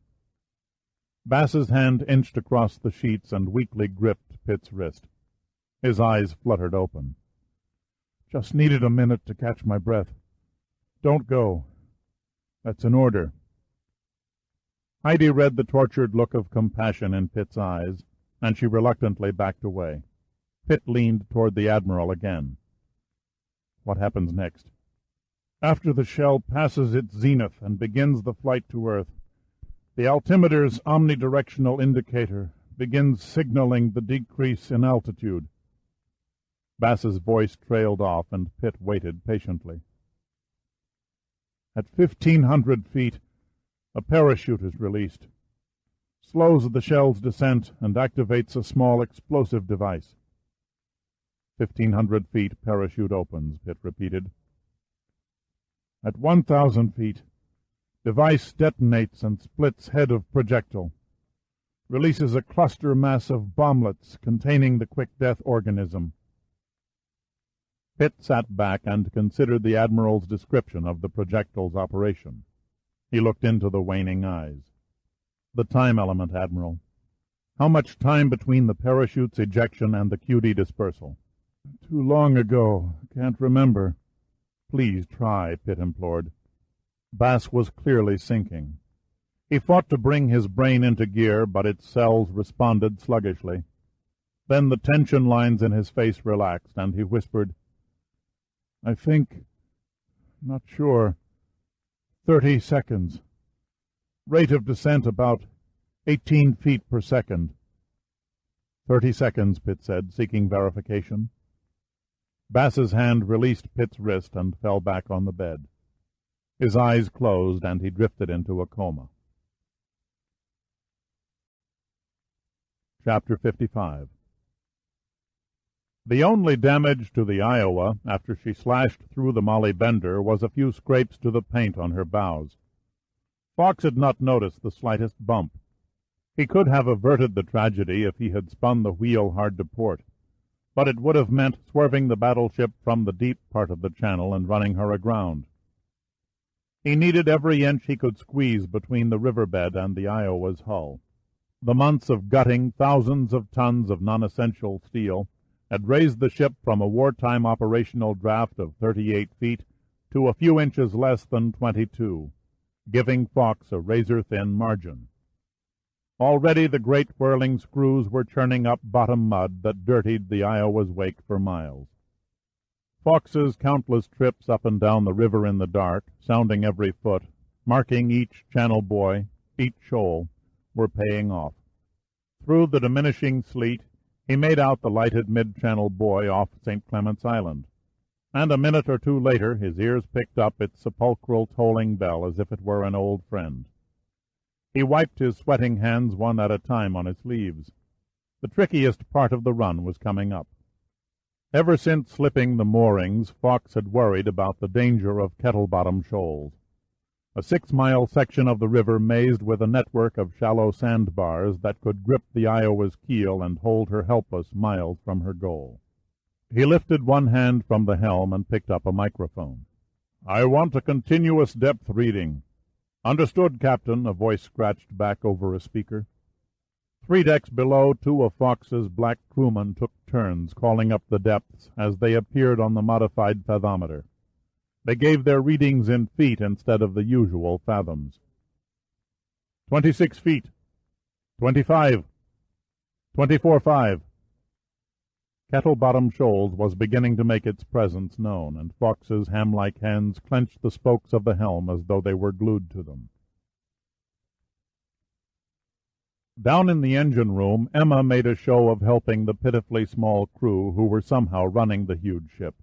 Bass's hand inched across the sheets and weakly gripped Pitt's wrist. His eyes fluttered open. "Just needed a minute to catch my breath. Don't go. That's an order." Heidi read the tortured look of compassion in Pitt's eyes, and she reluctantly backed away. Pitt leaned toward the Admiral again. "What happens next?" "After the shell passes its zenith and begins the flight to Earth, the altimeter's omnidirectional indicator begins signaling the decrease in altitude." Bass's voice trailed off, and Pitt waited patiently. "At 1,500 feet, a parachute is released. Slows the shell's descent and activates a small explosive device." 1,500 feet, parachute opens," Pitt repeated. "At 1,000 feet, device detonates and splits head of projectile. Releases a cluster mass of bomblets containing the quick death organism." Pitt sat back and considered the Admiral's description of the projectile's operation. He looked into the waning eyes. "The time element, Admiral. How much time between the parachute's ejection and the QD dispersal?" Too long ago. Can't remember. Please try, Pitt implored. Bass was clearly sinking. He fought to bring his brain into gear, but its cells responded sluggishly. Then the tension lines in his face relaxed, and he whispered, I think, not sure, 30 seconds. Rate of descent about 18 feet per second. 30 seconds, Pitt said, seeking verification. Bass's hand released Pitt's wrist and fell back on the bed. His eyes closed, and he drifted into a coma. Chapter 55. The only damage to the Iowa after she slashed through the Molly Bender was a few scrapes to the paint on her bows. Fawkes had not noticed the slightest bump. He could have averted the tragedy if he had spun the wheel hard to port, but it would have meant swerving the battleship from the deep part of the channel and running her aground. He needed every inch he could squeeze between the riverbed and the Iowa's hull. The months of gutting thousands of tons of non-essential steel had raised the ship from a wartime operational draft of 38 feet to a few inches less than 22, giving Fawkes a razor-thin margin. Already the great whirling screws were churning up bottom mud that dirtied the Iowa's wake for miles. Fawkes's countless trips up and down the river in the dark, sounding every foot, marking each channel buoy, each shoal, were paying off. Through the diminishing sleet, he made out the lighted mid-channel buoy off St. Clement's Island, and a minute or two later his ears picked up its sepulchral tolling bell as if it were an old friend. He wiped his sweating hands one at a time on his sleeves. The trickiest part of the run was coming up. Ever since slipping the moorings, Fawkes had worried about the danger of kettle-bottom shoals. A 6-mile section of the river mazed with a network of shallow sandbars that could grip the Iowa's keel and hold her helpless miles from her goal. He lifted one hand from the helm and picked up a microphone. "I want a continuous depth reading." "Understood, Captain," a voice scratched back over a speaker. 3 decks below, 2 of Fawkes's black crewmen took turns calling up the depths as they appeared on the modified fathometer. They gave their readings in feet instead of the usual fathoms. 26 feet. 25. 24.5. Kettle-Bottom Shoals was beginning to make its presence known, and Fawkes's ham-like hands clenched the spokes of the helm as though they were glued to them. Down in the engine room, Emma made a show of helping the pitifully small crew who were somehow running the huge ship.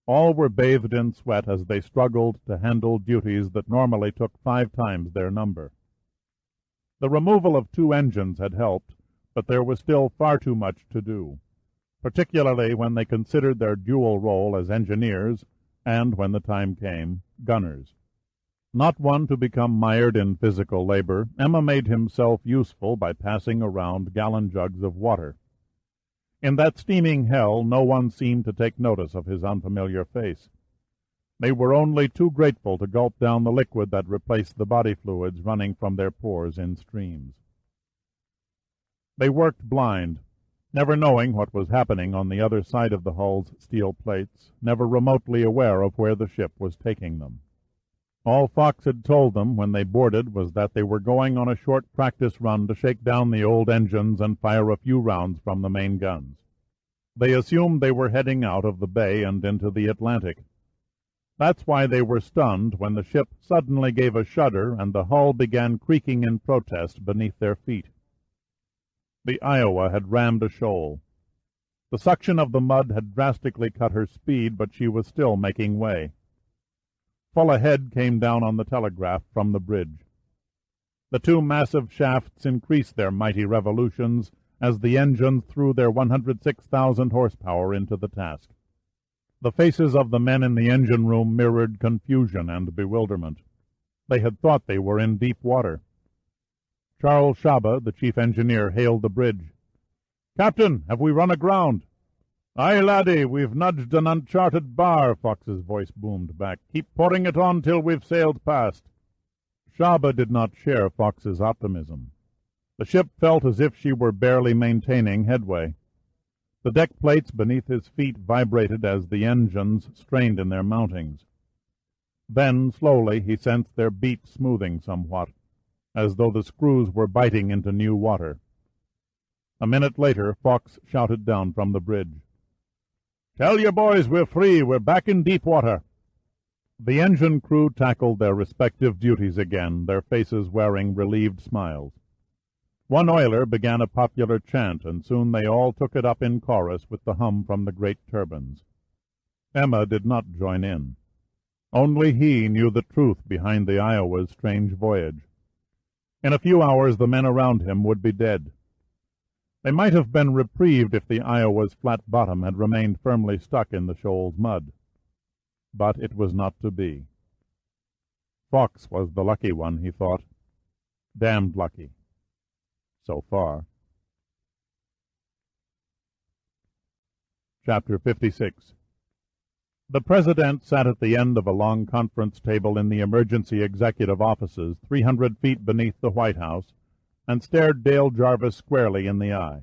All were bathed in sweat as they struggled to handle duties that normally took 5 times their number. The removal of 2 engines had helped, but there was still far too much to do, particularly when they considered their dual role as engineers and, when the time came, gunners. Not one to become mired in physical labor, Emma made himself useful by passing around gallon jugs of water. In that steaming hell, no one seemed to take notice of his unfamiliar face. They were only too grateful to gulp down the liquid that replaced the body fluids running from their pores in streams. They worked blind, never knowing what was happening on the other side of the hull's steel plates, never remotely aware of where the ship was taking them. All Fawkes had told them when they boarded was that they were going on a short practice run to shake down the old engines and fire a few rounds from the main guns. They assumed they were heading out of the bay and into the Atlantic. That's why they were stunned when the ship suddenly gave a shudder and the hull began creaking in protest beneath their feet. The Iowa had rammed a shoal. The suction of the mud had drastically cut her speed, but she was still making way. Full ahead came down on the telegraph from the bridge. The 2 massive shafts increased their mighty revolutions as the engines threw their 106,000 horsepower into the task. The faces of the men in the engine room mirrored confusion and bewilderment. They had thought they were in deep water. Charles Shaba, the chief engineer, hailed the bridge. "Captain, have we run aground?" "Aye, laddie, we've nudged an uncharted bar," Fawkes's voice boomed back. "Keep pouring it on till we've sailed past." Shaba did not share Fawkes's optimism. The ship felt as if she were barely maintaining headway. The deck plates beneath his feet vibrated as the engines strained in their mountings. Then, slowly, he sensed their beat smoothing somewhat, as though the screws were biting into new water. A minute later, Fawkes shouted down from the bridge, "Tell your boys we're free. We're back in deep water." The engine crew tackled their respective duties again, their faces wearing relieved smiles. One oiler began a popular chant, and soon they all took it up in chorus with the hum from the great turbines. Emma did not join in. Only he knew the truth behind the Iowa's strange voyage. In a few hours the men around him would be dead. They might have been reprieved if the Iowa's flat bottom had remained firmly stuck in the shoal's mud. But it was not to be. Fawkes was the lucky one, he thought. Damned lucky. So far. Chapter 56. The President sat at the end of a long conference table in the emergency executive offices 300 feet beneath the White House, and stared Dale Jarvis squarely in the eye.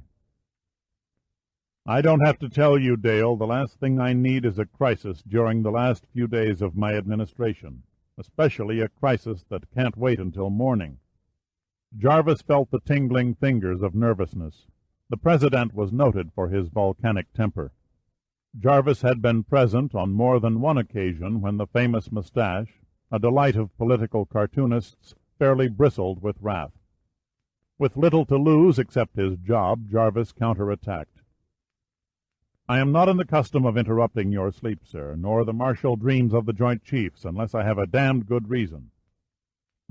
"I don't have to tell you, Dale, the last thing I need is a crisis during the last few days of my administration, especially a crisis that can't wait until morning." Jarvis felt the tingling fingers of nervousness. The President was noted for his volcanic temper. Jarvis had been present on more than one occasion when the famous mustache, a delight of political cartoonists, fairly bristled with wrath. With little to lose except his job, Jarvis counterattacked. "I am not in the custom of interrupting your sleep, sir, nor the martial dreams of the Joint Chiefs, unless I have a damned good reason."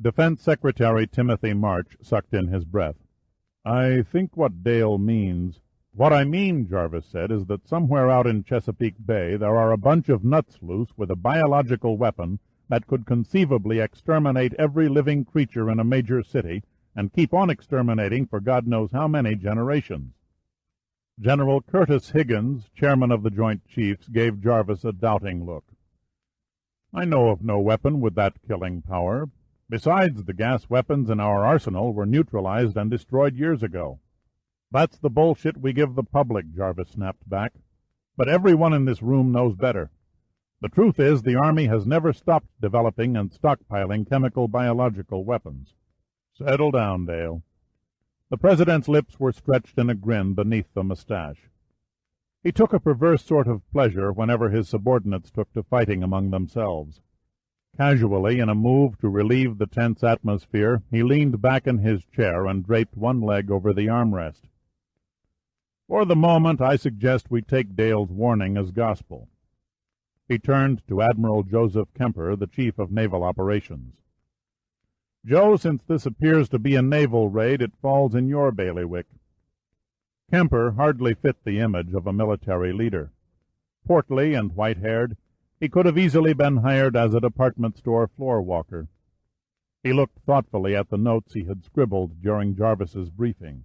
Defense Secretary Timothy March sucked in his breath. "I think what Dale means—" "What I mean," Jarvis said, "is that somewhere out in Chesapeake Bay there are a bunch of nuts loose with a biological weapon that could conceivably exterminate every living creature in a major city and keep on exterminating for God knows how many generations." General Curtis Higgins, chairman of the Joint Chiefs, gave Jarvis a doubting look. "I know of no weapon with that killing power. Besides, the gas weapons in our arsenal were neutralized and destroyed years ago." "That's the bullshit we give the public," Jarvis snapped back. "But everyone in this room knows better. The truth is the Army has never stopped developing and stockpiling chemical biological weapons." "Settle down, Dale." The President's lips were stretched in a grin beneath the mustache. He took a perverse sort of pleasure whenever his subordinates took to fighting among themselves. Casually, in a move to relieve the tense atmosphere, he leaned back in his chair and draped one leg over the armrest. "For the moment, I suggest we take Dale's warning as gospel." He turned to Admiral Joseph Kemper, the Chief of Naval Operations. "Joe, since this appears to be a naval raid, it falls in your bailiwick." Kemper hardly fit the image of a military leader. Portly and white-haired, he could have easily been hired as a department store floor walker. He looked thoughtfully at the notes he had scribbled during Jarvis's briefing.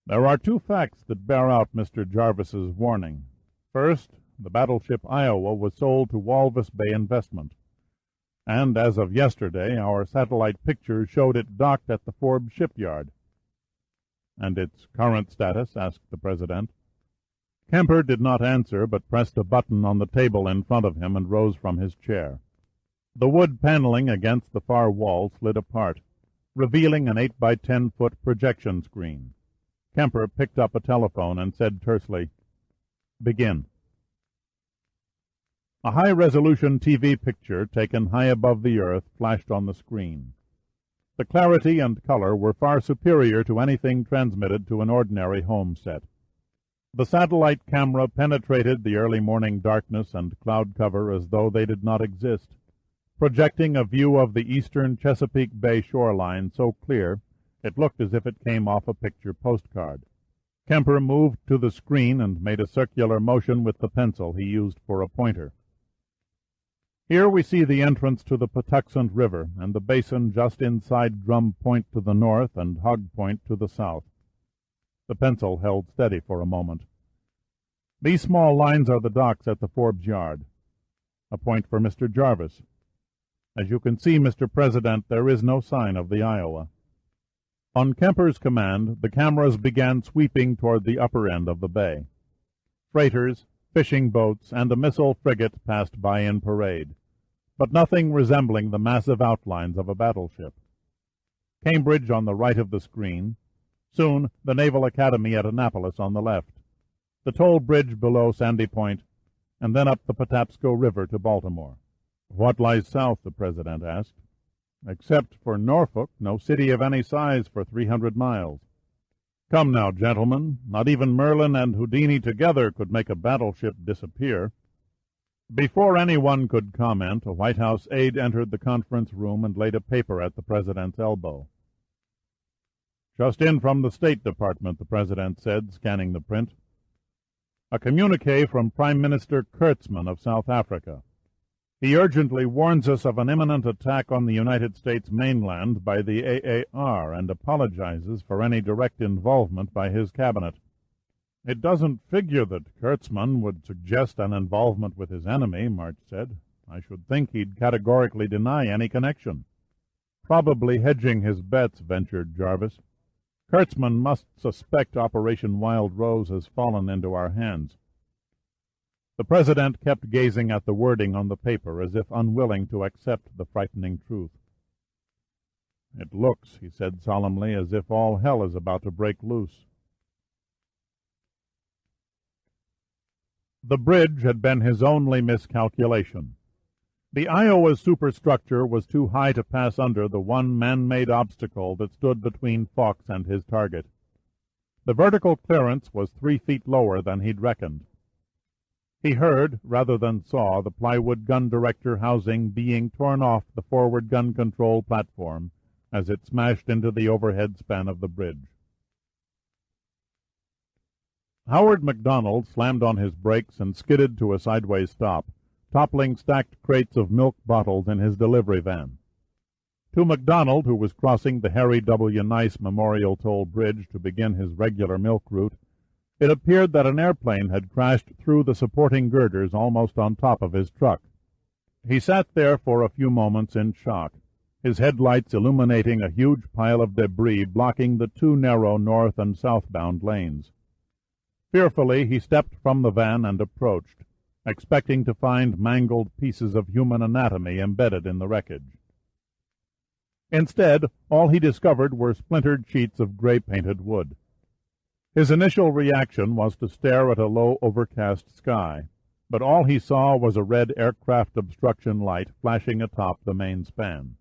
"There are two facts that bear out Mr. Jarvis's warning. First, the battleship Iowa was sold to Walvis Bay Investment, and as of yesterday our satellite pictures showed it docked at the Forbes shipyard." "And its current status?" asked the President. Kemper did not answer, but pressed a button on the table in front of him and rose from his chair. The wood paneling against the far wall slid apart, revealing an 8-by-10-foot projection screen. Kemper picked up a telephone and said tersely, "Begin." A high-resolution TV picture taken high above the earth flashed on the screen. The clarity and color were far superior to anything transmitted to an ordinary home set. The satellite camera penetrated the early morning darkness and cloud cover as though they did not exist, projecting a view of the eastern Chesapeake Bay shoreline so clear it looked as if it came off a picture postcard. Kemper moved to the screen and made a circular motion with the pencil he used for a pointer. "Here we see the entrance to the Patuxent River and the basin just inside Drum Point to the north and Hog Point to the south." The pencil held steady for a moment. "These small lines are the docks at the Forbes yard." A point for Mr. Jarvis. "As you can see, Mr. President, there is no sign of the Iowa." On Kemper's command, the cameras began sweeping toward the upper end of the bay. Freighters, fishing boats, and a missile frigate passed by in parade, but nothing resembling the massive outlines of a battleship. Cambridge on the right of the screen, soon the Naval Academy at Annapolis on the left, the toll bridge below Sandy Point, and then up the Patapsco River to Baltimore. "What lies south?" the President asked. "Except for Norfolk, no city of any size for 300 miles. Come now, gentlemen, not even Merlin and Houdini together could make a battleship disappear." Before anyone could comment, a White House aide entered the conference room and laid a paper at the President's elbow. "Just in from the State Department," the President said, scanning the print. "A communiqué from Prime Minister Kurtzman of South Africa. He urgently warns us of an imminent attack on the United States mainland by the AAR and apologizes for any direct involvement by his cabinet." "It doesn't figure that Kurtzman would suggest an involvement with his enemy," March said. "I should think he'd categorically deny any connection." "Probably hedging his bets," ventured Jarvis. "Kurtzman must suspect Operation Wild Rose has fallen into our hands." The President kept gazing at the wording on the paper as if unwilling to accept the frightening truth. "It looks," he said solemnly, "as if all hell is about to break loose." The bridge had been his only miscalculation. The Iowa's superstructure was too high to pass under the one man-made obstacle that stood between Fawkes and his target. The vertical clearance was 3 feet lower than he'd reckoned. He heard, rather than saw, the plywood gun director housing being torn off the forward gun control platform as it smashed into the overhead span of the bridge. Howard McDonald slammed on his brakes and skidded to a sideways stop, toppling stacked crates of milk bottles in his delivery van. To McDonald, who was crossing the Harry W. Nice Memorial Toll Bridge to begin his regular milk route, it appeared that an airplane had crashed through the supporting girders almost on top of his truck. He sat there for a few moments in shock, his headlights illuminating a huge pile of debris blocking the 2 narrow north and southbound lanes. Fearfully he stepped from the van and approached, expecting to find mangled pieces of human anatomy embedded in the wreckage. Instead, all he discovered were splintered sheets of gray-painted wood. His initial reaction was to stare at a low, overcast sky, but all he saw was a red aircraft obstruction light flashing atop the main span.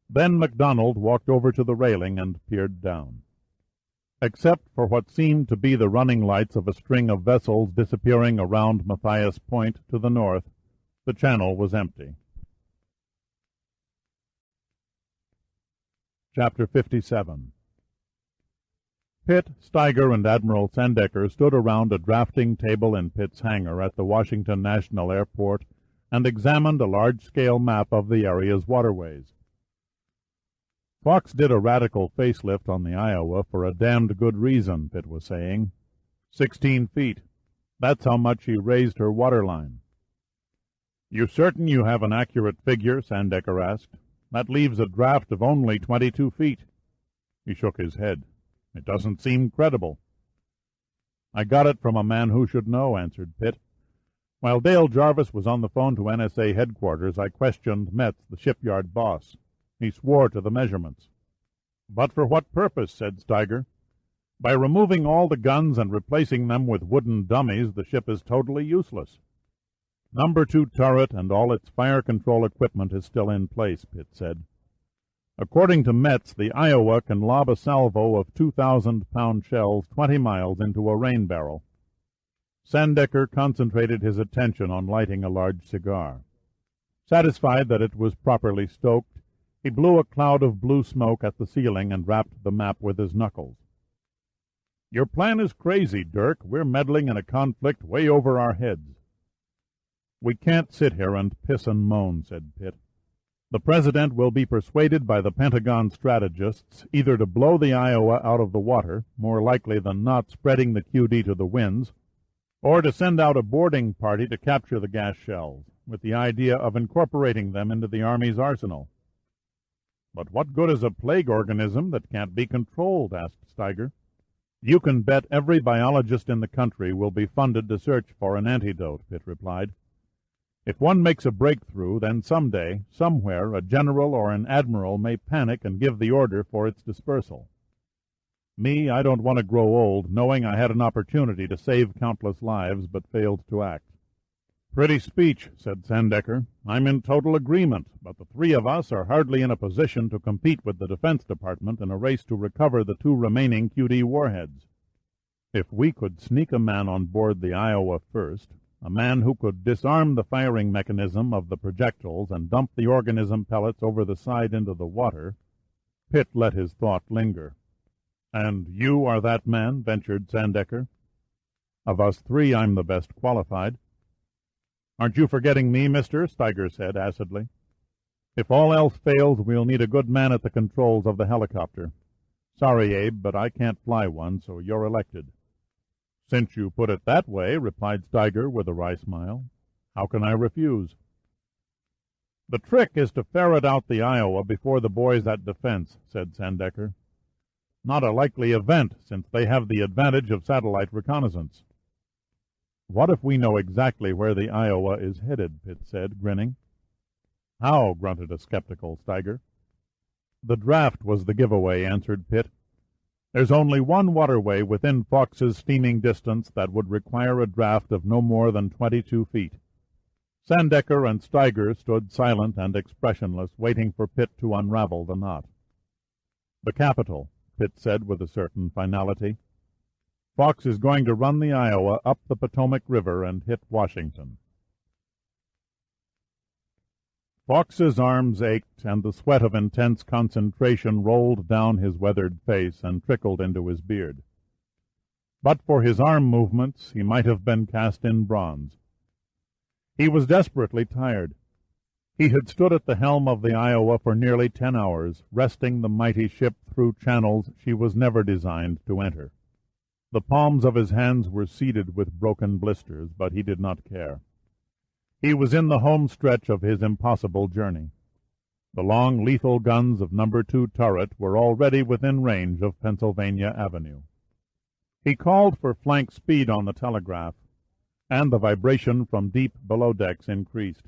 Then MacDonald walked over to the railing and peered down. Except for what seemed to be the running lights of a string of vessels disappearing around Matthias Point to the north, the channel was empty. Chapter 57. Pitt, Steiger, and Admiral Sandecker stood around a drafting table in Pitt's hangar at the Washington National Airport and examined a large-scale map of the area's waterways. "Fawkes did a radical facelift on the Iowa for a damned good reason," Pitt was saying. 16 feet. That's how much he raised her waterline. "You certain you have an accurate figure?" Sandecker asked. "That leaves a draft of only 22 feet. He shook his head. "It doesn't seem credible." "I got it from a man who should know," answered Pitt. "While Dale Jarvis was on the phone to NSA headquarters, I questioned Metz, the shipyard boss. He swore to the measurements." "But for what purpose?" said Steiger. "By removing all the guns and replacing them with wooden dummies, the ship is totally useless." "Number 2 turret and all its fire control equipment is still in place," Pitt said. "According to Metz, the Iowa can lob a salvo of 2,000-pound shells 20 miles into a rain barrel." Sandecker concentrated his attention on lighting a large cigar. Satisfied that it was properly stoked, he blew a cloud of blue smoke at the ceiling and rapped the map with his knuckles. "Your plan is crazy, Dirk. We're meddling in a conflict way over our heads." "We can't sit here and piss and moan," said Pitt. "The President will be persuaded by the Pentagon strategists either to blow the Iowa out of the water, more likely than not spreading the QD to the winds, or to send out a boarding party to capture the gas shells, with the idea of incorporating them into the Army's arsenal." But what good is a plague organism that can't be controlled? Asked Steiger. You can bet every biologist in the country will be funded to search for an antidote, Pitt replied. If one makes a breakthrough, then someday, somewhere, a general or an admiral may panic and give the order for its dispersal. Me, I don't want to grow old, knowing I had an opportunity to save countless lives, but failed to act. Pretty speech, said Sandecker. I'm in total agreement, but the three of us are hardly in a position to compete with the Defense Department in a race to recover the 2 remaining QD warheads. If we could sneak a man on board the Iowa first, a man who could disarm the firing mechanism of the projectiles and dump the organism pellets over the side into the water. Pitt let his thought linger. And you are that man? Ventured Sandecker. Of us 3, I'm the best qualified. Aren't you forgetting me, mister? Steiger said acidly. If all else fails, we'll need a good man at the controls of the helicopter. Sorry, Abe, but I can't fly one, so you're elected. Since you put it that way, replied Steiger with a wry smile, how can I refuse? The trick is to ferret out the Iowa before the boys at Defense, said Sandecker. Not a likely event, since they have the advantage of satellite reconnaissance. What if we know exactly where the Iowa is headed? Pitt said, grinning. How? Grunted a skeptical Steiger. The draft was the giveaway, answered Pitt. There's only one waterway within Fox's steaming distance that would require a draft of no more than 22 feet. Sandecker and Steiger stood silent and expressionless, waiting for Pitt to unravel the knot. The capital, Pitt said with a certain finality. Fox is going to run the Iowa up the Potomac River and hit Washington. Fox's arms ached, and the sweat of intense concentration rolled down his weathered face and trickled into his beard. But for his arm movements, he might have been cast in bronze. He was desperately tired. He had stood at the helm of the Iowa for nearly 10 hours, wresting the mighty ship through channels she was never designed to enter. The palms of his hands were seeded with broken blisters, but he did not care. He was in the home stretch of his impossible journey. The long, lethal guns of No. 2 turret were already within range of Pennsylvania Avenue. He called for flank speed on the telegraph, and the vibration from deep below decks increased.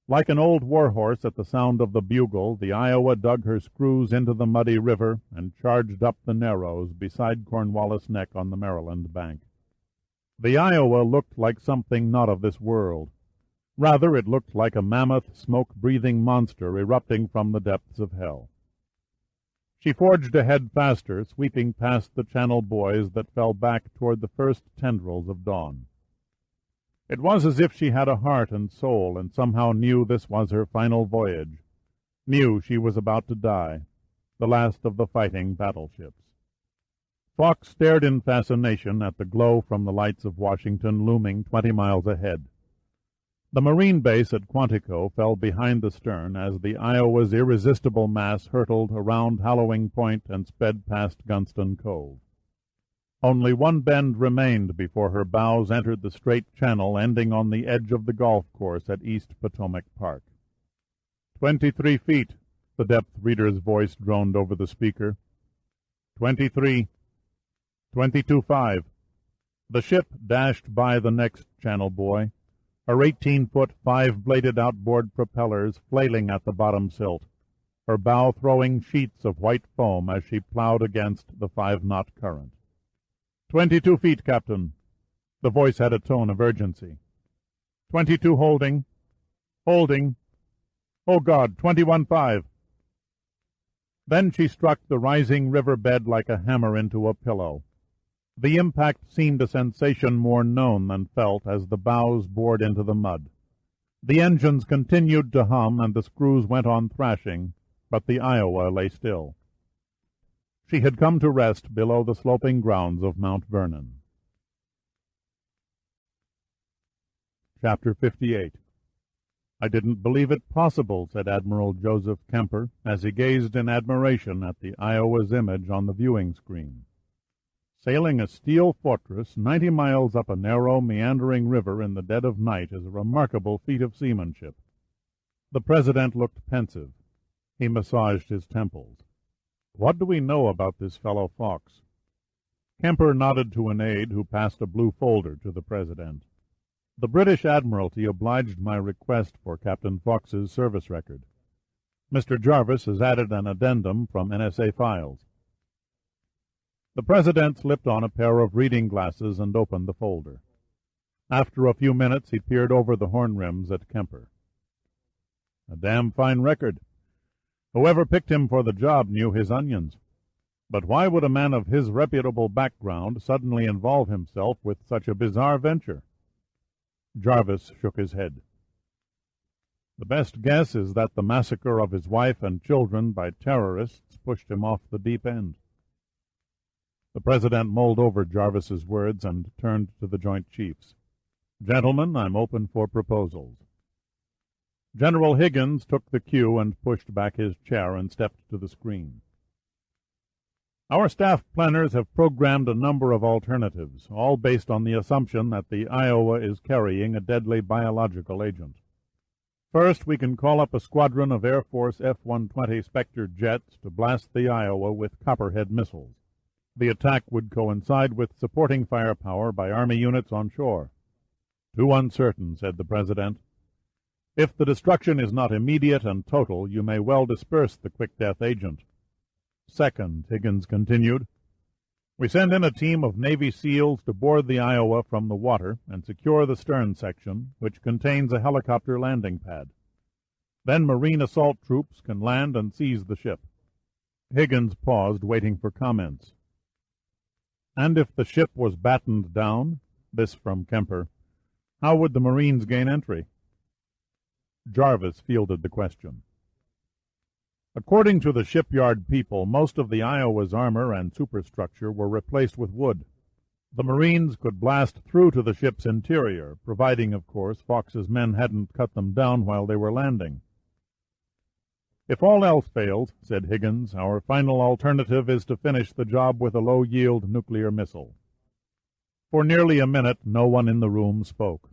Like an old war-horse at the sound of the bugle, the Iowa dug her screws into the muddy river and charged up the Narrows beside Cornwallis Neck on the Maryland bank. The Iowa looked like something not of this world. Rather, it looked like a mammoth, smoke-breathing monster erupting from the depths of hell. She forged ahead faster, sweeping past the Channel buoys that fell back toward the first tendrils of dawn. It was as if she had a heart and soul, and somehow knew this was her final voyage, knew she was about to die, the last of the fighting battleships. Fox stared in fascination at the glow from the lights of Washington looming 20 miles ahead. The Marine base at Quantico fell behind the stern as the Iowa's irresistible mass hurtled around Hallowing Point and sped past Gunston Cove. Only one bend remained before her bows entered the straight channel ending on the edge of the golf course at East Potomac Park. 23 feet, the depth reader's voice droned over the speaker. 23. 22.5. The ship dashed by the next channel buoy, her 18-foot, 5-bladed outboard propellers flailing at the bottom silt, her bow throwing sheets of white foam as she plowed against the 5-knot current. 22 feet, Captain. The voice had a tone of urgency. 22 holding. Holding. Oh, God, 21.5. Then she struck the rising river bed like a hammer into a pillow. The impact seemed a sensation more known than felt as the bows bored into the mud. The engines continued to hum and the screws went on thrashing, but the Iowa lay still. She had come to rest below the sloping grounds of Mount Vernon. Chapter 58. I didn't believe it possible, said Admiral Joseph Kemper, as he gazed in admiration at the Iowa's image on the viewing screen. Sailing a steel fortress 90 miles up a narrow, meandering river in the dead of night is a remarkable feat of seamanship. The President looked pensive. He massaged his temples. "What do we know about this fellow Fox?" Kemper nodded to an aide who passed a blue folder to the President. "The British Admiralty obliged my request for Captain Fox's service record. Mr. Jarvis has added an addendum from NSA files." The President slipped on a pair of reading glasses and opened the folder. After a few minutes he peered over the horn rims at Kemper. "A damn fine record. Whoever picked him for the job knew his onions. But why would a man of his reputable background suddenly involve himself with such a bizarre venture?" Jarvis shook his head. "The best guess is that the massacre of his wife and children by terrorists pushed him off the deep end." The President mulled over Jarvis's words and turned to the Joint Chiefs. "Gentlemen, I'm open for proposals." General Higgins took the cue and pushed back his chair and stepped to the screen. "Our staff planners have programmed a number of alternatives, all based on the assumption that the Iowa is carrying a deadly biological agent. First, we can call up a squadron of Air Force F-120 Spectre jets to blast the Iowa with Copperhead missiles. The attack would coincide with supporting firepower by Army units on shore." "Too uncertain," said the President. "If the destruction is not immediate and total, you may well disperse the quick-death agent." "Second," Higgins continued, "we send in a team of Navy SEALs to board the Iowa from the water and secure the stern section, which contains a helicopter landing pad. Then Marine assault troops can land and seize the ship." Higgins paused, waiting for comments. "And if the ship was battened down," this from Kemper, "how would the Marines gain entry?" Jarvis fielded the question. "According to the shipyard people, most of the Iowa's armor and superstructure were replaced with wood. The Marines could blast through to the ship's interior, providing, of course, Fox's men hadn't cut them down while they were landing." "If all else fails," said Higgins, "our final alternative is to finish the job with a low-yield nuclear missile." For nearly a minute no one in the room spoke,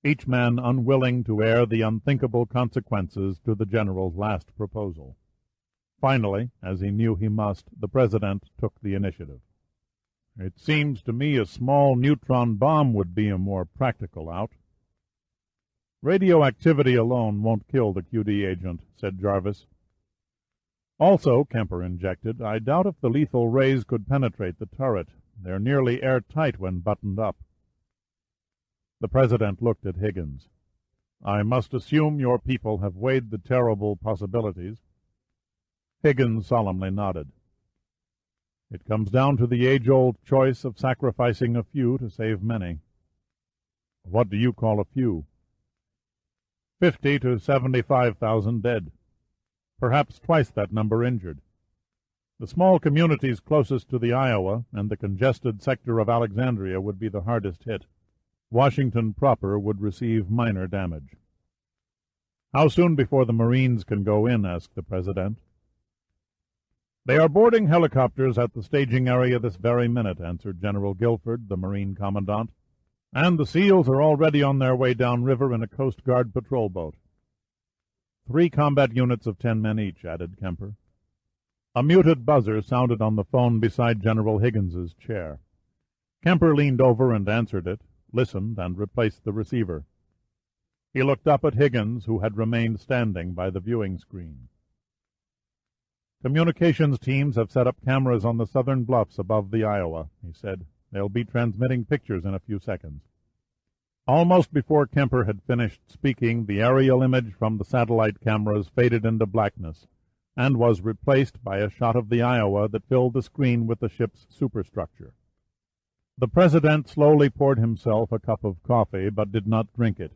each man unwilling to air the unthinkable consequences to the General's last proposal. Finally, as he knew he must, the President took the initiative. "It seems to me a small neutron bomb would be a more practical out." "Radioactivity alone won't kill the QD agent," said Jarvis. "Also," Kemper injected, "I doubt if the lethal rays could penetrate the turret. They're nearly airtight when buttoned up." The President looked at Higgins. "I must assume your people have weighed the terrible possibilities." Higgins solemnly nodded. "It comes down to the age-old choice of sacrificing a few to save many." "What do you call a few?" 50 to 75,000 dead. Perhaps twice that number injured. The small communities closest to the Iowa and the congested sector of Alexandria would be the hardest hit. Washington proper would receive minor damage." "How soon before the Marines can go in?" asked the President. "They are boarding helicopters at the staging area this very minute," answered General Guilford, the Marine Commandant. "And the SEALs are already on their way downriver in a Coast Guard patrol boat." 3 combat units of 10 men each," added Kemper. A muted buzzer sounded on the phone beside General Higgins's chair. Kemper leaned over and answered it, listened, and replaced the receiver. He looked up at Higgins, who had remained standing by the viewing screen. "Communications teams have set up cameras on the southern bluffs above the Iowa," he said. "They'll be transmitting pictures in a few seconds." Almost before Kemper had finished speaking, the aerial image from the satellite cameras faded into blackness, and was replaced by a shot of the Iowa that filled the screen with the ship's superstructure. The President slowly poured himself a cup of coffee, but did not drink it.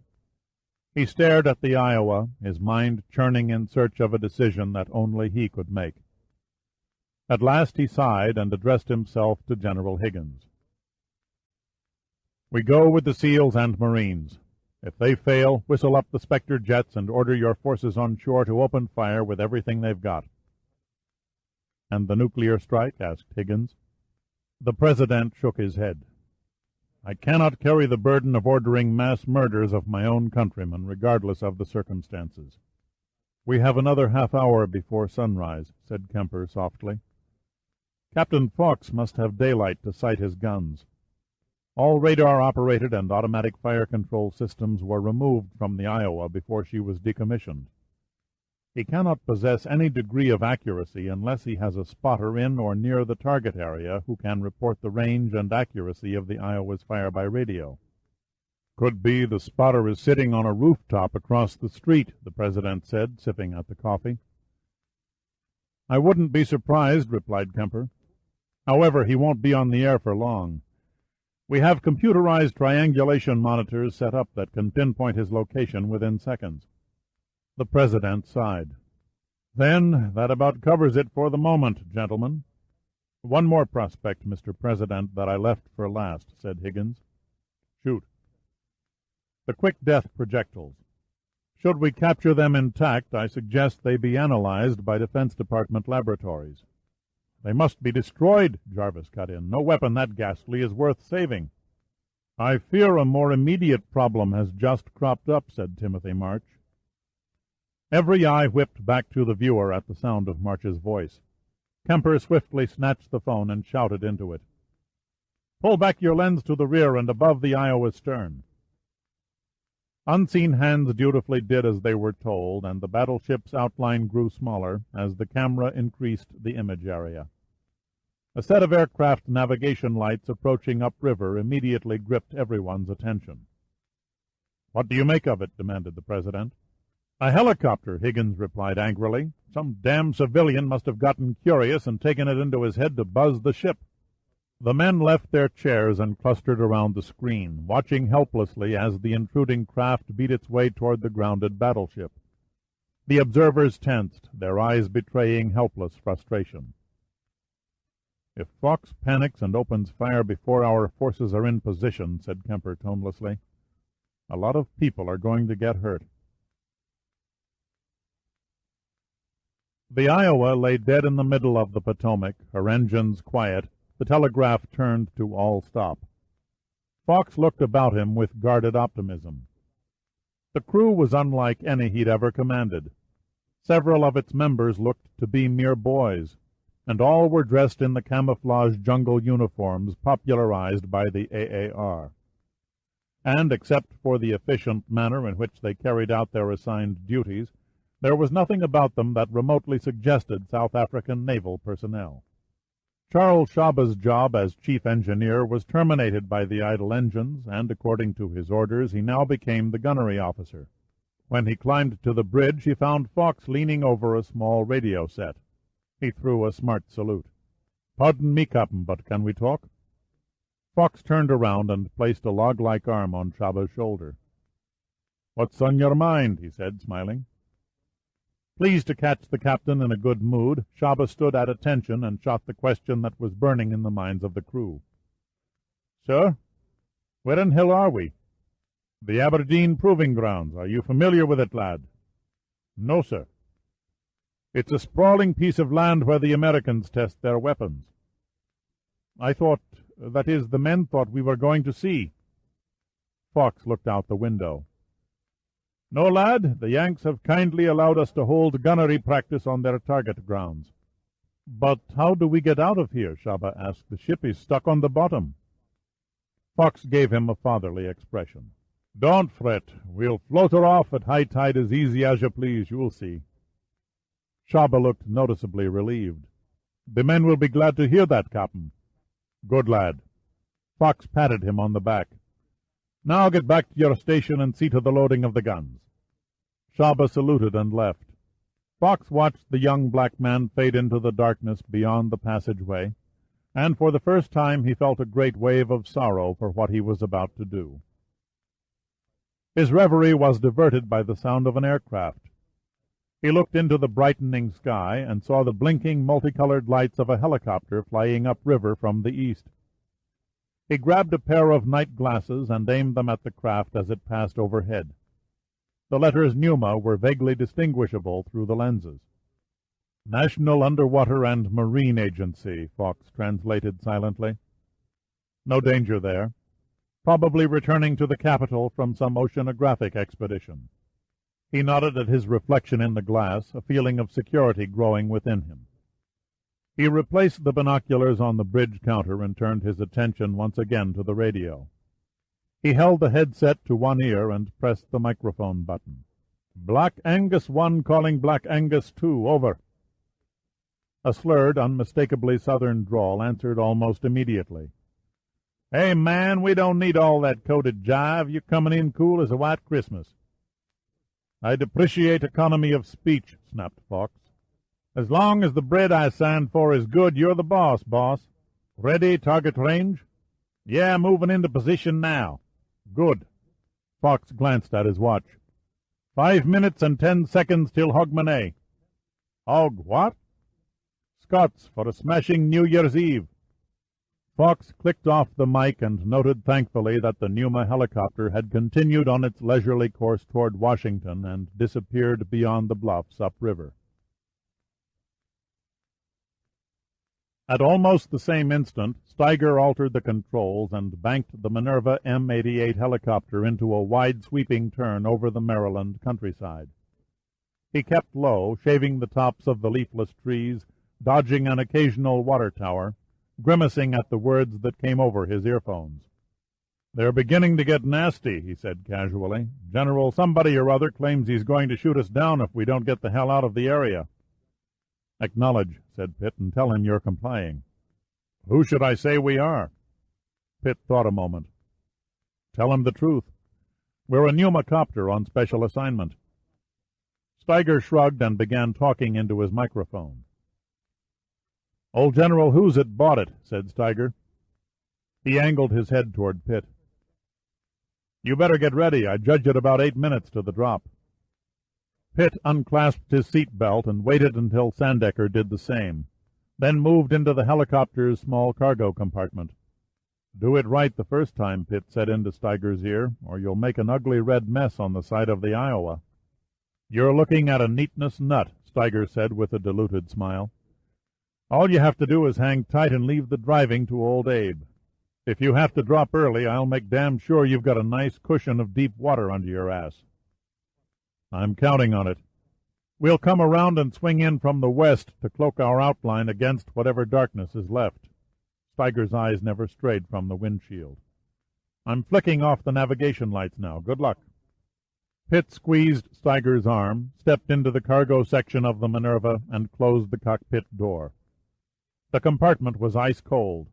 He stared at the Iowa, his mind churning in search of a decision that only he could make. At last he sighed and addressed himself to General Higgins. "We go with the SEALs and Marines. If they fail, whistle up the Spectre jets and order your forces on shore to open fire with everything they've got." "And the nuclear strike?" asked Higgins. The President shook his head. "I cannot carry the burden of ordering mass murders of my own countrymen, regardless of the circumstances. "We have another half-hour before sunrise," said Kemper softly. "Captain Fawkes must have daylight to sight his guns." All radar-operated and automatic fire control systems were removed from the Iowa before she was decommissioned. He cannot possess any degree of accuracy unless he has a spotter in or near the target area who can report the range and accuracy of the Iowa's fire by radio. "Could be the spotter is sitting on a rooftop across the street," the President said, sipping at the coffee. "I wouldn't be surprised," replied Kemper. "However, he won't be on the air for long. We have computerized triangulation monitors set up that can pinpoint his location within seconds." The President sighed. "Then that about covers it for the moment, gentlemen." "One more prospect, Mr. President, that I left for last," said Higgins. "Shoot." "The quick-death projectiles. Should we capture them intact, I suggest they be analyzed by Defense Department laboratories." "They must be destroyed," Jarvis cut in. "No weapon that ghastly is worth saving." "I fear a more immediate problem has just cropped up," said Timothy March. Every eye whipped back to the viewer at the sound of March's voice. Kemper swiftly snatched the phone and shouted into it. "Pull back your lens to the rear and above the Iowa's stern." Unseen hands dutifully did as they were told, and the battleship's outline grew smaller as the camera increased the image area. A set of aircraft navigation lights approaching upriver immediately gripped everyone's attention. "What do you make of it?" demanded the President. "A helicopter," Higgins replied angrily. "Some damn civilian must have gotten curious and taken it into his head to buzz the ship." The men left their chairs and clustered around the screen, watching helplessly as the intruding craft beat its way toward the grounded battleship. The observers tensed, their eyes betraying helpless frustration. "If Fawkes panics and opens fire before our forces are in position," said Kemper tonelessly, "a lot of people are going to get hurt." The Iowa lay dead in the middle of the Potomac, her engines quiet, the telegraph turned to all stop. Fawkes looked about him with guarded optimism. The crew was unlike any he'd ever commanded. Several of its members looked to be mere boys, and all were dressed in the camouflage jungle uniforms popularized by the AAR. And, except for the efficient manner in which they carried out their assigned duties, there was nothing about them that remotely suggested South African naval personnel. Charles Shaba's job as chief engineer was terminated by the idle engines, and according to his orders he now became the gunnery officer. When he climbed to the bridge he found Fawkes leaning over a small radio set. He threw a smart salute. "Pardon me, Captain, but can we talk?" Fawkes turned around and placed a log-like arm on Shaba's shoulder. "What's on your mind?" he said, smiling. Pleased to catch the captain in a good mood, Shaba stood at attention and shot the question that was burning in the minds of the crew. "Sir, where in hell are we?" "The Aberdeen Proving Grounds. Are you familiar with it, lad?" "No, sir." "It's a sprawling piece of land where the Americans test their weapons." That is, the men thought we were going to sea." Fawkes looked out the window. "No, lad, the Yanks have kindly allowed us to hold gunnery practice on their target grounds." "But how do we get out of here?" Shaba asked. "The ship is stuck on the bottom." Fawkes gave him a fatherly expression. "Don't fret. We'll float her off at high tide as easy as you please, you'll see." Shaba looked noticeably relieved. "The men will be glad to hear that, Captain." "Good lad." Fawkes patted him on the back. "Now get back to your station and see to the loading of the guns." Shaba saluted and left. Fawkes watched the young black man fade into the darkness beyond the passageway, and for the first time he felt a great wave of sorrow for what he was about to do. His reverie was diverted by the sound of an aircraft. He looked into the brightening sky and saw the blinking, multicolored lights of a helicopter flying upriver from the east. He grabbed a pair of night glasses and aimed them at the craft as it passed overhead. The letters Pneuma were vaguely distinguishable through the lenses. "National Underwater and Marine Agency," Fawkes translated silently. "No danger there. Probably returning to the capital from some oceanographic expedition." He nodded at his reflection in the glass, a feeling of security growing within him. He replaced the binoculars on the bridge counter and turned his attention once again to the radio. He held the headset to one ear and pressed the microphone button. "Black Angus 1 calling Black Angus 2, over." A slurred, unmistakably southern drawl answered almost immediately. "Hey, man, we don't need all that coded jive. You're coming in cool as a white Christmas." "I'd appreciate economy of speech," snapped Fox. "As long as the bread I signed for is good, you're the boss, boss. Ready, target range?" "Yeah, moving into position now." "Good." Fox glanced at his watch. 5 minutes and 10 seconds till Hogmanay." "Hog what?" "Scots for a smashing New Year's Eve." Fox clicked off the mic and noted thankfully that the Pneuma helicopter had continued on its leisurely course toward Washington and disappeared beyond the bluffs upriver. At almost the same instant, Steiger altered the controls and banked the Minerva M88 helicopter into a wide-sweeping turn over the Maryland countryside. He kept low, shaving the tops of the leafless trees, dodging an occasional water tower, grimacing at the words that came over his earphones. "They're beginning to get nasty," he said casually. "General somebody or other claims he's going to shoot us down if we don't get the hell out of the area." "Acknowledge," said Pitt, "and tell him you're complying." "Who should I say we are?" Pitt thought a moment. "Tell him the truth. We're a pneumacopter on special assignment." Steiger shrugged and began talking into his microphone. "Old General Who's It bought it," said Steiger. He angled his head toward Pitt. "You better get ready. I judge it about 8 minutes to the drop." Pitt unclasped his seat belt and waited until Sandecker did the same, then moved into the helicopter's small cargo compartment. "Do it right the first time," Pitt said into Steiger's ear, "or you'll make an ugly red mess on the side of the Iowa." "You're looking at a neatness nut," Steiger said with a diluted smile. "All you have to do is hang tight and leave the driving to old Abe. If you have to drop early, I'll make damn sure you've got a nice cushion of deep water under your ass." "I'm counting on it. We'll come around and swing in from the west to cloak our outline against whatever darkness is left." Steiger's eyes never strayed from the windshield. "I'm flicking off the navigation lights now. Good luck." Pitt squeezed Steiger's arm, stepped into the cargo section of the Minerva, and closed the cockpit door. The compartment was ice cold.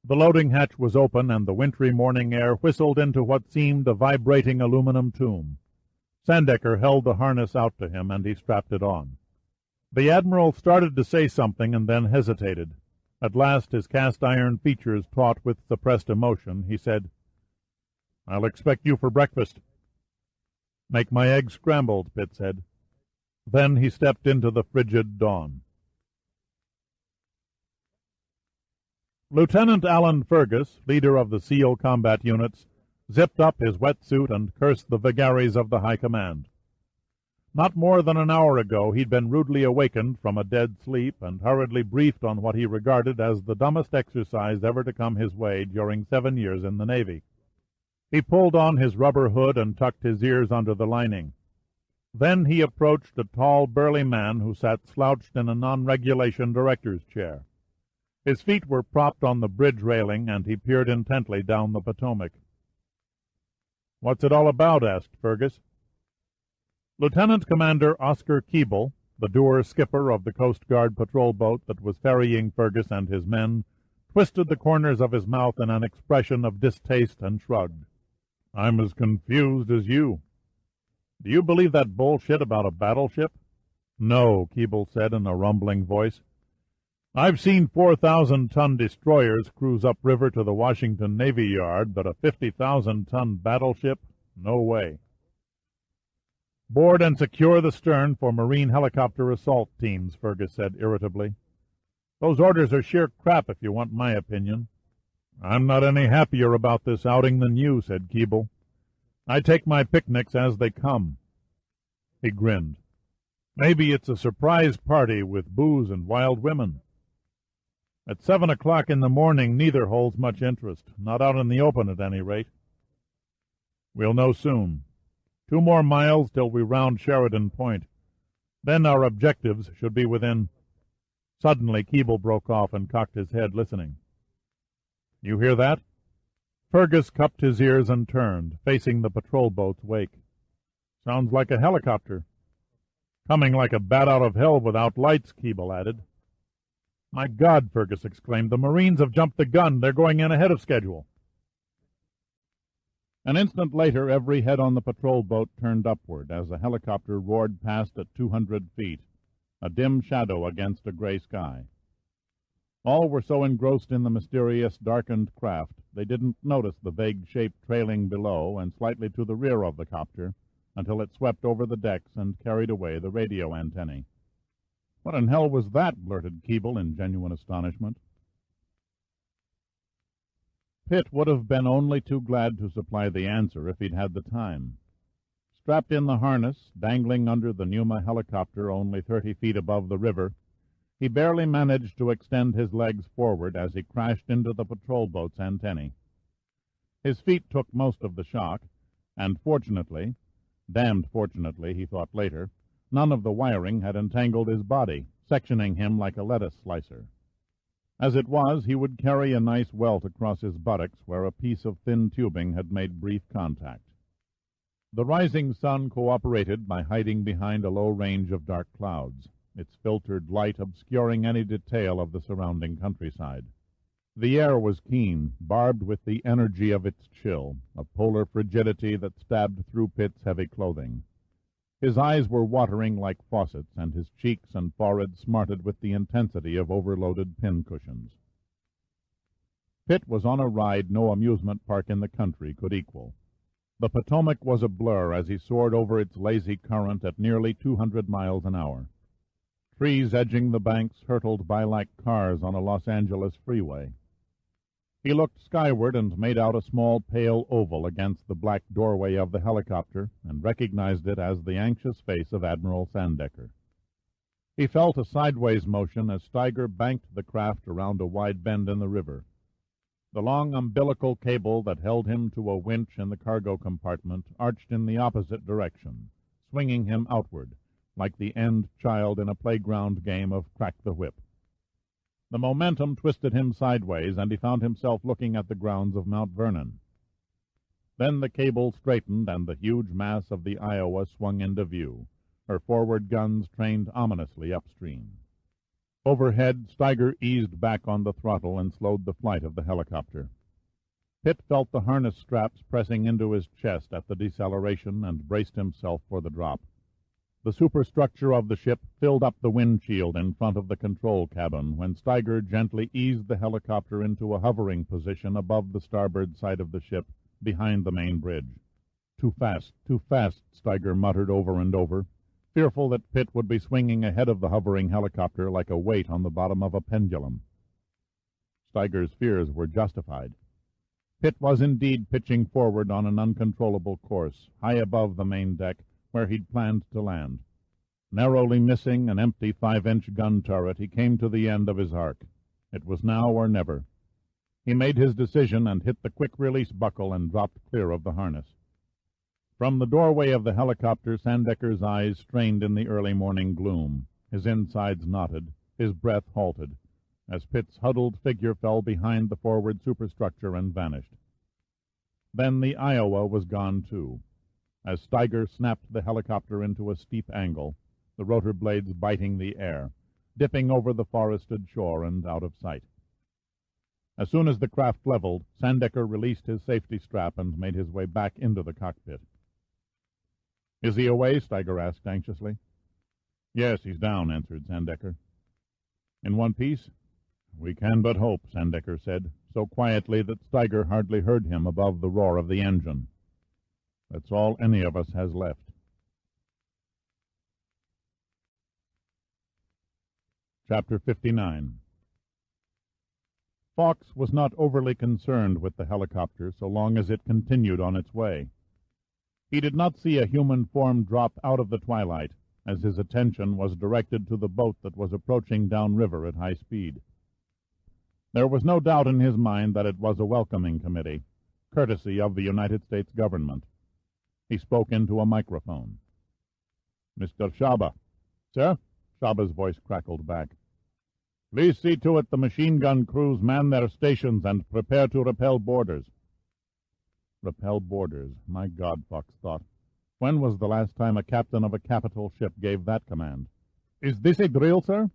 The loading hatch was open, and the wintry morning air whistled into what seemed a vibrating aluminum tomb. Sandecker held the harness out to him, and he strapped it on. The Admiral started to say something and then hesitated. At last, his cast-iron features taut with suppressed emotion, he said, "I'll expect you for breakfast." "Make my eggs scrambled," Pitt said. Then he stepped into the frigid dawn. Lieutenant Alan Fergus, leader of the SEAL combat units, zipped up his wetsuit and cursed the vagaries of the high command. Not more than an hour ago he'd been rudely awakened from a dead sleep and hurriedly briefed on what he regarded as the dumbest exercise ever to come his way during 7 years in the Navy. He pulled on his rubber hood and tucked his ears under the lining. Then he approached a tall, burly man who sat slouched in a non-regulation director's chair. His feet were propped on the bridge railing, and he peered intently down the Potomac. "What's it all about?" asked Fergus. Lieutenant Commander Oscar Keeble, the dour skipper of the Coast Guard patrol boat that was ferrying Fergus and his men, twisted the corners of his mouth in an expression of distaste and shrugged. "I'm as confused as you. Do you believe that bullshit about a battleship?" "No," Keeble said in a rumbling voice. "I've seen 4,000-ton destroyers cruise upriver to the Washington Navy Yard, but a 50,000-ton battleship? No way." "Board and secure the stern for Marine helicopter assault teams," Fergus said irritably. "Those orders are sheer crap, if you want my opinion." "I'm not any happier about this outing than you," said Keeble. "I take my picnics as they come." He grinned. "Maybe it's a surprise party with booze and wild women." "At 7 o'clock in the morning, neither holds much interest. Not out in the open, at any rate." "We'll know soon." 2 more miles till we round Sheridan Point. Then our objectives should be within—" Suddenly Keeble broke off and cocked his head, listening. "You hear that?" Fergus cupped his ears and turned, facing the patrol boat's wake. "Sounds like a helicopter." "Coming like a bat out of hell without lights," Keeble added. "My God!" Fergus exclaimed. "The Marines have jumped the gun. They're going in ahead of schedule." An instant later, every head on the patrol boat turned upward as a helicopter roared past at 200 feet, a dim shadow against a gray sky. All were so engrossed in the mysterious, darkened craft, they didn't notice the vague shape trailing below and slightly to the rear of the copter until it swept over the decks and carried away the radio antennae. "What in hell was that?" blurted Keeble in genuine astonishment. Pitt would have been only too glad to supply the answer if he'd had the time. Strapped in the harness, dangling under the Pneuma helicopter only 30 feet above the river, he barely managed to extend his legs forward as he crashed into the patrol boat's antennae. His feet took most of the shock, and fortunately, damned fortunately, he thought later, none of the wiring had entangled his body, sectioning him like a lettuce slicer. As it was, he would carry a nice welt across his buttocks where a piece of thin tubing had made brief contact. The rising sun cooperated by hiding behind a low range of dark clouds, its filtered light obscuring any detail of the surrounding countryside. The air was keen, barbed with the energy of its chill, a polar frigidity that stabbed through Pitt's heavy clothing. His eyes were watering like faucets, and his cheeks and forehead smarted with the intensity of overloaded pincushions. Pitt was on a ride no amusement park in the country could equal. The Potomac was a blur as he soared over its lazy current at nearly 200 miles an hour. Trees edging the banks hurtled by like cars on a Los Angeles freeway. He looked skyward and made out a small pale oval against the black doorway of the helicopter and recognized it as the anxious face of Admiral Sandecker. He felt a sideways motion as Steiger banked the craft around a wide bend in the river. The long umbilical cable that held him to a winch in the cargo compartment arched in the opposite direction, swinging him outward, like the end child in a playground game of crack the whip. The momentum twisted him sideways, and he found himself looking at the grounds of Mount Vernon. Then the cable straightened, and the huge mass of the Iowa swung into view, her forward guns trained ominously upstream. Overhead, Steiger eased back on the throttle and slowed the flight of the helicopter. Pitt felt the harness straps pressing into his chest at the deceleration and braced himself for the drop. The superstructure of the ship filled up the windshield in front of the control cabin when Steiger gently eased the helicopter into a hovering position above the starboard side of the ship, behind the main bridge. Too fast, Steiger muttered over and over, fearful that Pitt would be swinging ahead of the hovering helicopter like a weight on the bottom of a pendulum. Steiger's fears were justified. Pitt was indeed pitching forward on an uncontrollable course, high above the main deck, where he'd planned to land. Narrowly missing an empty 5-inch gun turret, he came to the end of his arc. It was now or never. He made his decision and hit the quick-release buckle and dropped clear of the harness. From the doorway of the helicopter, Sandecker's eyes strained in the early morning gloom. His insides knotted, his breath halted, as Pitt's huddled figure fell behind the forward superstructure and vanished. Then the Iowa was gone, too. As Steiger snapped the helicopter into a steep angle, the rotor blades biting the air, dipping over the forested shore and out of sight. As soon as the craft leveled, Sandecker released his safety strap and made his way back into the cockpit. "Is he away?" Steiger asked anxiously. "Yes, he's down," answered Sandecker. "In one piece?" "We can but hope," Sandecker said, so quietly that Steiger hardly heard him above the roar of the engine. "That's all any of us has left." Chapter 59. Fawkes was not overly concerned with the helicopter so long as it continued on its way. He did not see a human form drop out of the twilight, as his attention was directed to the boat that was approaching downriver at high speed. There was no doubt in his mind that it was a welcoming committee, courtesy of the United States government. He spoke into a microphone. "Mr. Shaba." "Sir?" Shaba's voice crackled back. "Please see to it the machine-gun crews man their stations and prepare to repel boarders." Repel boarders. My God, Fox thought. When was the last time a captain of a capital ship gave that command? "Is this a drill, sir?"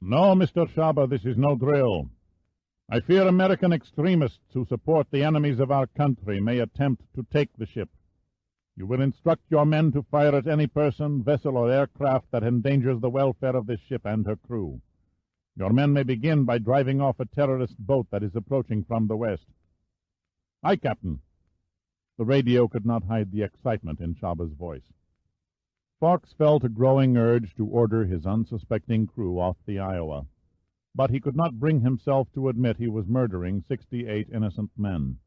"No, Mr. Shaba, this is no drill. I fear American extremists who support the enemies of our country may attempt to take the ship. You will instruct your men to fire at any person, vessel, or aircraft that endangers the welfare of this ship and her crew. Your men may begin by driving off a terrorist boat that is approaching from the west." "Aye, Captain." The radio could not hide the excitement in Shaba's voice. Fox felt a growing urge to order his unsuspecting crew off the Iowa, but he could not bring himself to admit he was murdering 68 innocent men.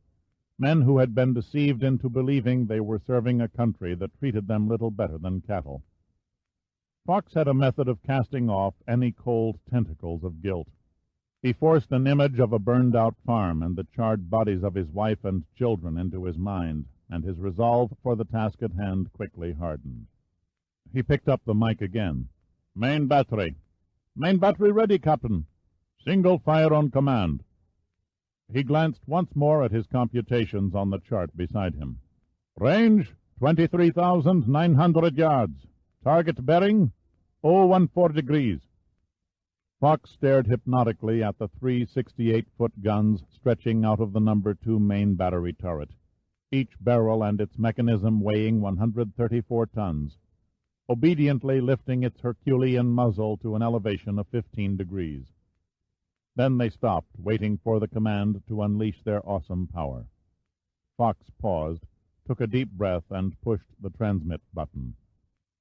Men who had been deceived into believing they were serving a country that treated them little better than cattle. Fox had a method of casting off any cold tentacles of guilt. He forced an image of a burned-out farm and the charred bodies of his wife and children into his mind, and his resolve for the task at hand quickly hardened. He picked up the mic again. "Main battery." "Main battery ready, Captain." "Single fire on command." He glanced once more at his computations on the chart beside him. "Range, 23,900 yards. Target bearing, 014 degrees. Fox stared hypnotically at the three 68-foot guns stretching out of the number 2 main battery turret, each barrel and its mechanism weighing 134 tons, obediently lifting its Herculean muzzle to an elevation of 15 degrees. Then they stopped, waiting for the command to unleash their awesome power. Fox paused, took a deep breath, and pushed the transmit button.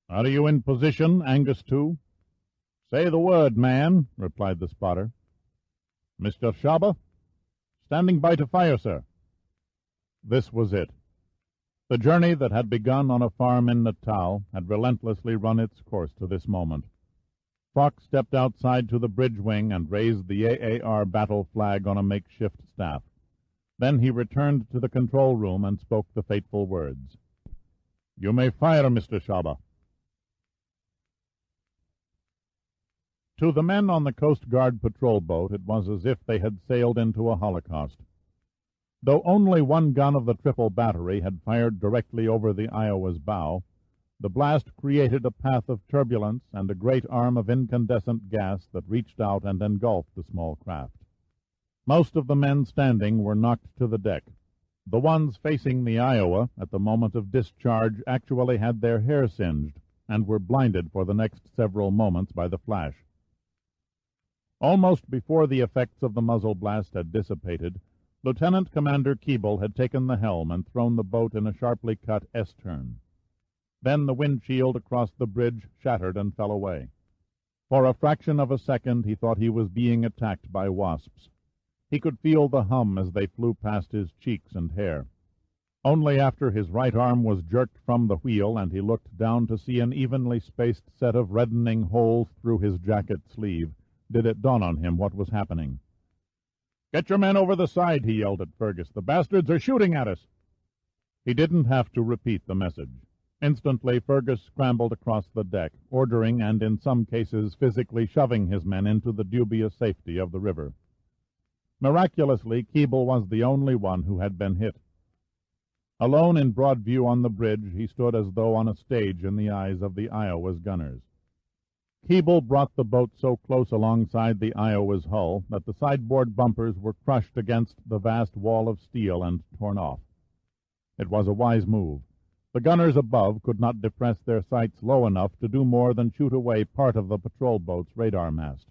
"Are you in position, Angus 2? "Say the word, man," replied the spotter. "Mr. Shaba?" "Standing by to fire, sir." This was it. The journey that had begun on a farm in Natal had relentlessly run its course to this moment. Fox stepped outside to the bridge wing and raised the AAR battle flag on a makeshift staff. Then he returned to the control room and spoke the fateful words. "You may fire, Mr. Shaba." To the men on the Coast Guard patrol boat, it was as if they had sailed into a holocaust. Though only one gun of the triple battery had fired directly over the Iowa's bow, the blast created a path of turbulence and a great arm of incandescent gas that reached out and engulfed the small craft. Most of the men standing were knocked to the deck. The ones facing the Iowa at the moment of discharge actually had their hair singed and were blinded for the next several moments by the flash. Almost before the effects of the muzzle blast had dissipated, Lieutenant Commander Keeble had taken the helm and thrown the boat in a sharply cut S-turn. Then the windshield across the bridge shattered and fell away. For a fraction of a second he thought he was being attacked by wasps. He could feel the hum as they flew past his cheeks and hair. Only after his right arm was jerked from the wheel and he looked down to see an evenly spaced set of reddening holes through his jacket sleeve did it dawn on him what was happening. "Get your men over the side," he yelled at Fergus. "The bastards are shooting at us." He didn't have to repeat the message. Instantly, Fergus scrambled across the deck, ordering and in some cases physically shoving his men into the dubious safety of the river. Miraculously, Keeble was the only one who had been hit. Alone in broad view on the bridge, he stood as though on a stage in the eyes of the Iowa's gunners. Keeble brought the boat so close alongside the Iowa's hull that the sideboard bumpers were crushed against the vast wall of steel and torn off. It was a wise move. The gunners above could not depress their sights low enough to do more than shoot away part of the patrol boat's radar mast.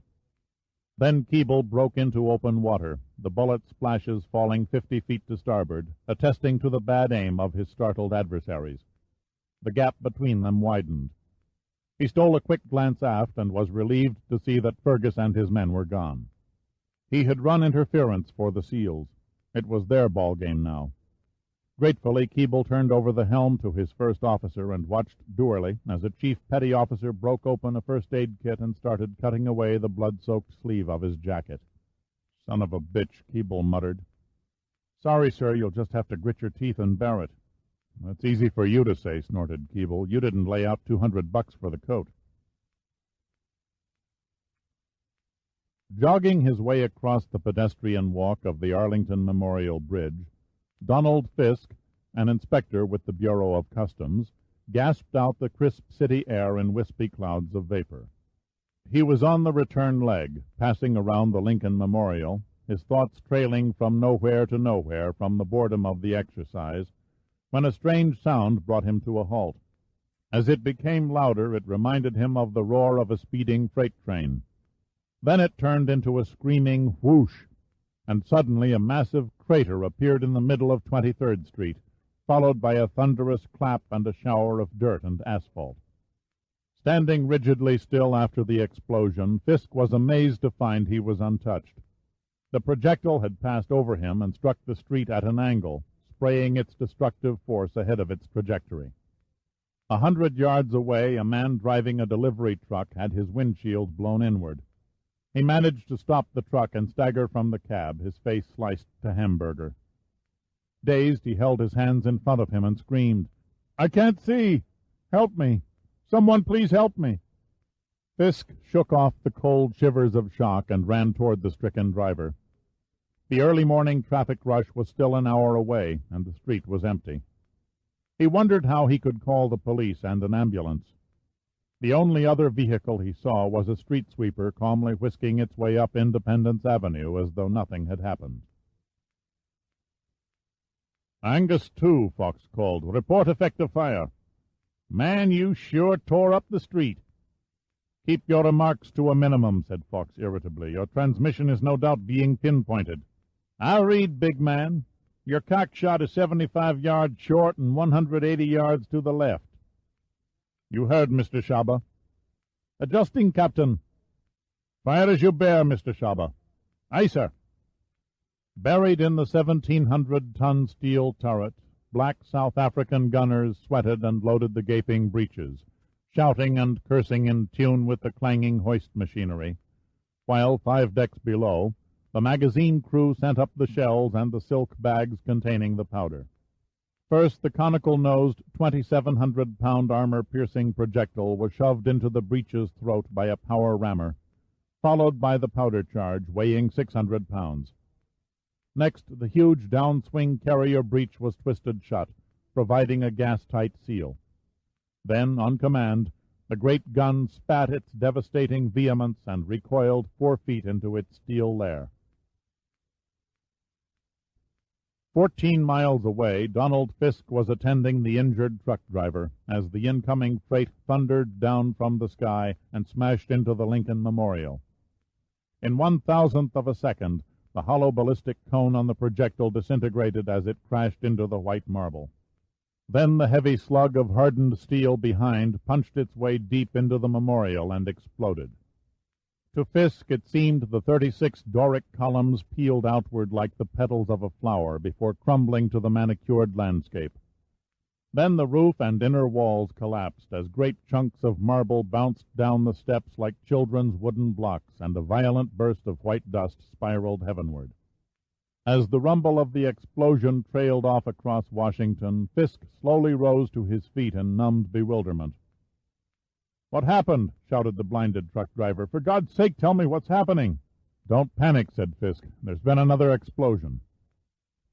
Then Keeble broke into open water, the bullet splashes falling 50 feet to starboard, attesting to the bad aim of his startled adversaries. The gap between them widened. He stole a quick glance aft and was relieved to see that Fergus and his men were gone. He had run interference for the SEALs. It was their ball game now. Gratefully, Keeble turned over the helm to his first officer and watched dourly as a chief petty officer broke open a first-aid kit and started cutting away the blood-soaked sleeve of his jacket. "Son of a bitch," Keeble muttered. "Sorry, sir, you'll just have to grit your teeth and bear it." That's easy for you to say, snorted Keeble. You didn't lay out $200 for the coat. Jogging his way across the pedestrian walk of the Arlington Memorial Bridge, Donald Fisk, an inspector with the Bureau of Customs, gasped out the crisp city air in wispy clouds of vapor. He was on the return leg, passing around the Lincoln Memorial, his thoughts trailing from nowhere to nowhere from the boredom of the exercise, when a strange sound brought him to a halt. As it became louder, it reminded him of the roar of a speeding freight train. Then it turned into a screaming whoosh, and suddenly a massive crater appeared in the middle of 23rd Street, followed by a thunderous clap and a shower of dirt and asphalt. Standing rigidly still after the explosion, Fisk was amazed to find he was untouched. The projectile had passed over him and struck the street at an angle, spraying its destructive force ahead of its trajectory. 100 yards away, a man driving a delivery truck had his windshield blown inward. He managed to stop the truck and stagger from the cab, his face sliced to hamburger. Dazed, he held his hands in front of him and screamed, "I can't see! Help me! Someone please help me!" Fisk shook off the cold shivers of shock and ran toward the stricken driver. The early morning traffic rush was still an hour away, and the street was empty. He wondered how he could call the police and an ambulance. The only other vehicle he saw was a street sweeper calmly whisking its way up Independence Avenue as though nothing had happened. "Angus 2, Fox called. "Report effective fire." "Man, you sure tore up the street." "Keep your remarks to a minimum," said Fox irritably. "Your transmission is no doubt being pinpointed." "I'll read, big man. Your cock shot is 75 yards short and 180 yards to the left." "You heard, Mr. Shaba." "Adjusting, Captain." "Fire as you bear, Mr. Shaba." "Aye, sir." Buried in the 1,700-ton steel turret, black South African gunners sweated and loaded the gaping breaches, shouting and cursing in tune with the clanging hoist machinery, while 5 decks below, the magazine crew sent up the shells and the silk bags containing the powder. First, the conical-nosed, 2,700-pound armor-piercing projectile was shoved into the breech's throat by a power rammer, followed by the powder charge, weighing 600 pounds. Next, the huge downswing carrier breech was twisted shut, providing a gas-tight seal. Then, on command, the great gun spat its devastating vehemence and recoiled 4 feet into its steel lair. 14 miles away, Donald Fisk was attending the injured truck driver as the incoming freight thundered down from the sky and smashed into the Lincoln Memorial. In 1,000th of a second, the hollow ballistic cone on the projectile disintegrated as it crashed into the white marble. Then the heavy slug of hardened steel behind punched its way deep into the memorial and exploded. To Fisk it seemed the 36 Doric columns peeled outward like the petals of a flower before crumbling to the manicured landscape. Then the roof and inner walls collapsed as great chunks of marble bounced down the steps like children's wooden blocks, and a violent burst of white dust spiraled heavenward. As the rumble of the explosion trailed off across Washington, Fisk slowly rose to his feet in numbed bewilderment. "What happened?" shouted the blinded truck driver. "For God's sake, tell me what's happening." "Don't panic," said Fisk. "There's been another explosion."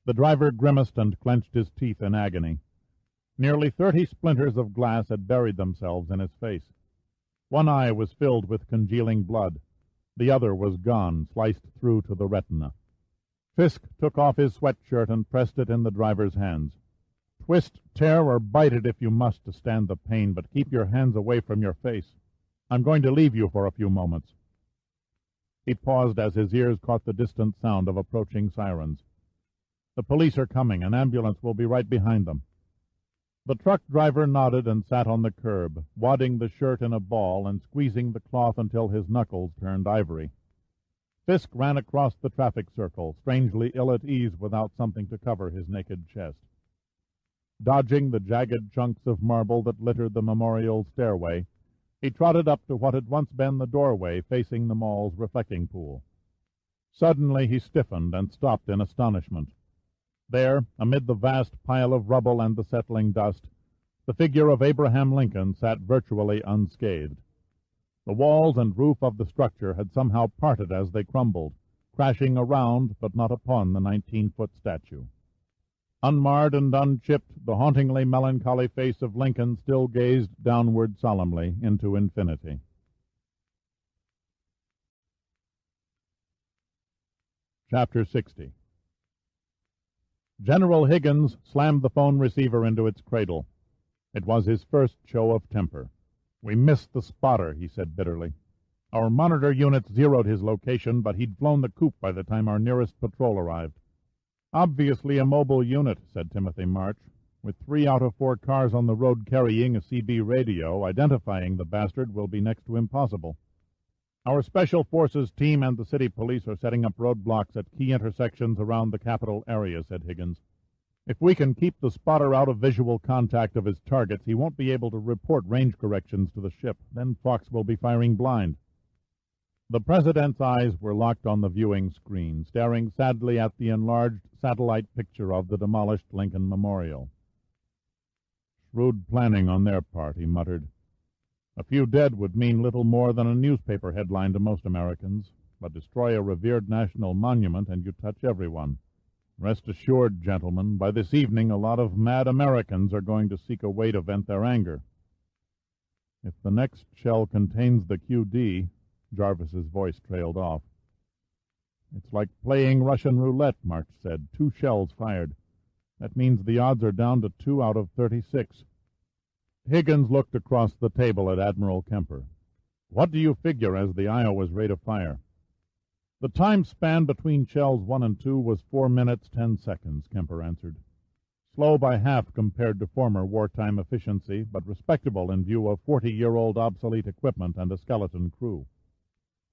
The driver grimaced and clenched his teeth in agony. Nearly 30 splinters of glass had buried themselves in his face. One eye was filled with congealing blood. The other was gone, sliced through to the retina. Fisk took off his sweatshirt and pressed it in the driver's hands. "Twist, tear, or bite it if you must to stand the pain, but keep your hands away from your face. I'm going to leave you for a few moments." He paused as his ears caught the distant sound of approaching sirens. "The police are coming. An ambulance will be right behind them." The truck driver nodded and sat on the curb, wadding the shirt in a ball and squeezing the cloth until his knuckles turned ivory. Fisk ran across the traffic circle, strangely ill at ease without something to cover his naked chest. Dodging the jagged chunks of marble that littered the memorial stairway, he trotted up to what had once been the doorway facing the mall's reflecting pool. Suddenly he stiffened and stopped in astonishment. There, amid the vast pile of rubble and the settling dust, the figure of Abraham Lincoln sat virtually unscathed. The walls and roof of the structure had somehow parted as they crumbled, crashing around but not upon the 19-foot statue. Unmarred and unchipped, the hauntingly melancholy face of Lincoln still gazed downward solemnly into infinity. Chapter 60. General Higgins slammed the phone receiver into its cradle. It was his first show of temper. "We missed the spotter," he said bitterly. "Our monitor units zeroed his location, but he'd flown the coop by the time our nearest patrol arrived." "Obviously a mobile unit," said Timothy March. "With 3 out of 4 cars on the road carrying a CB radio, identifying the bastard will be next to impossible." "Our Special Forces team and the city police are setting up roadblocks at key intersections around the capital area," said Higgins. "If we can keep the spotter out of visual contact of his targets, he won't be able to report range corrections to the ship. Then Fox will be firing blind." The President's eyes were locked on the viewing screen, staring sadly at the enlarged satellite picture of the demolished Lincoln Memorial. "Shrewd planning on their part," he muttered. "A few dead would mean little more than a newspaper headline to most Americans, but destroy a revered national monument and you touch everyone. Rest assured, gentlemen, by this evening a lot of mad Americans are going to seek a way to vent their anger." "If the next shell contains the QD," Jarvis's voice trailed off. "It's like playing Russian roulette," March said. 2 shells fired. That means the odds are down to 2 out of 36. Higgins looked across the table at Admiral Kemper. "What do you figure as the Iowa's rate of fire?" "The time span between shells 1 and 2 was 4 minutes 10 seconds, Kemper answered. "Slow by half compared to former wartime efficiency, but respectable in view of 40-year-old obsolete equipment and a skeleton crew."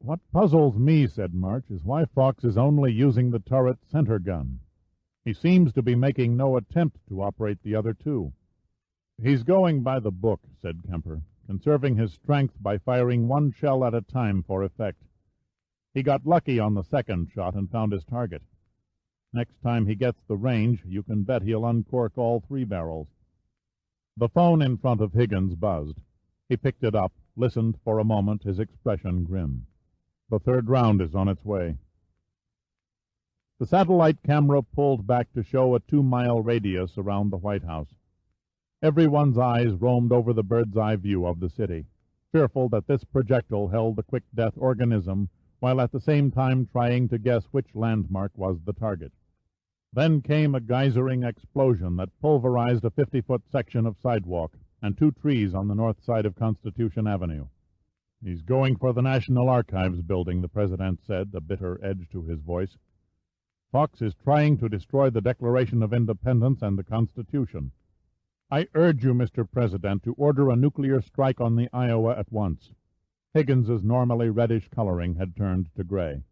"What puzzles me," said March, "is why Fox is only using the turret center gun. He seems to be making no attempt to operate the other 2. "He's going by the book," said Kemper, "conserving his strength by firing 1 shell at a time for effect. He got lucky on the second shot and found his target. Next time he gets the range, you can bet he'll uncork all 3 barrels." The phone in front of Higgins buzzed. He picked it up, listened for a moment, his expression grim. "The 3rd round is on its way." The satellite camera pulled back to show a 2-mile radius around the White House. Everyone's eyes roamed over the bird's-eye view of the city, fearful that this projectile held the quick-death organism, while at the same time trying to guess which landmark was the target. Then came a geysering explosion that pulverized a 50-foot section of sidewalk and 2 trees on the north side of Constitution Avenue. "He's going for the National Archives building," the President said, a bitter edge to his voice. "Fox is trying to destroy the Declaration of Independence and the Constitution. I urge you, Mr. President, to order a nuclear strike on the Iowa at once." Higgins's normally reddish coloring had turned to gray.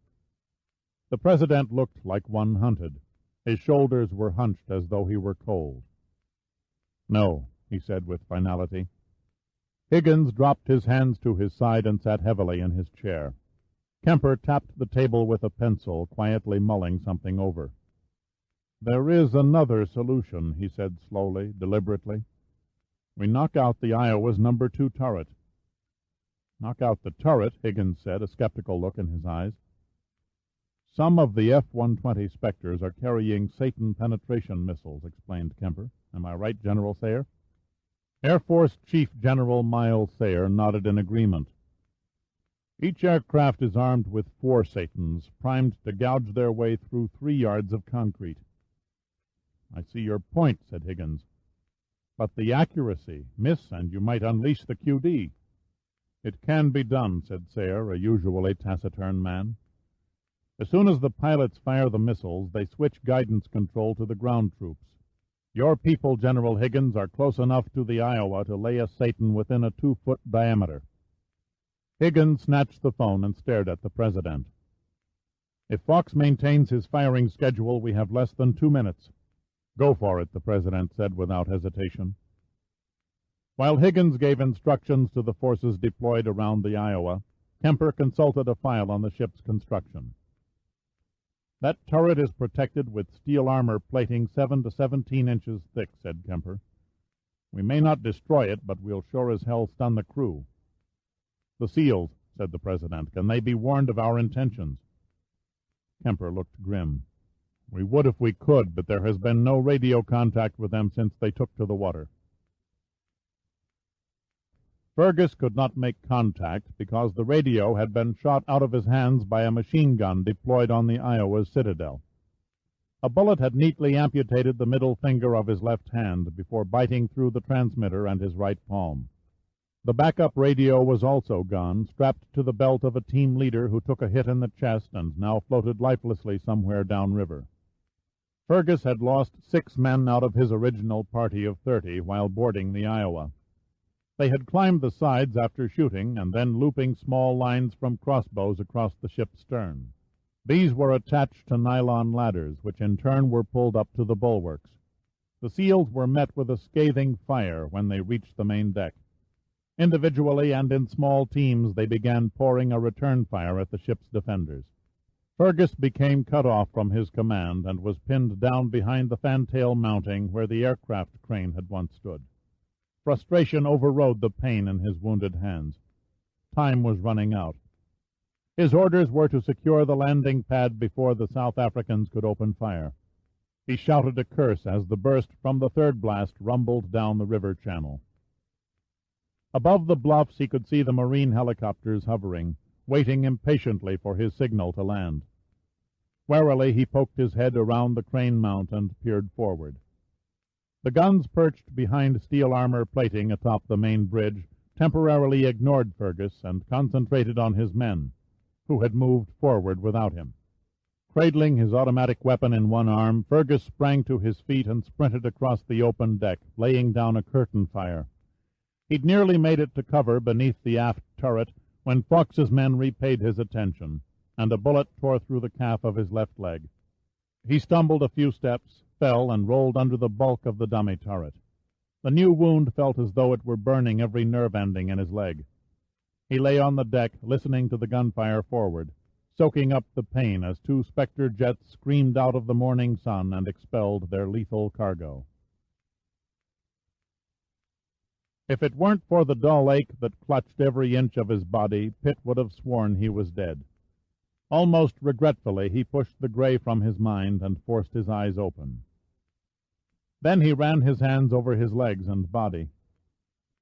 The President looked like one hunted. His shoulders were hunched as though he were cold. "No," he said with finality. Higgins dropped his hands to his side and sat heavily in his chair. Kemper tapped the table with a pencil, quietly mulling something over. "There is another solution," he said slowly, deliberately. "We knock out the Iowa's number 2 turret." "Knock out the turret," Higgins said, a skeptical look in his eyes. "Some of the F-120 Spectres are carrying Satan penetration missiles," explained Kemper. "Am I right, General Sayre?" Air Force Chief General Miles Sayre nodded in agreement. "Each aircraft is armed with 4 Satans, primed to gouge their way through 3 yards of concrete." "I see your point," said Higgins. "But the accuracy. Miss, and you might unleash the QD." "It can be done," said Sayre, a usually taciturn man. "As soon as the pilots fire the missiles, they switch guidance control to the ground troops. Your people, General Higgins, are close enough to the Iowa to lay a Satan within a 2-foot diameter." Higgins snatched the phone and stared at the President. "If Fox maintains his firing schedule, we have less than 2 minutes. "Go for it," the President said without hesitation. While Higgins gave instructions to the forces deployed around the Iowa, Kemper consulted a file on the ship's construction. "That turret is protected with steel armor plating 7 to 17 inches thick," said Kemper. "We may not destroy it, but we'll sure as hell stun the crew." "The SEALs," said the President. "Can they be warned of our intentions?" Kemper looked grim. "We would if we could, but there has been no radio contact with them since they took to the water." Fergus could not make contact because the radio had been shot out of his hands by a machine gun deployed on the Iowa's citadel. A bullet had neatly amputated the middle finger of his left hand before biting through the transmitter and his right palm. The backup radio was also gone, strapped to the belt of a team leader who took a hit in the chest and now floated lifelessly somewhere downriver. Fergus had lost 6 men out of his original party of 30 while boarding the Iowa. They had climbed the sides after shooting and then looping small lines from crossbows across the ship's stern. These were attached to nylon ladders, which in turn were pulled up to the bulwarks. The SEALs were met with a scathing fire when they reached the main deck. Individually and in small teams they began pouring a return fire at the ship's defenders. Fergus became cut off from his command and was pinned down behind the fantail mounting where the aircraft crane had once stood. Frustration overrode the pain in his wounded hands. Time was running out. His orders were to secure the landing pad before the South Africans could open fire. He shouted a curse as the burst from the third blast rumbled down the river channel. Above the bluffs he could see the Marine helicopters hovering, waiting impatiently for his signal to land. Warily he poked his head around the crane mount and peered forward. The guns perched behind steel armor plating atop the main bridge temporarily ignored Fergus and concentrated on his men, who had moved forward without him. Cradling his automatic weapon in one arm, Fergus sprang to his feet and sprinted across the open deck, laying down a curtain fire. He'd nearly made it to cover beneath the aft turret when Fox's men repaid his attention, and a bullet tore through the calf of his left leg. He stumbled a few steps, fell, and rolled under the bulk of the dummy turret. The new wound felt as though it were burning every nerve ending in his leg. He lay on the deck, listening to the gunfire forward, soaking up the pain as 2 Spectre jets screamed out of the morning sun and expelled their lethal cargo. If it weren't for the dull ache that clutched every inch of his body, Pitt would have sworn he was dead. Almost regretfully, he pushed the gray from his mind and forced his eyes open. Then he ran his hands over his legs and body.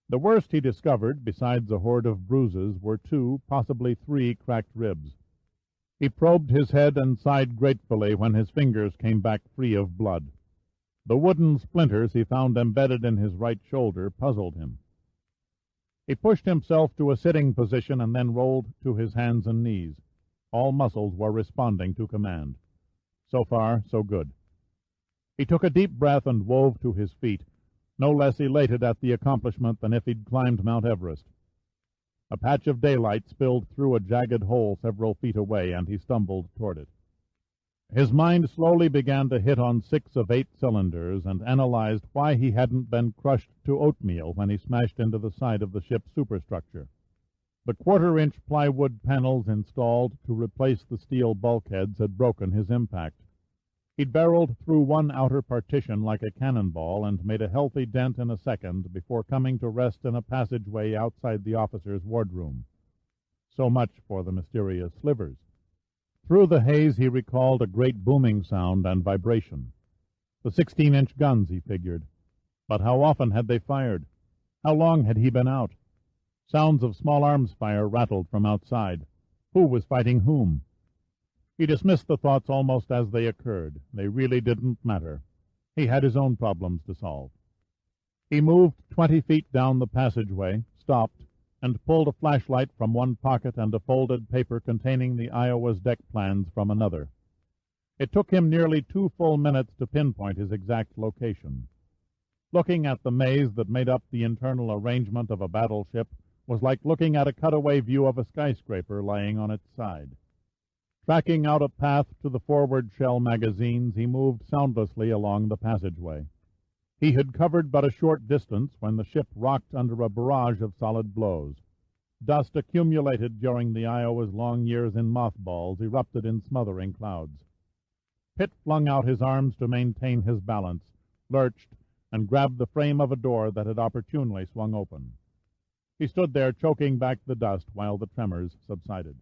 The worst he discovered, besides a horde of bruises, were 2, possibly 3 cracked ribs. He probed his head and sighed gratefully when his fingers came back free of blood. The wooden splinters he found embedded in his right shoulder puzzled him. He pushed himself to a sitting position and then rolled to his hands and knees. All muscles were responding to command. So far, so good. He took a deep breath and wove to his feet, no less elated at the accomplishment than if he'd climbed Mount Everest. A patch of daylight spilled through a jagged hole several feet away, and he stumbled toward it. His mind slowly began to hit on 6 of 8 cylinders and analyzed why he hadn't been crushed to oatmeal when he smashed into the side of the ship's superstructure. The 1/4-inch plywood panels installed to replace the steel bulkheads had broken his impact. He'd barreled through one outer partition like a cannonball and made a healthy dent in a second before coming to rest in a passageway outside the officer's wardroom. So much for the mysterious slivers. Through the haze he recalled a great booming sound and vibration. The 16-inch guns, he figured. But how often had they fired? How long had he been out? Sounds of small arms fire rattled from outside. Who was fighting whom? He dismissed the thoughts almost as they occurred. They really didn't matter. He had his own problems to solve. He moved 20 feet down the passageway, stopped, and pulled a flashlight from one pocket and a folded paper containing the Iowa's deck plans from another. It took him nearly 2 full minutes to pinpoint his exact location. Looking at the maze that made up the internal arrangement of a battleship was like looking at a cutaway view of a skyscraper lying on its side. Tracking out a path to the forward shell magazines, he moved soundlessly along the passageway. He had covered but a short distance when the ship rocked under a barrage of solid blows. Dust accumulated during the Iowa's long years in mothballs erupted in smothering clouds. Pitt flung out his arms to maintain his balance, lurched, and grabbed the frame of a door that had opportunely swung open. He stood there choking back the dust while the tremors subsided.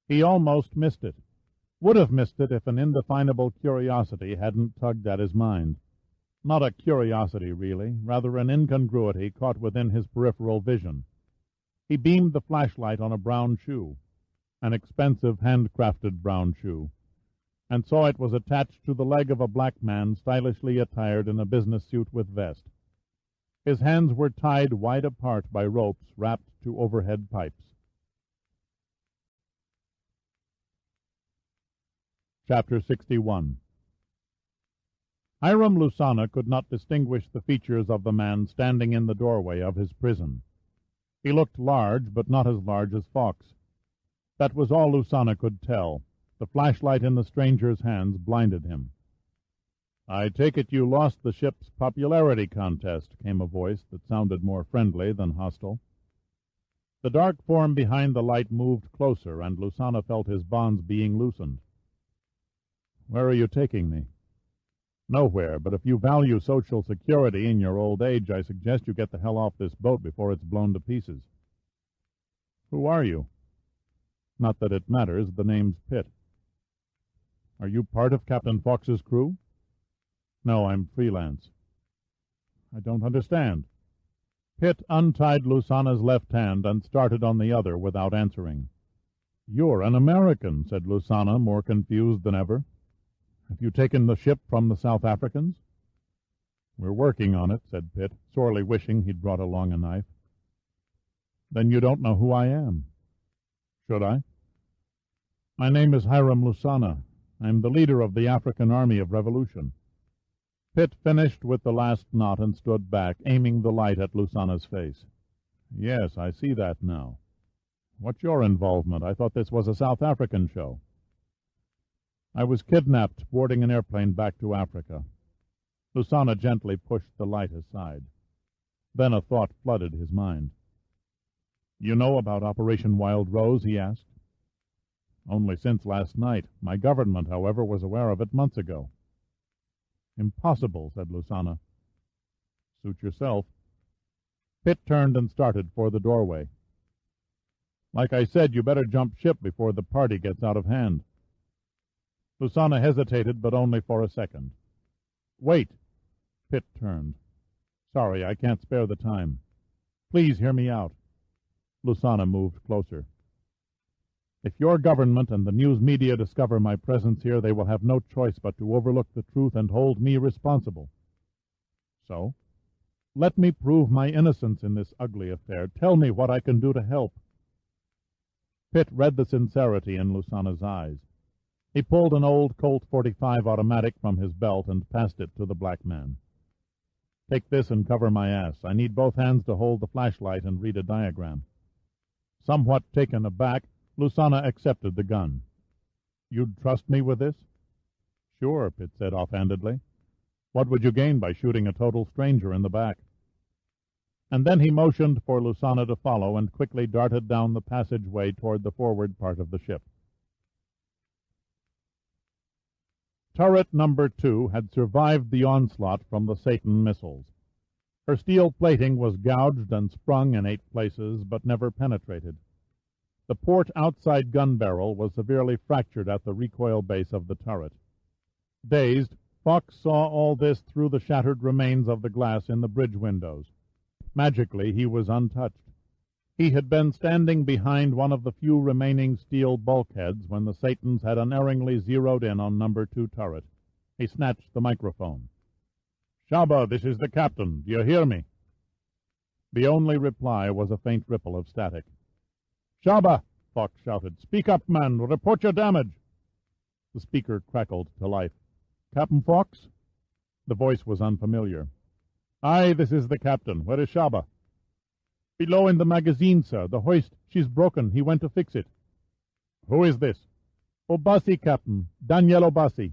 He almost missed it. Would have missed it if an indefinable curiosity hadn't tugged at his mind. Not a curiosity, really, rather an incongruity caught within his peripheral vision. He beamed the flashlight on a brown shoe, an expensive handcrafted brown shoe, and saw it was attached to the leg of a black man stylishly attired in a business suit with vest. His hands were tied wide apart by ropes wrapped to overhead pipes. Chapter 61. Hiram Lusana could not distinguish the features of the man standing in the doorway of his prison. He looked large, but not as large as Fox. That was all Lusana could tell. The flashlight in the stranger's hands blinded him. "I take it you lost the ship's popularity contest," came a voice that sounded more friendly than hostile. The dark form behind the light moved closer, and Lusana felt his bonds being loosened. "Where are you taking me?" "Nowhere, but if you value Social Security in your old age, I suggest you get the hell off this boat before it's blown to pieces." "Who are you?" "Not that it matters. The name's Pitt." "Are you part of Captain Fox's crew?" "No, I'm freelance." "I don't understand." Pitt untied Lusana's left hand and started on the other without answering. "You're an American," said Lusana, more confused than ever. "Have you taken the ship from the South Africans?" "We're working on it," said Pitt, sorely wishing he'd brought along a knife. "Then you don't know who I am." "Should I?" "My name is Hiram Lusana. I'm the leader of the African Army of Revolution." Pitt finished with the last knot and stood back, aiming the light at Lusana's face. "Yes, I see that now. What's your involvement? I thought this was a South African show." "I was kidnapped boarding an airplane back to Africa." Lusana gently pushed the light aside. Then a thought flooded his mind. "You know about Operation Wild Rose?" he asked. "Only since last night. My government, however, was aware of it months ago." "Impossible," said Lusana. "Suit yourself." Pitt turned and started for the doorway. "Like I said, you better jump ship before the party gets out of hand." Lusana hesitated, but only for a second. "Wait." Pitt turned. "Sorry, I can't spare the time. Please hear me out." Lusana moved closer. "If your government and the news media discover my presence here, they will have no choice but to overlook the truth and hold me responsible." "So?" "Let me prove my innocence in this ugly affair. Tell me what I can do to help." Pitt read the sincerity in Lusana's eyes. He pulled an old Colt .45 automatic from his belt and passed it to the black man. "Take this and cover my ass. I need both hands to hold the flashlight and read a diagram." Somewhat taken aback, Lusana accepted the gun. "You'd trust me with this?" "Sure," Pitt said offhandedly. "What would you gain by shooting a total stranger in the back?" And then he motioned for Lusana to follow and quickly darted down the passageway toward the forward part of the ship. Turret number 2 had survived the onslaught from the Satan missiles. Her steel plating was gouged and sprung in 8 places, but never penetrated. The port outside gun barrel was severely fractured at the recoil base of the turret. Dazed, Fox saw all this through the shattered remains of the glass in the bridge windows. Magically, he was untouched. He had been standing behind one of the few remaining steel bulkheads when the Satans had unerringly zeroed in on number 2 turret. He snatched the microphone. "Shaba, this is the captain. Do you hear me?" The only reply was a faint ripple of static. "Shaba!" Fox shouted. "Speak up, man! Report your damage!" The speaker crackled to life. "Captain Fox?" The voice was unfamiliar. "Aye, this is the captain. Where is Shaba?" "Below in the magazine, sir. The hoist, she's broken. He went to fix it." "Who is this?" "Obasi, Captain. Daniel Obasi."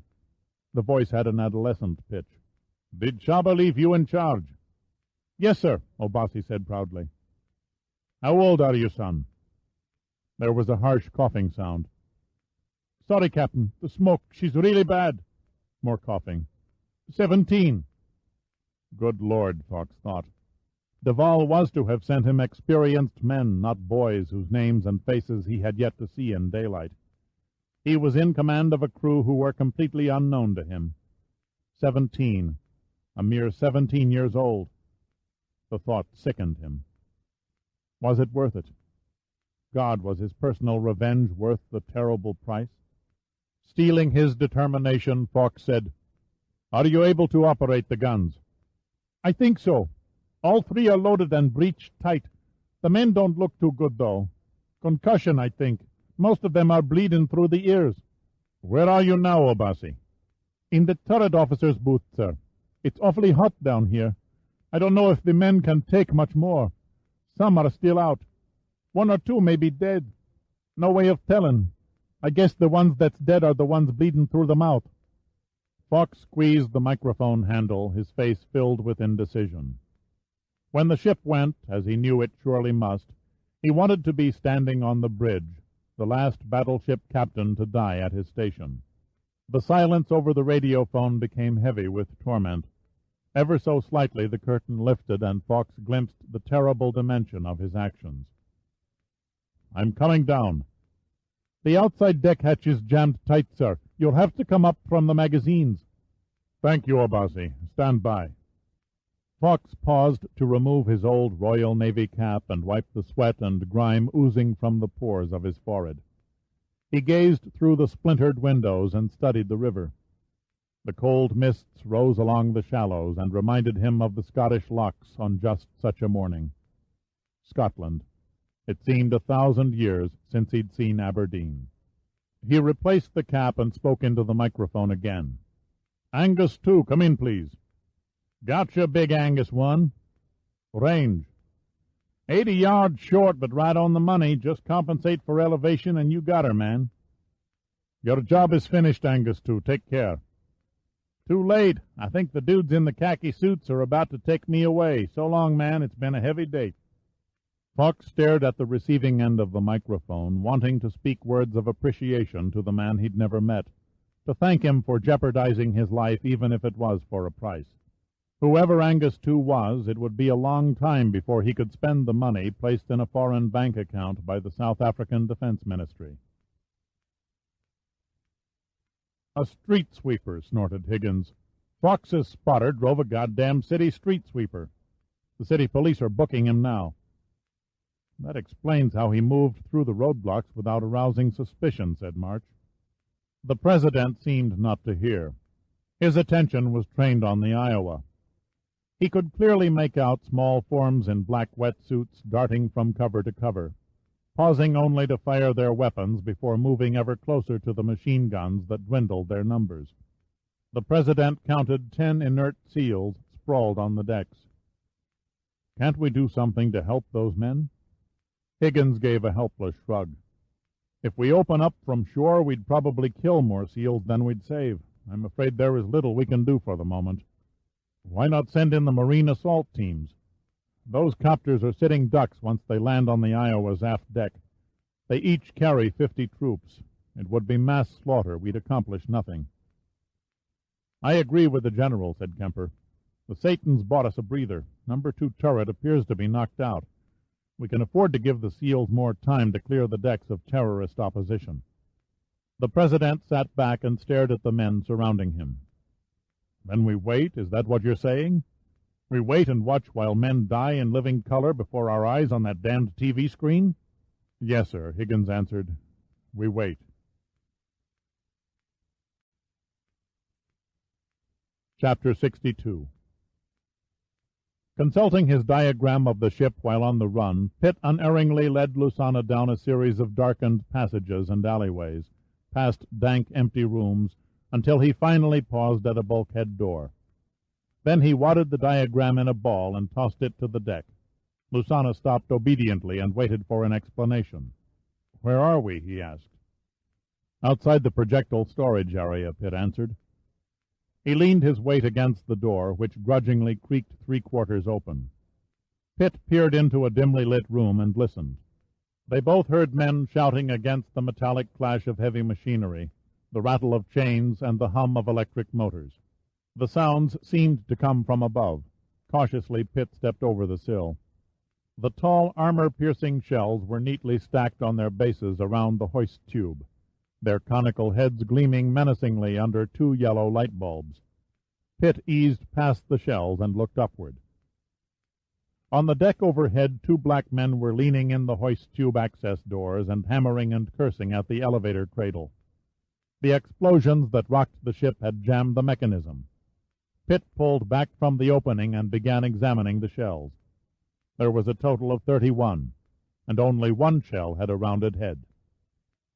The voice had an adolescent pitch. "Did Shaba leave you in charge?" "Yes, sir," Obasi said proudly. "How old are you, son?" There was a harsh coughing sound. Sorry, Captain. The smoke. She's really bad. More coughing. 17. Good Lord, Fox thought. Duval was to have sent him experienced men, not boys whose names and faces he had yet to see in daylight. He was in command of a crew who were completely unknown to him. 17. A mere 17 years old. The thought sickened him. Was it worth it? God, was his personal revenge worth the terrible price? Steeling his determination, Fox said, "Are you able to operate the guns?" "I think so. All 3 are loaded and breeched tight. The men don't look too good, though. Concussion, I think. Most of them are bleeding through the ears." "Where are you now, Obasi?" "In the turret officer's booth, sir. It's awfully hot down here. I don't know if the men can take much more. Some are still out. 1 or 2 may be dead. No way of telling. I guess the ones that's dead are the ones bleeding through the mouth." Fox squeezed the microphone handle, his face filled with indecision. When the ship went, as he knew it surely must, he wanted to be standing on the bridge, the last battleship captain to die at his station. The silence over the radiophone became heavy with torment. Ever so slightly the curtain lifted, and Fox glimpsed the terrible dimension of his actions. "I'm coming down." "The outside deck hatch is jammed tight, sir. You'll have to come up from the magazines." "Thank you, Obasi. Stand by." Fox paused to remove his old Royal Navy cap and wipe the sweat and grime oozing from the pores of his forehead. He gazed through the splintered windows and studied the river. The cold mists rose along the shallows and reminded him of the Scottish lochs on just such a morning. Scotland. It seemed 1,000 years since he'd seen Aberdeen. He replaced the cap and spoke into the microphone again. "Angus 2, come in, please." "Gotcha, Big Angus 1. "Range." 80 yards short, but right on the money. Just compensate for elevation, and you got her, man." "Your job is finished, Angus 2. Take care." "Too late. I think the dudes in the khaki suits are about to take me away. So long, man. It's been a heavy day." Fox stared at the receiving end of the microphone, wanting to speak words of appreciation to the man he'd never met, to thank him for jeopardizing his life even if it was for a price. Whoever Angus 2 was, it would be a long time before he could spend the money placed in a foreign bank account by the South African Defense Ministry. "A street sweeper," snorted Higgins. "Fox's spotter drove a goddamn city street sweeper. The city police are booking him now." "That explains how he moved through the roadblocks without arousing suspicion," said March. The President seemed not to hear. His attention was trained on the Iowa. He could clearly make out small forms in black wetsuits darting from cover to cover, pausing only to fire their weapons before moving ever closer to the machine guns that dwindled their numbers. The President counted 10 inert SEALs sprawled on the decks. "Can't we do something to help those men?" Higgins gave a helpless shrug. "If we open up from shore, we'd probably kill more SEALs than we'd save. I'm afraid there is little we can do for the moment." "Why not send in the Marine assault teams? Those copters are sitting ducks once they land on the Iowa's aft deck. They each carry 50 troops. It would be mass slaughter. We'd accomplish nothing." "I agree with the General," said Kemper. "The Satan's bought us a breather. Number 2 turret appears to be knocked out. We can afford to give the SEALs more time to clear the decks of terrorist opposition." The President sat back and stared at the men surrounding him. "Then we wait? Is that what you're saying? We wait and watch while men die in living color before our eyes on that damned TV screen?" "Yes, sir," Higgins answered. "We wait." Chapter 62. Consulting his diagram of the ship while on the run, Pitt unerringly led Lusana down a series of darkened passages and alleyways, past dank, empty rooms, until he finally paused at a bulkhead door. Then he wadded the diagram in a ball and tossed it to the deck. Lusana stopped obediently and waited for an explanation. "Where are we?" he asked. "Outside the projectile storage area," Pitt answered. He leaned his weight against the door, which grudgingly creaked 3/4 open. Pitt peered into a dimly lit room and listened. They both heard men shouting against the metallic clash of heavy machinery, the rattle of chains, and the hum of electric motors. The sounds seemed to come from above. Cautiously, Pitt stepped over the sill. The tall, armor-piercing shells were neatly stacked on their bases around the hoist tube, their conical heads gleaming menacingly under 2 yellow light bulbs. Pitt eased past the shells and looked upward. On the deck overhead, 2 black men were leaning in the hoist tube access doors and hammering and cursing at the elevator cradle. The explosions that rocked the ship had jammed the mechanism. Pitt pulled back from the opening and began examining the shells. There was a total of 31, and only 1 shell had a rounded head.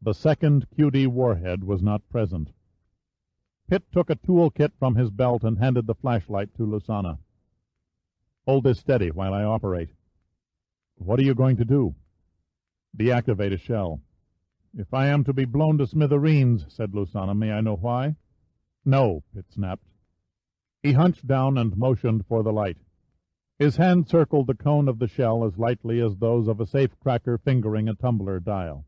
The second QD warhead was not present. Pitt took a tool kit from his belt and handed the flashlight to Lusana. "Hold this steady while I operate." "What are you going to do?" "Deactivate a shell." "If I am to be blown to smithereens," said Lusana, "may I know why?" "No," Pitt snapped. He hunched down and motioned for the light. His hand circled the cone of the shell as lightly as those of a safecracker fingering a tumbler dial.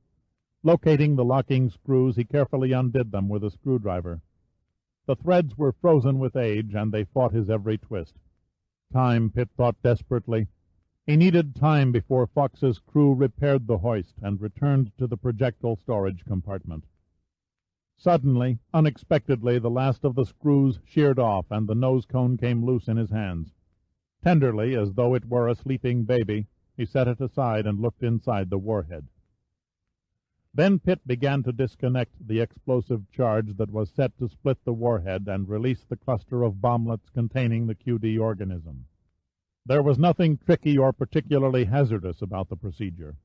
Locating the locking screws, he carefully undid them with a screwdriver. The threads were frozen with age, and they fought his every twist. Time, Pitt thought desperately. He needed time before Fox's crew repaired the hoist and returned to the projectile storage compartment. Suddenly, unexpectedly, the last of the screws sheared off, and the nose cone came loose in his hands. Tenderly, as though it were a sleeping baby, he set it aside and looked inside the warhead. Then Pitt began to disconnect the explosive charge that was set to split the warhead and release the cluster of bomblets containing the QD organism. There was nothing tricky or particularly hazardous about the procedure.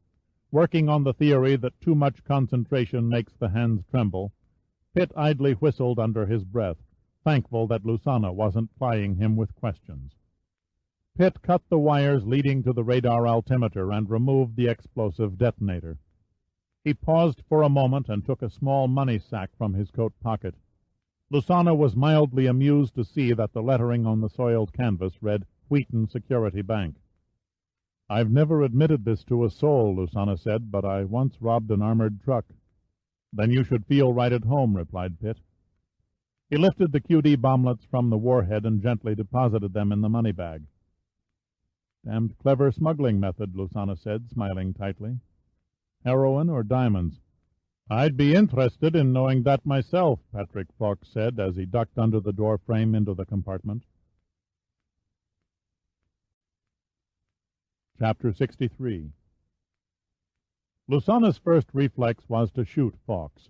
Working on the theory that too much concentration makes the hands tremble, Pitt idly whistled under his breath, thankful that Lusana wasn't plying him with questions. Pitt cut the wires leading to the radar altimeter and removed the explosive detonator. He paused for a moment and took a small money sack from his coat pocket. Lusana was mildly amused to see that the lettering on the soiled canvas read Wheaton Security Bank. "I've never admitted this to a soul," Lusana said, "but I once robbed an armored truck." "Then you should feel right at home," replied Pitt. He lifted the QD bomblets from the warhead and gently deposited them in the money bag. "Damned clever smuggling method," Lusana said, smiling tightly. "Heroin or diamonds?" "I'd be interested in knowing that myself," Patrick Fox said as he ducked under the door frame into the compartment. Chapter 63. Lusana's first reflex was to shoot Fox.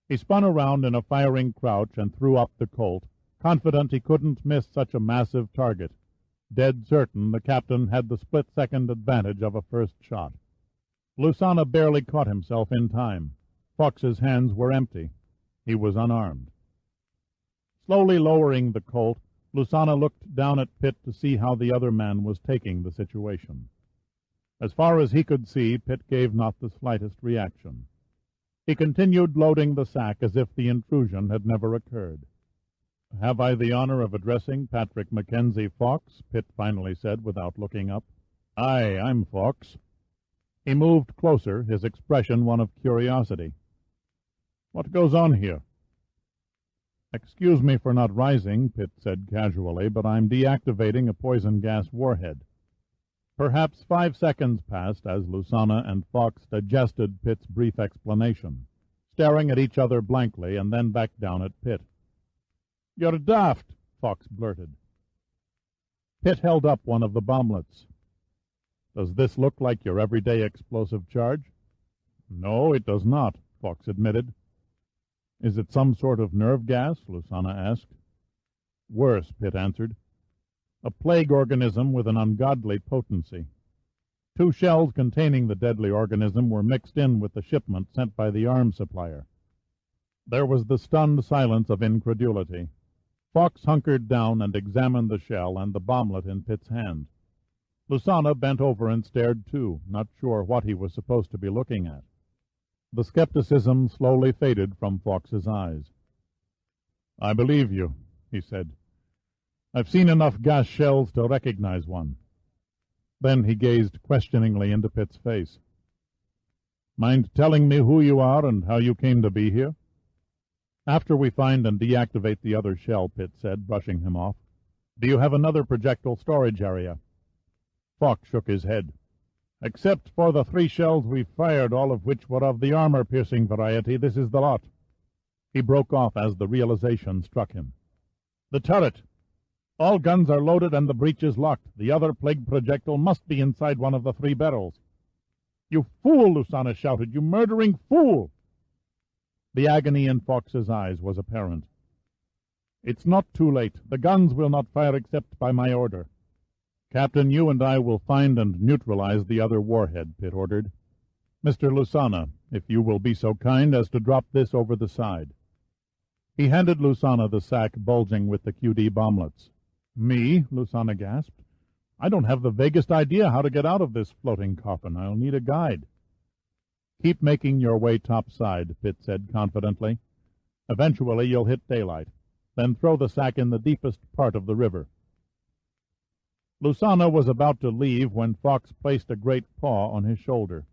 He spun around in a firing crouch and threw up the Colt, confident he couldn't miss such a massive target, dead certain the captain had the split-second advantage of a first shot. Lusana barely caught himself in time. Fox's hands were empty. He was unarmed. Slowly lowering the Colt, Lusana looked down at Pitt to see how the other man was taking the situation. As far as he could see, Pitt gave not the slightest reaction. He continued loading the sack as if the intrusion had never occurred. "Have I the honor of addressing Patrick Mackenzie Fox?" Pitt finally said without looking up. "Aye, I'm Fox." He moved closer, his expression one of curiosity. "What goes on here?" "Excuse me for not rising," Pitt said casually, "but I'm deactivating a poison gas warhead." Perhaps 5 seconds passed as Lusana and Fox digested Pitt's brief explanation, staring at each other blankly and then back down at Pitt. "You're daft," Fox blurted. Pitt held up one of the bomblets. "Does this look like your everyday explosive charge?" "No, it does not," Fox admitted. "Is it some sort of nerve gas?" Lusana asked. "Worse," Pitt answered. "A plague organism with an ungodly potency." 2 shells containing the deadly organism were mixed in with the shipment sent by the arms supplier. There was the stunned silence of incredulity. Fox hunkered down and examined the shell and the bomblet in Pitt's hand. Lusana bent over and stared too, not sure what he was supposed to be looking at. The skepticism slowly faded from Fox's eyes. "I believe you," he said. "I've seen enough gas shells to recognize one." Then he gazed questioningly into Pitt's face. Mind telling me who you are and how you came to be here? After we find and deactivate the other shell, Pitt said, brushing him off. Do you have another projectile storage area? Fawkes shook his head. Except for the 3 shells we fired, all of which were of the armor-piercing variety, this is the lot. He broke off as the realization struck him. The turret! All guns are loaded and the breech is locked. The other plague projectile must be inside one of the 3 barrels. You fool, Lusana shouted. You murdering fool! The agony in Fawkes's eyes was apparent. It's not too late. The guns will not fire except by my order. Captain, you and I will find and neutralize the other warhead, Pitt ordered. Mr. Lusana, if you will be so kind as to drop this over the side. He handed Lusana the sack bulging with the QD bomblets. Me? Lusana gasped. I don't have the vaguest idea how to get out of this floating coffin. I'll need a guide. Keep making your way topside, Pitt said confidently. Eventually you'll hit daylight. Then throw the sack in the deepest part of the river. Lusana was about to leave when Fawkes placed a great paw on his shoulder.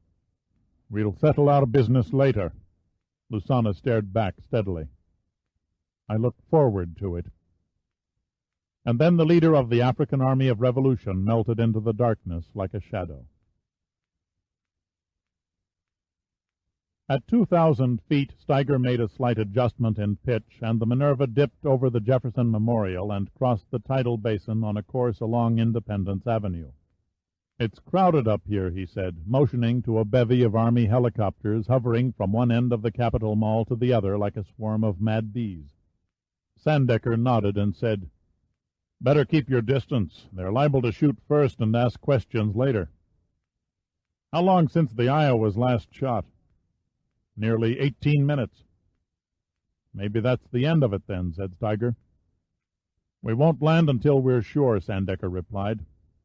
We'll settle our business later. Lusana stared back steadily. I look forward to it. And then the leader of the African Army of Revolution melted into the darkness like a shadow. At 2,000 feet, Steiger made a slight adjustment in pitch, and the Minerva dipped over the Jefferson Memorial and crossed the tidal basin on a course along Independence Avenue. It's crowded up here, he said, motioning to a bevy of Army helicopters hovering from one end of the Capitol Mall to the other like a swarm of mad bees. Sandecker nodded and said, Better keep your distance. They're liable to shoot first and ask questions later. How long since the Iowa was last shot? Nearly 18 minutes. Maybe that's the end of it then, said Steiger. We won't land until we're sure, Sandecker replied.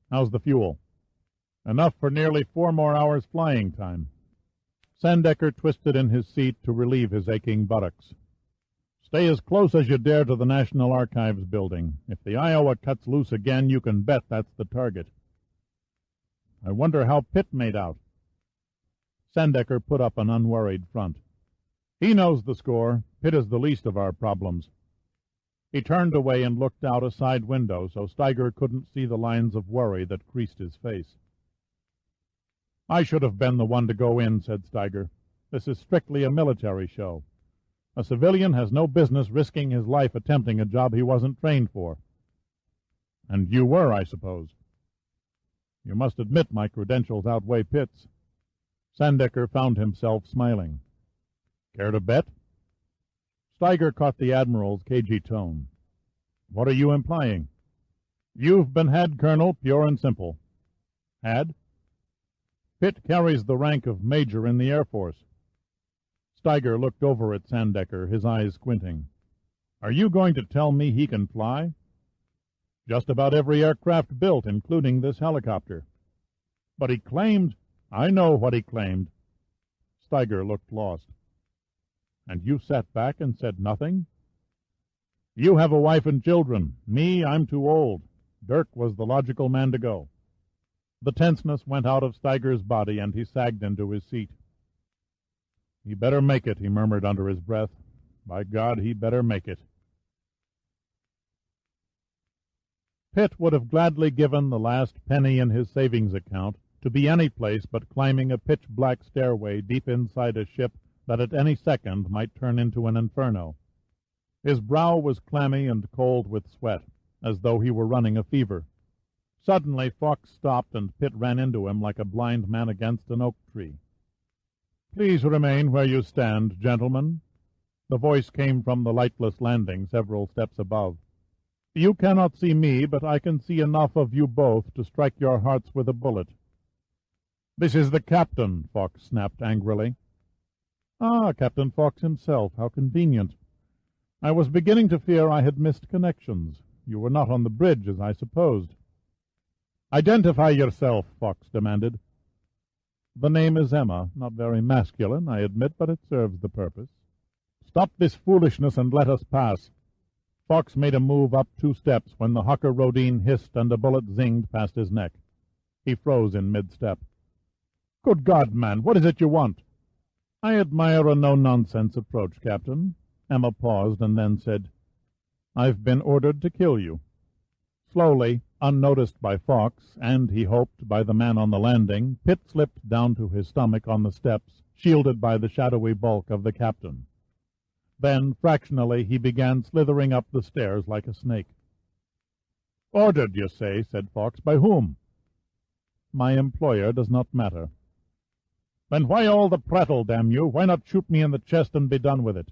How's the fuel? Enough for nearly 4 more hours flying time. Sandecker twisted in his seat to relieve his aching buttocks. Stay as close as you dare to the National Archives building. If the Iowa cuts loose again, you can bet that's the target. I wonder how Pitt made out. Sandecker put up an unworried front. He knows the score. Pitt is the least of our problems. He turned away and looked out a side window so Steiger couldn't see the lines of worry that creased his face. I should have been the one to go in, said Steiger. This is strictly a military show. A civilian has no business risking his life attempting a job he wasn't trained for. And you were, I suppose. You must admit my credentials outweigh Pitt's. Sandecker found himself smiling. Care to bet? Steiger caught the Admiral's cagey tone. What are you implying? You've been had, Colonel, pure and simple. Had? Pitt carries the rank of Major in the Air Force. Steiger looked over at Sandecker, his eyes squinting. Are you going to tell me he can fly? Just about every aircraft built, including this helicopter. But he claimed... I know what he claimed. Steiger looked lost. And you sat back and said nothing? You have a wife and children. Me, I'm too old. Dirk was the logical man to go. The tenseness went out of Steiger's body, and he sagged into his seat. He better make it, he murmured under his breath. By God, he better make it. Pitt would have gladly given the last penny in his savings account to be any place but climbing a pitch-black stairway deep inside a ship that at any second might turn into an inferno. His brow was clammy and cold with sweat, as though he were running a fever. Suddenly Fawkes stopped, and Pitt ran into him like a blind man against an oak tree. Please remain where you stand, gentlemen. The voice came from the lightless landing several steps above. You cannot see me, but I can see enough of you both to strike your hearts with a bullet. This is the captain, Fawkes snapped angrily. Ah, Captain Fawkes himself, how convenient. I was beginning to fear I had missed connections. You were not on the bridge, as I supposed. Identify yourself, Fawkes demanded. The name is Emma, not very masculine, I admit, but it serves the purpose. Stop this foolishness and let us pass. Fawkes made a move up 2 steps when the Hawker Rodine hissed and a bullet zinged past his neck. He froze in mid-step. Good God, man, what is it you want? I admire a no-nonsense approach, Captain. Emma paused and then said, I've been ordered to kill you. Slowly, unnoticed by Fox, and, he hoped, by the man on the landing, Pitt slipped down to his stomach on the steps, shielded by the shadowy bulk of the captain. Then, fractionally, he began slithering up the stairs like a snake. "Ordered, you say," said Fox. "By whom?" "My employer does not matter." "Then why all the prattle, damn you? Why not shoot me in the chest and be done with it?"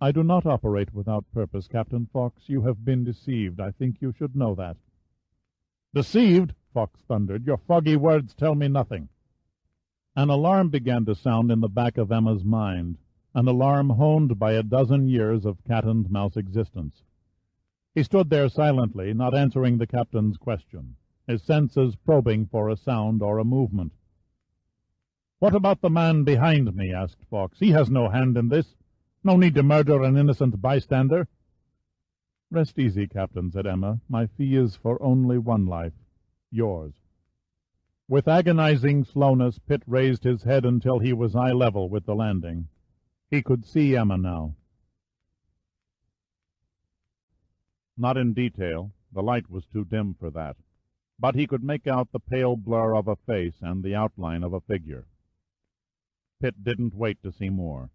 "I do not operate without purpose, Captain Fox. You have been deceived. I think you should know that." "Deceived?" Fox thundered. "Your foggy words tell me nothing." An alarm began to sound in the back of Emma's mind, an alarm honed by a dozen years of cat-and-mouse existence. He stood there silently, not answering the captain's question, his senses probing for a sound or a movement. "What about the man behind me?" asked Fox. "He has no hand in this. No need to murder an innocent bystander." "Rest easy, Captain," said Emma. "My fee is for only one life, yours." With agonizing slowness, Pitt raised his head until he was eye level with the landing. He could see Emma now. Not in detail, the light was too dim for that, but he could make out the pale blur of a face and the outline of a figure. Pitt didn't wait to see more.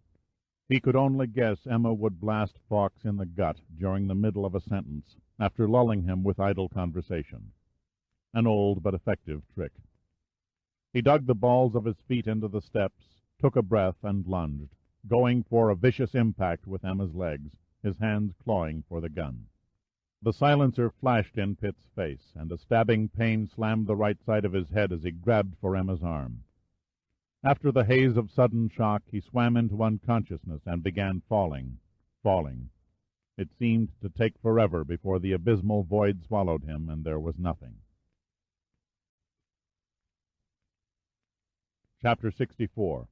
He could only guess Emma would blast Fox in the gut during the middle of a sentence, after lulling him with idle conversation. An old but effective trick. He dug the balls of his feet into the steps, took a breath, and lunged, going for a vicious impact with Emma's legs, his hands clawing for the gun. The silencer flashed in Pitt's face, and a stabbing pain slammed the right side of his head as he grabbed for Emma's arm. After the haze of sudden shock, he swam into unconsciousness and began falling. It seemed to take forever before the abysmal void swallowed him, and there was nothing. Chapter 64.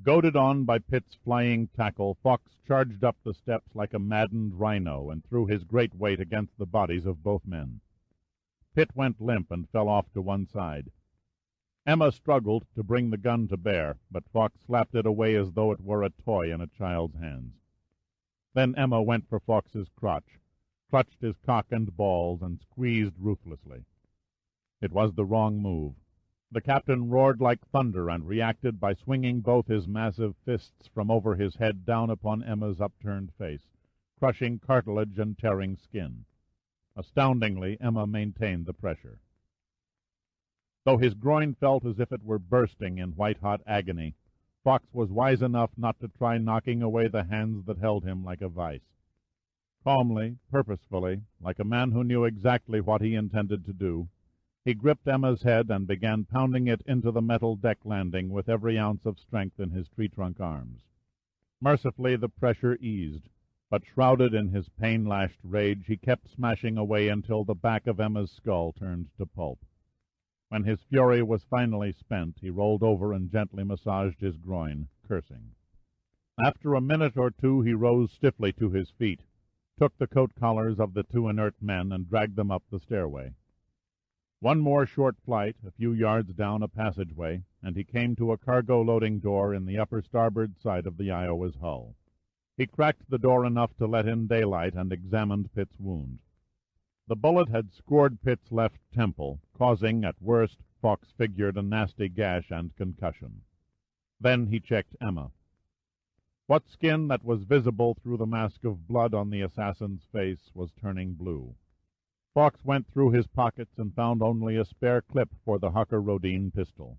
Goaded on by Pitt's flying tackle, Fox charged up the steps like a maddened rhino and threw his great weight against the bodies of both men. Pitt went limp and fell off to one side. Emma struggled to bring the gun to bear, but Fox slapped it away as though it were a toy in a child's hands. Then Emma went for Fox's crotch, clutched his cock and balls, and squeezed ruthlessly. It was the wrong move. The captain roared like thunder and reacted by swinging both his massive fists from over his head down upon Emma's upturned face, crushing cartilage and tearing skin. Astoundingly, Emma maintained the pressure. Though his groin felt as if it were bursting in white-hot agony, Fox was wise enough not to try knocking away the hands that held him like a vice. Calmly, purposefully, like a man who knew exactly what he intended to do, he gripped Emma's head and began pounding it into the metal deck landing with every ounce of strength in his tree-trunk arms. Mercifully, the pressure eased, but shrouded in his pain-lashed rage, he kept smashing away until the back of Emma's skull turned to pulp. When his fury was finally spent, he rolled over and gently massaged his groin, cursing. After a minute or two, he rose stiffly to his feet, took the coat collars of the two inert men, and dragged them up the stairway. One more short flight, a few yards down a passageway, and he came to a cargo loading door in the upper starboard side of the Iowa's hull. He cracked the door enough to let in daylight and examined Pitt's wound. The bullet had scored Pitt's left temple, causing, at worst, Fox figured, a nasty gash and concussion. Then he checked Emma. What skin that was visible through the mask of blood on the assassin's face was turning blue. Fox went through his pockets and found only a spare clip for the Hucker Rodin pistol.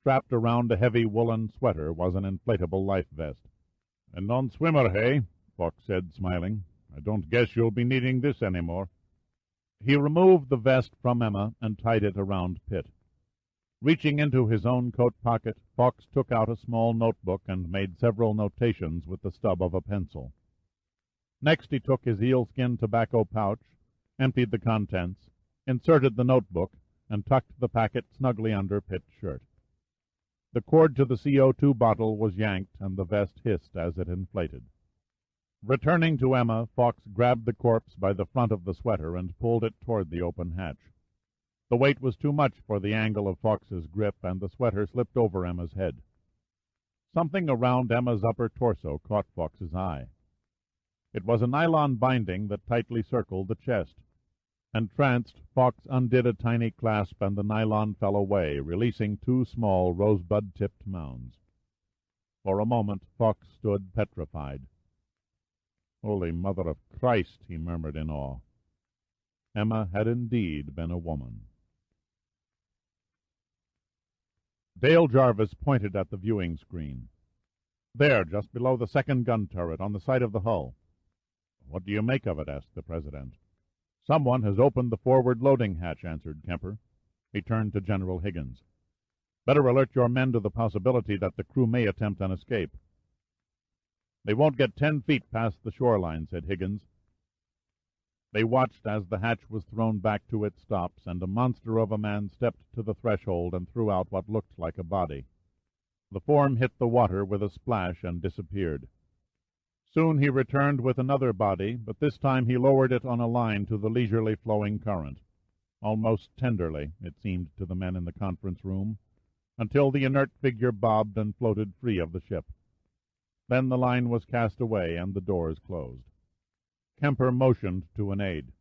Strapped around a heavy woolen sweater was an inflatable life vest. "A non-swimmer, hey?" Fox said, smiling. "I don't guess you'll be needing this any more." He removed the vest from Emma and tied it around Pitt. Reaching into his own coat pocket, Fox took out a small notebook and made several notations with the stub of a pencil. Next he took his eelskin tobacco pouch, emptied the contents, inserted the notebook, and tucked the packet snugly under Pitt's shirt. The cord to the CO2 bottle was yanked, and the vest hissed as it inflated. Returning to Emma, Fox grabbed the corpse by the front of the sweater and pulled it toward the open hatch. The weight was too much for the angle of Fawkes's grip, and the sweater slipped over Emma's head. Something around Emma's upper torso caught Fawkes's eye. It was a nylon binding that tightly circled the chest. Entranced, Fawkes undid a tiny clasp, and the nylon fell away, releasing two small rosebud-tipped mounds. For a moment, Fawkes stood petrified. "Holy Mother of Christ!" he murmured in awe. Emma had indeed been a woman. Dale Jarvis pointed at the viewing screen. "There, just below the second gun turret, on the side of the hull." "What do you make of it?" asked the President. "Someone has opened the forward loading hatch," answered Kemper. He turned to General Higgins. "Better alert your men to the possibility that the crew may attempt an escape." "They won't get 10 feet past the shoreline," said Higgins. They watched as the hatch was thrown back to its stops, and a monster of a man stepped to the threshold and threw out what looked like a body. The form hit the water with a splash and disappeared. Soon he returned with another body, but this time he lowered it on a line to the leisurely flowing current. Almost tenderly, it seemed to the men in the conference room, until the inert figure bobbed and floated free of the ship. Then the line was cast away and the doors closed. Kemper motioned to an aide.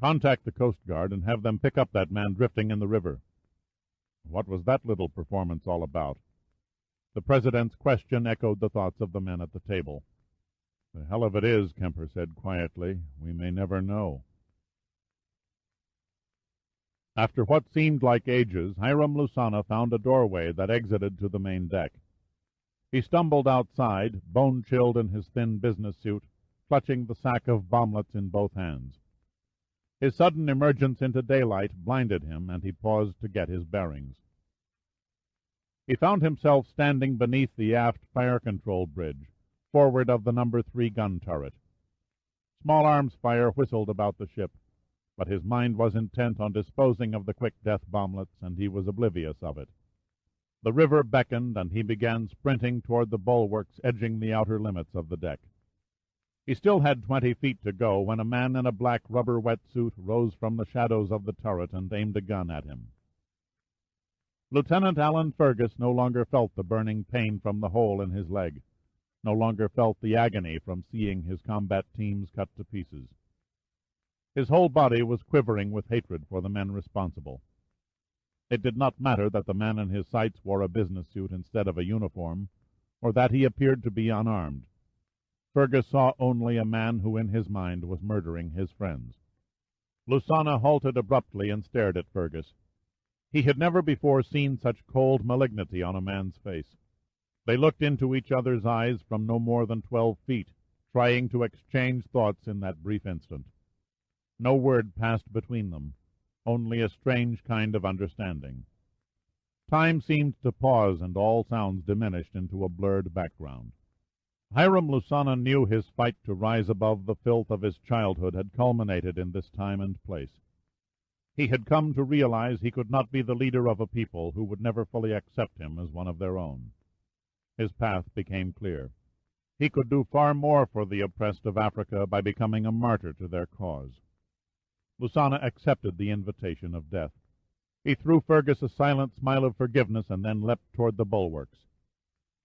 "Contact the Coast Guard and have them pick up that man drifting in the river." What was that little performance all about? The President's question echoed the thoughts of the men at the table. "The hell of it is," Kemper said quietly, "we may never know." After what seemed like ages, Hiram Lusana found a doorway that exited to the main deck. He stumbled outside, bone-chilled in his thin business suit, clutching the sack of bomblets in both hands. His sudden emergence into daylight blinded him, and he paused to get his bearings. He found himself standing beneath the aft fire-control bridge, forward of the No. 3 gun turret. Small arms fire whistled about the ship, but his mind was intent on disposing of the quick-death bomblets, and he was oblivious of it. The river beckoned, and he began sprinting toward the bulwarks edging the outer limits of the deck. He still had 20 feet to go when a man in a black rubber wetsuit rose from the shadows of the turret and aimed a gun at him. Lieutenant Alan Fergus no longer felt the burning pain from the hole in his leg, no longer felt the agony from seeing his combat teams cut to pieces. His whole body was quivering with hatred for the men responsible. It did not matter that the man in his sights wore a business suit instead of a uniform, or that he appeared to be unarmed. Fergus saw only a man who in his mind was murdering his friends. Lusana halted abruptly and stared at Fergus. He had never before seen such cold malignity on a man's face. They looked into each other's eyes from no more than 12 feet, trying to exchange thoughts in that brief instant. No word passed between them, only a strange kind of understanding. Time seemed to pause, and all sounds diminished into a blurred background. Hiram Lusana knew his fight to rise above the filth of his childhood had culminated in this time and place. He had come to realize he could not be the leader of a people who would never fully accept him as one of their own. His path became clear. He could do far more for the oppressed of Africa by becoming a martyr to their cause. Lusana accepted the invitation of death. He threw Fergus a silent smile of forgiveness and then leapt toward the bulwarks.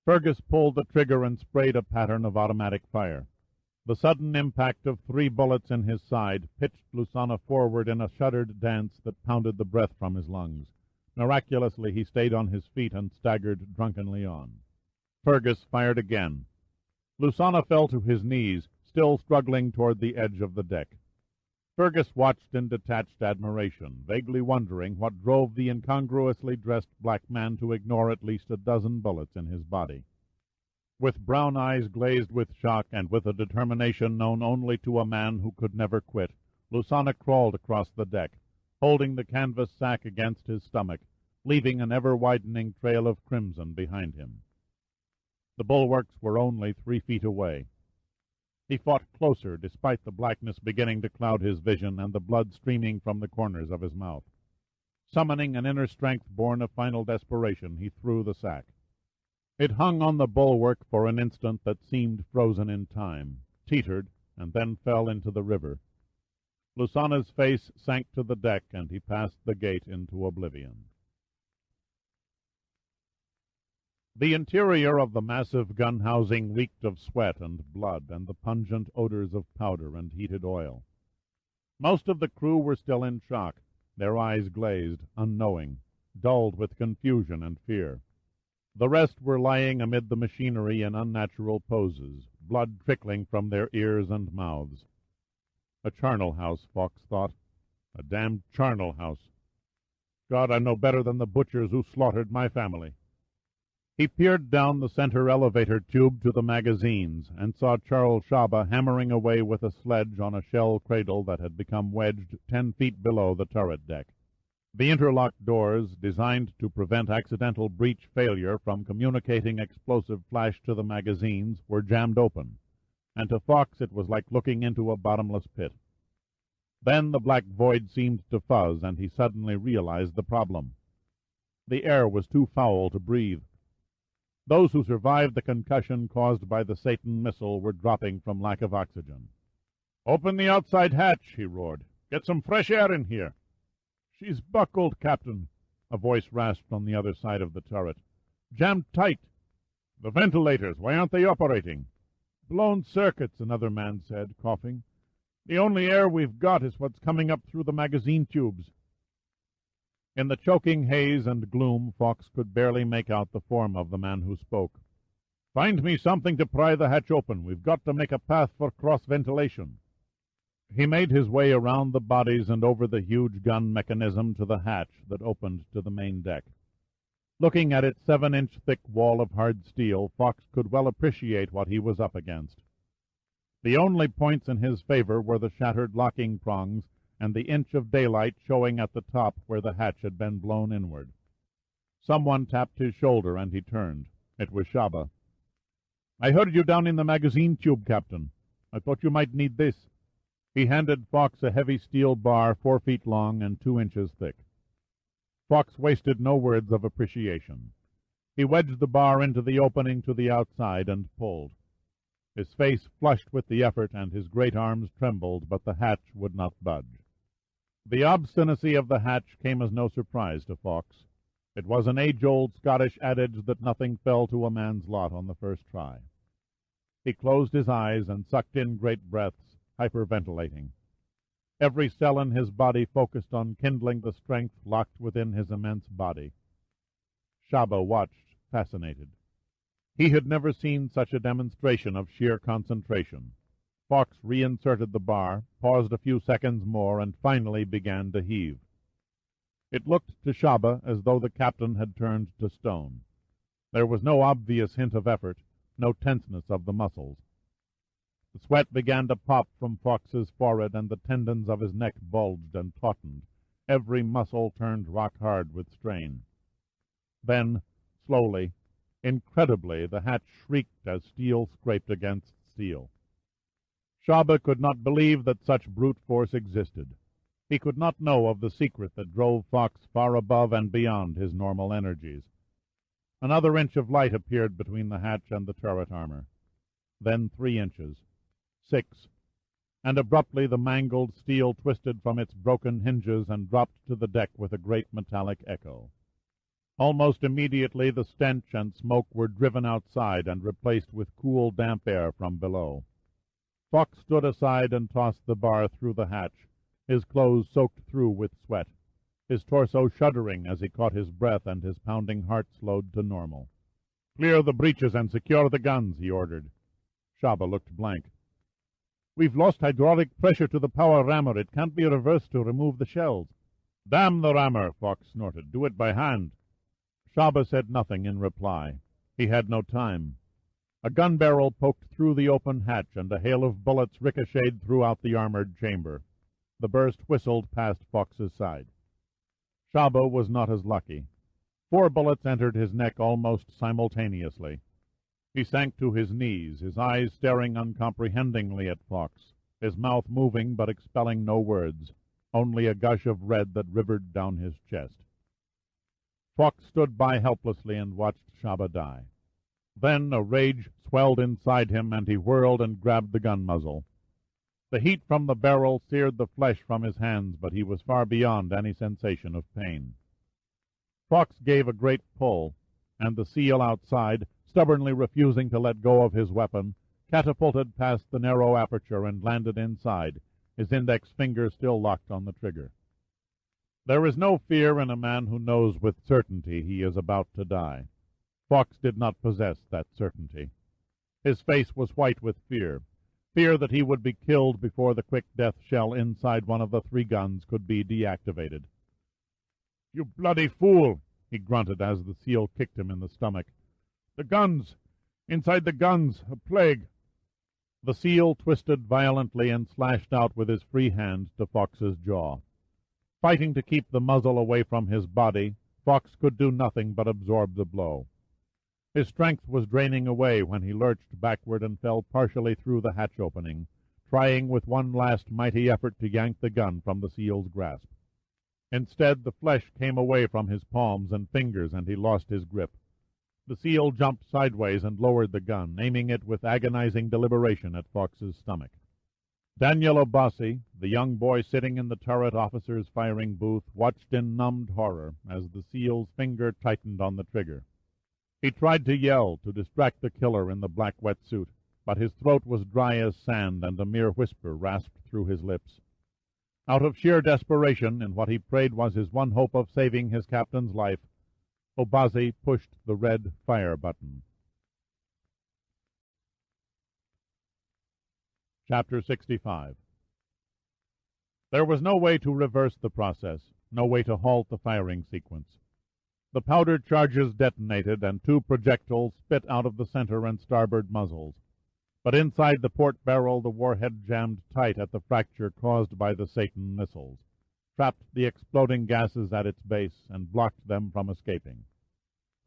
Fergus pulled the trigger and sprayed a pattern of automatic fire. The sudden impact of 3 bullets in his side pitched Lusana forward in a shuddered dance that pounded the breath from his lungs. Miraculously he stayed on his feet and staggered drunkenly on. Fergus fired again. Lusana fell to his knees, still struggling toward the edge of the deck. Fergus watched in detached admiration, vaguely wondering what drove the incongruously dressed black man to ignore at least a dozen bullets in his body. With brown eyes glazed with shock and with a determination known only to a man who could never quit, Lusana crawled across the deck, holding the canvas sack against his stomach, leaving an ever-widening trail of crimson behind him. The bulwarks were only 3 feet away. He fought closer, despite the blackness beginning to cloud his vision and the blood streaming from the corners of his mouth. Summoning an inner strength born of final desperation, he threw the sack. It hung on the bulwark for an instant that seemed frozen in time, teetered, and then fell into the river. Lusana's face sank to the deck, and he passed the gate into oblivion. The interior of the massive gun housing reeked of sweat and blood and the pungent odors of powder and heated oil. Most of the crew were still in shock, their eyes glazed, unknowing, dulled with confusion and fear. The rest were lying amid the machinery in unnatural poses, blood trickling from their ears and mouths. A charnel house, Fox thought. A damned charnel house. God, I'm no better than the butchers who slaughtered my family. He peered down the center elevator tube to the magazines and saw Charles Shaba hammering away with a sledge on a shell cradle that had become wedged 10 feet below the turret deck. The interlocked doors, designed to prevent accidental breach failure from communicating explosive flash to the magazines, were jammed open, and to Fox it was like looking into a bottomless pit. Then the black void seemed to fuzz, and he suddenly realized the problem. The air was too foul to breathe. Those who survived the concussion caused by the Satan missile were dropping from lack of oxygen. "Open the outside hatch," he roared. "Get some fresh air in here." "She's buckled, Captain," a voice rasped on the other side of the turret. "Jammed tight." "The ventilators, why aren't they operating?" "Blown circuits," another man said, coughing. "The only air we've got is what's coming up through the magazine tubes." In the choking haze and gloom, Fox could barely make out the form of the man who spoke. "Find me something to pry the hatch open. We've got to make a path for cross-ventilation." He made his way around the bodies and over the huge gun mechanism to the hatch that opened to the main deck. Looking at its 7-inch thick wall of hard steel, Fox could well appreciate what he was up against. The only points in his favor were the shattered locking prongs and the inch of daylight showing at the top where the hatch had been blown inward. Someone tapped his shoulder, and he turned. It was Shaba. "I heard you down in the magazine tube, Captain. I thought you might need this." He handed Fox a heavy steel bar 4 feet long and 2 inches thick. Fox wasted no words of appreciation. He wedged the bar into the opening to the outside and pulled. His face flushed with the effort, and his great arms trembled, but the hatch would not budge. The obstinacy of the hatch came as no surprise to Fox. It was an age-old Scottish adage that nothing fell to a man's lot on the first try. He closed his eyes and sucked in great breaths, hyperventilating. Every cell in his body focused on kindling the strength locked within his immense body. Shaba watched, fascinated. He had never seen such a demonstration of sheer concentration. Fox reinserted the bar, paused a few seconds more, and finally began to heave. It looked to Shaba as though the captain had turned to stone. There was no obvious hint of effort, no tenseness of the muscles. The sweat began to pop from Fox's forehead, and the tendons of his neck bulged and tautened. Every muscle turned rock-hard with strain. Then, slowly, incredibly, the hatch shrieked as steel scraped against steel. Shaba could not believe that such brute force existed. He could not know of the secret that drove Fox far above and beyond his normal energies. Another inch of light appeared between the hatch and the turret armor. Then 3 inches. 6. And abruptly the mangled steel twisted from its broken hinges and dropped to the deck with a great metallic echo. Almost immediately the stench and smoke were driven outside and replaced with cool, damp air from below. Fox stood aside and tossed the bar through the hatch, his clothes soaked through with sweat, his torso shuddering as he caught his breath and his pounding heart slowed to normal. "Clear the breaches and secure the guns," he ordered. Shaba looked blank. "We've lost hydraulic pressure to the power rammer. It can't be reversed to remove the shells." "Damn the rammer!" Fox snorted. "Do it by hand." Shaba said nothing in reply. He had no time. A gun barrel poked through the open hatch, and a hail of bullets ricocheted throughout the armored chamber. The burst whistled past Fox's side. Shaba was not as lucky. 4 bullets entered his neck almost simultaneously. He sank to his knees, his eyes staring uncomprehendingly at Fox, his mouth moving but expelling no words, only a gush of red that rivered down his chest. Fox stood by helplessly and watched Shaba die. Then a rage swelled inside him, and he whirled and grabbed the gun muzzle. The heat from the barrel seared the flesh from his hands, but he was far beyond any sensation of pain. Fawkes gave a great pull, and the seal outside, stubbornly refusing to let go of his weapon, catapulted past the narrow aperture and landed inside, his index finger still locked on the trigger. There is no fear in a man who knows with certainty he is about to die. Fawkes did not possess that certainty. His face was white with fear that he would be killed before the quick death shell inside one of the 3 guns could be deactivated. "You bloody fool!" he grunted as the seal kicked him in the stomach. "The guns! Inside the guns! A plague!" The seal twisted violently and slashed out with his free hand to Fawkes's jaw. Fighting to keep the muzzle away from his body, Fawkes could do nothing but absorb the blow. His strength was draining away when he lurched backward and fell partially through the hatch opening, trying with one last mighty effort to yank the gun from the seal's grasp. Instead, the flesh came away from his palms and fingers, and he lost his grip. The seal jumped sideways and lowered the gun, aiming it with agonizing deliberation at Fawkes's stomach. Daniel O'Bossy, the young boy sitting in the turret officer's firing booth, watched in numbed horror as the seal's finger tightened on the trigger. He tried to yell to distract the killer in the black wetsuit, but his throat was dry as sand, and a mere whisper rasped through his lips. Out of sheer desperation, in what he prayed was his one hope of saving his captain's life, O'Bossy pushed the red fire button. Chapter 65. There was no way to reverse the process, no way to halt the firing sequence. The powder charges detonated, and 2 projectiles spit out of the center and starboard muzzles. But inside the port barrel the warhead jammed tight at the fracture caused by the Satan missiles, trapped the exploding gases at its base, and blocked them from escaping.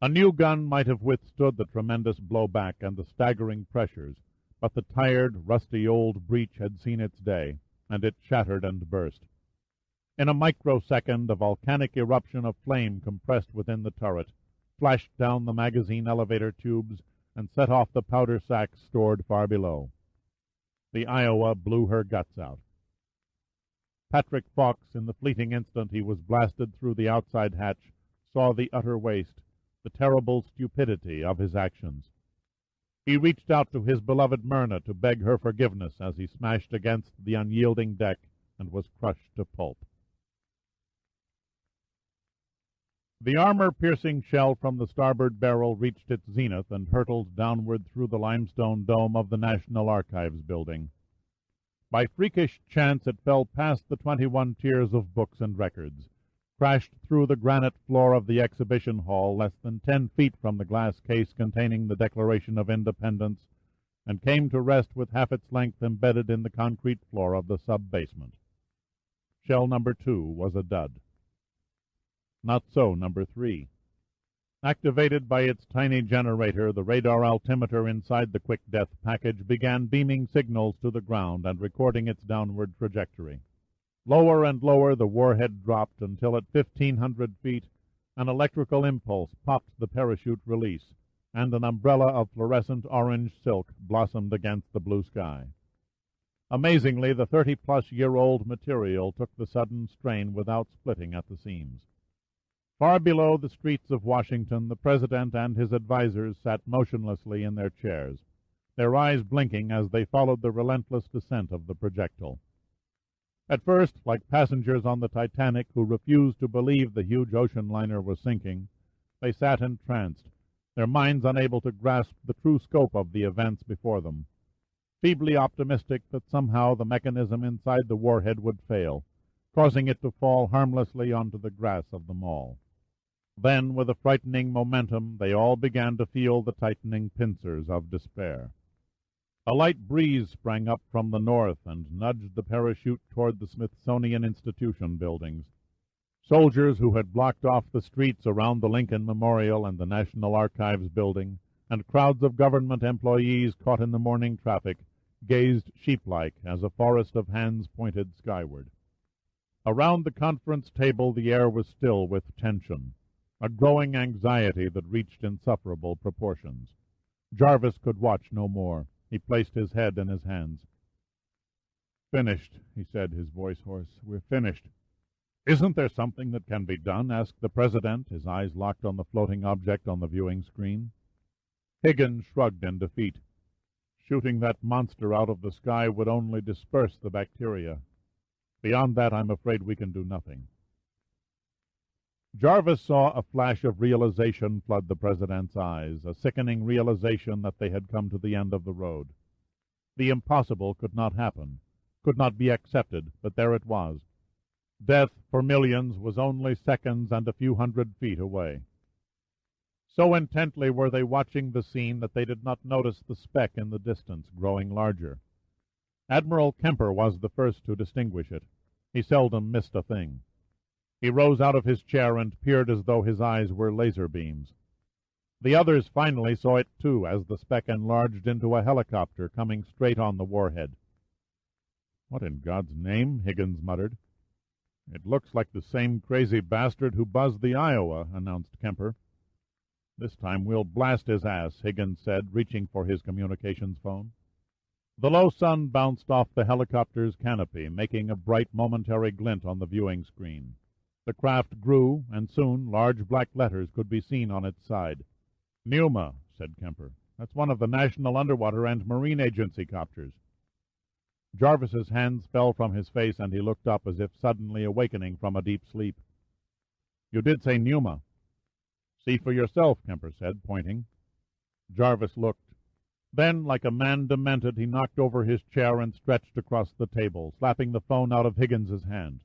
A new gun might have withstood the tremendous blowback and the staggering pressures, but the tired, rusty old breech had seen its day, and it shattered and burst. In a microsecond, a volcanic eruption of flame compressed within the turret, flashed down the magazine elevator tubes, and set off the powder sacks stored far below. The Iowa blew her guts out. Patrick Fawkes, in the fleeting instant he was blasted through the outside hatch, saw the utter waste, the terrible stupidity of his actions. He reached out to his beloved Myrna to beg her forgiveness as he smashed against the unyielding deck and was crushed to pulp. The armor-piercing shell from the starboard barrel reached its zenith and hurtled downward through the limestone dome of the National Archives building. By freakish chance it fell past the 21 tiers of books and records, crashed through the granite floor of the exhibition hall less than 10 feet from the glass case containing the Declaration of Independence, and came to rest with half its length embedded in the concrete floor of the sub-basement. Shell number 2 was a dud. Not so number 3. Activated by its tiny generator, the radar altimeter inside the quick death package began beaming signals to the ground and recording its downward trajectory. Lower and lower the warhead dropped until at 1,500 feet an electrical impulse popped the parachute release, and an umbrella of fluorescent orange silk blossomed against the blue sky. Amazingly, the 30-plus-year-old material took the sudden strain without splitting at the seams. Far below the streets of Washington, the President and his advisers sat motionlessly in their chairs, their eyes blinking as they followed the relentless descent of the projectile. At first, like passengers on the Titanic who refused to believe the huge ocean liner was sinking, they sat entranced, their minds unable to grasp the true scope of the events before them, feebly optimistic that somehow the mechanism inside the warhead would fail, causing it to fall harmlessly onto the grass of the mall. Then, with a frightening momentum, they all began to feel the tightening pincers of despair. A light breeze sprang up from the north and nudged the parachute toward the Smithsonian Institution buildings. Soldiers who had blocked off the streets around the Lincoln Memorial and the National Archives building, and crowds of government employees caught in the morning traffic, gazed sheep-like as a forest of hands pointed skyward. Around the conference table the air was still with tension, a growing anxiety that reached insufferable proportions. Jarvis could watch no more. He placed his head in his hands. "Finished," he said, his voice hoarse. "We're finished." "Isn't there something that can be done?" asked the President, his eyes locked on the floating object on the viewing screen. Higgins shrugged in defeat. "Shooting that monster out of the sky would only disperse the bacteria. Beyond that, I'm afraid we can do nothing." Jarvis saw a flash of realization flood the President's eyes, a sickening realization that they had come to the end of the road. The impossible could not happen, could not be accepted, but there it was. Death for millions was only seconds and a few 100 feet away. So intently were they watching the scene that they did not notice the speck in the distance growing larger. Admiral Kemper was the first to distinguish it. He seldom missed a thing. He rose out of his chair and peered as though his eyes were laser beams. The others finally saw it too, as the speck enlarged into a helicopter coming straight on the warhead. "What in God's name?" Higgins muttered. "It looks like the same crazy bastard who buzzed the Iowa," announced Kemper. "This time we'll blast his ass," Higgins said, reaching for his communications phone. The low sun bounced off the helicopter's canopy, making a bright momentary glint on the viewing screen. The craft grew, and soon large black letters could be seen on its side. "Pneuma," said Kemper. "That's one of the National Underwater and Marine Agency copters." Jarvis's hands fell from his face, and he looked up as if suddenly awakening from a deep sleep. "You did say pneuma." "See for yourself," Kemper said, pointing. Jarvis looked. Then, like a man demented, he knocked over his chair and stretched across the table, slapping the phone out of Higgins's hand.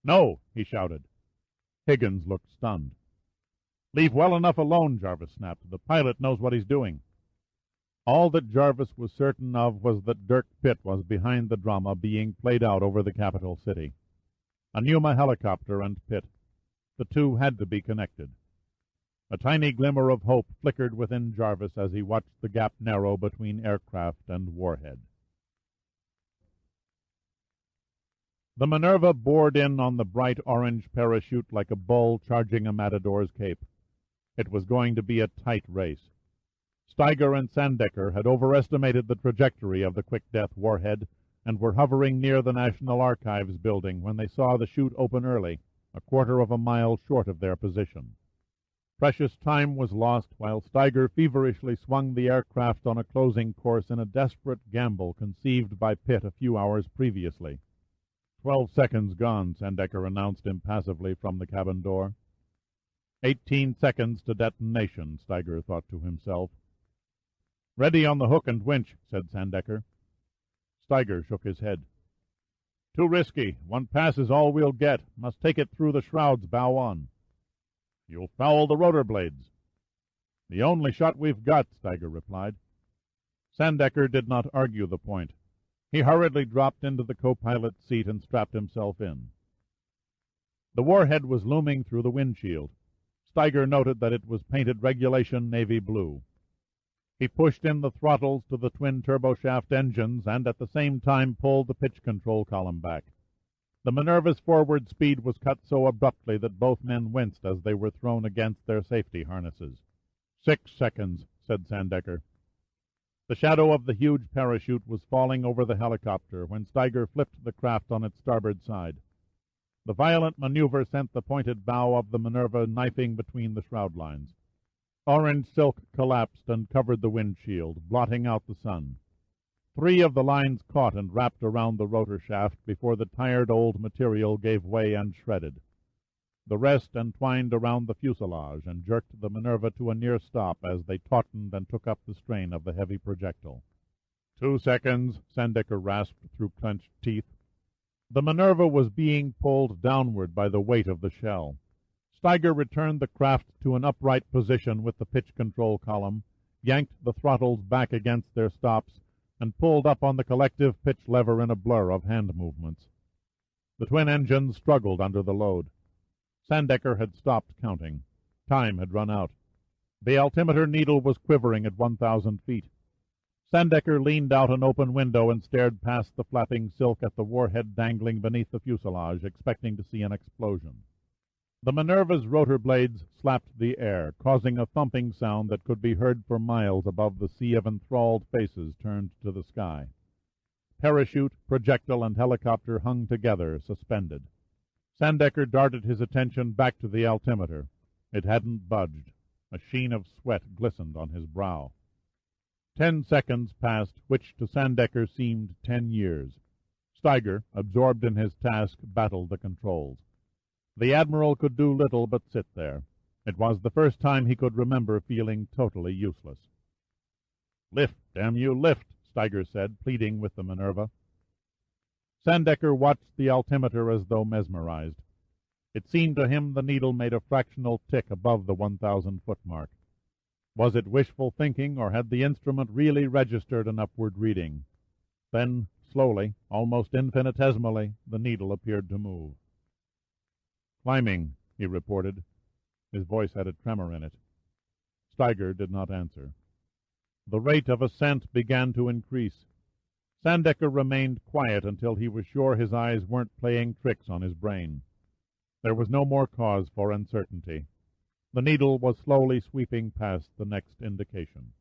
"No!" he shouted. Higgins looked stunned. "Leave well enough alone," Jarvis snapped. "The pilot knows what he's doing." All that Jarvis was certain of was that Dirk Pitt was behind the drama being played out over the capital city. A Pneuma helicopter and Pitt. The two had to be connected. A tiny glimmer of hope flickered within Jarvis as he watched the gap narrow between aircraft and warhead. The Minerva bored in on the bright orange parachute like a bull charging a matador's cape. It was going to be a tight race. Steiger and Sandecker had overestimated the trajectory of the quick-death warhead and were hovering near the National Archives building when they saw the chute open early, a quarter of a mile short of their position. Precious time was lost while Steiger feverishly swung the aircraft on a closing course in a desperate gamble conceived by Pitt a few hours previously. 12 seconds gone, Sandecker announced impassively from the cabin door. 18 seconds to detonation, Steiger thought to himself. "Ready on the hook and winch," said Sandecker. Steiger shook his head. "Too risky. One pass is all we'll get. Must take it through the shrouds bow on." "You'll foul the rotor blades." "The only shot we've got," Steiger replied. Sandecker did not argue the point. He hurriedly dropped into the co-pilot's seat and strapped himself in. The warhead was looming through the windshield. Steiger noted that it was painted regulation navy blue. He pushed in the throttles to the twin turboshaft engines and at the same time pulled the pitch control column back. The Minerva's forward speed was cut so abruptly that both men winced as they were thrown against their safety harnesses. 6 seconds, said Sandecker. The shadow of the huge parachute was falling over the helicopter when Steiger flipped the craft on its starboard side. The violent maneuver sent the pointed bow of the Minerva knifing between the shroud lines. Orange silk collapsed and covered the windshield, blotting out the sun. 3 of the lines caught and wrapped around the rotor shaft before the tired old material gave way and shredded. The rest entwined around the fuselage and jerked the Minerva to a near stop as they tautened and took up the strain of the heavy projectile. 2 seconds, Sandecker rasped through clenched teeth. The Minerva was being pulled downward by the weight of the shell. Steiger returned the craft to an upright position with the pitch control column, yanked the throttles back against their stops, and pulled up on the collective pitch lever in a blur of hand movements. The twin engines struggled under the load. Sandecker had stopped counting. Time had run out. The altimeter needle was quivering at 1,000 feet. Sandecker leaned out an open window and stared past the flapping silk at the warhead dangling beneath the fuselage, expecting to see an explosion. The Minerva's rotor blades slapped the air, causing a thumping sound that could be heard for miles above the sea of enthralled faces turned to the sky. Parachute, projectile, and helicopter hung together, suspended. Sandecker darted his attention back to the altimeter. It hadn't budged. A sheen of sweat glistened on his brow. 10 seconds passed, which to Sandecker seemed 10 years. Steiger, absorbed in his task, battled the controls. The Admiral could do little but sit there. It was the first time he could remember feeling totally useless. "Lift, damn you, lift," Steiger said, pleading with the Minerva. Sandecker watched the altimeter as though mesmerized. It seemed to him the needle made a fractional tick above the 1,000-foot mark. Was it wishful thinking, or had the instrument really registered an upward reading? Then, slowly, almost infinitesimally, the needle appeared to move. "Climbing," he reported. His voice had a tremor in it. Steiger did not answer. The rate of ascent began to increase. Sandecker remained quiet until he was sure his eyes weren't playing tricks on his brain. There was no more cause for uncertainty. The needle was slowly sweeping past the next indication.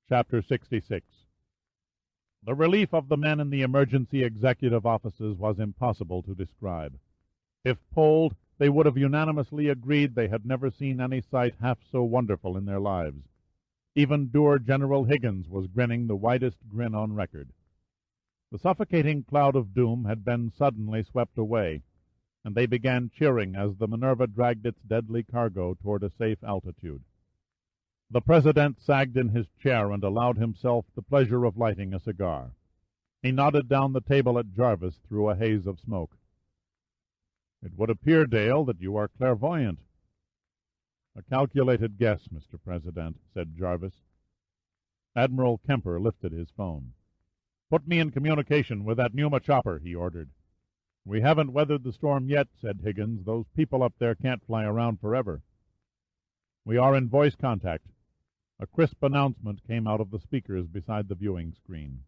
Chapter 66. The relief of the men in the emergency executive offices was impossible to describe. If polled, they would have unanimously agreed they had never seen any sight half so wonderful in their lives. Even dour General Higgins was grinning the widest grin on record. The suffocating cloud of doom had been suddenly swept away, and they began cheering as the Minerva dragged its deadly cargo toward a safe altitude. The President sagged in his chair and allowed himself the pleasure of lighting a cigar. He nodded down the table at Jarvis through a haze of smoke. "It would appear, Dale, that you are clairvoyant." "A calculated guess, Mr. President," said Jarvis. Admiral Kemper lifted his phone. "Put me in communication with that Pneuma chopper," he ordered. "We haven't weathered the storm yet," said Higgins. "Those people up there can't fly around forever." "We are in voice contact." A crisp announcement came out of the speakers beside the viewing screen.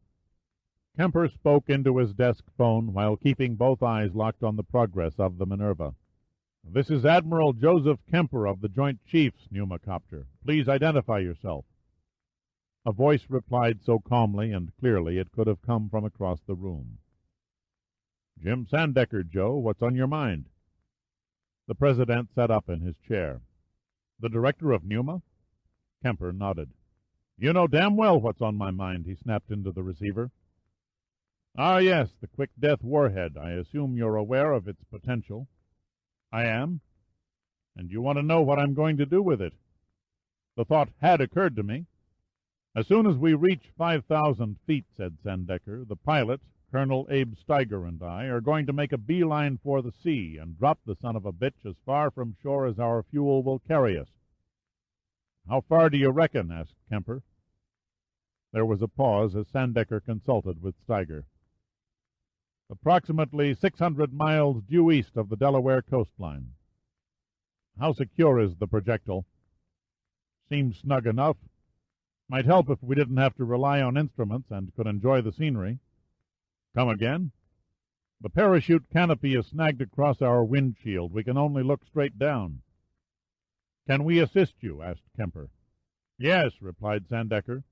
Kemper spoke into his desk phone while keeping both eyes locked on the progress of the Minerva. "This is Admiral Joseph Kemper of the Joint Chiefs Pneumacopter. Please identify yourself." A voice replied so calmly and clearly it could have come from across the room. "Jim Sandecker, Joe. What's on your mind?" The President sat up in his chair. "The Director of Pneuma?" Kemper nodded. "You know damn well what's on my mind," he snapped into the receiver. "Ah, yes, the quick death warhead. I assume you're aware of its potential." "I am." "And you want to know what I'm going to do with it?" "The thought had occurred to me." "As soon as we reach 5,000 feet," said Sandecker, "the pilot, Colonel Abe Steiger, and I are going to make a beeline for the sea and drop the son of a bitch as far from shore as our fuel will carry us." "How far do you reckon?" asked Kemper. There was a pause as Sandecker consulted with Steiger. "Approximately 600 miles due east of the Delaware coastline." "How secure is the projectile?" "Seems snug enough. Might help if we didn't have to rely on instruments and could enjoy the scenery." "Come again?" "The parachute canopy is snagged across our windshield. We can only look straight down." "Can we assist you?" asked Kemper. "Yes," replied Sandecker,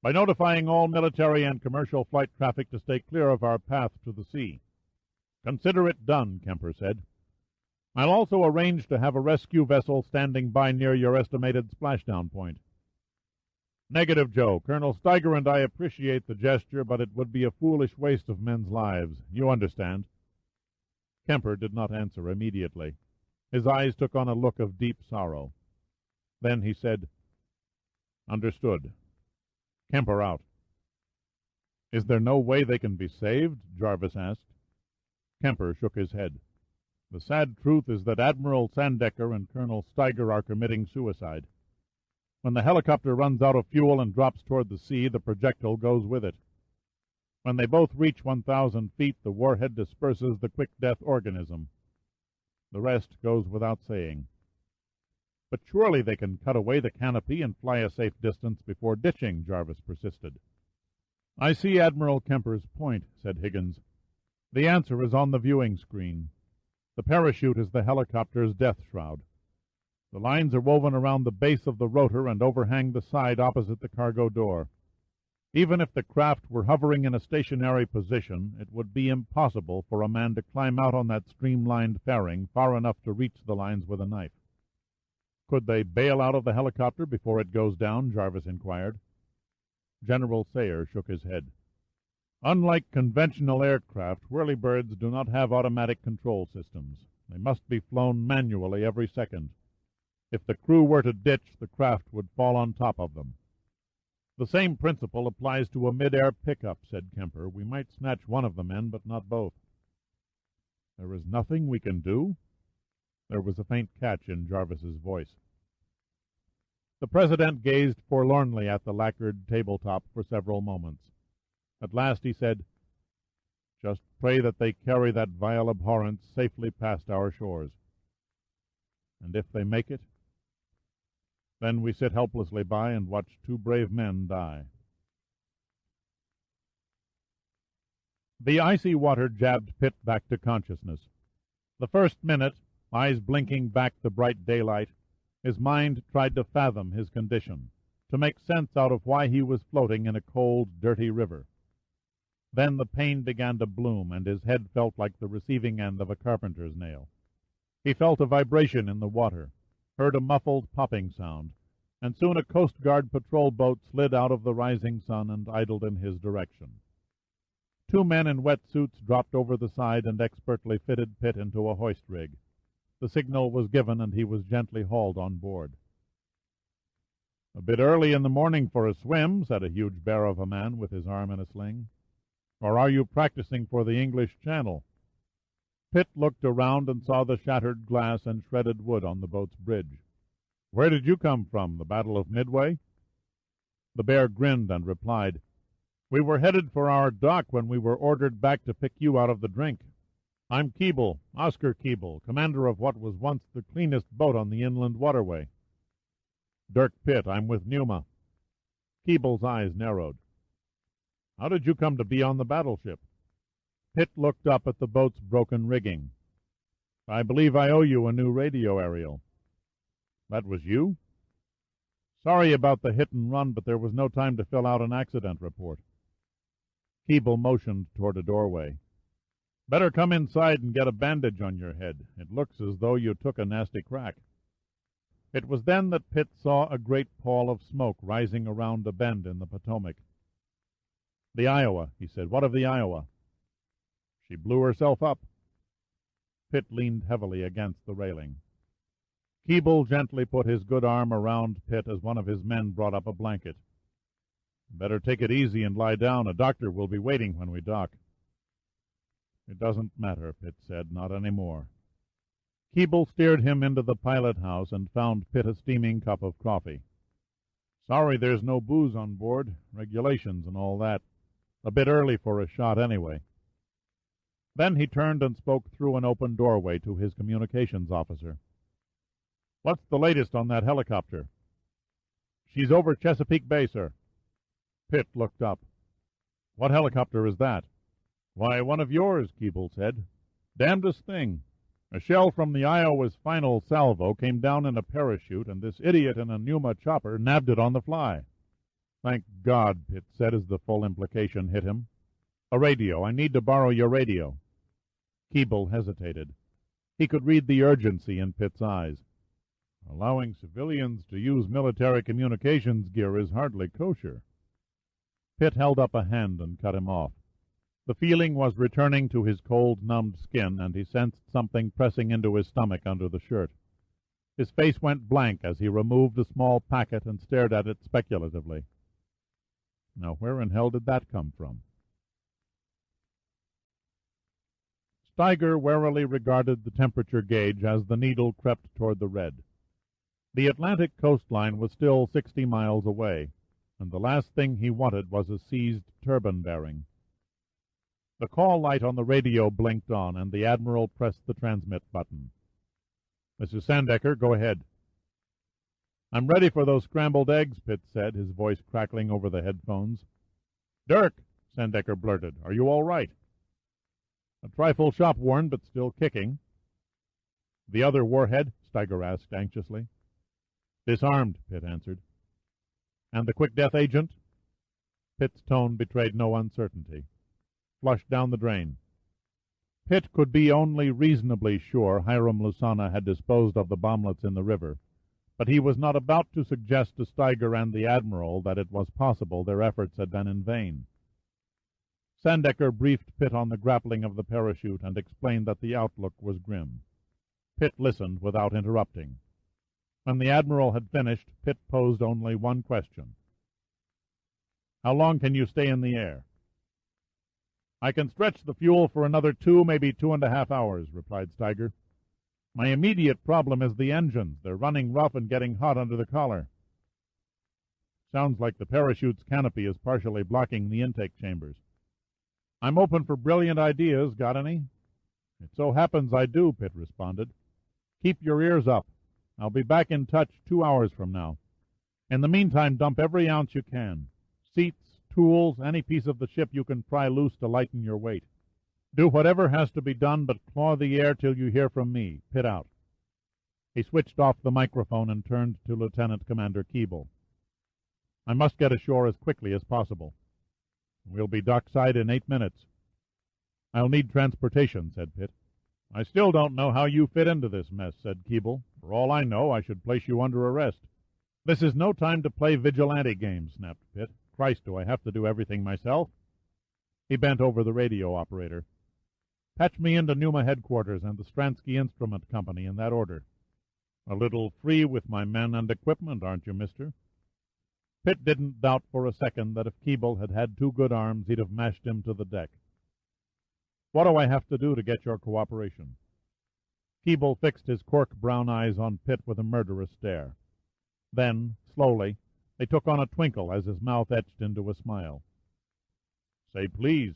"by notifying all military and commercial flight traffic to stay clear of our path to the sea." "Consider it done," Kemper said. "I'll also arrange to have a rescue vessel standing by near your estimated splashdown point." "Negative, Joe. Colonel Steiger and I appreciate the gesture, but it would be a foolish waste of men's lives. You understand." Kemper did not answer immediately. His eyes took on a look of deep sorrow. Then he said, "Understood. Kemper out." "Is there no way they can be saved?" Jarvis asked. Kemper shook his head. "The sad truth is that Admiral Sandecker and Colonel Steiger are committing suicide. When the helicopter runs out of fuel and drops toward the sea, the projectile goes with it. When they both reach 1,000 feet, the warhead disperses the quick-death organism. The rest goes without saying." "But surely they can cut away the canopy and fly a safe distance before ditching," Jarvis persisted. "I see Admiral Kemper's point," said Higgins. "The answer is on the viewing screen. The parachute is the helicopter's death shroud. The lines are woven around the base of the rotor and overhang the side opposite the cargo door. Even if the craft were hovering in a stationary position, it would be impossible for a man to climb out on that streamlined fairing far enough to reach the lines with a knife. Could they bail out of the helicopter before it goes down? Jarvis inquired. General Sayer shook his head. Unlike conventional aircraft, whirlybirds do not have automatic control systems. They must be flown manually every second. If the crew were to ditch, the craft would fall on top of them. The same principle applies to a mid-air pickup, said Kemper. We might snatch one of the men, but not both. There is nothing we can do? There was a faint catch in Jarvis's voice. The President gazed forlornly at the lacquered tabletop for several moments. At last he said, "Just pray that they carry that vile abhorrence safely past our shores. And if they make it, then we sit helplessly by and watch two brave men die." The icy water jabbed Pitt back to consciousness. The first minute, eyes blinking back the bright daylight, his mind tried to fathom his condition, to make sense out of why he was floating in a cold, dirty river. Then the pain began to bloom, and his head felt like the receiving end of a carpenter's nail. He felt a vibration in the water, heard a muffled popping sound, and soon a Coast Guard patrol boat slid out of the rising sun and idled in his direction. Two men in wetsuits dropped over the side and expertly fitted Pitt into a hoist rig. The signal was given, and he was gently hauled on board. "A bit early in the morning for a swim," said a huge bear of a man with his arm in a sling. "Or are you practicing for the English Channel?" Pitt looked around and saw the shattered glass and shredded wood on the boat's bridge. "Where did you come from, the Battle of Midway?" The bear grinned and replied, "We were headed for our dock when we were ordered back to pick you out of the drink. I'm Keeble, Oscar Keeble, commander of what was once the cleanest boat on the inland waterway." "Dirk Pitt, I'm with Numa." Keeble's eyes narrowed. "How did you come to be on the battleship?" Pitt looked up at the boat's broken rigging. "I believe I owe you a new radio aerial." "That was you?" "Sorry about the hit and run, but there was no time to fill out an accident report." Keeble motioned toward a doorway. "Better come inside and get a bandage on your head. It looks as though you took a nasty crack." It was then that Pitt saw a great pall of smoke rising around a bend in the Potomac. "The Iowa," he said. "What of the Iowa?" "She blew herself up." Pitt leaned heavily against the railing. Keeble gently put his good arm around Pitt as one of his men brought up a blanket. "Better take it easy and lie down. A doctor will be waiting when we dock." "It doesn't matter," Pitt said, "not any more." Keeble steered him into the pilot-house and found Pitt a steaming cup of coffee. "Sorry there's no booze on board. Regulations and all that. A bit early for a shot anyway." Then he turned and spoke through an open doorway to his communications officer. "What's the latest on that helicopter?" "She's over Chesapeake Bay, sir." Pitt looked up. "What helicopter is that?" "Why, one of yours," Keeble said. "Damnedest thing. A shell from the Iowa's final salvo came down in a parachute, and this idiot in a Numa chopper nabbed it on the fly." "Thank God," Pitt said as the full implication hit him. "A radio. I need to borrow your radio." Keeble hesitated. He could read the urgency in Pitt's eyes. "Allowing civilians to use military communications gear is hardly kosher." Pitt held up a hand and cut him off. The feeling was returning to his cold, numbed skin, and he sensed something pressing into his stomach under the shirt. His face went blank as he removed a small packet and stared at it speculatively. Now where in hell did that come from? Steiger warily regarded the temperature gauge as the needle crept toward the red. The Atlantic coastline was still 60 miles away, and the last thing he wanted was a seized turbine bearing. The call light on the radio blinked on, and the Admiral pressed the transmit button. "Mrs. Sandecker, go ahead." "I'm ready for those scrambled eggs," Pitt said, his voice crackling over the headphones. "Dirk," Sandecker blurted, "are you all right?" "A trifle shop-worn, but still kicking." "The other warhead?" Steiger asked anxiously. Disarmed, Pitt answered. And the quick death agent? Pitt's tone betrayed no uncertainty. Flushed down the drain. Pitt could be only reasonably sure Hiram Lusana had disposed of the bomblets in the river, but he was not about to suggest to Steiger and the Admiral that it was possible their efforts had been in vain. Sandecker briefed Pitt on the grappling of the parachute and explained that the outlook was grim. Pitt listened without interrupting. When the Admiral had finished, Pitt posed only one question. "How long can you stay in the air?" "I can stretch the fuel for another 2, maybe 2.5 hours," replied Steiger. "My immediate problem is the engines. They're running rough and getting hot under the collar." "Sounds like the parachute's canopy is partially blocking the intake chambers." "I'm open for brilliant ideas. Got any?" "It so happens I do," Pitt responded. "Keep your ears up. I'll be back in touch 2 hours from now. In the meantime, dump every ounce you can. Seats, tools, any piece of the ship you can pry loose to lighten your weight. Do whatever has to be done, but claw the air till you hear from me. Pitt out." He switched off the microphone and turned to Lieutenant Commander Keeble. "I must get ashore as quickly as possible. We'll be dockside in 8 minutes." "I'll need transportation," said Pitt. "I still don't know how you fit into this mess," said Keeble. "For all I know, I should place you under arrest." "This is no time to play vigilante games," snapped Pitt. "Christ, do I have to do everything myself?" He bent over the radio operator. "Patch me into Pneuma headquarters and the Stransky Instrument Company in that order." "A little free with my men and equipment, aren't you, mister?" Pitt didn't doubt for a second that if Keeble had had 2 good arms, he'd have mashed him to the deck. "What do I have to do to get your cooperation?" Keeble fixed his cork brown eyes on Pitt with a murderous stare. Then, slowly, they took on a twinkle as his mouth etched into a smile. "Say please."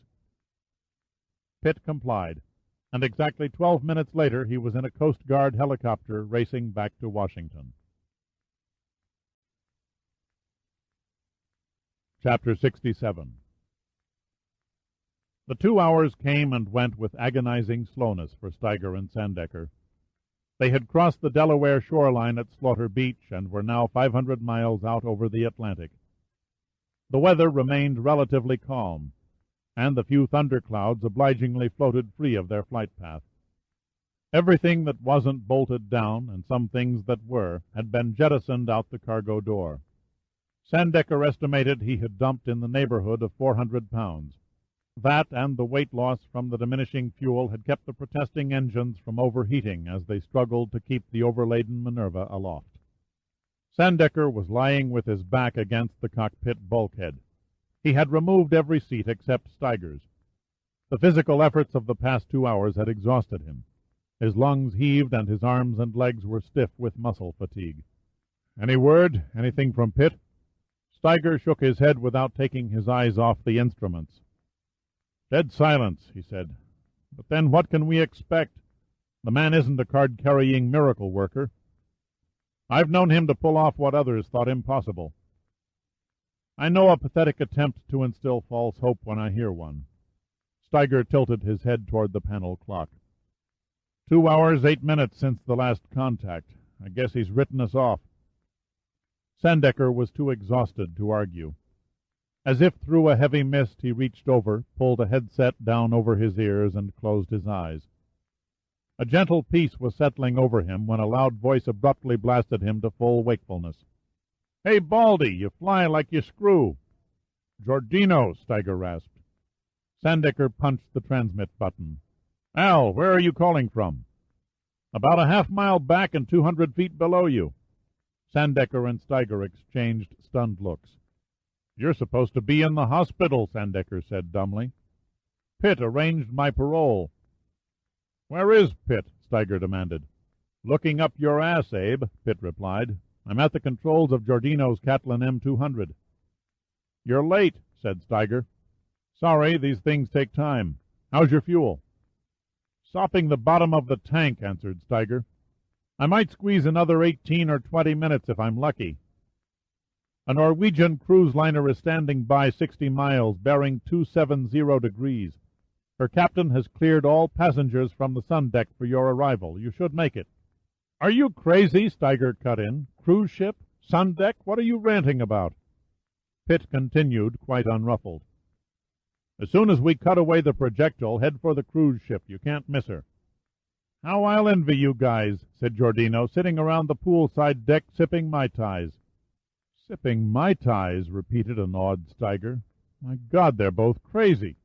Pitt complied, and exactly 12 minutes later he was in a Coast Guard helicopter racing back to Washington. Chapter 67. The 2 hours came and went with agonizing slowness for Steiger and Sandecker. They had crossed the Delaware shoreline at Slaughter Beach and were now 500 miles out over the Atlantic. The weather remained relatively calm, and the few thunderclouds obligingly floated free of their flight path. Everything that wasn't bolted down, and some things that were, had been jettisoned out the cargo door. Sandecker estimated he had dumped in the neighborhood of 400 pounds. That and the weight loss from the diminishing fuel had kept the protesting engines from overheating as they struggled to keep the overladen Minerva aloft. Sandecker was lying with his back against the cockpit bulkhead. He had removed every seat except Steiger's. The physical efforts of the past 2 hours had exhausted him. His lungs heaved and his arms and legs were stiff with muscle fatigue. "Any word? Anything from Pitt?" Steiger shook his head without taking his eyes off the instruments. "Dead silence," he said. "But then what can we expect? The man isn't a card-carrying miracle worker. I've known him to pull off what others thought impossible. I know a pathetic attempt to instill false hope when I hear one." Steiger tilted his head toward the panel clock. 2 hours, 8 minutes since the last contact. I guess he's written us off." Sandecker was too exhausted to argue. As if through a heavy mist, he reached over, pulled a headset down over his ears, and closed his eyes. A gentle peace was settling over him when a loud voice abruptly blasted him to full wakefulness. "Hey, Baldy, you fly like you screw." "Giordino," Steiger rasped. Sandecker punched the transmit button. "Al, where are you calling from?" "About a half-mile back and 200 feet below you." Sandecker and Steiger exchanged stunned looks. "You're supposed to be in the hospital," Sandecker said dumbly. "Pitt arranged my parole." "Where is Pitt?" Steiger demanded. "Looking up your ass, Abe," Pitt replied. "I'm at the controls of Giordino's Catlin M200. "You're late," said Steiger. "Sorry, these things take time. How's your fuel?" "Sopping the bottom of the tank," answered Steiger. "I might squeeze another 18 or 20 minutes if I'm lucky." "A Norwegian cruise liner is standing by 60 miles, bearing 270 degrees. Her captain has cleared all passengers from the sun deck for your arrival. You should make it." "Are you crazy?" Steiger cut in. cruise ship? Sun deck? What are you ranting about?" Pitt continued, quite unruffled. "As soon as we cut away the projectile, head for the cruise ship. You can't miss her." "How I'll envy you guys," said Giordino, "sitting around the poolside deck sipping Mai Tais." "Sipping Mai Tais," repeated an awed Steiger. "My God, they're both crazy."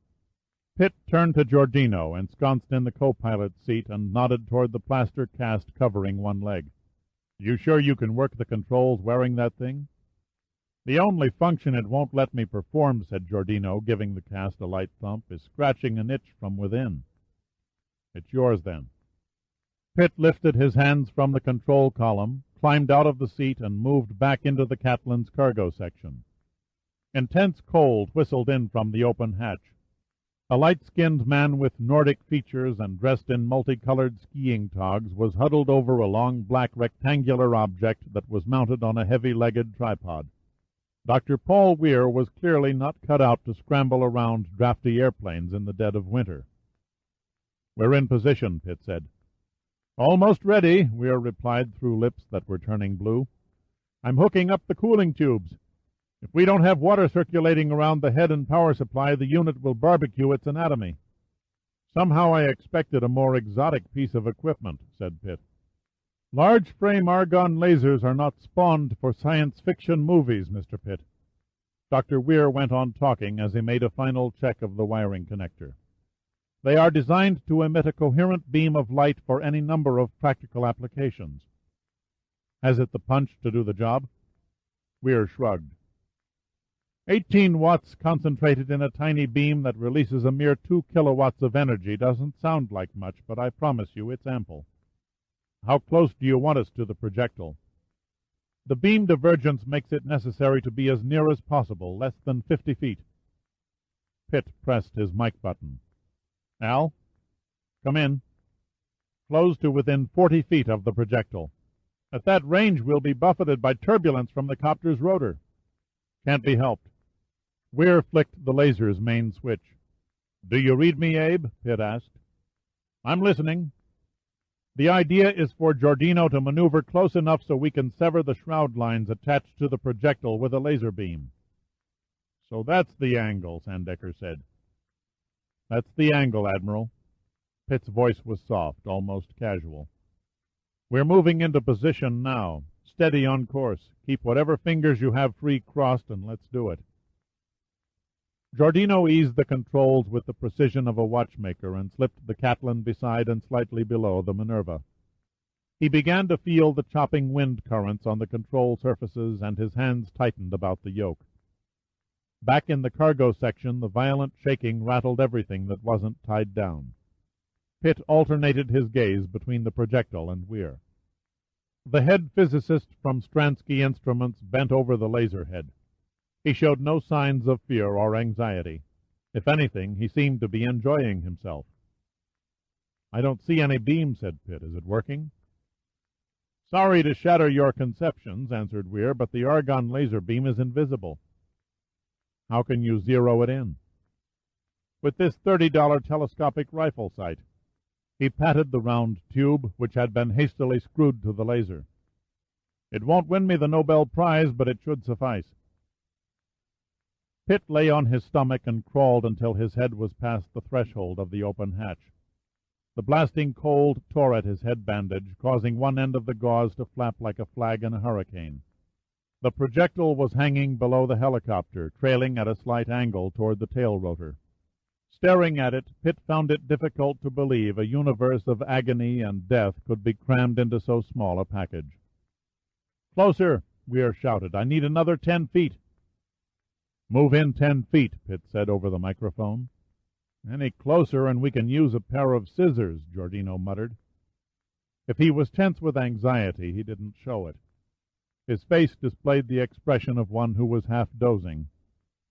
Pitt turned to Giordino, ensconced in the co-pilot's seat, and nodded toward the plaster cast covering one leg. "You sure you can work the controls wearing that thing?" "The only function it won't let me perform," said Giordino, giving the cast a light thump, "is scratching an itch from within." "It's yours, then." Pitt lifted his hands from the control column, climbed out of the seat, and moved back into the Catlin's cargo section. Intense cold whistled in from the open hatch. A light-skinned man with Nordic features and dressed in multicolored skiing togs was huddled over a long black rectangular object that was mounted on a heavy-legged tripod. Dr. Paul Weir was clearly not cut out to scramble around drafty airplanes in the dead of winter. "We're in position," Pitt said. "Almost ready," Weir replied through lips that were turning blue. "I'm hooking up the cooling tubes. If we don't have water circulating around the head and power supply, the unit will barbecue its anatomy." "Somehow I expected a more exotic piece of equipment," said Pitt. "Large-frame argon lasers are not spawned for science fiction movies, Mr. Pitt." Dr. Weir went on talking as he made a final check of the wiring connector. "They are designed to emit a coherent beam of light for any number of practical applications. Has it the punch to do the job?" Weir shrugged. 18 watts concentrated in a tiny beam that releases a mere 2 kilowatts of energy doesn't sound like much, but I promise you it's ample. How close do you want us to the projectile? The beam divergence makes it necessary to be as near as possible, less than 50 feet. Pitt pressed his mic button. "Al? Come in. Close to within 40 feet of the projectile. At that range we'll be buffeted by turbulence from the copter's rotor." "Can't be helped." Weir flicked the laser's main switch. "Do you read me, Abe?" Pitt asked. "I'm listening." "The idea is for Giordino to maneuver close enough so we can sever the shroud lines attached to the projectile with a laser beam." "So that's the angle," Sandecker said. "That's the angle, Admiral." Pitt's voice was soft, almost casual. "We're moving into position now. Steady on course. Keep whatever fingers you have free crossed, and let's do it." Giordino eased the controls with the precision of a watchmaker and slipped the Catlin beside and slightly below the Minerva. He began to feel the chopping wind currents on the control surfaces, and his hands tightened about the yoke. Back in the cargo section, the violent shaking rattled everything that wasn't tied down. Pitt alternated his gaze between the projectile and Weir. The head physicist from Stransky Instruments bent over the laser head. He showed no signs of fear or anxiety. If anything, he seemed to be enjoying himself. "I don't see any beam," said Pitt. "Is it working?" "Sorry to shatter your conceptions," answered Weir, "but the argon laser beam is invisible." "How can you zero it in?" "With this $30 telescopic rifle sight." He patted the round tube, which had been hastily screwed to the laser. "It won't win me the Nobel Prize, but it should suffice." Pitt lay on his stomach and crawled until his head was past the threshold of the open hatch. The blasting cold tore at his head bandage, causing one end of the gauze to flap like a flag in a hurricane. The projectile was hanging below the helicopter, trailing at a slight angle toward the tail rotor. Staring at it, Pitt found it difficult to believe a universe of agony and death could be crammed into so small a package. "Closer!" Weir shouted. "I need another 10 feet." "Move in 10 feet, Pitt said over the microphone. "Any closer and we can use a pair of scissors," Giordino muttered. If he was tense with anxiety, he didn't show it. His face displayed the expression of one who was half dozing.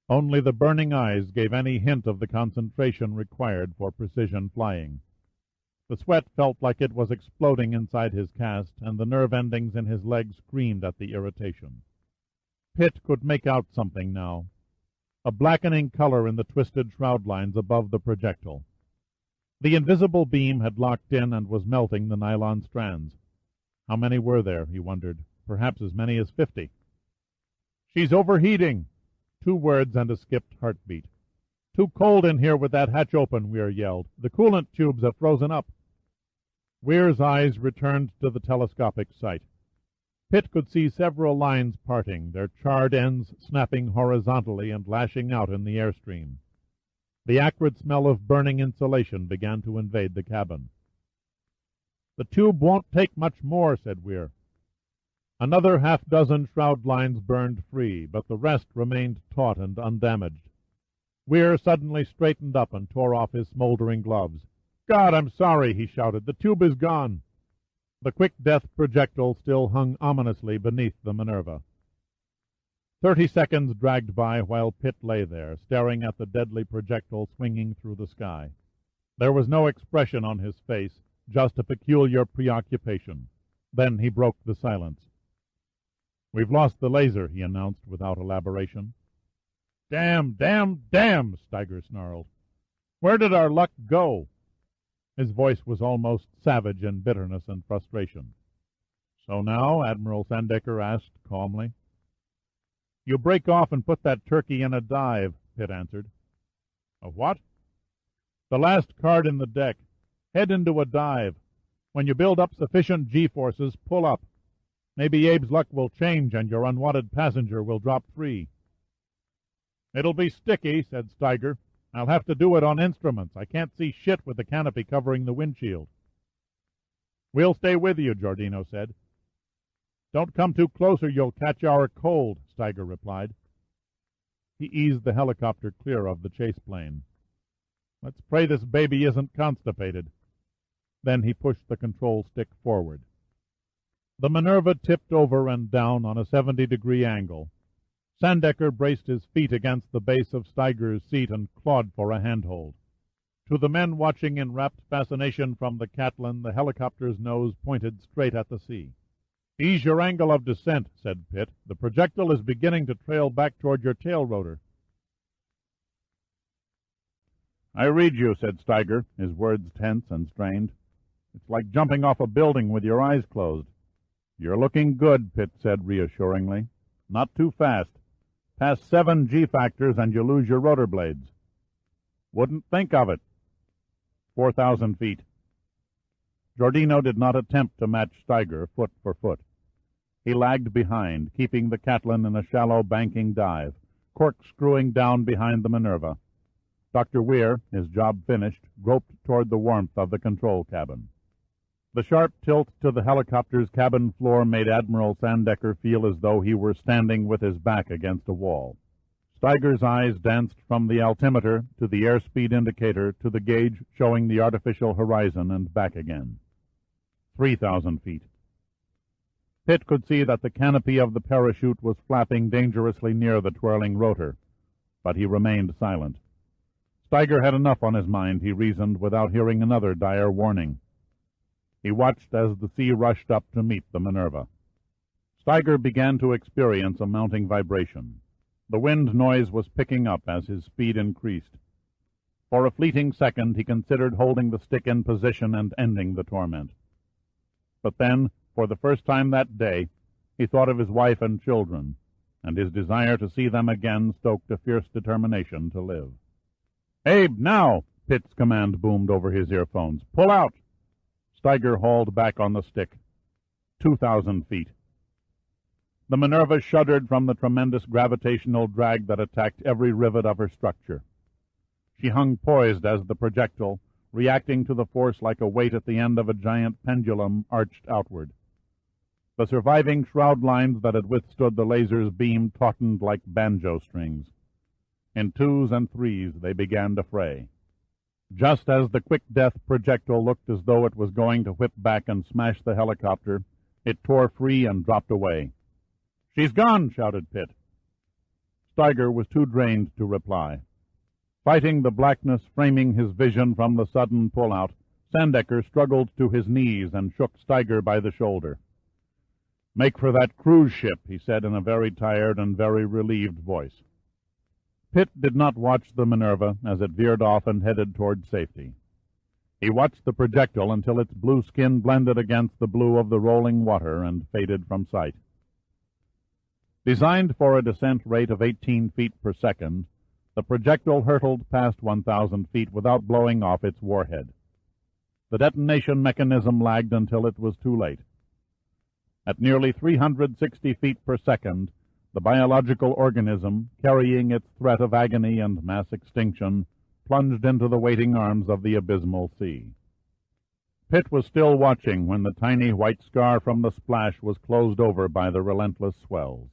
Only the burning eyes gave any hint of the concentration required for precision flying. The sweat felt like it was exploding inside his cast, and the nerve endings in his legs screamed at the irritation. Pitt could make out something now. A blackening color in the twisted shroud lines above the projectile. The invisible beam had locked in and was melting the nylon strands. How many were there, he wondered. perhaps as many as 50. "She's overheating!" 2 words and a skipped heartbeat. "Too cold in here with that hatch open," Weir yelled. "The coolant tubes have frozen up." Weir's eyes returned to the telescopic sight. Pitt could see several lines parting, their charred ends snapping horizontally and lashing out in the airstream. The acrid smell of burning insulation began to invade the cabin. "The tube won't take much more," said Weir. Another half-dozen shroud lines burned free, but the rest remained taut and undamaged. Weir suddenly straightened up and tore off his smoldering gloves. "God, I'm sorry," he shouted. "The tube is gone." The quick-death projectile still hung ominously beneath the Minerva. 30 seconds dragged by while Pitt lay there, staring at the deadly projectile swinging through the sky. There was no expression on his face, just a peculiar preoccupation. Then he broke the silence. "We've lost the laser," he announced without elaboration. "Damn, damn, damn!" Steiger snarled. "Where did our luck go?" His voice was almost savage in bitterness and frustration. "So now?" Admiral Sandecker asked calmly. "You break off and put that turkey in a dive," Pitt answered. "A what?" "The last card in the deck. Head into a dive. When you build up sufficient G-forces, pull up. Maybe Abe's luck will change and your unwanted passenger will drop free." "It'll be sticky," said Steiger. "I'll have to do it on instruments. I can't see shit with the canopy covering the windshield." "We'll stay with you," Giordino said. "Don't come too close or you'll catch our cold," Steiger replied. He eased the helicopter clear of the chase plane. "Let's pray this baby isn't constipated." Then he pushed the control stick forward. The Minerva tipped over and down on a 70-degree angle. Sandecker braced his feet against the base of Steiger's seat and clawed for a handhold. To the men watching in rapt fascination from the Catlin, the helicopter's nose pointed straight at the sea. "Ease your angle of descent," said Pitt. "The projectile is beginning to trail back toward your tail rotor." "I read you," said Steiger, his words tense and strained. "It's like jumping off a building with your eyes closed." "You're looking good," Pitt said reassuringly. "Not too fast. Pass 7 G-factors and you lose your rotor blades." "Wouldn't think of it." 4,000 feet. Giordino did not attempt to match Steiger foot for foot. He lagged behind, keeping the Catlin in a shallow banking dive, corkscrewing down behind the Minerva. Dr. Weir, his job finished, groped toward the warmth of the control cabin. The sharp tilt to the helicopter's cabin floor made Admiral Sandecker feel as though he were standing with his back against a wall. Steiger's eyes danced from the altimeter to the airspeed indicator to the gauge showing the artificial horizon and back again. 3,000 feet. Pitt could see that the canopy of the parachute was flapping dangerously near the twirling rotor, but he remained silent. Steiger had enough on his mind, he reasoned, without hearing another dire warning. He watched as the sea rushed up to meet the Minerva. Steiger began to experience a mounting vibration. The wind noise was picking up as his speed increased. For a fleeting second he considered holding the stick in position and ending the torment. But then, for the first time that day, he thought of his wife and children, and his desire to see them again stoked a fierce determination to live. "Abe, now!" Pitt's command boomed over his earphones. "Pull out!" Steiger hauled back on the stick. 2,000 feet. The Minerva shuddered from the tremendous gravitational drag that attacked every rivet of her structure. She hung poised as the projectile, reacting to the force like a weight at the end of a giant pendulum, arched outward. The surviving shroud lines that had withstood the laser's beam tautened like banjo strings. In 2s and 3s they began to fray. Just as the quick-death projectile looked as though it was going to whip back and smash the helicopter, it tore free and dropped away. "She's gone!" shouted Pitt. Steiger was too drained to reply. Fighting the blackness framing his vision from the sudden pull-out, Sandecker struggled to his knees and shook Steiger by the shoulder. "Make for that cruise ship," he said in a very tired and very relieved voice. Pitt did not watch the Minerva as it veered off and headed toward safety. He watched the projectile until its blue skin blended against the blue of the rolling water and faded from sight. Designed for a descent rate of 18 feet per second, the projectile hurtled past 1,000 feet without blowing off its warhead. The detonation mechanism lagged until it was too late. At nearly 360 feet per second, the biological organism, carrying its threat of agony and mass extinction, plunged into the waiting arms of the abysmal sea. Pitt was still watching when the tiny white scar from the splash was closed over by the relentless swells.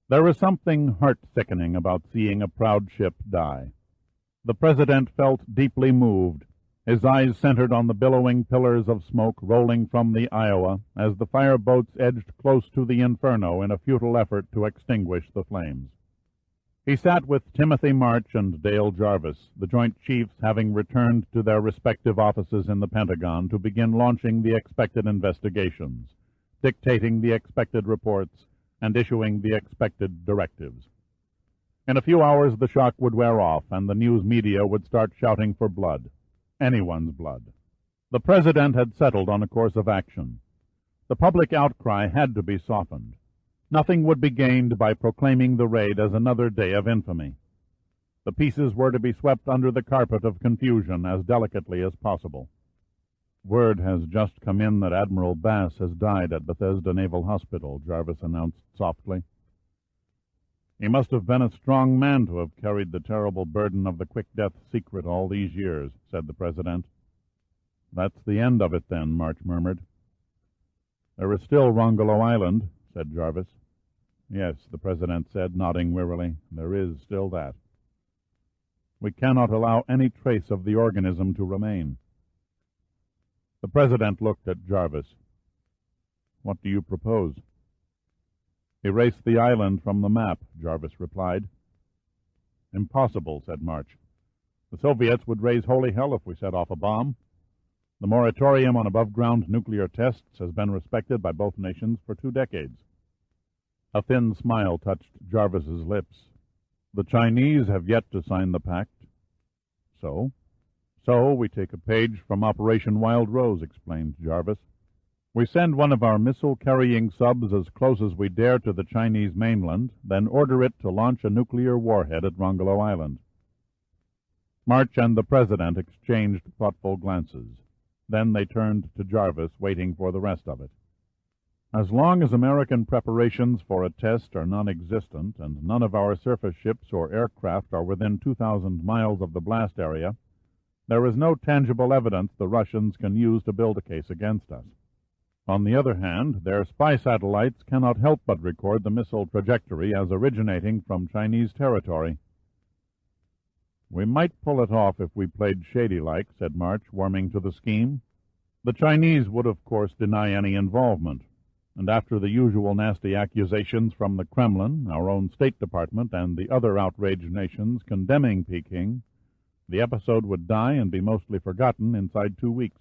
There is something heart-sickening about seeing a proud ship die. The President felt deeply moved. His eyes centered on the billowing pillars of smoke rolling from the Iowa as the fireboats edged close to the inferno in a futile effort to extinguish the flames. He sat with Timothy March and Dale Jarvis, the Joint Chiefs having returned to their respective offices in the Pentagon to begin launching the expected investigations, dictating the expected reports, and issuing the expected directives. In a few hours the shock would wear off, and the news media would start shouting for blood. Anyone's blood. The President had settled on a course of action. The public outcry had to be softened. Nothing would be gained by proclaiming the raid as another day of infamy. The pieces were to be swept under the carpet of confusion as delicately as possible. Word has just come in that Admiral Bass has died at Bethesda Naval Hospital, Jarvis announced softly. He must have been a strong man to have carried the terrible burden of the quick death secret all these years, said the President. That's the end of it, then, March murmured. There is still Rongolo Island, said Jarvis. Yes, the President said, nodding wearily, there is still that. We cannot allow any trace of the organism to remain. The President looked at Jarvis. What do you propose? Erase the island from the map, Jarvis replied. Impossible, said March. The Soviets would raise holy hell if we set off a bomb. The moratorium on above-ground nuclear tests has been respected by both nations for 2 decades. A thin smile touched Jarvis's lips. The Chinese have yet to sign the pact. So we take a page from Operation Wild Rose, explained Jarvis. We send one of our missile-carrying subs as close as we dare to the Chinese mainland, then order it to launch a nuclear warhead at Rongolo Island. March and the President exchanged thoughtful glances. Then they turned to Jarvis, waiting for the rest of it. As long as American preparations for a test are non-existent and none of our surface ships or aircraft are within 2,000 miles of the blast area, there is no tangible evidence the Russians can use to build a case against us. On the other hand, their spy satellites cannot help but record the missile trajectory as originating from Chinese territory. We might pull it off if we played shady-like, said March, warming to the scheme. The Chinese would, of course, deny any involvement, and after the usual nasty accusations from the Kremlin, our own State Department, and the other outraged nations condemning Peking, the episode would die and be mostly forgotten inside 2 weeks.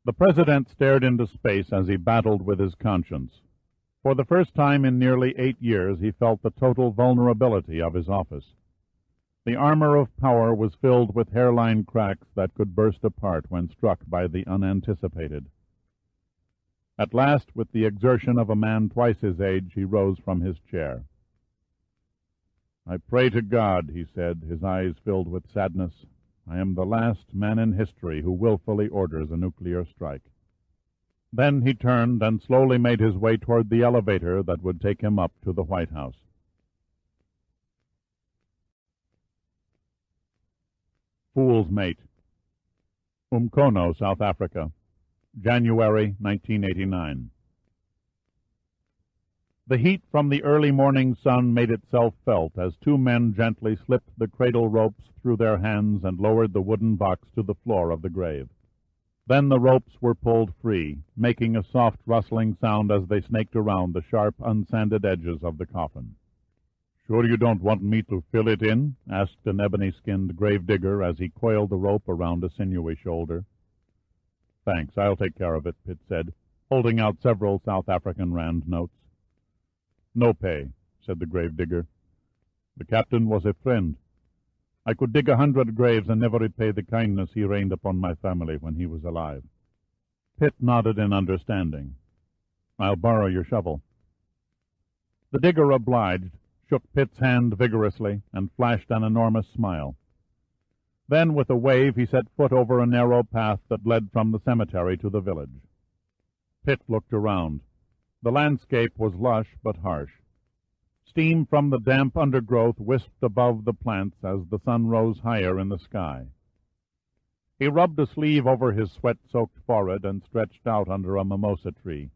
The President stared into space as he battled with his conscience. For the first time in nearly 8 years, he felt the total vulnerability of his office. The armor of power was filled with hairline cracks that could burst apart when struck by the unanticipated. At last, with the exertion of a man twice his age, he rose from his chair. I pray to God, he said, his eyes filled with sadness, I am the last man in history who willfully orders a nuclear strike. Then he turned and slowly made his way toward the elevator that would take him up to the White House. Fool's Mate. Umkono, South Africa, January 1989. The heat from the early morning sun made itself felt as 2 men gently slipped the cradle ropes through their hands and lowered the wooden box to the floor of the grave. Then the ropes were pulled free, making a soft rustling sound as they snaked around the sharp, unsanded edges of the coffin. "Sure you don't want me to fill it in?" asked an ebony-skinned gravedigger as he coiled the rope around a sinewy shoulder. "Thanks, I'll take care of it," Pitt said, holding out several South African rand notes. "No pay," said the gravedigger. "The captain was a friend. I could dig 100 graves and never repay the kindness he rained upon my family when he was alive." Pitt nodded in understanding. "I'll borrow your shovel." The digger obliged, shook Pitt's hand vigorously, and flashed an enormous smile. Then, with a wave, he set foot over a narrow path that led from the cemetery to the village. Pitt looked around. The landscape was lush but harsh. Steam from the damp undergrowth wisped above the plants as the sun rose higher in the sky. He rubbed a sleeve over his sweat-soaked forehead and stretched out under a mimosa tree,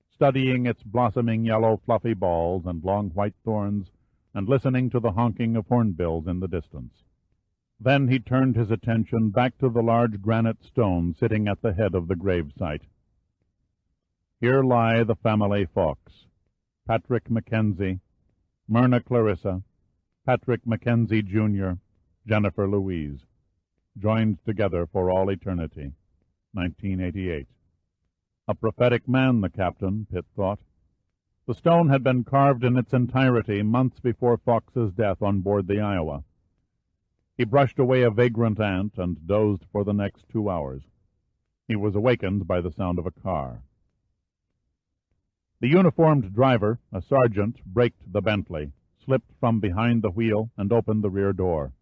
studying its blossoming yellow fluffy balls and long white thorns, and listening to the honking of hornbills in the distance. Then he turned his attention back to the large granite stone sitting at the head of the grave site. Here lie the family Fawkes: Patrick Mackenzie, Myrna Clarissa, Patrick Mackenzie, Jr., Jennifer Louise, joined together for all eternity. 1988. A prophetic man, the captain, Pitt thought. The stone had been carved in its entirety months before Fawkes's death on board the Iowa. He brushed away a vagrant ant and dozed for the next 2 hours. He was awakened by the sound of a car. The uniformed driver, a sergeant, braked the Bentley, slipped from behind the wheel, and opened the rear door.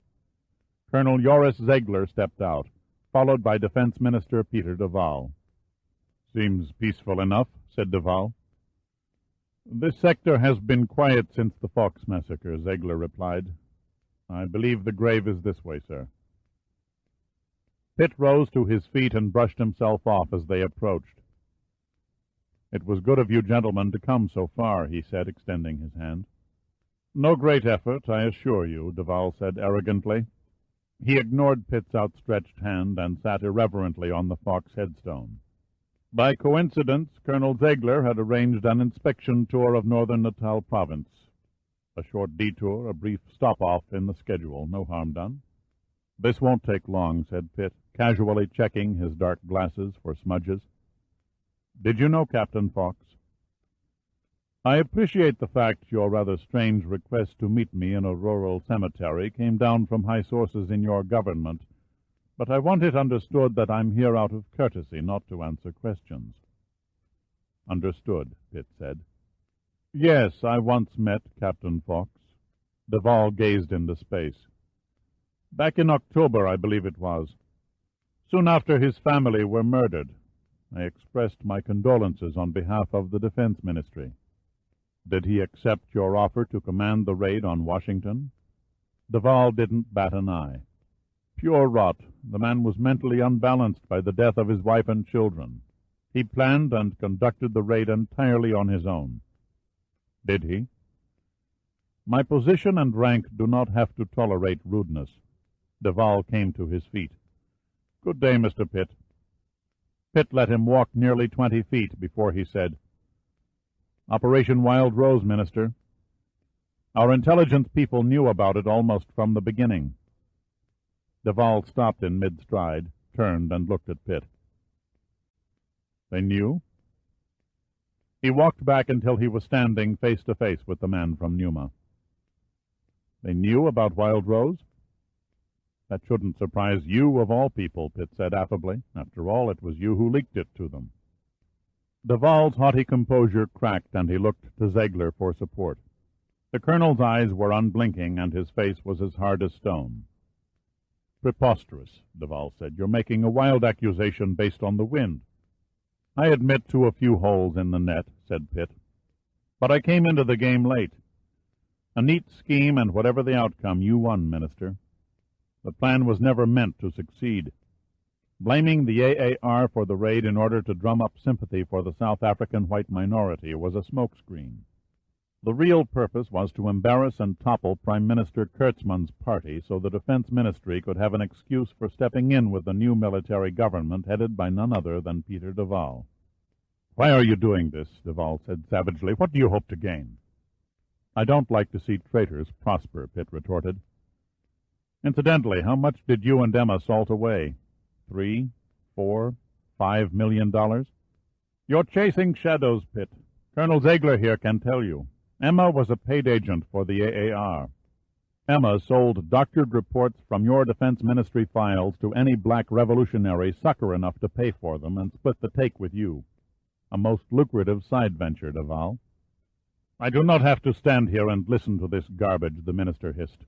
Colonel Joris Ziegler stepped out, followed by Defense Minister Peter Duval. "Seems peaceful enough," said Duval. "This sector has been quiet since the Fawkes massacre," Ziegler replied. "I believe the grave is this way, sir." Pitt rose to his feet and brushed himself off as they approached. "It was good of you gentlemen to come so far," he said, extending his hand. "No great effort, I assure you," Duval said arrogantly. He ignored Pitt's outstretched hand and sat irreverently on the Fawkes headstone. By coincidence, Colonel Ziegler had arranged an inspection tour of northern Natal province. A short detour, a brief stop-off in the schedule, no harm done. "This won't take long," said Pitt, casually checking his dark glasses for smudges. "Did you know Captain Fawkes?" "I appreciate the fact your rather strange request to meet me in a rural cemetery came down from high sources in your government, but I want it understood that I'm here out of courtesy, not to answer questions." "Understood," Pitt said. "Yes, I once met Captain Fawkes." Duval gazed into space. "Back in October, I believe it was. Soon after his family were murdered. I expressed my condolences on behalf of the Defense Ministry." "Did he accept your offer to command the raid on Washington?" Duval didn't bat an eye. "Pure rot. The man was mentally unbalanced by the death of his wife and children. He planned and conducted the raid entirely on his own." "Did he?" "My position and rank do not have to tolerate rudeness." Duval came to his feet. "Good day, Mr. Pitt." Pitt let him walk nearly 20 feet before he said, "Operation Wild Rose, Minister. Our intelligence people knew about it almost from the beginning." Duval stopped in mid-stride, turned, and looked at Pitt. "They knew?" He walked back until he was standing face-to-face with the man from Numa. "They knew about Wild Rose?" "That shouldn't surprise you, of all people," Pitt said affably. "After all, it was you who leaked it to them." Duval's haughty composure cracked, and he looked to Ziegler for support. The colonel's eyes were unblinking, and his face was as hard as stone. "Preposterous," Duval said. "You're making a wild accusation based on the wind." "I admit to a few holes in the net," said Pitt. "But I came into the game late. A neat scheme, and whatever the outcome, you won, Minister. The plan was never meant to succeed. Blaming the AAR for the raid in order to drum up sympathy for the South African white minority was a smokescreen. The real purpose was to embarrass and topple Prime Minister Kurtzman's party so the Defense Ministry could have an excuse for stepping in with the new military government headed by none other than Peter Duval. "Why are you doing this?" Duval said savagely. "What do you hope to gain?" "I don't like to see traitors prosper," Pitt retorted. "Incidentally, how much did you and Emma salt away? $3, $4, $5 million? You're chasing shadows, Pitt. Colonel Ziegler here can tell you. Emma was a paid agent for the AAR. Emma sold doctored reports from your Defense Ministry files to any black revolutionary sucker enough to pay for them and split the take with you. A most lucrative side venture, Duval. I do not have to stand here and listen to this garbage, the minister hissed.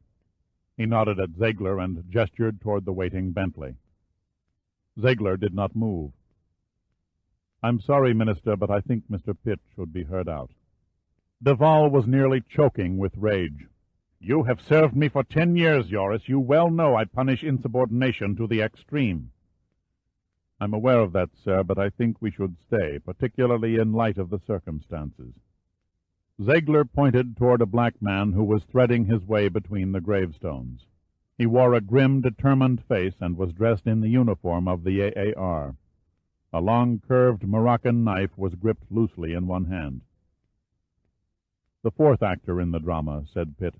He nodded at Ziegler and gestured toward the waiting Bentley. Ziegler did not move. I'm sorry, Minister, but I think Mr. Pitt should be heard out. Duval was nearly choking with rage. You have served me for 10 years, Joris. You well know I punish insubordination to the extreme. I'm aware of that, sir, but I think we should stay, particularly in light of the circumstances. Ziegler pointed toward a black man who was threading his way between the gravestones. He wore a grim, determined face and was dressed in the uniform of the AAR. A long, curved Moroccan knife was gripped loosely in one hand. The fourth actor in the drama, said Pitt.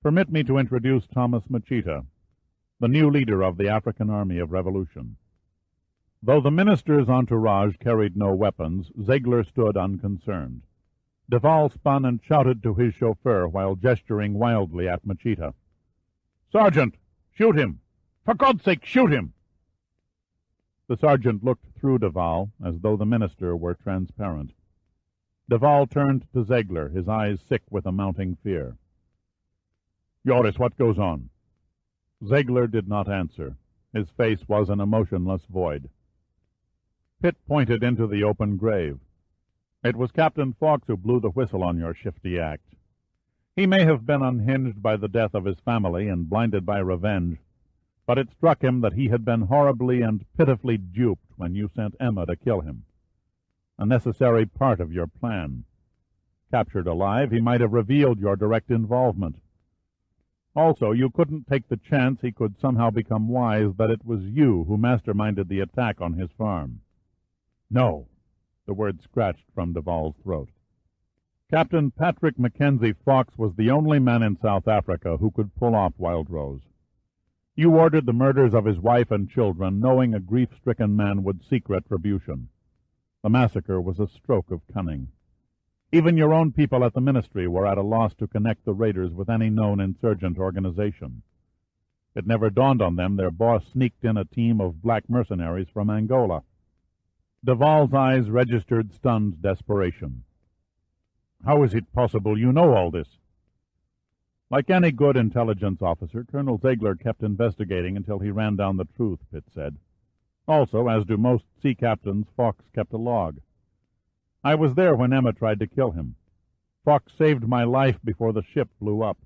Permit me to introduce Thomas Machita, the new leader of the African Army of Revolution. Though the minister's entourage carried no weapons, Ziegler stood unconcerned. Duval spun and shouted to his chauffeur while gesturing wildly at Machita. Sergeant, shoot him! For God's sake, shoot him! The sergeant looked through Duval as though the minister were transparent. Duval turned to Ziegler, his eyes sick with a mounting fear. Joris, what goes on? Ziegler did not answer. His face was an emotionless void. Pitt pointed into the open grave. It was Captain Fawkes who blew the whistle on your shifty act. He may have been unhinged by the death of his family and blinded by revenge, but it struck him that he had been horribly and pitifully duped when you sent Emma to kill him. A necessary part of your plan. Captured alive, he might have revealed your direct involvement. Also, you couldn't take the chance he could somehow become wise that it was you who masterminded the attack on his farm. No, the word scratched from Duval's throat. Captain Patrick Mackenzie Fawkes was the only man in South Africa who could pull off Wild Rose. You ordered the murders of his wife and children, knowing a grief-stricken man would seek retribution. The massacre was a stroke of cunning. Even your own people at the ministry were at a loss to connect the raiders with any known insurgent organization. It never dawned on them their boss sneaked in a team of black mercenaries from Angola. Duval's eyes registered stunned desperation. How is it possible you know all this? Like any good intelligence officer, Colonel Ziegler kept investigating until he ran down the truth, Pitt said. Also, as do most sea captains, Fawkes kept a log. I was there when Emma tried to kill him. Fawkes saved my life before the ship blew up,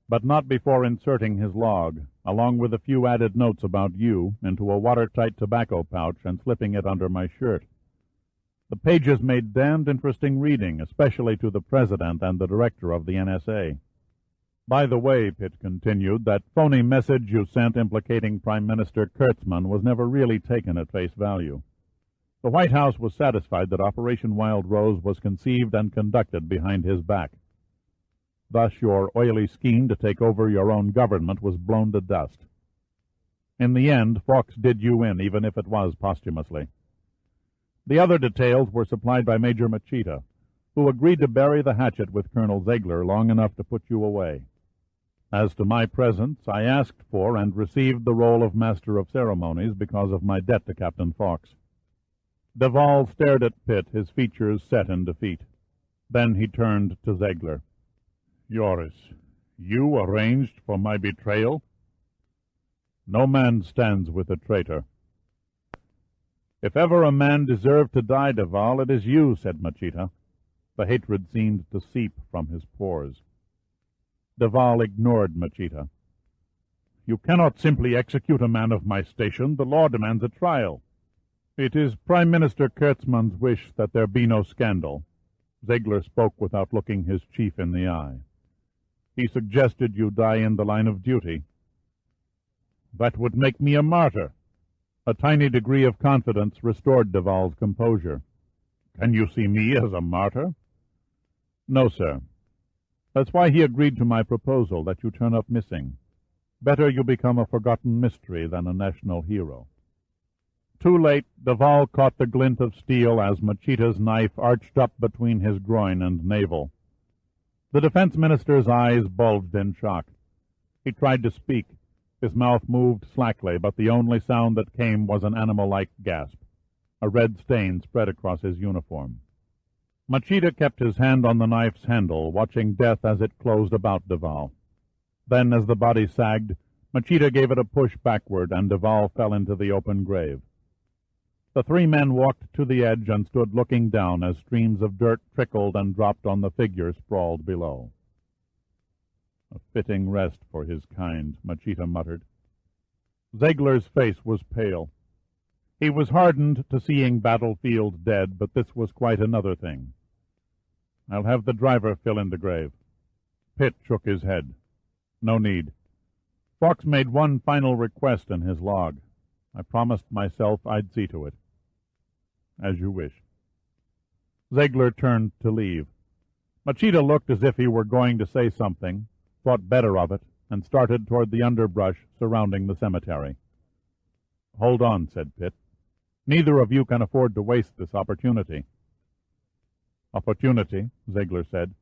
but not before inserting his log, along with a few added notes about you, into a watertight tobacco pouch and slipping it under my shirt. The pages made damned interesting reading, especially to the President and the Director of the NSA. By the way, Pitt continued, that phony message you sent implicating Prime Minister Kurtzman was never really taken at face value. The White House was satisfied that Operation Wild Rose was conceived and conducted behind his back. Thus your oily scheme to take over your own government was blown to dust. In the end, Fawkes did you in, even if it was posthumously. The other details were supplied by Major Machita, who agreed to bury the hatchet with Colonel Ziegler long enough to put you away. As to my presence, I asked for and received the role of Master of Ceremonies because of my debt to Captain Fawkes. Duval stared at Pitt, his features set in defeat. Then he turned to Ziegler. Joris, you arranged for my betrayal? No man stands with a traitor. If ever a man deserved to die, Duval, it is you, said Machita. The hatred seemed to seep from his pores. Duval ignored Machita. You cannot simply execute a man of my station. The law demands a trial. It is Prime Minister Kurtzman's wish that there be no scandal. Ziegler spoke without looking his chief in the eye. He suggested you die in the line of duty. That would make me a martyr. A tiny degree of confidence restored Duval's composure. Can you see me as a martyr? No, sir. That's why he agreed to my proposal, that you turn up missing. Better you become a forgotten mystery than a national hero. Too late, Duval caught the glint of steel as Machita's knife arched up between his groin and navel. The defense minister's eyes bulged in shock. He tried to speak. His mouth moved slackly, but the only sound that came was an animal-like gasp. A red stain spread across his uniform. Machida kept his hand on the knife's handle, watching death as it closed about Duval. Then, as the body sagged, Machida gave it a push backward, and Duval fell into the open grave. The three men walked to the edge and stood looking down as streams of dirt trickled and dropped on the figure sprawled below. A fitting rest for his kind, Machida muttered. Ziegler's face was pale. He was hardened to seeing battlefield dead, but this was quite another thing. I'll have the driver fill in the grave. Pitt shook his head. No need. Fawkes made one final request in his log. I promised myself I'd see to it. As you wish. Ziegler turned to leave. Machida looked as if he were going to say something, thought better of it, and started toward the underbrush surrounding the cemetery. Hold on, said Pitt. Neither of you can afford to waste this opportunity. Opportunity, Ziegler said.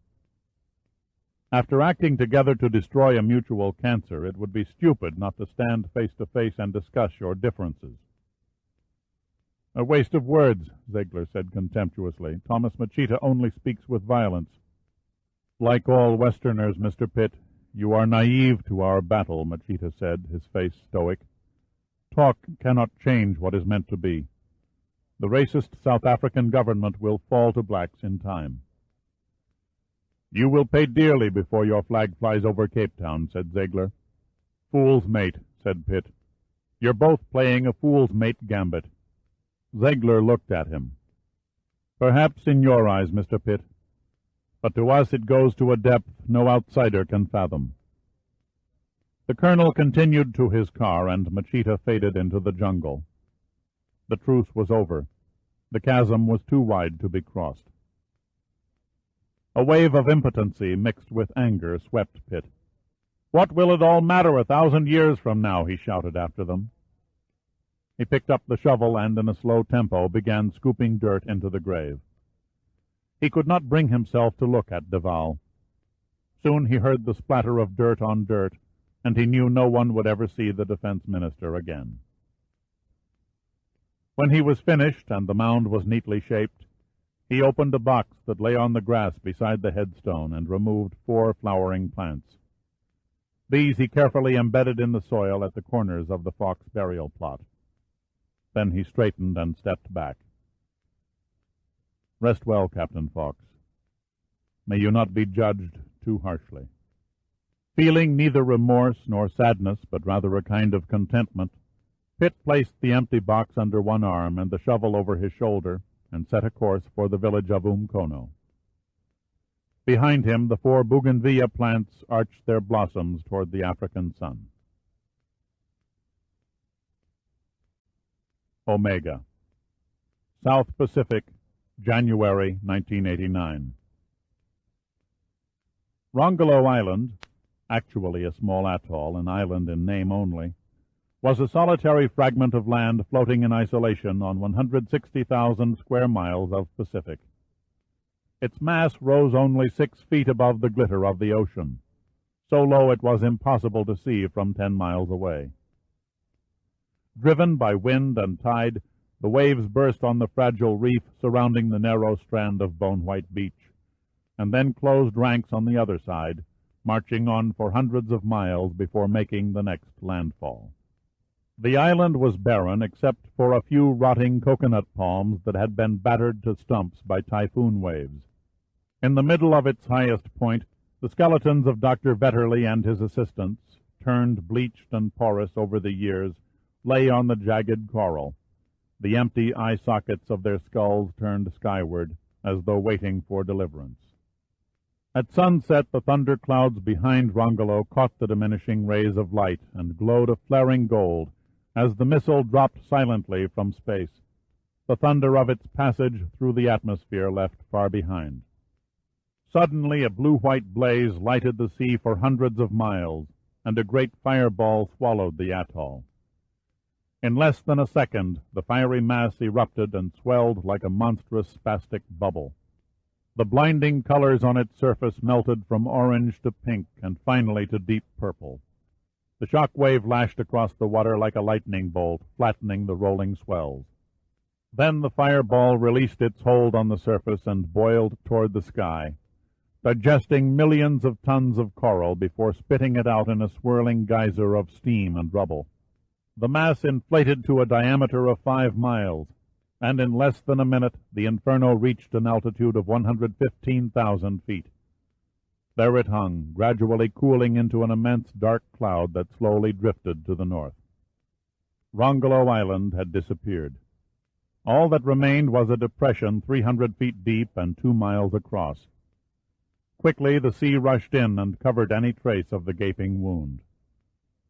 After acting together to destroy a mutual cancer, it would be stupid not to stand face to face and discuss your differences. A waste of words, Ziegler said contemptuously. Thomas Machida only speaks with violence. Like all Westerners, Mr. Pitt, you are naive to our battle, Machida said, his face stoic. Talk cannot change what is meant to be. The racist South African government will fall to blacks in time. You will pay dearly before your flag flies over Cape Town, said Ziegler. Fool's mate, said Pitt. You're both playing a fool's mate gambit. Ziegler looked at him. Perhaps in your eyes, Mr. Pitt, but to us it goes to a depth no outsider can fathom. The colonel continued to his car, and Machida faded into the jungle. The truce was over. The chasm was too wide to be crossed. A wave of impotency mixed with anger swept Pitt. What will it all matter 1,000 years from now? He shouted after them. He picked up the shovel and, in a slow tempo, began scooping dirt into the grave. He could not bring himself to look at Duval. Soon he heard the splatter of dirt on dirt, and he knew no one would ever see the defense minister again. When he was finished and the mound was neatly shaped, he opened a box that lay on the grass beside the headstone and removed 4 flowering plants. These he carefully embedded in the soil at the corners of the Fawkes burial plot. Then he straightened and stepped back. Rest well, Captain Fawkes. May you not be judged too harshly. Feeling neither remorse nor sadness, but rather a kind of contentment, Pitt placed the empty box under one arm and the shovel over his shoulder and set a course for the village of Umkono. Behind him, the 4 bougainvillea plants arched their blossoms toward the African sun. Omega. South Pacific, January 1989. Rongolo Island, actually a small atoll, an island in name only, was a solitary fragment of land floating in isolation on 160,000 square miles of Pacific. Its mass rose only 6 feet above the glitter of the ocean, so low it was impossible to see from 10 miles away. Driven by wind and tide, the waves burst on the fragile reef surrounding the narrow strand of bone-white beach, and then closed ranks on the other side, marching on for hundreds of miles before making the next landfall. The island was barren except for a few rotting coconut palms that had been battered to stumps by typhoon waves. In the middle of its highest point, the skeletons of Dr. Vetterli and his assistants, turned bleached and porous over the years, lay on the jagged coral, the empty eye sockets of their skulls turned skyward, as though waiting for deliverance. At sunset, the thunder clouds behind Rongolo caught the diminishing rays of light and glowed a flaring gold as the missile dropped silently from space, the thunder of its passage through the atmosphere left far behind. Suddenly a blue-white blaze lighted the sea for hundreds of miles, and a great fireball swallowed the atoll. In less than a second, the fiery mass erupted and swelled like a monstrous spastic bubble. The blinding colors on its surface melted from orange to pink and finally to deep purple. The shock wave lashed across the water like a lightning bolt, flattening the rolling swells. Then the fireball released its hold on the surface and boiled toward the sky, digesting millions of tons of coral before spitting it out in a swirling geyser of steam and rubble. The mass inflated to a diameter of 5 miles, and in less than a minute the inferno reached an altitude of 115,000 feet. There it hung, gradually cooling into an immense dark cloud that slowly drifted to the north. Rongolo Island had disappeared. All that remained was a depression 300 feet deep and 2 miles across. Quickly the sea rushed in and covered any trace of the gaping wound.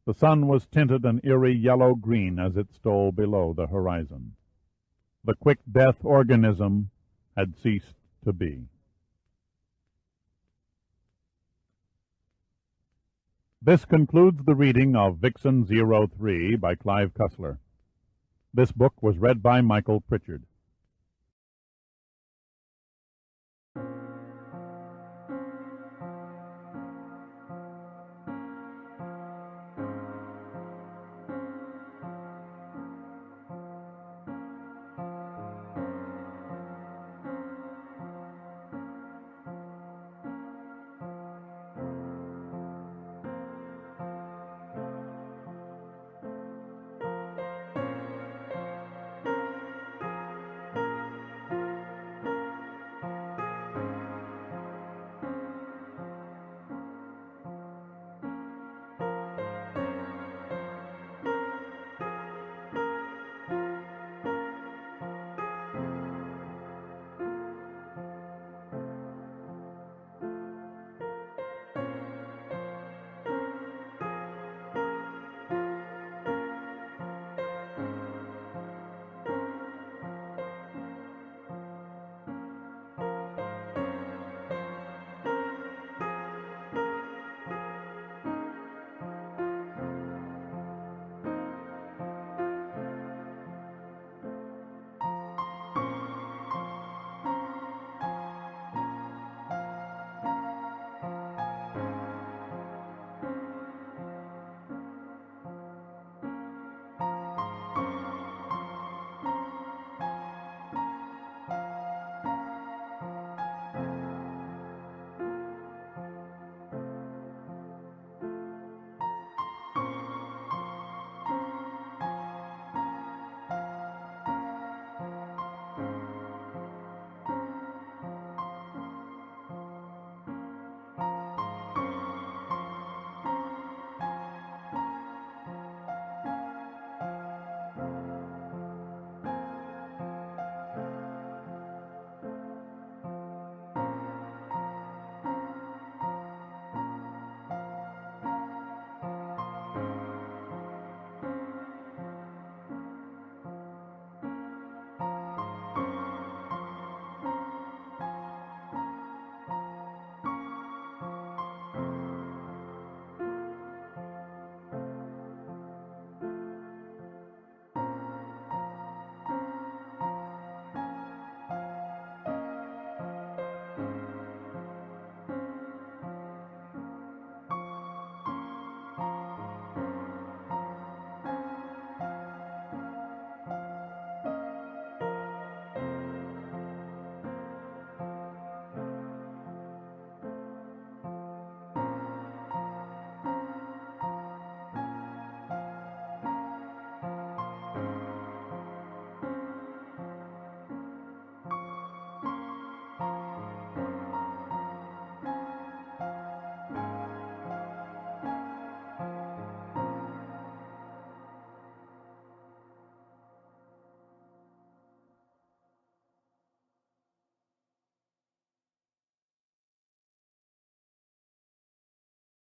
The sun was tinted an eerie yellow-green as it stole below the horizon. The quick-death organism had ceased to be. This concludes the reading of Vixen 03 by Clive Cussler. This book was read by Michael Pritchard.